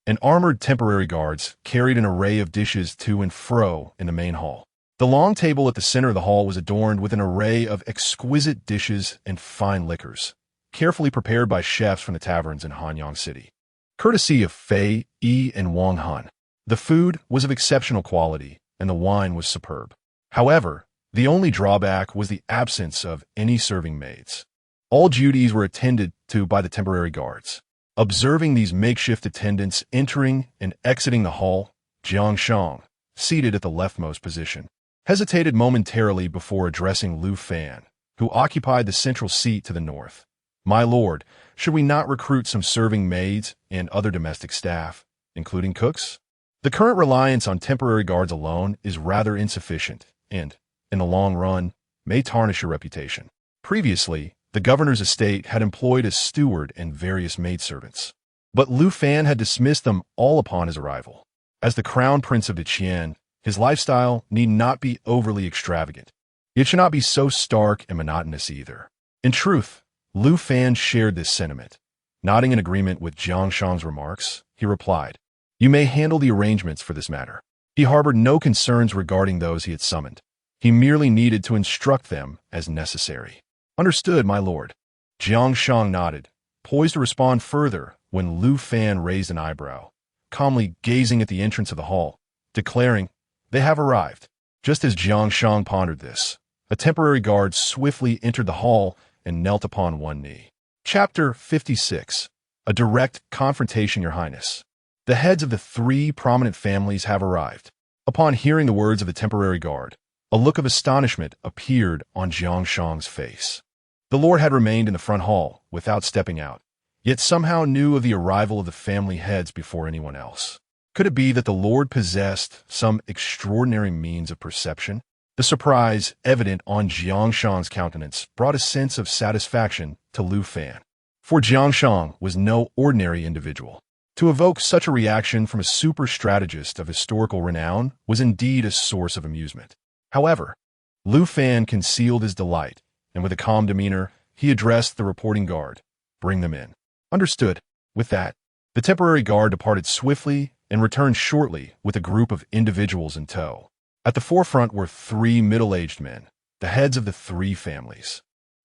and armored temporary guards carried an array of dishes to and fro in the main hall. The long table at the center of the hall was adorned with an array of exquisite dishes and fine liquors, carefully prepared by chefs from the taverns in Hanyang City. Courtesy of Fei, Yi, and Wang Han, the food was of exceptional quality, and the wine was superb. However, the only drawback was the absence of any serving maids. All duties were attended to by the temporary guards. Observing these makeshift attendants entering and exiting the hall, Jiang, seated at the leftmost position, hesitated momentarily before addressing Lu Fan, who occupied the central seat to the north. My lord, should we not recruit some serving maids and other domestic staff, including cooks? The current reliance on temporary guards alone is rather insufficient and, in the long run, may tarnish your reputation. Previously, the governor's estate had employed a steward and various maidservants, but Lu Fan had dismissed them all upon his arrival. As the crown prince of the Qian, his lifestyle need not be overly extravagant. It should not be so stark and monotonous either. In truth, Lu Fan shared this sentiment. Nodding in agreement with Jiang's remarks, he replied, You may handle the arrangements for this matter. He harbored no concerns regarding those he had summoned. He merely needed to instruct them as necessary. Understood, my lord. Jiang nodded, poised to respond further when Lu Fan raised an eyebrow, calmly gazing at the entrance of the hall, declaring, They have arrived. Just as Jiang pondered this, a temporary guard swiftly entered the hall and knelt upon one knee. Chapter 56. A direct confrontation, Your Highness. The heads of the three prominent families have arrived. Upon hearing the words of the temporary guard, a look of astonishment appeared on Jiang Shang's face. The lord had remained in the front hall without stepping out, yet somehow knew of the arrival of the family heads before anyone else. Could it be that the lord possessed some extraordinary means of perception? The surprise evident on Jiang Shang's countenance brought a sense of satisfaction to Lu Fan. For Jiang Shang was no ordinary individual. To evoke such a reaction from a super strategist of historical renown was indeed a source of amusement. However, Lu Fan concealed his delight, and with a calm demeanor, he addressed the reporting guard. "Bring them in." "Understood." With that, the temporary guard departed swiftly and returned shortly with a group of individuals in tow. At the forefront were three middle-aged men, the heads of the three families.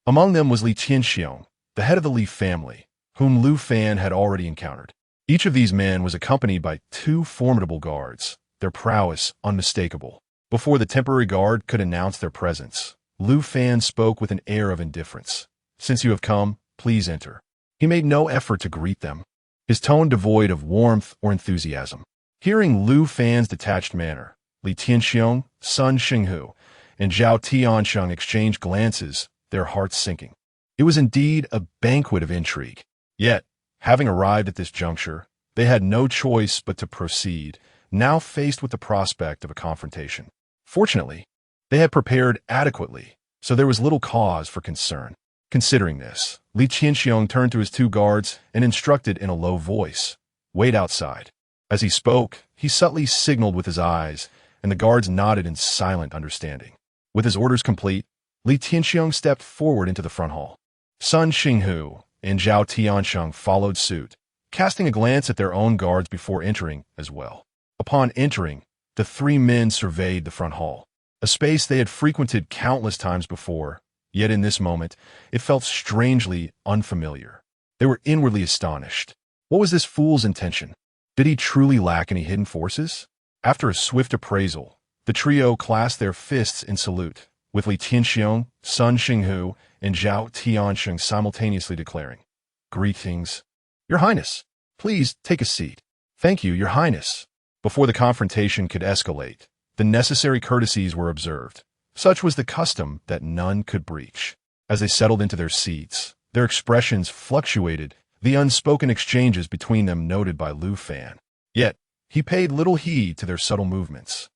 Among them was Li Qiong, the head of the Li family, whom Lu Fan had already encountered. Each of these men was accompanied by two formidable guards, their prowess unmistakable. Before the temporary guard could announce their presence, Lu Fan spoke with an air of indifference. "Since you have come, please enter." He made no effort to greet them, his tone devoid of warmth or enthusiasm. Hearing Lu Fan's detached manner, Li Tianxiong, Sun Xinghu, and Zhao Tiansheng exchanged glances, their hearts sinking. It was indeed a banquet of intrigue. Yet, having arrived at this juncture, they had no choice but to proceed, now faced with the prospect of a confrontation. Fortunately, they had prepared adequately, so there was little cause for concern. Considering this, Li Qianxiong turned to his two guards and instructed in a low voice, "Wait outside." As he spoke, he subtly signaled with his eyes, and the guards nodded in silent understanding. With his orders complete, Li Tianxiong stepped forward into the front hall. Sun Xinghu and Zhao Tiansheng followed suit, casting a glance at their own guards before entering as well. Upon entering, the three men surveyed the front hall, a space they had frequented countless times before, yet in this moment, it felt strangely unfamiliar. They were inwardly astonished. What was this fool's intention? Did he truly lack any hidden forces? After a swift appraisal, the trio clasped their fists in salute, with Li Tianxiong, Sun Xinghu, and Zhao Tiansheng simultaneously declaring, "Greetings, Your Highness. Please take a seat." "Thank you, Your Highness." Before the confrontation could escalate, the necessary courtesies were observed. Such was the custom that none could breach. As they settled into their seats, their expressions fluctuated, the unspoken exchanges between them noted by Lu Fan. Yet, he paid little heed to their subtle movements.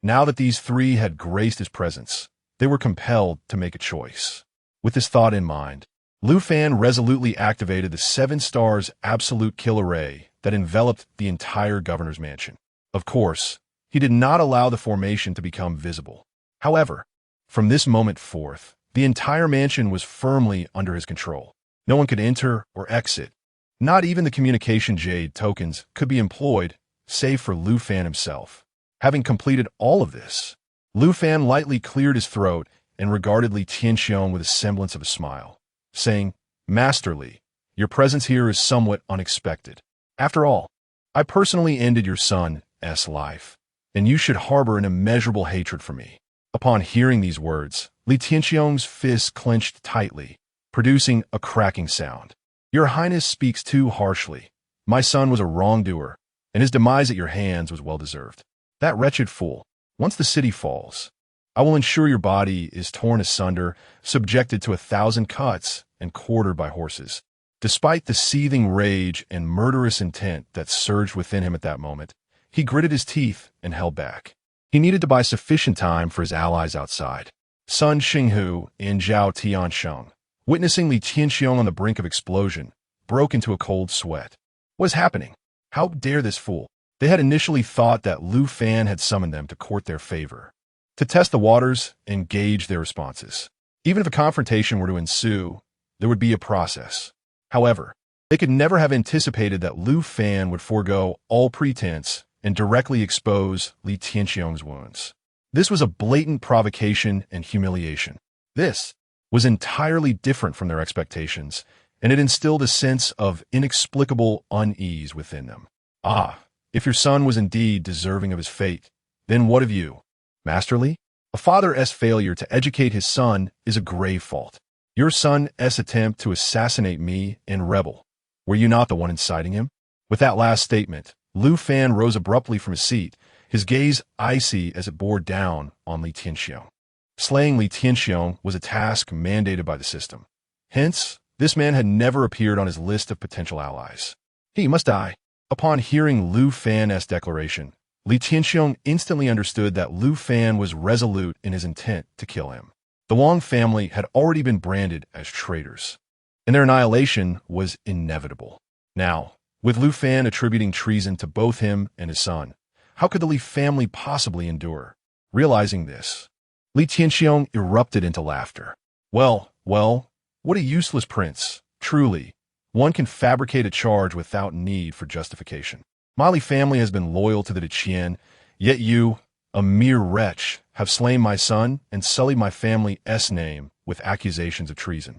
Now that these three had graced his presence, they were compelled to make a choice. With this thought in mind, Lu Fan resolutely activated the 7 stars absolute kill array that enveloped the entire governor's mansion. Of course, he did not allow the formation to become visible. However, from this moment forth, the entire mansion was firmly under his control. No one could enter or exit. Not even the communication jade tokens could be employed, save for Lu Fan himself. Having completed all of this, Lu Fan lightly cleared his throat and regarded Li Tianxiong with a semblance of a smile, saying, "Master Li, your presence here is somewhat unexpected. After all, I personally ended your son's life, and you should harbor an immeasurable hatred for me." Upon hearing these words, Li Tianxiong's fists clenched tightly, producing a cracking sound. "Your Highness speaks too harshly. My son was a wrongdoer, and his demise at your hands was well-deserved. That wretched fool. Once the city falls, I will ensure your body is torn asunder, subjected to 1,000 cuts, and quartered by horses." Despite the seething rage and murderous intent that surged within him at that moment, he gritted his teeth and held back. He needed to buy sufficient time for his allies outside. Sun Xinghu and Zhao Tiansheng, witnessing Li Tianxiong on the brink of explosion, broke into a cold sweat. What is happening? How dare this fool? They had initially thought that Lu Fan had summoned them to court their favor, to test the waters and gauge their responses. Even if a confrontation were to ensue, there would be a process. However, they could never have anticipated that Lu Fan would forego all pretense and directly expose Li Tianxiong's wounds. This was a blatant provocation and humiliation. This was entirely different from their expectations, and it instilled a sense of inexplicable unease within them. Ah, if your son was indeed deserving of his fate, then what of you, Master Li? A father's failure to educate his son is a grave fault. Your son's attempt to assassinate me and rebel. Were you not the one inciting him? With that last statement, Lu Fan rose abruptly from his seat, his gaze icy as it bore down on Li Tianxiong. Slaying Li Tianxiong was a task mandated by the system. Hence, this man had never appeared on his list of potential allies. He must die. Upon hearing Lu Fan's declaration, Li Tianxiong instantly understood that Lu Fan was resolute in his intent to kill him. The Wang family had already been branded as traitors, and their annihilation was inevitable. Now, with Lu Fan attributing treason to both him and his son, how could the Li family possibly endure? Realizing this, Li Tianxiong erupted into laughter. Well, what a useless prince. Truly, one can fabricate a charge without need for justification. My Li family has been loyal to the Qian, yet you, a mere wretch, have slain my son and sullied my family's name with accusations of treason.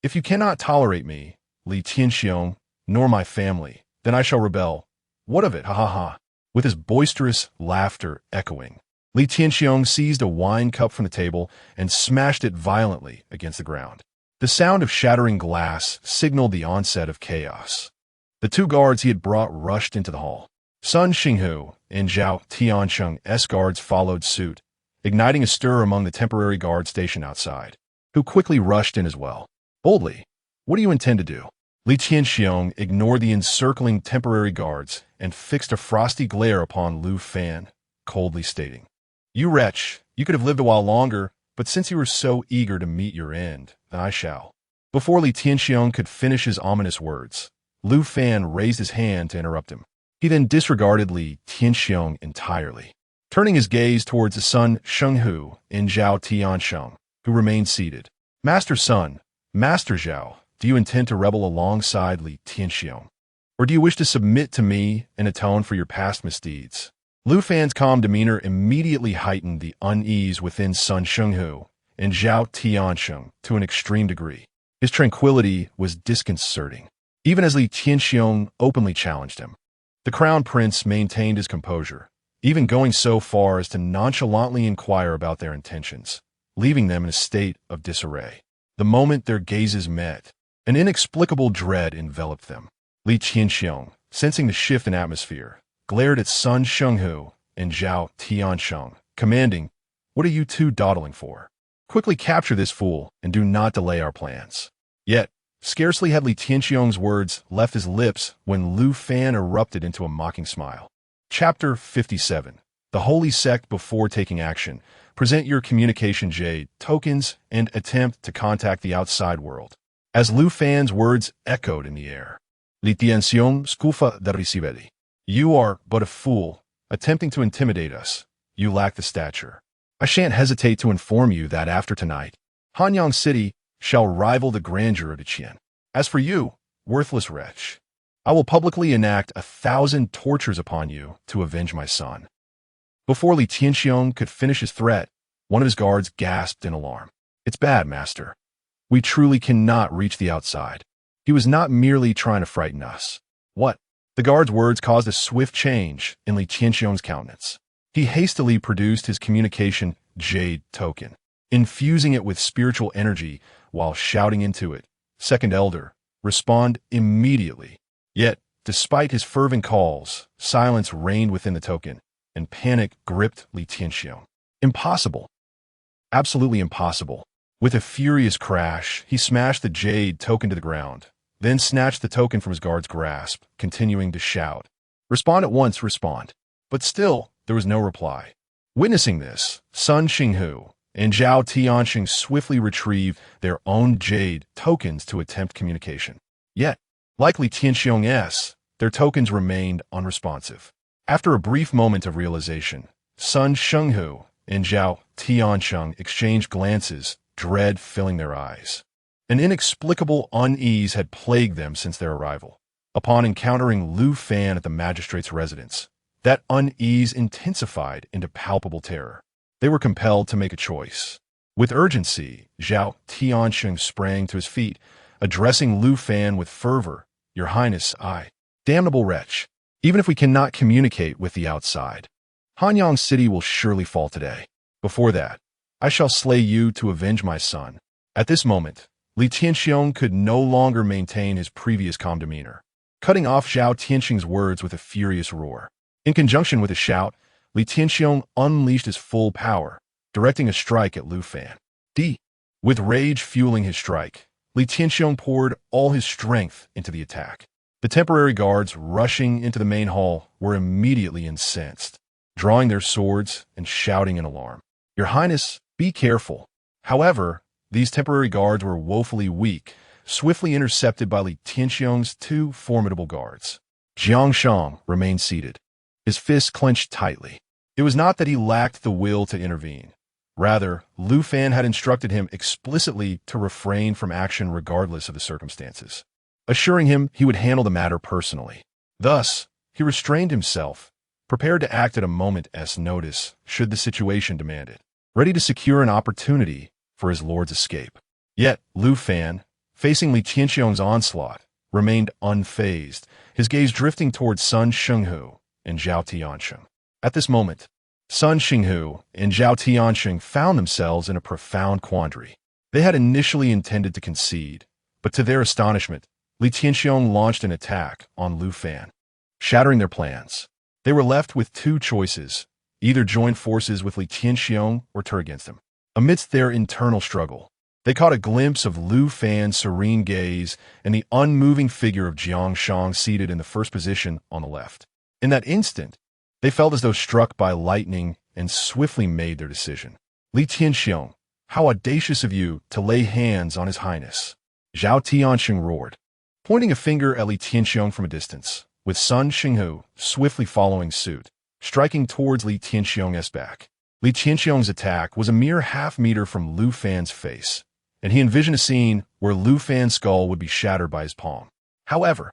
If you cannot tolerate me, Li Tianxiong, nor my family, then I shall rebel. What of it, ha ha ha? With his boisterous laughter echoing, Li Tianxiong seized a wine cup from the table and smashed it violently against the ground. The sound of shattering glass signaled the onset of chaos. The two guards he had brought rushed into the hall. Sun Xinghu and Zhao Tiansheng's guards followed suit, igniting a stir among the temporary guard stationed outside, who quickly rushed in as well. Boldly, what do you intend to do? Li Tianxiong ignored the encircling temporary guards and fixed a frosty glare upon Lu Fan, coldly stating, You wretch, you could have lived a while longer, but since you were so eager to meet your end, then I shall. Before Li Tianxiong could finish his ominous words, Lu Fan raised his hand to interrupt him. He then disregarded Li Tianxiong entirely, turning his gaze towards the Sun Shenghu and Zhao Tiansheng, who remained seated. Master Sun, Master Zhao, do you intend to rebel alongside Li Tianxiong? Or do you wish to submit to me and atone for your past misdeeds? Lu Fan's calm demeanor immediately heightened the unease within Sun Shenghu and Zhao Tiansheng to an extreme degree. His tranquility was disconcerting, even as Li Tianxiong openly challenged him. The crown prince maintained his composure, even going so far as to nonchalantly inquire about their intentions, leaving them in a state of disarray. The moment their gazes met, an inexplicable dread enveloped them. Li Tianxiong, sensing the shift in atmosphere, glared at Sun Shenghu and Zhao Tiansheng, commanding, What are you two dawdling for? Quickly capture this fool and do not delay our plans. Yet, scarcely had Li Tianxiong's words left his lips when Lu Fan erupted into a mocking smile. Chapter 57. The Holy Sect Before Taking Action. Present your communication jade, tokens, and attempt to contact the outside world. As Lu Fan's words echoed in the air, Li Tianxiong scufa de recite. You are but a fool, attempting to intimidate us. You lack the stature. I shan't hesitate to inform you that after tonight, Hanyang City shall rival the grandeur of the Qian. As for you, worthless wretch, I will publicly enact 1,000 tortures upon you to avenge my son. Before Li Tianxiong could finish his threat, one of his guards gasped in alarm. It's bad, master. We truly cannot reach the outside. He was not merely trying to frighten us. What? The guard's words caused a swift change in Li Tianxiong's countenance. He hastily produced his communication jade token, infusing it with spiritual energy while shouting into it, Second Elder, respond immediately. Yet, despite his fervent calls, silence reigned within the token, and panic gripped Li Tianxiong. Impossible. Absolutely impossible. With a furious crash, he smashed the jade token to the ground, then snatched the token from his guard's grasp, continuing to shout, Respond at once, respond. But still, there was no reply. Witnessing this, Sun Xinghu and Zhao Tiansheng swiftly retrieved their own jade tokens to attempt communication. Yet, like Li Tianxiong's, their tokens remained unresponsive. After a brief moment of realization, Sun Shenghu and Zhao Tiansheng exchanged glances, dread filling their eyes. An inexplicable unease had plagued them since their arrival. Upon encountering Lu Fan at the magistrate's residence, that unease intensified into palpable terror. They were compelled to make a choice. With urgency, Zhao Tiansheng sprang to his feet, addressing Lu Fan with fervor. Your Highness, damnable wretch, even if we cannot communicate with the outside, Hanyang City will surely fall today. Before that, I shall slay you to avenge my son. At this moment, Li Tianxiong could no longer maintain his previous calm demeanor, cutting off Zhao Tianxing's words with a furious roar. In conjunction with a shout, Li Tianxiong unleashed his full power, directing a strike at Lu Fan. With rage fueling his strike, Li Tianxiong poured all his strength into the attack. The temporary guards rushing into the main hall were immediately incensed, drawing their swords and shouting in alarm. "Your Highness, be careful." However, these temporary guards were woefully weak, swiftly intercepted by Li Tianxiong's two formidable guards. Jiang Sheng remained seated, his fists clenched tightly. It was not that he lacked the will to intervene. Rather, Lu Fan had instructed him explicitly to refrain from action regardless of the circumstances, assuring him he would handle the matter personally. Thus, he restrained himself, prepared to act at a moment's notice should the situation demand it, ready to secure an opportunity for his lord's escape. Yet, Lu Fan, facing Li Tianxiong's onslaught, remained unfazed, his gaze drifting towards Sun Shenghu and Zhao Tiansheng. At this moment, Sun Shenghu and Zhao Tiansheng found themselves in a profound quandary. They had initially intended to concede, but to their astonishment, Li Tianxiong launched an attack on Lu Fan, shattering their plans. They were left with two choices: either join forces with Li Tianxiong or turn against him. Amidst their internal struggle, they caught a glimpse of Lu Fan's serene gaze and the unmoving figure of Jiang Sheng seated in the first position on the left. In that instant, they felt as though struck by lightning and swiftly made their decision. "Li Tianxiong, how audacious of you to lay hands on His Highness!" Zhao Tiansheng roared, pointing a finger at Li Tianxiong from a distance, with Sun Shenghu swiftly following suit, striking towards Li Tianxiong's back. Li Tianxiong's attack was a mere half-meter from Lu Fan's face, and he envisioned a scene where Lu Fan's skull would be shattered by his palm. However,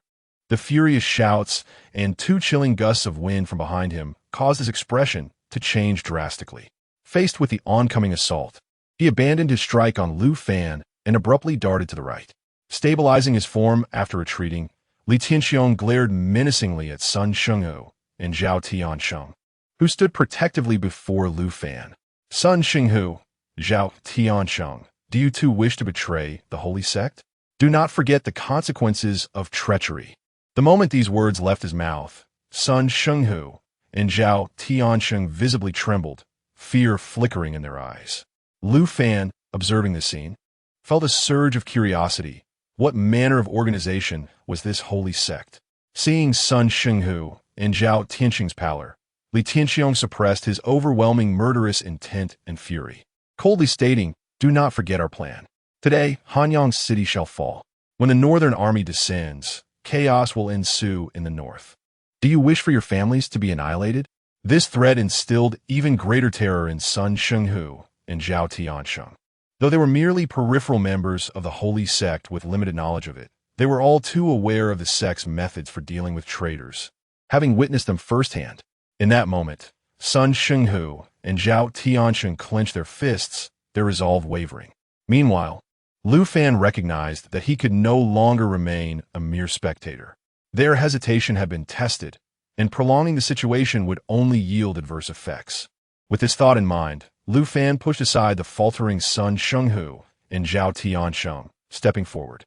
the furious shouts and two chilling gusts of wind from behind him caused his expression to change drastically. Faced with the oncoming assault, he abandoned his strike on Lu Fan and abruptly darted to the right. Stabilizing his form after retreating, Li Tianxiong glared menacingly at Sun Shenghu and Zhao Tiansheng, who stood protectively before Lu Fan. "Sun Shenghu, Zhao Tiansheng, do you two wish to betray the holy sect? Do not forget the consequences of treachery." The moment these words left his mouth, Sun Shenghu and Zhao Tiansheng visibly trembled, fear flickering in their eyes. Lu Fan, observing this scene, felt a surge of curiosity. What manner of organization was this holy sect? Seeing Sun Shenghu and Zhao Tiansheng's pallor, Li Tianxiong suppressed his overwhelming murderous intent and fury, coldly stating, "Do not forget our plan. Today, Hanyang's city shall fall. When the northern army descends, chaos will ensue in the north. Do you wish for your families to be annihilated?" This threat instilled even greater terror in Sun Shenghu and Zhao Tiansheng. Though they were merely peripheral members of the holy sect with limited knowledge of it, they were all too aware of the sect's methods for dealing with traitors, having witnessed them firsthand. In that moment, Sun Shenghu and Zhao Tiansheng clenched their fists, their resolve wavering. Meanwhile, Lu Fan recognized that he could no longer remain a mere spectator. Their hesitation had been tested, and prolonging the situation would only yield adverse effects. With this thought in mind, Lu Fan pushed aside the faltering Sun Shenghu and Zhao Tiansheng, stepping forward.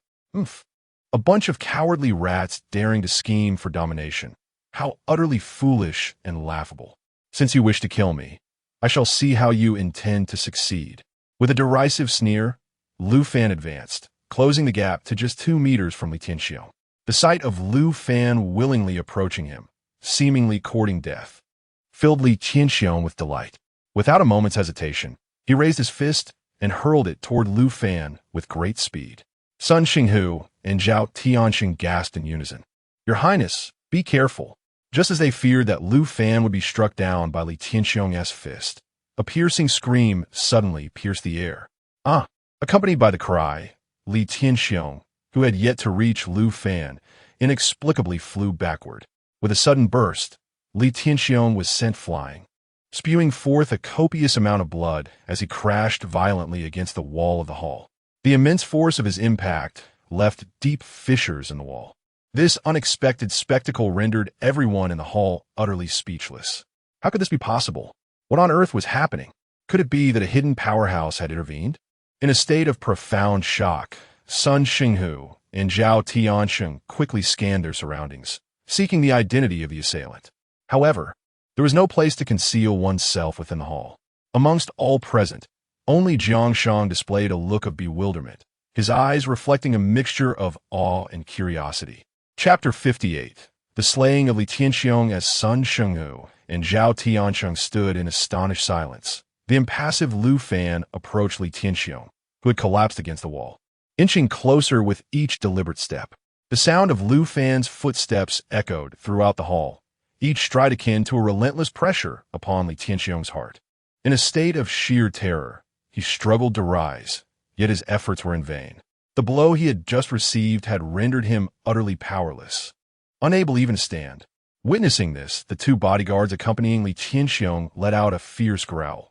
A bunch of cowardly rats daring to scheme for domination. How utterly foolish and laughable. Since you wish to kill me, I shall see how you intend to succeed. With a derisive sneer, Lu Fan advanced, closing the gap to just 2 meters from Li Tianxiong. The sight of Lu Fan willingly approaching him, seemingly courting death, filled Li Tianxiong with delight. Without a moment's hesitation, he raised his fist and hurled it toward Lu Fan with great speed. Sun Shenghu and Zhao Tiansheng gasped in unison. "Your Highness, be careful." Just as they feared that Lu Fan would be struck down by Li Tianxiong's fist, a piercing scream suddenly pierced the air. Accompanied by the cry, Li Tianxiong, who had yet to reach Lu Fan, inexplicably flew backward. With a sudden burst, Li Tianxiong was sent flying, spewing forth a copious amount of blood as he crashed violently against the wall of the hall. The immense force of his impact left deep fissures in the wall. This unexpected spectacle rendered everyone in the hall utterly speechless. How could this be possible? What on earth was happening? Could it be that a hidden powerhouse had intervened? In a state of profound shock, Sun Xinghu and Zhao Tiansheng quickly scanned their surroundings, seeking the identity of the assailant. However, there was no place to conceal oneself within the hall. Amongst all present, only Jiang Shang displayed a look of bewilderment, his eyes reflecting a mixture of awe and curiosity. Chapter 58. The slaying of Li Tianxiong. As Sun Xinghu and Zhao Tiansheng stood in astonished silence, the impassive Lu Fan approached Li Tianxiong, who had collapsed against the wall, inching closer with each deliberate step. The sound of Lu Fan's footsteps echoed throughout the hall, each stride akin to a relentless pressure upon Li Tianxiong's heart. In a state of sheer terror, he struggled to rise, yet his efforts were in vain. The blow he had just received had rendered him utterly powerless, unable even to stand. Witnessing this, the two bodyguards accompanying Li Tianxiong let out a fierce growl.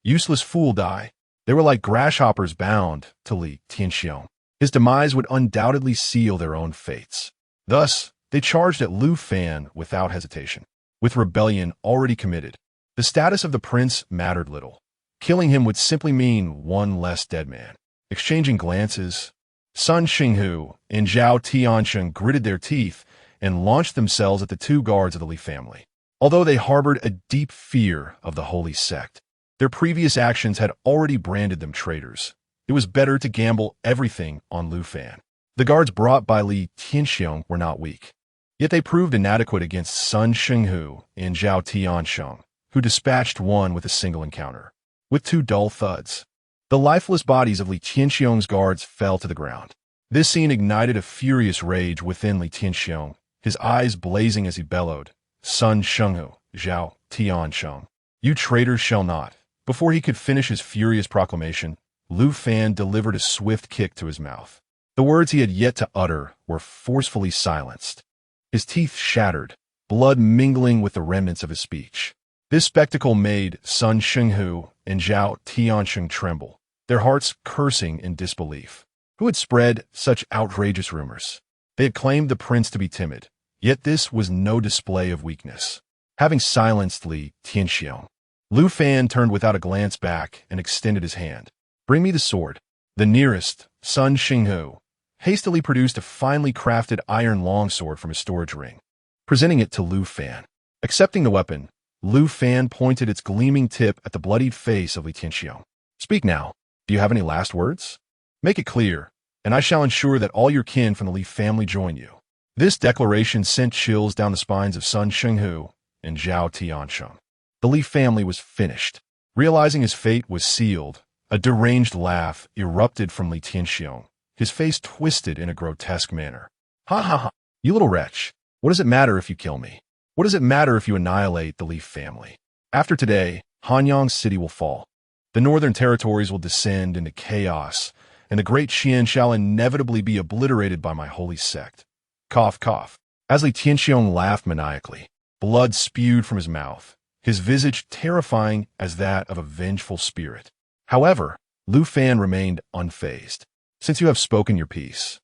Useless fool, die. They were like grasshoppers bound to Li Tianxiong. His demise would undoubtedly seal their own fates. Thus, they charged at Lu Fan without hesitation. With rebellion already committed, the status of the prince mattered little. Killing him would simply mean one less dead man. Exchanging glances, Sun Xinghu and Zhao Tiansheng gritted their teeth and launched themselves at the two guards of the Li family. Although they harbored a deep fear of the holy sect, their previous actions had already branded them traitors. It was better to gamble everything on Lu Fan. The guards brought by Li Tianxiong were not weak, yet they proved inadequate against Sun Xinghu and Zhao Tiansheng, who dispatched one with a single encounter. With two dull thuds, the lifeless bodies of Li Tianxiong's guards fell to the ground. This scene ignited a furious rage within Li Tianxiong, his eyes blazing as he bellowed, Sun Xinghu, Zhao Tiansheng, you traitors shall not. Before he could finish his furious proclamation, Lu Fan delivered a swift kick to his mouth. The words he had yet to utter were forcefully silenced. His teeth shattered, blood mingling with the remnants of his speech. This spectacle made Sun Xinghu and Zhao Tiansheng tremble, their hearts cursing in disbelief. Who had spread such outrageous rumors? They had claimed the prince to be timid, yet this was no display of weakness. Having silenced Li Tianxiong, Lu Fan turned without a glance back and extended his hand. Bring me the sword. The nearest, Sun Xinghu, hastily produced a finely crafted iron longsword from his storage ring, presenting it to Lu Fan. Accepting the weapon, Lu Fan pointed its gleaming tip at the bloodied face of Li Tianxiong. Speak now. Do you have any last words? Make it clear, and I shall ensure that all your kin from the Li family join you. This declaration sent chills down the spines of Sun Xinghu and Zhao Tiansheng. The Li family was finished. Realizing his fate was sealed, a deranged laugh erupted from Li Tianxiong, his face twisted in a grotesque manner. Ha ha ha! You little wretch! What does it matter if you kill me? What does it matter if you annihilate the Li family? After today, Hanyang City will fall. The northern territories will descend into chaos, and the Great Qian shall inevitably be obliterated by my holy sect. Cough, cough. As Li Tianxiong laughed maniacally, blood spewed from his mouth, his visage terrifying as that of a vengeful spirit. However, Lu Fan remained unfazed. Since you have spoken your piece,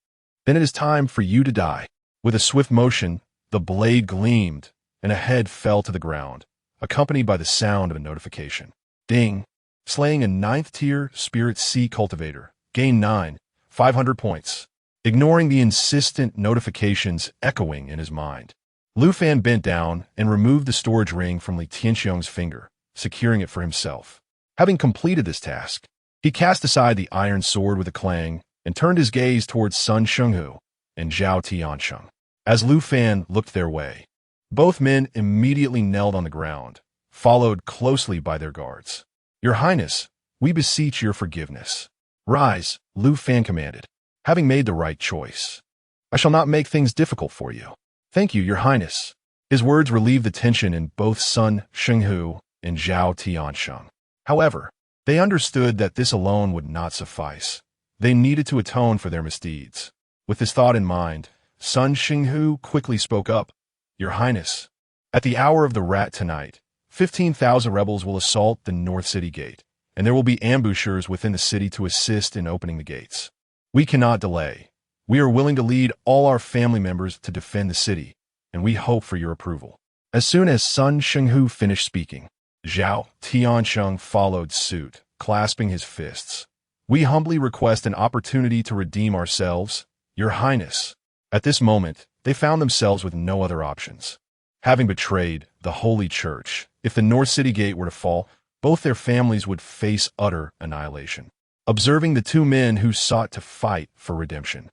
then it is time for you to die. With a swift motion, the blade gleamed, and a head fell to the ground, accompanied by the sound of a notification. Ding! Slaying a 9th-tier Spirit C cultivator. Gain 9, 500 points. Ignoring the insistent notifications echoing in his mind, Lu Fan bent down and removed the storage ring from Li Tianxiong's finger, securing it for himself. Having completed this task, he cast aside the iron sword with a clang and turned his gaze towards Sun Xinghu and Zhao Tiansheng. As Lu Fan looked their way, both men immediately knelt on the ground, followed closely by their guards. Your Highness, we beseech your forgiveness. Rise, Lu Fan commanded. Having made the right choice, I shall not make things difficult for you. Thank you, Your Highness. His words relieved the tension in both Sun Xinghu and Zhao Tiansheng. However, they understood that this alone would not suffice. They needed to atone for their misdeeds. With this thought in mind, Sun Xinghu quickly spoke up. Your Highness, at the hour of the rat tonight, 15,000 rebels will assault the North City Gate, and there will be ambushers within the city to assist in opening the gates. We cannot delay. We are willing to lead all our family members to defend the city, and we hope for your approval. As soon as Sun Xinghu finished speaking, Zhao Tiansheng followed suit, clasping his fists. We humbly request an opportunity to redeem ourselves, Your Highness. At this moment, they found themselves with no other options. Having betrayed the Holy Church, if the North City Gate were to fall, both their families would face utter annihilation. Observing the two men who sought to fight for redemption,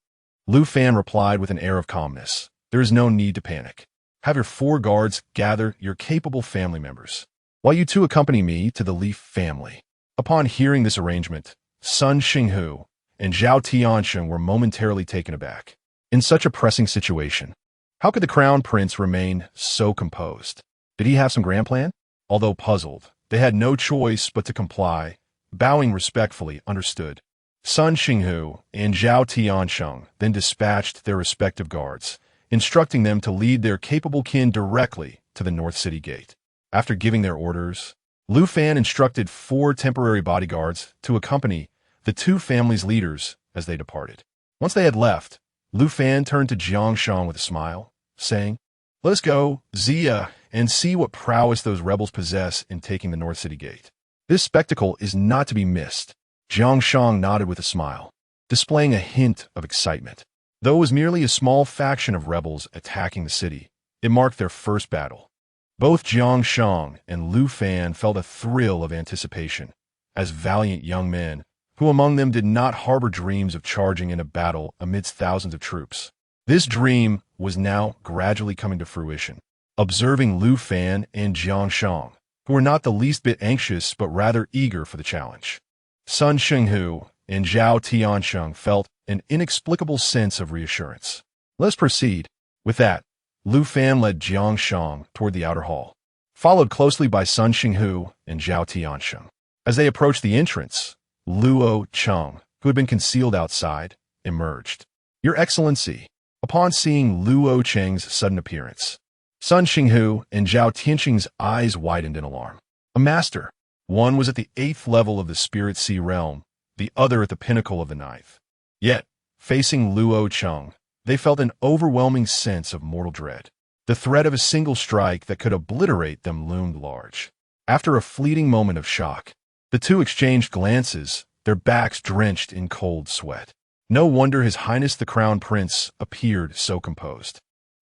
Lu Fan replied with an air of calmness, "There is no need to panic. Have your 4 guards gather your capable family members, while you 2 accompany me to the Li family." Upon hearing this arrangement, Sun Xinghu and Zhao Tiansheng were momentarily taken aback. In such a pressing situation, how could the crown prince remain so composed? Did he have some grand plan? Although puzzled, they had no choice but to comply, bowing respectfully, understood. Sun Xinghu and Zhao Tiansheng then dispatched their respective guards, instructing them to lead their capable kin directly to the North City Gate. After giving their orders, Lu Fan instructed 4 temporary bodyguards to accompany the 2 families' leaders as they departed. Once they had left, Lu Fan turned to Jiang Shang with a smile, saying, "Let us go, Zia, and see what prowess those rebels possess in taking the North City Gate. This spectacle is not to be missed." Jiang Shang nodded with a smile, displaying a hint of excitement. Though it was merely a small faction of rebels attacking the city, it marked their first battle. Both Jiang Shang and Lu Fan felt a thrill of anticipation, as valiant young men, who among them did not harbor dreams of charging in a battle amidst thousands of troops. This dream was now gradually coming to fruition. Observing Lu Fan and Jiang Shang, who were not the least bit anxious but rather eager for the challenge, Sun Xinghu and Zhao Tiansheng felt an inexplicable sense of reassurance. "Let's proceed." With that, Lu Fan led Jiang Shang toward the outer hall, followed closely by Sun Xinghu and Zhao Tiansheng. As they approached the entrance, Luo Cheng, who had been concealed outside, emerged. "Your Excellency." Upon seeing Luo Cheng's sudden appearance, Sun Xinghu and Zhao Tiansheng's eyes widened in alarm. A master. One was at the 8th level of the Spirit Sea realm, the other at the pinnacle of the 9th. Yet, facing Luo Cheng, they felt an overwhelming sense of mortal dread. The threat of a single strike that could obliterate them loomed large. After a fleeting moment of shock, the two exchanged glances, their backs drenched in cold sweat. No wonder His Highness the Crown Prince appeared so composed.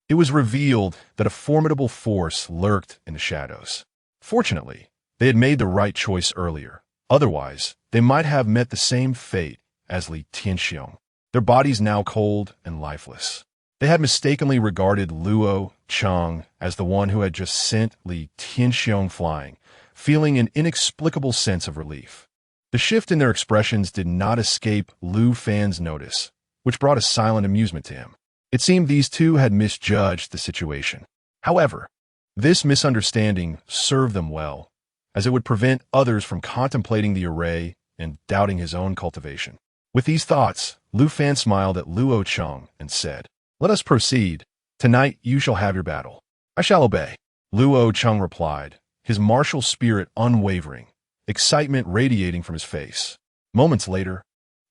It was revealed that a formidable force lurked in the shadows. Fortunately, they had made the right choice earlier. Otherwise, they might have met the same fate as Li Tianxiong, their bodies now cold and lifeless. They had mistakenly regarded Luo Cheng as the one who had just sent Li Tianxiong flying, feeling an inexplicable sense of relief. The shift in their expressions did not escape Lu Fan's notice, which brought a silent amusement to him. It seemed these two had misjudged the situation. However, this misunderstanding served them well, as it would prevent others from contemplating the array and doubting his own cultivation. With these thoughts, Lu Fan smiled at Luo Cheng and said, "Let us proceed. Tonight you shall have your battle." "I shall obey," Luo Cheng replied, his martial spirit unwavering, excitement radiating from his face. Moments later,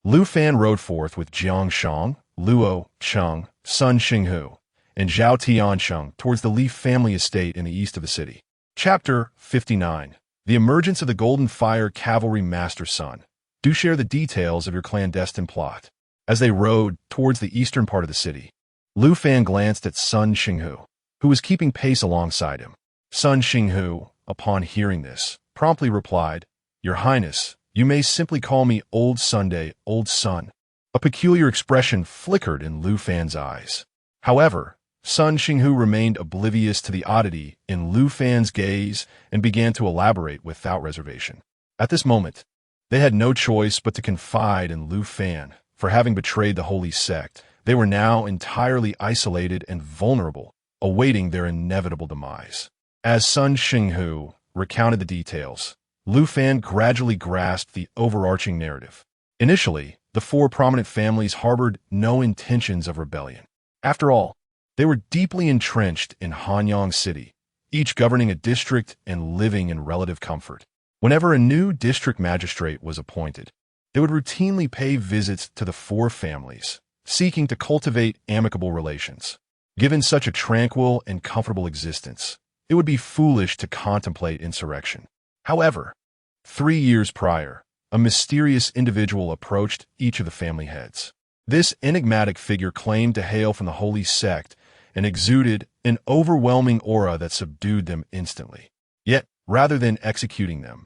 Lu Fan rode forth with Jiang Shang, Luo Cheng, Sun Xinghu, and Zhao Tiansheng towards the Li family estate in the east of the city. Chapter 59. The Emergence of the Golden Fire Cavalry Master Sun. Do share the details of your clandestine plot. As they rode towards the eastern part of the city, Lu Fan glanced at Sun Xinghu, who was keeping pace alongside him. Sun Xinghu, upon hearing this, promptly replied, "Your Highness, you may simply call me Old Sunday, Old Sun." A peculiar expression flickered in Lu Fan's eyes. However, Sun Xinghu remained oblivious to the oddity in Lu Fan's gaze and began to elaborate without reservation. At this moment, they had no choice but to confide in Lu Fan, for having betrayed the holy sect. They were now entirely isolated and vulnerable, awaiting their inevitable demise. As Sun Xinghu recounted the details, Lu Fan gradually grasped the overarching narrative. Initially, the 4 prominent families harbored no intentions of rebellion. After all, they were deeply entrenched in Hanyang City, each governing a district and living in relative comfort. Whenever a new district magistrate was appointed, they would routinely pay visits to the 4 families, seeking to cultivate amicable relations. Given such a tranquil and comfortable existence, it would be foolish to contemplate insurrection. However, 3 years prior, a mysterious individual approached each of the family heads. This enigmatic figure claimed to hail from the holy sect and exuded an overwhelming aura that subdued them instantly. Yet, rather than executing them,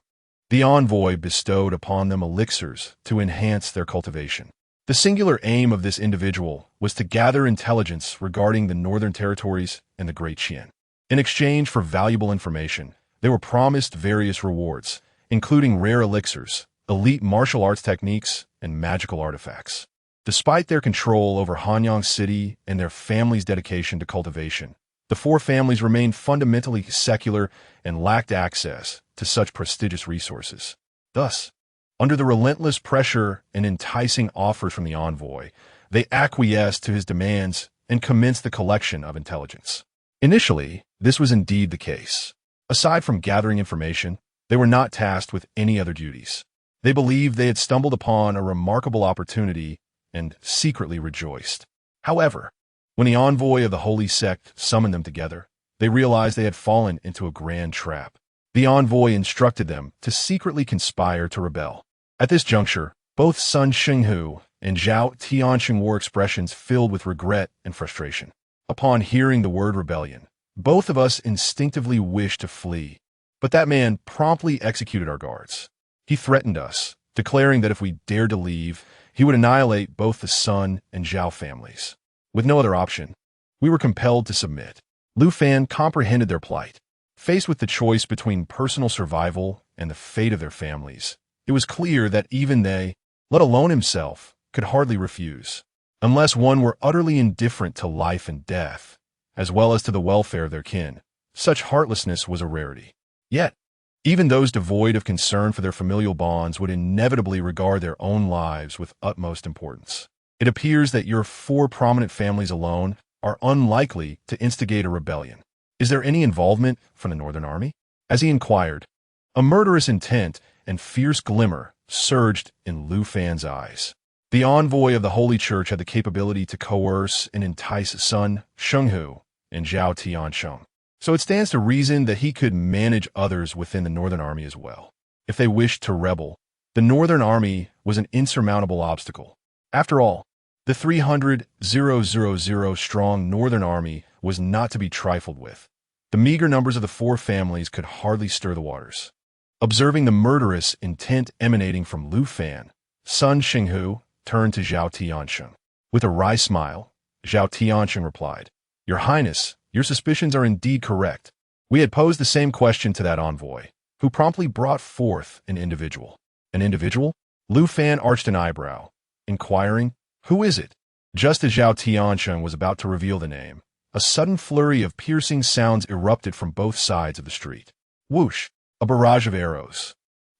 the envoy bestowed upon them elixirs to enhance their cultivation. The singular aim of this individual was to gather intelligence regarding the northern territories and the Great Qian. In exchange for valuable information, they were promised various rewards, including rare elixirs, elite martial arts techniques, and magical artifacts. Despite their control over Hanyang City and their family's dedication to cultivation, the four families remained fundamentally secular and lacked access to such prestigious resources. Thus, under the relentless pressure and enticing offers from the envoy, they acquiesced to his demands and commenced the collection of intelligence. Initially, this was indeed the case. Aside from gathering information, they were not tasked with any other duties. They believed they had stumbled upon a remarkable opportunity and secretly rejoiced. However, when the envoy of the holy sect summoned them together, they realized they had fallen into a grand trap. The envoy instructed them to secretly conspire to rebel. At this juncture, both Sun Shenghu and Zhao Tianxing wore expressions filled with regret and frustration. Upon hearing the word rebellion, both of us instinctively wished to flee, but that man promptly executed our guards. He threatened us, declaring that if we dared to leave, he would annihilate both the Sun and Zhao families. With no other option, we were compelled to submit. Lu Fan comprehended their plight. Faced with the choice between personal survival and the fate of their families, it was clear that even they, let alone himself, could hardly refuse, unless one were utterly indifferent to life and death, as well as to the welfare of their kin. Such heartlessness was a rarity. Yet, even those devoid of concern for their familial bonds would inevitably regard their own lives with utmost importance. It appears that your four prominent families alone are unlikely to instigate a rebellion. Is there any involvement from the Northern Army? As he inquired, a murderous intent and fierce glimmer surged in Lu Fan's eyes. The envoy of the Holy Church had the capability to coerce and entice Sun Shenghu and Zhao Tianxing. So it stands to reason that he could manage others within the Northern Army as well. If they wished to rebel, the Northern Army was an insurmountable obstacle. After all, the 300,000 strong Northern Army was not to be trifled with. The meager numbers of the four families could hardly stir the waters. Observing the murderous intent emanating from Lu Fan, Sun Shenghu turned to Zhao Tianxing. With a wry smile, Zhao Tianxing replied, "Your Highness, your suspicions are indeed correct. We had posed the same question to that envoy, who promptly brought forth an individual." An individual? Lu Fan arched an eyebrow, inquiring, "Who is it?" Just as Zhao Tianxing was about to reveal the name, a sudden flurry of piercing sounds erupted from both sides of the street. Whoosh! A barrage of arrows,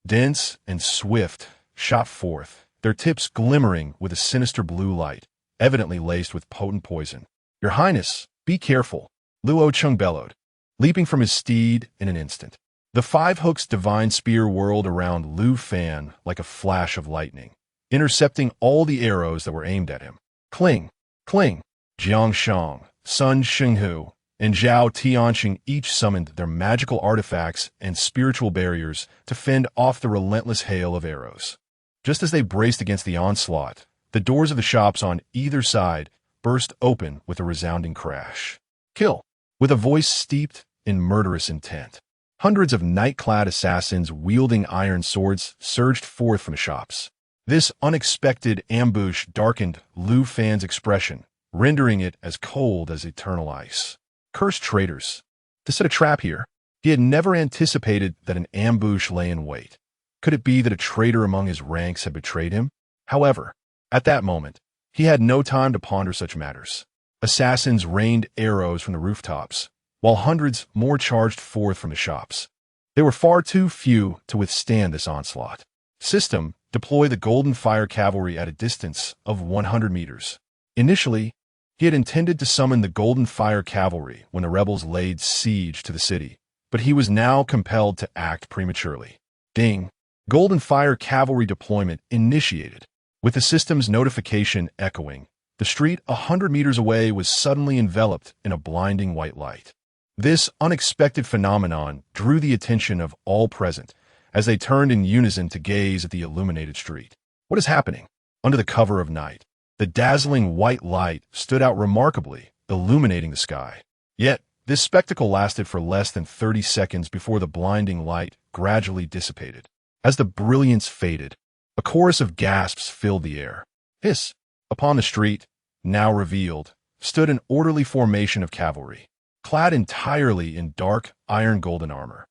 dense and swift, shot forth, their tips glimmering with a sinister blue light, evidently laced with potent poison. "Your Highness, be careful," Luo Cheng bellowed, leaping from his steed in an instant. The five hooks divine spear whirled around Lu Fan like a flash of lightning, intercepting all the arrows that were aimed at him. Cling! Cling! Jiang Shang, Sun Shenghu, and Zhao Tianxing each summoned their magical artifacts and spiritual barriers to fend off the relentless hail of arrows. Just as they braced against the onslaught, the doors of the shops on either side burst open with a resounding crash. Kill! With a voice steeped in murderous intent, hundreds of night-clad assassins wielding iron swords surged forth from the shops. This unexpected ambush darkened Lu Fan's expression, rendering it as cold as eternal ice. Cursed traitors! To set a trap here, he had never anticipated that an ambush lay in wait. Could it be that a traitor among his ranks had betrayed him? However, at that moment, he had no time to ponder such matters. Assassins rained arrows from the rooftops, while hundreds more charged forth from the shops. They were far too few to withstand this onslaught. System: deploy the Golden Fire Cavalry at a distance of 100 meters. Initially, he had intended to summon the Golden Fire Cavalry when the rebels laid siege to the city, but he was now compelled to act prematurely. Ding! Golden Fire Cavalry deployment initiated. With the system's notification echoing, the street 100 meters away was suddenly enveloped in a blinding white light. This unexpected phenomenon drew the attention of all present, as they turned in unison to gaze at the illuminated street. What is happening? Under the cover of night, the dazzling white light stood out remarkably, illuminating the sky. Yet, this spectacle lasted for less than 30 seconds before the blinding light gradually dissipated. As the brilliance faded, a chorus of gasps filled the air. Hiss! Upon the street, now revealed, stood an orderly formation of cavalry, clad entirely in dark, iron-golden armor.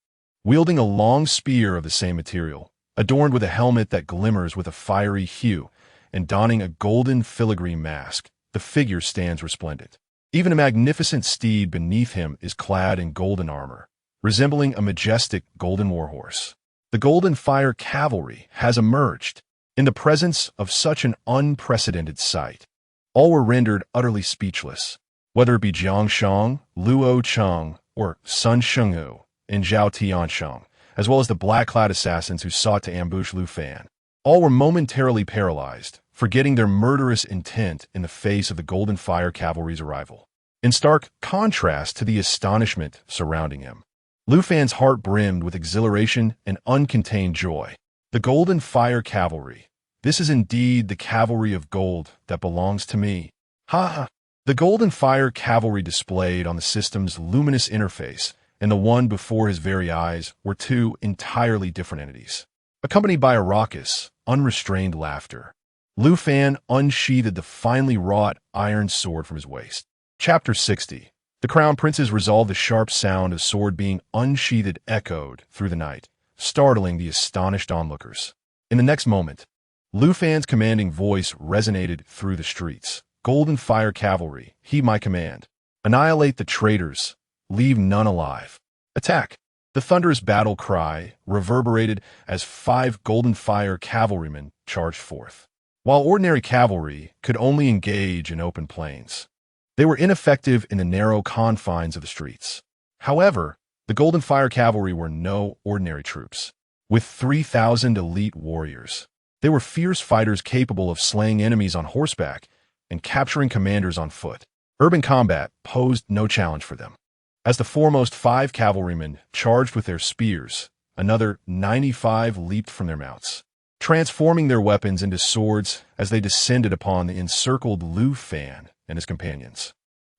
Wielding a long spear of the same material, adorned with a helmet that glimmers with a fiery hue, and donning a golden filigree mask, the figure stands resplendent. Even a magnificent steed beneath him is clad in golden armor, resembling a majestic golden warhorse. The Golden Fire Cavalry has emerged. In the presence of such an unprecedented sight, all were rendered utterly speechless, whether it be Jiang Sheng, Luo Cheng, or Sun Shenghu and Zhao Tiansheng, as well as the black-clad assassins who sought to ambush Lu Fan. All were momentarily paralyzed, forgetting their murderous intent in the face of the Golden Fire Cavalry's arrival. In stark contrast to the astonishment surrounding him, Lu Fan's heart brimmed with exhilaration and uncontained joy. The Golden Fire Cavalry. This is indeed the cavalry of gold that belongs to me. Ha ha! The Golden Fire Cavalry displayed on the system's luminous interface and the one before his very eyes were two entirely different entities. Accompanied by a raucous, unrestrained laughter, Lu Fan unsheathed the finely wrought iron sword from his waist. Chapter 60. The Crown Prince's resolve. The sharp sound of sword being unsheathed echoed through the night, startling the astonished onlookers. In the next moment, Lu Fan's commanding voice resonated through the streets. Golden Fire Cavalry, heed my command. Annihilate the traitors. Leave none alive. Attack! The thunderous battle cry reverberated as 5 Golden Fire cavalrymen charged forth. While ordinary cavalry could only engage in open plains, they were ineffective in the narrow confines of the streets. However, the Golden Fire Cavalry were no ordinary troops. With 3,000 elite warriors, they were fierce fighters capable of slaying enemies on horseback and capturing commanders on foot. Urban combat posed no challenge for them. As the foremost 5 cavalrymen charged with their spears, another 95 leaped from their mounts, transforming their weapons into swords as they descended upon the encircled Lu Fan and his companions.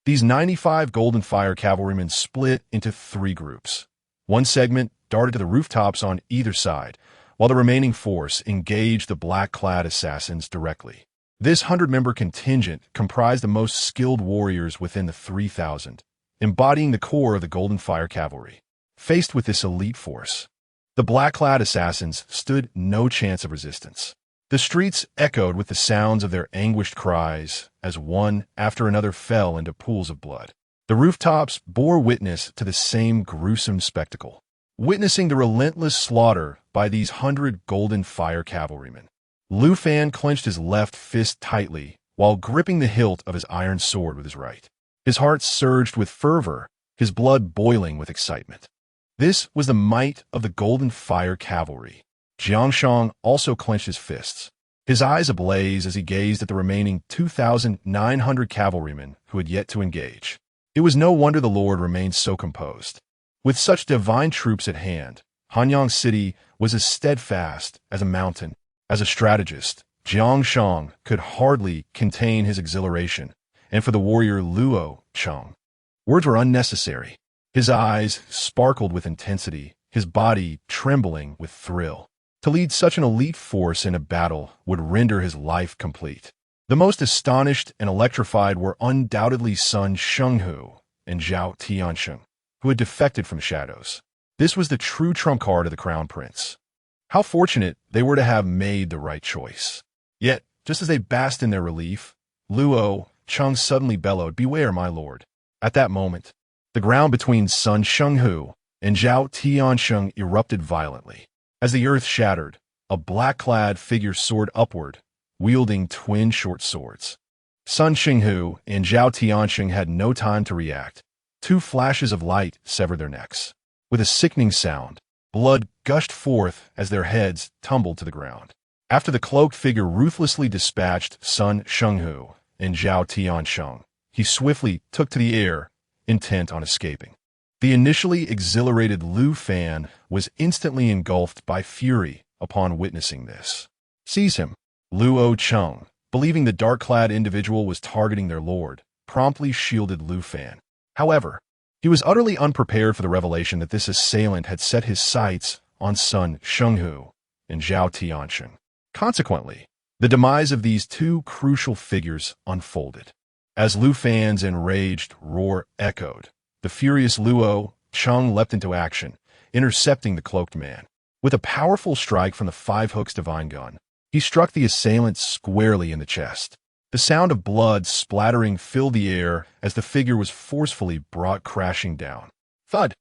These 95 Golden Fire cavalrymen split into 3 groups. One segment darted to the rooftops on either side, while the remaining force engaged the black-clad assassins directly. This 100-member contingent comprised the most skilled warriors within the 3,000, embodying the core of the Golden Fire Cavalry. Faced with this elite force, the black-clad assassins stood no chance of resistance. The streets echoed with the sounds of their anguished cries as one after another fell into pools of blood. The rooftops bore witness to the same gruesome spectacle, witnessing the relentless slaughter by these 100 Golden Fire cavalrymen. Lu Fan clenched his left fist tightly while gripping the hilt of his iron sword with his right. His heart surged with fervor, his blood boiling with excitement. This was the might of the Golden Fire Cavalry. Jiang Shang also clenched his fists, his eyes ablaze as he gazed at the remaining 2,900 cavalrymen who had yet to engage. It was no wonder the Lord remained so composed. With such divine troops at hand, Hanyang City was as steadfast as a mountain. As a strategist, Jiang Shang could hardly contain his exhilaration, and for the warrior Luo Cheng, words were unnecessary. His eyes sparkled with intensity, his body trembling with thrill. To lead such an elite force in a battle would render his life complete. The most astonished and electrified were undoubtedly Sun Shenghu and Zhao Tiansheng, who had defected from the shadows. This was the true trump card of the Crown Prince. How fortunate they were to have made the right choice. Yet, just as they basked in their relief, Luo Cheng suddenly bellowed, "Beware, my lord." At that moment, the ground between Sun Shenghu and Zhao Tiansheng erupted violently. As the earth shattered, a black-clad figure soared upward, wielding twin short swords. Sun Shenghu and Zhao Tiansheng had no time to react. 2 flashes of light severed their necks. With a sickening sound, blood gushed forth as their heads tumbled to the ground. After the cloaked figure ruthlessly dispatched Sun Shenghu and Zhao Tiansheng, he swiftly took to the air, intent on escaping. The initially exhilarated Lu Fan was instantly engulfed by fury upon witnessing this. "Seize him!" Luo Cheng, believing the dark-clad individual was targeting their lord, promptly shielded Lu Fan. However, he was utterly unprepared for the revelation that this assailant had set his sights on Sun Shenghu and Zhao Tiansheng. Consequently, the demise of these two crucial figures unfolded. As Lu Fan's enraged roar echoed, the furious Luo Cheng leapt into action, intercepting the cloaked man. With a powerful strike from the Five Hooks divine gun, he struck the assailant squarely in the chest. The sound of blood splattering filled the air as the figure was forcefully brought crashing down. Thud!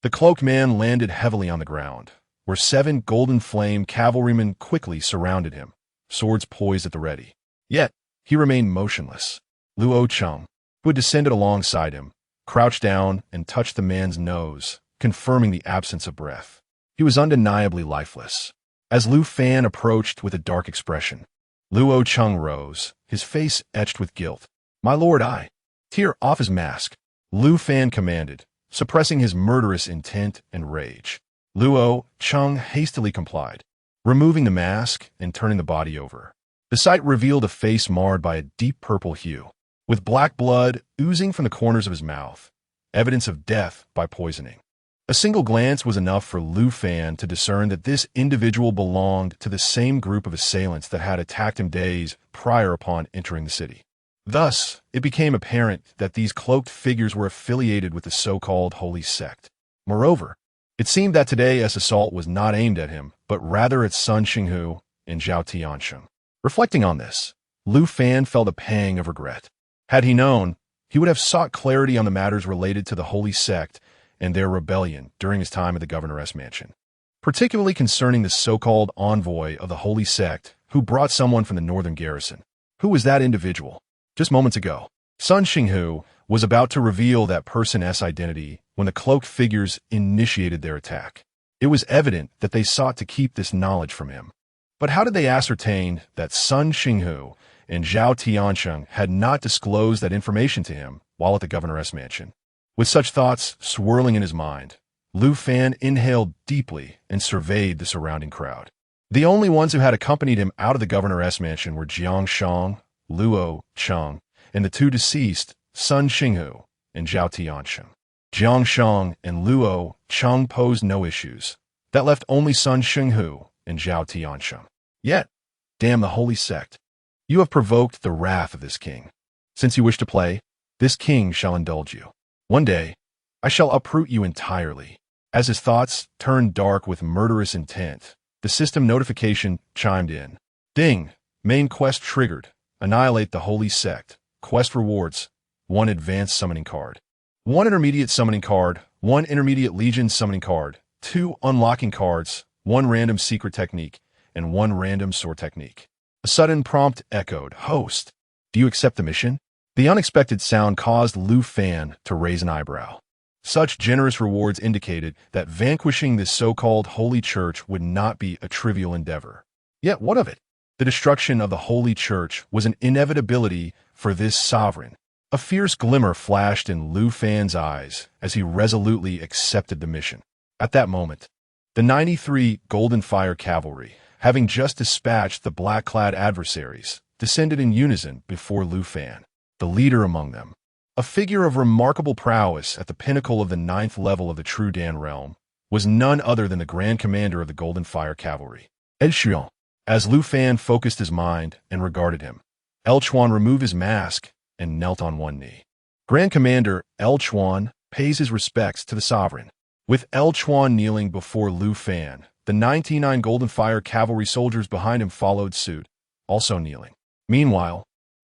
The cloaked man landed heavily on the ground, where 7 golden flame cavalrymen quickly surrounded him, swords poised at the ready. Yet, he remained motionless. Luo Cheng, who had descended alongside him, crouched down and touched the man's nose, confirming the absence of breath. He was undeniably lifeless. As Lu Fan approached with a dark expression, Luo Cheng rose, his face etched with guilt. "My lord, tear off his mask," Lu Fan commanded, suppressing his murderous intent and rage. Luo Cheng hastily complied, removing the mask and turning the body over. The sight revealed a face marred by a deep purple hue, with black blood oozing from the corners of his mouth, evidence of death by poisoning. A single glance was enough for Lu Fan to discern that this individual belonged to the same group of assailants that had attacked him days prior upon entering the city. Thus, it became apparent that these cloaked figures were affiliated with the so-called holy sect. Moreover, it seemed that today's assault was not aimed at him, but rather at Sun Shenghu and Zhao Tiansheng. Reflecting on this, Lu Fan felt a pang of regret. Had he known, he would have sought clarity on the matters related to the holy sect and their rebellion during his time at the governor's mansion, particularly concerning the so-called envoy of the holy sect who brought someone from the northern garrison. Who was that individual? Just moments ago, Sun Shenghu was about to reveal that person's identity when the cloaked figures initiated their attack. It was evident that they sought to keep this knowledge from him. But how did they ascertain that Sun Shenghu and Zhao Tiansheng had not disclosed that information to him while at the governor's mansion? With such thoughts swirling in his mind, Lu Fan inhaled deeply and surveyed the surrounding crowd. The only ones who had accompanied him out of the governor's mansion were Jiang Sheng, Luo Cheng, and the two deceased, Sun Shenghu and Zhao Tiansheng. Jiang Sheng and Luo Cheng posed no issues. That left only Sun Shenghu and Zhao Tiansheng. Yet, damn the holy sect, you have provoked the wrath of this king. Since you wish to play, this king shall indulge you. One day, I shall uproot you entirely. As his thoughts turned dark with murderous intent, the system notification chimed in. Ding! Main quest triggered. Annihilate the holy sect. Quest rewards. 1 advanced summoning card. 1 intermediate summoning card. 1 intermediate legion summoning card. 2 unlocking cards. 1 random secret technique. And 1 random sword technique. A sudden prompt echoed. Host, do you accept the mission? The unexpected sound caused Lu Fan to raise an eyebrow. Such generous rewards indicated that vanquishing this so-called holy church would not be a trivial endeavor. Yet what of it? The destruction of the holy church was an inevitability for this sovereign. A fierce glimmer flashed in Lu Fan's eyes as he resolutely accepted the mission. At that moment, the 93 Golden Fire Cavalry, having just dispatched the black-clad adversaries, descended in unison before Lu Fan, the leader among them. A figure of remarkable prowess at the pinnacle of the 9th level of the True Dan realm was none other than the Grand Commander of the Golden Fire Cavalry, Qiong. As Lu Fan focused his mind and regarded him, Qiong removed his mask and knelt on one knee. Grand Commander Qiong pays his respects to the sovereign. With Qiong kneeling before Lu Fan, the 99 Golden Fire Cavalry soldiers behind him followed suit, also kneeling. Meanwhile,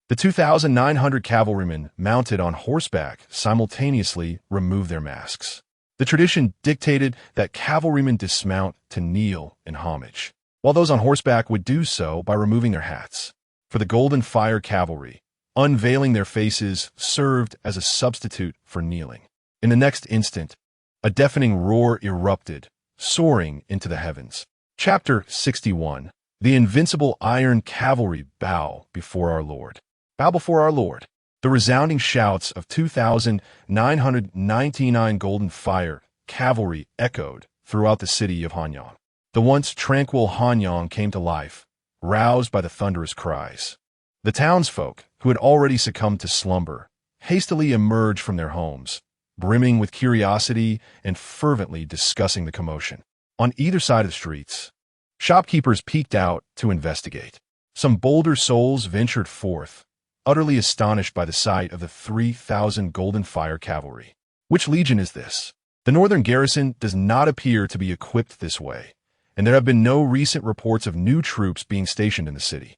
the 2,900 cavalrymen mounted on horseback simultaneously removed their masks. The tradition dictated that cavalrymen dismount to kneel in homage, while those on horseback would do so by removing their hats. For the Golden Fire Cavalry, unveiling their faces served as a substitute for kneeling. In the next instant, a deafening roar erupted, soaring into the heavens. Chapter 61. The invincible Iron Cavalry bow before our Lord. Bow before our Lord. The The resounding shouts of 2,999 golden fire cavalry echoed throughout the city of Hanyang. The once tranquil Hanyang came to life, roused by the thunderous cries. The townsfolk, who had already succumbed to slumber, hastily emerged from their homes, brimming with curiosity and fervently discussing the commotion. On either side of the streets, shopkeepers peeked out to investigate. Some bolder souls ventured forth, utterly astonished by the sight of the 3,000 golden fire cavalry. Which legion is this? The northern garrison does not appear to be equipped this way, and there have been no recent reports of new troops being stationed in the city.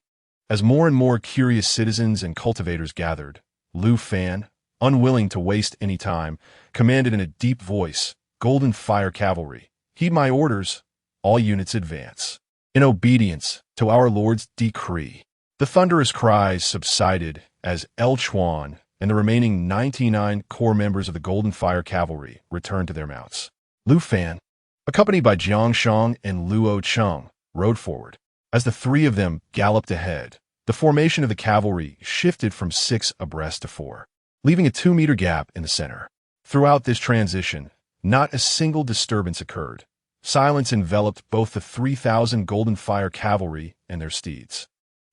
As more and more curious citizens and cultivators gathered, Lu Fan, unwilling to waste any time, commanded in a deep voice, "Golden fire cavalry, heed my orders, all units advance, in obedience to our Lord's decree." The thunderous cries subsided as Chuan and the remaining 99 core members of the Golden Fire Cavalry returned to their mounts. Lu Fan, accompanied by Jiang Sheng and Luo Cheng, rode forward. As the three of them galloped ahead, the formation of the cavalry shifted from 6 abreast to 4, leaving a 2-meter gap in the center. Throughout this transition, not a single disturbance occurred. Silence enveloped both the 3,000 Golden Fire Cavalry and their steeds.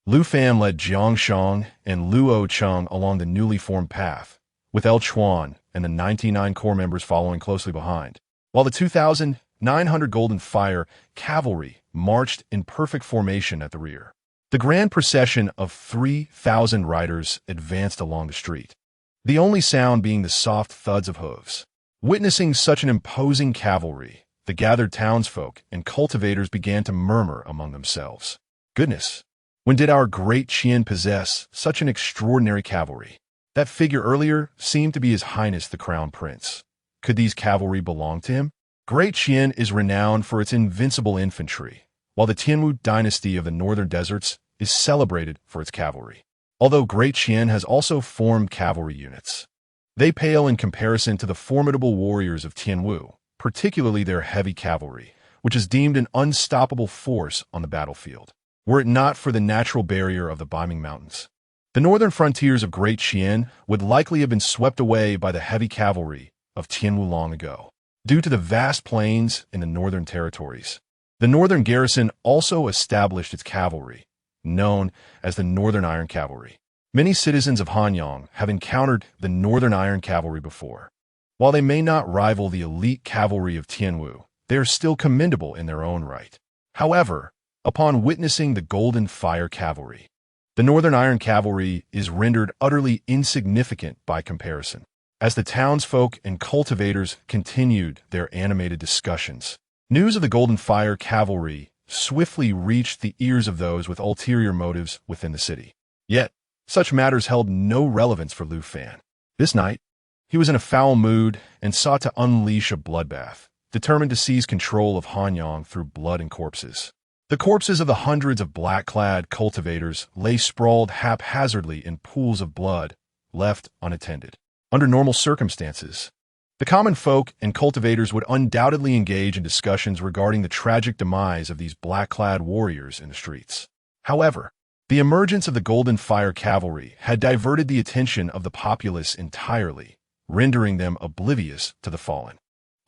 Lu Fan led Jiang Sheng and Luo Cheng along the newly formed path, with Chuan and the 99 core members following closely behind, while the 2,900 Golden Fire Cavalry marched in perfect formation at the rear. The grand procession of 3,000 riders advanced along the street, the only sound being the soft thuds of hooves. Witnessing such an imposing cavalry, the gathered townsfolk and cultivators began to murmur among themselves. Goodness! When did our Great Qian possess such an extraordinary cavalry? That figure earlier seemed to be His Highness the Crown Prince. Could these cavalry belong to him? Great Qian is renowned for its invincible infantry, while the Eternal Dynasty of the northern deserts is celebrated for its cavalry. Although Great Qian has also formed cavalry units, they pale in comparison to the formidable warriors of Tianwu, particularly their heavy cavalry, which is deemed an unstoppable force on the battlefield. Were it not for the natural barrier of the Biming Mountains, the northern frontiers of Great Qian would likely have been swept away by the heavy cavalry of Tianwu long ago. Due to the vast plains in the northern territories, the northern garrison also established its cavalry, known as the Northern Iron Cavalry. Many citizens of Hanyang have encountered the Northern Iron Cavalry before. While they may not rival the elite cavalry of Tianwu, they are still commendable in their own right. However, upon witnessing the Golden Fire Cavalry, the Northern Iron Cavalry is rendered utterly insignificant by comparison. As the townsfolk and cultivators continued their animated discussions, news of the Golden Fire Cavalry swiftly reached the ears of those with ulterior motives within the city. Yet, such matters held no relevance for Lu Fan. This night, he was in a foul mood and sought to unleash a bloodbath, determined to seize control of Hanyang through blood and corpses. The corpses of the hundreds of black-clad cultivators lay sprawled haphazardly in pools of blood, left unattended. Under normal circumstances, the common folk and cultivators would undoubtedly engage in discussions regarding the tragic demise of these black-clad warriors in the streets. However, the emergence of the Golden Fire Cavalry had diverted the attention of the populace entirely, rendering them oblivious to the fallen.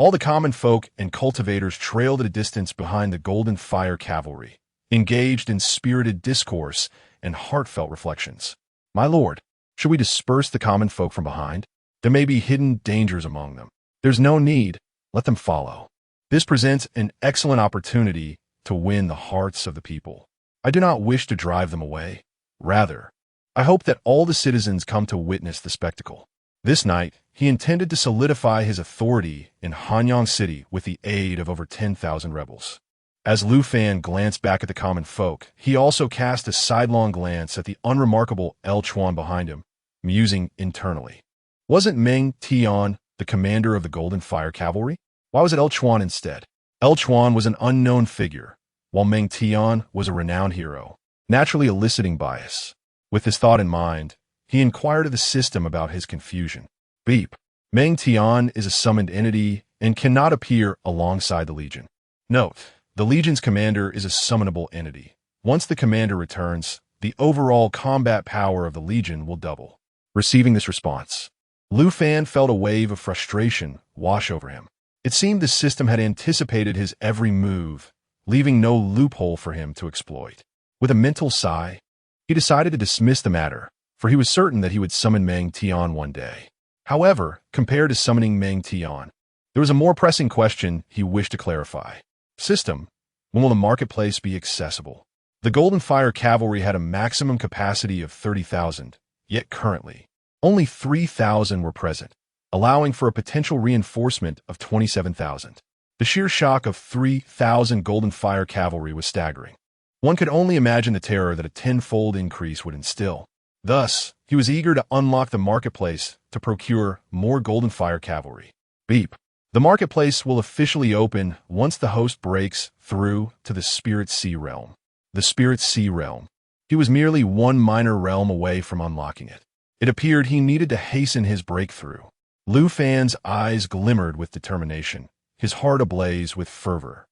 All the common folk and cultivators trailed at a distance behind the Golden Fire Cavalry, engaged in spirited discourse and heartfelt reflections. "My lord, should we disperse the common folk from behind? There may be hidden dangers among them. There's no need. Let them follow. This presents an excellent opportunity to win the hearts of the people. I do not wish to drive them away. Rather, I hope that all the citizens come to witness the spectacle." This night, he intended to solidify his authority in Hanyang City with the aid of over 10,000 rebels. As Lu Fan glanced back at the common folk, he also cast a sidelong glance at the unremarkable Chuan behind him, musing internally. Wasn't Meng Tian the commander of the Golden Fire Cavalry? Why was it Chuan instead? Chuan was an unknown figure, while Meng Tian was a renowned hero, naturally eliciting bias. With this thought in mind, he inquired of the system about his confusion. Beep. Meng Tian is a summoned entity and cannot appear alongside the Legion. Note, the Legion's commander is a summonable entity. Once the commander returns, the overall combat power of the Legion will double. Receiving this response, Lu Fan felt a wave of frustration wash over him. It seemed the system had anticipated his every move, leaving no loophole for him to exploit. With a mental sigh, he decided to dismiss the matter, for he was certain that he would summon Meng Tian one day. However, compared to summoning Meng Tian, there was a more pressing question he wished to clarify. System, when will the marketplace be accessible? The Golden Fire Cavalry had a maximum capacity of 30,000, yet currently, only 3,000 were present, allowing for a potential reinforcement of 27,000. The sheer shock of 3,000 Golden Fire Cavalry was staggering. One could only imagine the terror that a tenfold increase would instill. Thus, he was eager to unlock the marketplace to procure more Golden Fire Cavalry. Beep. The marketplace will officially open once the host breaks through to the Spirit Sea Realm. The Spirit Sea Realm. He was merely one minor realm away from unlocking it. It appeared he needed to hasten his breakthrough. Lu Fan's eyes glimmered with determination, his heart ablaze with fervor,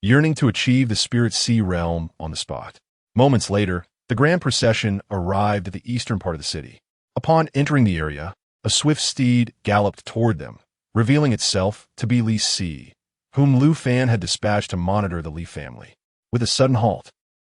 yearning to achieve the Spirit Sea Realm on the spot. Moments later, the grand procession arrived at the eastern part of the city. Upon entering the area, a swift steed galloped toward them, revealing itself to be Li Si, whom Lu Fan had dispatched to monitor the Li family. With a sudden halt,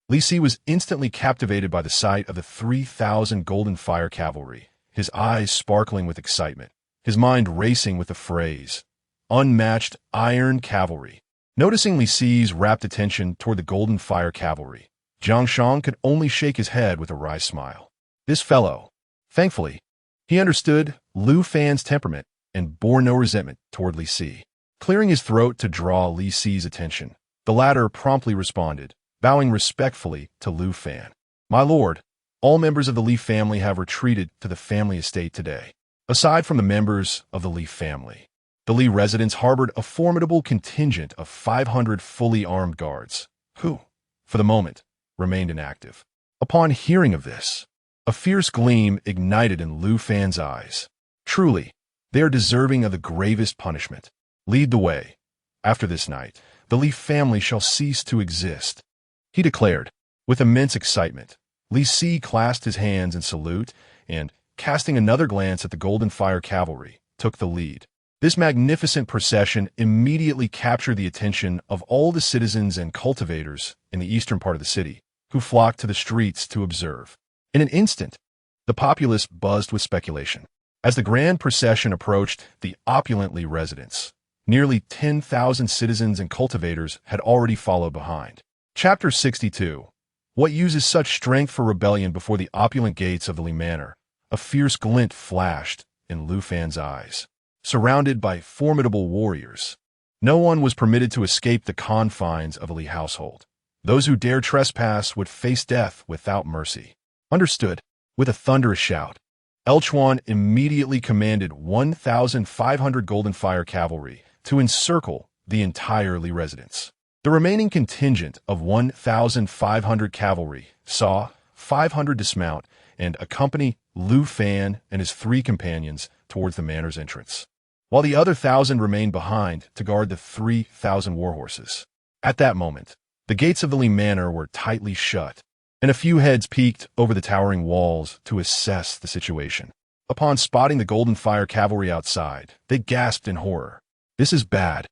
Li Si was instantly captivated by the sight of the 3,000 Golden Fire Cavalry, his eyes sparkling with excitement, his mind racing with the phrase, unmatched Iron Cavalry. Noticing Li Si's rapt attention toward the Golden Fire Cavalry, Jiang Sheng could only shake his head with a wry smile. This fellow, thankfully, he understood Lu Fan's temperament and bore no resentment toward Li Si. Clearing his throat to draw Li Si's attention, the latter promptly responded, bowing respectfully to Lu Fan. My lord, all members of the Li family have retreated to the family estate today. Aside from the members of the Li family, the Li residents harbored a formidable contingent of 500 fully armed guards, who, for the moment, remained inactive. Upon hearing of this, a fierce gleam ignited in Lu Fan's eyes. Truly, they are deserving of the gravest punishment. Lead the way. After this night, the Li family shall cease to exist, he declared. With immense excitement, Li Si clasped his hands in salute and, casting another glance at the Golden Fire Cavalry, took the lead. This magnificent procession immediately captured the attention of all the citizens and cultivators in the eastern part of the city, who flocked to the streets to observe. In an instant, the populace buzzed with speculation. As the grand procession approached the opulent Li residence, nearly 10,000 citizens and cultivators had already followed behind. Chapter 62. What uses such strength for rebellion before the opulent gates of the Li Manor? A fierce glint flashed in Lu Fan's eyes. Surrounded by formidable warriors, no one was permitted to escape the confines of a Li household. Those who dare trespass would face death without mercy. Understood. With a thunderous shout, Elchuan immediately commanded 1,500 Golden Fire Cavalry to encircle the entire Li residence. The remaining contingent of 1,500 cavalry saw 500 dismount and accompany Lu Fan and his 3 companions towards the manor's entrance, while the other 1,000 remained behind to guard the 3,000 warhorses. At that moment, the gates of the Li Manor were tightly shut, and a few heads peeked over the towering walls to assess the situation. Upon spotting the Golden Fire Cavalry outside, they gasped in horror. This is bad.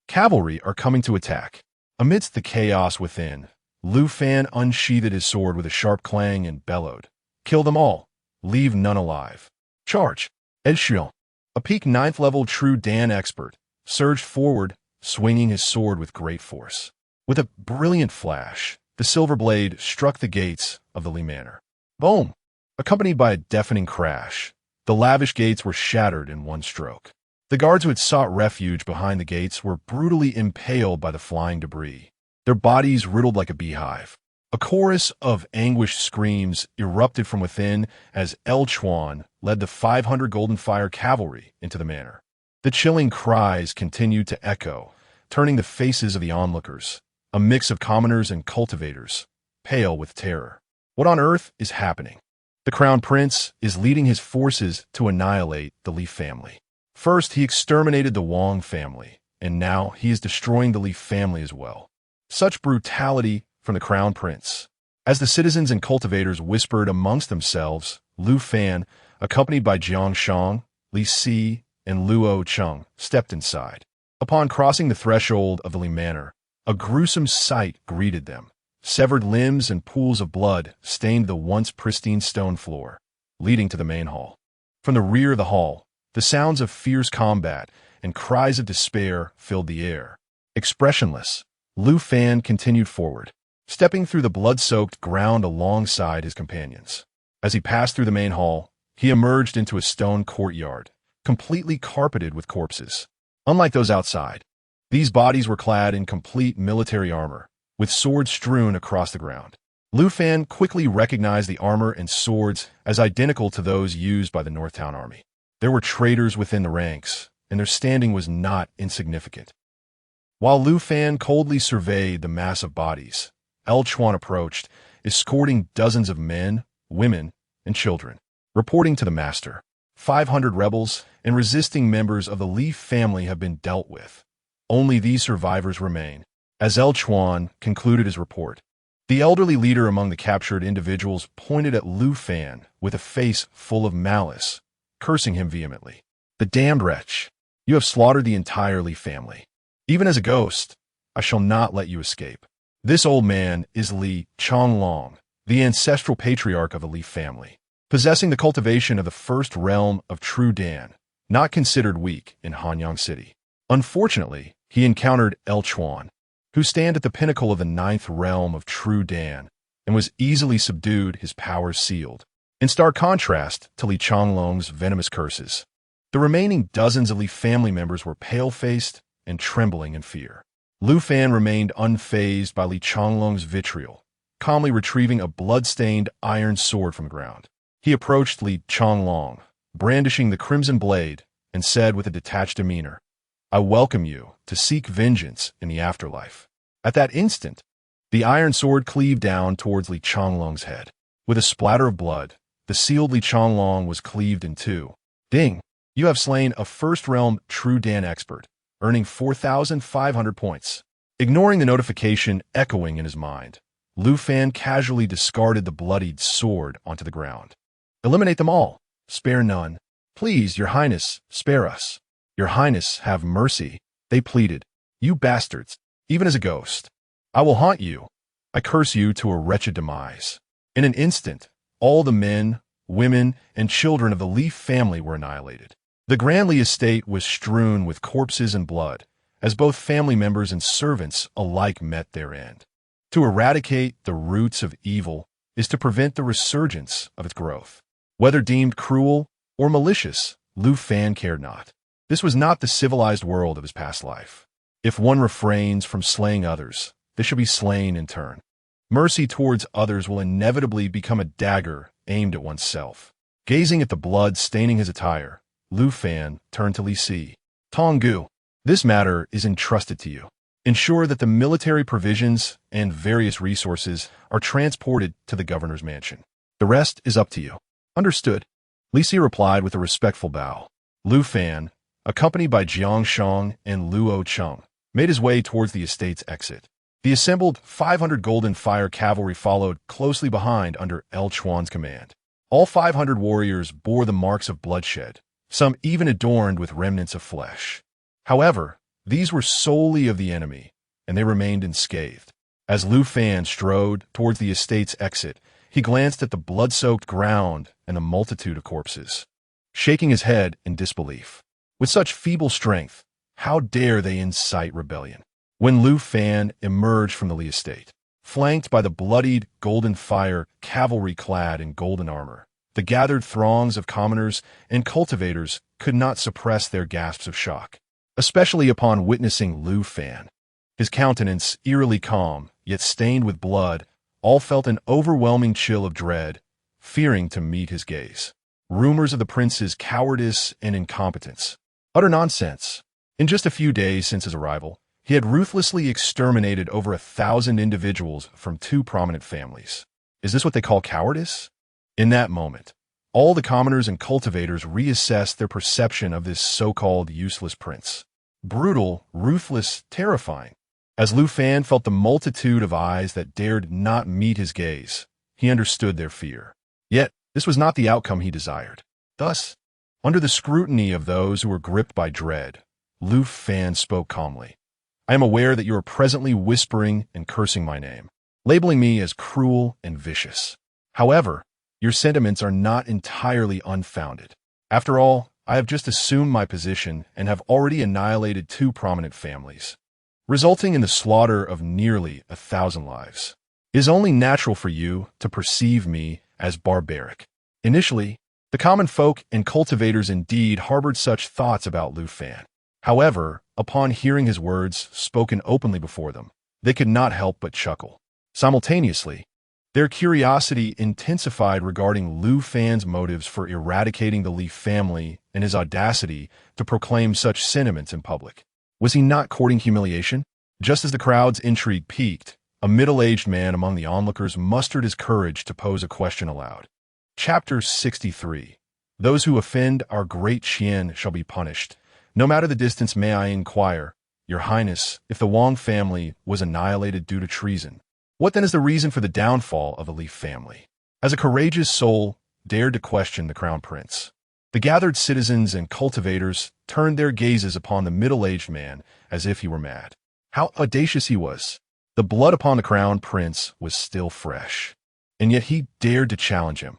Cavalry are coming to attack. Amidst the chaos within, Lu Fan unsheathed his sword with a sharp clang and bellowed, "Kill them all. Leave none alive." Charge! Qiong, a peak 9th level true Dan expert, surged forward, swinging his sword with great force. With a brilliant flash, the silver blade struck the gates of the Li Manor. Boom! Accompanied by a deafening crash, the lavish gates were shattered in one stroke. The guards who had sought refuge behind the gates were brutally impaled by the flying debris, their bodies riddled like a beehive. A chorus of anguished screams erupted from within as Elchuan led the 500 Golden Fire Cavalry into the manor. The chilling cries continued to echo, turning the faces of the onlookers, a mix of commoners and cultivators, pale with terror. What on earth is happening? The Crown Prince is leading his forces to annihilate the Li family. First, he exterminated the Wang family, and now he is destroying the Li family as well. Such brutality from the Crown Prince. As the citizens and cultivators whispered amongst themselves, Lu Fan, accompanied by Jiang Shang, Li Si, and Luo Cheng, stepped inside. Upon crossing the threshold of the Li Manor, a gruesome sight greeted them. Severed limbs and pools of blood stained the once pristine stone floor, leading to the main hall. From the rear of the hall, the sounds of fierce combat and cries of despair filled the air. Expressionless, Lu Fan continued forward, stepping through the blood-soaked ground alongside his companions. As he passed through the main hall, he emerged into a stone courtyard, completely carpeted with corpses. Unlike those outside, these bodies were clad in complete military armor, with swords strewn across the ground. Lu Fan quickly recognized the armor and swords as identical to those used by the Northtown army. There were traitors within the ranks, and their standing was not insignificant. While Lu Fan coldly surveyed the mass of bodies, Chuan approached, escorting dozens of men, women, and children. Reporting to the master, 500 rebels and resisting members of the Li family have been dealt with. Only these survivors remain. As Chuan concluded his report, the elderly leader among the captured individuals pointed at Lu Fan with a face full of malice, cursing him vehemently. "The damned wretch! You have slaughtered the entire Li family. Even as a ghost, I shall not let you escape." This old man is Li Chonglong, the ancestral patriarch of the Li family, possessing the cultivation of the first realm of true Dan, not considered weak in Hanyang City. Unfortunately, he encountered Chuan, who stand at the pinnacle of the 9th realm of true Dan, and was easily subdued, his powers sealed. In stark contrast to Li Chonglong's venomous curses, the remaining dozens of Li family members were pale-faced and trembling in fear. Lu Fan remained unfazed by Li Chonglong's vitriol, calmly retrieving a blood-stained iron sword from the ground. He approached Li Chonglong, brandishing the crimson blade, and said with a detached demeanor, "I welcome you to seek vengeance in the afterlife." At that instant, the iron sword cleaved down towards Li Chonglong's head. With a splatter of blood, the sealed Li Chonglong was cleaved in two. "Ding! You have slain a first-realm true Dan expert, earning 4,500 points." Ignoring the notification echoing in his mind, Lu Fan casually discarded the bloodied sword onto the ground. "Eliminate them all. Spare none. Please, Your Highness, spare us. Your Highness, have mercy," they pleaded. "You bastards, even as a ghost. I will haunt you. I curse you to a wretched demise." In an instant, all the men, women, and children of the Li family were annihilated. The Grand Li estate was strewn with corpses and blood, as both family members and servants alike met their end. To eradicate the roots of evil is to prevent the resurgence of its growth. Whether deemed cruel or malicious, Lu Fan cared not. This was not the civilized world of his past life. If one refrains from slaying others, they shall be slain in turn. Mercy towards others will inevitably become a dagger aimed at oneself. Gazing at the blood staining his attire, Lu Fan turned to Li Si. "Tonggu, this matter is entrusted to you. Ensure that the military provisions and various resources are transported to the governor's mansion. The rest is up to you." "Understood," Li Si replied with a respectful bow. Lu Fan, accompanied by Jiang Shang and Luo Cheng, made his way towards the estate's exit. The assembled 500 Golden Fire cavalry followed closely behind under Chuan's command. All 500 warriors bore the marks of bloodshed, some even adorned with remnants of flesh. However, these were solely of the enemy, and they remained unscathed. As Lu Fan strode towards the estate's exit, he glanced at the blood-soaked ground and the multitude of corpses, shaking his head in disbelief. With such feeble strength, how dare they incite rebellion? When Lu Fan emerged from the Li estate, flanked by the bloodied Golden Fire cavalry clad in golden armor, the gathered throngs of commoners and cultivators could not suppress their gasps of shock, especially upon witnessing Lu Fan. His countenance eerily calm, yet stained with blood, all felt an overwhelming chill of dread, fearing to meet his gaze. Rumors of the prince's cowardice and incompetence. Utter nonsense. In just a few days since his arrival, he had ruthlessly exterminated over 1,000 individuals from 2 prominent families. Is this what they call cowardice? In that moment, all the commoners and cultivators reassessed their perception of this so-called useless prince. Brutal, ruthless, terrifying. As Lu Fan felt the multitude of eyes that dared not meet his gaze, he understood their fear. Yet, this was not the outcome he desired. Thus, under the scrutiny of those who were gripped by dread, Lu Fan spoke calmly. I am aware that you are presently whispering and cursing my name, labeling me as cruel and vicious. However, your sentiments are not entirely unfounded. After all, I have just assumed my position and have already annihilated 2 prominent families, resulting in the slaughter of nearly 1,000 lives. It is only natural for you to perceive me as barbaric. Initially, the common folk and cultivators indeed harbored such thoughts about Lu Fan. However, upon hearing his words spoken openly before them, they could not help but chuckle. Simultaneously, their curiosity intensified regarding Lu Fan's motives for eradicating the Li family and his audacity to proclaim such sentiments in public. Was he not courting humiliation? Just as the crowd's intrigue peaked, a middle-aged man among the onlookers mustered his courage to pose a question aloud. Chapter 63. Those who offend our Great Qian shall be punished. No matter the distance, may I inquire, Your Highness, if the Wang family was annihilated due to treason, what then is the reason for the downfall of the Li family? As a courageous soul dared to question the crown prince, the gathered citizens and cultivators turned their gazes upon the middle-aged man as if he were mad. How audacious he was! The blood upon the crown prince was still fresh, and yet he dared to challenge him.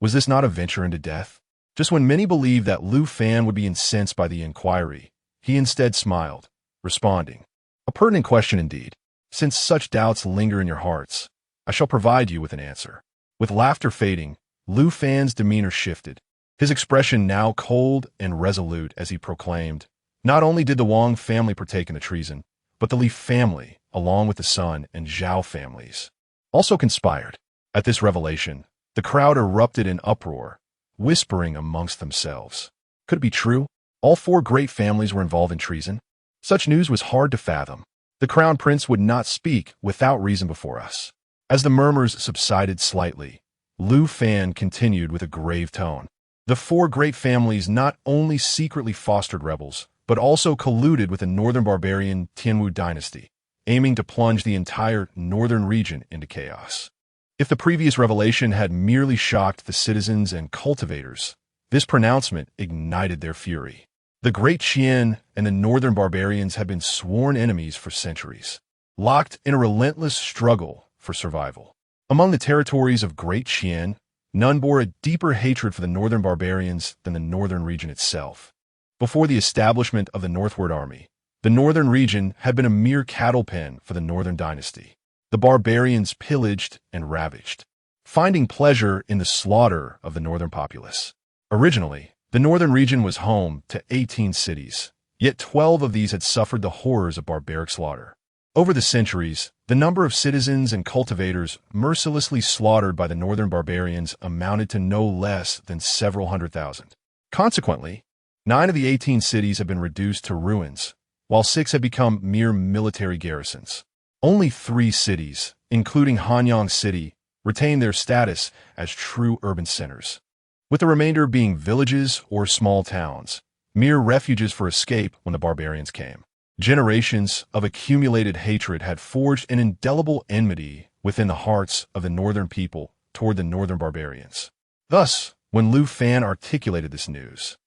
Was this not a venture into death? Just when many believed that Lu Fan would be incensed by the inquiry, he instead smiled, responding, A pertinent question indeed. Since such doubts linger in your hearts, I shall provide you with an answer. With laughter fading, Lu Fan's demeanor shifted, his expression now cold and resolute as he proclaimed, Not only did the Wang family partake in the treason, but the Li family, along with the Sun and Zhao families, also conspired. At this revelation, the crowd erupted in uproar, whispering amongst themselves. Could it be true? All 4 great families were involved in treason? Such news was hard to fathom. The crown prince would not speak without reason before us. As the murmurs subsided slightly, Lu Fan continued with a grave tone. The 4 great families not only secretly fostered rebels, but also colluded with the northern barbarian Tian Dynasty, aiming to plunge the entire northern region into chaos. If the previous revelation had merely shocked the citizens and cultivators, this pronouncement ignited their fury. The Great Qian and the northern barbarians had been sworn enemies for centuries, locked in a relentless struggle for survival. Among the territories of Great Qian, none bore a deeper hatred for the northern barbarians than the northern region itself. Before the establishment of the northward army, the northern region had been a mere cattle pen for the northern dynasty. The barbarians pillaged and ravaged, finding pleasure in the slaughter of the northern populace. Originally, the northern region was home to 18 cities, yet 12 of these had suffered the horrors of barbaric slaughter. Over the centuries, the number of citizens and cultivators mercilessly slaughtered by the northern barbarians amounted to no less than several 100,000. Consequently, 9 of the 18 cities have been reduced to ruins, while 6 have become mere military garrisons. Only 3 cities, including Hanyang City, retain their status as true urban centers, with the remainder being villages or small towns, mere refuges for escape when the barbarians came. Generations of accumulated hatred had forged an indelible enmity within the hearts of the northern people toward the northern barbarians. Thus, when Lu Fan articulated this news,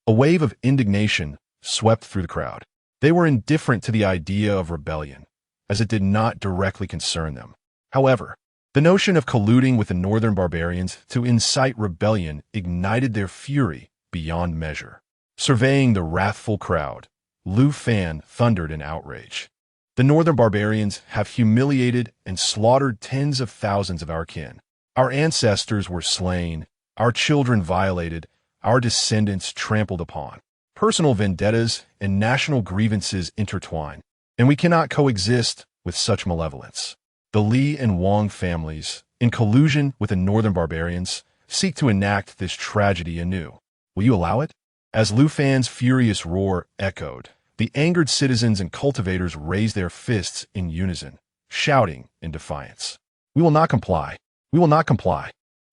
a wave of indignation swept through the crowd. They were indifferent to the idea of rebellion, as it did not directly concern them. However, the notion of colluding with the northern barbarians to incite rebellion ignited their fury beyond measure. Surveying the wrathful crowd, Lu Fan thundered in outrage. The northern barbarians have humiliated and slaughtered tens of thousands of our kin. Our ancestors were slain, our children violated, our descendants trampled upon. Personal vendettas and national grievances intertwine, and we cannot coexist with such malevolence. The Li and Wang families, in collusion with the northern barbarians, seek to enact this tragedy anew. Will you allow it? As Lu Fan's furious roar echoed, the angered citizens and cultivators raised their fists in unison, shouting in defiance. We will not comply. We will not comply.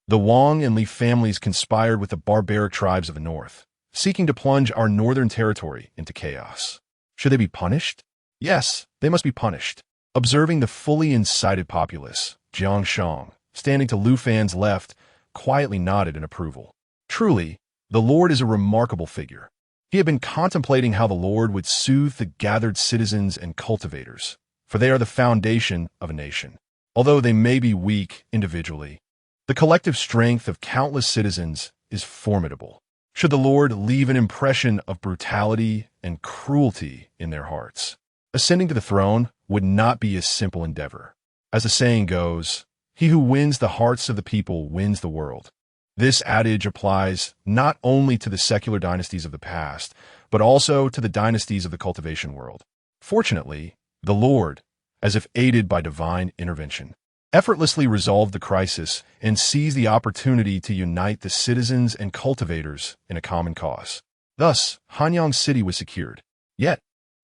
The Wang and Li families conspired with the barbaric tribes of the north, seeking to plunge our northern territory into chaos. Should they be punished? Yes, they must be punished. Observing the fully incited populace, Sheng, standing to Lu Fan's left, quietly nodded in approval. Truly, The Lord is a remarkable figure. He had been contemplating how the Lord would soothe the gathered citizens and cultivators, for they are the foundation of a nation. Although they may be weak individually, the collective strength of countless citizens is formidable. Should the Lord leave an impression of brutality and cruelty in their hearts, ascending to the throne would not be a simple endeavor. As the saying goes, he who wins the hearts of the people wins the world. This adage applies not only to the secular dynasties of the past, but also to the dynasties of the cultivation world. Fortunately, the Lord, as if aided by divine intervention, effortlessly resolved the crisis and seized the opportunity to unite the citizens and cultivators in a common cause. Thus, Hanyang City was secured. Yet,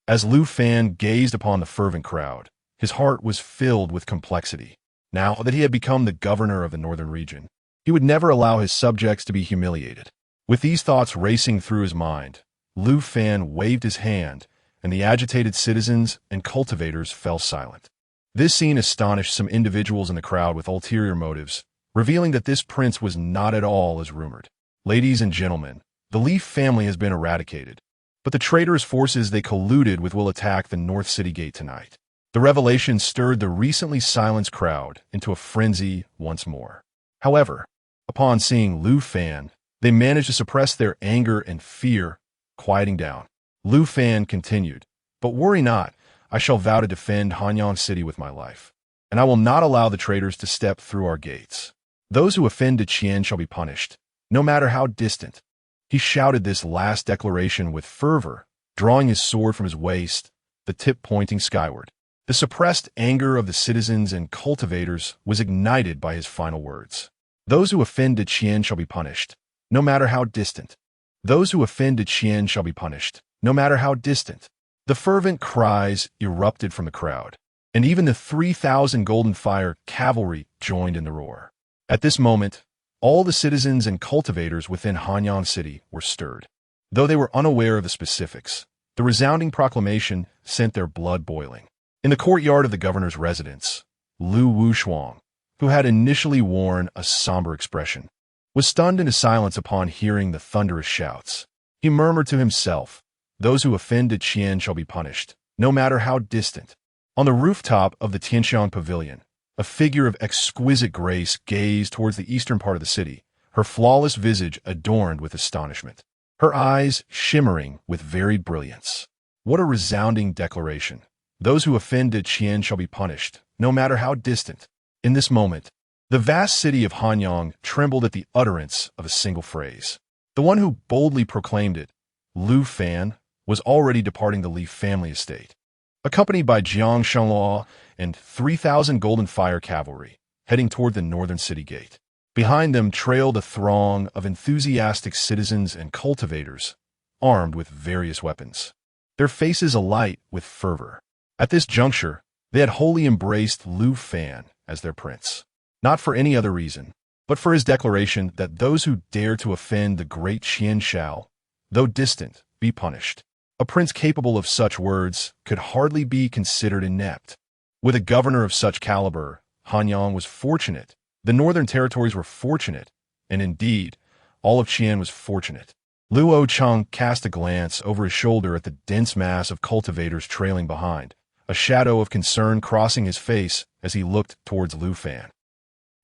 as Lu Fan gazed upon the fervent crowd, his heart was filled with complexity. Now that he had become the governor of the northern region, he would never allow his subjects to be humiliated. With these thoughts racing through his mind, Lu Fan waved his hand, and the agitated citizens and cultivators fell silent. This scene astonished some individuals in the crowd with ulterior motives, revealing that this prince was not at all as rumored. Ladies and gentlemen, the Leaf family has been eradicated, but the traitorous forces they colluded with will attack the North City Gate tonight. The revelation stirred the recently silenced crowd into a frenzy once more. However, upon seeing Lu Fan, they managed to suppress their anger and fear, quieting down. Lu Fan continued, "But worry not, I shall vow to defend Hanyang City with my life, and I will not allow the traitors to step through our gates. Those who offend Qian shall be punished, no matter how distant." He shouted this last declaration with fervor, drawing his sword from his waist, the tip pointing skyward. The suppressed anger of the citizens and cultivators was ignited by his final words. "Those who offend Qian shall be punished, no matter how distant. Those who offend Qian shall be punished, no matter how distant." The fervent cries erupted from the crowd, and even the 3,000 Golden Fire cavalry joined in the roar. At this moment, all the citizens and cultivators within Hanyang City were stirred. Though they were unaware of the specifics, the resounding proclamation sent their blood boiling. In the courtyard of the governor's residence, Lu Wushuang, who had initially worn a somber expression, was stunned into silence upon hearing the thunderous shouts. He murmured to himself, "Those who offend Qian shall be punished, no matter how distant." On the rooftop of the Tianxiang Pavilion, a figure of exquisite grace gazed towards the eastern part of the city, her flawless visage adorned with astonishment, her eyes shimmering with varied brilliance. What a resounding declaration! Those who offend Qian shall be punished, no matter how distant. In this moment, the vast city of Hanyang trembled at the utterance of a single phrase. The one who boldly proclaimed it, Lu Fan, was already departing the Leaf family estate, accompanied by Jiang Shenluo and 3,000 Golden Fire cavalry, heading toward the northern city gate. Behind them trailed a throng of enthusiastic citizens and cultivators, armed with various weapons, their faces alight with fervor. At this juncture, they had wholly embraced Lu Fan as their prince, not for any other reason, but for his declaration that those who dare to offend the Great Qian shall, though distant, be punished. A prince capable of such words could hardly be considered inept. With a governor of such caliber, Hanyang was fortunate, the northern territories were fortunate, and indeed, all of Qian was fortunate. Luo Cheng cast a glance over his shoulder at the dense mass of cultivators trailing behind, a shadow of concern crossing his face as he looked towards Lu Fan.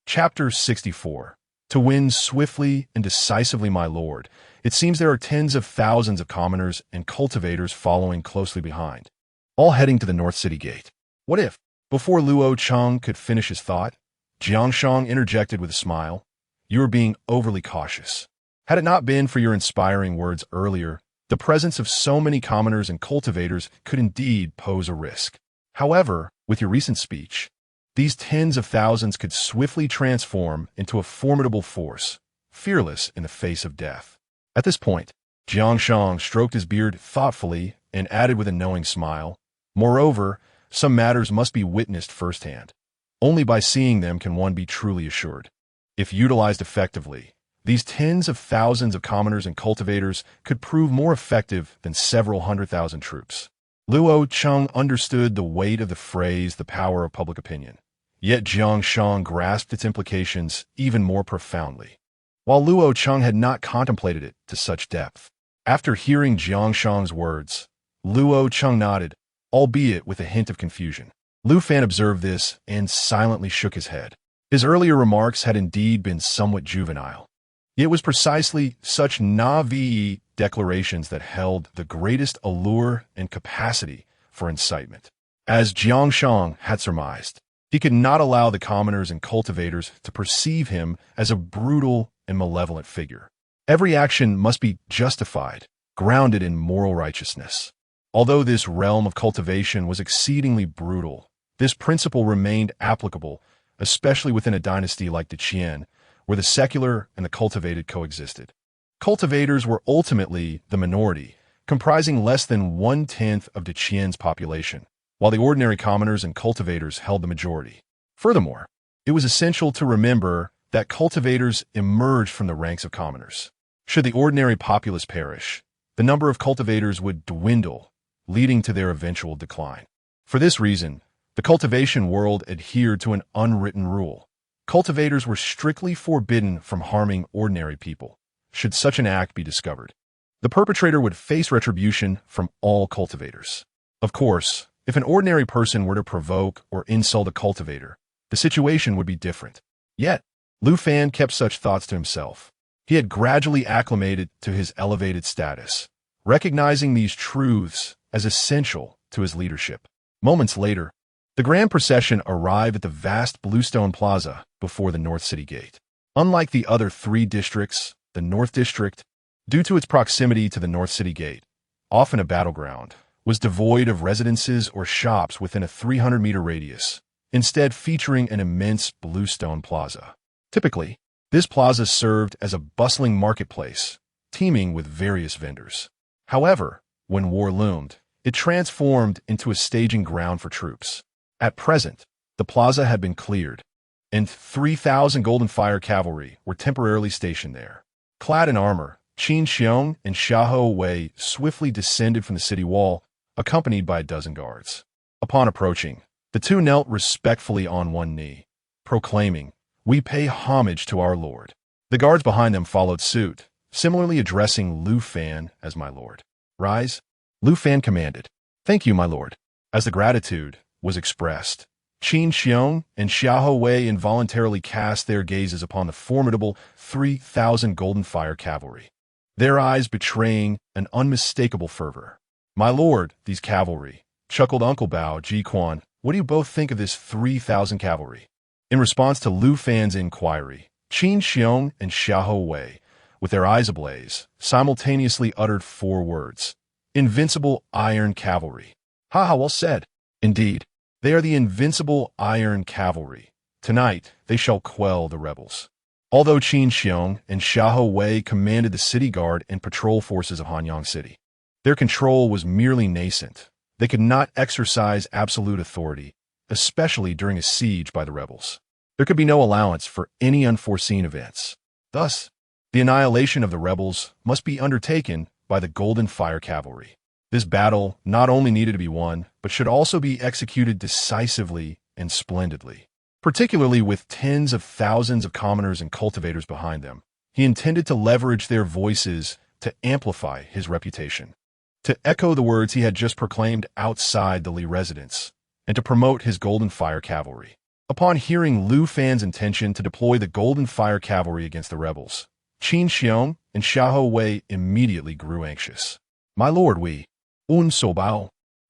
Chapter 64. To win swiftly and decisively, my lord, it seems there are tens of thousands of commoners and cultivators following closely behind, all heading to the North City Gate. What if, before Luo Cheng could finish his thought, Jiang Shang interjected with a smile, "You are being overly cautious. Had it not been for your inspiring words earlier, the presence of so many commoners and cultivators could indeed pose a risk. However, with your recent speech, these tens of thousands could swiftly transform into a formidable force, fearless in the face of death." At this point, Jiang Shang stroked his beard thoughtfully and added with a knowing smile, "Moreover, some matters must be witnessed firsthand. Only by seeing them can one be truly assured. If utilized effectively, these tens of thousands of commoners and cultivators could prove more effective than several 100,000 troops." Luo Cheng understood the weight of the phrase, "the power of public opinion." Yet Jiang Shang grasped its implications even more profoundly. while Luo Cheng had not contemplated it to such depth. After hearing Jiang Shang's words, Luo Cheng nodded, albeit with a hint of confusion. Lu Fan observed this and silently shook his head. His earlier remarks had indeed been somewhat juvenile. Yet it was precisely such naive declarations that held the greatest allure and capacity for incitement. As Jiang Shang had surmised, he could not allow the commoners and cultivators to perceive him as a brutal and malevolent figure. Every action must be justified, grounded in moral righteousness. Although this realm of cultivation was exceedingly brutal, this principle remained applicable, especially within a dynasty like the Qian, where the secular and the cultivated coexisted. Cultivators were ultimately the minority, comprising less than 1/10 of the Qian's population, while the ordinary commoners and cultivators held the majority. Furthermore, it was essential to remember that cultivators emerged from the ranks of commoners. Should the ordinary populace perish, the number of cultivators would dwindle, leading to their eventual decline. For this reason, the cultivation world adhered to an unwritten rule. Cultivators were strictly forbidden from harming ordinary people, should such an act be discovered. The perpetrator would face retribution from all cultivators. Of course, if an ordinary person were to provoke or insult a cultivator, the situation would be different. Yet, Lu Fan kept such thoughts to himself. He had gradually acclimated to his elevated status, recognizing these truths as essential to his leadership. Moments later, the grand procession arrived at the vast Bluestone Plaza before the North City Gate. Unlike the other 3 districts, the North District, due to its proximity to the North City Gate, often a battleground, was devoid of residences or shops within a 300-meter radius, instead featuring an immense bluestone plaza. Typically, this plaza served as a bustling marketplace, teeming with various vendors. However, when war loomed, it transformed into a staging ground for troops. At present, the plaza had been cleared, and 3,000 Golden Fire cavalry were temporarily stationed there. Clad in armor, Qiong and Xiahou Wei swiftly descended from the city wall, accompanied by a dozen guards. Upon approaching, the two knelt respectfully on one knee, proclaiming, "We pay homage to our lord." The guards behind them followed suit, similarly addressing Lu Fan as my lord. "Rise," Lu Fan commanded. "Thank you, my lord." As the gratitude was expressed, Qiong and Xiahou Wei involuntarily cast their gazes upon the formidable 3,000 Golden Fire cavalry, their eyes betraying an unmistakable fervor. "My lord, these cavalry," chuckled Uncle Bao Jiquan. "What do you both think of this 3,000 cavalry?" In response to Lu Fan's inquiry, Qiong and Xiahou Wei, with their eyes ablaze, simultaneously uttered 4 words: "Invincible Iron Cavalry." "Ha ha, well said." Indeed, they are the invincible Iron Cavalry. Tonight, they shall quell the rebels. Although Qiong and Xiahou Wei commanded the city guard and patrol forces of Hanyang City, their control was merely nascent. They could not exercise absolute authority, especially during a siege by the rebels. There could be no allowance for any unforeseen events. Thus, the annihilation of the rebels must be undertaken by the Golden Fire Cavalry. This battle not only needed to be won, but should also be executed decisively and splendidly. Particularly with tens of thousands of commoners and cultivators behind them, he intended to leverage their voices to amplify his reputation, to echo the words he had just proclaimed outside the Li residence, and to promote his Golden Fire Cavalry. Upon hearing Lu Fan's intention to deploy the Golden Fire Cavalry against the rebels, Qiong and Xiahou Wei immediately grew anxious. "My lord, Un Sobao,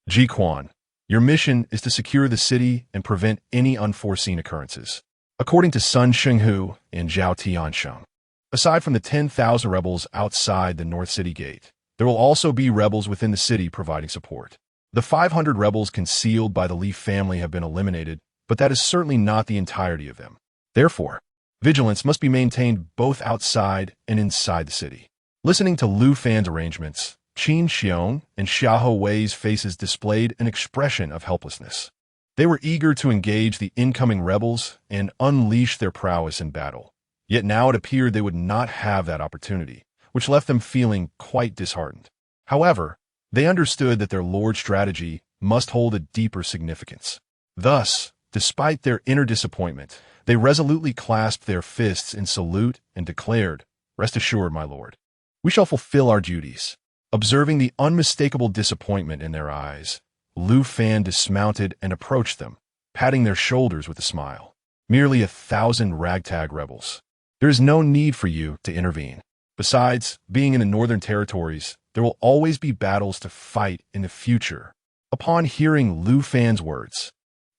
Jiquan, your mission is to secure the city and prevent any unforeseen occurrences." According to Sun Shenghu and Zhao Tiansheng, aside from the 10,000 rebels outside the North City Gate, there will also be rebels within the city providing support. The 500 rebels concealed by the Li family have been eliminated, but that is certainly not the entirety of them. Therefore, vigilance must be maintained both outside and inside the city. Listening to Lu Fan's arrangements, Qiong and Xiahou Wei's faces displayed an expression of helplessness. They were eager to engage the incoming rebels and unleash their prowess in battle. Yet now it appeared they would not have that opportunity, which left them feeling quite disheartened. However, they understood that their lord's strategy must hold a deeper significance. Thus, despite their inner disappointment, they resolutely clasped their fists in salute and declared, "Rest assured, my lord, we shall fulfill our duties." Observing the unmistakable disappointment in their eyes, Lu Fan dismounted and approached them, patting their shoulders with a smile. "Merely 1,000 ragtag rebels. There is no need for you to intervene. Besides, being in the northern territories, there will always be battles to fight in the future." Upon hearing Lu Fan's words,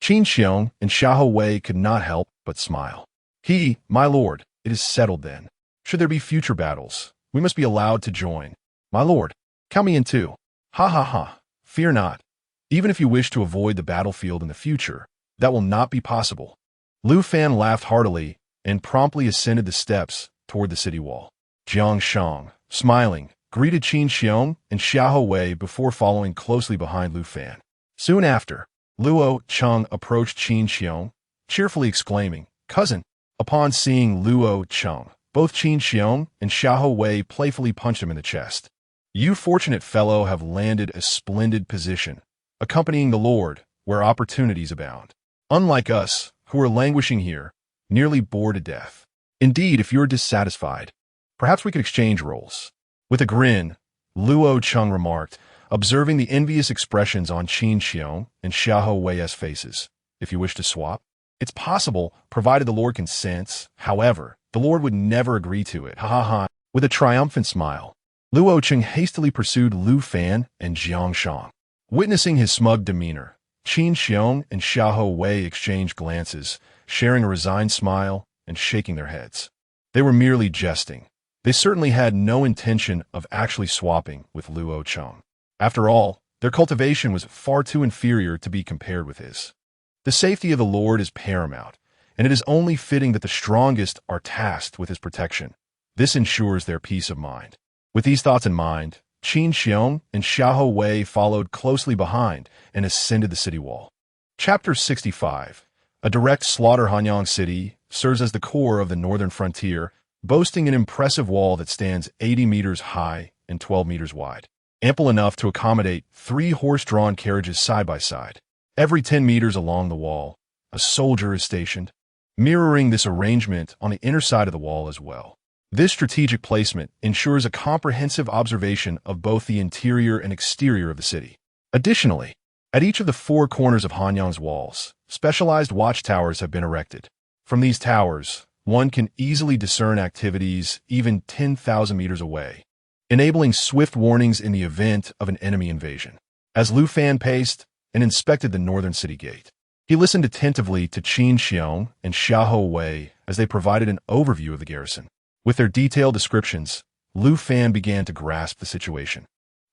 Qiong and Xiahou Wei could not help but smile. "My lord, it is settled then. Should there be future battles, we must be allowed to join. My lord, count me in too. Ha ha ha. Fear not. Even if you wish to avoid the battlefield in the future, that will not be possible." Lu Fan laughed heartily and promptly ascended the steps toward the city wall. Jiang Sheng, smiling, greeted Qiong and Xiahou Wei before following closely behind Lu Fan. Soon after, Luo Cheng approached Qiong, cheerfully exclaiming, "Cousin." Upon seeing Luo Cheng, both Qiong and Xiahou Wei playfully punched him in the chest. "You fortunate fellow have landed a splendid position, accompanying the Lord where opportunities abound. Unlike us, who are languishing here, nearly bored to death. Indeed, if you're dissatisfied, perhaps we could exchange roles." With a grin, Luo Cheng remarked, observing the envious expressions on Qiong and Xiahou Wei's faces. "If you wish to swap, it's possible, provided the Lord consents. However, the Lord would never agree to it. Ha ha ha." With a triumphant smile, Luo Cheng hastily pursued Lu Fan and Jiang Sheng. Witnessing his smug demeanor, Qiong and Xiahou Wei exchanged glances, sharing a resigned smile and shaking their heads. They were merely jesting. They certainly had no intention of actually swapping with Luo Cheng. After all, their cultivation was far too inferior to be compared with his. The safety of the Lord is paramount, and it is only fitting that the strongest are tasked with his protection. This ensures their peace of mind. With these thoughts in mind, Qiong and Xiahou Wei followed closely behind and ascended the city wall. Chapter 65. A direct slaughter. Hanyang City serves as the core of the northern frontier, boasting an impressive wall that stands 80 meters high and 12 meters wide, ample enough to accommodate 3 horse-drawn carriages side by side. Every 10 meters along the wall, a soldier is stationed, mirroring this arrangement on the inner side of the wall as well. This strategic placement ensures a comprehensive observation of both the interior and exterior of the city. Additionally, at each of the 4 corners of Hanyang's walls, specialized watchtowers have been erected. From these towers, one can easily discern activities even 10,000 meters away, enabling swift warnings in the event of an enemy invasion. As Lu Fan paced and inspected the northern city gate, he listened attentively to Qiong and Xiahou Wei as they provided an overview of the garrison. With their detailed descriptions, Lu Fan began to grasp the situation.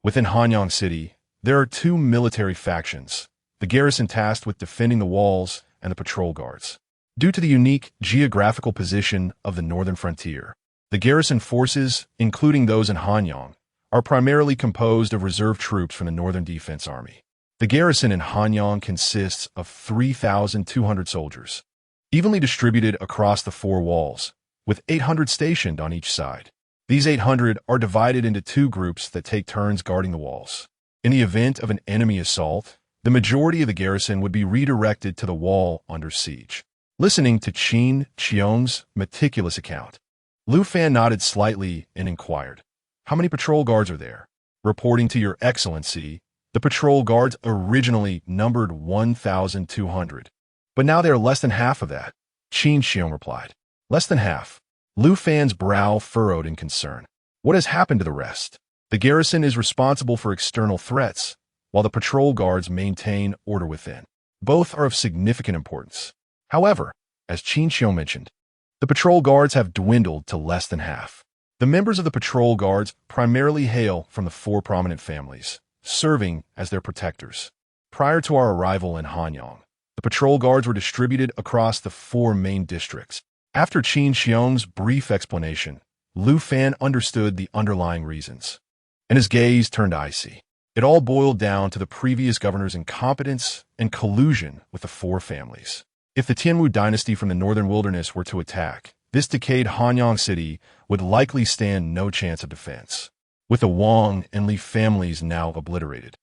Within Hanyang City, there are 2 military factions, the garrison tasked with defending the walls and the patrol guards. Due to the unique geographical position of the northern frontier, the garrison forces, including those in Hanyang, are primarily composed of reserve troops from the Northern Defense Army. The garrison in Hanyang consists of 3,200 soldiers, evenly distributed across the 4 walls, with 800 stationed on each side. These 800 are divided into 2 groups that take turns guarding the walls. In the event of an enemy assault, the majority of the garrison would be redirected to the wall under siege. Listening to Qiong's meticulous account, Lu Fan nodded slightly and inquired, "How many patrol guards are there?" "Reporting to your excellency, the patrol guards originally numbered 1,200, but now they are less than half of that," Qiong replied. "Less than half?" Lu Fan's brow furrowed in concern. "What has happened to the rest?" "The garrison is responsible for external threats, while the patrol guards maintain order within. Both are of significant importance. However, as Qiong mentioned, the patrol guards have dwindled to less than half. The members of the patrol guards primarily hail from the 4 prominent families, serving as their protectors. Prior to our arrival in Hanyang, the patrol guards were distributed across the 4 main districts. After Qiong's brief explanation, Lu Fan understood the underlying reasons, and his gaze turned icy. It all boiled down to the previous governor's incompetence and collusion with the 4 families. If the Tian Dynasty from the northern wilderness were to attack, this decayed Hanyang City would likely stand no chance of defense. With the Wang and Li families now obliterated,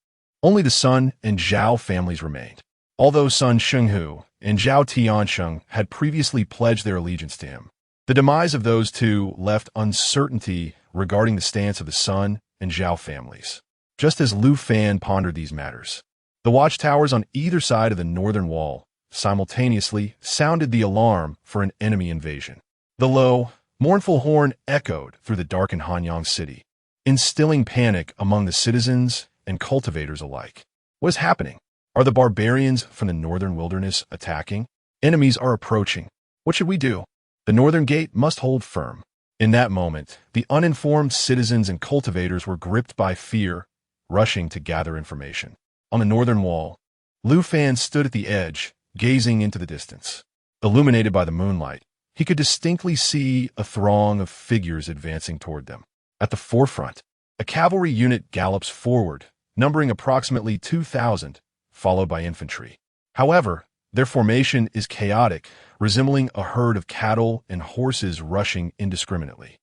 only the Sun and Zhao families remained. Although Sun Shenghu and Zhao Tiansheng had previously pledged their allegiance to him, The demise of those two left uncertainty regarding the stance of the Sun and Zhao families. Just as Lu Fan pondered these matters, the watchtowers on either side of the northern wall simultaneously sounded the alarm for an enemy invasion. The low, mournful horn echoed through the darkened Hanyang city, instilling panic among the citizens and cultivators alike. What is happening? Are the barbarians from the northern wilderness attacking? Enemies are approaching. What should we do? The northern gate must hold firm. In that moment, the uninformed citizens and cultivators were gripped by fear, rushing to gather information. On the northern wall, Lu Fan stood at the edge, gazing into the distance. Illuminated by the moonlight, he could distinctly see a throng of figures advancing toward them. At the forefront, a cavalry unit gallops forward, numbering approximately 2,000, followed by infantry. However, their formation is chaotic, resembling a herd of cattle and horses rushing indiscriminately.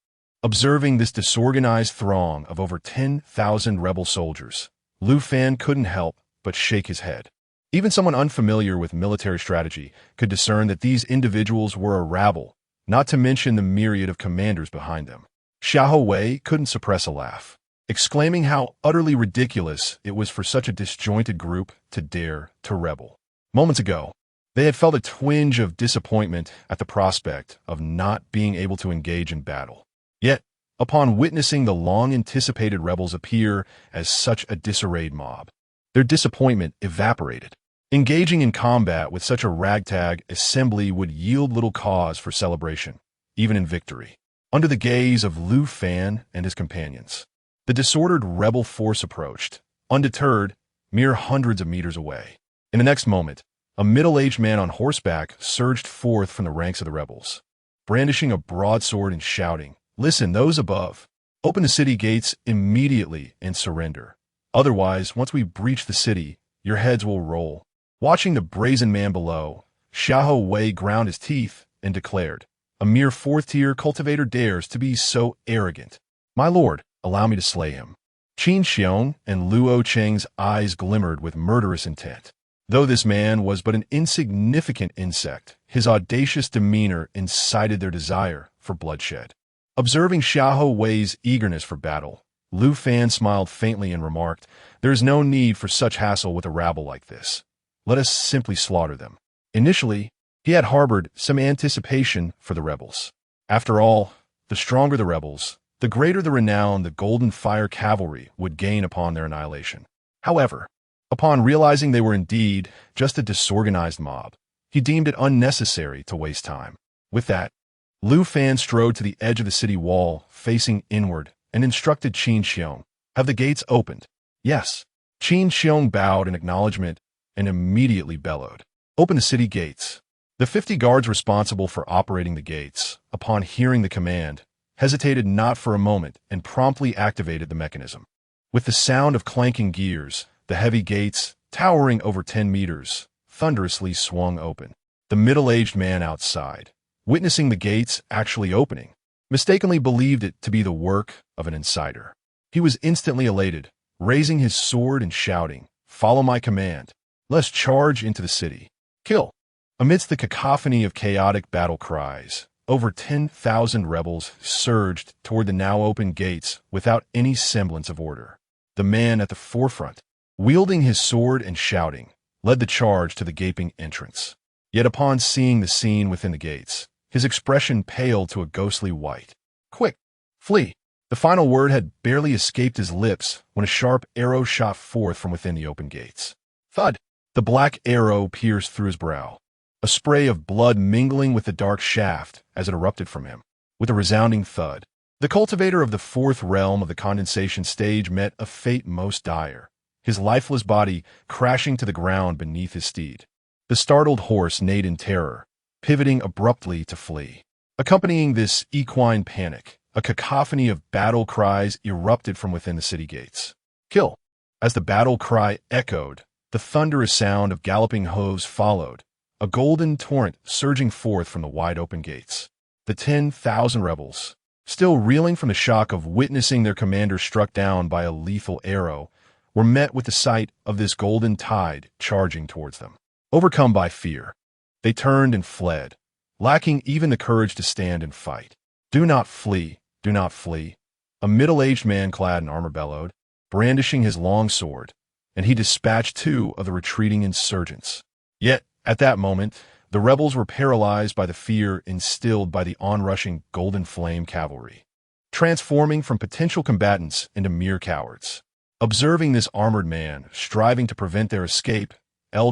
Observing this disorganized throng of over 10,000 rebel soldiers, Lu Fan couldn't help but shake his head. Even someone unfamiliar with military strategy could discern that these individuals were a rabble, not to mention the myriad of commanders behind them. Xiahou Wei couldn't suppress a laugh, exclaiming how utterly ridiculous it was for such a disjointed group to dare to rebel. Moments ago, they had felt a twinge of disappointment at the prospect of not being able to engage in battle. Yet, upon witnessing the long-anticipated rebels appear as such a disarrayed mob, their disappointment evaporated. Engaging in combat with such a ragtag assembly would yield little cause for celebration, even in victory. Under the gaze of Lu Fan and his companions, the disordered rebel force approached, undeterred, mere hundreds of meters away. In the next moment, a middle-aged man on horseback surged forth from the ranks of the rebels, brandishing a broadsword and shouting, "Listen, those above! Open the city gates immediately and surrender. Otherwise, once we breach the city, your heads will roll." Watching the brazen man below, Xiahou Wei ground his teeth and declared, "A mere fourth-tier cultivator dares to be so arrogant. My lord, allow me to slay him." Qiong and Luo Cheng's eyes glimmered with murderous intent. Though this man was but an insignificant insect, his audacious demeanor incited their desire for bloodshed. Observing Xiahou Wei's eagerness for battle, Lu Fan smiled faintly and remarked, "There is no need for such hassle with a rabble like this. Let us simply slaughter them." Initially, he had harbored some anticipation for the rebels. After all, the stronger the rebels, the greater the renown the Golden Fire Cavalry would gain upon their annihilation. However, upon realizing they were indeed just a disorganized mob, he deemed it unnecessary to waste time. With that, Lu Fan strode to the edge of the city wall, facing inward, and instructed Qiong, "Have the gates opened?" "Yes." Qiong bowed in acknowledgement and immediately bellowed, "Open the city gates." The 50 guards responsible for operating the gates, upon hearing the command, hesitated not for a moment and promptly activated the mechanism. With the sound of clanking gears, the heavy gates, towering over 10 meters, thunderously swung open. The middle-aged man outside, witnessing the gates actually opening, mistakenly believed it to be the work of an insider. He was instantly elated, raising his sword and shouting, "Follow my command. Let's charge into the city. Kill." Amidst the cacophony of chaotic battle cries, over 10,000 rebels surged toward the now open gates without any semblance of order. The man at the forefront, wielding his sword and shouting, led the charge to the gaping entrance. Yet upon seeing the scene within the gates, his expression paled to a ghostly white. "Quick! Flee!" The final word had barely escaped his lips when a sharp arrow shot forth from within the open gates. Thud! The black arrow pierced through his brow, a spray of blood mingling with the dark shaft as it erupted from him. With a resounding thud, the cultivator of the fourth realm of the condensation stage met a fate most dire, his lifeless body crashing to the ground beneath his steed. The startled horse neighed in terror, pivoting abruptly to flee. Accompanying this equine panic, a cacophony of battle cries erupted from within the city gates. "Kill!" As the battle cry echoed, the thunderous sound of galloping hooves followed, a golden torrent surging forth from the wide-open gates. The 10,000 rebels, still reeling from the shock of witnessing their commander struck down by a lethal arrow, were met with the sight of this golden tide charging towards them. Overcome by fear, they turned and fled, lacking even the courage to stand and fight. "Do not flee, do not flee," a middle-aged man clad in armor bellowed, brandishing his long sword, and he dispatched 2 of the retreating insurgents. Yet, at that moment, the rebels were paralyzed by the fear instilled by the onrushing Golden Flame cavalry, transforming from potential combatants into mere cowards. Observing this armored man striving to prevent their escape,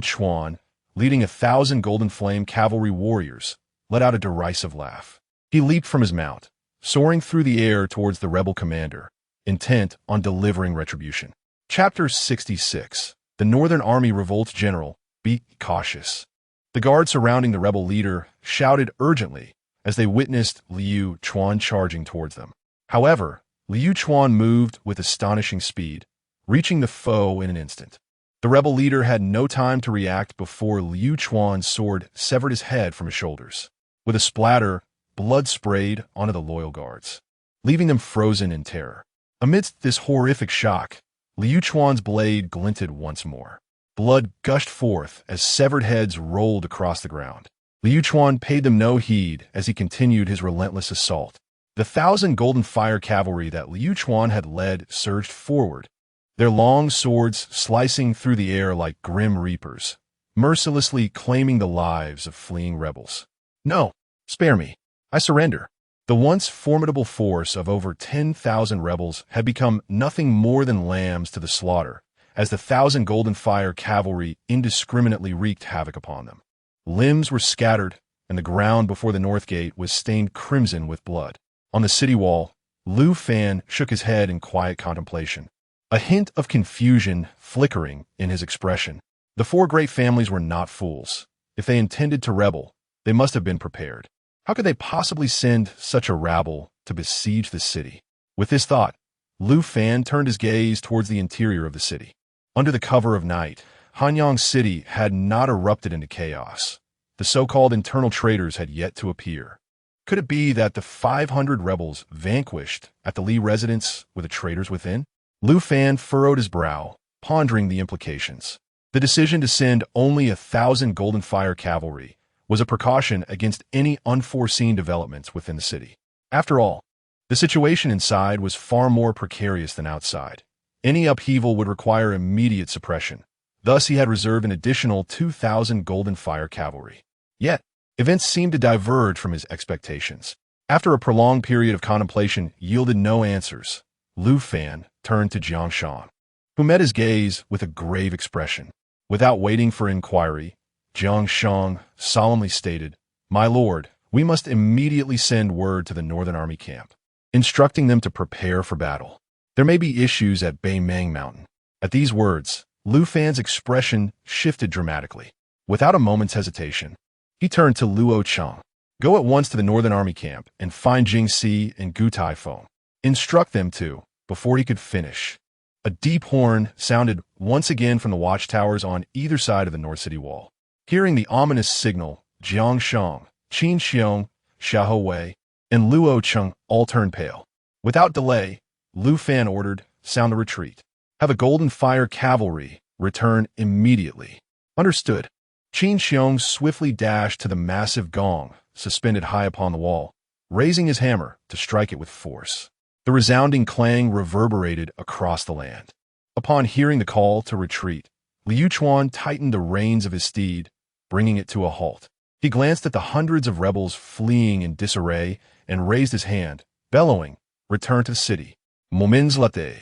Chuan, leading 1,000 Golden Flame cavalry warriors, let out a derisive laugh. He leaped from his mount, soaring through the air towards the rebel commander, intent on delivering retribution. Chapter 66. The Northern Army Revolt. General, be cautious. The guards surrounding the rebel leader shouted urgently as they witnessed Liu Chuan charging towards them. However, Liu Chuan moved with astonishing speed, reaching the foe in an instant. The rebel leader had no time to react before Liu Chuan's sword severed his head from his shoulders. With a splatter, blood sprayed onto the loyal guards, leaving them frozen in terror. Amidst this horrific shock, Liu Chuan's blade glinted once more. Blood gushed forth as severed heads rolled across the ground. Liu Chuan paid them no heed as he continued his relentless assault. The 1,000 Golden Fire cavalry that Liu Chuan had led surged forward, their long swords slicing through the air like grim reapers, mercilessly claiming the lives of fleeing rebels. "No, spare me. I surrender." The once formidable force of over 10,000 rebels had become nothing more than lambs to the slaughter, as the 1,000 Golden Fire cavalry indiscriminately wreaked havoc upon them. Limbs were scattered, and the ground before the north gate was stained crimson with blood. On the city wall, Lu Fan shook his head in quiet contemplation, a hint of confusion flickering in his expression. The 4 great families were not fools. If they intended to rebel, they must have been prepared. How could they possibly send such a rabble to besiege the city? With this thought, Lu Fan turned his gaze towards the interior of the city. Under the cover of night, Hanyang City had not erupted into chaos. The so-called internal traitors had yet to appear. Could it be that the 500 rebels vanquished at the Li residence were the traitors within? Lu Fan furrowed his brow, pondering the implications. The decision to send only 1,000 Golden Fire cavalry was a precaution against any unforeseen developments within the city. After all, the situation inside was far more precarious than outside. Any upheaval would require immediate suppression. Thus, he had reserved an additional 2,000 Golden Fire cavalry. Yet, events seemed to diverge from his expectations. After a prolonged period of contemplation yielded no answers, Lu Fan turned to Jiang Shan, who met his gaze with a grave expression. Without waiting for inquiry, Jiang Shan solemnly stated, "My lord, we must immediately send word to the Northern Army camp, instructing them to prepare for battle. There may be issues at Beimeng Mountain." At these words, Lu Fan's expression shifted dramatically. Without a moment's hesitation, he turned to Luo Cheng. "Go at once to the Northern Army camp and find Jingxi and Gu Taifeng. Instruct them to." Before he could finish, a deep horn sounded once again from the watchtowers on either side of the North City wall. Hearing the ominous signal, Jiang Sheng, Qiong, Xiahou Wei, and Luo Cheng all turned pale. Without delay, Lu Fan ordered, "Sound the retreat. Have a Golden Fire cavalry return immediately." "Understood." Qiong swiftly dashed to the massive gong suspended high upon the wall, raising his hammer to strike it with force. The resounding clang reverberated across the land. Upon hearing the call to retreat, Liu Chuan tightened the reins of his steed, bringing it to a halt. He glanced at the hundreds of rebels fleeing in disarray and raised his hand, bellowing, "Return to the city." Moments later,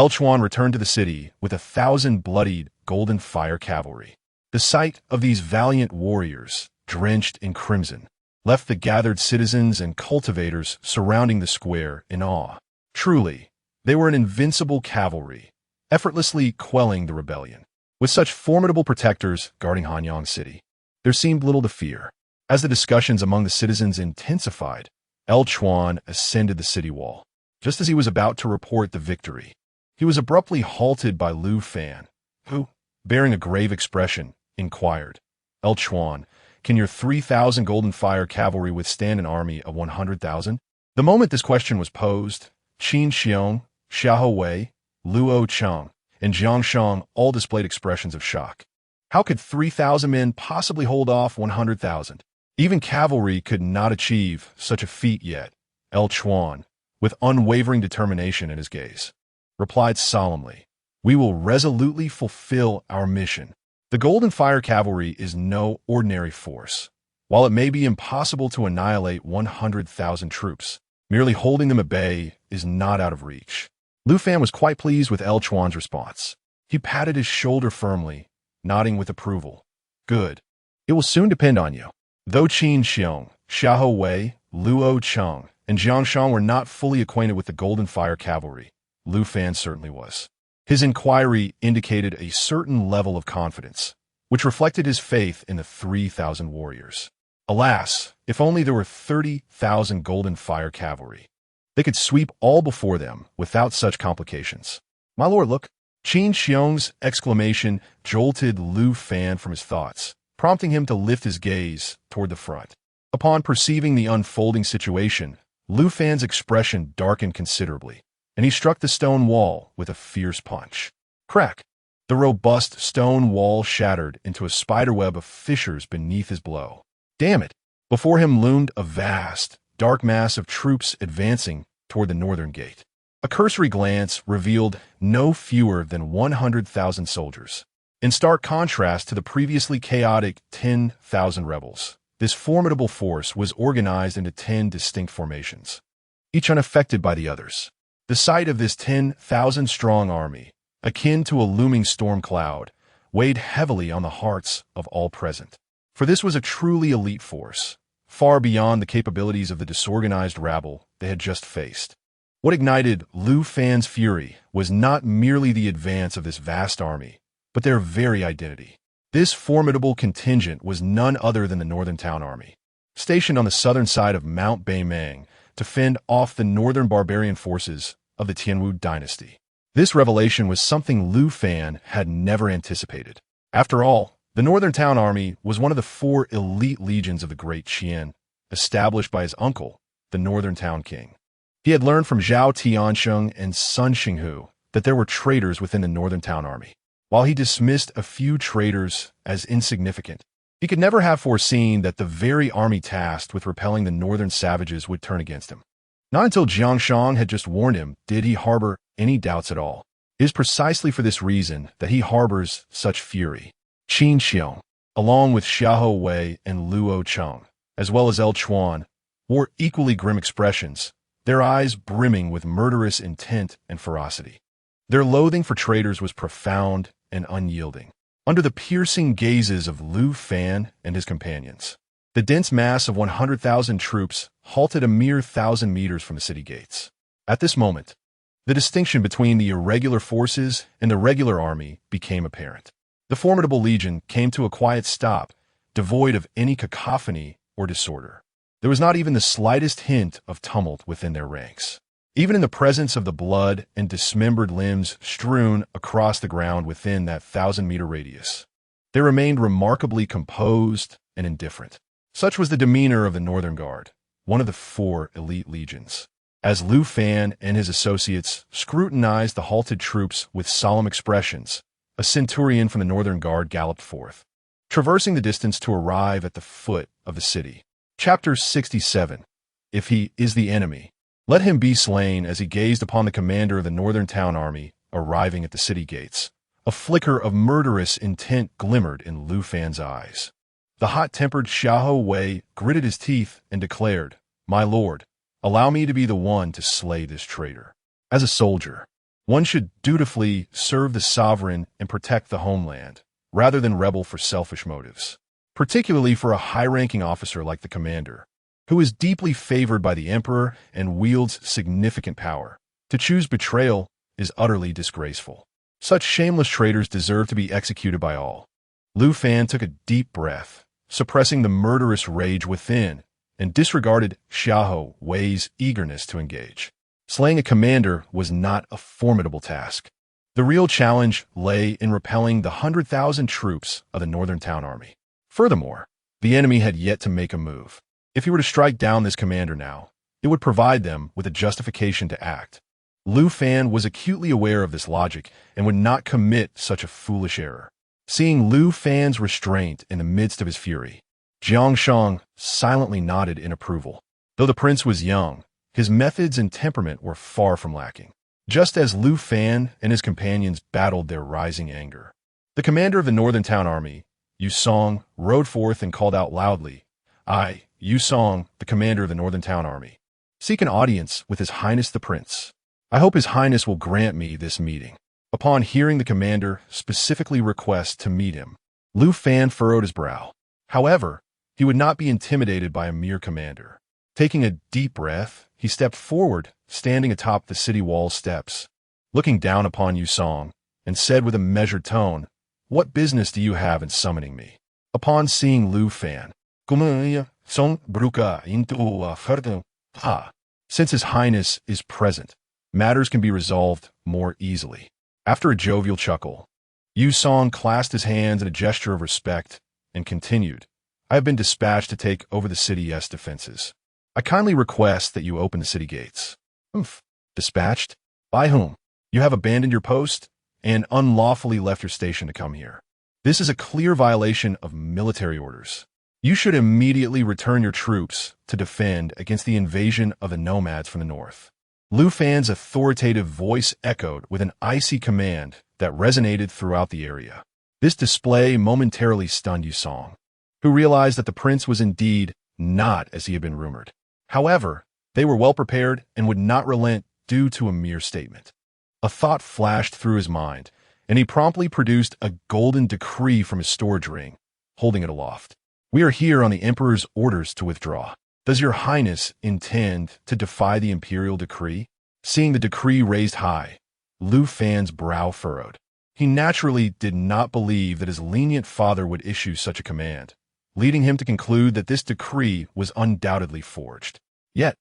Chuan returned to the city with 1,000 bloodied Golden Fire cavalry. The sight of these valiant warriors, drenched in crimson, left the gathered citizens and cultivators surrounding the square in awe. Truly, they were an invincible cavalry, effortlessly quelling the rebellion. With such formidable protectors guarding Hanyang City, there seemed little to fear. As the discussions among the citizens intensified, Chuan ascended the city wall. Just as he was about to report the victory, he was abruptly halted by Lu Fan, who, bearing a grave expression, inquired, "Chuan, can your 3,000 Golden Fire cavalry withstand an army of 100,000? The moment this question was posed, Qiong, Xiahou Wei, Luo Cheng, and Jiang Shang all displayed expressions of shock. How could 3,000 men possibly hold off 100,000? Even cavalry could not achieve such a feat yet. El Chuan, with unwavering determination in his gaze, replied solemnly, "We will resolutely fulfill our mission. The Golden Fire Cavalry is no ordinary force. While it may be impossible to annihilate 100,000 troops, merely holding them at bay is not out of reach." Lu Fan was quite pleased with El Chuan's response. He patted his shoulder firmly, nodding with approval. "Good. It will soon depend on you." Though Qin Qiong, Xiahou Wei, Luo Cheng, and Jiang Shang were not fully acquainted with the Golden Fire Cavalry, Lu Fan certainly was. His inquiry indicated a certain level of confidence, which reflected his faith in the 3,000 warriors. Alas, if only there were 30,000 Golden Fire Cavalry. They could sweep all before them without such complications. "My lord, look!" Qin Xiong's exclamation jolted Lu Fan from his thoughts, prompting him to lift his gaze toward the front. Upon perceiving the unfolding situation, Lu Fan's expression darkened considerably, and he struck the stone wall with a fierce punch. Crack! The robust stone wall shattered into a spiderweb of fissures beneath his blow. Damn it! Before him loomed a vast, dark mass of troops advancing toward the northern gate. A cursory glance revealed no fewer than 100,000 soldiers. In stark contrast to the previously chaotic 10,000 rebels, this formidable force was organized into 10 distinct formations, each unaffected by the others. The sight of this 10,000-strong army, akin to a looming storm cloud, weighed heavily on the hearts of all present. For this was a truly elite force, far beyond the capabilities of the disorganized rabble they had just faced. What ignited Lu Fan's fury was not merely the advance of this vast army, but their very identity. This formidable contingent was none other than the Northern Town Army, stationed on the southern side of Mount Beimeng to fend off the northern barbarian forces of the Tian Dynasty. This revelation was something Lu Fan had never anticipated. After all, the Northern Town Army was one of the 4 elite legions of the Great Qian, established by his uncle, the Northern Town King. He had learned from Zhao Tiansheng and Sun Xinghu that there were traitors within the Northern Town Army. While he dismissed a few traitors as insignificant, he could never have foreseen that the very army tasked with repelling the northern savages would turn against him. Not until Jiang Shang had just warned him did he harbor any doubts at all. It is precisely for this reason that he harbors such fury. Qin Qiong, along with Xiahou Wei and Luo Cheng, as well as El Chuan, wore equally grim expressions, their eyes brimming with murderous intent and ferocity. Their loathing for traitors was profound and unyielding. Under the piercing gazes of Lu Fan and his companions, the dense mass of 100,000 troops halted a mere 1,000 meters from the city gates. At this moment, the distinction between the irregular forces and the regular army became apparent. The formidable legion came to a quiet stop, devoid of any cacophony or disorder. There was not even the slightest hint of tumult within their ranks. Even in the presence of the blood and dismembered limbs strewn across the ground within that 1,000-meter radius, they remained remarkably composed and indifferent. Such was the demeanor of the Northern Guard, one of the 4 elite legions. As Lu Fan and his associates scrutinized the halted troops with solemn expressions, a centurion from the Northern Guard galloped forth, traversing the distance to arrive at the foot of the city. Chapter 67. If he is the enemy, let him be slain. As he gazed upon the commander of the Northern Town Army arriving at the city gates, a flicker of murderous intent glimmered in Lu Fan's eyes. The hot-tempered Xiahou Wei gritted his teeth and declared, "My lord, allow me to be the one to slay this traitor. As a soldier, one should dutifully serve the sovereign and protect the homeland, rather than rebel for selfish motives, particularly for a high-ranking officer like the commander, who is deeply favored by the emperor and wields significant power. To choose betrayal is utterly disgraceful. Such shameless traitors deserve to be executed by all." Lu Fan took a deep breath, suppressing the murderous rage within, and disregarded Xiahou Wei's eagerness to engage. Slaying a commander was not a formidable task. The real challenge lay in repelling the 100,000 troops of the Northern Town Army. Furthermore, the enemy had yet to make a move. If he were to strike down this commander now, it would provide them with a justification to act. Lu Fan was acutely aware of this logic and would not commit such a foolish error. Seeing Lu Fan's restraint in the midst of his fury, Sheng silently nodded in approval. Though the prince was young, his methods and temperament were far from lacking. Just as Lu Fan and his companions battled their rising anger, the commander of the northern town army, Yu Song, rode forth and called out loudly, "I, Yu Song, the commander of the northern town army, seek an audience with His Highness the Prince. I hope His Highness will grant me this meeting." Upon hearing the commander specifically request to meet him, Lu Fan furrowed his brow. However, he would not be intimidated by a mere commander. Taking a deep breath, he stepped forward, standing atop the city wall steps, looking down upon Yu Song, and said with a measured tone, "What business do you have in summoning me?" Upon seeing Lu Fan, since His Highness is present, matters can be resolved more easily. After a jovial chuckle, Yu Song clasped his hands in a gesture of respect and continued, "I have been dispatched to take over the city's defenses. I kindly request that you open the city gates." Dispatched? By whom? You have abandoned your post and unlawfully left your station to come here. This is a clear violation of military orders. You should immediately return your troops to defend against the invasion of the nomads from the north. Lu Fan's authoritative voice echoed with an icy command that resonated throughout the area. This display momentarily stunned Yu Song, who realized that the prince was indeed not as he had been rumored. However, they were well prepared and would not relent due to a mere statement. A thought flashed through his mind, and he promptly produced a golden decree from his storage ring, holding it aloft. "We are here on the Emperor's orders to withdraw. Does your Highness intend to defy the imperial decree?" Seeing the decree raised high, Lu Fan's brow furrowed. He naturally did not believe that his lenient father would issue such a command, leading him to conclude that this decree was undoubtedly forged. Yet,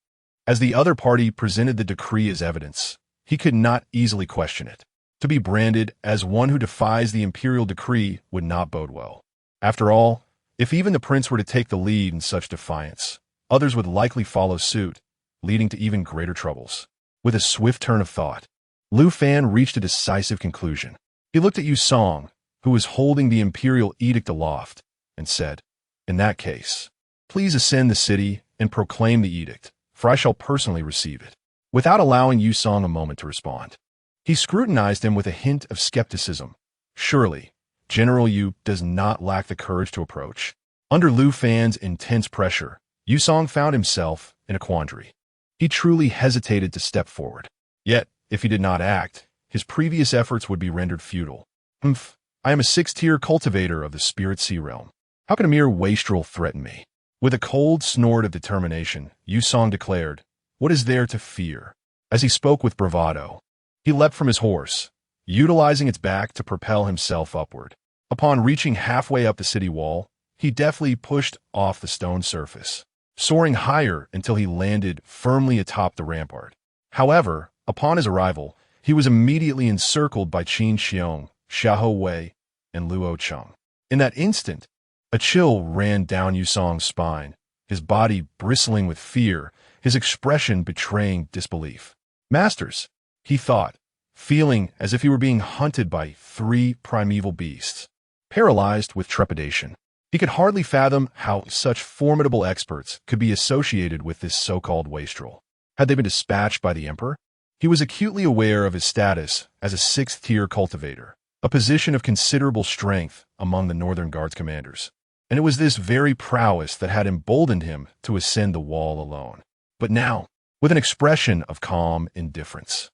as the other party presented the decree as evidence, he could not easily question it. To be branded as one who defies the imperial decree would not bode well. After all, if even the prince were to take the lead in such defiance, others would likely follow suit, leading to even greater troubles. With a swift turn of thought, Lu Fan reached a decisive conclusion. He looked at Yu Song, who was holding the imperial edict aloft, and said, "In that case, please ascend the city and proclaim the edict, for I shall personally receive it." Without allowing Yu Song a moment to respond, he scrutinized him with a hint of skepticism. Surely, General Yu does not lack the courage to approach. Under Lu Fan's intense pressure, Yu Song found himself in a quandary. He truly hesitated to step forward. Yet, if he did not act, his previous efforts would be rendered futile. I am a 6th-tier cultivator of the Spirit Sea Realm. How can a mere wastrel threaten me?" With a cold snort of determination, Yu Song declared, "What is there to fear?" As he spoke with bravado, he leapt from his horse, utilizing its back to propel himself upward. Upon reaching halfway up the city wall, he deftly pushed off the stone surface, soaring higher until he landed firmly atop the rampart. However, upon his arrival, he was immediately encircled by Qiong, Xiahou Wei, and Luo Cheng. In that instant, a chill ran down Yu Song's spine, his body bristling with fear, his expression betraying disbelief. "Masters," he thought, feeling as if he were being hunted by 3 primeval beasts. Paralyzed with trepidation, he could hardly fathom how such formidable experts could be associated with this so-called wastrel. Had they been dispatched by the Emperor? He was acutely aware of his status as a 6th-tier cultivator, a position of considerable strength among the Northern Guard's commanders. And it was this very prowess that had emboldened him to ascend the wall alone. But now, with an expression of calm indifference,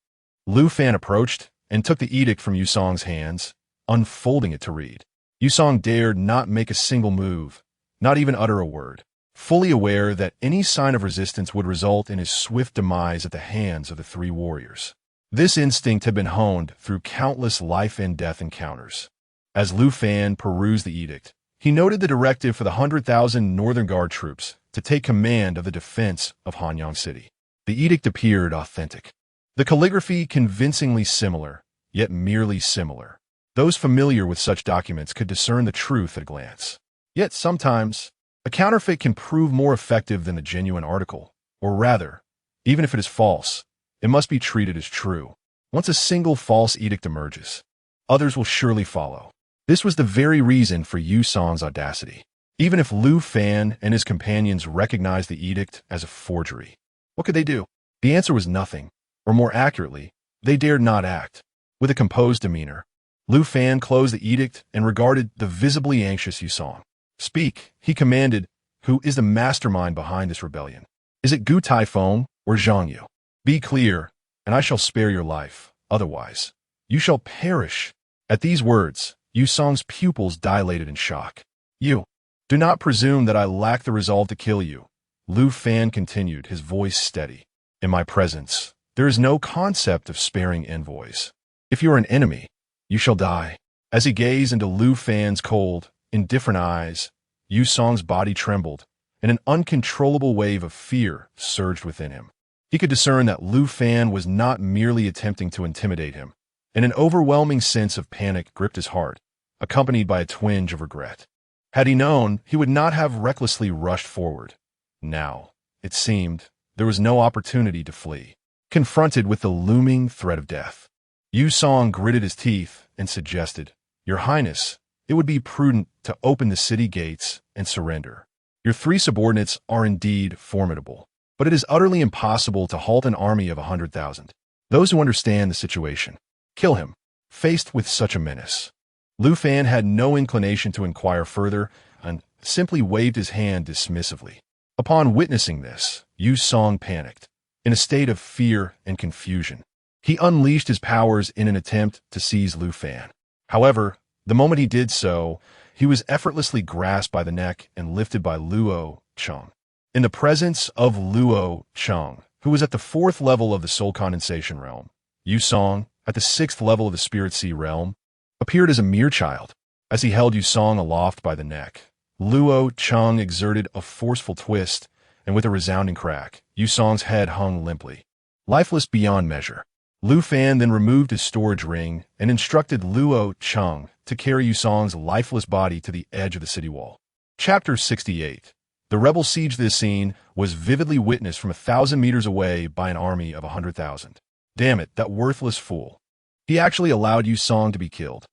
Lu Fan approached and took the edict from Yu Song's hands, unfolding it to read. Yu Song dared not make a single move, not even utter a word, fully aware that any sign of resistance would result in his swift demise at the hands of the 3 warriors. This instinct had been honed through countless life-and-death encounters. As Lu Fan perused the edict, he noted the directive for the 100,000 Northern Guard troops to take command of the defense of Hanyang City. The edict appeared authentic. The calligraphy convincingly similar, yet merely similar. Those familiar with such documents could discern the truth at a glance. Yet sometimes, a counterfeit can prove more effective than the genuine article, or rather, even if it is false, it must be treated as true. Once a single false edict emerges, others will surely follow. This was the very reason for Yu Song's audacity. Even if Lu Fan and his companions recognized the edict as a forgery, what could they do? The answer was nothing, or more accurately, they dared not act. With a composed demeanor, Lu Fan closed the edict and regarded the visibly anxious Yusong. Speak, he commanded. Who is the mastermind behind this rebellion? Is it Gu Taifeng or Zhang Yu? Be clear, and I shall spare your life. Otherwise, you shall perish. At these words, Yusong's pupils dilated in shock. You do not presume that I lack the resolve to kill you. Lu Fan continued, his voice steady. In my presence, there is no concept of sparing envoys. If you are an enemy, you shall die. As he gazed into Lu Fan's cold, indifferent eyes, Yusong's body trembled, and an uncontrollable wave of fear surged within him. He could discern that Lu Fan was not merely attempting to intimidate him, and an overwhelming sense of panic gripped his heart, accompanied by a twinge of regret. Had he known, he would not have recklessly rushed forward. Now, it seemed, there was no opportunity to flee. Confronted with the looming threat of death, Yusong gritted his teeth and suggested, Your Highness, it would be prudent to open the city gates and surrender. Your 3 subordinates are indeed formidable, but it is utterly impossible to halt an army of 100,000. Those who understand the situation, kill him. Faced with such a menace, Lu Fan had no inclination to inquire further and simply waved his hand dismissively. Upon witnessing this, Yusong panicked. In a state of fear and confusion, he unleashed his powers in an attempt to seize Lu Fan. However, the moment he did so, he was effortlessly grasped by the neck and lifted by Luo Cheng. In the presence of Luo Cheng, who was at the 4th level of the Soul Condensation Realm, Yusong, at the 6th level of the Spirit Sea Realm, appeared as a mere child. As he held Yusong aloft by the neck, Luo Cheng exerted a forceful twist, and with a resounding crack, Yusong's head hung limply, lifeless beyond measure. Lu Fan then removed his storage ring and instructed Luo Cheng to carry Yusong's lifeless body to the edge of the city wall. Chapter 68. The rebel siege this scene was vividly witnessed from 1,000 meters away by an army of 100,000. Damn it, that worthless fool. He actually allowed Yusong to be killed.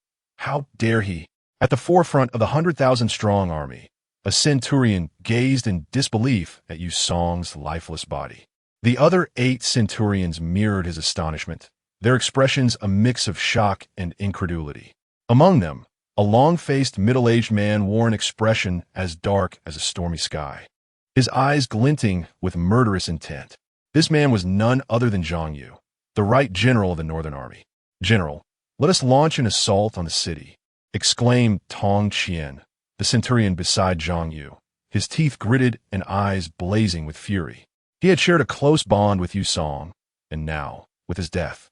How dare he? At the forefront of the 100,000-strong army, a centurion gazed in disbelief at Yusong's lifeless body. The other 8 centurions mirrored his astonishment, their expressions a mix of shock and incredulity. Among them, a long-faced middle-aged man wore an expression as dark as a stormy sky, his eyes glinting with murderous intent. This man was none other than Zhang Yu, the right general of the Northern Army. General, let us launch an assault on the city, exclaimed Tong Qian, the centurion beside Zhang Yu, his teeth gritted and eyes blazing with fury. He had shared a close bond with Yusong, and now, with his death,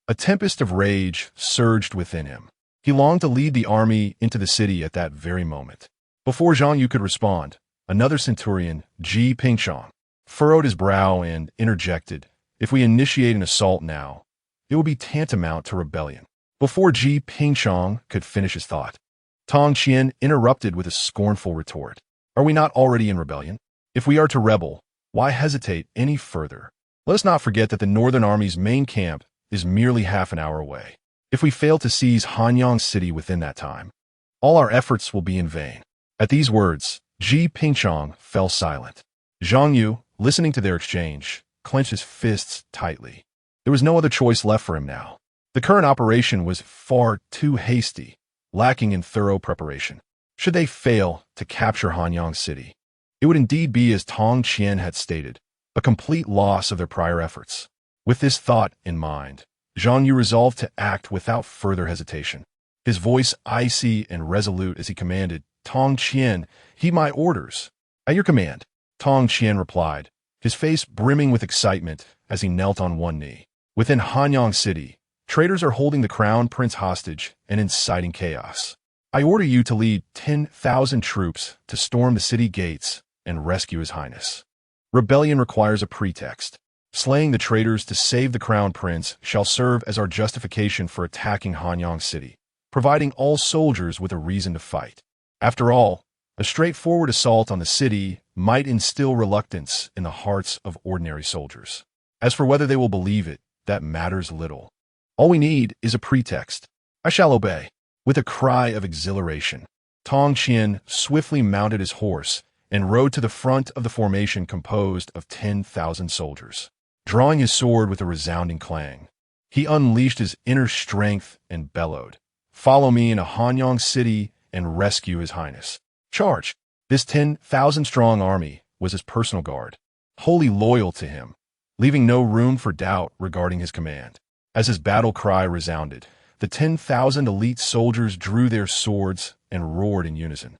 a tempest of rage surged within him. He longed to lead the army into the city at that very moment. Before Zhang Yu could respond, another centurion, Ji Pingchong, furrowed his brow and interjected, If we initiate an assault now, it will be tantamount to rebellion. Before Ji Pingchong could finish his thought, Tong Qian interrupted with a scornful retort. Are we not already in rebellion? If we are to rebel, why hesitate any further? Let us not forget that the Northern Army's main camp is merely half an hour away. If we fail to seize Hanyang City within that time, all our efforts will be in vain. At these words, Ji Pingchong fell silent. Zhang Yu, listening to their exchange, clenched his fists tightly. There was no other choice left for him now. The current operation was far too hasty, lacking in thorough preparation. Should they fail to capture Hanyang City, it would indeed be, as Tong Qian had stated, a complete loss of their prior efforts. With this thought in mind, Zhang Yu resolved to act without further hesitation. His voice icy and resolute as he commanded, Tong Qian, heed my orders. At your command, Tong Qian replied, his face brimming with excitement as he knelt on one knee. Within Hanyang City, traitors are holding the crown prince hostage and inciting chaos. I order you to lead 10,000 troops to storm the city gates and rescue His Highness. Rebellion requires a pretext. Slaying the traitors to save the crown prince shall serve as our justification for attacking Hanyang City, providing all soldiers with a reason to fight. After all, a straightforward assault on the city might instill reluctance in the hearts of ordinary soldiers. As for whether they will believe it, that matters little. All we need is a pretext. I shall obey. With a cry of exhilaration, Tong Qian swiftly mounted his horse and rode to the front of the formation composed of 10,000 soldiers. Drawing his sword with a resounding clang, he unleashed his inner strength and bellowed, "Follow me into Hanyang City and rescue His Highness." Charge! This 10,000-strong army was his personal guard, wholly loyal to him, leaving no room for doubt regarding his command. As his battle cry resounded, the 10,000 elite soldiers drew their swords and roared in unison,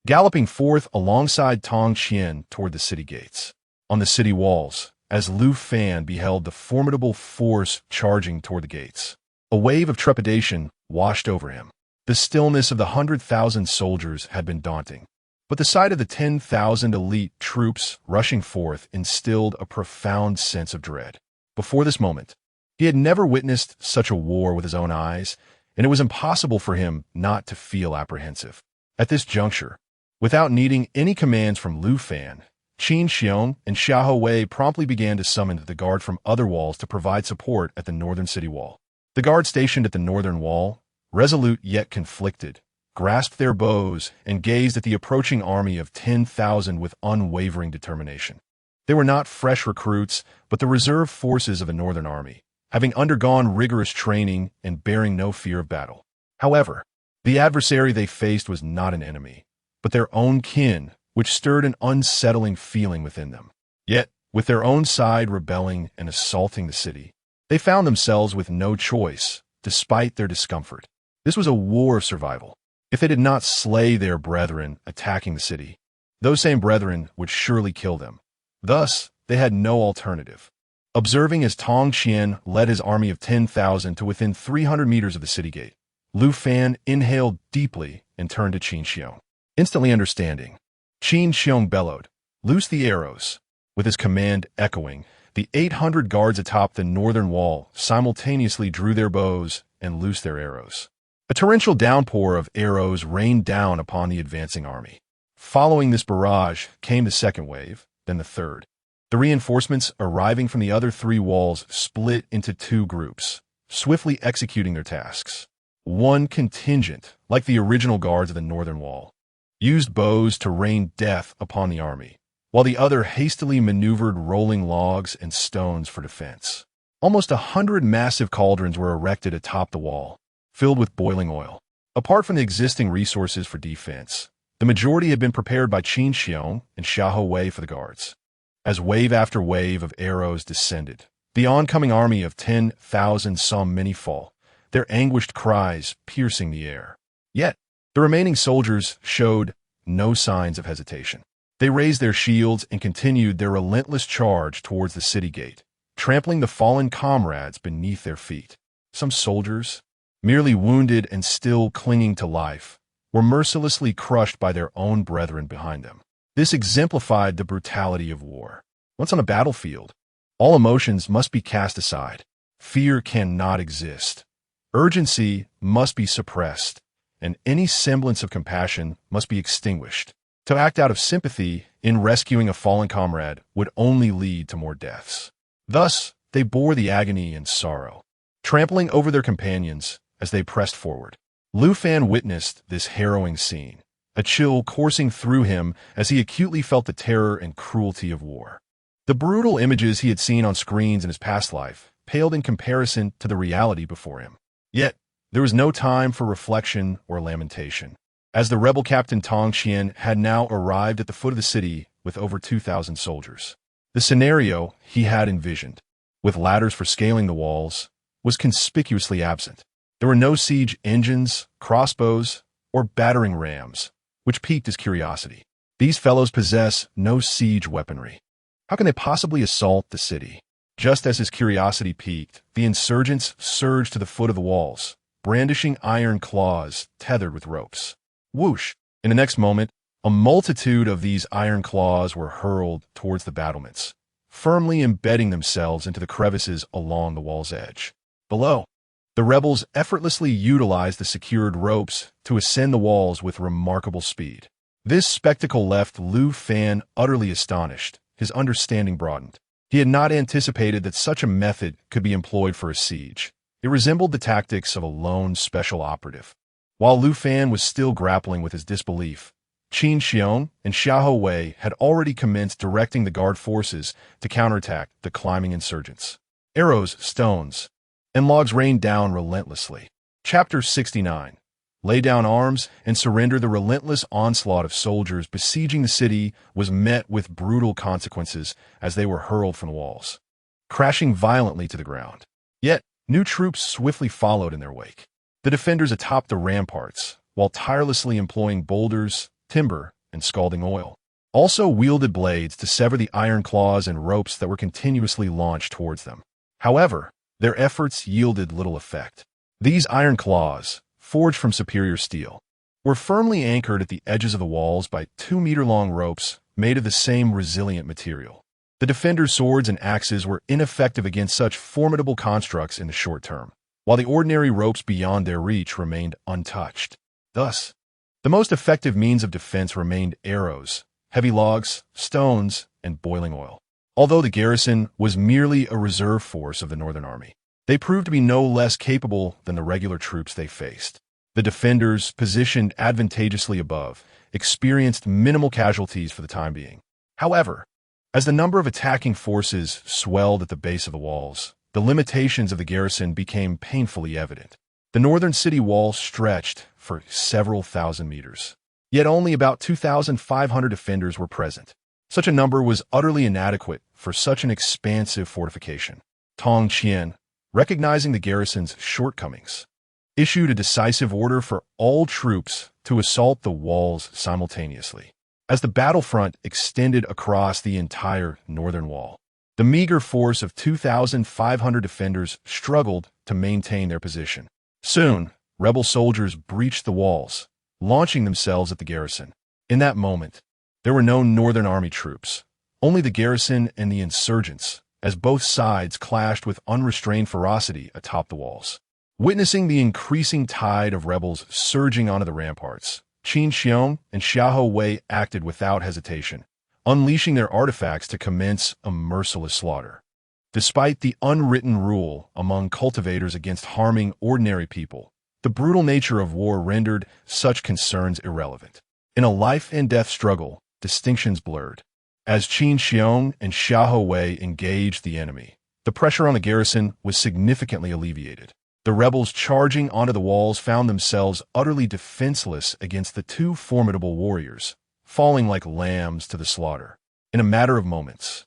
galloping forth alongside Tong Qian toward the city gates. On the city walls, as Lu Fan beheld the formidable force charging toward the gates, a wave of trepidation washed over him. The stillness of the 100,000 soldiers had been daunting, but the sight of the 10,000 elite troops rushing forth instilled a profound sense of dread. Before this moment, he had never witnessed such a war with his own eyes, and it was impossible for him not to feel apprehensive. At this juncture, without needing any commands from Lu Fan, Qin Qiong and Xiahou Wei promptly began to summon the guard from other walls to provide support at the northern city wall. The guard stationed at the northern wall, resolute yet conflicted, grasped their bows and gazed at the approaching army of 10,000 with unwavering determination. They were not fresh recruits, but the reserve forces of the northern army, having undergone rigorous training and bearing no fear of battle. However, the adversary they faced was not an enemy, but their own kin, which stirred an unsettling feeling within them. Yet, with their own side rebelling and assaulting the city, they found themselves with no choice, despite their discomfort. This was a war of survival. If they did not slay their brethren attacking the city, those same brethren would surely kill them. Thus, they had no alternative. Observing as Tong Qian led his army of 10,000 to within 300 meters of the city gate, Lu Fan inhaled deeply and turned to Qin Qiong. Instantly understanding, Qin Qiong bellowed, "Loose the arrows." With his command echoing, the 800 guards atop the northern wall simultaneously drew their bows and loosed their arrows. A torrential downpour of arrows rained down upon the advancing army. Following this barrage came the second wave, then the third. The reinforcements arriving from the other three walls split into two groups, swiftly executing their tasks. One contingent, like the original guards of the northern wall, used bows to rain death upon the army, while the other hastily maneuvered rolling logs and stones for defense. Almost 100 massive cauldrons were erected atop the wall, filled with boiling oil. Apart from the existing resources for defense, the majority had been prepared by Qin Qiong and Xiahou Wei for the guards. As wave after wave of arrows descended, the oncoming army of 10,000 saw many fall, their anguished cries piercing the air. Yet, the remaining soldiers showed no signs of hesitation. They raised their shields and continued their relentless charge towards the city gate, trampling the fallen comrades beneath their feet. Some soldiers, merely wounded and still clinging to life, were mercilessly crushed by their own brethren behind them. This exemplified the brutality of war. Once on a battlefield, all emotions must be cast aside. Fear cannot exist. Urgency must be suppressed, and any semblance of compassion must be extinguished. To act out of sympathy in rescuing a fallen comrade would only lead to more deaths. Thus, they bore the agony and sorrow, trampling over their companions as they pressed forward. Lu Fan witnessed this harrowing scene, a chill coursing through him as he acutely felt the terror and cruelty of war. The brutal images he had seen on screens in his past life paled in comparison to the reality before him. Yet, there was no time for reflection or lamentation, as the rebel captain Tong Qian had now arrived at the foot of the city with over 2,000 soldiers. The scenario he had envisioned, with ladders for scaling the walls, was conspicuously absent. There were no siege engines, crossbows, or battering rams, which piqued his curiosity. These fellows possess no siege weaponry. How can they possibly assault the city? Just as his curiosity piqued, the insurgents surged to the foot of the walls, brandishing iron claws tethered with ropes. Whoosh! In the next moment, a multitude of these iron claws were hurled towards the battlements, firmly embedding themselves into the crevices along the wall's edge. Below, the rebels effortlessly utilized the secured ropes to ascend the walls with remarkable speed. This spectacle left Lu Fan utterly astonished, his understanding broadened. He had not anticipated that such a method could be employed for a siege. It resembled the tactics of a lone special operative. While Lu Fan was still grappling with his disbelief, Qiong and Xiahou Wei had already commenced directing the guard forces to counterattack the climbing insurgents. Arrows, stones, and logs rained down relentlessly. Chapter 69. Lay down arms and surrender. The relentless onslaught of soldiers besieging the city was met with brutal consequences as they were hurled from the walls, crashing violently to the ground. Yet, new troops swiftly followed in their wake. The defenders atop the ramparts, while tirelessly employing boulders, timber, and scalding oil, also wielded blades to sever the iron claws and ropes that were continuously launched towards them. However, their efforts yielded little effect. These iron claws, forged from superior steel, were firmly anchored at the edges of the walls by 2-meter-long ropes made of the same resilient material. The defenders' swords and axes were ineffective against such formidable constructs in the short term, while the ordinary ropes beyond their reach remained untouched. Thus, the most effective means of defense remained arrows, heavy logs, stones, and boiling oil. Although the garrison was merely a reserve force of the Northern Army, they proved to be no less capable than the regular troops they faced. The defenders, positioned advantageously above, experienced minimal casualties for the time being. However, as the number of attacking forces swelled at the base of the walls, the limitations of the garrison became painfully evident. The northern city wall stretched for several thousand meters, yet only about 2,500 defenders were present. Such a number was utterly inadequate for such an expansive fortification. Tian, recognizing the garrison's shortcomings, issued a decisive order for all troops to assault the walls simultaneously. As the battlefront extended across the entire northern wall, the meager force of 2,500 defenders struggled to maintain their position. Soon, rebel soldiers breached the walls, launching themselves at the garrison. In that moment, there were no Northern Army troops, only the garrison and the insurgents, as both sides clashed with unrestrained ferocity atop the walls. Witnessing the increasing tide of rebels surging onto the ramparts, Qiong and Xiahou Wei acted without hesitation, unleashing their artifacts to commence a merciless slaughter. Despite the unwritten rule among cultivators against harming ordinary people, the brutal nature of war rendered such concerns irrelevant. In a life-and-death struggle, distinctions blurred. As Qiong and Xiahou Wei engaged the enemy, the pressure on the garrison was significantly alleviated. The rebels charging onto the walls found themselves utterly defenseless against the two formidable warriors, falling like lambs to the slaughter. In a matter of moments,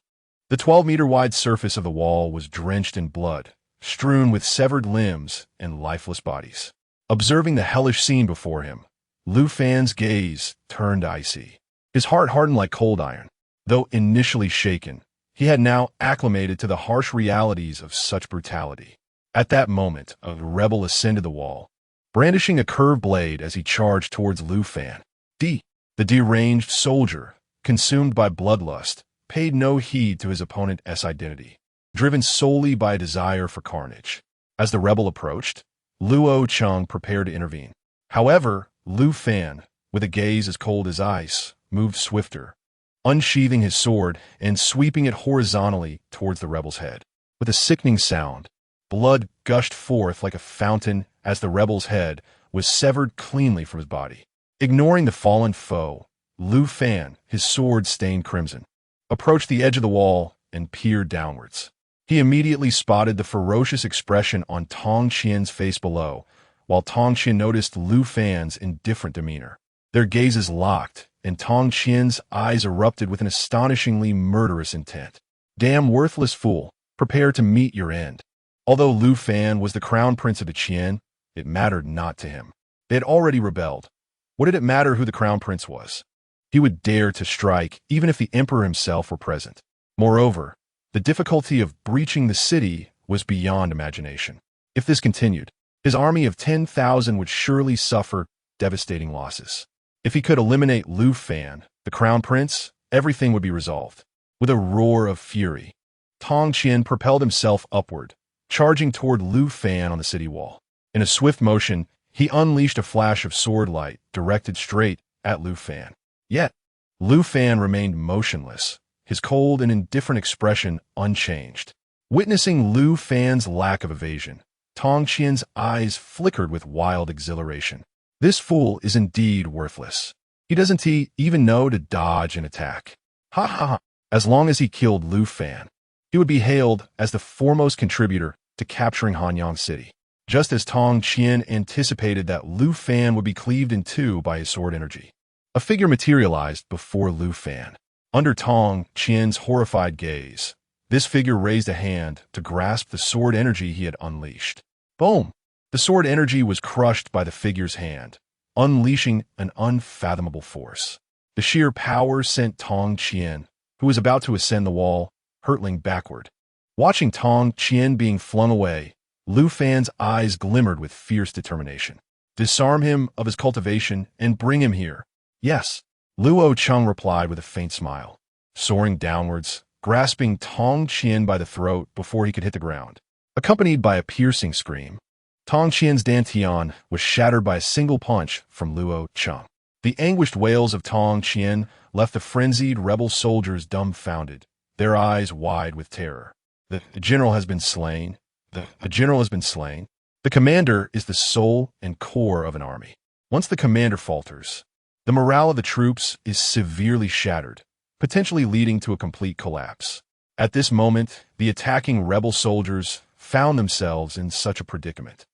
the 12-meter-wide surface of the wall was drenched in blood, strewn with severed limbs and lifeless bodies. Observing the hellish scene before him, Lu Fan's gaze turned icy. His heart hardened like cold iron. Though initially shaken, he had now acclimated to the harsh realities of such brutality. At that moment, a rebel ascended the wall, brandishing a curved blade as he charged towards Lu Fan. The deranged soldier, consumed by bloodlust, paid no heed to his opponent's identity, driven solely by a desire for carnage. As the rebel approached, Luo Cheng prepared to intervene. However, Lu Fan, with a gaze as cold as ice, moved swifter, unsheathing his sword and sweeping it horizontally towards the rebel's head. With a sickening sound, blood gushed forth like a fountain as the rebel's head was severed cleanly from his body. Ignoring the fallen foe, Lu Fan, his sword stained crimson, approached the edge of the wall and peered downwards. He immediately spotted the ferocious expression on Tong Qian's face below, while Tong Qian noticed Lu Fan's indifferent demeanor. Their gazes locked, and Tong Qian's eyes erupted with an astonishingly murderous intent. Damn worthless fool, prepare to meet your end. Although Lu Fan was the crown prince of the Qian, it mattered not to him. They had already rebelled. What did it matter who the crown prince was? He would dare to strike even if the emperor himself were present. Moreover, the difficulty of breaching the city was beyond imagination. If this continued, his army of 10,000 would surely suffer devastating losses. If he could eliminate Lu Fan, the crown prince, everything would be resolved. With a roar of fury, Tong Qian propelled himself upward, charging toward Lu Fan on the city wall. In a swift motion, he unleashed a flash of sword light directed straight at Lu Fan. Yet, Lu Fan remained motionless, his cold and indifferent expression unchanged. Witnessing Lu Fan's lack of evasion, Tong Qian's eyes flickered with wild exhilaration. This fool is indeed worthless. He doesn't even know to dodge and attack. Ha ha ha. As long as he killed Lu Fan, he would be hailed as the foremost contributor to capturing Hanyang City. Just as Tong Qian anticipated that Lu Fan would be cleaved in two by his sword energy. A figure materialized before Lu Fan. Under Tong Qian's horrified gaze, this figure raised a hand to grasp the sword energy he had unleashed. Boom! The sword energy was crushed by the figure's hand, unleashing an unfathomable force. The sheer power sent Tong Qian, who was about to ascend the wall, hurtling backward. Watching Tong Qian being flung away, Lu Fan's eyes glimmered with fierce determination. Disarm him of his cultivation and bring him here. Yes, Luo Cheng replied with a faint smile, soaring downwards, grasping Tong Qian by the throat before he could hit the ground. Accompanied by a piercing scream, Tong Qian's dantian was shattered by a single punch from Luo Cheng. The anguished wails of Tong Qian left the frenzied rebel soldiers dumbfounded, their eyes wide with terror. The general has been slain. The general has been slain. The commander is the soul and core of an army. Once the commander falters, the morale of the troops is severely shattered, potentially leading to a complete collapse. At this moment, the attacking rebel soldiers found themselves in such a predicament.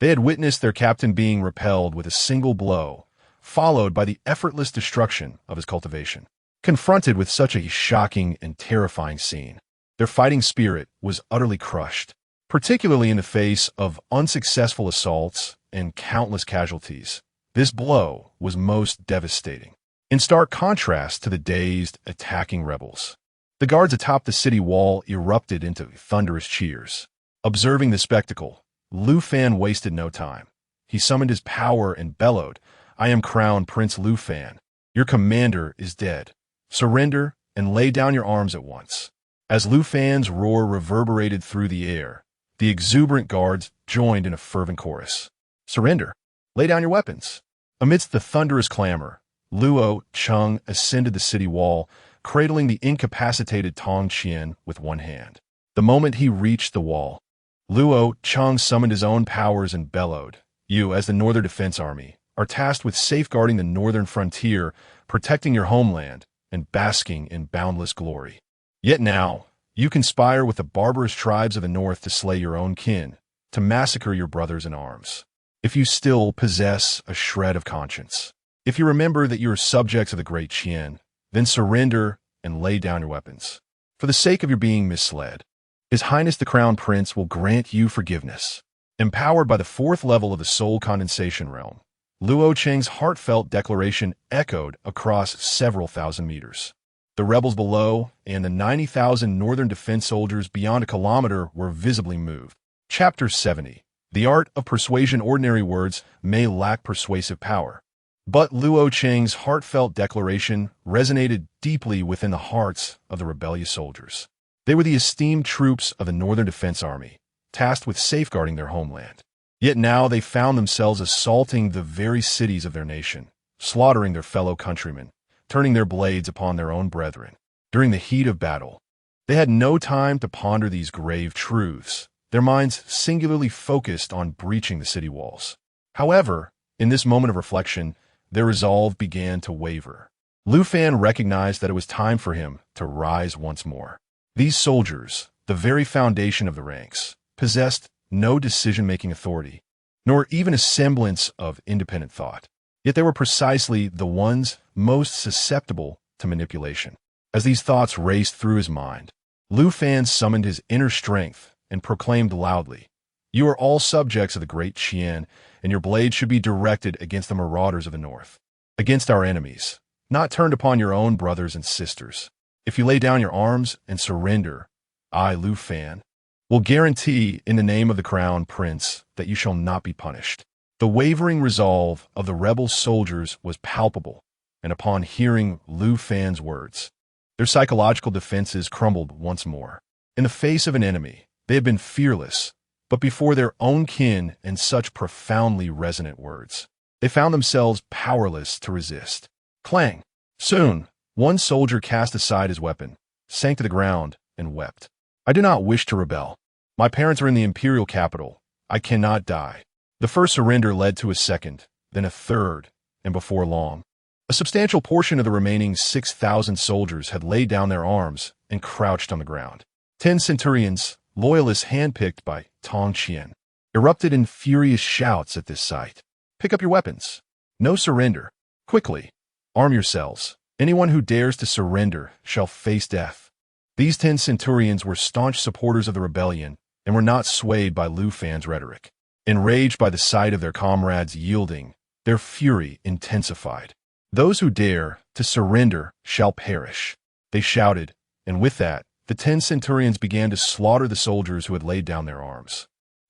They had witnessed their captain being repelled with a single blow, followed by the effortless destruction of his cultivation. Confronted with such a shocking and terrifying scene, their fighting spirit was utterly crushed, particularly in the face of unsuccessful assaults and countless casualties. This blow was most devastating, in stark contrast to the dazed, attacking rebels. The guards atop the city wall erupted into thunderous cheers. Observing the spectacle, Lu Fan wasted no time. He summoned his power and bellowed, "I am Crown Prince Lu Fan. Your commander is dead. Surrender and lay down your arms at once." As Lu Fan's roar reverberated through the air, the exuberant guards joined in a fervent chorus. "Surrender! Lay down your weapons!" Amidst the thunderous clamor, Luo Cheng ascended the city wall, cradling the incapacitated Tong Qian with one hand. The moment he reached the wall, Luo Cheng summoned his own powers and bellowed, "You, as the Northern Defense Army, are tasked with safeguarding the northern frontier, protecting your homeland, and basking in boundless glory. Yet now, you conspire with the barbarous tribes of the north to slay your own kin, to massacre your brothers in arms. If you still possess a shred of conscience, if you remember that you are subjects of the Great Qian, then surrender and lay down your weapons. For the sake of your being misled, His Highness the Crown Prince will grant you forgiveness." Empowered by the fourth level of the soul condensation realm, Luo Cheng's heartfelt declaration echoed across several thousand meters. The rebels below and the 90,000 northern defense soldiers beyond a kilometer were visibly moved. Chapter 70. The art of persuasion. Ordinary words may lack persuasive power, but Luo Cheng's heartfelt declaration resonated deeply within the hearts of the rebellious soldiers. They were the esteemed troops of the Northern Defense Army, tasked with safeguarding their homeland. Yet now they found themselves assaulting the very cities of their nation, slaughtering their fellow countrymen, turning their blades upon their own brethren. During the heat of battle, they had no time to ponder these grave truths, their minds singularly focused on breaching the city walls. However, in this moment of reflection, their resolve began to waver. Lu Fan recognized that it was time for him to rise once more. These soldiers, the very foundation of the ranks, possessed no decision-making authority, nor even a semblance of independent thought. Yet they were precisely the ones most susceptible to manipulation. As these thoughts raced through his mind, Lu Fan summoned his inner strength and proclaimed loudly, "You are all subjects of the Great Qian, and your blade should be directed against the marauders of the north, against our enemies, not turned upon your own brothers and sisters. If you lay down your arms and surrender, I, Lu Fan, will guarantee in the name of the Crown Prince that you shall not be punished." The wavering resolve of the rebel soldiers was palpable, and upon hearing Lu Fan's words, their psychological defenses crumbled once more. In the face of an enemy, they had been fearless, but before their own kin and such profoundly resonant words, they found themselves powerless to resist. Clang! Soon, one soldier cast aside his weapon, sank to the ground, and wept. "I do not wish to rebel. My parents are in the imperial capital. I cannot die." The first surrender led to a second, then a third, and before long, a substantial portion of the remaining 6,000 soldiers had laid down their arms and crouched on the ground. 10 centurions, loyalists handpicked by Tong Qian, erupted in furious shouts at this sight. Pick up your weapons. No surrender. Quickly. Arm yourselves. Anyone who dares to surrender shall face death. These 10 centurions were staunch supporters of the rebellion and were not swayed by Lu Fan's rhetoric. Enraged by the sight of their comrades yielding, their fury intensified. Those who dare to surrender shall perish, they shouted, and with that, the 10 centurions began to slaughter the soldiers who had laid down their arms.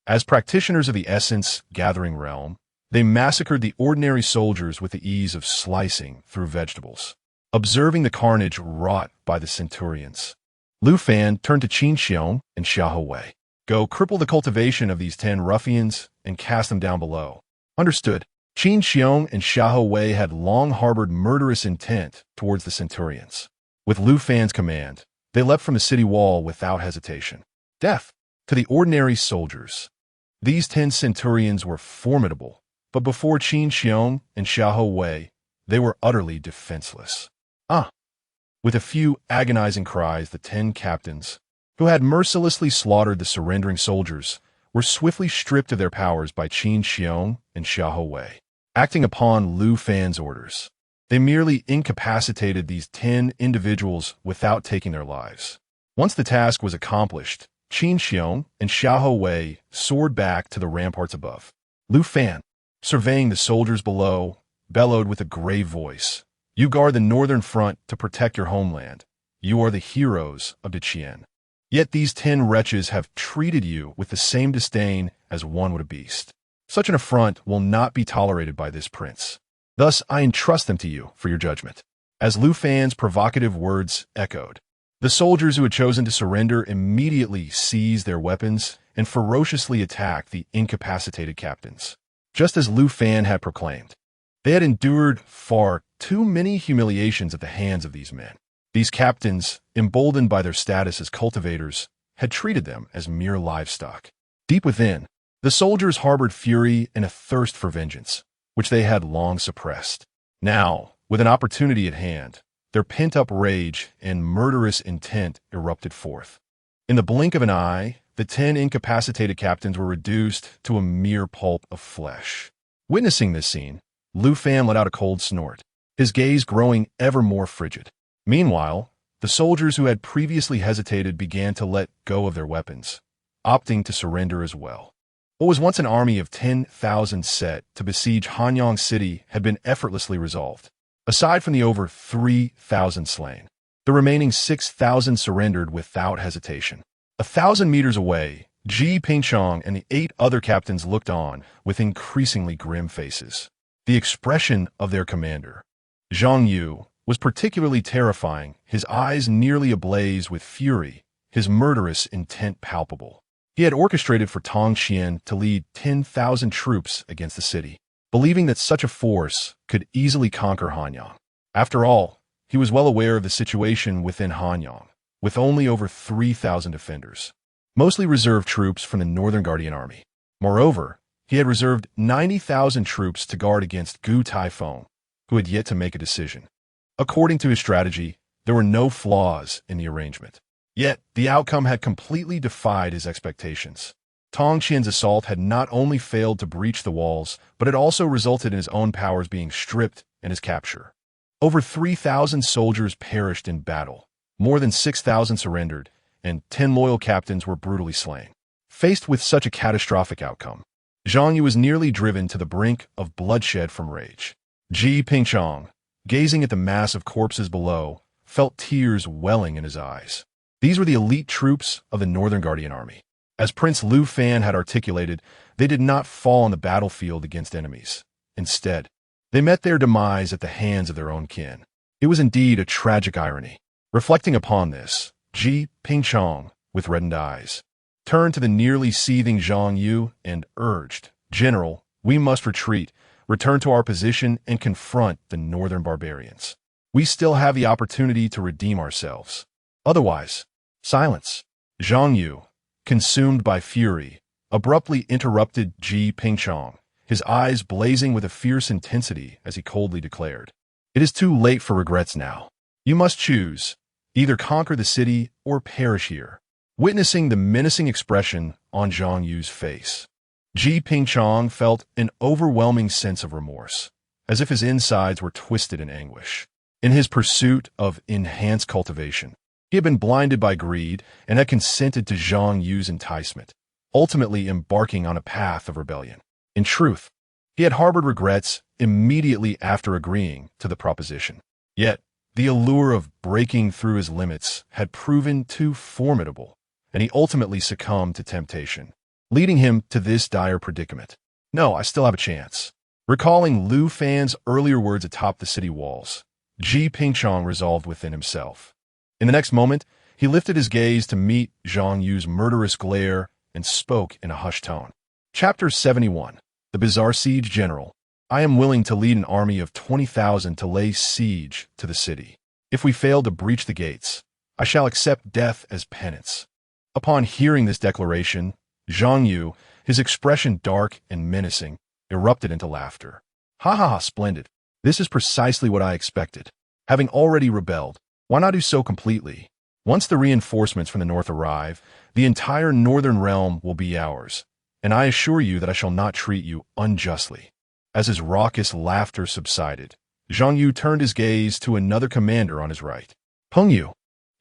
As practitioners of the essence-gathering realm, they massacred the ordinary soldiers with the ease of slicing through vegetables. Observing the carnage wrought by the centurions, Lu Fan turned to Qiong and Xiahou Wei. Go cripple the cultivation of these 10 ruffians and cast them down below. Understood. Qiong and Xiahou Wei had long harbored murderous intent towards the centurions. With Lu Fan's command, they leapt from the city wall without hesitation. Death to the ordinary soldiers. These 10 centurions were formidable, but before Qiong and Xiahou Wei, they were utterly defenseless. With a few agonizing cries, the 10 captains, who had mercilessly slaughtered the surrendering soldiers, were swiftly stripped of their powers by Qiong and Xiahou Wei. Acting upon Lu Fan's orders, they merely incapacitated these 10 individuals without taking their lives. Once the task was accomplished, Qiong and Xiahou Wei soared back to the ramparts above. Lu Fan, surveying the soldiers below, bellowed with a grave voice, "You guard the northern front to protect your homeland. You are the heroes of the Qian. Yet these 10 wretches have treated you with the same disdain as one would a beast. Such an affront will not be tolerated by this prince. Thus I entrust them to you for your judgment." As Lu Fan's provocative words echoed, the soldiers who had chosen to surrender immediately seized their weapons and ferociously attacked the incapacitated captains. Just as Lu Fan had proclaimed, they had endured far too many humiliations at the hands of these men. These captains, emboldened by their status as cultivators, had treated them as mere livestock. Deep within, the soldiers harbored fury and a thirst for vengeance, which they had long suppressed. Now, with an opportunity at hand, their pent-up rage and murderous intent erupted forth. In the blink of an eye, the 10 incapacitated captains were reduced to a mere pulp of flesh. Witnessing this scene, Lu Fan let out a cold snort, his gaze growing ever more frigid. Meanwhile, the soldiers who had previously hesitated began to let go of their weapons, opting to surrender as well. What was once an army of 10,000 set to besiege Hanyang City had been effortlessly resolved. Aside from the over 3,000 slain, the remaining 6,000 surrendered without hesitation. 1,000 meters away, Ji Pingchong and the 8 other captains looked on with increasingly grim faces. The expression of their commander, Zhang Yu, was particularly terrifying, his eyes nearly ablaze with fury, his murderous intent palpable. He had orchestrated for Tong Qian to lead 10,000 troops against the city, believing that such a force could easily conquer Hanyang. After all, he was well aware of the situation within Hanyang, with only over 3,000 defenders, mostly reserve troops from the Northern Guardian Army. Moreover, he had reserved 90,000 troops to guard against Gu Taifeng, who had yet to make a decision. According to his strategy, there were no flaws in the arrangement. Yet, the outcome had completely defied his expectations. Tong Qian's assault had not only failed to breach the walls, but it also resulted in his own powers being stripped and his capture. Over 3,000 soldiers perished in battle, more than 6,000 surrendered, and 10 loyal captains were brutally slain. Faced with such a catastrophic outcome, Zhang Yu was nearly driven to the brink of bloodshed from rage. Ji Pingchong, gazing at the mass of corpses below, felt tears welling in his eyes. These were the elite troops of the Northern Guardian Army. As Prince Lu Fan had articulated, they did not fall on the battlefield against enemies. Instead, they met their demise at the hands of their own kin. It was indeed a tragic irony. Reflecting upon this, Ji Pingchong, with reddened eyes, turned to the nearly seething Zhang Yu and urged, "General, we must retreat, return to our position, and confront the northern barbarians. We still have the opportunity to redeem ourselves. Otherwise, silence." Zhang Yu, consumed by fury, abruptly interrupted Ji Pingchong, his eyes blazing with a fierce intensity as he coldly declared, "It is too late for regrets now. You must choose. Either conquer the city or perish here." Witnessing the menacing expression on Zhang Yu's face, Ji Pingchong felt an overwhelming sense of remorse, as if his insides were twisted in anguish. In his pursuit of enhanced cultivation, he had been blinded by greed and had consented to Zhang Yu's enticement, ultimately embarking on a path of rebellion. In truth, he had harbored regrets immediately after agreeing to the proposition. Yet, the allure of breaking through his limits had proven too formidable, and he ultimately succumbed to temptation, leading him to this dire predicament. "No, I still have a chance." Recalling Lu Fan's earlier words atop the city walls, Ji Pingchong resolved within himself. In the next moment, he lifted his gaze to meet Zhang Yu's murderous glare and spoke in a hushed tone. Chapter 71. The Bizarre Siege General. "I am willing to lead an army of 20,000 to lay siege to the city. If we fail to breach the gates, I shall accept death as penance." Upon hearing this declaration, Zhang Yu, his expression dark and menacing, erupted into laughter. "Ha ha ha, splendid. This is precisely what I expected. Having already rebelled, why not do so completely? Once the reinforcements from the north arrive, the entire northern realm will be ours, and I assure you that I shall not treat you unjustly." As his raucous laughter subsided, Zhang Yu turned his gaze to another commander on his right. "Peng Yu,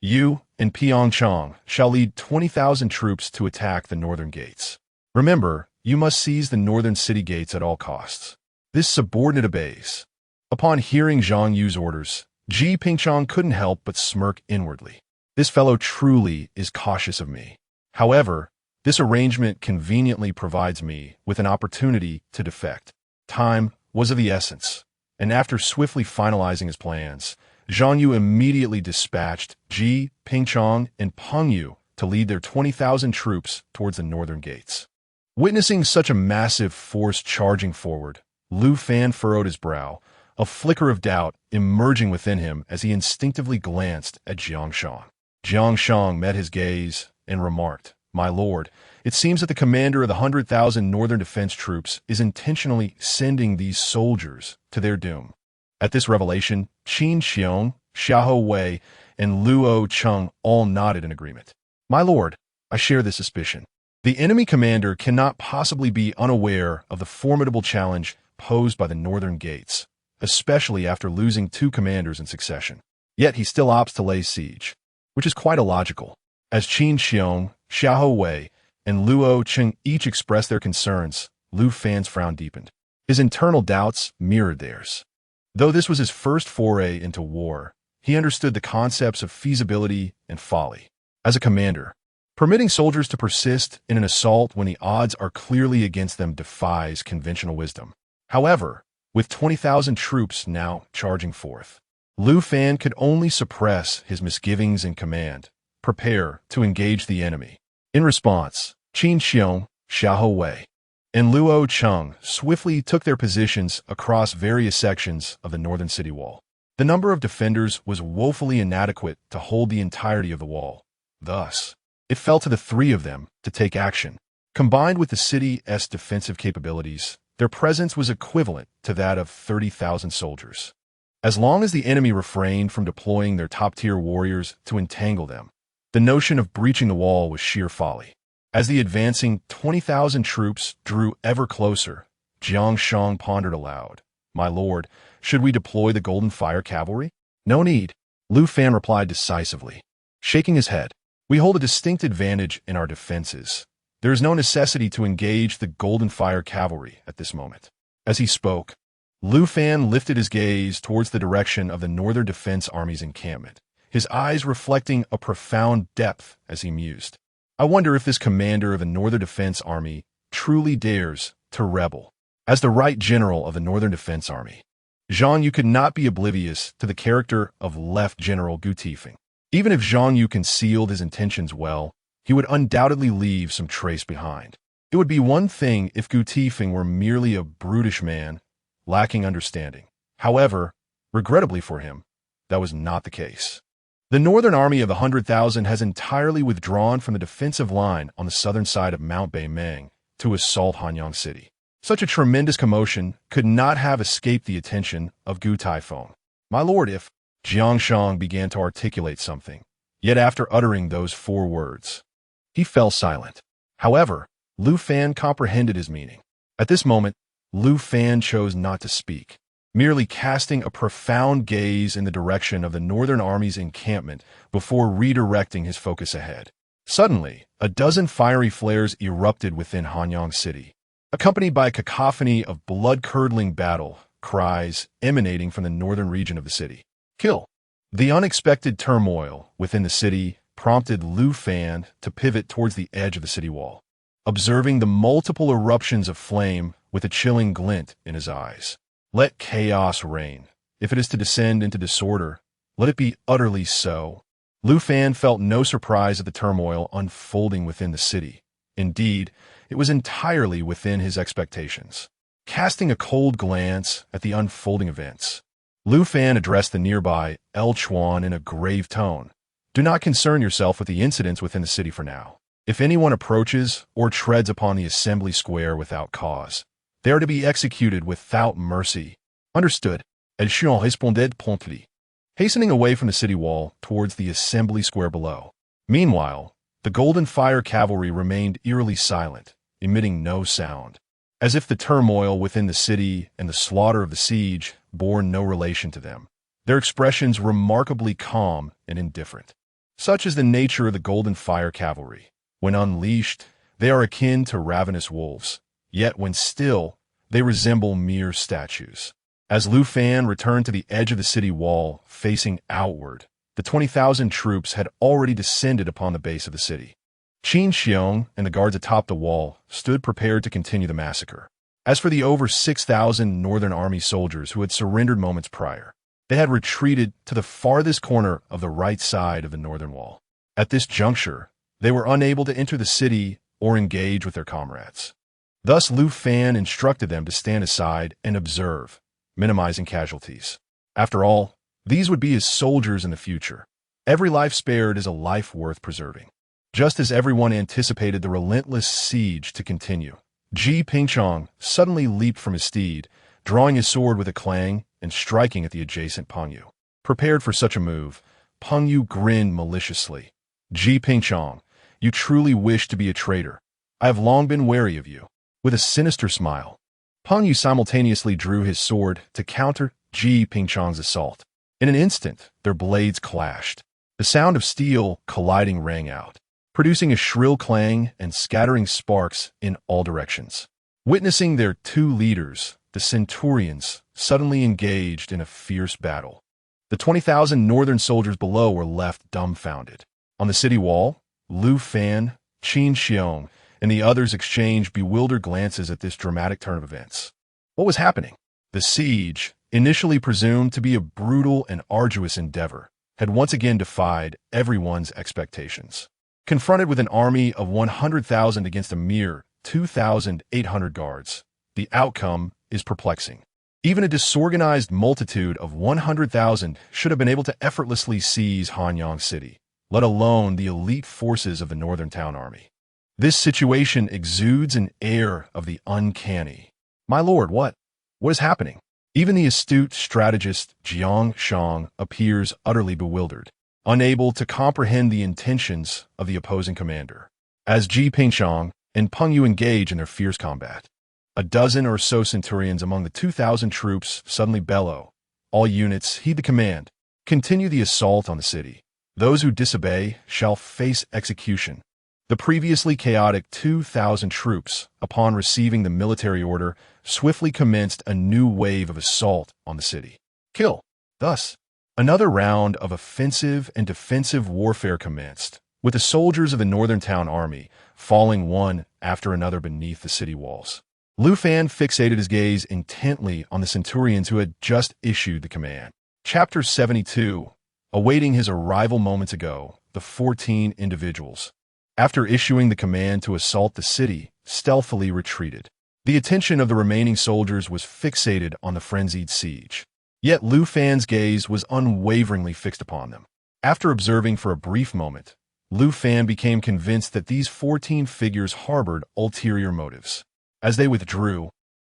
you and Piang Chang shall lead 20,000 troops to attack the northern gates. Remember, you must seize the northern city gates at all costs." This subordinate obeys. Upon hearing Zhang Yu's orders, Ji Pingchong couldn't help but smirk inwardly. This fellow truly is cautious of me. However, this arrangement conveniently provides me with an opportunity to defect. Time was of the essence, and after swiftly finalizing his plans, Zhang Yu immediately dispatched Ji Pingchong and Peng Yu to lead their 20,000 troops towards the northern gates. Witnessing such a massive force charging forward, Lu Fan furrowed his brow, a flicker of doubt emerging within him as he instinctively glanced at Jiang Shang. Jiang Shang met his gaze and remarked, "My lord, it seems that the commander of the 100,000 northern defense troops is intentionally sending these soldiers to their doom." At this revelation, Qiong, Xiahou Wei, and Luo Cheng all nodded in agreement. "My lord, I share this suspicion. The enemy commander cannot possibly be unaware of the formidable challenge posed by the northern gates, especially after losing 2 commanders in succession. Yet he still opts to lay siege, which is quite illogical." As Qiong, Xiahou Wei, and Luo Cheng each expressed their concerns, Lu Fan's frown deepened. His internal doubts mirrored theirs. Though this was his first foray into war, he understood the concepts of feasibility and folly. As a commander, permitting soldiers to persist in an assault when the odds are clearly against them defies conventional wisdom. However, with 20,000 troops now charging forth, Lu Fan could only suppress his misgivings and command, prepare to engage the enemy. In response, Qiong, Xiahou Wei, and Luo Cheng swiftly took their positions across various sections of the northern city wall. The number of defenders was woefully inadequate to hold the entirety of the wall. Thus, it fell to the 3 of them to take action. Combined with the city's defensive capabilities, their presence was equivalent to that of 30,000 soldiers. As long as the enemy refrained from deploying their top-tier warriors to entangle them, the notion of breaching the wall was sheer folly. As the advancing 20,000 troops drew ever closer, Jiang Shang pondered aloud. "My lord, should we deploy the Golden Fire Cavalry?" "No need," Lu Fan replied decisively, shaking his head. "We hold a distinct advantage in our defenses. There is no necessity to engage the Golden Fire Cavalry at this moment." As he spoke, Lu Fan lifted his gaze towards the direction of the Northern Defense Army's encampment, his eyes reflecting a profound depth as he mused. "I wonder if this commander of the Northern Defense Army truly dares to rebel." As the right general of the Northern Defense Army, Zhang Yu could not be oblivious to the character of Left General Gu Tifeng. Even if Zhang Yu concealed his intentions well, he would undoubtedly leave some trace behind. It would be one thing if Gu Tifeng were merely a brutish man, lacking understanding. However, regrettably for him, that was not the case. The Northern Army of the 100,000 has entirely withdrawn from the defensive line on the southern side of Mount Beimeng to assault Hanyang City. Such a tremendous commotion could not have escaped the attention of Gu Taifeng. My lord, if Jiang Sheng began to articulate something, yet after uttering those 4 words, he fell silent. However, Lu Fan comprehended his meaning. At this moment, Lu Fan chose not to speak, merely casting a profound gaze in the direction of the Northern Army's encampment before redirecting his focus ahead. Suddenly, a dozen fiery flares erupted within Hanyang City, accompanied by a cacophony of blood-curdling battle cries emanating from the northern region of the city. Kill! The unexpected turmoil within the city prompted Lu Fan to pivot towards the edge of the city wall, observing the multiple eruptions of flame with a chilling glint in his eyes. Let chaos reign. If it is to descend into disorder, let it be utterly so. Lu Fan felt no surprise at the turmoil unfolding within the city. Indeed, it was entirely within his expectations. Casting a cold glance at the unfolding events, Lu Fan addressed the nearby El Chuan in a grave tone. Do not concern yourself with the incidents within the city for now. If anyone approaches or treads upon the assembly square without cause, they are to be executed without mercy. Understood? El Qiong responded promptly, hastening away from the city wall towards the assembly square below. Meanwhile, the Golden Fire cavalry remained eerily silent, emitting no sound, as if the turmoil within the city and the slaughter of the siege bore no relation to them, their expressions remarkably calm and indifferent. Such is the nature of the Golden Fire cavalry. When unleashed, they are akin to ravenous wolves, yet when still, they resemble mere statues. As Lu Fan returned to the edge of the city wall, facing outward, the 20,000 troops had already descended upon the base of the city. Qiong and the guards atop the wall stood prepared to continue the massacre. As for the over 6,000 Northern Army soldiers who had surrendered moments prior, they had retreated to the farthest corner of the right side of the northern wall. At this juncture, they were unable to enter the city or engage with their comrades. Thus, Lu Fan instructed them to stand aside and observe, minimizing casualties. After all, these would be his soldiers in the future. Every life spared is a life worth preserving. Just as everyone anticipated the relentless siege to continue, Ji Pingchong suddenly leaped from his steed, drawing his sword with a clang and striking at the adjacent Peng Yu. Prepared for such a move, Peng Yu grinned maliciously. Ji Pingchong, you truly wish to be a traitor. I have long been wary of you. With a sinister smile, Peng Yu simultaneously drew his sword to counter Ji Pingchong's assault. In an instant, their blades clashed. The sound of steel colliding rang out, producing a shrill clang and scattering sparks in all directions. Witnessing their 2 leaders, the centurions, suddenly engaged in a fierce battle, the 20,000 northern soldiers below were left dumbfounded. On the city wall, Lu Fan, Qiong, and the others exchanged bewildered glances at this dramatic turn of events. What was happening? The siege, initially presumed to be a brutal and arduous endeavor, had once again defied everyone's expectations. Confronted with an army of 100,000 against a mere 2,800 guards, the outcome is perplexing. Even a disorganized multitude of 100,000 should have been able to effortlessly seize Hanyang City, let alone the elite forces of the Northern Town Army. This situation exudes an air of the uncanny. My lord, what is happening? Even the astute strategist Jiang Sheng appears utterly bewildered, unable to comprehend the intentions of the opposing commander. As Ji Pingchong and Peng Yu engage in their fierce combat, a dozen or so centurions among the 2,000 troops suddenly bellow. All units heed the command. Continue the assault on the city. Those who disobey shall face execution. The previously chaotic 2,000 troops, upon receiving the military order, swiftly commenced a new wave of assault on the city. Kill. Thus, another round of offensive and defensive warfare commenced, with the soldiers of the Northern Town Army falling one after another beneath the city walls. Lu Fan fixated his gaze intently on the centurions who had just issued the command. Chapter 72. Awaiting his arrival moments ago, the 14 individuals, after issuing the command to assault the city, stealthily retreated. The attention of the remaining soldiers was fixated on the frenzied siege. Yet Lu Fan's gaze was unwaveringly fixed upon them. After observing for a brief moment, Lu Fan became convinced that these 14 figures harbored ulterior motives. As they withdrew,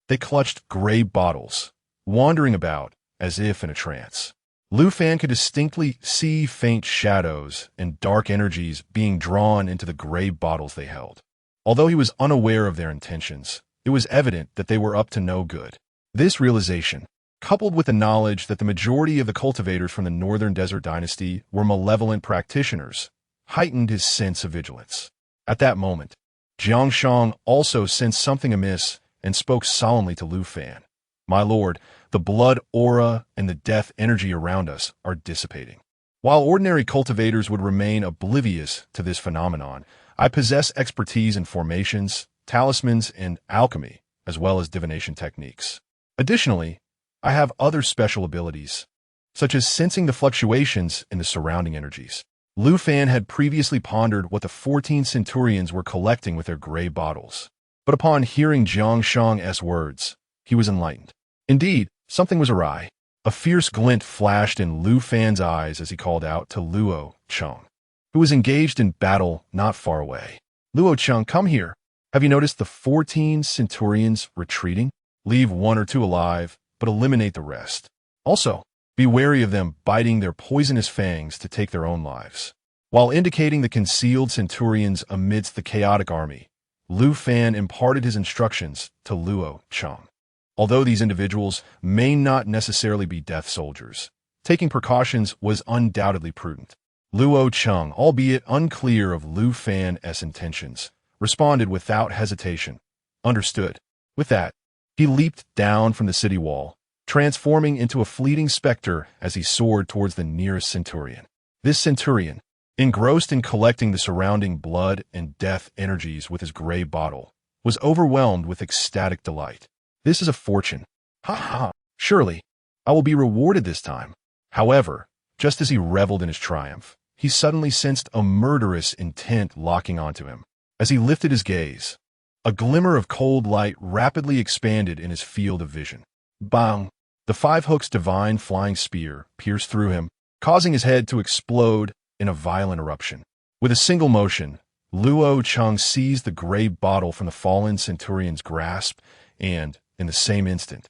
They clutched gray bottles, wandering about as if in a trance. Lu Fan could distinctly see faint shadows and dark energies being drawn into the gray bottles they held. Although he was unaware of their intentions, it was evident that they were up to no good. This realization, coupled with the knowledge that the majority of the cultivators from the Northern Desert Dynasty were malevolent practitioners, heightened his sense of vigilance. At that moment, Jiang Shang also sensed something amiss and spoke solemnly to Lu Fan. "My lord, the blood aura and the death energy around us are dissipating. While ordinary cultivators would remain oblivious to this phenomenon, I possess expertise in formations, talismans, and alchemy, as well as divination techniques. Additionally, I have other special abilities, such as sensing the fluctuations in the surrounding energies." Lu Fan had previously pondered what the 14 centurions were collecting with their gray bottles. But upon hearing Jiang Shang's words, he was enlightened. Indeed, something was awry. A fierce glint flashed in Lu Fan's eyes as he called out to Luo Cheng, who was engaged in battle not far away. "Luo Cheng, come here. Have you noticed the 14 centurions retreating? Leave one or two alive, but eliminate the rest. Also, be wary of them biting their poisonous fangs to take their own lives." While indicating the concealed centurions amidst the chaotic army, Lu Fan imparted his instructions to Luo Cheng. Although these individuals may not necessarily be death soldiers, taking precautions was undoubtedly prudent. Luo Cheng, albeit unclear of Lu Fan's intentions, responded without hesitation. "Understood." With that, he leaped down from the city wall, transforming into a fleeting specter as he soared towards the nearest centurion. This centurion, engrossed in collecting the surrounding blood and death energies with his gray bottle, was overwhelmed with ecstatic delight. "This is a fortune. Ha ha! Surely, I will be rewarded this time." However, just as he reveled in his triumph, he suddenly sensed a murderous intent locking onto him. As he lifted his gaze, a glimmer of cold light rapidly expanded in his field of vision. Bang! The 5 hooks divine flying spear pierced through him, causing his head to explode in a violent eruption. With a single motion, Luo Cheng seized the gray bottle from the fallen centurion's grasp and, in the same instant,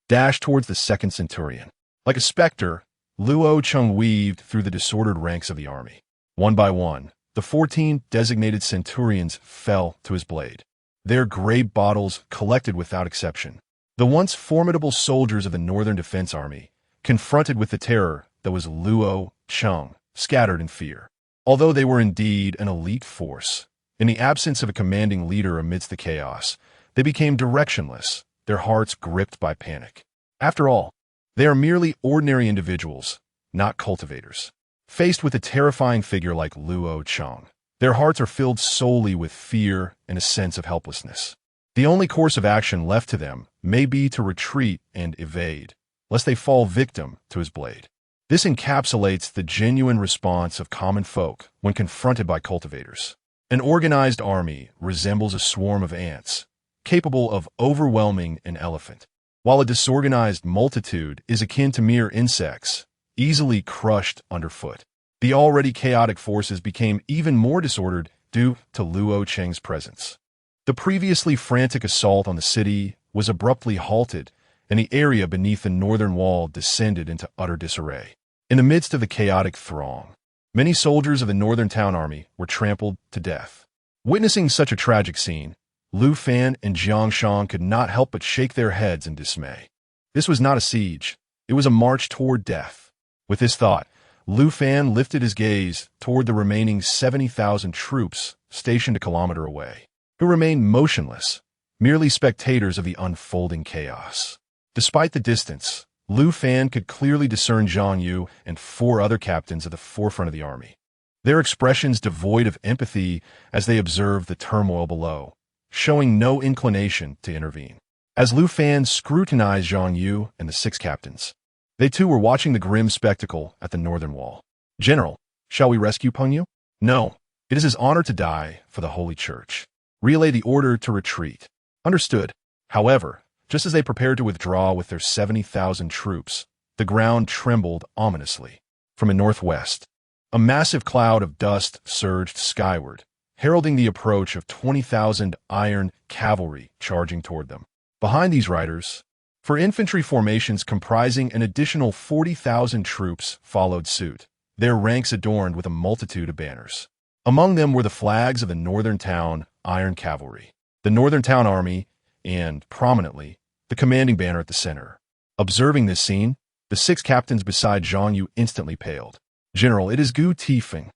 dashed towards the second centurion. Like a specter, Luo Cheng weaved through the disordered ranks of the army. One by one, the 14 designated centurions fell to his blade. Their gray bottles collected without exception. The once formidable soldiers of the Northern Defense Army, confronted with the terror that was Luo Cheng, scattered in fear. Although they were indeed an elite force, in the absence of a commanding leader amidst the chaos, they became directionless, their hearts gripped by panic. After all, they are merely ordinary individuals, not cultivators. Faced with a terrifying figure like Luo Cheng, their hearts are filled solely with fear and a sense of helplessness. The only course of action left to them may be to retreat and evade, lest they fall victim to his blade. This encapsulates the genuine response of common folk when confronted by cultivators. An organized army resembles a swarm of ants, capable of overwhelming an elephant, while a disorganized multitude is akin to mere insects, easily crushed underfoot. The already chaotic forces became even more disordered due to Luo Cheng's presence. The previously frantic assault on the city was abruptly halted, and the area beneath the northern wall descended into utter disarray. In the midst of the chaotic throng, many soldiers of the Northern Town Army were trampled to death. Witnessing such a tragic scene, Lu Fan and Jiang Shang could not help but shake their heads in dismay. This was not a siege, it was a march toward death. With this thought, Lu Fan lifted his gaze toward the remaining 70,000 troops stationed a kilometer away, who remained motionless, merely spectators of the unfolding chaos. Despite the distance, Lu Fan could clearly discern Zhang Yu and 4 other captains at the forefront of the army, their expressions devoid of empathy as they observed the turmoil below, showing no inclination to intervene. As Lu Fan scrutinized Zhang Yu and the 6 captains, they too were watching the grim spectacle at the northern wall. "General, shall we rescue Peng Yu?" "No, it is his honor to die for the Holy Church. Relay the order to retreat." "Understood." However, just as they prepared to withdraw with their 70,000 troops, the ground trembled ominously. From the northwest, a massive cloud of dust surged skyward, heralding the approach of 20,000 iron cavalry charging toward them. Behind these riders, for infantry formations comprising an additional 40,000 troops followed suit, their ranks adorned with a multitude of banners. Among them were the flags of the Northern Town Iron Cavalry, the Northern Town Army, and, prominently, the commanding banner at the center. Observing this scene, the 6 captains beside Zhang Yu instantly paled. "General, it is Gu Tifeng."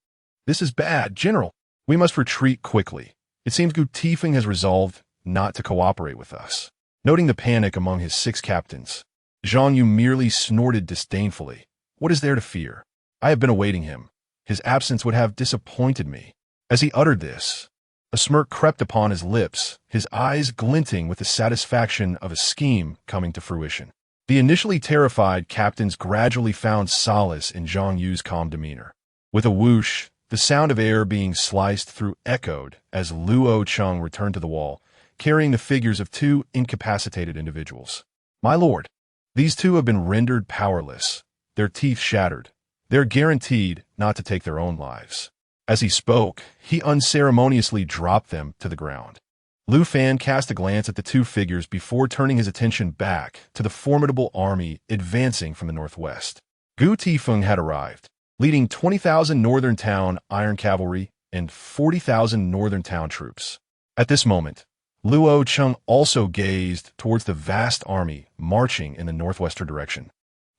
"This is bad, General. We must retreat quickly. It seems Gu Tifeng has resolved not to cooperate with us." Noting the panic among his 6 captains, Zhang Yu merely snorted disdainfully. "What is there to fear? I have been awaiting him. His absence would have disappointed me." As he uttered this, a smirk crept upon his lips, his eyes glinting with the satisfaction of a scheme coming to fruition. The initially terrified captains gradually found solace in Zhang Yu's calm demeanor. With a whoosh, the sound of air being sliced through echoed as Luo Cheng returned to the wall, carrying the figures of 2 incapacitated individuals. "My lord, these 2 have been rendered powerless, their teeth shattered. They're guaranteed not to take their own lives." As he spoke, he unceremoniously dropped them to the ground. Lu Fan cast a glance at the 2 figures before turning his attention back to the formidable army advancing from the northwest. Gu Tifeng had arrived, leading 20,000 Northern Town Iron Cavalry and 40,000 Northern Town troops. At this moment, Luo Cheng also gazed towards the vast army marching in the northwestern direction.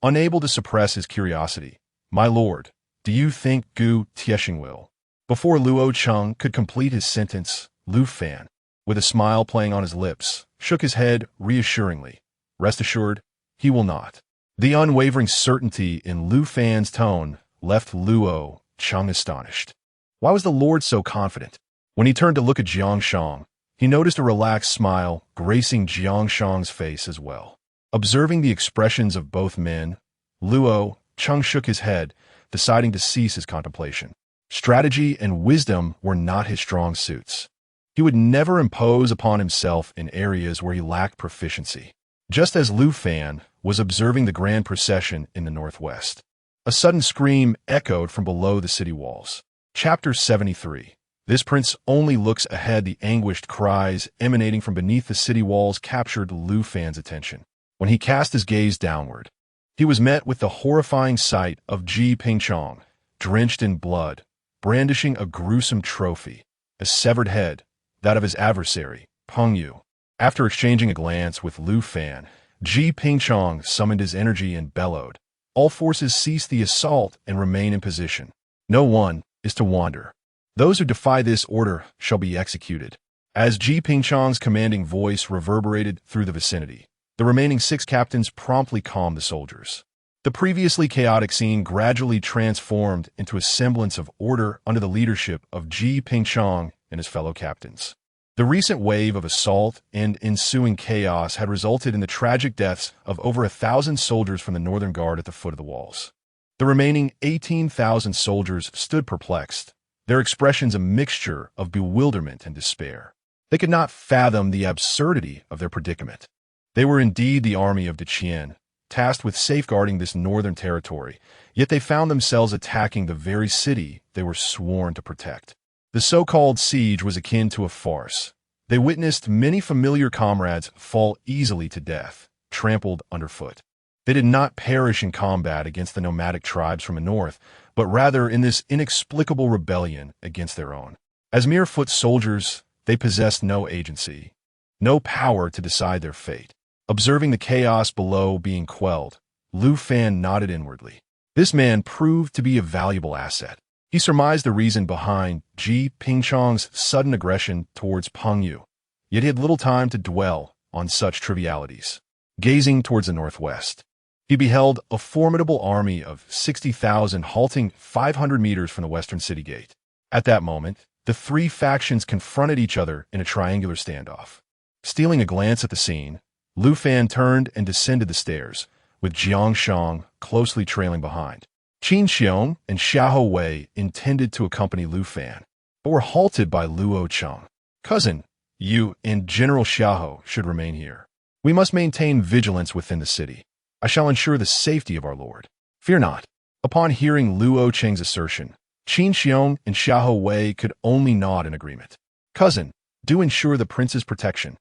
Unable to suppress his curiosity, "My lord, do you think Gu Tiesheng will?" Before Luo Cheng could complete his sentence, Lu Fan, with a smile playing on his lips, shook his head reassuringly. "Rest assured, he will not." The unwavering certainty in Lu Fan's tone left Luo Cheng astonished. Why was the lord so confident? When he turned to look at Jiang Shang, he noticed a relaxed smile gracing Jiang Shang's face as well. Observing the expressions of both men, Luo Cheng shook his head, deciding to cease his contemplation. Strategy and wisdom were not his strong suits. He would never impose upon himself in areas where he lacked proficiency. Just as Lu Fan was observing the grand procession in the northwest, a sudden scream echoed from below the city walls. Chapter 73. This prince only looks ahead. The anguished cries emanating from beneath the city walls captured Lu Fan's attention. When he cast his gaze downward, he was met with the horrifying sight of Ji Pingchong, drenched in blood, brandishing a gruesome trophy, a severed head, that of his adversary, Peng Yu. After exchanging a glance with Lu Fan, Ji Pingchong summoned his energy and bellowed, "All forces cease the assault and remain in position. No one is to wander. Those who defy this order shall be executed." As Ji Pingchong's commanding voice reverberated through the vicinity, the remaining 6 captains promptly calmed the soldiers. The previously chaotic scene gradually transformed into a semblance of order under the leadership of Ji Pingchong and his fellow captains. The recent wave of assault and ensuing chaos had resulted in the tragic deaths of over 1,000 soldiers from the Northern Guard at the foot of the walls. The remaining 18,000 soldiers stood perplexed, their expressions a mixture of bewilderment and despair. They could not fathom the absurdity of their predicament. They were indeed the army of Tian, tasked with safeguarding this northern territory, yet they found themselves attacking the very city they were sworn to protect. The so-called siege was akin to a farce. They witnessed many familiar comrades fall easily to death, trampled underfoot. They did not perish in combat against the nomadic tribes from the north, but rather in this inexplicable rebellion against their own. As mere foot soldiers, they possessed no agency, no power to decide their fate. Observing the chaos below being quelled, Lu Fan nodded inwardly. This man proved to be a valuable asset. He surmised the reason behind Ji Pingchong's sudden aggression towards Peng Yu, yet he had little time to dwell on such trivialities. Gazing towards the northwest, he beheld a formidable army of 60,000 halting 500 meters from the western city gate. At that moment, the 3 factions confronted each other in a triangular standoff. Stealing a glance at the scene, Lu Fan turned and descended the stairs, with Jiang Shang closely trailing behind. Qiong and Xiahou Wei intended to accompany Lu Fan, but were halted by Luo Cheng. "Cousin, you and General Xiahou should remain here. We must maintain vigilance within the city. I shall ensure the safety of our lord. Fear not." Upon hearing Luo Cheng's assertion, Qiong and Xiahou Wei could only nod in agreement. "Cousin, do ensure the prince's protection.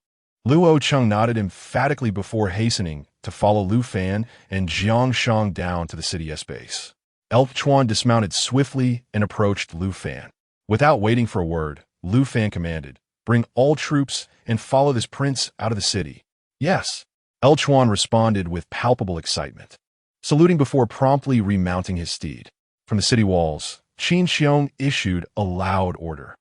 Luo Cheng nodded emphatically before hastening to follow Lu Fan and Jiang Shang down to the city base. Chuan dismounted swiftly and approached Lu Fan. Without waiting for a word, Lu Fan commanded, "Bring all troops and follow this prince out of the city." "Yes." Chuan responded with palpable excitement, saluting before promptly remounting his steed. From the city walls, Qiong issued a loud order.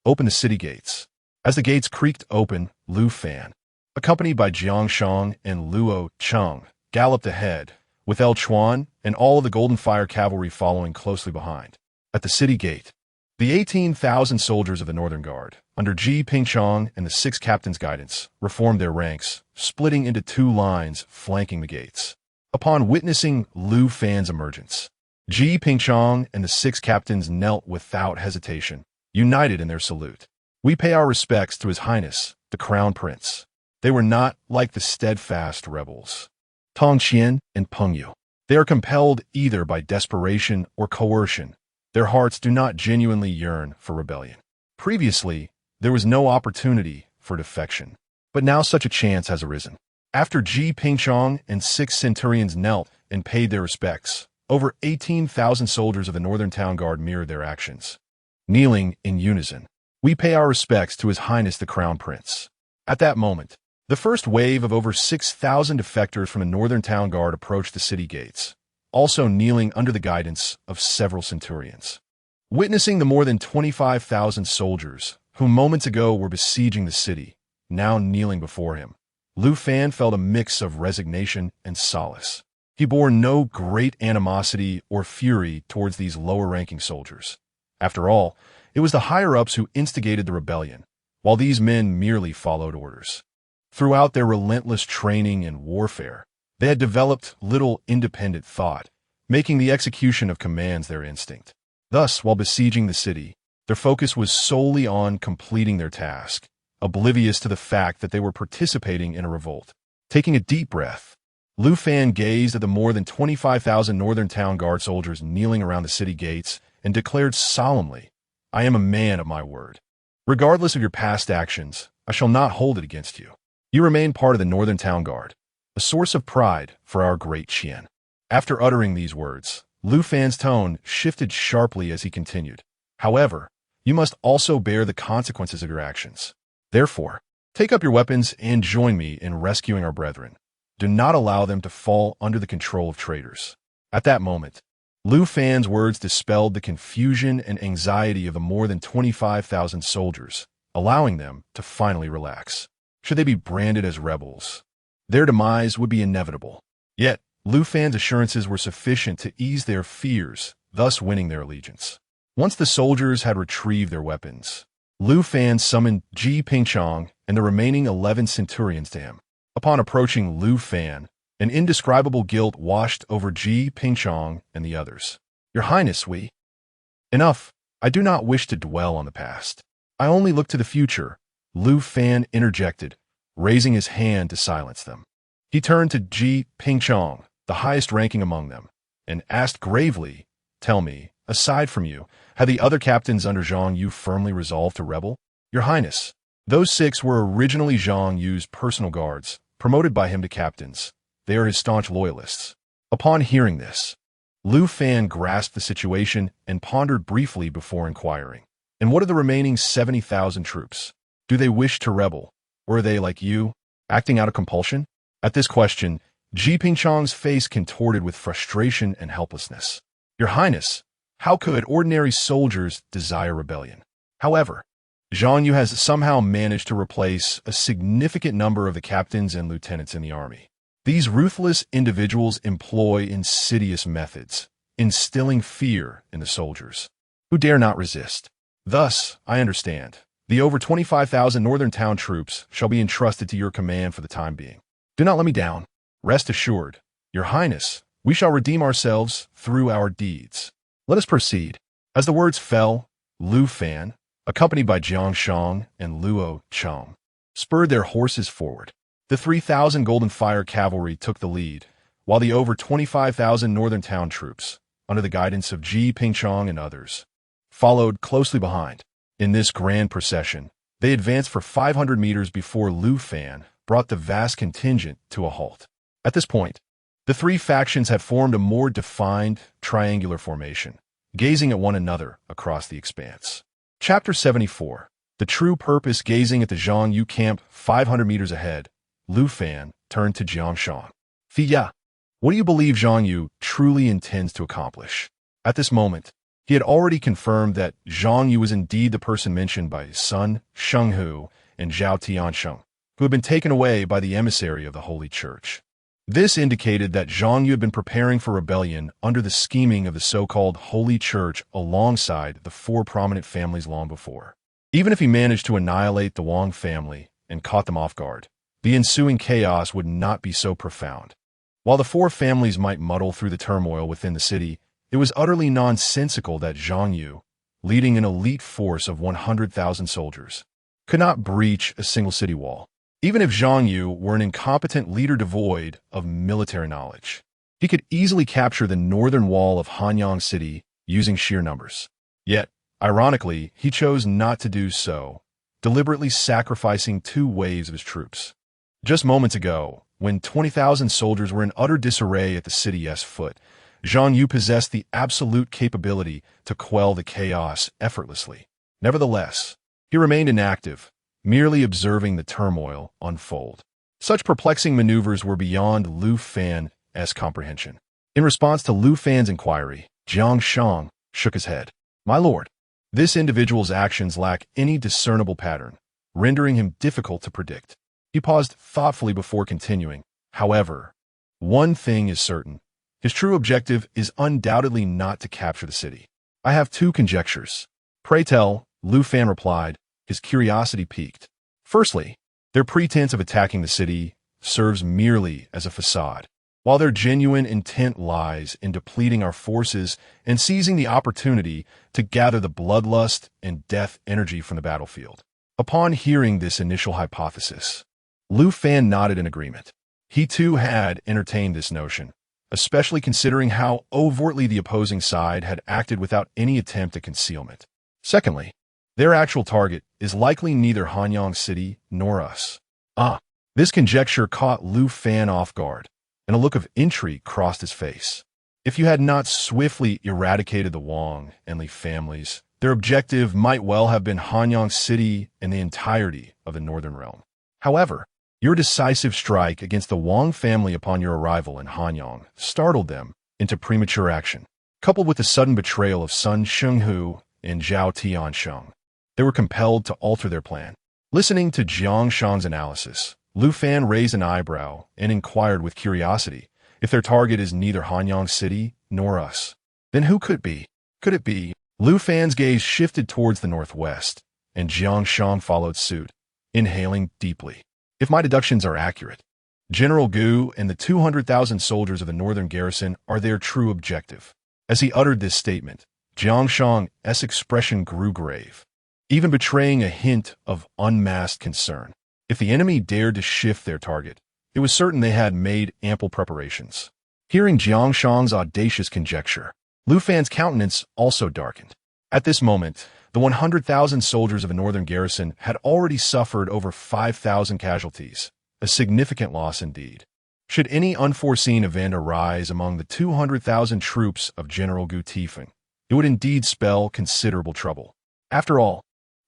"Open the city gates." As the gates creaked open, Lu Fan, accompanied by Jiang Shang and Luo Cheng, galloped ahead, with Chuan and all of the Golden Fire cavalry following closely behind. At the city gate, the 18,000 soldiers of the Northern Guard, under Ji Pingchong and the 6 captains' guidance, reformed their ranks, splitting into 2 lines flanking the gates. Upon witnessing Lu Fan's emergence, Ji Pingchong and the 6 captains knelt without hesitation, united in their salute. "We pay our respects to His Highness, the Crown Prince." They were not like the steadfast rebels, Tong Qian and Peng Yu. They are compelled either by desperation or coercion. Their hearts do not genuinely yearn for rebellion. Previously, there was no opportunity for defection, but now such a chance has arisen. After Ji Pingchong and 6 centurions knelt and paid their respects, over 18,000 soldiers of the Northern Town Guard mirrored their actions, kneeling in unison. "We pay our respects to His Highness the Crown Prince." At that moment, the first wave of over 6,000 defectors from the Northern Town Guard approached the city gates, also kneeling under the guidance of several centurions. Witnessing the more than 25,000 soldiers, who moments ago were besieging the city, now kneeling before him, Lu Fan felt a mix of resignation and solace. He bore no great animosity or fury towards these lower-ranking soldiers. After all, it was the higher-ups who instigated the rebellion, while these men merely followed orders. Throughout their relentless training in warfare, they had developed little independent thought, making the execution of commands their instinct. Thus, while besieging the city, their focus was solely on completing their task, oblivious to the fact that they were participating in a revolt. Taking a deep breath, Lu Fan gazed at the more than 25,000 Northern Town Guard soldiers kneeling around the city gates and declared solemnly, "I am a man of my word. Regardless of your past actions, I shall not hold it against you. You remain part of the Northern Town Guard, a source of pride for our Great Qian." After uttering these words, Lu Fan's tone shifted sharply as he continued. "However, you must also bear the consequences of your actions. Therefore, take up your weapons and join me in rescuing our brethren. Do not allow them to fall under the control of traitors." At that moment, Lu Fan's words dispelled the confusion and anxiety of the more than 25,000 soldiers, allowing them to finally relax. Should they be branded as rebels, their demise would be inevitable. Yet, Lu Fan's assurances were sufficient to ease their fears, thus winning their allegiance. Once the soldiers had retrieved their weapons, Lu Fan summoned Ji Pingchong and the remaining 11 centurions to him. Upon approaching Lu Fan, an indescribable guilt washed over Ji Pingchong and the others. "Your Highness, we..." "Enough. I do not wish to dwell on the past. I only look to the future," Lu Fan interjected, raising his hand to silence them. He turned to Ji Pingchong, the highest ranking among them, and asked gravely, "Tell me, aside from you, had the other captains under Zhang Yu firmly resolved to rebel?" "Your Highness, those 6 were originally Zhang Yu's personal guards, promoted by him to captains. They are his staunch loyalists." Upon hearing this, Lu Fan grasped the situation and pondered briefly before inquiring, "And what of the remaining 70,000 troops? Do they wish to rebel, or are they, like you, acting out of compulsion?" At this question, Ji Pingchong's face contorted with frustration and helplessness. "Your Highness, how could ordinary soldiers desire rebellion? However, Zhang Yu has somehow managed to replace a significant number of the captains and lieutenants in the army. These ruthless individuals employ insidious methods, instilling fear in the soldiers, who dare not resist. Thus, I understand, the over 25,000 Northern Town troops shall be entrusted to your command for the time being. Do not let me down. Rest assured, Your Highness, we shall redeem ourselves through our deeds. Let us proceed." As the words fell, Lu Fan, accompanied by Jiang Shang and Luo Cheng, spurred their horses forward. The 3,000 Golden Fire cavalry took the lead, while the over 25,000 Northern Town troops, under the guidance of Ji Pingchong and others, followed closely behind. In this grand procession, they advanced for 500 meters before Lu Fan, brought the vast contingent to a halt. At this point, the three factions had formed a more defined triangular formation, gazing at one another across the expanse. Chapter 74. The True Purpose. Gazing at the Zhang Yu camp 500 meters ahead, Lu Fan turned to Jiang Shang. Fiya, what do you believe Zhang Yu truly intends to accomplish? At this moment, he had already confirmed that Zhang Yu was indeed the person mentioned by his son, Sheng Hu, and Zhao Tiansheng, who had been taken away by the emissary of the Holy Church. This indicated that Zhang Yu had been preparing for rebellion under the scheming of the so-called Holy Church alongside the four prominent families long before. Even if he managed to annihilate the Wang family and caught them off guard, the ensuing chaos would not be so profound. While the four families might muddle through the turmoil within the city, it was utterly nonsensical that Zhang Yu, leading an elite force of 100,000 soldiers, could not breach a single city wall. Even if Zhang Yu were an incompetent leader devoid of military knowledge, he could easily capture the northern wall of Hanyang City using sheer numbers. Yet, ironically, he chose not to do so, deliberately sacrificing 2 waves of his troops. Just moments ago, when 20,000 soldiers were in utter disarray at the city's foot, Zhang Yu possessed the absolute capability to quell the chaos effortlessly. Nevertheless, he remained inactive, merely observing the turmoil unfold. Such perplexing maneuvers were beyond Lu Fan's comprehension. In response to Lu Fan's inquiry, Jiang Shang shook his head. My lord, this individual's actions lack any discernible pattern, rendering him difficult to predict. He paused thoughtfully before continuing. However, one thing is certain. His true objective is undoubtedly not to capture the city. I have 2 conjectures. Pray tell, Lu Fan replied, his curiosity piqued. Firstly, their pretense of attacking the city serves merely as a facade, while their genuine intent lies in depleting our forces and seizing the opportunity to gather the bloodlust and death energy from the battlefield. Upon hearing this initial hypothesis, Lu Fan nodded in agreement. He too had entertained this notion, especially considering how overtly the opposing side had acted without any attempt at concealment. Secondly, their actual target is likely neither Hanyang City nor us. This conjecture caught Lu Fan off guard, and a look of intrigue crossed his face. If you had not swiftly eradicated the Wang and Li families, their objective might well have been Hanyang City and the entirety of the Northern Realm. However, your decisive strike against the Wang family upon your arrival in Hanyang startled them into premature action. Coupled with the sudden betrayal of Sun Shenghu and Zhao Tiansheng, they were compelled to alter their plan. Listening to Jiang Shang's analysis, Lu Fan raised an eyebrow and inquired with curiosity, if their target is neither Hanyang City nor us, then who could it be? Could it be? Lu Fan's gaze shifted towards the northwest, and Jiang Shang followed suit, inhaling deeply. If my deductions are accurate, General Gu and the 200,000 soldiers of the northern garrison are their true objective. As he uttered this statement, Jiang Shang's expression grew grave, even betraying a hint of unmasked concern. If the enemy dared to shift their target, it was certain they had made ample preparations. Hearing Jiang Shang's audacious conjecture, Lu Fan's countenance also darkened. At this moment, the 100,000 soldiers of a northern garrison had already suffered over 5,000 casualties, a significant loss indeed. Should any unforeseen event arise among the 200,000 troops of General Gu Tifeng, it would indeed spell considerable trouble. After all,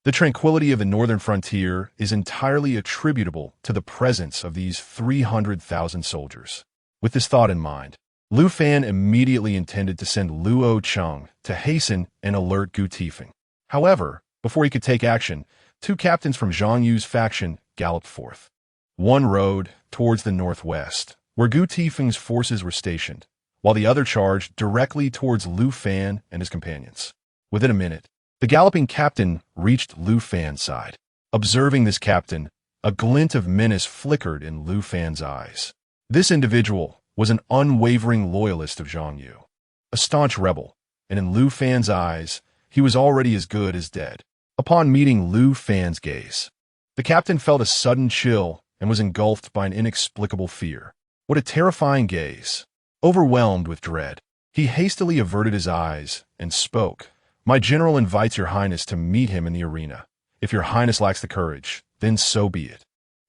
the tranquility of the northern frontier is entirely attributable to the presence of these 300,000 soldiers. With this thought in mind, Lu Fan immediately intended to send Luo Cheng to hasten and alert Gu Tifeng. However, before he could take action, 2 captains from Zhang Yu's faction galloped forth. One rode towards the northwest, where Gu Tifeng's forces were stationed, while the other charged directly towards Lu Fan and his companions. Within a minute, the galloping captain reached Lu Fan's side. Observing this captain, a glint of menace flickered in Lu Fan's eyes. This individual was an unwavering loyalist of Zhang Yu, a staunch rebel, and in Lu Fan's eyes, he was already as good as dead. Upon meeting Lu Fan's gaze, the captain felt a sudden chill and was engulfed by an inexplicable fear. What a terrifying gaze! Overwhelmed with dread, he hastily averted his eyes and spoke. My general invites your highness to meet him in the arena. If your highness lacks the courage, then so be it.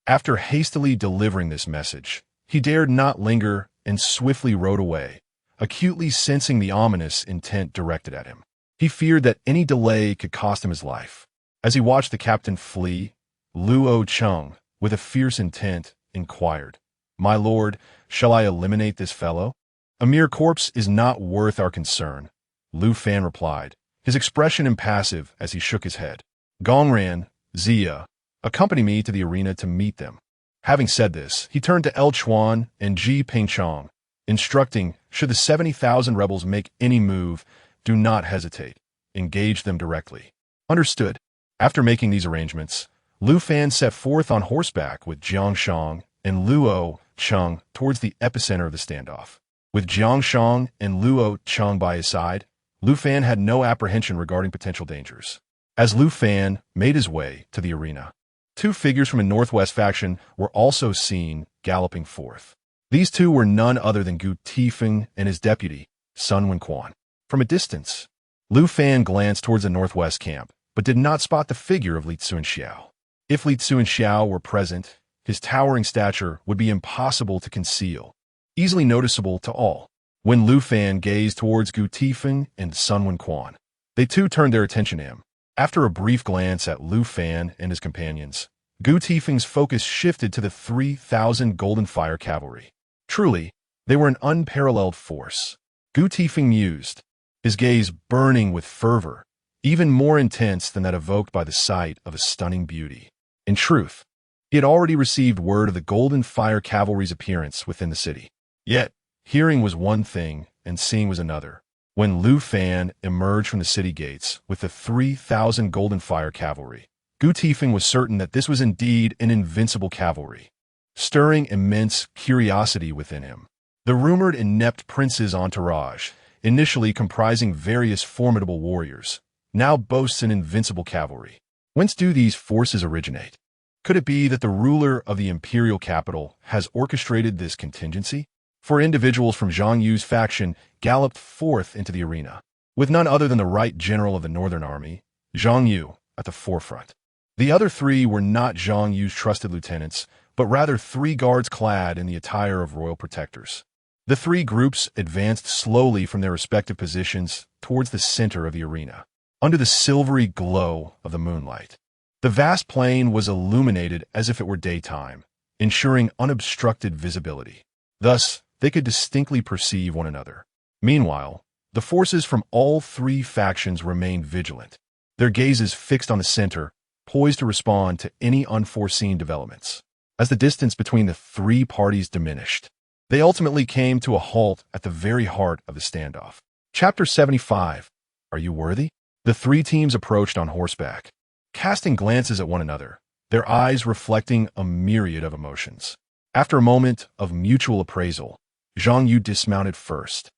After hastily delivering this message, he dared not linger and swiftly rode away, acutely sensing the ominous intent directed at him. He feared that any delay could cost him his life. As he watched the captain flee, Luo Cheng, with a fierce intent, inquired, "My lord, shall I eliminate this fellow?" "A mere corpse is not worth our concern," Lu Fan replied, his expression impassive as he shook his head. "Gongran, Zia, accompany me to the arena to meet them." Having said this, he turned to El Chuan and Ji Pingchong, instructing, should the 70,000 rebels make any move, do not hesitate. Engage them directly. Understood. After making these arrangements, Lu Fan set forth on horseback with Jiang Shang and Luo Cheng towards the epicenter of the standoff. With Jiang Shang and Luo Cheng by his side, Lu Fan had no apprehension regarding potential dangers. As Lu Fan made his way to the arena, two figures from a northwest faction were also seen galloping forth. These two were none other than Gu Tifeng and his deputy, Sun Wenquan. From a distance, Lu Fan glanced towards the northwest camp, but did not spot the figure of Li Cunxiao. If Li Cunxiao were present, his towering stature would be impossible to conceal, easily noticeable to all. When Lu Fan gazed towards Gu Tifeng and Sun Wenquan, they too turned their attention to him. After a brief glance at Lu Fan and his companions, Gu Tifeng's focus shifted to the 3,000 Golden Fire Cavalry. Truly, they were an unparalleled force. Gu Tifeng mused, his gaze burning with fervor, even more intense than that evoked by the sight of a stunning beauty. In truth, he had already received word of the Golden Fire Cavalry's appearance within the city. Yet, hearing was one thing and seeing was another. When Lu Fan emerged from the city gates with the 3,000 Golden Fire Cavalry, Gu Tifeng was certain that this was indeed an invincible cavalry, stirring immense curiosity within him. The rumored inept prince's entourage, initially comprising various formidable warriors, now boasts an invincible cavalry. Whence do these forces originate? Could it be that the ruler of the imperial capital has orchestrated this contingency? For individuals from Zhang Yu's faction galloped forth into the arena, with none other than the right general of the Northern Army, Zhang Yu, at the forefront. The other three were not Zhang Yu's trusted lieutenants, but rather three guards clad in the attire of royal protectors. The three groups advanced slowly from their respective positions towards the center of the arena, under the silvery glow of the moonlight. The vast plain was illuminated as if it were daytime, ensuring unobstructed visibility. Thus, they could distinctly perceive one another. Meanwhile, the forces from all three factions remained vigilant, their gazes fixed on the center, poised to respond to any unforeseen developments. As the distance between the three parties diminished, they ultimately came to a halt at the very heart of the standoff. Chapter 75. Are you worthy? The three teams approached on horseback, casting glances at one another, their eyes reflecting a myriad of emotions. After a moment of mutual appraisal, Zhang Yu dismounted first,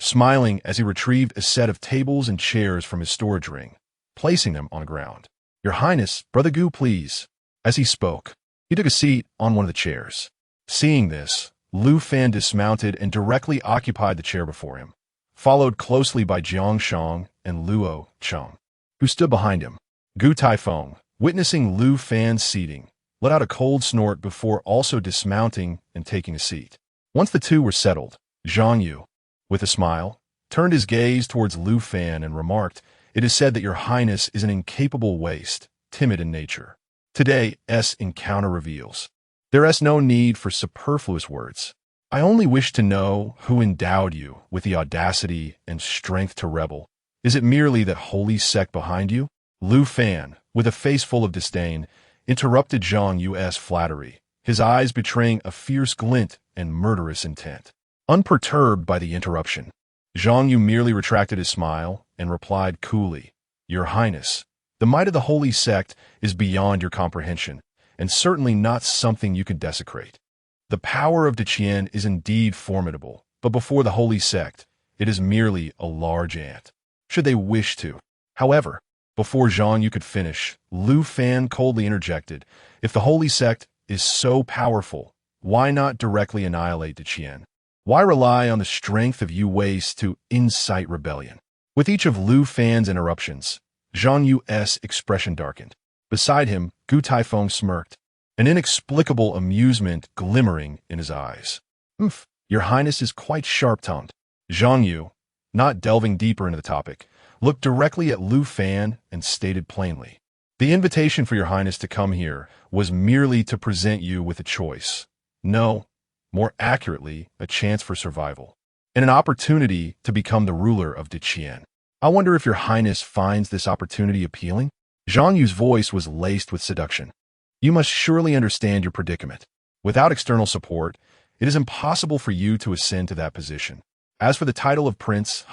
smiling as he retrieved a set of tables and chairs from his storage ring, placing them on the ground. "Your Highness, Brother Gu, please." As he spoke, he took a seat on one of the chairs. Seeing this, Lu Fan dismounted and directly occupied the chair before him, followed closely by Jiang Shang and Luo Cheng, who stood behind him. Gu Taifeng, witnessing Lu Fan's seating, let out a cold snort before also dismounting and taking a seat. Once the two were settled, Zhang Yu, with a smile, turned his gaze towards Lu Fan and remarked, "It is said that your Highness is an incapable waste, timid in nature. Today's encounter reveals there is no need for superfluous words. I only wish to know who endowed you with the audacity and strength to rebel. Is it merely that holy sect behind you?" Lu Fan, with a face full of disdain, interrupted Zhang Yu's flattery, his eyes betraying a fierce glint and murderous intent. Unperturbed by the interruption, Zhang Yu merely retracted his smile and replied coolly, "Your Highness, the might of the holy sect is beyond your comprehension, and certainly not something you could desecrate. The power of Qian is indeed formidable, but before the holy sect, it is merely a large ant, should they wish to." However, before Zhang Yu could finish, Lu Fan coldly interjected, "If the holy sect is so powerful, why not directly annihilate Qian? Why rely on the strength of you waste to incite rebellion?" With each of Lu Fan's interruptions, Zhang Yu's expression darkened. Beside him, Gu Taifeng smirked, an inexplicable amusement glimmering in his eyes. "Umph, your highness is quite sharp-tongued." Zhang Yu, not delving deeper into the topic, looked directly at Lu Fan and stated plainly, "The invitation for your highness to come here was merely to present you with a choice. No, more accurately, a chance for survival, and an opportunity to become the ruler of Qian. I wonder if your highness finds this opportunity appealing?" Zhang Yu's voice was laced with seduction. "You must surely understand your predicament. Without external support, it is impossible for you to ascend to that position. As for the title of prince,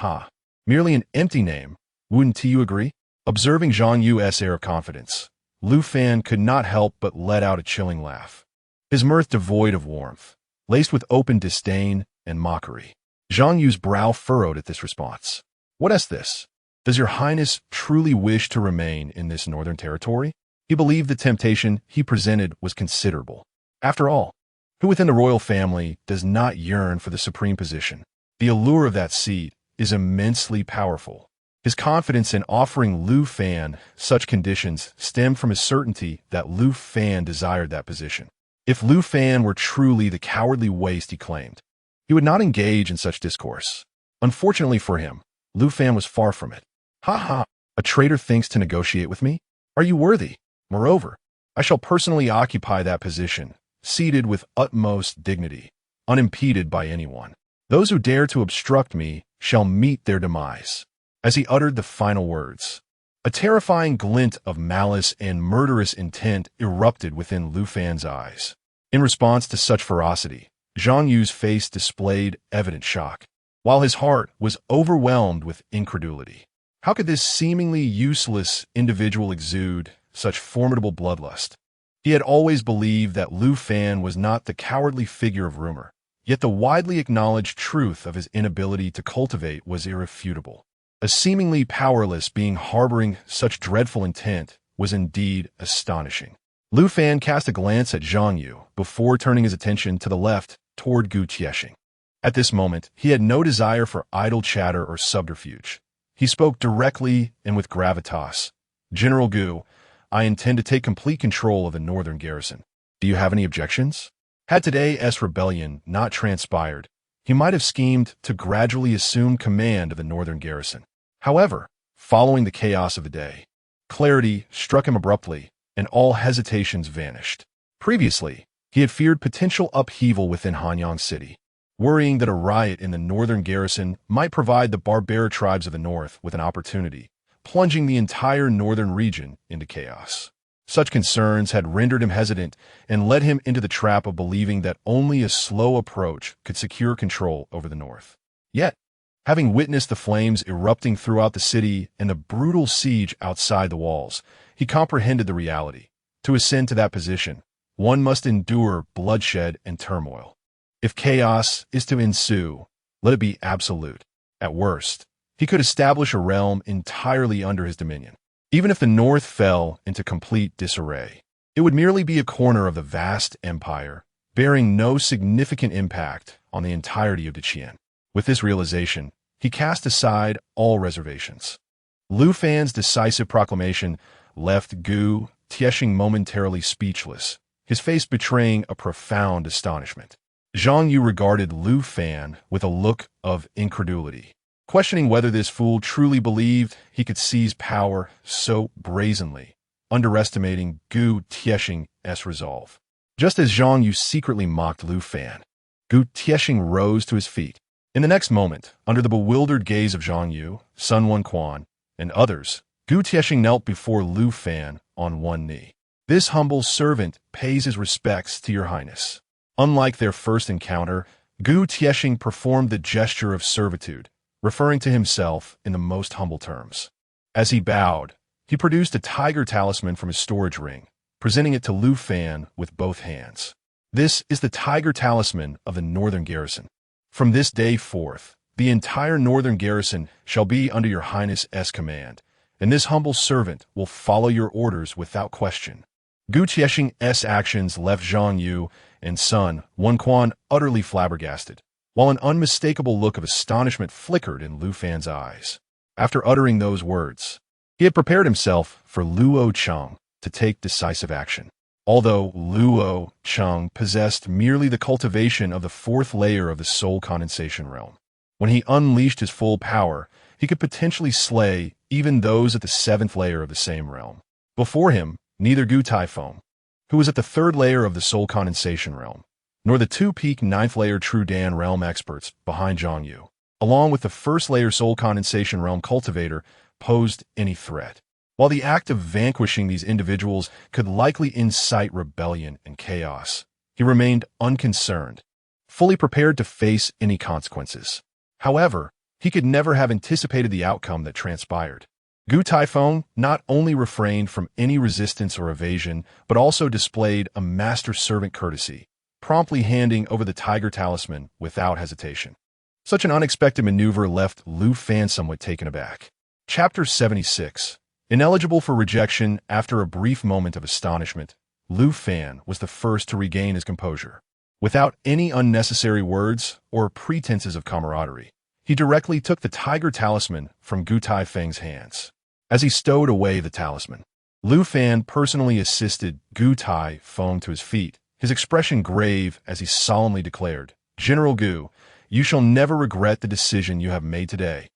merely an empty name, wouldn't you agree?" Observing Zhang Yu's air of confidence, Lu Fan could not help but let out a chilling laugh, his mirth devoid of warmth, laced with open disdain and mockery. Zhang Yu's brow furrowed at this response. "What is this? Does your highness truly wish to remain in this northern territory?" He believed the temptation he presented was considerable. After all, who within the royal family does not yearn for the supreme position? The allure of that seat is immensely powerful. His confidence in offering Lu Fan such conditions stemmed from his certainty that Lu Fan desired that position. If Lu Fan were truly the cowardly waste he claimed, he would not engage in such discourse. Unfortunately for him, Lu Fan was far from it. "Ha! A traitor thinks to negotiate with me? Are you worthy? Moreover, I shall personally occupy that position, seated with utmost dignity, unimpeded by anyone. Those who dare to obstruct me shall meet their demise." As he uttered the final words, a terrifying glint of malice and murderous intent erupted within Lu Fan's eyes. In response to such ferocity, Zhang Yu's face displayed evident shock, while his heart was overwhelmed with incredulity. How could this seemingly useless individual exude such formidable bloodlust? He had always believed that Lu Fan was not the cowardly figure of rumor, yet the widely acknowledged truth of his inability to cultivate was irrefutable. A seemingly powerless being harboring such dreadful intent was indeed astonishing. Lu Fan cast a glance at Zhang Yu before turning his attention to the left toward Gu Tieshing. At this moment, he had no desire for idle chatter or subterfuge. He spoke directly and with gravitas. "General Gu, I intend to take complete control of the northern garrison. Do you have any objections?" Had today's rebellion not transpired, he might have schemed to gradually assume command of the northern garrison. However, following the chaos of the day, clarity struck him abruptly, and all hesitations vanished. Previously, he had feared potential upheaval within Hanyang City, worrying that a riot in the northern garrison might provide the barbaric tribes of the north with an opportunity, plunging the entire northern region into chaos. Such concerns had rendered him hesitant and led him into the trap of believing that only a slow approach could secure control over the north. Yet, having witnessed the flames erupting throughout the city and the brutal siege outside the walls, he comprehended the reality. To ascend to that position, one must endure bloodshed and turmoil. If chaos is to ensue, let it be absolute. At worst, he could establish a realm entirely under his dominion. Even if the north fell into complete disarray, it would merely be a corner of the vast empire, bearing no significant impact on the entirety of Qian. With this realization, he cast aside all reservations. Lu Fan's decisive proclamation left Gu Tieshing momentarily speechless, his face betraying a profound astonishment. Zhang Yu regarded Lu Fan with a look of incredulity, questioning whether this fool truly believed he could seize power so brazenly, underestimating Gu Tieshing's resolve. Just as Zhang Yu secretly mocked Lu Fan, Gu Tieshing rose to his feet. In the next moment, under the bewildered gaze of Zhang Yu, Sun Wenquan, and others, Gu Tieshing knelt before Lu Fan on one knee. "This humble servant pays his respects to your highness." Unlike their first encounter, Gu Tieshing performed the gesture of servitude, referring to himself in the most humble terms. As he bowed, he produced a tiger talisman from his storage ring, presenting it to Lu Fan with both hands. "This is the tiger talisman of the northern garrison. From this day forth, the entire northern garrison shall be under your highness's command, and this humble servant will follow your orders without question." Gu Tieshing's actions left Zhang Yu and Sun Wenquan utterly flabbergasted, while an unmistakable look of astonishment flickered in Lu Fan's eyes. After uttering those words, he had prepared himself for Luo Cheng to take decisive action. Although Luo Cheng possessed merely the cultivation of the fourth layer of the soul condensation realm, when he unleashed his full power, he could potentially slay even those at the seventh layer of the same realm. Before him, neither Gu Taifeng, who was at the third layer of the soul condensation realm, nor the two-peak ninth layer True Dan realm experts behind Zhang Yu, along with the first layer soul condensation realm cultivator, posed any threat. While the act of vanquishing these individuals could likely incite rebellion and chaos, he remained unconcerned, fully prepared to face any consequences. However, he could never have anticipated the outcome that transpired. Gu Taifeng not only refrained from any resistance or evasion, but also displayed a master-servant courtesy, promptly handing over the Tiger Talisman without hesitation. Such an unexpected maneuver left Lu Fan somewhat taken aback. Chapter 76. Ineligible for rejection. After a brief moment of astonishment, Lu Fan was the first to regain his composure. Without any unnecessary words or pretenses of camaraderie, he directly took the Tiger Talisman from Gu Taifeng's hands. As he stowed away the talisman, Lu Fan personally assisted Gu Taifeng to his feet, his expression grave as he solemnly declared, "General Gu, you shall never regret the decision you have made today."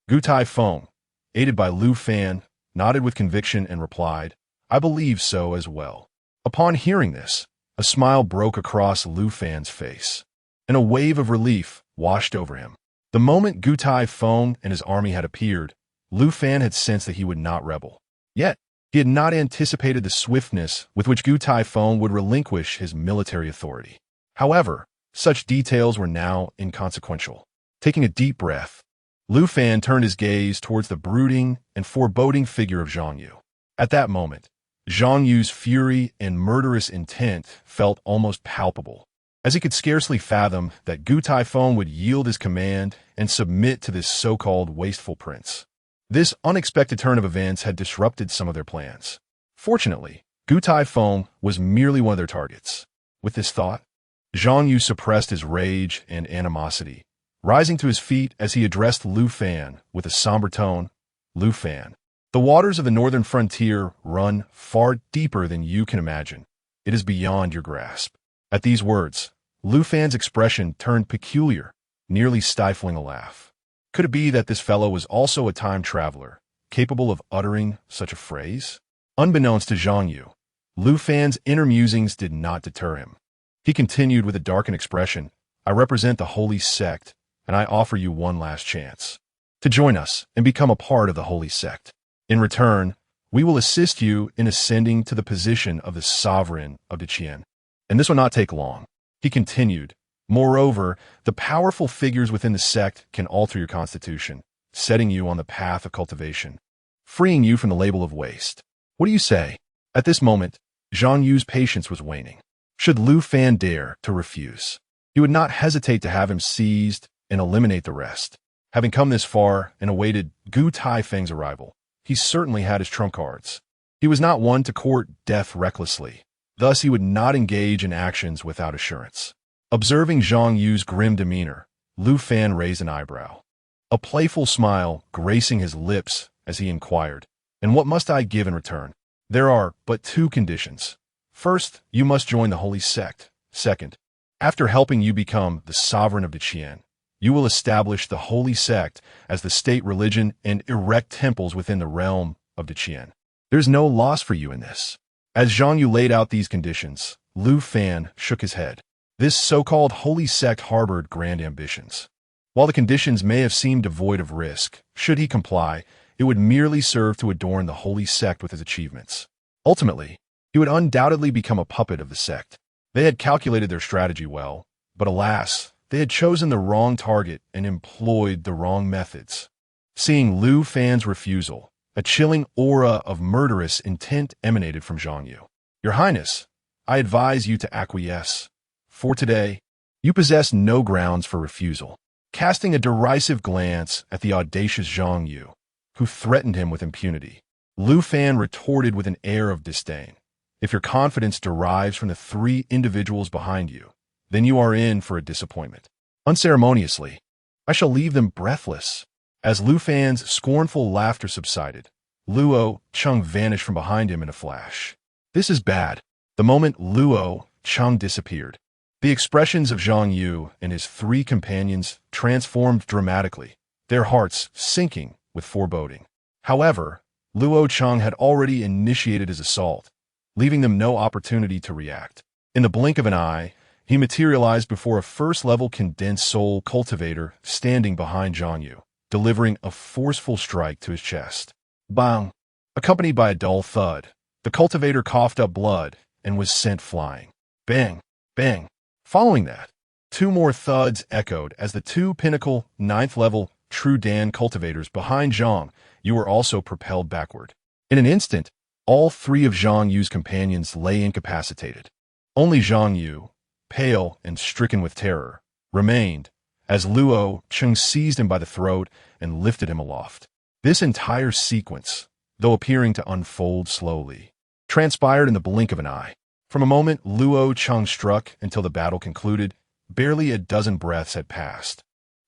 Gu Taifeng, aided by Lu Fan, nodded with conviction and replied, "I believe so as well." Upon hearing this, a smile broke across Lu Fan's face, and a wave of relief washed over him. The moment Gu Taifeng and his army had appeared, Lu Fan had sensed that he would not rebel. Yet, he had not anticipated the swiftness with which Gu Taifeng would relinquish his military authority. However, such details were now inconsequential. Taking a deep breath, Lu Fan turned his gaze towards the brooding and foreboding figure of Zhang Yu. At that moment, Zhang Yu's fury and murderous intent felt almost palpable, as he could scarcely fathom that Gu Taifeng would yield his command and submit to this so-called wasteful prince. This unexpected turn of events had disrupted some of their plans. Fortunately, Gu Taifeng was merely one of their targets. With this thought, Zhang Yu suppressed his rage and animosity, rising to his feet as he addressed Lu Fan with a somber tone. "Lu Fan, the waters of the northern frontier run far deeper than you can imagine. It is beyond your grasp." At these words, Lu Fan's expression turned peculiar, nearly stifling a laugh. Could it be that this fellow was also a time traveler, capable of uttering such a phrase? Unbeknownst to Zhang Yu, Lu Fan's inner musings did not deter him. He continued with a darkened expression, "I represent the holy sect, and I offer you one last chance to join us and become a part of the holy sect. In return, we will assist you in ascending to the position of the sovereign of the Qian. And this will not take long." He continued, "Moreover, the powerful figures within the sect can alter your constitution, setting you on the path of cultivation, freeing you from the label of waste. What do you say?" At this moment, Zhang Yu's patience was waning. Should Lu Fan dare to refuse, he would not hesitate to have him seized and eliminate the rest. Having come this far and awaited Gu Taifeng's arrival, he certainly had his trump cards. He was not one to court death recklessly. Thus, he would not engage in actions without assurance. Observing Zhang Yu's grim demeanor, Lu Fan raised an eyebrow, a playful smile gracing his lips as he inquired, "And what must I give in return?" "There are but two conditions. First, you must join the holy sect. Second, after helping you become the sovereign of the Qian, you will establish the holy sect as the state religion and erect temples within the realm of the Qian. There's no loss for you in this." As Zhang Yu laid out these conditions, Lu Fan shook his head. This so-called holy sect harbored grand ambitions. While the conditions may have seemed devoid of risk, should he comply, it would merely serve to adorn the holy sect with his achievements. Ultimately, he would undoubtedly become a puppet of the sect. They had calculated their strategy well, but alas, they had chosen the wrong target and employed the wrong methods. Seeing Lu Fan's refusal, a chilling aura of murderous intent emanated from Zhang Yu. "Your Highness, I advise you to acquiesce. For today, you possess no grounds for refusal." Casting a derisive glance at the audacious Zhang Yu, who threatened him with impunity, Lu Fan retorted with an air of disdain. "If your confidence derives from the three individuals behind you, then you are in for a disappointment. Unceremoniously, I shall leave them breathless." As Lu Fan's scornful laughter subsided, Luo Cheng vanished from behind him in a flash. "This is bad. The moment Luo Cheng disappeared, the expressions of Zhang Yu and his three companions transformed dramatically, their hearts sinking with foreboding. However, Luo Cheng had already initiated his assault, leaving them no opportunity to react. In the blink of an eye, he materialized before a first-level condensed soul cultivator standing behind Zhang Yu, delivering a forceful strike to his chest. Bang! Accompanied by a dull thud, the cultivator coughed up blood and was sent flying. Bang! Bang! Following that, two more thuds echoed as the two pinnacle 9th-level True Dan cultivators behind Zhang Yu were also propelled backward. In an instant, all three of Zhang Yu's companions lay incapacitated. Only Zhang Yu, pale and stricken with terror, remained as Luo Cheng seized him by the throat and lifted him aloft. This entire sequence, though appearing to unfold slowly, transpired in the blink of an eye. From a moment Luo Cheng struck until the battle concluded, barely a dozen breaths had passed.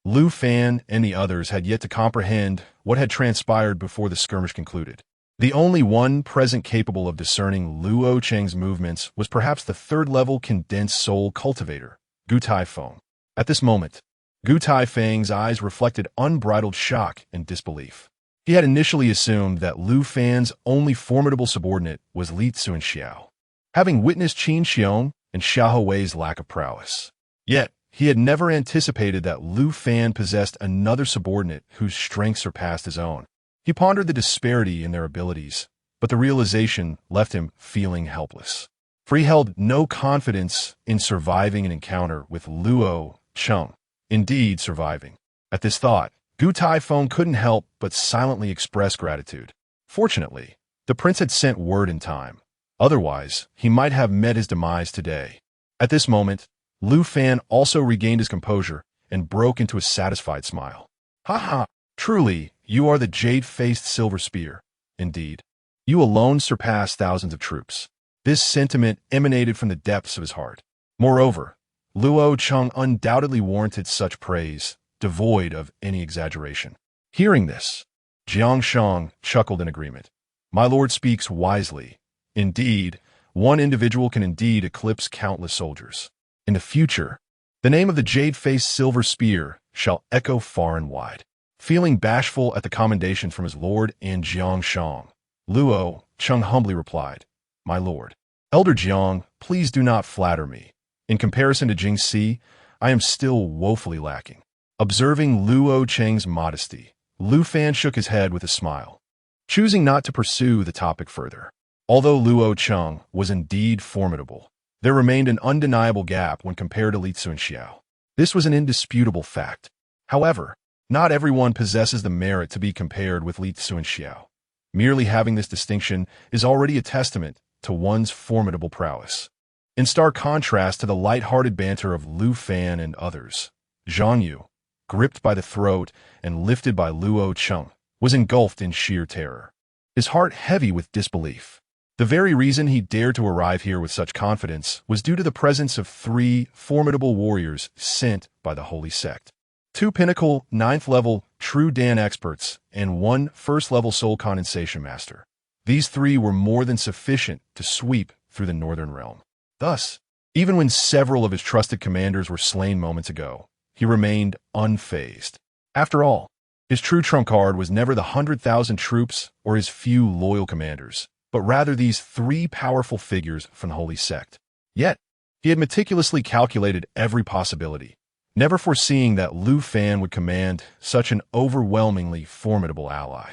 Lu Fan and the others had yet to comprehend what had transpired before the skirmish concluded. The only one present capable of discerning Luo Cheng's movements was perhaps the third-level condensed soul cultivator, Gu Taifeng. At this moment, Gu Taifeng's eyes reflected unbridled shock and disbelief. He had initially assumed that Lu Fan's only formidable subordinate was Li Cunxiao, having witnessed Qiong and Xiahou Wei's lack of prowess. Yet, he had never anticipated that Lu Fan possessed another subordinate whose strength surpassed his own. He pondered the disparity in their abilities, but the realization left him feeling helpless. For he held no confidence in surviving an encounter with Luo Cheng. Indeed, surviving. At this thought, Gu Taifeng couldn't help but silently express gratitude. Fortunately, the prince had sent word in time. Otherwise, he might have met his demise today. At this moment, Lu Fan also regained his composure and broke into a satisfied smile. Ha ha! Truly, you are the jade-faced silver spear. Indeed, you alone surpass thousands of troops. This sentiment emanated from the depths of his heart. Moreover, Luo Cheng undoubtedly warranted such praise, devoid of any exaggeration. Hearing this, Jiang Sheng chuckled in agreement. My lord speaks wisely. Indeed, one individual can indeed eclipse countless soldiers. In the future, the name of the jade-faced silver spear shall echo far and wide. Feeling bashful at the commendation from his lord and Jiang Sheng, Luo Cheng humbly replied, My lord, Elder Jiang, please do not flatter me. In comparison to Jing Si, I am still woefully lacking. Observing Luo Cheng's modesty, Lu Fan shook his head with a smile, choosing not to pursue the topic further. Although Luo Cheng was indeed formidable, there remained an undeniable gap when compared to Li Cunxiao. This was an indisputable fact. However, not everyone possesses the merit to be compared with Li Cunxiao. Merely having this distinction is already a testament to one's formidable prowess. In stark contrast to the light-hearted banter of Lu Fan and others, Zhang Yu, gripped by the throat and lifted by Luo Cheng, was engulfed in sheer terror, his heart heavy with disbelief. The very reason he dared to arrive here with such confidence was due to the presence of three formidable warriors sent by the Holy Sect. Two pinnacle 9th-level True Dan experts and one first-level soul condensation master. These three were more than sufficient to sweep through the northern realm. Thus, even when several of his trusted commanders were slain moments ago, he remained unfazed. After all, his true trump card was never the 100,000 troops or his few loyal commanders, but rather these three powerful figures from the Holy Sect. Yet, he had meticulously calculated every possibility, never foreseeing that Lu Fan would command such an overwhelmingly formidable ally.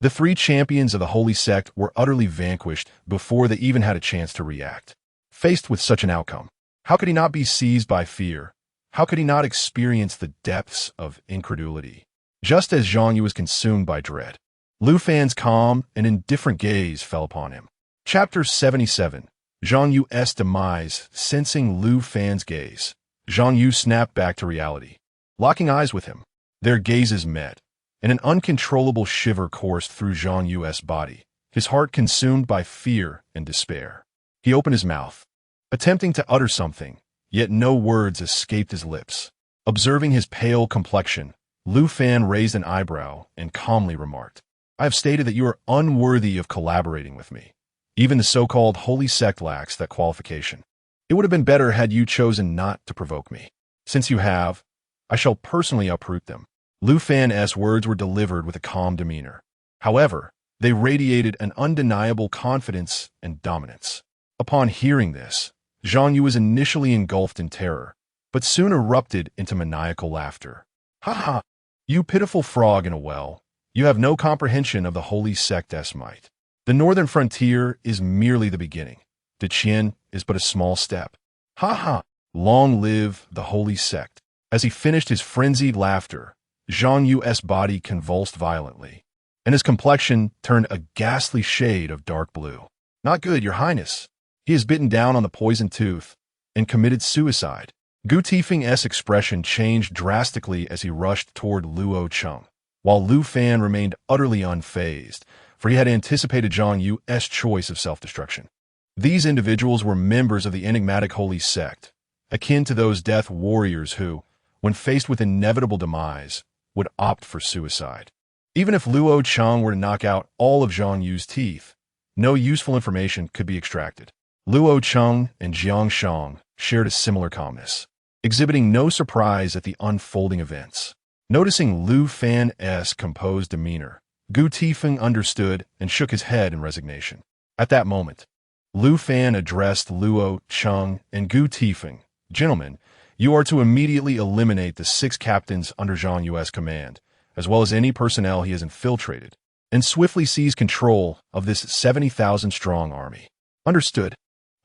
The three champions of the Holy Sect were utterly vanquished before they even had a chance to react. Faced with such an outcome, how could he not be seized by fear? How could he not experience the depths of incredulity? Just as Zhang Yu was consumed by dread, Lu Fan's calm and indifferent gaze fell upon him. Chapter 77. Zhang Yu's demise. Sensing Lu Fan's gaze, Zhang Yu snapped back to reality. Locking eyes with him, their gazes met, and an uncontrollable shiver coursed through Zhang Yu's body, his heart consumed by fear and despair. He opened his mouth, attempting to utter something, yet no words escaped his lips. Observing his pale complexion, Lu Fan raised an eyebrow and calmly remarked, I have stated that you are unworthy of collaborating with me. Even the so-called holy sect lacks that qualification. It would have been better had you chosen not to provoke me. Since you have, I shall personally uproot them. Lu Fan's words were delivered with a calm demeanor. However, they radiated an undeniable confidence and dominance. Upon hearing this, Zhang Yu was initially engulfed in terror, but soon erupted into maniacal laughter. Ha ha! You pitiful frog in a well, you have no comprehension of the holy sect's might. The northern frontier is merely the beginning. The Qian is but a small step. Ha ha! Long live the holy sect. As he finished his frenzied laughter, Zhang Yu's body convulsed violently, and his complexion turned a ghastly shade of dark blue. Not good, your highness. He has bitten down on the poison tooth and committed suicide. Gu Tifeng's expression changed drastically as he rushed toward Luo Cheng, while Lu Fan remained utterly unfazed, for he had anticipated Zhang Yu's choice of self-destruction. These individuals were members of the enigmatic holy sect, akin to those death warriors who, when faced with inevitable demise, would opt for suicide. Even if Luo Cheng were to knock out all of Zhang Yu's teeth, no useful information could be extracted. Luo Cheng and Jiang Sheng shared a similar calmness, exhibiting no surprise at the unfolding events. Noticing Lu Fan's composed demeanor, Gu Tifeng understood and shook his head in resignation. At that moment, Lu Fan addressed Luo Cheng and Gu Tifeng. Gentlemen, you are to immediately eliminate the 6 captains under Zhang Yu's command, as well as any personnel he has infiltrated, and swiftly seize control of this 70,000-strong army. Understood.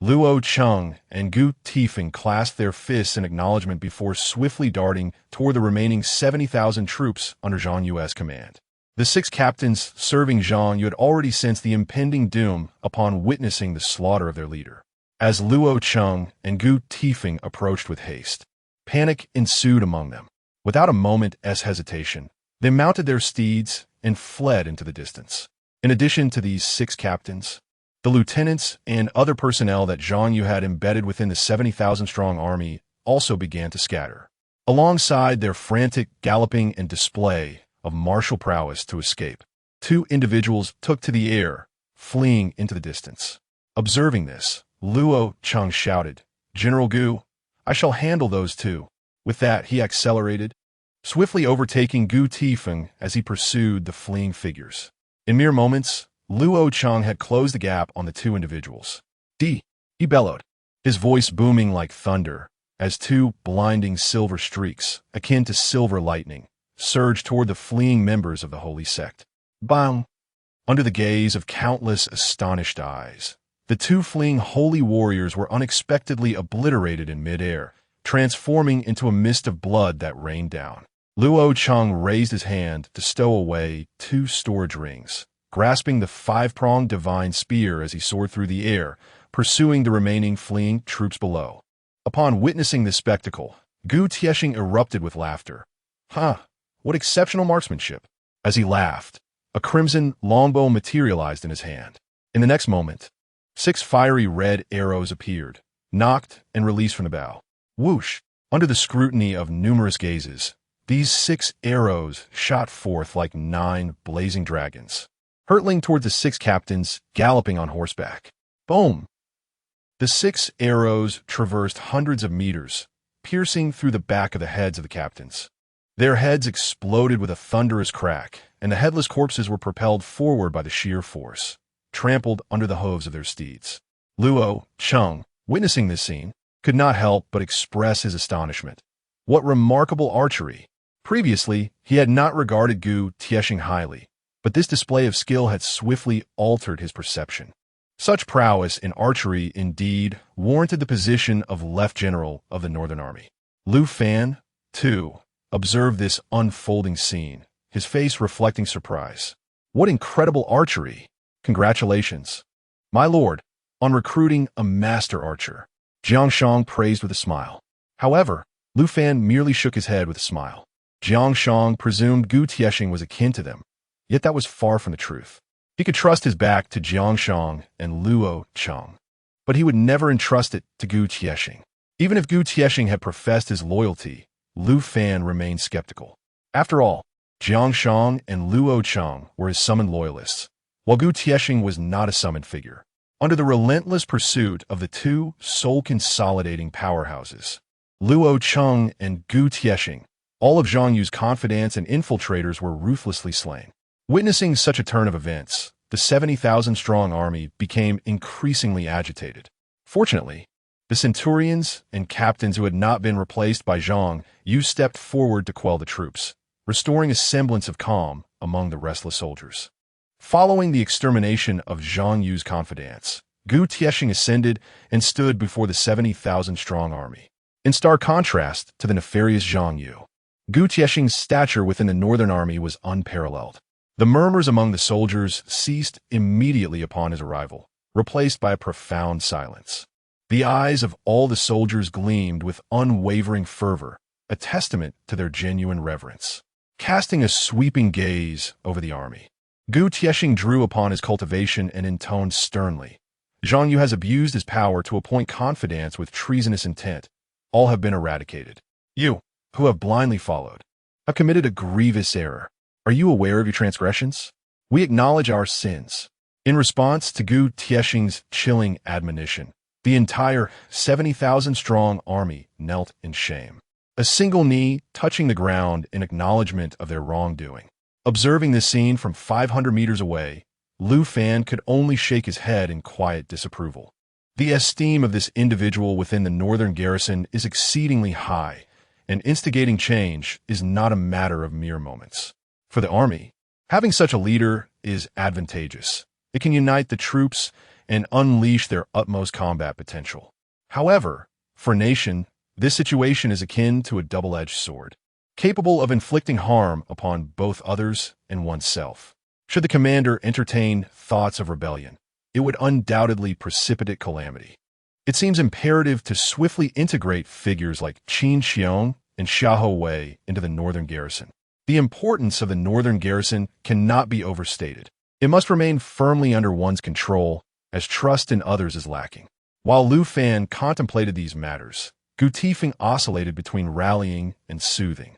Luo Cheng and Gu Tifeng clasped their fists in acknowledgement before swiftly darting toward the remaining 70,000 troops under Zhang Yu's command. The 6 captains serving Zhang Yu had already sensed the impending doom upon witnessing the slaughter of their leader. As Luo Cheng and Gu Tifeng approached with haste, panic ensued among them. Without a moment's hesitation, they mounted their steeds and fled into the distance. In addition to these 6 captains, the lieutenants and other personnel that Zhang Yu had embedded within the 70,000-strong army also began to scatter, alongside their frantic galloping and display of martial prowess to escape. 2 individuals took to the air, fleeing into the distance. Observing this, Luo Cheng shouted, "General Gu, I shall handle those 2. With that, he accelerated, swiftly overtaking Gu Tifeng as he pursued the fleeing figures. In mere moments, Luo Cheng had closed the gap on the 2 individuals. He bellowed, his voice booming like thunder, as 2 blinding silver streaks, akin to silver lightning, surged toward the fleeing members of the holy sect. Bang! Under the gaze of countless astonished eyes, the 2 fleeing holy warriors were unexpectedly obliterated in midair, transforming into a mist of blood that rained down. Luo Cheng raised his hand to stow away 2 storage rings, grasping the 5-pronged divine spear as he soared through the air, pursuing the remaining fleeing troops below. Upon witnessing this spectacle, Gu Tifeng erupted with laughter. What exceptional marksmanship! As he laughed, a crimson longbow materialized in his hand. In the next moment, 6 fiery red arrows appeared, knocked and released from the bow. Whoosh! Under the scrutiny of numerous gazes, these 6 arrows shot forth like 9 blazing dragons, hurtling toward the 6 captains galloping on horseback. Boom! The 6 arrows traversed hundreds of meters, piercing through the back of the heads of the captains. Their heads exploded with a thunderous crack, and the headless corpses were propelled forward by the sheer force, trampled under the hooves of their steeds. Luo Cheng, witnessing this scene, could not help but express his astonishment. What remarkable archery! Previously, he had not regarded Gu Tifeng highly, but this display of skill had swiftly altered his perception. Such prowess in archery indeed warranted the position of Left General of the Northern Army. Lu Fan, too, observed this unfolding scene, his face reflecting surprise. What incredible archery! Congratulations, my lord, on recruiting a master archer. Jiang Sheng praised with a smile. However, Lu Fan merely shook his head with a smile. Jiang Sheng presumed Gu Tifeng was akin to them, yet that was far from the truth. He could trust his back to Jiang Sheng and Luo Cheng, but he would never entrust it to Gu Tifeng. Even if Gu Tifeng had professed his loyalty, Lu Fan remained skeptical. After all, Jiang Sheng and Luo Cheng were his summoned loyalists, while Gu Tifeng was not a summoned figure. under the relentless pursuit of the two soul-consolidating powerhouses, Luo Cheng and Gu Tieshing. All of Zhang Yu's confidants and infiltrators were ruthlessly slain. Witnessing such a turn of events, the 70,000-strong army became increasingly agitated. Fortunately, the centurions and captains who had not been replaced by Zhang Yu stepped forward to quell the troops, restoring a semblance of calm among the restless soldiers. Following the extermination of Zhang Yu's confidants, Gu Tieshing ascended and stood before the 70,000-strong army. In stark contrast to the nefarious Zhang Yu, Gu Tieshing's stature within the northern army was unparalleled. The murmurs among the soldiers ceased immediately upon his arrival, replaced by a profound silence. The eyes of all the soldiers gleamed with unwavering fervor, a testament to their genuine reverence. Casting a sweeping gaze over the army, Gu Tieshing drew upon his cultivation and intoned sternly, "Zhang Yu has abused his power to appoint confidants with treasonous intent. All have been eradicated. You, who have blindly followed, have committed a grievous error. Are you aware of your transgressions? We acknowledge our sins." In response to Gu Tieshing's chilling admonition, the entire 70,000-strong army knelt in shame, a single knee touching the ground in acknowledgement of their wrongdoing. Observing this scene from 500 meters away, Lu Fan could only shake his head in quiet disapproval. The esteem of this individual within the northern garrison is exceedingly high, and instigating change is not a matter of mere moments. For the army, having such a leader is advantageous. It can unite the troops and unleash their utmost combat potential. However, for a nation, this situation is akin to a double-edged sword, capable of inflicting harm upon both others and oneself. Should the commander entertain thoughts of rebellion, it would undoubtedly precipitate calamity. It seems imperative to swiftly integrate figures like Qiong and Xiahou Wei into the northern garrison. The importance of the northern garrison cannot be overstated. It must remain firmly under one's control, as trust in others is lacking. While Lu Fan contemplated these matters, Gu Tiefeng oscillated between rallying and soothing.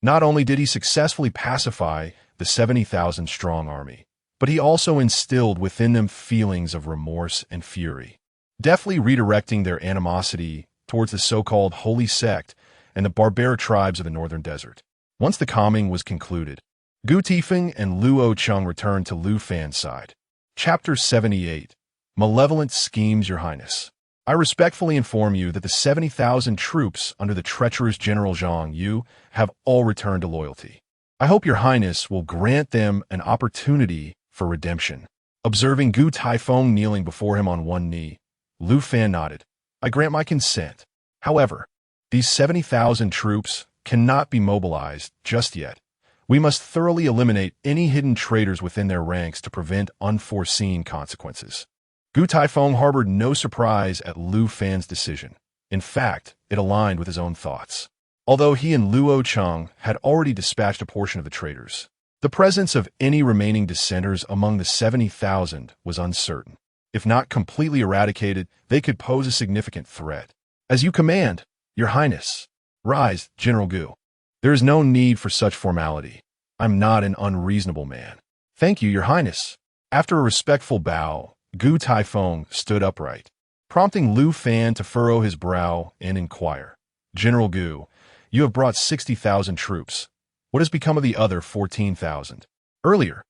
Not only did he successfully pacify the 70,000-strong army, but he also instilled within them feelings of remorse and fury, deftly redirecting their animosity towards the so-called holy sect and the barbaric tribes of the northern desert. Once the calming was concluded, Gu Tiefeng and Luo Cheng returned to Lu Fan's side. Chapter 78. Malevolent Schemes, Your Highness. I respectfully inform you that the 70,000 troops under the treacherous General Zhang Yu have all returned to loyalty. I hope Your Highness will grant them an opportunity for redemption. Observing Gu Taifeng kneeling before him on one knee, Lu Fan nodded. I grant my consent. However, these 70,000 troops cannot be mobilized just yet. We must thoroughly eliminate any hidden traitors within their ranks to prevent unforeseen consequences. Gu Taifeng harbored no surprise at Lu Fan's decision. In fact, it aligned with his own thoughts. Although he and Luo Cheng had already dispatched a portion of the traitors, the presence of any remaining dissenters among the 70,000 was uncertain. If not completely eradicated, they could pose a significant threat. As you command, Your Highness. Rise, General Gu. There is no need for such formality. I'm not an unreasonable man. Thank you, Your Highness. After a respectful bow, Gu Taifeng stood upright, prompting Lu Fan to furrow his brow and inquire. General Gu, you have brought 60,000 troops. What has become of the other 14,000? Earlier,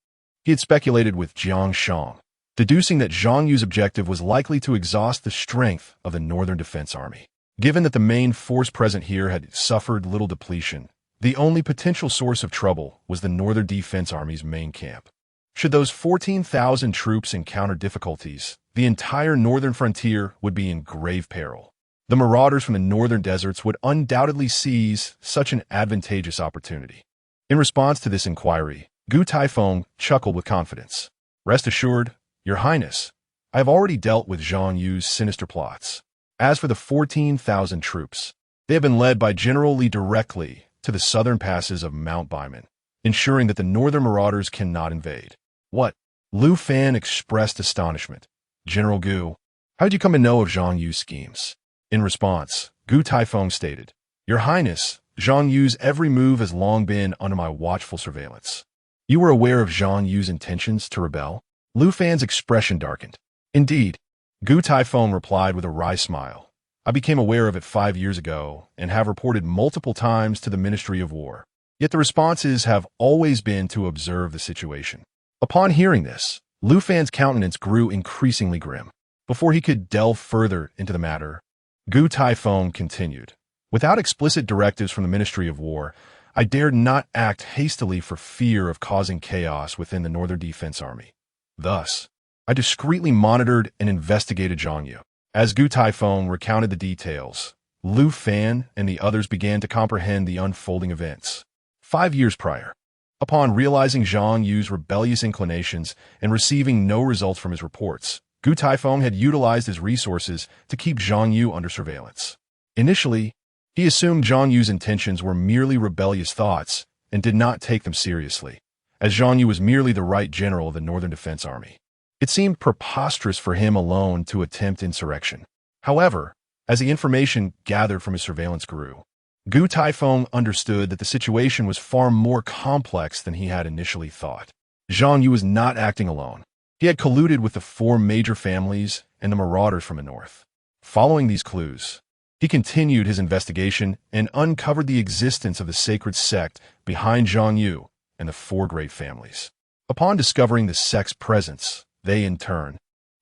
he had speculated with Jiang Sheng, deducing that Zhang Yu's objective was likely to exhaust the strength of the Northern Defense Army. Given that the main force present here had suffered little depletion, the only potential source of trouble was the Northern Defense Army's main camp. Should those 14,000 troops encounter difficulties, the entire northern frontier would be in grave peril. The marauders from the northern deserts would undoubtedly seize such an advantageous opportunity. In response to this inquiry, Gu Taifeng chuckled with confidence. Rest assured, Your Highness, I have already dealt with Zhang Yu's sinister plots. As for the 14,000 troops, they have been led by General Li directly to the southern passes of Mount Baiman, ensuring that the northern marauders cannot invade. What? Lu Fan expressed astonishment. General Gu, how did you come to know of Zhang Yu's schemes? In response, Gu Taifeng stated, Your Highness, Zhang Yu's every move has long been under my watchful surveillance. You were aware of Zhang Yu's intentions to rebel? Lu Fan's expression darkened. Indeed, Gu Taifeng replied with a wry smile. I became aware of it 5 years ago and have reported multiple times to the Ministry of War. Yet the responses have always been to observe the situation. Upon hearing this, Lu Fan's countenance grew increasingly grim. Before he could delve further into the matter, Gu Taifeng continued. Without explicit directives from the Ministry of War, I dared not act hastily for fear of causing chaos within the Northern Defense Army. Thus, I discreetly monitored and investigated Zhang Yu. As Gu Taifeng recounted the details, Lu Fan and the others began to comprehend the unfolding events. 5 years prior, upon realizing Zhang Yu's rebellious inclinations and receiving no results from his reports, Gu Taifeng had utilized his resources to keep Zhang Yu under surveillance. Initially, he assumed Zhang Yu's intentions were merely rebellious thoughts and did not take them seriously, as Zhang Yu was merely the right general of the Northern Defense Army. It seemed preposterous for him alone to attempt insurrection. However, as the information gathered from his surveillance grew, Gu Taifeng understood that the situation was far more complex than he had initially thought. Zhang Yu was not acting alone. He had colluded with the 4 major families and the marauders from the north. Following these clues, he continued his investigation and uncovered the existence of the sacred sect behind Zhang Yu and the 4 great families. Upon discovering the sect's presence, they, in turn,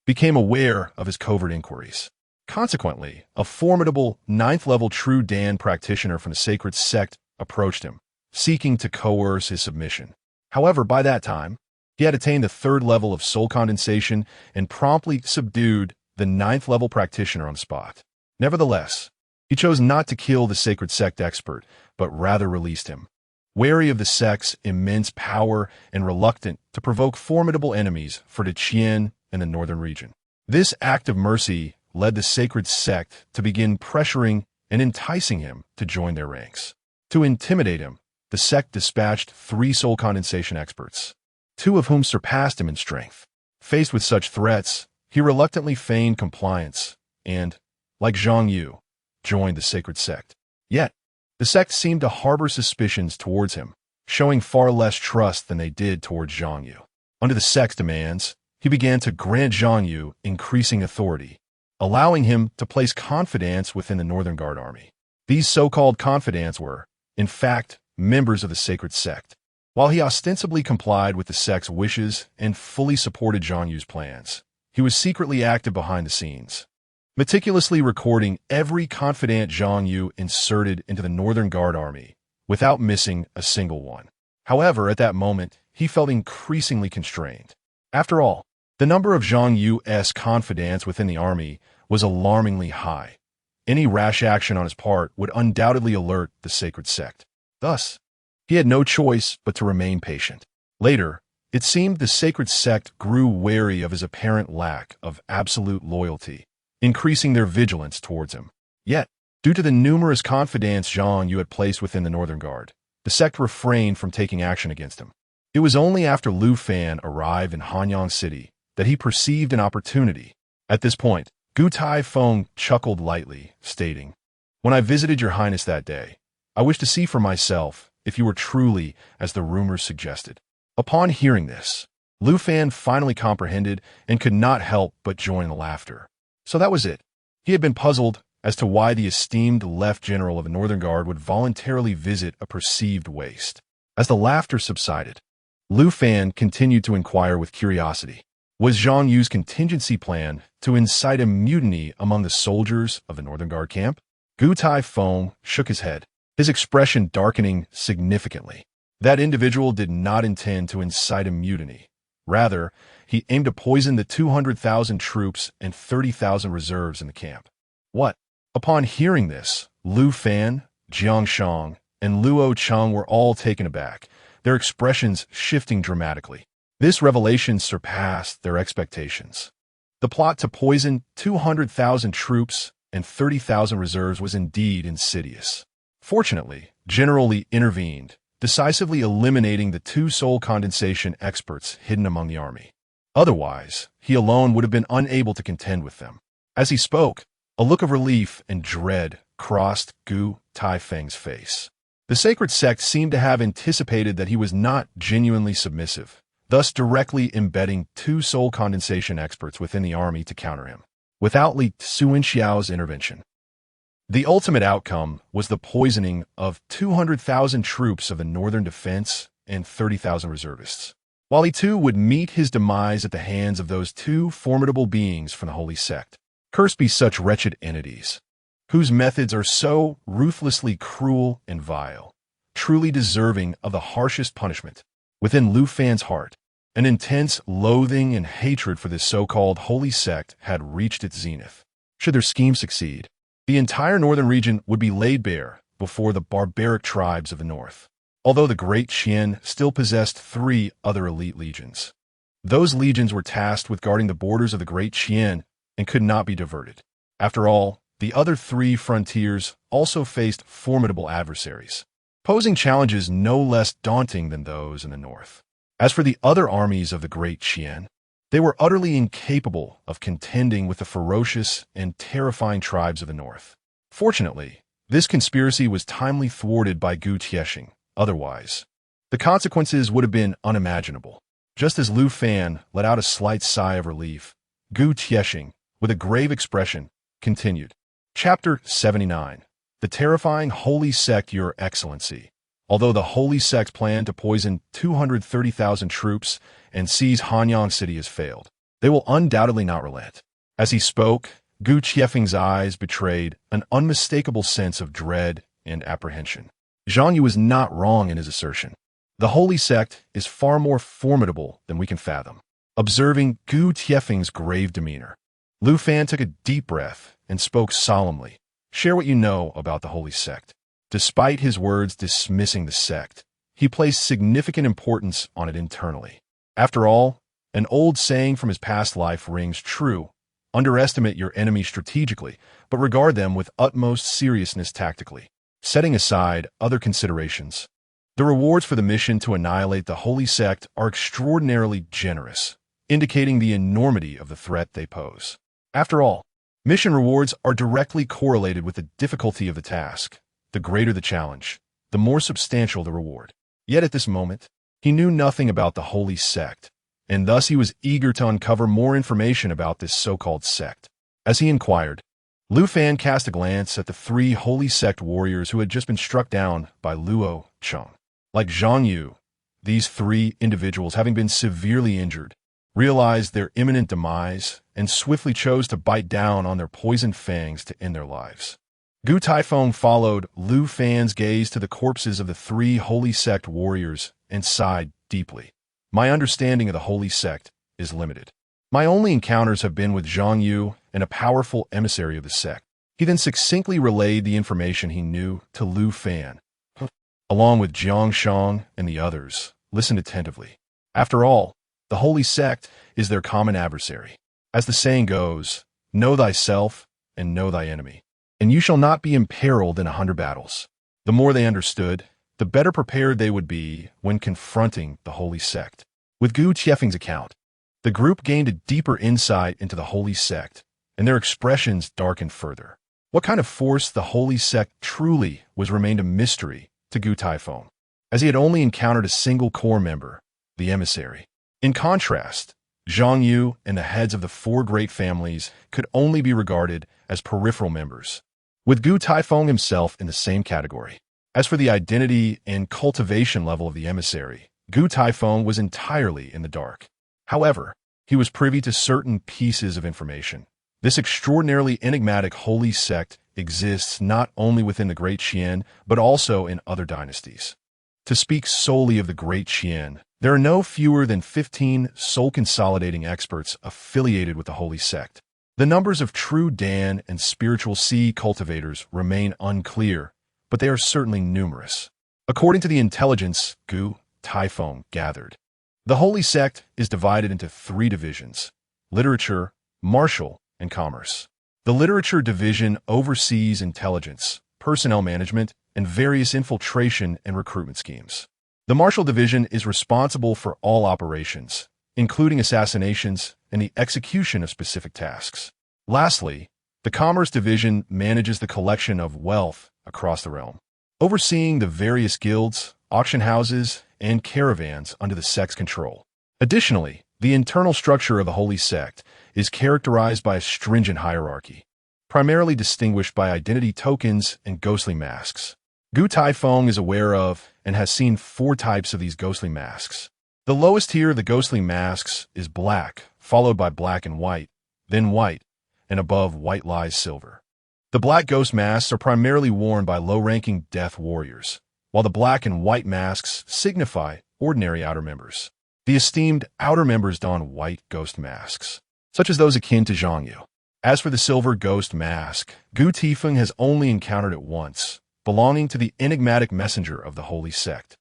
became aware of his covert inquiries. Consequently, a formidable 9th-level True Dan practitioner from the sacred sect approached him, seeking to coerce his submission. However, by that time, he had attained the 3rd level of soul condensation and promptly subdued the 9th-level practitioner on the spot. Nevertheless, he chose not to kill the sacred sect expert, but rather released him. Wary of the sect's immense power and reluctant to provoke formidable enemies for the Qian and the northern region. This act of mercy led the sacred sect to begin pressuring and enticing him to join their ranks. To intimidate him, the sect dispatched 3 soul condensation experts, 2 of whom surpassed him in strength. Faced with such threats, he reluctantly feigned compliance and, like Zhang Yu, joined the sacred sect. Yet, the sect seemed to harbor suspicions towards him, showing far less trust than they did towards Zhang Yu. Under the sect's demands, he began to grant Zhang Yu increasing authority, allowing him to place confidants within the Northern Guard Army. These so-called confidants were, in fact, members of the sacred sect. While he ostensibly complied with the sect's wishes and fully supported Zhang Yu's plans, he was secretly active behind the scenes, meticulously recording every confidant Zhang Yu inserted into the Northern Guard Army, without missing a single one. However, at that moment, he felt increasingly constrained. After all, the number of Zhang Yu's confidants within the army was alarmingly high. Any rash action on his part would undoubtedly alert the sacred sect. Thus, he had no choice but to remain patient. Later, it seemed the sacred sect grew wary of his apparent lack of absolute loyalty, increasing their vigilance towards him. Yet, due to the numerous confidants Zhang Yu had placed within the Northern Guard, the sect refrained from taking action against him. It was only after Lu Fan arrived in Hanyang City that he perceived an opportunity. At this point, Gu Taifeng chuckled lightly, stating, "When I visited your highness that day, I wished to see for myself if you were truly as the rumors suggested." Upon hearing this, Lu Fan finally comprehended and could not help but join in the laughter. So that was it. He had been puzzled as to why the esteemed left general of the Northern Guard would voluntarily visit a perceived waste. As the laughter subsided, Lu Fan continued to inquire with curiosity. Was Zhang Yu's contingency plan to incite a mutiny among the soldiers of the Northern Guard camp? Gu Taifeng shook his head, his expression darkening significantly. That individual did not intend to incite a mutiny. Rather, he aimed to poison the 200,000 troops and 30,000 reserves in the camp. What? Upon hearing this, Lu Fan, Jiang Sheng, and Luo Cheng were all taken aback, their expressions shifting dramatically. This revelation surpassed their expectations. The plot to poison 200,000 troops and 30,000 reserves was indeed insidious. Fortunately, General Li intervened, decisively eliminating the 2 soul condensation experts hidden among the army. Otherwise, he alone would have been unable to contend with them. As he spoke, a look of relief and dread crossed Gu Taifeng's face. The sacred sect seemed to have anticipated that he was not genuinely submissive, thus directly embedding 2 soul condensation experts within the army to counter him. without Li Cunxiao's intervention. The ultimate outcome was the poisoning of 200,000 troops of the Northern Defense and 30,000 reservists. While he too would meet his demise at the hands of those two formidable beings from the Holy Sect. Cursed be such wretched entities, whose methods are so ruthlessly cruel and vile, truly deserving of the harshest punishment. Within Lu Fan's heart, an intense loathing and hatred for this so-called Holy Sect had reached its zenith. Should their scheme succeed, the entire northern region would be laid bare before the barbaric tribes of the north. Although the Great Qian still possessed 3 other elite legions. Those legions were tasked with guarding the borders of the Great Qian and could not be diverted. After all, the other 3 frontiers also faced formidable adversaries, posing challenges no less daunting than those in the north. As for the other armies of the Great Qian, they were utterly incapable of contending with the ferocious and terrifying tribes of the north. Fortunately, this conspiracy was timely thwarted by Gu Tiesheng. Otherwise, the consequences would have been unimaginable. Just as Lu Fan let out a slight sigh of relief, Gu Tiesheng, with a grave expression, continued. Chapter 79. The Terrifying Holy Sect, Your Excellency. Although the Holy Sect plan to poison 230,000 troops and seize Hanyang City has failed, they will undoubtedly not relent. As he spoke, Gu Tiesheng's eyes betrayed an unmistakable sense of dread and apprehension. Zhang Yu was not wrong in his assertion. The Holy Sect is far more formidable than we can fathom. Observing Gu Tiesheng's grave demeanor, Lu Fan took a deep breath and spoke solemnly. Share what you know about the Holy Sect. Despite his words dismissing the sect, he placed significant importance on it internally. After all, an old saying from his past life rings true. Underestimate your enemy strategically, but regard them with utmost seriousness tactically. Setting aside other considerations, the rewards for the mission to annihilate the Holy Sect are extraordinarily generous, indicating the enormity of the threat they pose. After all, mission rewards are directly correlated with the difficulty of the task. The greater the challenge, the more substantial the reward. Yet at this moment, he knew nothing about the Holy Sect, and thus he was eager to uncover more information about this so-called sect. As he inquired, Lu Fan cast a glance at the 3 Holy Sect warriors who had just been struck down by Luo Cheng. Like Zhang Yu, these 3 individuals, having been severely injured, realized their imminent demise and swiftly chose to bite down on their poisoned fangs to end their lives. Gu Taifeng followed Lu Fan's gaze to the corpses of the 3 Holy Sect warriors and sighed deeply. My understanding of the Holy Sect is limited. My only encounters have been with Zhang Yu and a powerful emissary of the sect. He then succinctly relayed the information he knew to Lu Fan, along with Jiang Sheng and the others. Listened attentively. After all, the Holy Sect is their common adversary. As the saying goes, know thyself and know thy enemy, and you shall not be imperiled in 100 battles. The more they understood, the better prepared they would be when confronting the Holy Sect. With Gu Tiesheng's account, the group gained a deeper insight into the Holy Sect, and their expressions darkened further. What kind of force the Holy Sect truly was remained a mystery to Gu Taifeng, as he had only encountered a single core member, the emissary. In contrast, Zhang Yu and the heads of the 4 great families could only be regarded as peripheral members, with Gu Taifeng himself in the same category. As for the identity and cultivation level of the emissary, Gu Taifeng was entirely in the dark. However, he was privy to certain pieces of information. This extraordinarily enigmatic Holy Sect exists not only within the Great Qian, but also in other dynasties. To speak solely of the Great Qian, there are no fewer than 15 soul-consolidating experts affiliated with the Holy Sect. The numbers of true Dan and spiritual seed cultivators remain unclear, but they are certainly numerous. According to the intelligence Gu Taifeng gathered, the Holy Sect is divided into 3 divisions: literature, martial, and commerce. The literature division oversees intelligence, personnel management, and various infiltration and recruitment schemes. The martial division is responsible for all operations, including assassinations and the execution of specific tasks. Lastly, the commerce division manages the collection of wealth across the realm, overseeing the various guilds, auction houses, and caravans under the sect's control. Additionally, the internal structure of the Holy Sect is characterized by a stringent hierarchy, primarily distinguished by identity tokens and ghostly masks. Gu Taifeng is aware of and has seen 4 types of these ghostly masks. The lowest tier of the ghostly masks is black, followed by black and white, then white, and above white lies silver. The black ghost masks are primarily worn by low-ranking death warriors, while the black and white masks signify ordinary outer members. The esteemed outer members don white ghost masks, such as those akin to Zhangyu. As for the silver ghost mask, Gu Tifeng has only encountered it once, belonging to the enigmatic messenger of the holy sect.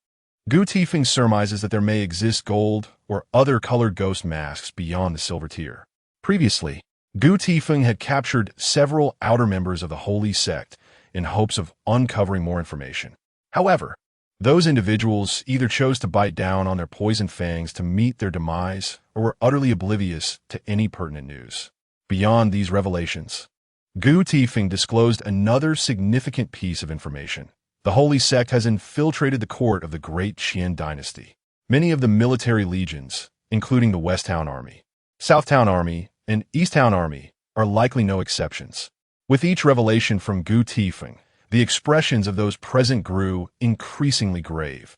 Gu Tifeng surmises that there may exist gold or other colored ghost masks beyond the silver tier. Previously, Gu Tifeng had captured several outer members of the holy sect in hopes of uncovering more information. However, those individuals either chose to bite down on their poison fangs to meet their demise or were utterly oblivious to any pertinent news. Beyond these revelations, Gu Tifeng disclosed another significant piece of information. The holy sect has infiltrated the court of the Great Qian Dynasty. Many of the military legions, including the Westtown Army, Southtown Army, and Easttown Army, are likely no exceptions. With each revelation from Gu Tifeng, the expressions of those present grew increasingly grave,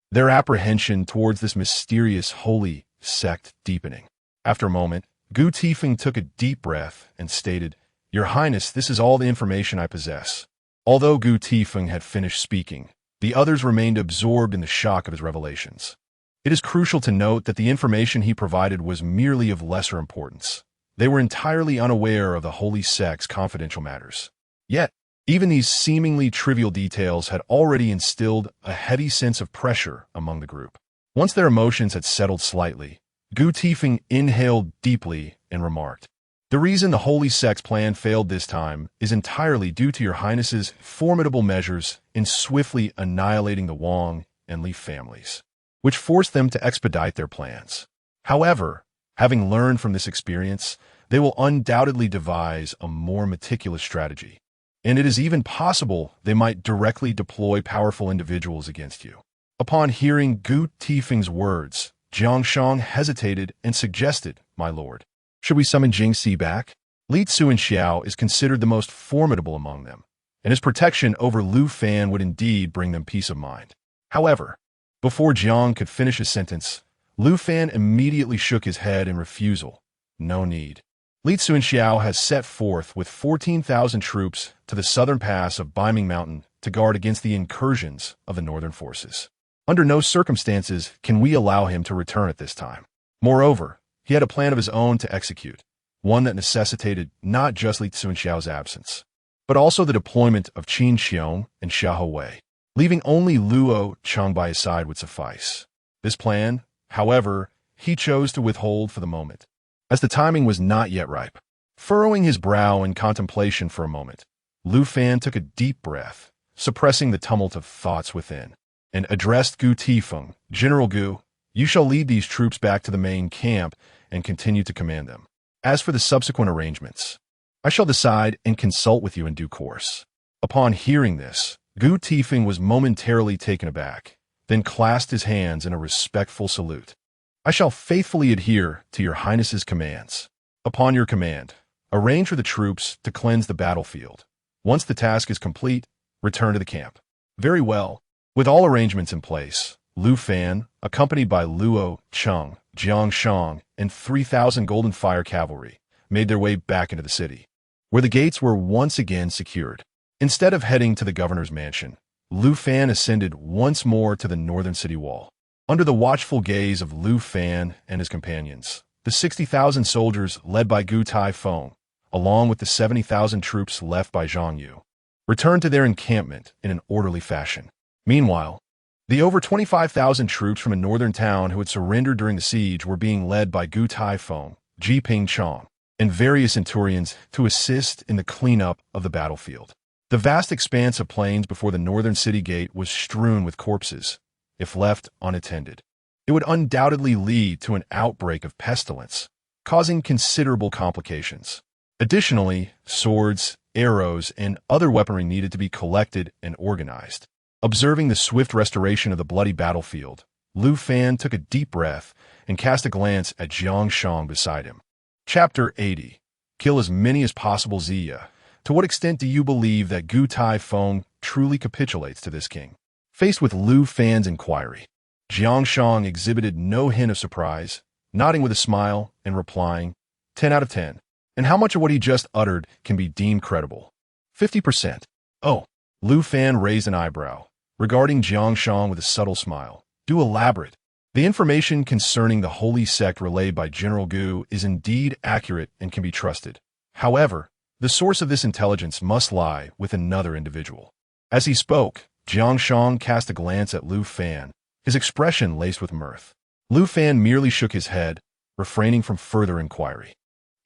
their apprehension towards this mysterious holy sect deepening. After a moment, Gu Tifeng took a deep breath and stated, "Your Highness, this is all the information I possess." Although Gu Tifeng had finished speaking, the others remained absorbed in the shock of his revelations. It is crucial to note that the information he provided was merely of lesser importance. They were entirely unaware of the holy sect's confidential matters. Yet, even these seemingly trivial details had already instilled a heavy sense of pressure among the group. Once their emotions had settled slightly, Gu Tifeng inhaled deeply and remarked, "The reason the holy sect's plan failed this time is entirely due to your Highness's formidable measures in swiftly annihilating the Wang and Li families, which forced them to expedite their plans. However, having learned from this experience, they will undoubtedly devise a more meticulous strategy, and it is even possible they might directly deploy powerful individuals against you." Upon hearing Gu Tifeng's words, Jiang Shang hesitated and suggested, "My lord, should we summon Jingxi back?" Li Cunxiao is considered the most formidable among them, and his protection over Lu Fan would indeed bring them peace of mind. However, before Jiang could finish his sentence, Lu Fan immediately shook his head in refusal. No need. Li Cunxiao has set forth with 14,000 troops to the southern pass of Baiming Mountain to guard against the incursions of the northern forces. Under no circumstances can we allow him to return at this time. Moreover, he had a plan of his own to execute, one that necessitated not just Li Cunxiao's absence, but also the deployment of Qiong and Xiahou, leaving only Luo Cheng by his side would suffice. This plan, however, he chose to withhold for the moment, as the timing was not yet ripe. Furrowing his brow in contemplation for a moment, Lu Fan took a deep breath, suppressing the tumult of thoughts within, and addressed Gu Tifeng, "General Gu, you shall lead these troops back to the main camp and continue to command them. As for the subsequent arrangements, I shall decide and consult with you in due course." Upon hearing this, Gu Tifeng was momentarily taken aback, then clasped his hands in a respectful salute. "I shall faithfully adhere to your Highness's commands. Upon your command, arrange for the troops to cleanse the battlefield. Once the task is complete, return to the camp." "Very well." With all arrangements in place, Lu Fan, accompanied by Luo Cheng, Jiang Shang, and 3,000 Golden Fire cavalry, made their way back into the city, where the gates were once again secured. Instead of heading to the governor's mansion, Lu Fan ascended once more to the northern city wall. Under the watchful gaze of Lu Fan and his companions, the 60,000 soldiers led by Gu Taifeng, along with the 70,000 troops left by Zhang Yu, returned to their encampment in an orderly fashion. Meanwhile, the over 25,000 troops from a northern town who had surrendered during the siege were being led by Gu Taifeng, Ji Ping Chong, and various centurions to assist in the cleanup of the battlefield. The vast expanse of plains before the northern city gate was strewn with corpses. If left unattended, it would undoubtedly lead to an outbreak of pestilence, causing considerable complications. Additionally, swords, arrows, and other weaponry needed to be collected and organized. Observing the swift restoration of the bloody battlefield, Lu Fan took a deep breath and cast a glance at Jiang Shang beside him. Chapter 80. Kill as many as possible Ziya. To what extent do you believe that Gu Taifeng truly capitulates to this king? Faced with Lu Fan's inquiry, Jiang Shang exhibited no hint of surprise, nodding with a smile and replying, 10 out of 10. And how much of what he just uttered can be deemed credible? 50%. Oh, Lu Fan raised an eyebrow, regarding Jiang Shang with a subtle smile. Do elaborate. The information concerning the holy sect relayed by General Gu is indeed accurate and can be trusted. However, the source of this intelligence must lie with another individual. As he spoke, Jiang Shang cast a glance at Lu Fan, his expression laced with mirth. Lu Fan merely shook his head, refraining from further inquiry.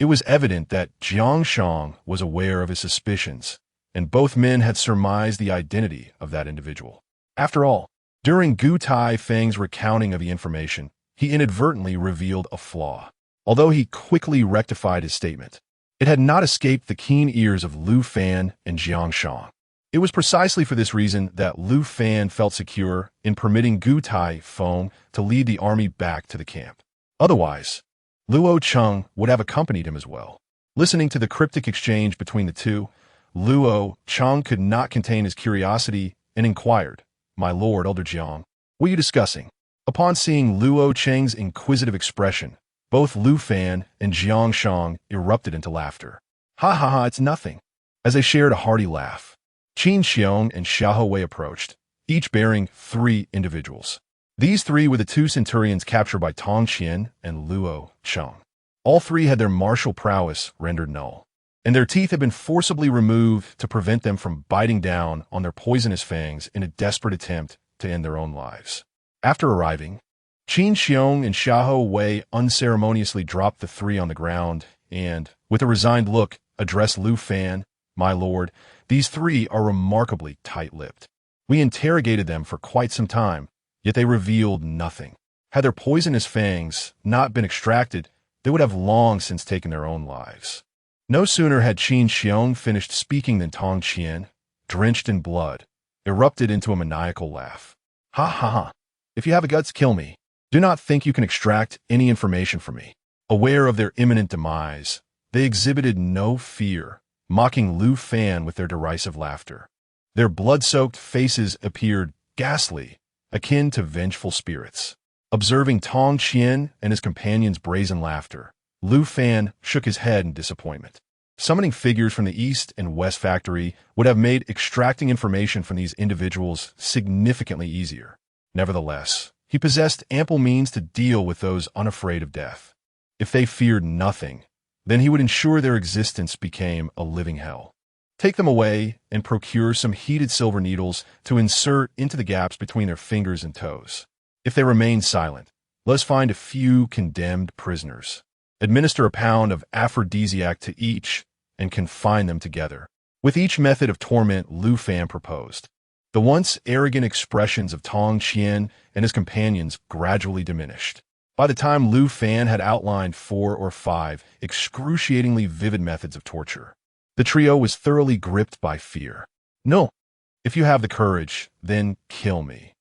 It was evident that Jiang Shang was aware of his suspicions, and both men had surmised the identity of that individual. After all, during Gu Taifeng's recounting of the information, he inadvertently revealed a flaw. Although he quickly rectified his statement, it had not escaped the keen ears of Lu Fan and Jiang Shang. It was precisely for this reason that Lu Fan felt secure in permitting Gu Taifeng to lead the army back to the camp. Otherwise, Luo Cheng would have accompanied him as well. Listening to the cryptic exchange between the two, Luo Cheng could not contain his curiosity and inquired, "My lord, Elder Jiang, what are you discussing?" Upon seeing Luo Cheng's inquisitive expression, both Lu Fan and Jiang Shang erupted into laughter. "Ha ha ha, it's nothing." As they shared a hearty laugh, Qiong and Xiao Wei approached, each bearing 3 individuals. These 3 were the 2 centurions captured by Tong Qian and Luo Cheng. All 3 had their martial prowess rendered null, and their teeth had been forcibly removed to prevent them from biting down on their poisonous fangs in a desperate attempt to end their own lives. After arriving, Qiong and Xiao Wei unceremoniously dropped the 3 on the ground and, with a resigned look, addressed Lu Fan, "My lord, these 3 are remarkably tight-lipped. We interrogated them for quite some time, yet they revealed nothing. Had their poisonous fangs not been extracted, they would have long since taken their own lives." No sooner had Qiong finished speaking than Tong Qian, drenched in blood, erupted into a maniacal laugh. "Ha ha ha! If you have the guts, kill me. Do not think you can extract any information from me." Aware of their imminent demise, they exhibited no fear, mocking Lu Fan with their derisive laughter. Their blood-soaked faces appeared ghastly, akin to vengeful spirits. Observing Tong Qian and his companion's brazen laughter, Lu Fan shook his head in disappointment. Summoning figures from the East and West Factory would have made extracting information from these individuals significantly easier. Nevertheless, he possessed ample means to deal with those unafraid of death. If they feared nothing, then he would ensure their existence became a living hell. Take them away and procure some heated silver needles to insert into the gaps between their fingers and toes. If they remain silent, let us find a few condemned prisoners. Administer a pound of aphrodisiac to each and confine them together. With each method of torment Lu Fan proposed, the once arrogant expressions of Tong Qian and his companions gradually diminished. By the time Lu Fan had outlined 4 or 5 excruciatingly vivid methods of torture, the trio was thoroughly gripped by fear. "No, if you have the courage, then kill me.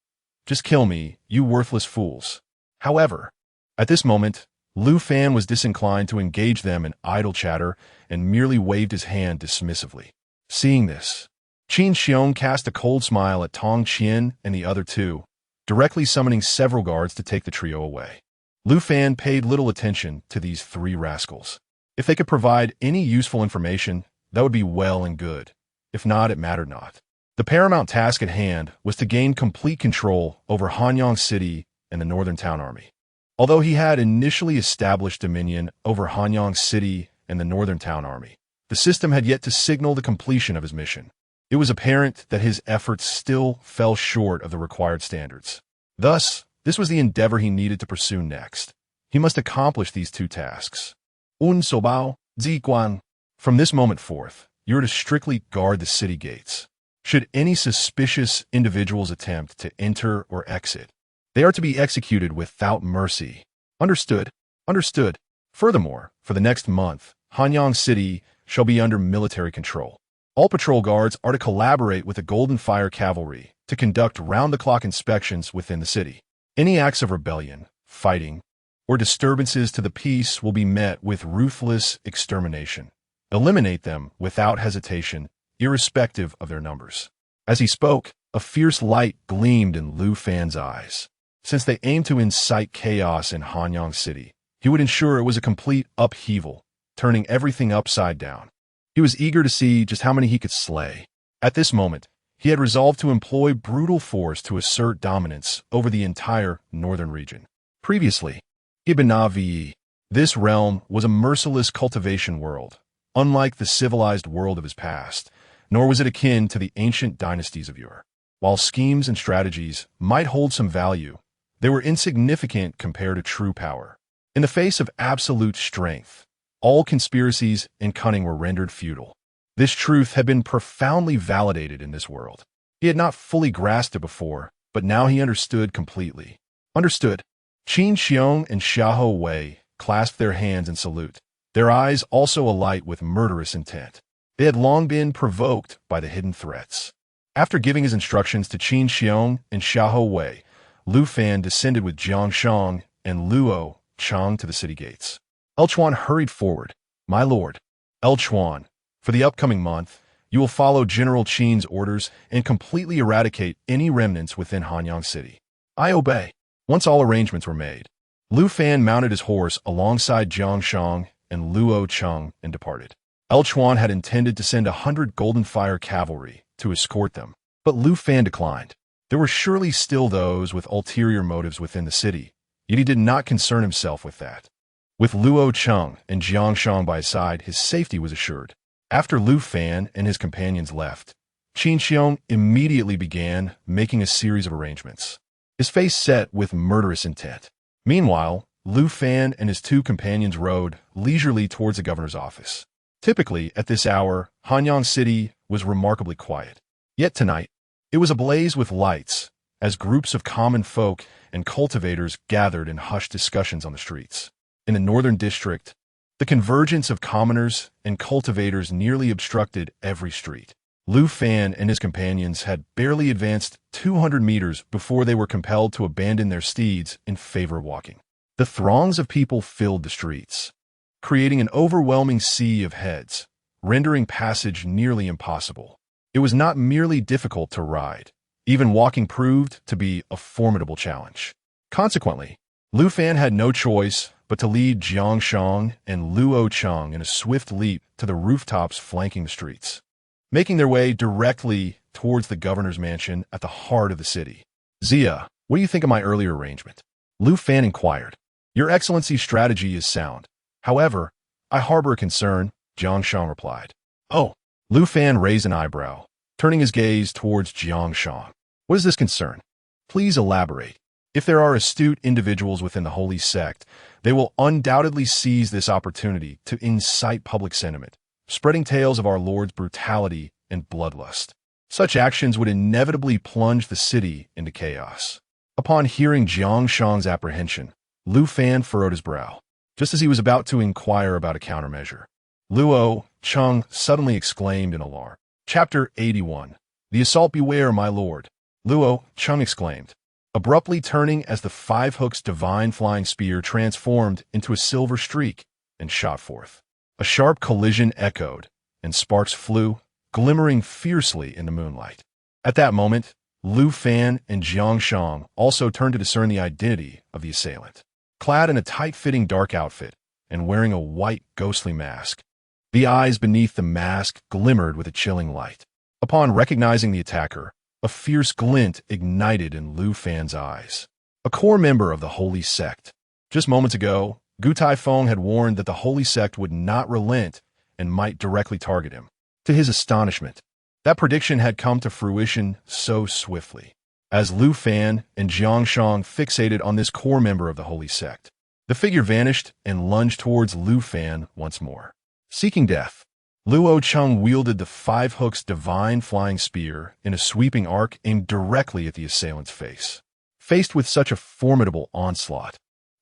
Just kill me, you worthless fools." However, at this moment, Lu Fan was disinclined to engage them in idle chatter and merely waved his hand dismissively. Seeing this, Qiong cast a cold smile at Tong Qian and the other 2, directly summoning several guards to take the trio away. Lu Fan paid little attention to these 3 rascals. If they could provide any useful information, that would be well and good. If not, it mattered not. The paramount task at hand was to gain complete control over Hanyang City and the Northern Town Army. Although he had initially established dominion over Hanyang City and the Northern Town Army, the system had yet to signal the completion of his mission. It was apparent that his efforts still fell short of the required standards. Thus, this was the endeavor he needed to pursue next. He must accomplish these 2 tasks. Un Sobao, Zi Guan. From this moment forth, you are to strictly guard the city gates. Should any suspicious individuals attempt to enter or exit, they are to be executed without mercy. Understood? Understood. Furthermore, for the next month, Hanyang City shall be under military control. All patrol guards are to collaborate with the Golden Fire Cavalry to conduct round-the-clock inspections within the city. Any acts of rebellion, fighting, or disturbances to the peace will be met with ruthless extermination. Eliminate them without hesitation, irrespective of their numbers." As he spoke, a fierce light gleamed in Lu Fan's eyes. Since they aimed to incite chaos in Hanyang City, he would ensure it was a complete upheaval, turning everything upside down. He was eager to see just how many he could slay. At this moment, he had resolved to employ brutal force to assert dominance over the entire northern region. Previously, Ibanavi, this realm was a merciless cultivation world, unlike the civilized world of his past, nor was it akin to the ancient dynasties of yore. While schemes and strategies might hold some value, they were insignificant compared to true power. In the face of absolute strength, all conspiracies and cunning were rendered futile. This truth had been profoundly validated in this world. He had not fully grasped it before, but now he understood completely. Understood. Qiong and Xiahou Wei clasped their hands in salute, their eyes also alight with murderous intent. They had long been provoked by the hidden threats. After giving his instructions to Qiong and Xiahou Wei, Lu Fan descended with Jiang Shang and Luo Cheng to the city gates. Elchuan hurried forward. "My lord, Elchuan, for the upcoming month, you will follow General Qin's orders and completely eradicate any remnants within Hanyang City." "I obey." Once all arrangements were made, Lu Fan mounted his horse alongside Jiang Shang and Luo Cheng and departed. Elchuan had intended to send 100 Golden Fire cavalry to escort them, but Lu Fan declined. There were surely still those with ulterior motives within the city, yet he did not concern himself with that. With Luo Cheng and Jiang Shang by his side, his safety was assured. After Lu Fan and his companions left, Qiong immediately began making a series of arrangements, his face set with murderous intent. Meanwhile, Lu Fan and his two companions rode leisurely towards the governor's office. Typically, at this hour, Hanyang City was remarkably quiet. Yet tonight, it was ablaze with lights, as groups of common folk and cultivators gathered in hushed discussions on the streets. In the northern district, the convergence of commoners and cultivators nearly obstructed every street. Lu Fan and his companions had barely advanced 200 meters before they were compelled to abandon their steeds in favor of walking. The throngs of people filled the streets, creating an overwhelming sea of heads, rendering passage nearly impossible. It was not merely difficult to ride. Even walking proved to be a formidable challenge. Consequently, Lu Fan had no choice but to lead Jiang Shang and Luo Cheng in a swift leap to the rooftops flanking the streets, making their way directly towards the governor's mansion at the heart of the city. "Zia, what do you think of my earlier arrangement?" Lu Fan inquired. "Your Excellency's strategy is sound. However, I harbor a concern," Jiang Shang replied. "Oh." Lu Fan raised an eyebrow, turning his gaze towards Jiang Shang. "What is this concern? Please elaborate." If there are astute individuals within the holy sect, they will undoubtedly seize this opportunity to incite public sentiment, spreading tales of our Lord's brutality and bloodlust. Such actions would inevitably plunge the city into chaos. Upon hearing Jiang Shang's apprehension, Lu Fan furrowed his brow, just as he was about to inquire about a countermeasure. Luo Cheng suddenly exclaimed in alarm. Chapter 81. The Assault Beware, my lord, Luo Cheng exclaimed, abruptly turning as the five hooks divine flying spear transformed into a silver streak and shot forth. A sharp collision echoed, and sparks flew, glimmering fiercely in the moonlight. At that moment, Lu Fan and Jiang Shang also turned to discern the identity of the assailant. Clad in a tight-fitting dark outfit and wearing a white, ghostly mask, the eyes beneath the mask glimmered with a chilling light. Upon recognizing the attacker, a fierce glint ignited in Lu Fan's eyes. A core member of the Holy Sect. Just moments ago, Gu Taifeng had warned that the Holy Sect would not relent and might directly target him. To his astonishment, that prediction had come to fruition so swiftly. As Lu Fan and Jiang Shang fixated on this core member of the Holy Sect, the figure vanished and lunged towards Lu Fan once more. Seeking death, Luo Cheng wielded the five hooks divine flying spear in a sweeping arc aimed directly at the assailant's face. Faced with such a formidable onslaught,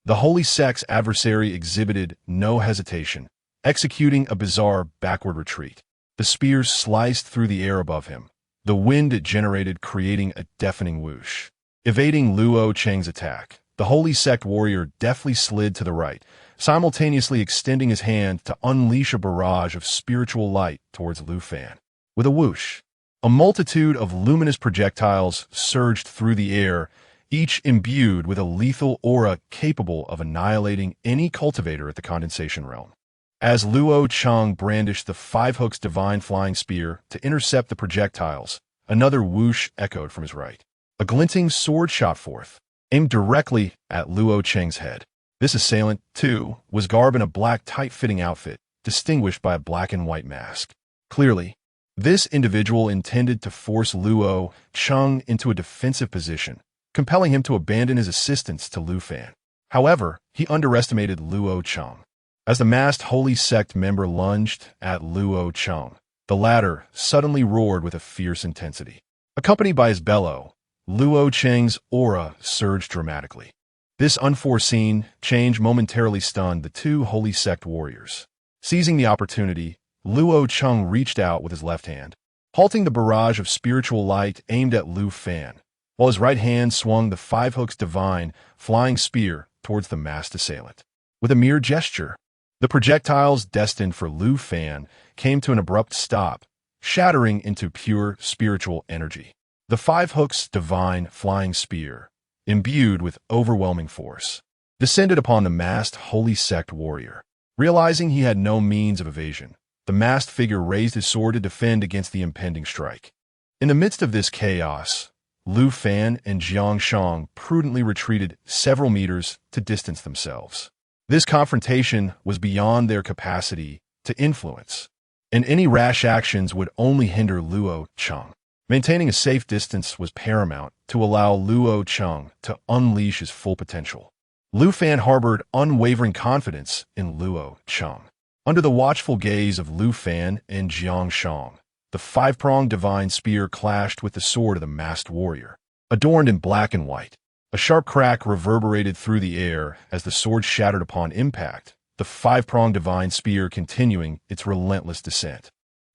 the Holy Sect's adversary exhibited no hesitation, executing a bizarre backward retreat. The spear sliced through the air above him, the wind it generated creating a deafening whoosh. Evading Luo Cheng's attack, The holy sect warrior deftly slid to the right, simultaneously extending his hand to unleash a barrage of spiritual light towards Lu Fan. With a whoosh, a multitude of luminous projectiles surged through the air, each imbued with a lethal aura capable of annihilating any cultivator at the condensation realm. As Luo Cheng brandished the Five Hooks Divine Flying Spear to intercept the projectiles, another whoosh echoed from his right. A glinting sword shot forth, aimed directly at Luo Cheng's head. This assailant, too, was garbed in a black tight-fitting outfit, distinguished by a black and white mask. Clearly, this individual intended to force Luo Cheng into a defensive position, compelling him to abandon his assistance to Lu Fan. However, he underestimated Luo Cheng. As the masked holy sect member lunged at Luo Cheng, the latter suddenly roared with a fierce intensity. Accompanied by his bellow, Luo Cheng's aura surged dramatically. This unforeseen change momentarily stunned the two holy sect warriors. Seizing the opportunity, Luo Cheng reached out with his left hand, halting the barrage of spiritual light aimed at Lu Fan, while his right hand swung the Five Hooks Divine Flying Spear towards the masked assailant. With a mere gesture, the projectiles destined for Lu Fan came to an abrupt stop, shattering into pure spiritual energy. The Five Hooks Divine Flying Spear, imbued with overwhelming force, descended upon the masked holy sect warrior. Realizing he had no means of evasion, the masked figure raised his sword to defend against the impending strike. In the midst of this chaos, Lu Fan and Jiang Sheng prudently retreated several meters to distance themselves. This confrontation was beyond their capacity to influence, and any rash actions would only hinder Luo Cheng. Maintaining a safe distance was paramount to allow Luo Cheng to unleash his full potential. Lu Fan harbored unwavering confidence in Luo Cheng. Under the watchful gaze of Lu Fan and Jiang Sheng, the five-pronged divine spear clashed with the sword of the masked warrior. Adorned in black and white, a sharp crack reverberated through the air as the sword shattered upon impact, the five-pronged divine spear continuing its relentless descent.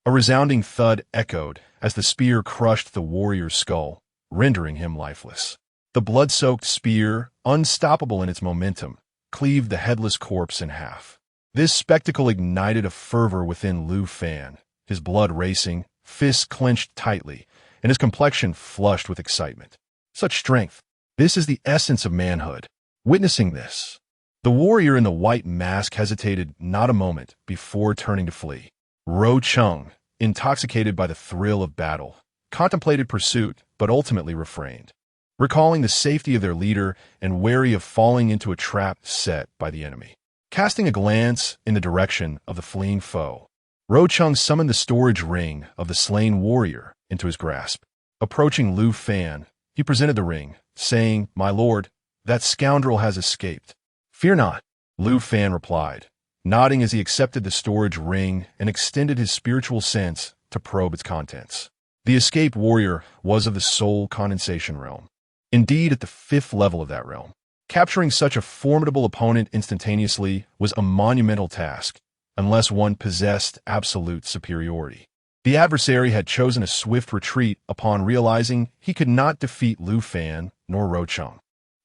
A resounding thud echoed as the spear crushed the warrior's skull, rendering him lifeless. The blood-soaked spear, unstoppable in its momentum, cleaved the headless corpse in half. This spectacle ignited a fervor within Lu Fan, his blood racing, fists clenched tightly, and his complexion flushed with excitement. Such strength! This is the essence of manhood. Witnessing this, the warrior in the white mask hesitated not a moment before turning to flee. Luo Cheng, intoxicated by the thrill of battle, contemplated pursuit but ultimately refrained, recalling the safety of their leader and wary of falling into a trap set by the enemy. Casting a glance in the direction of the fleeing foe, Luo Cheng summoned the storage ring of the slain warrior into his grasp. Approaching Lu Fan, he presented the ring, saying, "My lord, that scoundrel has escaped." "Fear not," Lu Fan replied, nodding as he accepted the storage ring and extended his spiritual sense to probe its contents. The escaped warrior was of the soul condensation realm. Indeed, at the 5th level of that realm. Capturing such a formidable opponent instantaneously was a monumental task, unless one possessed absolute superiority. The adversary had chosen a swift retreat upon realizing he could not defeat Lu Fan nor Luo Cheng.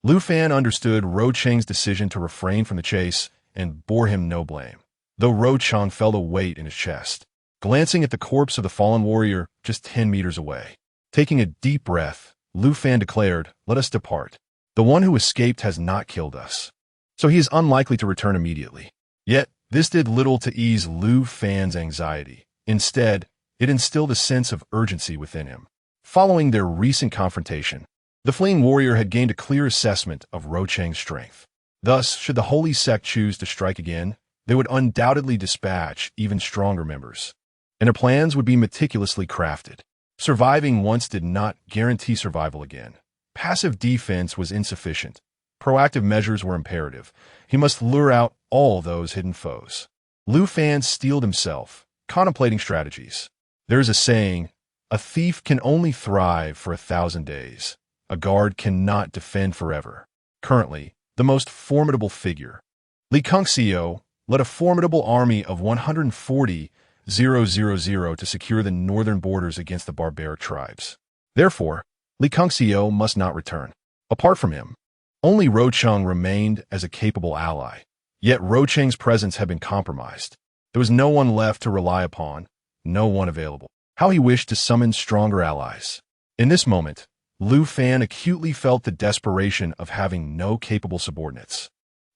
Lu Fan understood Luo Cheng's decision to refrain from the chase and bore him no blame, though Luo Cheng felt a weight in his chest, glancing at the corpse of the fallen warrior just 10 meters away. Taking a deep breath, Lu Fan declared, "Let us depart. The one who escaped has not killed us, so he is unlikely to return immediately." Yet, this did little to ease Lu Fan's anxiety. Instead, it instilled a sense of urgency within him. Following their recent confrontation, the fleeing warrior had gained a clear assessment of Luo Cheng's strength. Thus, should the holy sect choose to strike again, they would undoubtedly dispatch even stronger members, and their plans would be meticulously crafted. Surviving once did not guarantee survival again. Passive defense was insufficient. Proactive measures were imperative. He must lure out all those hidden foes. Lu Fan steeled himself, contemplating strategies. There is a saying, "A thief can only thrive for 1,000 days. A guard cannot defend forever." Currently, the most formidable figure, Cunxiao, led a formidable army of 140,000 to secure the northern borders against the barbaric tribes. Therefore, Cunxiao must not return. Apart from him, Only Luo Cheng remained as a capable ally. Yet Luo Cheng's presence had been compromised. There was no one left to rely upon, no one available. How he wished to summon stronger allies. In this moment, Lu Fan acutely felt the desperation of having no capable subordinates.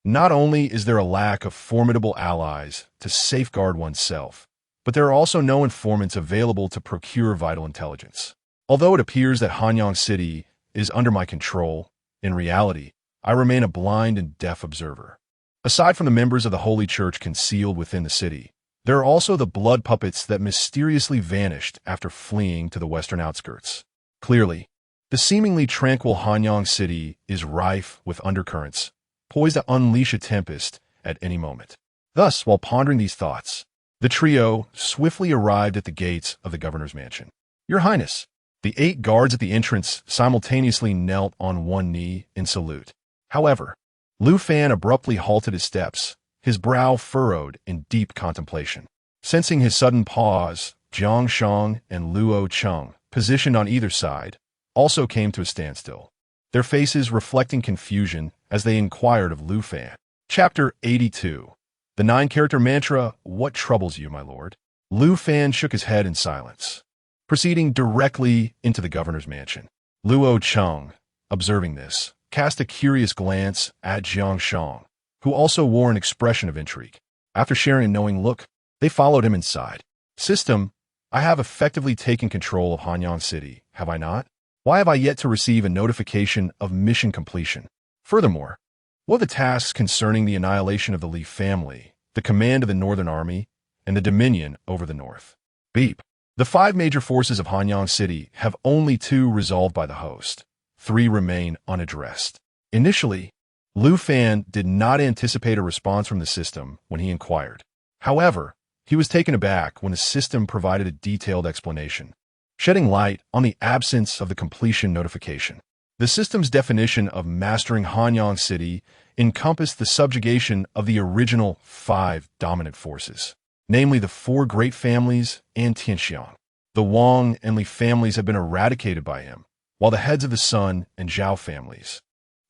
Not only is there a lack of formidable allies to safeguard oneself, but there are also no informants available to procure vital intelligence. Although it appears that Hanyang City is under my control, in reality, I remain a blind and deaf observer. Aside from the members of the Holy Church concealed within the city, there are also the blood puppets that mysteriously vanished after fleeing to the western outskirts. Clearly, the seemingly tranquil Hanyang City is rife with undercurrents, poised to unleash a tempest at any moment. Thus, while pondering these thoughts, the trio swiftly arrived at the gates of the governor's mansion. Your Highness, the 8 guards at the entrance simultaneously knelt on one knee in salute. However, Lu Fan abruptly halted his steps, his brow furrowed in deep contemplation. Sensing his sudden pause, Jiang Sheng and Luo Cheng, positioned on either side, also came to a standstill, their faces reflecting confusion as they inquired of Lu Fan. Chapter 82. The 9-character mantra, What troubles you, my lord? Lu Fan shook his head in silence. Proceeding directly into the governor's mansion. Luo Cheng, observing this, cast a curious glance at Jiang Sheng, who also wore an expression of intrigue. After sharing a knowing look, they followed him inside. System, I have effectively taken control of Hanyang City, have I not? Why have I yet to receive a notification of mission completion? Furthermore, what are the tasks concerning the annihilation of the Li family, the command of the Northern Army, and the dominion over the North? Beep. The 5 major forces of Hanyang City have only 2 resolved by the host. 3 remain unaddressed. Initially, Lu Fan did not anticipate a response from the system when he inquired. However, he was taken aback when the system provided a detailed explanation, shedding light on the absence of the completion notification. The system's definition of mastering Hanyang City encompassed the subjugation of the original 5 dominant forces, namely the 4 great families and Qiong. The Wang and Li families have been eradicated by him, while the heads of the Sun and Zhao families,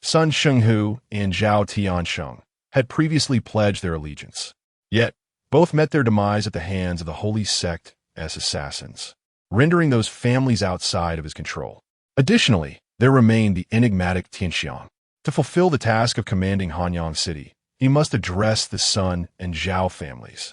Sun Shenghu and Zhao Tiansheng, had previously pledged their allegiance. Yet, both met their demise at the hands of the holy sect as assassins, rendering those families outside of his control. Additionally, there remained the enigmatic Qiong. To fulfill the task of commanding Hanyang City, he must address the Sun and Zhao families.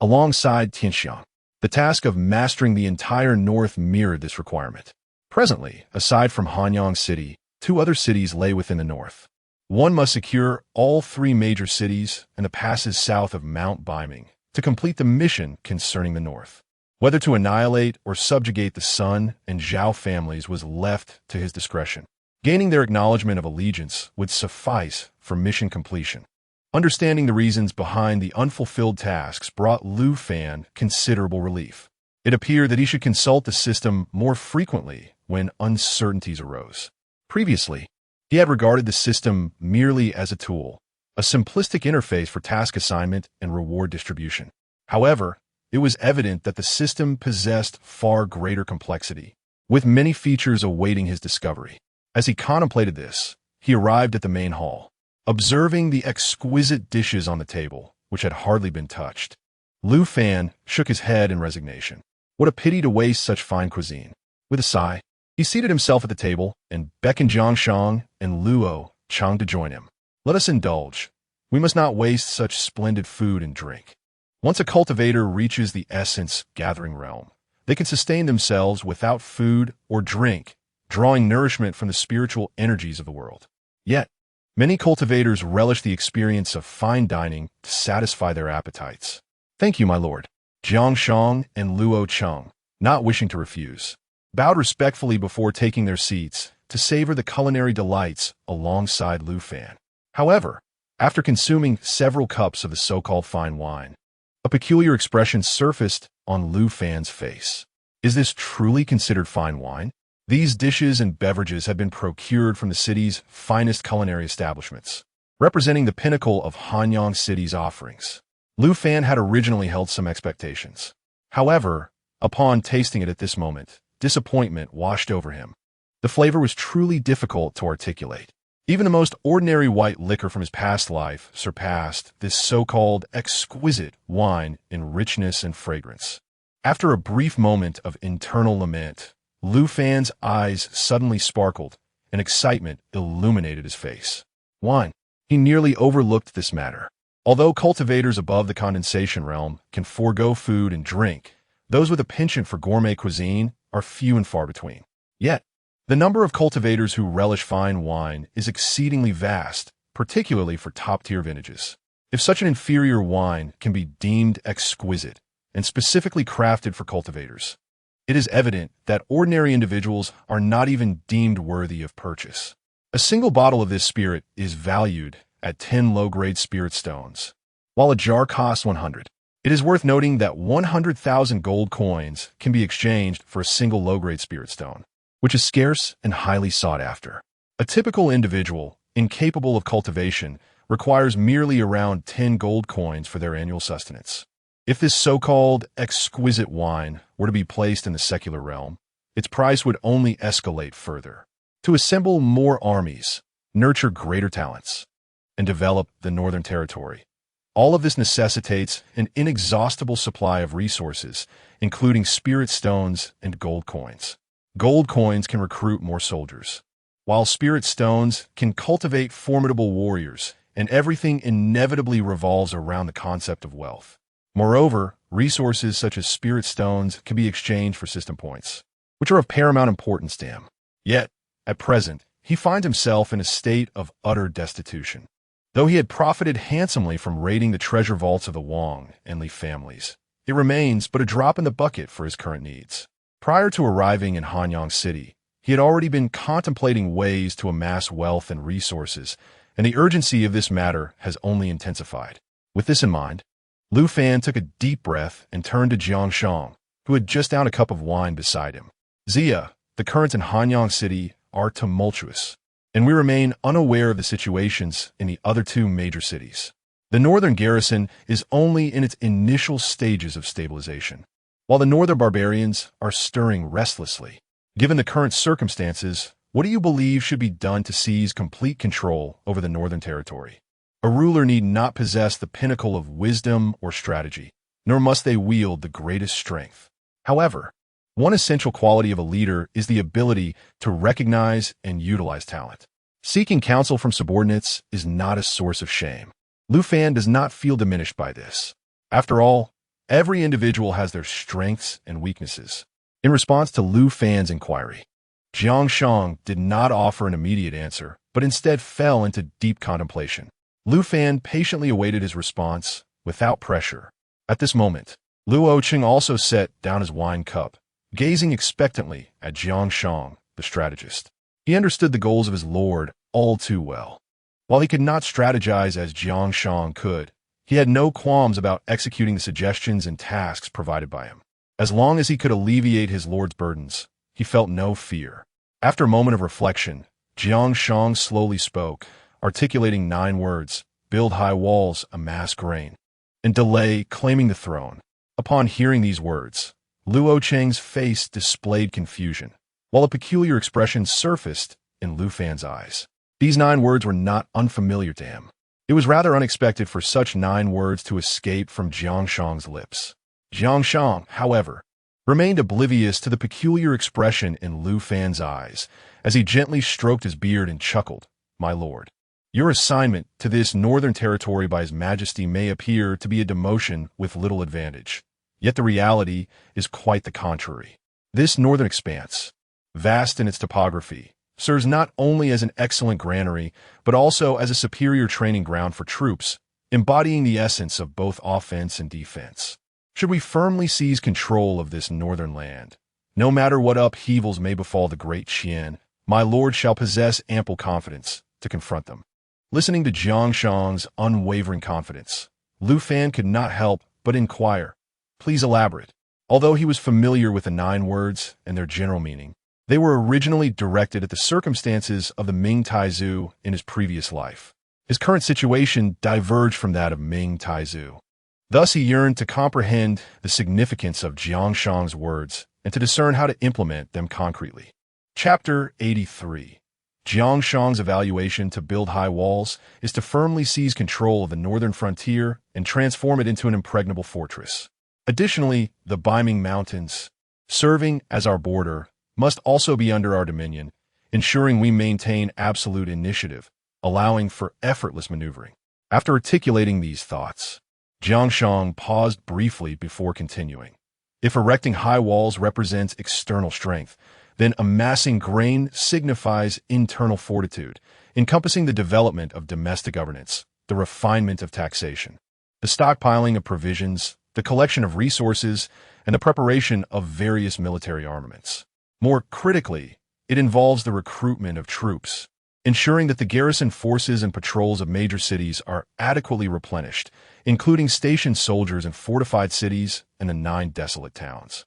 Alongside Qiong, the task of mastering the entire North mirrored this requirement. Presently, aside from Hanyang City, 2 other cities lay within the north. One must secure all 3 major cities and the passes south of Mount Baiming to complete the mission concerning the north. Whether to annihilate or subjugate the Sun and Zhao families was left to his discretion. Gaining their acknowledgement of allegiance would suffice for mission completion. Understanding the reasons behind the unfulfilled tasks brought Lu Fan considerable relief. It appeared that he should consult the system more frequently when uncertainties arose. Previously, he had regarded the system merely as a tool, a simplistic interface for task assignment and reward distribution. However, it was evident that the system possessed far greater complexity, with many features awaiting his discovery. As he contemplated this, he arrived at the main hall. Observing the exquisite dishes on the table, which had hardly been touched, Lu Fan shook his head in resignation. What a pity to waste such fine cuisine. With a sigh, he seated himself at the table and beckoned Jiang Sheng and Luo Cheng to join him. Let us indulge. We must not waste such splendid food and drink. Once a cultivator reaches the essence-gathering realm, they can sustain themselves without food or drink, drawing nourishment from the spiritual energies of the world. Yet, many cultivators relish the experience of fine dining to satisfy their appetites. Thank you, my lord. Jiang Sheng and Luo Cheng, not wishing to refuse, bowed respectfully before taking their seats to savor the culinary delights alongside Lu Fan. However, after consuming several cups of the so-called fine wine, a peculiar expression surfaced on Lu Fan's face. Is this truly considered fine wine? These dishes and beverages had been procured from the city's finest culinary establishments, representing the pinnacle of Hanyang City's offerings. Lu Fan had originally held some expectations. However, upon tasting it at this moment, disappointment washed over him. The flavor was truly difficult to articulate. Even the most ordinary white liquor from his past life surpassed this so-called exquisite wine in richness and fragrance. After a brief moment of internal lament, Lu Fan's eyes suddenly sparkled, and excitement illuminated his face. 1. He nearly overlooked this matter. Although cultivators above the condensation realm can forego food and drink, those with a penchant for gourmet cuisine are few and far between. Yet, the number of cultivators who relish fine wine is exceedingly vast, particularly for top-tier vintages. If such an inferior wine can be deemed exquisite and specifically crafted for cultivators, it is evident that ordinary individuals are not even deemed worthy of purchase. A single bottle of this spirit is valued at 10 low-grade spirit stones, while a jar costs 100. It is worth noting that 100,000 gold coins can be exchanged for a single low-grade spirit stone, which is scarce and highly sought after. A typical individual, incapable of cultivation, requires merely around 10 gold coins for their annual sustenance. If this so-called exquisite wine were to be placed in the secular realm, its price would only escalate further. To assemble more armies, nurture greater talents, and develop the Northern Territory, all of this necessitates an inexhaustible supply of resources, including spirit stones and gold coins. Gold coins can recruit more soldiers, while spirit stones can cultivate formidable warriors, and everything inevitably revolves around the concept of wealth. Moreover, resources such as spirit stones can be exchanged for system points, which are of paramount importance to him. Yet, at present, he finds himself in a state of utter destitution. Though he had profited handsomely from raiding the treasure vaults of the Wang and Li families, it remains but a drop in the bucket for his current needs. Prior to arriving in Hanyang City, he had already been contemplating ways to amass wealth and resources, and the urgency of this matter has only intensified. With this in mind, Lu Fan took a deep breath and turned to Jiang, who had just downed a cup of wine beside him. Zia, the currents in Hanyang City are tumultuous, and we remain unaware of the situations in the other two major cities. The northern garrison is only in its initial stages of stabilization, while the northern barbarians are stirring restlessly. Given the current circumstances, what do you believe should be done to seize complete control over the Northern Territory? A ruler need not possess the pinnacle of wisdom or strategy, nor must they wield the greatest strength. However, one essential quality of a leader is the ability to recognize and utilize talent. Seeking counsel from subordinates is not a source of shame. Lu Fan does not feel diminished by this. After all, every individual has their strengths and weaknesses. In response to Lu Fan's inquiry, Sheng did not offer an immediate answer, but instead fell into deep contemplation. Lu Fan patiently awaited his response without pressure. At this moment, Luo Cheng also set down his wine cup, gazing expectantly at Sheng, the strategist. He understood the goals of his lord all too well. While he could not strategize as Sheng could, he had no qualms about executing the suggestions and tasks provided by him. As long as he could alleviate his lord's burdens, he felt no fear. After a moment of reflection, Sheng slowly spoke, articulating 9 words: build high walls, amass grain, and delay claiming the throne. Upon hearing these words, Luo Cheng's face displayed confusion, while a peculiar expression surfaced in Lu Fan's eyes. These 9 words were not unfamiliar to him. It was rather unexpected for such 9 words to escape from Sheng's lips. Sheng, however, remained oblivious to the peculiar expression in Lu Fan's eyes as he gently stroked his beard and chuckled. My lord, your assignment to this northern territory by His Majesty may appear to be a demotion with little advantage, yet the reality is quite the contrary. This northern expanse, vast in its topography, serves not only as an excellent granary, but also as a superior training ground for troops, embodying the essence of both offense and defense. Should we firmly seize control of this northern land, no matter what upheavals may befall the Great Qian, my lord shall possess ample confidence to confront them. Listening to Sheng's unwavering confidence, Lu Fan could not help but inquire, please elaborate. Although he was familiar with the 9 words and their general meaning, they were originally directed at the circumstances of the Ming Taixu in his previous life. His current situation diverged from that of Ming Taixu. Thus he yearned to comprehend the significance of Sheng's words and to discern how to implement them concretely. Chapter 83. Jiang Shang's evaluation to build high walls is to firmly seize control of the northern frontier and transform it into an impregnable fortress. Additionally, the Beiming Mountains, serving as our border, must also be under our dominion, ensuring we maintain absolute initiative, allowing for effortless maneuvering. After articulating these thoughts, Jiang Shang paused briefly before continuing. If erecting high walls represents external strength, then amassing grain signifies internal fortitude, encompassing the development of domestic governance, the refinement of taxation, the stockpiling of provisions, the collection of resources, and the preparation of various military armaments. More critically, it involves the recruitment of troops, ensuring that the garrison forces and patrols of major cities are adequately replenished, including stationed soldiers in fortified cities and the 9 desolate towns.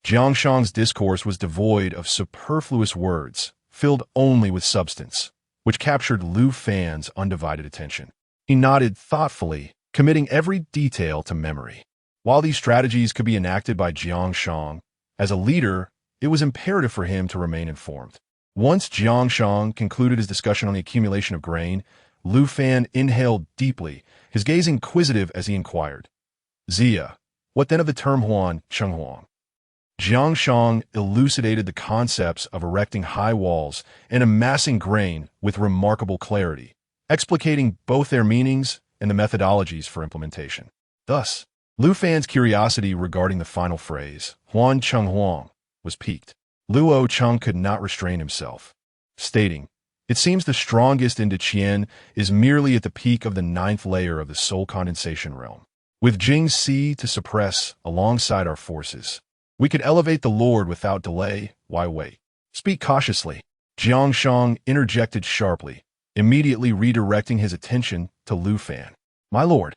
Jiang Shang's discourse was devoid of superfluous words, filled only with substance, which captured Lu Fan's undivided attention. He nodded thoughtfully, committing every detail to memory. While these strategies could be enacted by Jiang Shang, as a leader, it was imperative for him to remain informed. Once Jiang Shang concluded his discussion on the accumulation of grain, Lu Fan inhaled deeply, his gaze inquisitive as he inquired, "Zia, what then of the term Huan Cheng Huang?" Jiang Shang elucidated the concepts of erecting high walls and amassing grain with remarkable clarity, explicating both their meanings and the methodologies for implementation. Thus, Lu Fan's curiosity regarding the final phrase, Huan Cheng Huang, was piqued. Luo Cheng could not restrain himself, stating, "It seems the strongest into Tian is merely at the peak of the 9th layer of the soul condensation realm. With Jing Si to suppress alongside our forces, we could elevate the Lord without delay. Why wait?" "Speak cautiously," Jiang Shang interjected sharply, immediately redirecting his attention to Lu Fan. "My lord,"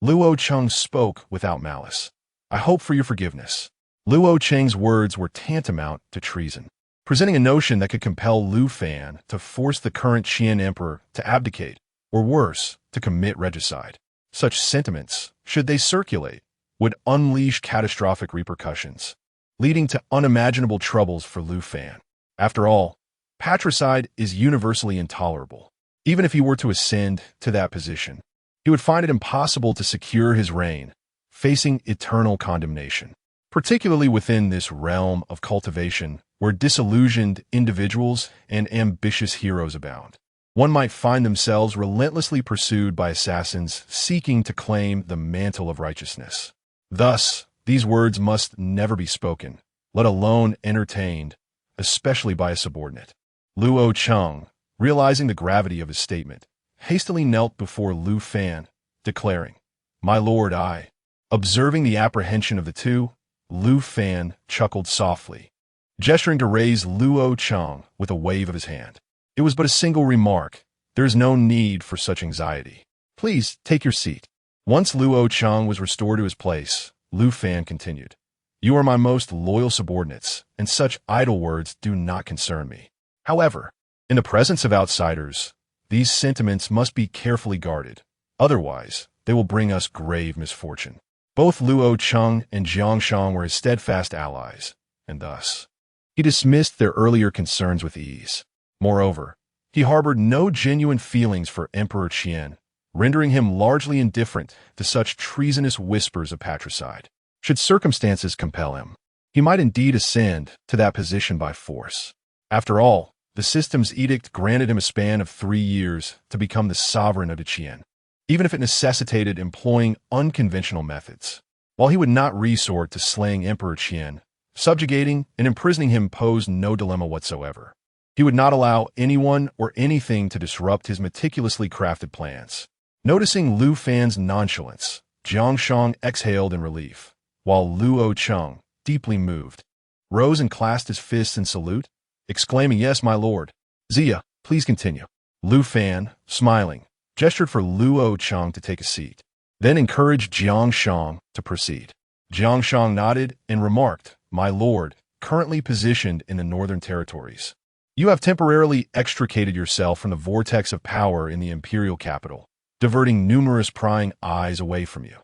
Luo Cheng spoke without malice, "I hope for your forgiveness." Luo Cheng's words were tantamount to treason, presenting a notion that could compel Lu Fan to force the current Qian emperor to abdicate, or worse, to commit regicide. Such sentiments, should they circulate, would unleash catastrophic repercussions, leading to unimaginable troubles for Lu Fan. After all, patricide is universally intolerable. Even if he were to ascend to that position, he would find it impossible to secure his reign, facing eternal condemnation, particularly within this realm of cultivation where disillusioned individuals and ambitious heroes abound. One might find themselves relentlessly pursued by assassins seeking to claim the mantle of righteousness. Thus, these words must never be spoken, let alone entertained, especially by a subordinate. Luo Cheng, realizing the gravity of his statement, hastily knelt before Lu Fan, declaring, "My lord, I." Observing the apprehension of the two, Lu Fan chuckled softly, gesturing to raise Luo Cheng with a wave of his hand. "It was but a single remark. There is no need for such anxiety. Please take your seat." Once Luo Cheng was restored to his place, Lu Fan continued, "You are my most loyal subordinates, and such idle words do not concern me. However, in the presence of outsiders, these sentiments must be carefully guarded. Otherwise, they will bring us grave misfortune." Both Luo Cheng and Jiang Shang were his steadfast allies, and thus, he dismissed their earlier concerns with ease. Moreover, he harbored no genuine feelings for Emperor Qian, rendering him largely indifferent to such treasonous whispers of patricide. Should circumstances compel him, he might indeed ascend to that position by force. After all, the system's edict granted him a span of 3 years to become the sovereign of the Qian, even if it necessitated employing unconventional methods. While he would not resort to slaying Emperor Qian, subjugating and imprisoning him posed no dilemma whatsoever. He would not allow anyone or anything to disrupt his meticulously crafted plans. Noticing Lu Fan's nonchalance, Jiang Shang exhaled in relief, while Luo Cheng, deeply moved, rose and clasped his fists in salute, exclaiming, "Yes, my lord. Zia, please continue." Lu Fan, smiling, gestured for Luo Cheng to take a seat, then encouraged Jiang Shang to proceed. Jiang Shang nodded and remarked, "My lord, currently positioned in the northern territories, you have temporarily extricated yourself from the vortex of power in the imperial capital, diverting numerous prying eyes away from you.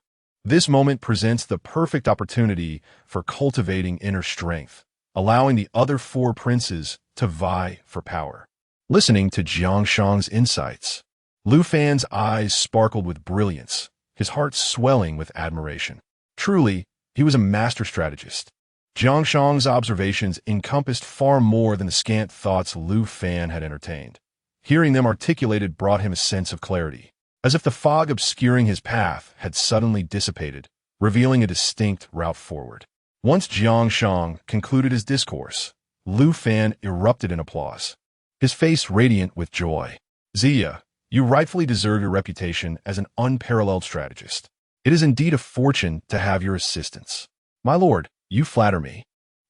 This moment presents the perfect opportunity for cultivating inner strength, allowing the other 4 princes to vie for power. Listening to Jiang Shang's insights, Lu Fan's eyes sparkled with brilliance, his heart swelling with admiration. Truly, he was a master strategist. Jiang Shang's observations encompassed far more than the scant thoughts Lu Fan had entertained. Hearing them articulated brought him a sense of clarity, as if the fog obscuring his path had suddenly dissipated, revealing a distinct route forward. Once Jiang Shang concluded his discourse, Lu Fan erupted in applause, his face radiant with joy. "Zia, you rightfully deserve your reputation as an unparalleled strategist. It is indeed a fortune to have your assistance." "My lord, you flatter me,"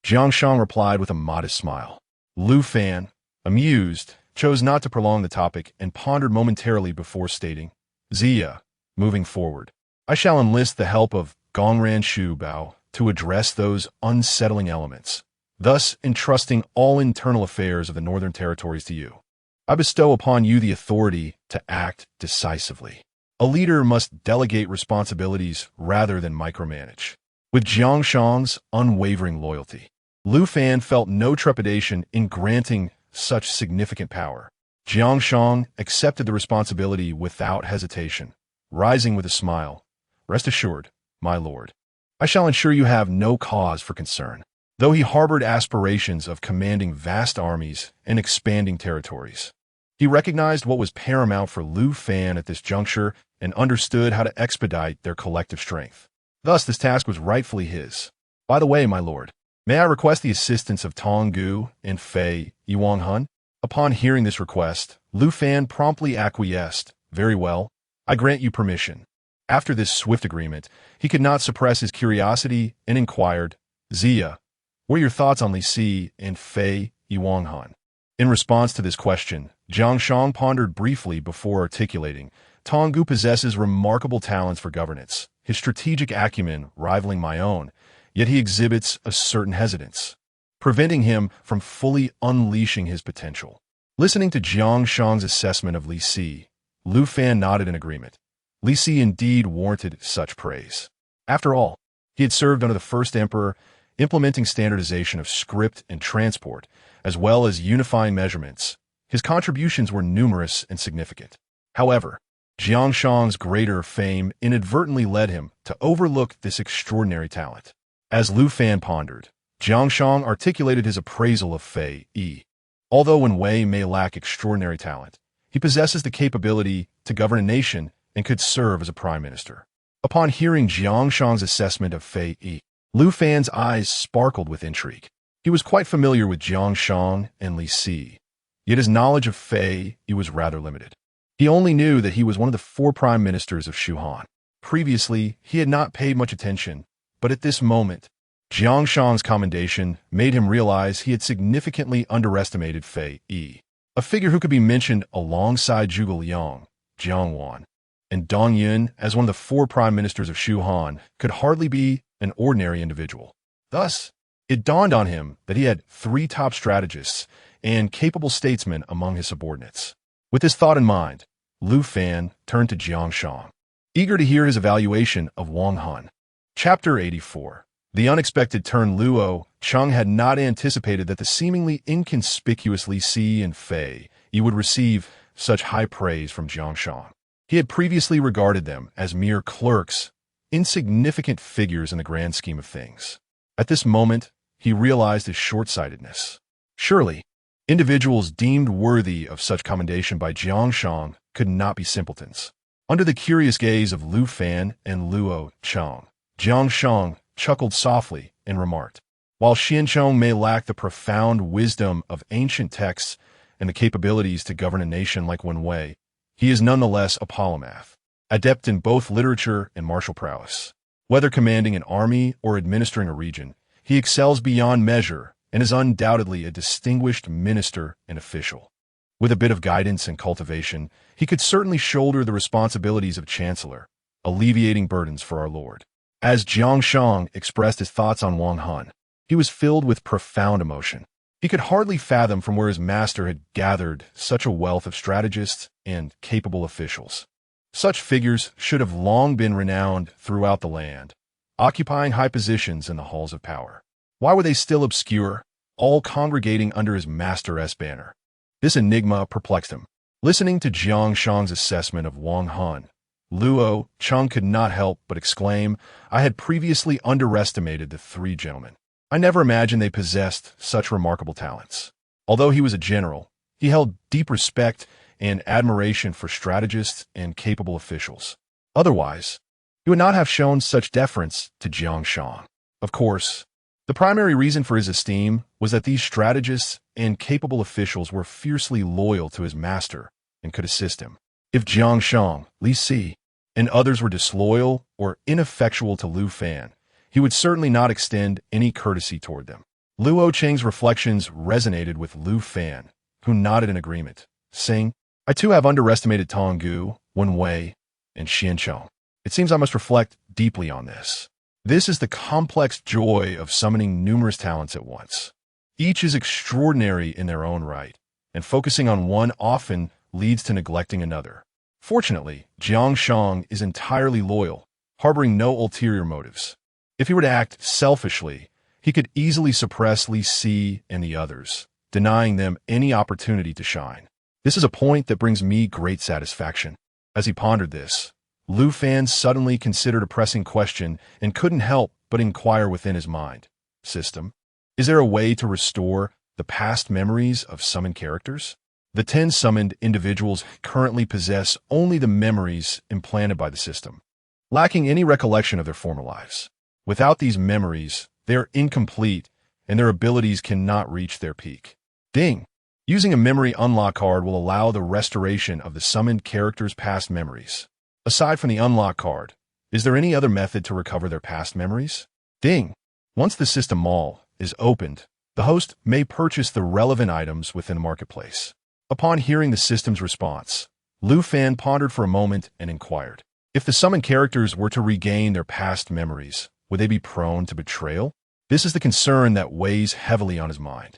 Jiang Shang replied with a modest smile. Lu Fan, amused, chose not to prolong the topic and pondered momentarily before stating, "Zia, moving forward, I shall enlist the help of Gongran Shu Bao to address those unsettling elements, thus entrusting all internal affairs of the Northern Territories to you. I bestow upon you the authority to act decisively. A leader must delegate responsibilities rather than micromanage." With Jiang Shang's unwavering loyalty, Lu Fan felt no trepidation in granting such significant power. Jiang Shang accepted the responsibility without hesitation, rising with a smile. "Rest assured, my lord, I shall ensure you have no cause for concern." Though he harbored aspirations of commanding vast armies and expanding territories, he recognized what was paramount for Lu Fan at this juncture and understood how to expedite their collective strength. Thus, this task was rightfully his. "By the way, my lord, may I request the assistance of Tong Gu and Fei Yuang Hun?" Upon hearing this request, Lu Fan promptly acquiesced. "Very well, I grant you permission." After this swift agreement, he could not suppress his curiosity and inquired, "Zia, what are your thoughts on Li Si and Fei Yuang Han?" In response to this question, Jiang Shang pondered briefly before articulating, "Tong Gu possesses remarkable talents for governance, his strategic acumen rivaling my own, yet he exhibits a certain hesitance, preventing him from fully unleashing his potential." Listening to Jiang Shang's assessment of Li Si, Lu Fan nodded in agreement. Li Si indeed warranted such praise. After all, he had served under the first emperor, implementing standardization of script and transport, as well as unifying measurements. His contributions were numerous and significant. However, Jiang Shang's greater fame inadvertently led him to overlook this extraordinary talent. As Lu Fan pondered, Jiang Shang articulated his appraisal of Fei Yi. Although Wen Wei may lack extraordinary talent, he possesses the capability to govern a nation and could serve as a prime minister. Upon hearing Jiang Shang's assessment of Fei Yi, Lu Fan's eyes sparkled with intrigue. He was quite familiar with Jiang Shang and Li Si, yet his knowledge of Fei Yi was rather limited. He only knew that he was one of the 4 prime ministers of Shu Han. Previously, he had not paid much attention, but at this moment, Jiang Shang's commendation made him realize he had significantly underestimated Fei Yi, a figure who could be mentioned alongside Zhuge Liang, Jiang Wan, and Dong Yun as one of the 4 prime ministers of Shu Han could hardly be an ordinary individual. Thus, it dawned on him that he had 3 top strategists and capable statesmen among his subordinates. With this thought in mind, Lu Fan turned to Jiang Shang, eager to hear his evaluation of Wang Han. Chapter 84. The unexpected turn. Luo Cheng had not anticipated that the seemingly inconspicuous Li Si and Fei Yi would receive such high praise from Jiang Shang. He had previously regarded them as mere clerks, insignificant figures in the grand scheme of things. At this moment, he realized his short-sightedness. Surely, individuals deemed worthy of such commendation by Jiang Shang could not be simpletons. Under the curious gaze of Lu Fan and Luo Cheng, Jiang Shang chuckled softly and remarked, "While Qiong may lack the profound wisdom of ancient texts and the capabilities to govern a nation like Wen Wei, he is nonetheless a polymath, adept in both literature and martial prowess. Whether commanding an army or administering a region, he excels beyond measure and is undoubtedly a distinguished minister and official. With a bit of guidance and cultivation, he could certainly shoulder the responsibilities of chancellor, alleviating burdens for our lord." As Jiang Shang expressed his thoughts on Wang Han, he was filled with profound emotion. He could hardly fathom from where his master had gathered such a wealth of strategists and capable officials. Such figures should have long been renowned throughout the land, occupying high positions in the halls of power. Why were they still obscure, all congregating under his master's banner? This enigma perplexed him. Listening to Jiang Shang's assessment of Wang Han, Luo Cheng could not help but exclaim, "I had previously underestimated the three gentlemen. I never imagined they possessed such remarkable talents." Although he was a general, he held deep respect and admiration for strategists and capable officials. Otherwise, he would not have shown such deference to Jiang Shang. Of course, the primary reason for his esteem was that these strategists and capable officials were fiercely loyal to his master and could assist him. If Jiang Shang, Li Si, and others were disloyal or ineffectual to Lu Fan, he would certainly not extend any courtesy toward them. Luo Cheng's reflections resonated with Lu Fan, who nodded in agreement, saying, "I too have underestimated Tong Gu, Wen Wei, and Qian. It seems I must reflect deeply on this. This is the complex joy of summoning numerous talents at once. Each is extraordinary in their own right, and focusing on one often leads to neglecting another. Fortunately, Jiang Shang is entirely loyal, harboring no ulterior motives. If he were to act selfishly, he could easily suppress Li Si and the others, denying them any opportunity to shine. This is a point that brings me great satisfaction." As he pondered this, Lu Fan suddenly considered a pressing question and couldn't help but inquire within his mind. "System, is there a way to restore the past memories of summoned characters? The 10 summoned individuals currently possess only the memories implanted by the system, lacking any recollection of their former lives. Without these memories, they are incomplete and their abilities cannot reach their peak. Ding! Using a memory unlock card will allow the restoration of the summoned character's past memories. Aside from the unlock card, is there any other method to recover their past memories? Ding! Once the system mall is opened, the host may purchase the relevant items within the marketplace." Upon hearing the system's response, Lu Fan pondered for a moment and inquired, "If the summoned characters were to regain their past memories, would they be prone to betrayal?" This is the concern that weighs heavily on his mind.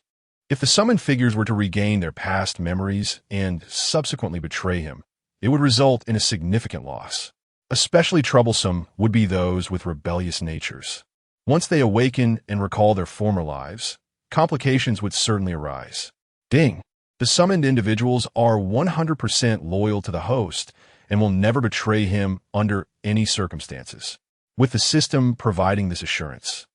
If the summoned figures were to regain their past memories and subsequently betray him, it would result in a significant loss. Especially troublesome would be those with rebellious natures. Once they awaken and recall their former lives, complications would certainly arise. Ding! The summoned individuals are 100% loyal to the host and will never betray him under any circumstances. With the system providing this assurance,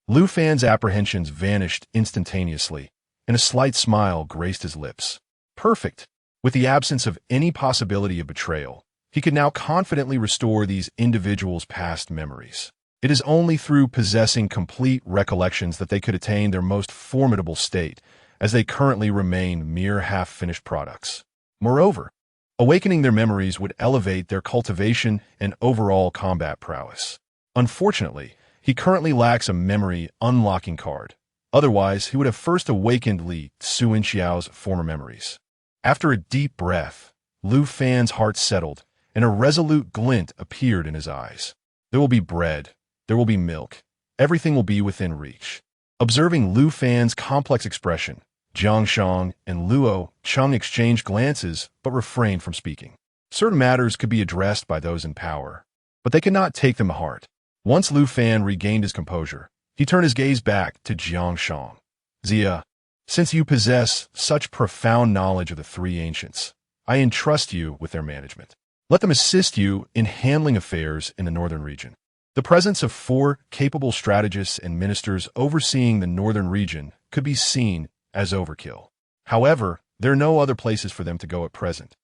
Lu Fan's apprehensions vanished instantaneously, and a slight smile graced his lips. Perfect! With the absence of any possibility of betrayal, he could now confidently restore these individuals' past memories. It is only through possessing complete recollections that they could attain their most formidable state, as they currently remain mere half-finished products. Moreover, awakening their memories would elevate their cultivation and overall combat prowess. Unfortunately, he currently lacks a memory unlocking card. Otherwise, he would have first awakened Li Cunxiao's former memories. After a deep breath, Lu Fan's heart settled, and a resolute glint appeared in his eyes. There will be bread, there will be milk, everything will be within reach. Observing Lu Fan's complex expression, Jiang Shang and Luo Cheng exchanged glances but refrained from speaking. Certain matters could be addressed by those in power, but they could not take them to heart. Once Lu Fan regained his composure, he turned his gaze back to Jiang Shang. "Zia, since you possess such profound knowledge of the three ancients, I entrust you with their management. Let them assist you in handling affairs in the northern region." The presence of 4 capable strategists and ministers overseeing the northern region could be seen as overkill. However, there are no other places for them to go at present,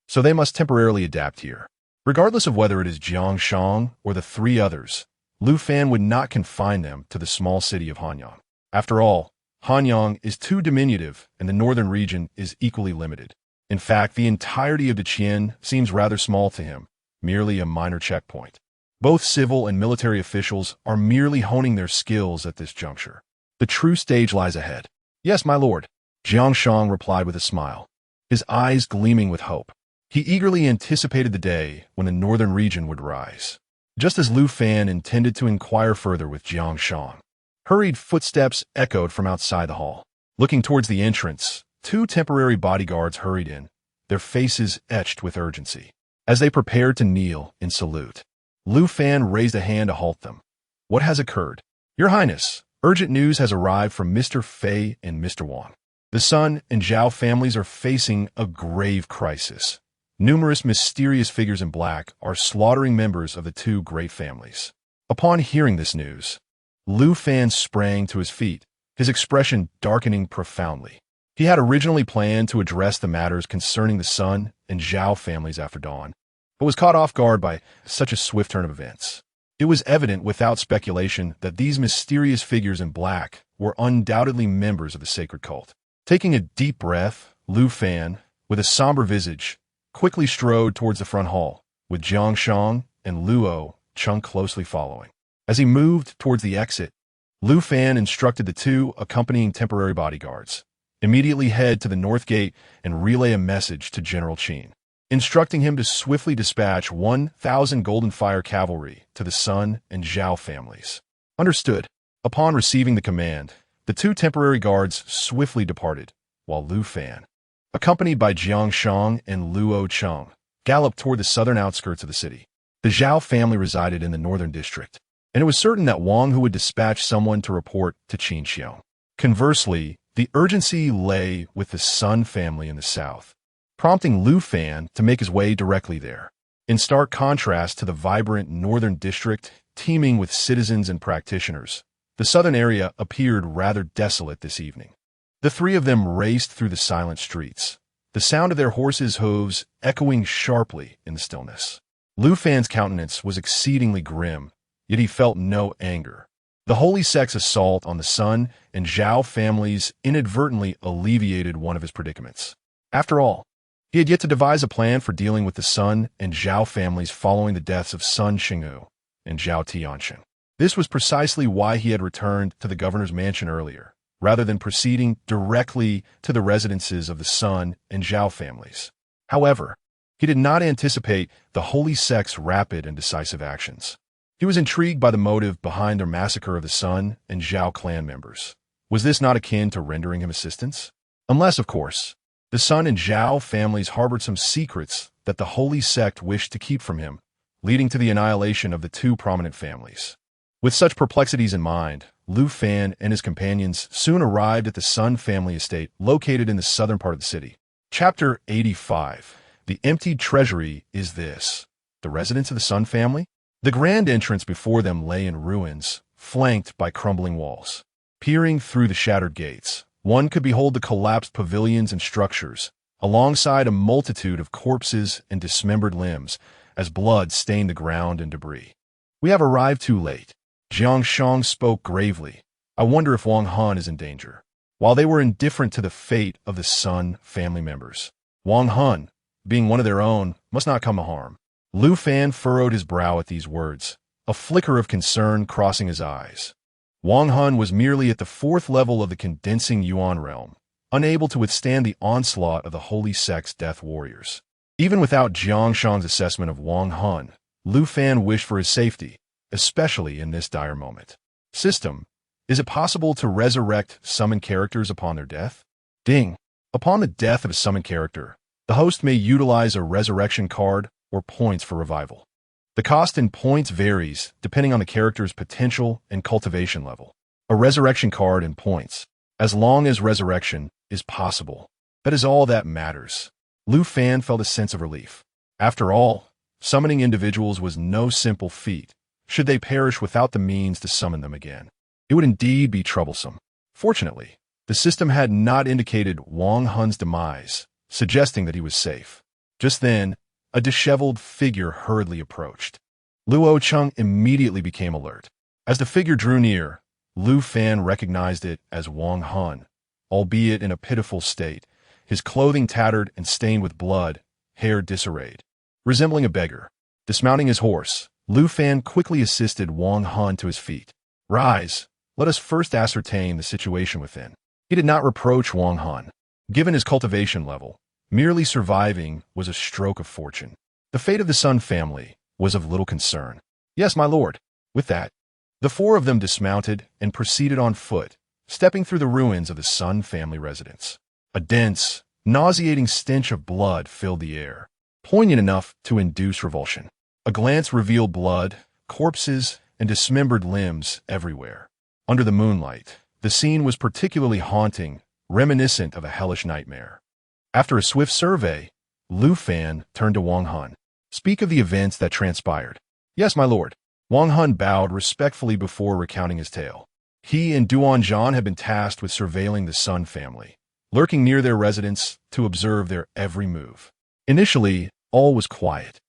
so they must temporarily adapt here. Regardless of whether it is Jiang Shang or the 3 others, Lu Fan would not confine them to the small city of Hanyang. After all, Hanyang is too diminutive and the northern region is equally limited. In fact, the entirety of the Qian seems rather small to him, merely a minor checkpoint. Both civil and military officials are merely honing their skills at this juncture. The true stage lies ahead. "Yes, my lord," Jiang Shang replied with a smile, his eyes gleaming with hope. He eagerly anticipated the day when the northern region would rise. Just as Lu Fan intended to inquire further with Jiang Shang, hurried footsteps echoed from outside the hall. Looking towards the entrance, 2 temporary bodyguards hurried in, their faces etched with urgency. As they prepared to kneel in salute, Lu Fan raised a hand to halt them. "What has occurred?" "Your Highness, urgent news has arrived from Mr. Fei and Mr. Wang." The Sun and Zhao families are facing a grave crisis. Numerous mysterious figures in black are slaughtering members of the two great families. Upon hearing this news, Lu Fan sprang to his feet, his expression darkening profoundly. He had originally planned to address the matters concerning the Sun and Zhao families after dawn, but was caught off guard by such a swift turn of events. It was evident without speculation that these mysterious figures in black were undoubtedly members of the sacred cult. Taking a deep breath, Lu Fan, with a somber visage, quickly strode towards the front hall, with Jiang Sheng and Luo Cheng closely following. As he moved towards the exit, Lu Fan instructed the two accompanying temporary bodyguards, immediately head to the north gate and relay a message to General Qin, instructing him to swiftly dispatch 1,000 Golden Fire cavalry to the Sun and Zhao families. Understood. Upon receiving the command, the two temporary guards swiftly departed, while Lu Fan, accompanied by Jiang Sheng and Luo Cheng, galloped toward the southern outskirts of the city. The Zhao family resided in the northern district, and it was certain that Wang Hu would dispatch someone to report to Cunxiao. Conversely, the urgency lay with the Sun family in the south, prompting Lu Fan to make his way directly there. In stark contrast to the vibrant northern district teeming with citizens and practitioners, the southern area appeared rather desolate this evening. The three of them raced through the silent streets, the sound of their horses' hooves echoing sharply in the stillness. Lu Fan's countenance was exceedingly grim, yet he felt no anger. The holy sect's assault on the Sun and Zhao families inadvertently alleviated one of his predicaments. After all, he had yet to devise a plan for dealing with the Sun and Zhao families following the deaths of Sun Shenghu and Zhao Tianchen. This was precisely why he had returned to the governor's mansion earlier, rather than proceeding directly to the residences of the Sun and Zhao families. However, he did not anticipate the holy sect's rapid and decisive actions. He was intrigued by the motive behind their massacre of the Sun and Zhao clan members. Was this not akin to rendering him assistance? Unless, of course, the Sun and Zhao families harbored some secrets that the holy sect wished to keep from him, leading to the annihilation of the two prominent families. With such perplexities in mind, Lu Fan and his companions soon arrived at the Sun family estate located in the southern part of the city. Chapter 85. The emptied treasury is this: the residence of the Sun family? The grand entrance before them lay in ruins, flanked by crumbling walls. Peering through the shattered gates, one could behold the collapsed pavilions and structures, alongside a multitude of corpses and dismembered limbs, as blood stained the ground and debris. We have arrived too late. Jiang Sheng spoke gravely. I wonder if Wang Han is in danger. While they were indifferent to the fate of the Sun family members, Wang Han, being one of their own, must not come to harm. Lu Fan furrowed his brow at these words, a flicker of concern crossing his eyes. Wang Han was merely at the fourth level of the condensing Yuan realm, unable to withstand the onslaught of the holy sect's death warriors. Even without Jiang Sheng's assessment of Wang Han, Lu Fan wished for his safety, especially in this dire moment. System: is it possible to resurrect summoned characters upon their death? Ding. Upon the death of a summoned character, the host may utilize a resurrection card or points for revival. The cost in points varies depending on the character's potential and cultivation level. A resurrection card and points, as long as resurrection is possible. That is all that matters. Lu Fan felt a sense of relief. After all, summoning individuals was no simple feat. Should they perish without the means to summon them again, it would indeed be troublesome. Fortunately, the system had not indicated Wang Han's demise, suggesting that he was safe. Just then, a disheveled figure hurriedly approached. Luo Cheng immediately became alert. As the figure drew near, Lu Fan recognized it as Wang Han, albeit in a pitiful state, his clothing tattered and stained with blood, hair disarrayed. Resembling a beggar, dismounting his horse, Lu Fan quickly assisted Wang Han to his feet. Rise, let us first ascertain the situation within. He did not reproach Wang Han. Given his cultivation level, merely surviving was a stroke of fortune. The fate of the Sun family was of little concern. Yes, my lord. With that, the four of them dismounted and proceeded on foot, stepping through the ruins of the Sun family residence. A dense, nauseating stench of blood filled the air, poignant enough to induce revulsion. A glance revealed blood, corpses, and dismembered limbs everywhere. Under the moonlight, the scene was particularly haunting, reminiscent of a hellish nightmare. After a swift survey, Lu Fan turned to Wang Hun. "Speak of the events that transpired." "Yes, my lord." Wang Hun bowed respectfully before recounting his tale. He and Duan Zhan had been tasked with surveilling the Sun family, lurking near their residence to observe their every move. Initially, all was quiet.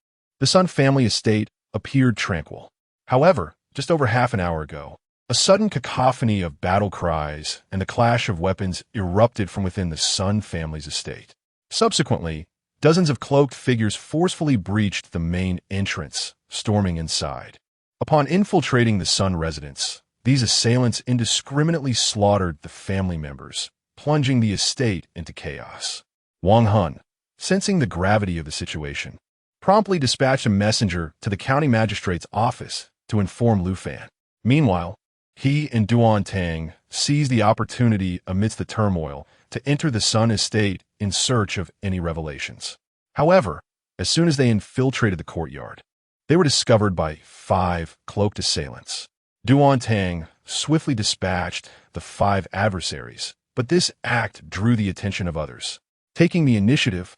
The Sun family estate appeared tranquil. However, just over half an hour ago, a sudden cacophony of battle cries and the clash of weapons erupted from within the Sun family's estate. Subsequently, dozens of cloaked figures forcefully breached the main entrance, storming inside. Upon infiltrating the Sun residence, these assailants indiscriminately slaughtered the family members, plunging the estate into chaos. Wang Hun, sensing the gravity of the situation, promptly dispatched a messenger to the county magistrate's office to inform Lu Fan. Meanwhile, he and Duan Tang seized the opportunity amidst the turmoil to enter the Sun estate in search of any revelations. However, as soon as they infiltrated the courtyard, they were discovered by 5 cloaked assailants. Duan Tang swiftly dispatched the 5 adversaries, but this act drew the attention of others. Taking the initiative,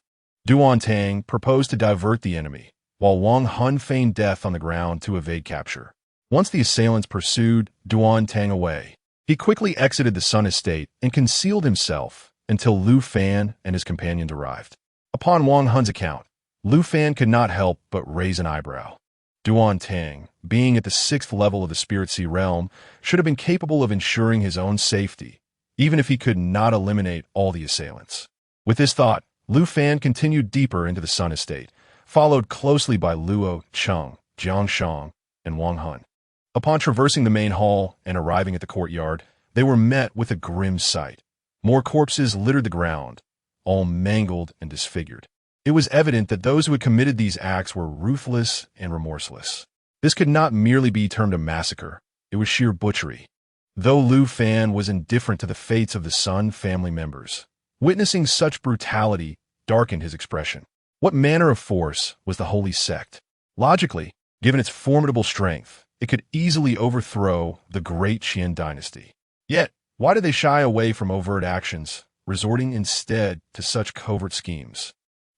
Duan Tang proposed to divert the enemy, while Wang Hun feigned death on the ground to evade capture. Once the assailants pursued Duan Tang away, he quickly exited the Sun estate and concealed himself until Lu Fan and his companions arrived. Upon Wang Hun's account, Lu Fan could not help but raise an eyebrow. Duan Tang, being at the 6th level of the Spirit Sea realm, should have been capable of ensuring his own safety, even if he could not eliminate all the assailants. With this thought, Lu Fan continued deeper into the Sun estate, followed closely by Luo Cheng, Jiang Taixu, and Wang Hun. Upon traversing the main hall and arriving at the courtyard, they were met with a grim sight. More corpses littered the ground, all mangled and disfigured. It was evident that those who had committed these acts were ruthless and remorseless. This could not merely be termed a massacre, it was sheer butchery. Though Lu Fan was indifferent to the fates of the Sun family members, witnessing such brutality darkened his expression. What manner of force was the holy sect? Logically, given its formidable strength, it could easily overthrow the Great Qian Dynasty. Yet, why did they shy away from overt actions, resorting instead to such covert schemes?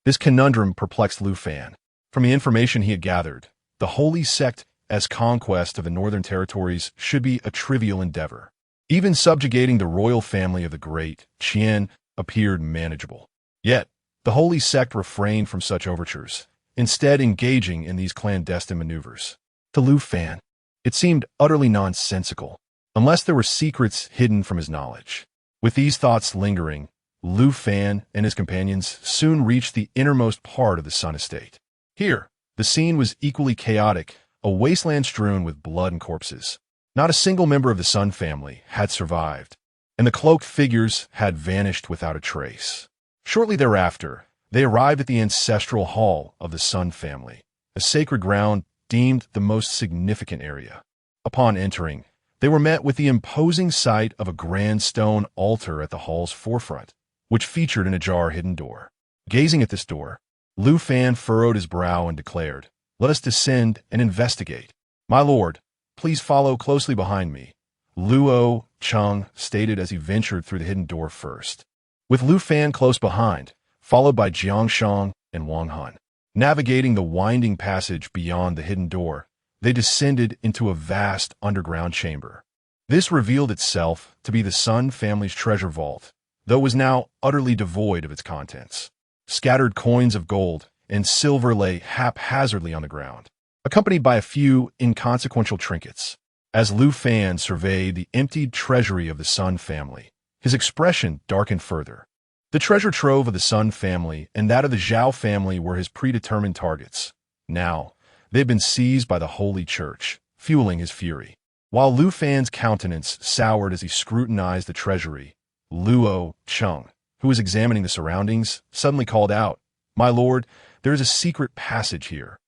This conundrum perplexed Lu Fan. From the information he had gathered, the holy sect as conquest of the northern territories should be a trivial endeavor. Even subjugating the royal family of the Great Qian appeared manageable. Yet, the holy sect refrained from such overtures, instead engaging in these clandestine maneuvers. To Lu Fan, it seemed utterly nonsensical, unless there were secrets hidden from his knowledge. With these thoughts lingering, Lu Fan and his companions soon reached the innermost part of the Sun estate. Here, the scene was equally chaotic, a wasteland strewn with blood and corpses. Not a single member of the Sun family had survived, and the cloaked figures had vanished without a trace. Shortly thereafter, they arrived at the ancestral hall of the Sun family, a sacred ground deemed the most significant area. Upon entering, they were met with the imposing sight of a grand stone altar at the hall's forefront, which featured an ajar hidden door. Gazing at this door, Lu Fan furrowed his brow and declared, "Let us descend and investigate." "My lord, please follow closely behind me," Luo Cheng stated as he ventured through the hidden door first. With Lu Fan close behind, followed by Jiang Taixu and Wang Hun, navigating the winding passage beyond the hidden door, they descended into a vast underground chamber. This revealed itself to be the Sun family's treasure vault, though was now utterly devoid of its contents. Scattered coins of gold and silver lay haphazardly on the ground, accompanied by a few inconsequential trinkets. As Lu Fan surveyed the emptied treasury of the Sun family, his expression darkened further. The treasure trove of the Sun family and that of the Zhao family were his predetermined targets. Now, they had been seized by the Holy Church, fueling his fury. While Lu Fan's countenance soured as he scrutinized the treasury, Luo Cheng, who was examining the surroundings, suddenly called out, "My lord, there is a secret passage here."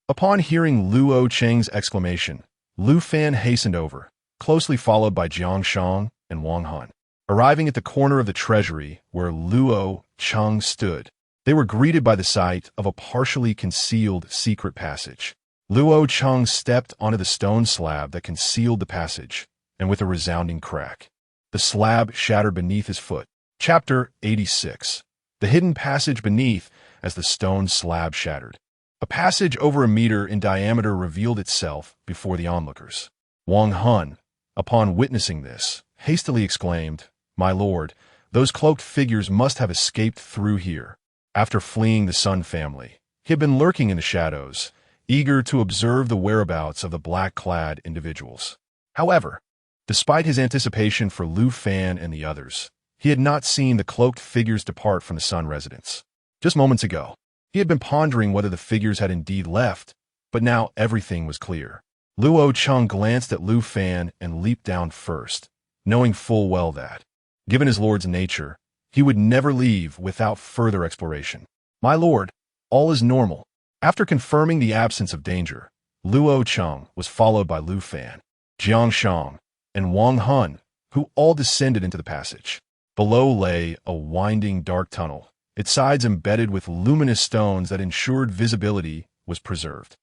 Upon hearing Luo Cheng's exclamation, Lu Fan hastened over, closely followed by Jiang Taixu and Wang Hun. Arriving at the corner of the treasury where Luo Cheng stood, they were greeted by the sight of a partially concealed secret passage. Luo Cheng stepped onto the stone slab that concealed the passage, and with a resounding crack, the slab shattered beneath his foot. Chapter 86. The Hidden Passage Beneath as the stone slab shattered. A passage over a meter in diameter revealed itself before the onlookers. Wang Hun, upon witnessing this, hastily exclaimed, "My lord, those cloaked figures must have escaped through here." After fleeing the Sun family, he had been lurking in the shadows, eager to observe the whereabouts of the black-clad individuals. However, despite his anticipation for Lu Fan and the others, he had not seen the cloaked figures depart from the Sun residence. Just moments ago, he had been pondering whether the figures had indeed left, but now everything was clear. Luo Cheng glanced at Lu Fan and leaped down first, knowing full well that, given his lord's nature, he would never leave without further exploration. "My lord, all is normal." After confirming the absence of danger, Luo Cheng was followed by Lu Fan, Jiang Sheng, and Wang Hun, who all descended into the passage. Below lay a winding dark tunnel, its sides embedded with luminous stones that ensured visibility was preserved.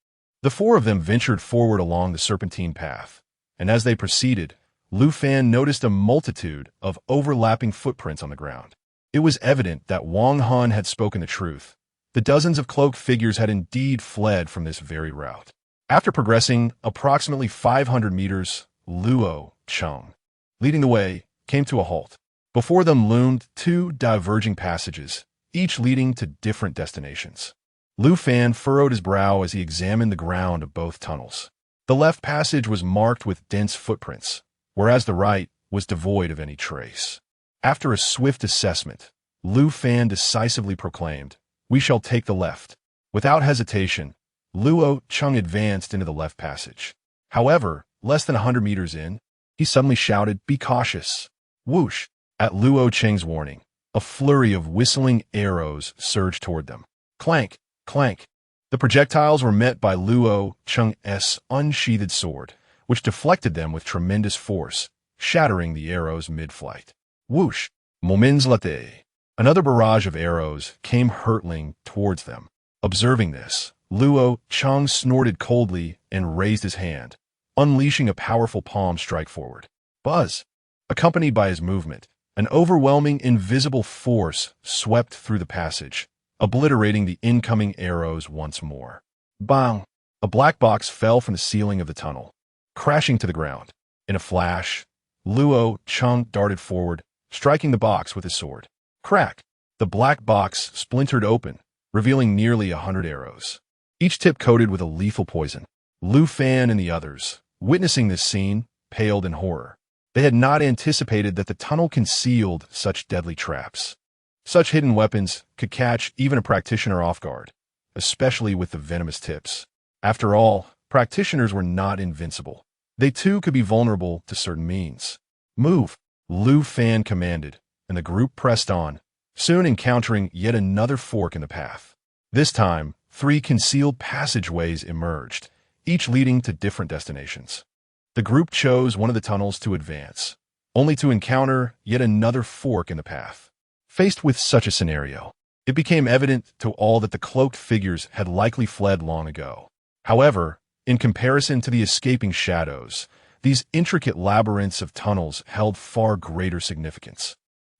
The four of them ventured forward along the serpentine path, and as they proceeded, Lu Fan noticed a multitude of overlapping footprints on the ground. It was evident that Wang Hun had spoken the truth. The dozens of cloaked figures had indeed fled from this very route. After progressing approximately 500 meters, Luo Cheng, leading the way, came to a halt. Before them loomed two diverging passages, each leading to different destinations. Lu Fan furrowed his brow as he examined the ground of both tunnels. The left passage was marked with dense footprints, whereas the right was devoid of any trace. After a swift assessment, Lu Fan decisively proclaimed, "We shall take the left." Without hesitation, Luo Cheng advanced into the left passage. However, less than 100 meters in, he suddenly shouted, "Be cautious!" Whoosh! At Luo Cheng's warning, a flurry of whistling arrows surged toward them. Clank! Clank! The projectiles were met by Luo Cheng's unsheathed sword, which deflected them with tremendous force, shattering the arrows mid-flight. Whoosh! Moments later, another barrage of arrows came hurtling towards them. Observing this, Luo Cheng snorted coldly and raised his hand, unleashing a powerful palm strike forward. Buzz! Accompanied by his movement, an overwhelming invisible force swept through the passage, obliterating the incoming arrows once more. Bang! A black box fell from the ceiling of the tunnel, crashing to the ground. In a flash, Luo Cheng darted forward, striking the box with his sword. Crack! The black box splintered open, revealing nearly 100 arrows, each tip coated with a lethal poison. Lu Fan and the others, witnessing this scene, paled in horror. They had not anticipated that the tunnel concealed such deadly traps. Such hidden weapons could catch even a practitioner off guard, especially with the venomous tips. After all, practitioners were not invincible. They too could be vulnerable to certain means. Move! Lu Fan commanded, and the group pressed on, soon encountering yet another fork in the path. This time, 3 concealed passageways emerged, each leading to different destinations. The group chose one of the tunnels to advance, only to encounter yet another fork in the path. Faced with such a scenario, it became evident to all that the cloaked figures had likely fled long ago. However, in comparison to the escaping shadows, these intricate labyrinths of tunnels held far greater significance.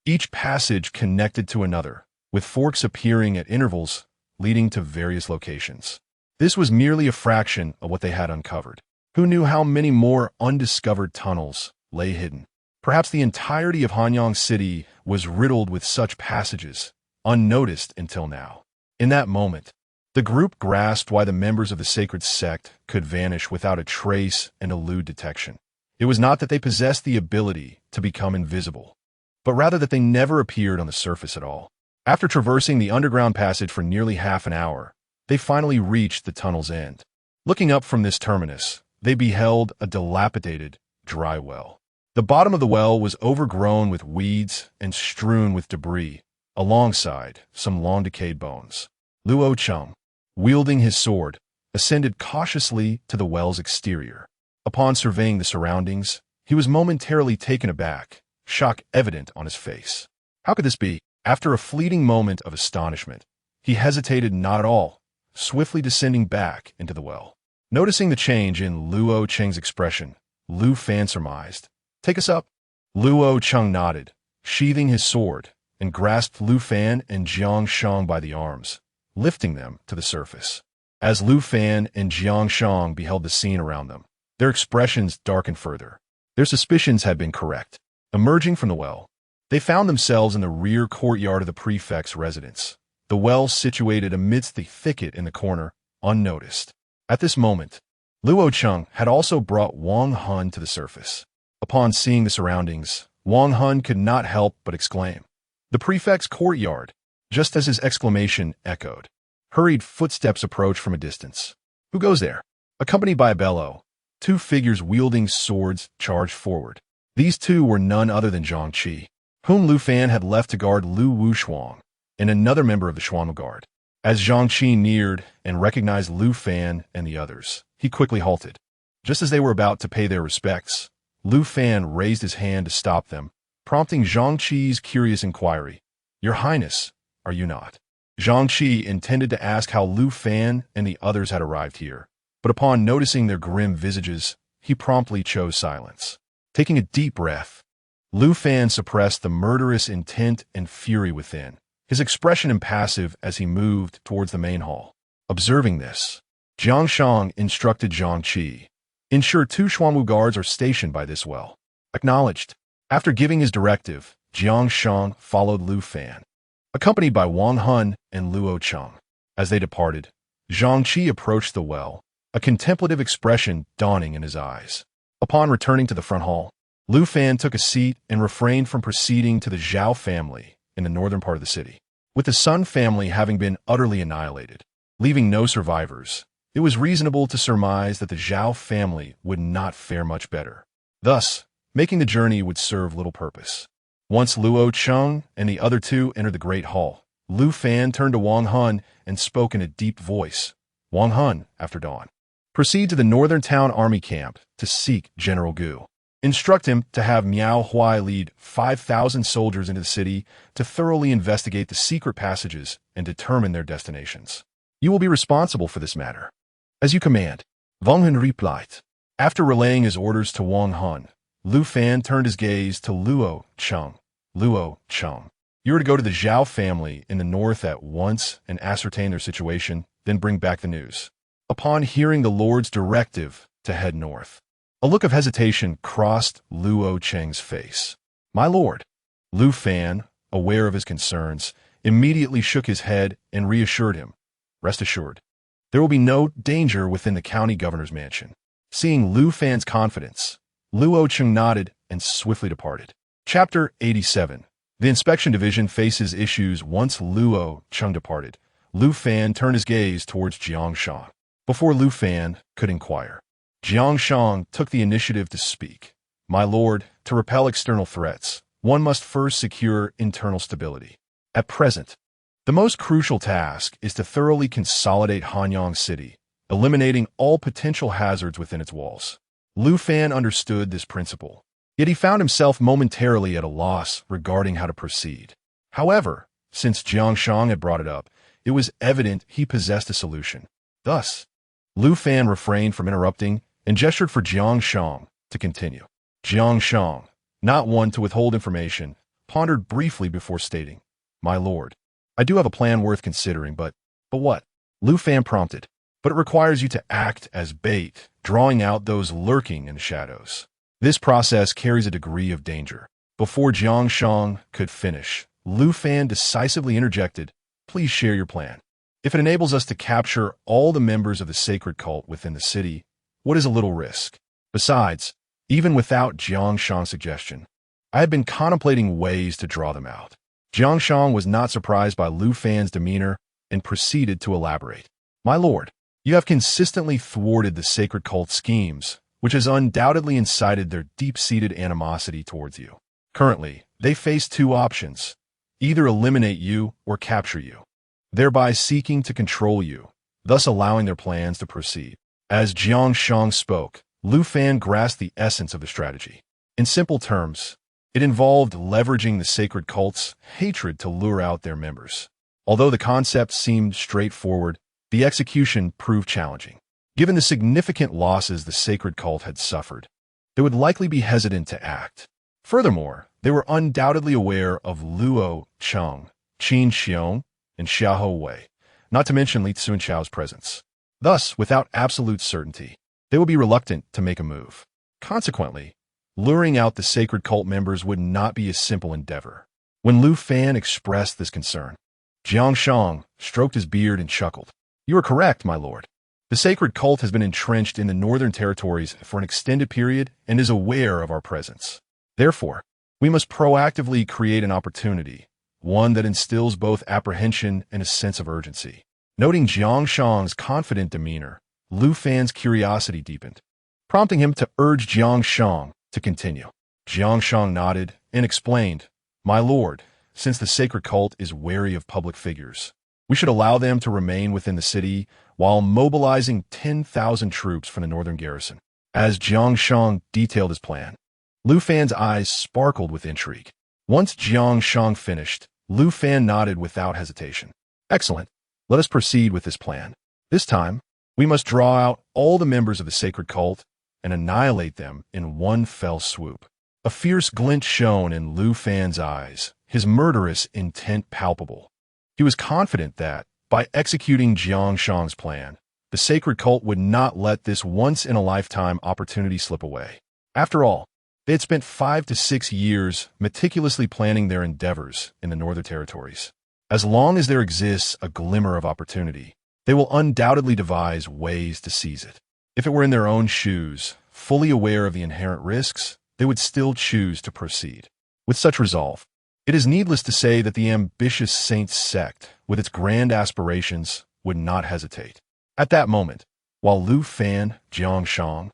Each passage connected to another, with forks appearing at intervals, leading to various locations. This was merely a fraction of what they had uncovered. Who knew how many more undiscovered tunnels lay hidden? Perhaps the entirety of Hanyang City was riddled with such passages, unnoticed until now. In that moment, the group grasped why the members of the sacred sect could vanish without a trace and elude detection. It was not that they possessed the ability to become invisible, but rather that they never appeared on the surface at all. After traversing the underground passage for nearly half an hour, they finally reached the tunnel's end. Looking up from this terminus, they beheld a dilapidated, dry well. The bottom of the well was overgrown with weeds and strewn with debris, alongside some long-decayed bones. Luo Cheng, wielding his sword, ascended cautiously to the well's exterior. Upon surveying the surroundings, he was momentarily taken aback, shock evident on his face. How could this be? After a fleeting moment of astonishment, he hesitated not at all, swiftly descending back into the well. Noticing the change in Luo Cheng's expression, Lu Fan surmised, "Take us up." Luo Cheng nodded, sheathing his sword, and grasped Lu Fan and Jiang Shang by the arms, lifting them to the surface. As Lu Fan and Jiang Shang beheld the scene around them, their expressions darkened further. Their suspicions had been correct. Emerging from the well, they found themselves in the rear courtyard of the prefect's residence, the well situated amidst the thicket in the corner, unnoticed. At this moment, Luo Cheng had also brought Wang Hun to the surface. Upon seeing the surroundings, Wang Hun could not help but exclaim. The prefect's courtyard, just as his exclamation echoed. Hurried footsteps approached from a distance. Who goes there? Accompanied by a bellow, two figures wielding swords charged forward. These two were none other than Zhang Qi, whom Lu Fan had left to guard Lu Wushuang, and another member of the Xuanwu Guard. As Zhang Qi neared and recognized Lu Fan and the others, he quickly halted. Just as they were about to pay their respects, Lu Fan raised his hand to stop them, prompting Zhang Qi's curious inquiry. "Your Highness, are you not?" Zhang Qi intended to ask how Lu Fan and the others had arrived here, but upon noticing their grim visages, he promptly chose silence. Taking a deep breath, Lu Fan suppressed the murderous intent and fury within, his expression impassive as he moved towards the main hall. Observing this, Jiang Shang instructed Zhang Qi, "Ensure 2 Xuanwu guards are stationed by this well." Acknowledged. After giving his directive, Jiang Shang followed Lu Fan, accompanied by Wang Hun and Luo Cheng. As they departed, Zhang Qi approached the well, a contemplative expression dawning in his eyes. Upon returning to the front hall, Lu Fan took a seat and refrained from proceeding to the Zhao family in the northern part of the city. With the Sun family having been utterly annihilated, leaving no survivors, it was reasonable to surmise that the Zhao family would not fare much better. Thus, making the journey would serve little purpose. Once Luo Cheng and the other two entered the Great Hall, Lu Fan turned to Wang Hun and spoke in a deep voice. "Wang Hun, after dawn, proceed to the northern town army camp to seek General Gu. Instruct him to have Miao Huai lead 5,000 soldiers into the city to thoroughly investigate the secret passages and determine their destinations. You will be responsible for this matter." "As you command," Wang Hun replied. After relaying his orders to Wang Hun, Lu Fan turned his gaze to Luo Cheng. "Luo Cheng, you are to go to the Zhao family in the north at once and ascertain their situation, then bring back the news." Upon hearing the Lord's directive to head north, a look of hesitation crossed Luo Cheng's face. "My lord." Lu Fan, aware of his concerns, immediately shook his head and reassured him. "Rest assured, there will be no danger within the county governor's mansion." Seeing Lu Fan's confidence, Luo Cheng nodded and swiftly departed. Chapter 87. The Inspection Division faces issues. Once Luo Cheng departed, Lu Fan turned his gaze towards Jiang Shang. Before Lu Fan could inquire, Jiang Shang took the initiative to speak. "My lord, to repel external threats, one must first secure internal stability. At present, the most crucial task is to thoroughly consolidate Hanyang City, eliminating all potential hazards within its walls." Lu Fan understood this principle, yet he found himself momentarily at a loss regarding how to proceed. However, since Jiang Shang had brought it up, it was evident he possessed a solution. Thus, Lu Fan refrained from interrupting and gestured for Jiang Shang to continue. Jiang Shang, not one to withhold information, pondered briefly before stating, "My lord, I do have a plan worth considering, but what?" Lu Fan prompted. "But it requires you to act as bait, drawing out those lurking in the shadows. This process carries a degree of danger." Before Jiang Shang could finish, Lu Fan decisively interjected, "Please share your plan. If it enables us to capture all the members of the sacred cult within the city, what is a little risk? Besides, even without Jiang Shang's suggestion, I had been contemplating ways to draw them out." Jiang Shang was not surprised by Lu Fan's demeanor and proceeded to elaborate. "My lord, you have consistently thwarted the sacred cult schemes, which has undoubtedly incited their deep-seated animosity towards you. Currently, they face 2 options: either eliminate you or capture you, thereby seeking to control you, thus allowing their plans to proceed." As Jiang Shang spoke, Lu Fan grasped the essence of the strategy. In simple terms, it involved leveraging the sacred cult's hatred to lure out their members. Although the concept seemed straightforward, the execution proved challenging. Given the significant losses the sacred cult had suffered, they would likely be hesitant to act. Furthermore, They were undoubtedly aware of Luo Cheng, Qiong, and Xiahou Wei, not to mention Li Cunxiao's presence. Thus, without absolute certainty, they would be reluctant to make a move. Consequently, luring out the sacred cult members would not be a simple endeavor. When Lu Fan expressed this concern, Jiang Shang stroked his beard and chuckled. "You are correct, my lord. The sacred cult has been entrenched in the northern territories for an extended period and is aware of our presence. Therefore, we must proactively create an opportunity, one that instills both apprehension and a sense of urgency." Noting Jiang Shang's confident demeanor, Lu Fan's curiosity deepened, prompting him to urge Jiang Shang to continue. Jiang Shang nodded and explained, "My lord, since the sacred cult is wary of public figures, we should allow them to remain within the city while mobilizing 10,000 troops from the northern garrison." As Jiang Shang detailed his plan, Lu Fan's eyes sparkled with intrigue. Once Jiang Shang finished, Lu Fan nodded without hesitation. "Excellent. Let us proceed with this plan. This time, we must draw out all the members of the sacred cult and annihilate them in one fell swoop." A fierce glint shone in Lu Fan's eyes, his murderous intent palpable. He was confident that, by executing Jiang Shang's plan, the sacred cult would not let this once-in-a-lifetime opportunity slip away. After all, they had spent 5 to 6 years meticulously planning their endeavors in the northern territories. As long as there exists a glimmer of opportunity, they will undoubtedly devise ways to seize it. If it were in their own shoes, fully aware of the inherent risks, they would still choose to proceed. With such resolve, it is needless to say that the ambitious Saints sect, with its grand aspirations, would not hesitate. At that moment, while Lu Fan, Jiang Shang,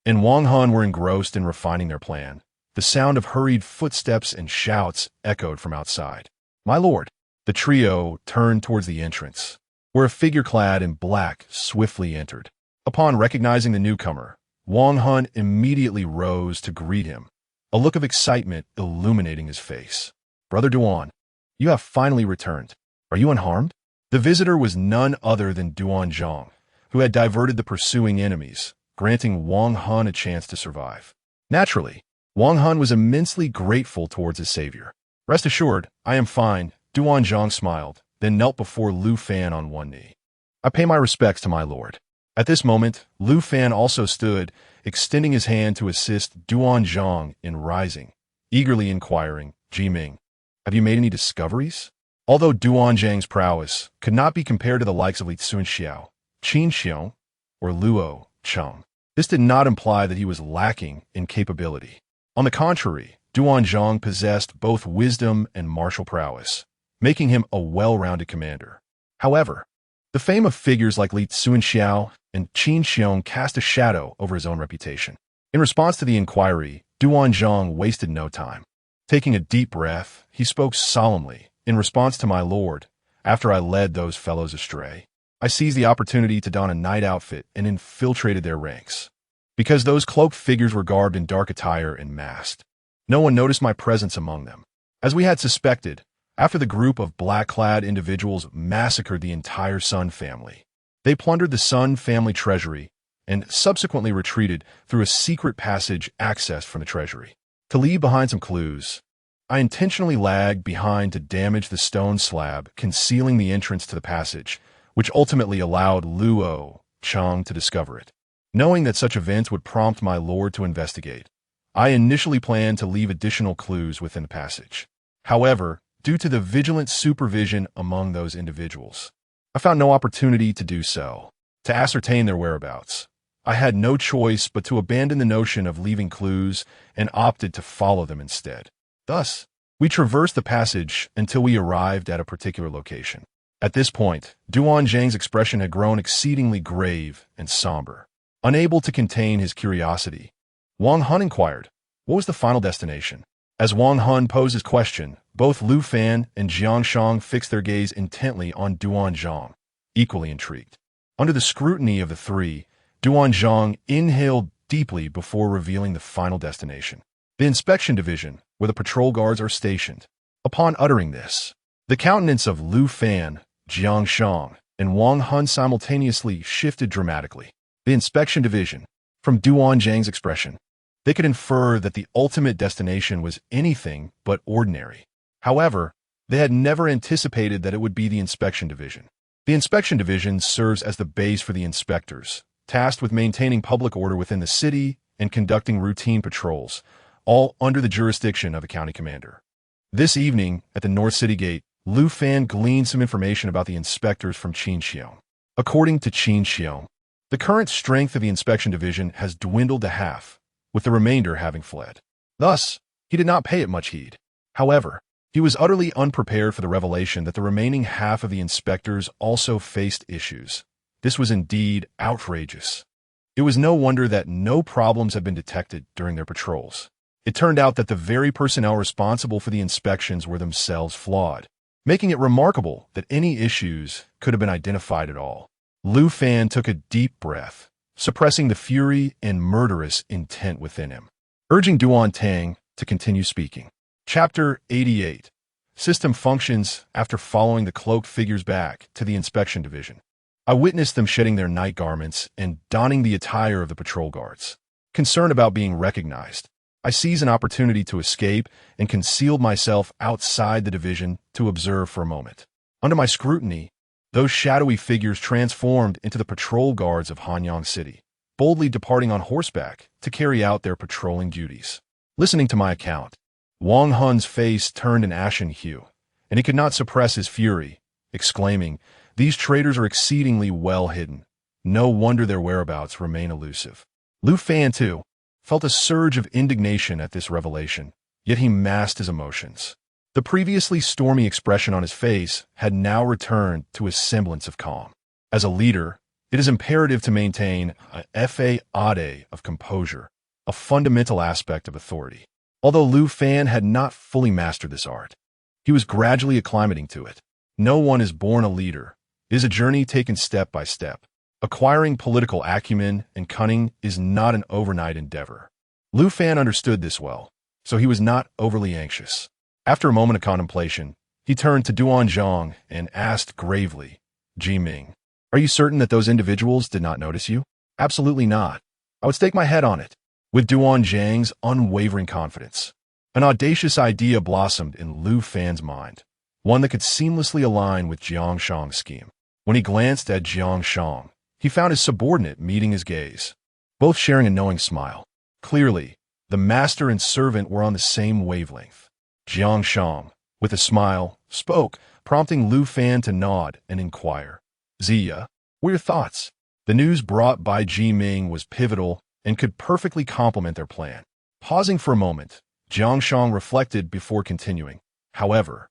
and Wang Han were engrossed in refining their plan, the sound of hurried footsteps and shouts echoed from outside. "My lord!" The trio turned towards the entrance, where a figure clad in black swiftly entered. Upon recognizing the newcomer, Wang Han immediately rose to greet him, a look of excitement illuminating his face. "Brother Duan, you have finally returned. Are you unharmed?" The visitor was none other than Duan Zhang, who had diverted the pursuing enemies, granting Wang Han a chance to survive. Naturally, Wang Han was immensely grateful towards his savior. "Rest assured, I am fine," Duan Zhang smiled, then knelt before Lu Fan on one knee. "I pay my respects to my lord." At this moment, Lu Fan also stood, extending his hand to assist Duan Zhang in rising, eagerly inquiring, "Jiming, have you made any discoveries?" Although Duan Zhang's prowess could not be compared to the likes of Li Cunxiao, Qiong, or Luo Cheng, this did not imply that he was lacking in capability. On the contrary, Duan Zhang possessed both wisdom and martial prowess, making him a well-rounded commander. However, the fame of figures like Li Cunxiao and Qiong cast a shadow over his own reputation. In response to the inquiry, Duan Zhang wasted no time. Taking a deep breath, he spoke solemnly. "In response to my lord, after I led those fellows astray, I seized the opportunity to don a night outfit and infiltrated their ranks. Because those cloaked figures were garbed in dark attire and masked, no one noticed my presence among them. As we had suspected, after the group of black-clad individuals massacred the entire Sun family, they plundered the Sun family treasury and subsequently retreated through a secret passage accessed from the treasury. To leave behind some clues, I intentionally lagged behind to damage the stone slab concealing the entrance to the passage, which ultimately allowed Luo Cheng to discover it. Knowing that such events would prompt my lord to investigate, I initially planned to leave additional clues within the passage. However, due to the vigilant supervision among those individuals, I found no opportunity to do so. To ascertain their whereabouts, I had no choice but to abandon the notion of leaving clues and opted to follow them instead. Thus, we traversed the passage until we arrived at a particular location. At this point, Duan Zhang's expression had grown exceedingly grave and somber. Unable to contain his curiosity, Wang Han inquired, "What was the final destination?" As Wang Han posed his question, both Lu Fan and Jiang Shang fixed their gaze intently on Duan Zhang, equally intrigued. Under the scrutiny of the three, Duan Zhang inhaled deeply before revealing the final destination: the inspection division, where the patrol guards are stationed. Upon uttering this, the countenance of Lu Fan, Jiang Shang, and Wang Han simultaneously shifted dramatically. The inspection division. From Duan Zhang's expression, They could infer that the ultimate destination was anything but ordinary. However, they had never anticipated that it would be the inspection division. The inspection division serves as the base for the inspectors, tasked with maintaining public order within the city and conducting routine patrols, all under the jurisdiction of a county commander. This evening, at the North City Gate, Lu Fan gleaned some information about the inspectors from Cunxiao. According to Cunxiao, the current strength of the inspection division has dwindled to half, with the remainder having fled. Thus, he did not pay it much heed. However, he was utterly unprepared for the revelation that the remaining half of the inspectors also faced issues. This was indeed outrageous. It was no wonder that no problems had been detected during their patrols. It turned out that the very personnel responsible for the inspections were themselves flawed, making it remarkable that any issues could have been identified at all. Lu Fan took a deep breath, suppressing the fury and murderous intent within him, urging Duan Tang to continue speaking. Chapter 88. System functions after following the cloaked figures back to the inspection division. I witnessed them shedding their night garments and donning the attire of the patrol guards. Concerned about being recognized, I seized an opportunity to escape and concealed myself outside the division to observe for a moment. Under my scrutiny, those shadowy figures transformed into the patrol guards of Hanyang City, boldly departing on horseback to carry out their patrolling duties. Listening to my account, Wang Hun's face turned an ashen hue, and he could not suppress his fury, exclaiming, "These traitors are exceedingly well hidden. No wonder their whereabouts remain elusive." Lu Fan, too, felt a surge of indignation at this revelation, yet he masked his emotions. The previously stormy expression on his face had now returned to a semblance of calm. As a leader, it is imperative to maintain a faade of composure, a fundamental aspect of authority. Although Lu Fan had not fully mastered this art, he was gradually acclimating to it. No one is born a leader. It is a journey taken step by step. Acquiring political acumen and cunning is not an overnight endeavor. Lu Fan understood this well, so he was not overly anxious. After a moment of contemplation, he turned to Duan Zhang and asked gravely, "Ji Ming, are you certain that those individuals did not notice you?" "Absolutely not. I would stake my head on it." With Duan Zhang's unwavering confidence, an audacious idea blossomed in Lu Fan's mind, one that could seamlessly align with Jiang Shang's scheme. When he glanced at Jiang Shang, he found his subordinate meeting his gaze, both sharing a knowing smile. Clearly, the master and servant were on the same wavelength. Jiang Shang, with a smile, spoke, prompting Lu Fan to nod and inquire, "Ziya, what are your thoughts?" The news brought by Ji Ming was pivotal and could perfectly complement their plan. Pausing for a moment, Jiang Shang reflected before continuing. "However,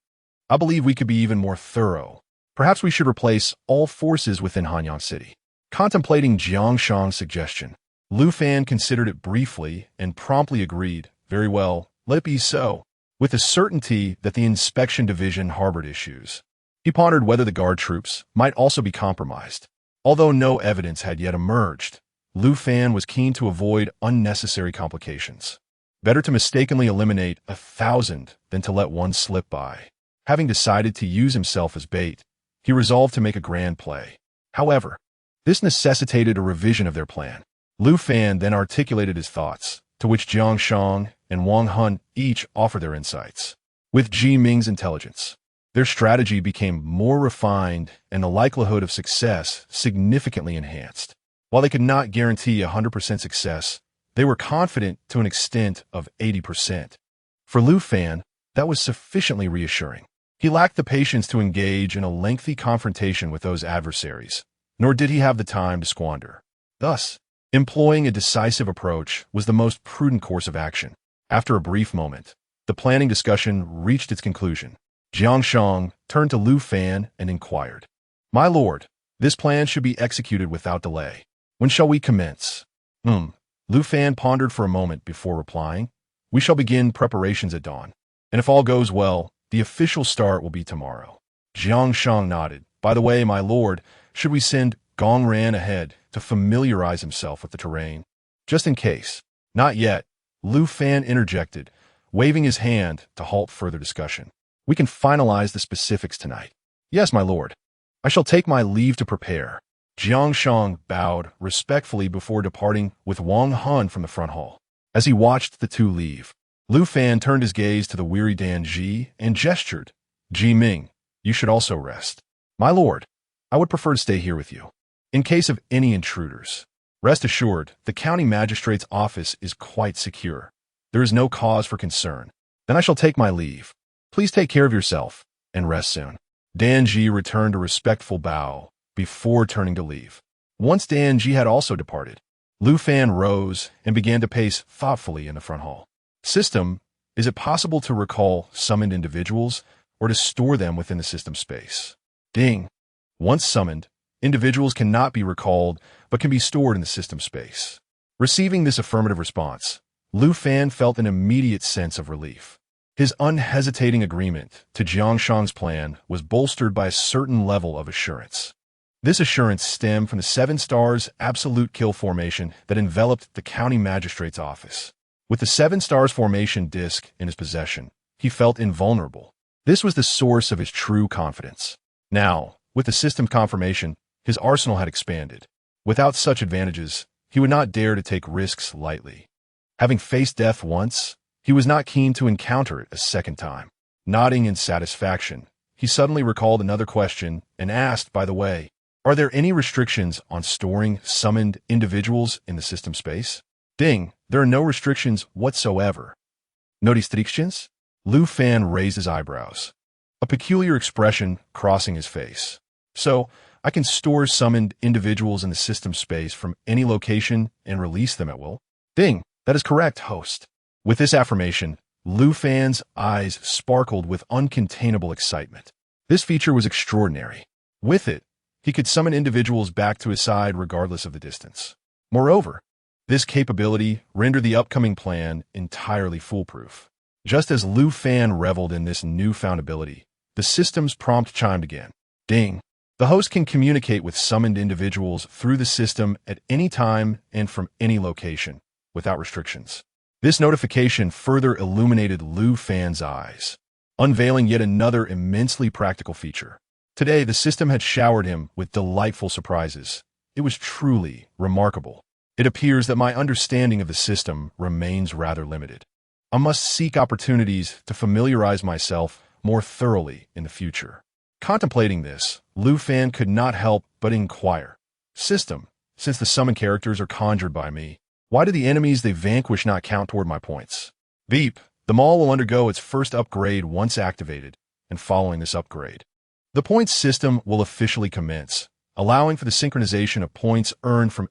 I believe we could be even more thorough. Perhaps we should replace all forces within Hanyang City." Contemplating Jiang Shang's suggestion, Lu Fan considered it briefly and promptly agreed, "Very well, let it be so." With the certainty that the inspection division harbored issues, he pondered whether the guard troops might also be compromised. Although no evidence had yet emerged, Lu Fan was keen to avoid unnecessary complications. Better to mistakenly eliminate 1,000 than to let one slip by. Having decided to use himself as bait, he resolved to make a grand play. However, this necessitated a revision of their plan. Lu Fan then articulated his thoughts, to which Jiang Shang and Wang Hun each offered their insights. With Ji Ming's intelligence, their strategy became more refined and the likelihood of success significantly enhanced. While they could not guarantee 100% success, they were confident to an extent of 80%. For Lu Fan, that was sufficiently reassuring. He lacked the patience to engage in a lengthy confrontation with those adversaries, nor did he have the time to squander. Thus, employing a decisive approach was the most prudent course of action. After a brief moment, the planning discussion reached its conclusion. Jiang Shang turned to Lu Fan and inquired, "My lord, this plan should be executed without delay. When shall we commence?" Lu Fan pondered for a moment before replying, "We shall begin preparations at dawn, and if all goes well, the official start will be tomorrow." Jiang Shang nodded. "By the way, my lord, should we send Gong Ran ahead to familiarize himself with the terrain?" "Just in case." "Not yet," Lu Fan interjected, waving his hand to halt further discussion. "We can finalize the specifics tonight." "Yes, my lord. I shall take my leave to prepare." Jiang Shang bowed respectfully before departing with Wang Hun from the front hall. As he watched the two leave, Lu Fan turned his gaze to the weary Dan Ji and gestured. Ji Ming, you should also rest. My lord, I would prefer to stay here with you. In case of any intruders, rest assured, the county magistrate's office is quite secure. There is no cause for concern. Then I shall take my leave. Please take care of yourself and rest soon. Dan Ji returned a respectful bow before turning to leave. Once Dan Ji had also departed, Lu Fan rose and began to pace thoughtfully in the front hall. System, is it possible to recall summoned individuals or to store them within the system space? Ding. Once summoned, individuals cannot be recalled but can be stored in the system space. Receiving this affirmative response, Lu Fan felt an immediate sense of relief. His unhesitating agreement to Jiang Shang's plan was bolstered by a certain level of assurance. This assurance stemmed from the 7 stars absolute kill formation that enveloped the county magistrate's office. With the 7 stars formation disc in his possession, he felt invulnerable. This was the source of his true confidence. Now, with the system confirmation, his arsenal had expanded. Without such advantages, he would not dare to take risks lightly. Having faced death once, he was not keen to encounter it a second time. Nodding in satisfaction, he suddenly recalled another question and asked, by the way, are there any restrictions on storing summoned individuals in the system space? Ding, there are no restrictions whatsoever. No restrictions? Lu Fan raised his eyebrows, a peculiar expression crossing his face. So, I can store summoned individuals in the system space from any location and release them at will? Ding, that is correct, host. With this affirmation, Lu Fan's eyes sparkled with uncontainable excitement. This feature was extraordinary. With it, he could summon individuals back to his side regardless of the distance. Moreover, this capability rendered the upcoming plan entirely foolproof. Just as Lu Fan reveled in this newfound ability, the system's prompt chimed again. Ding. The host can communicate with summoned individuals through the system at any time and from any location, without restrictions. This notification further illuminated Lu Fan's eyes, unveiling yet another immensely practical feature. Today, the system had showered him with delightful surprises. It was truly remarkable. It appears that my understanding of the system remains rather limited. I must seek opportunities to familiarize myself more thoroughly in the future. Contemplating this, Lu Fan could not help but inquire. System, since the summon characters are conjured by me, why do the enemies they vanquish not count toward my points? Beep, the mall will undergo its first upgrade once activated, and following this upgrade, the points system will officially commence, allowing for the synchronization of points earned from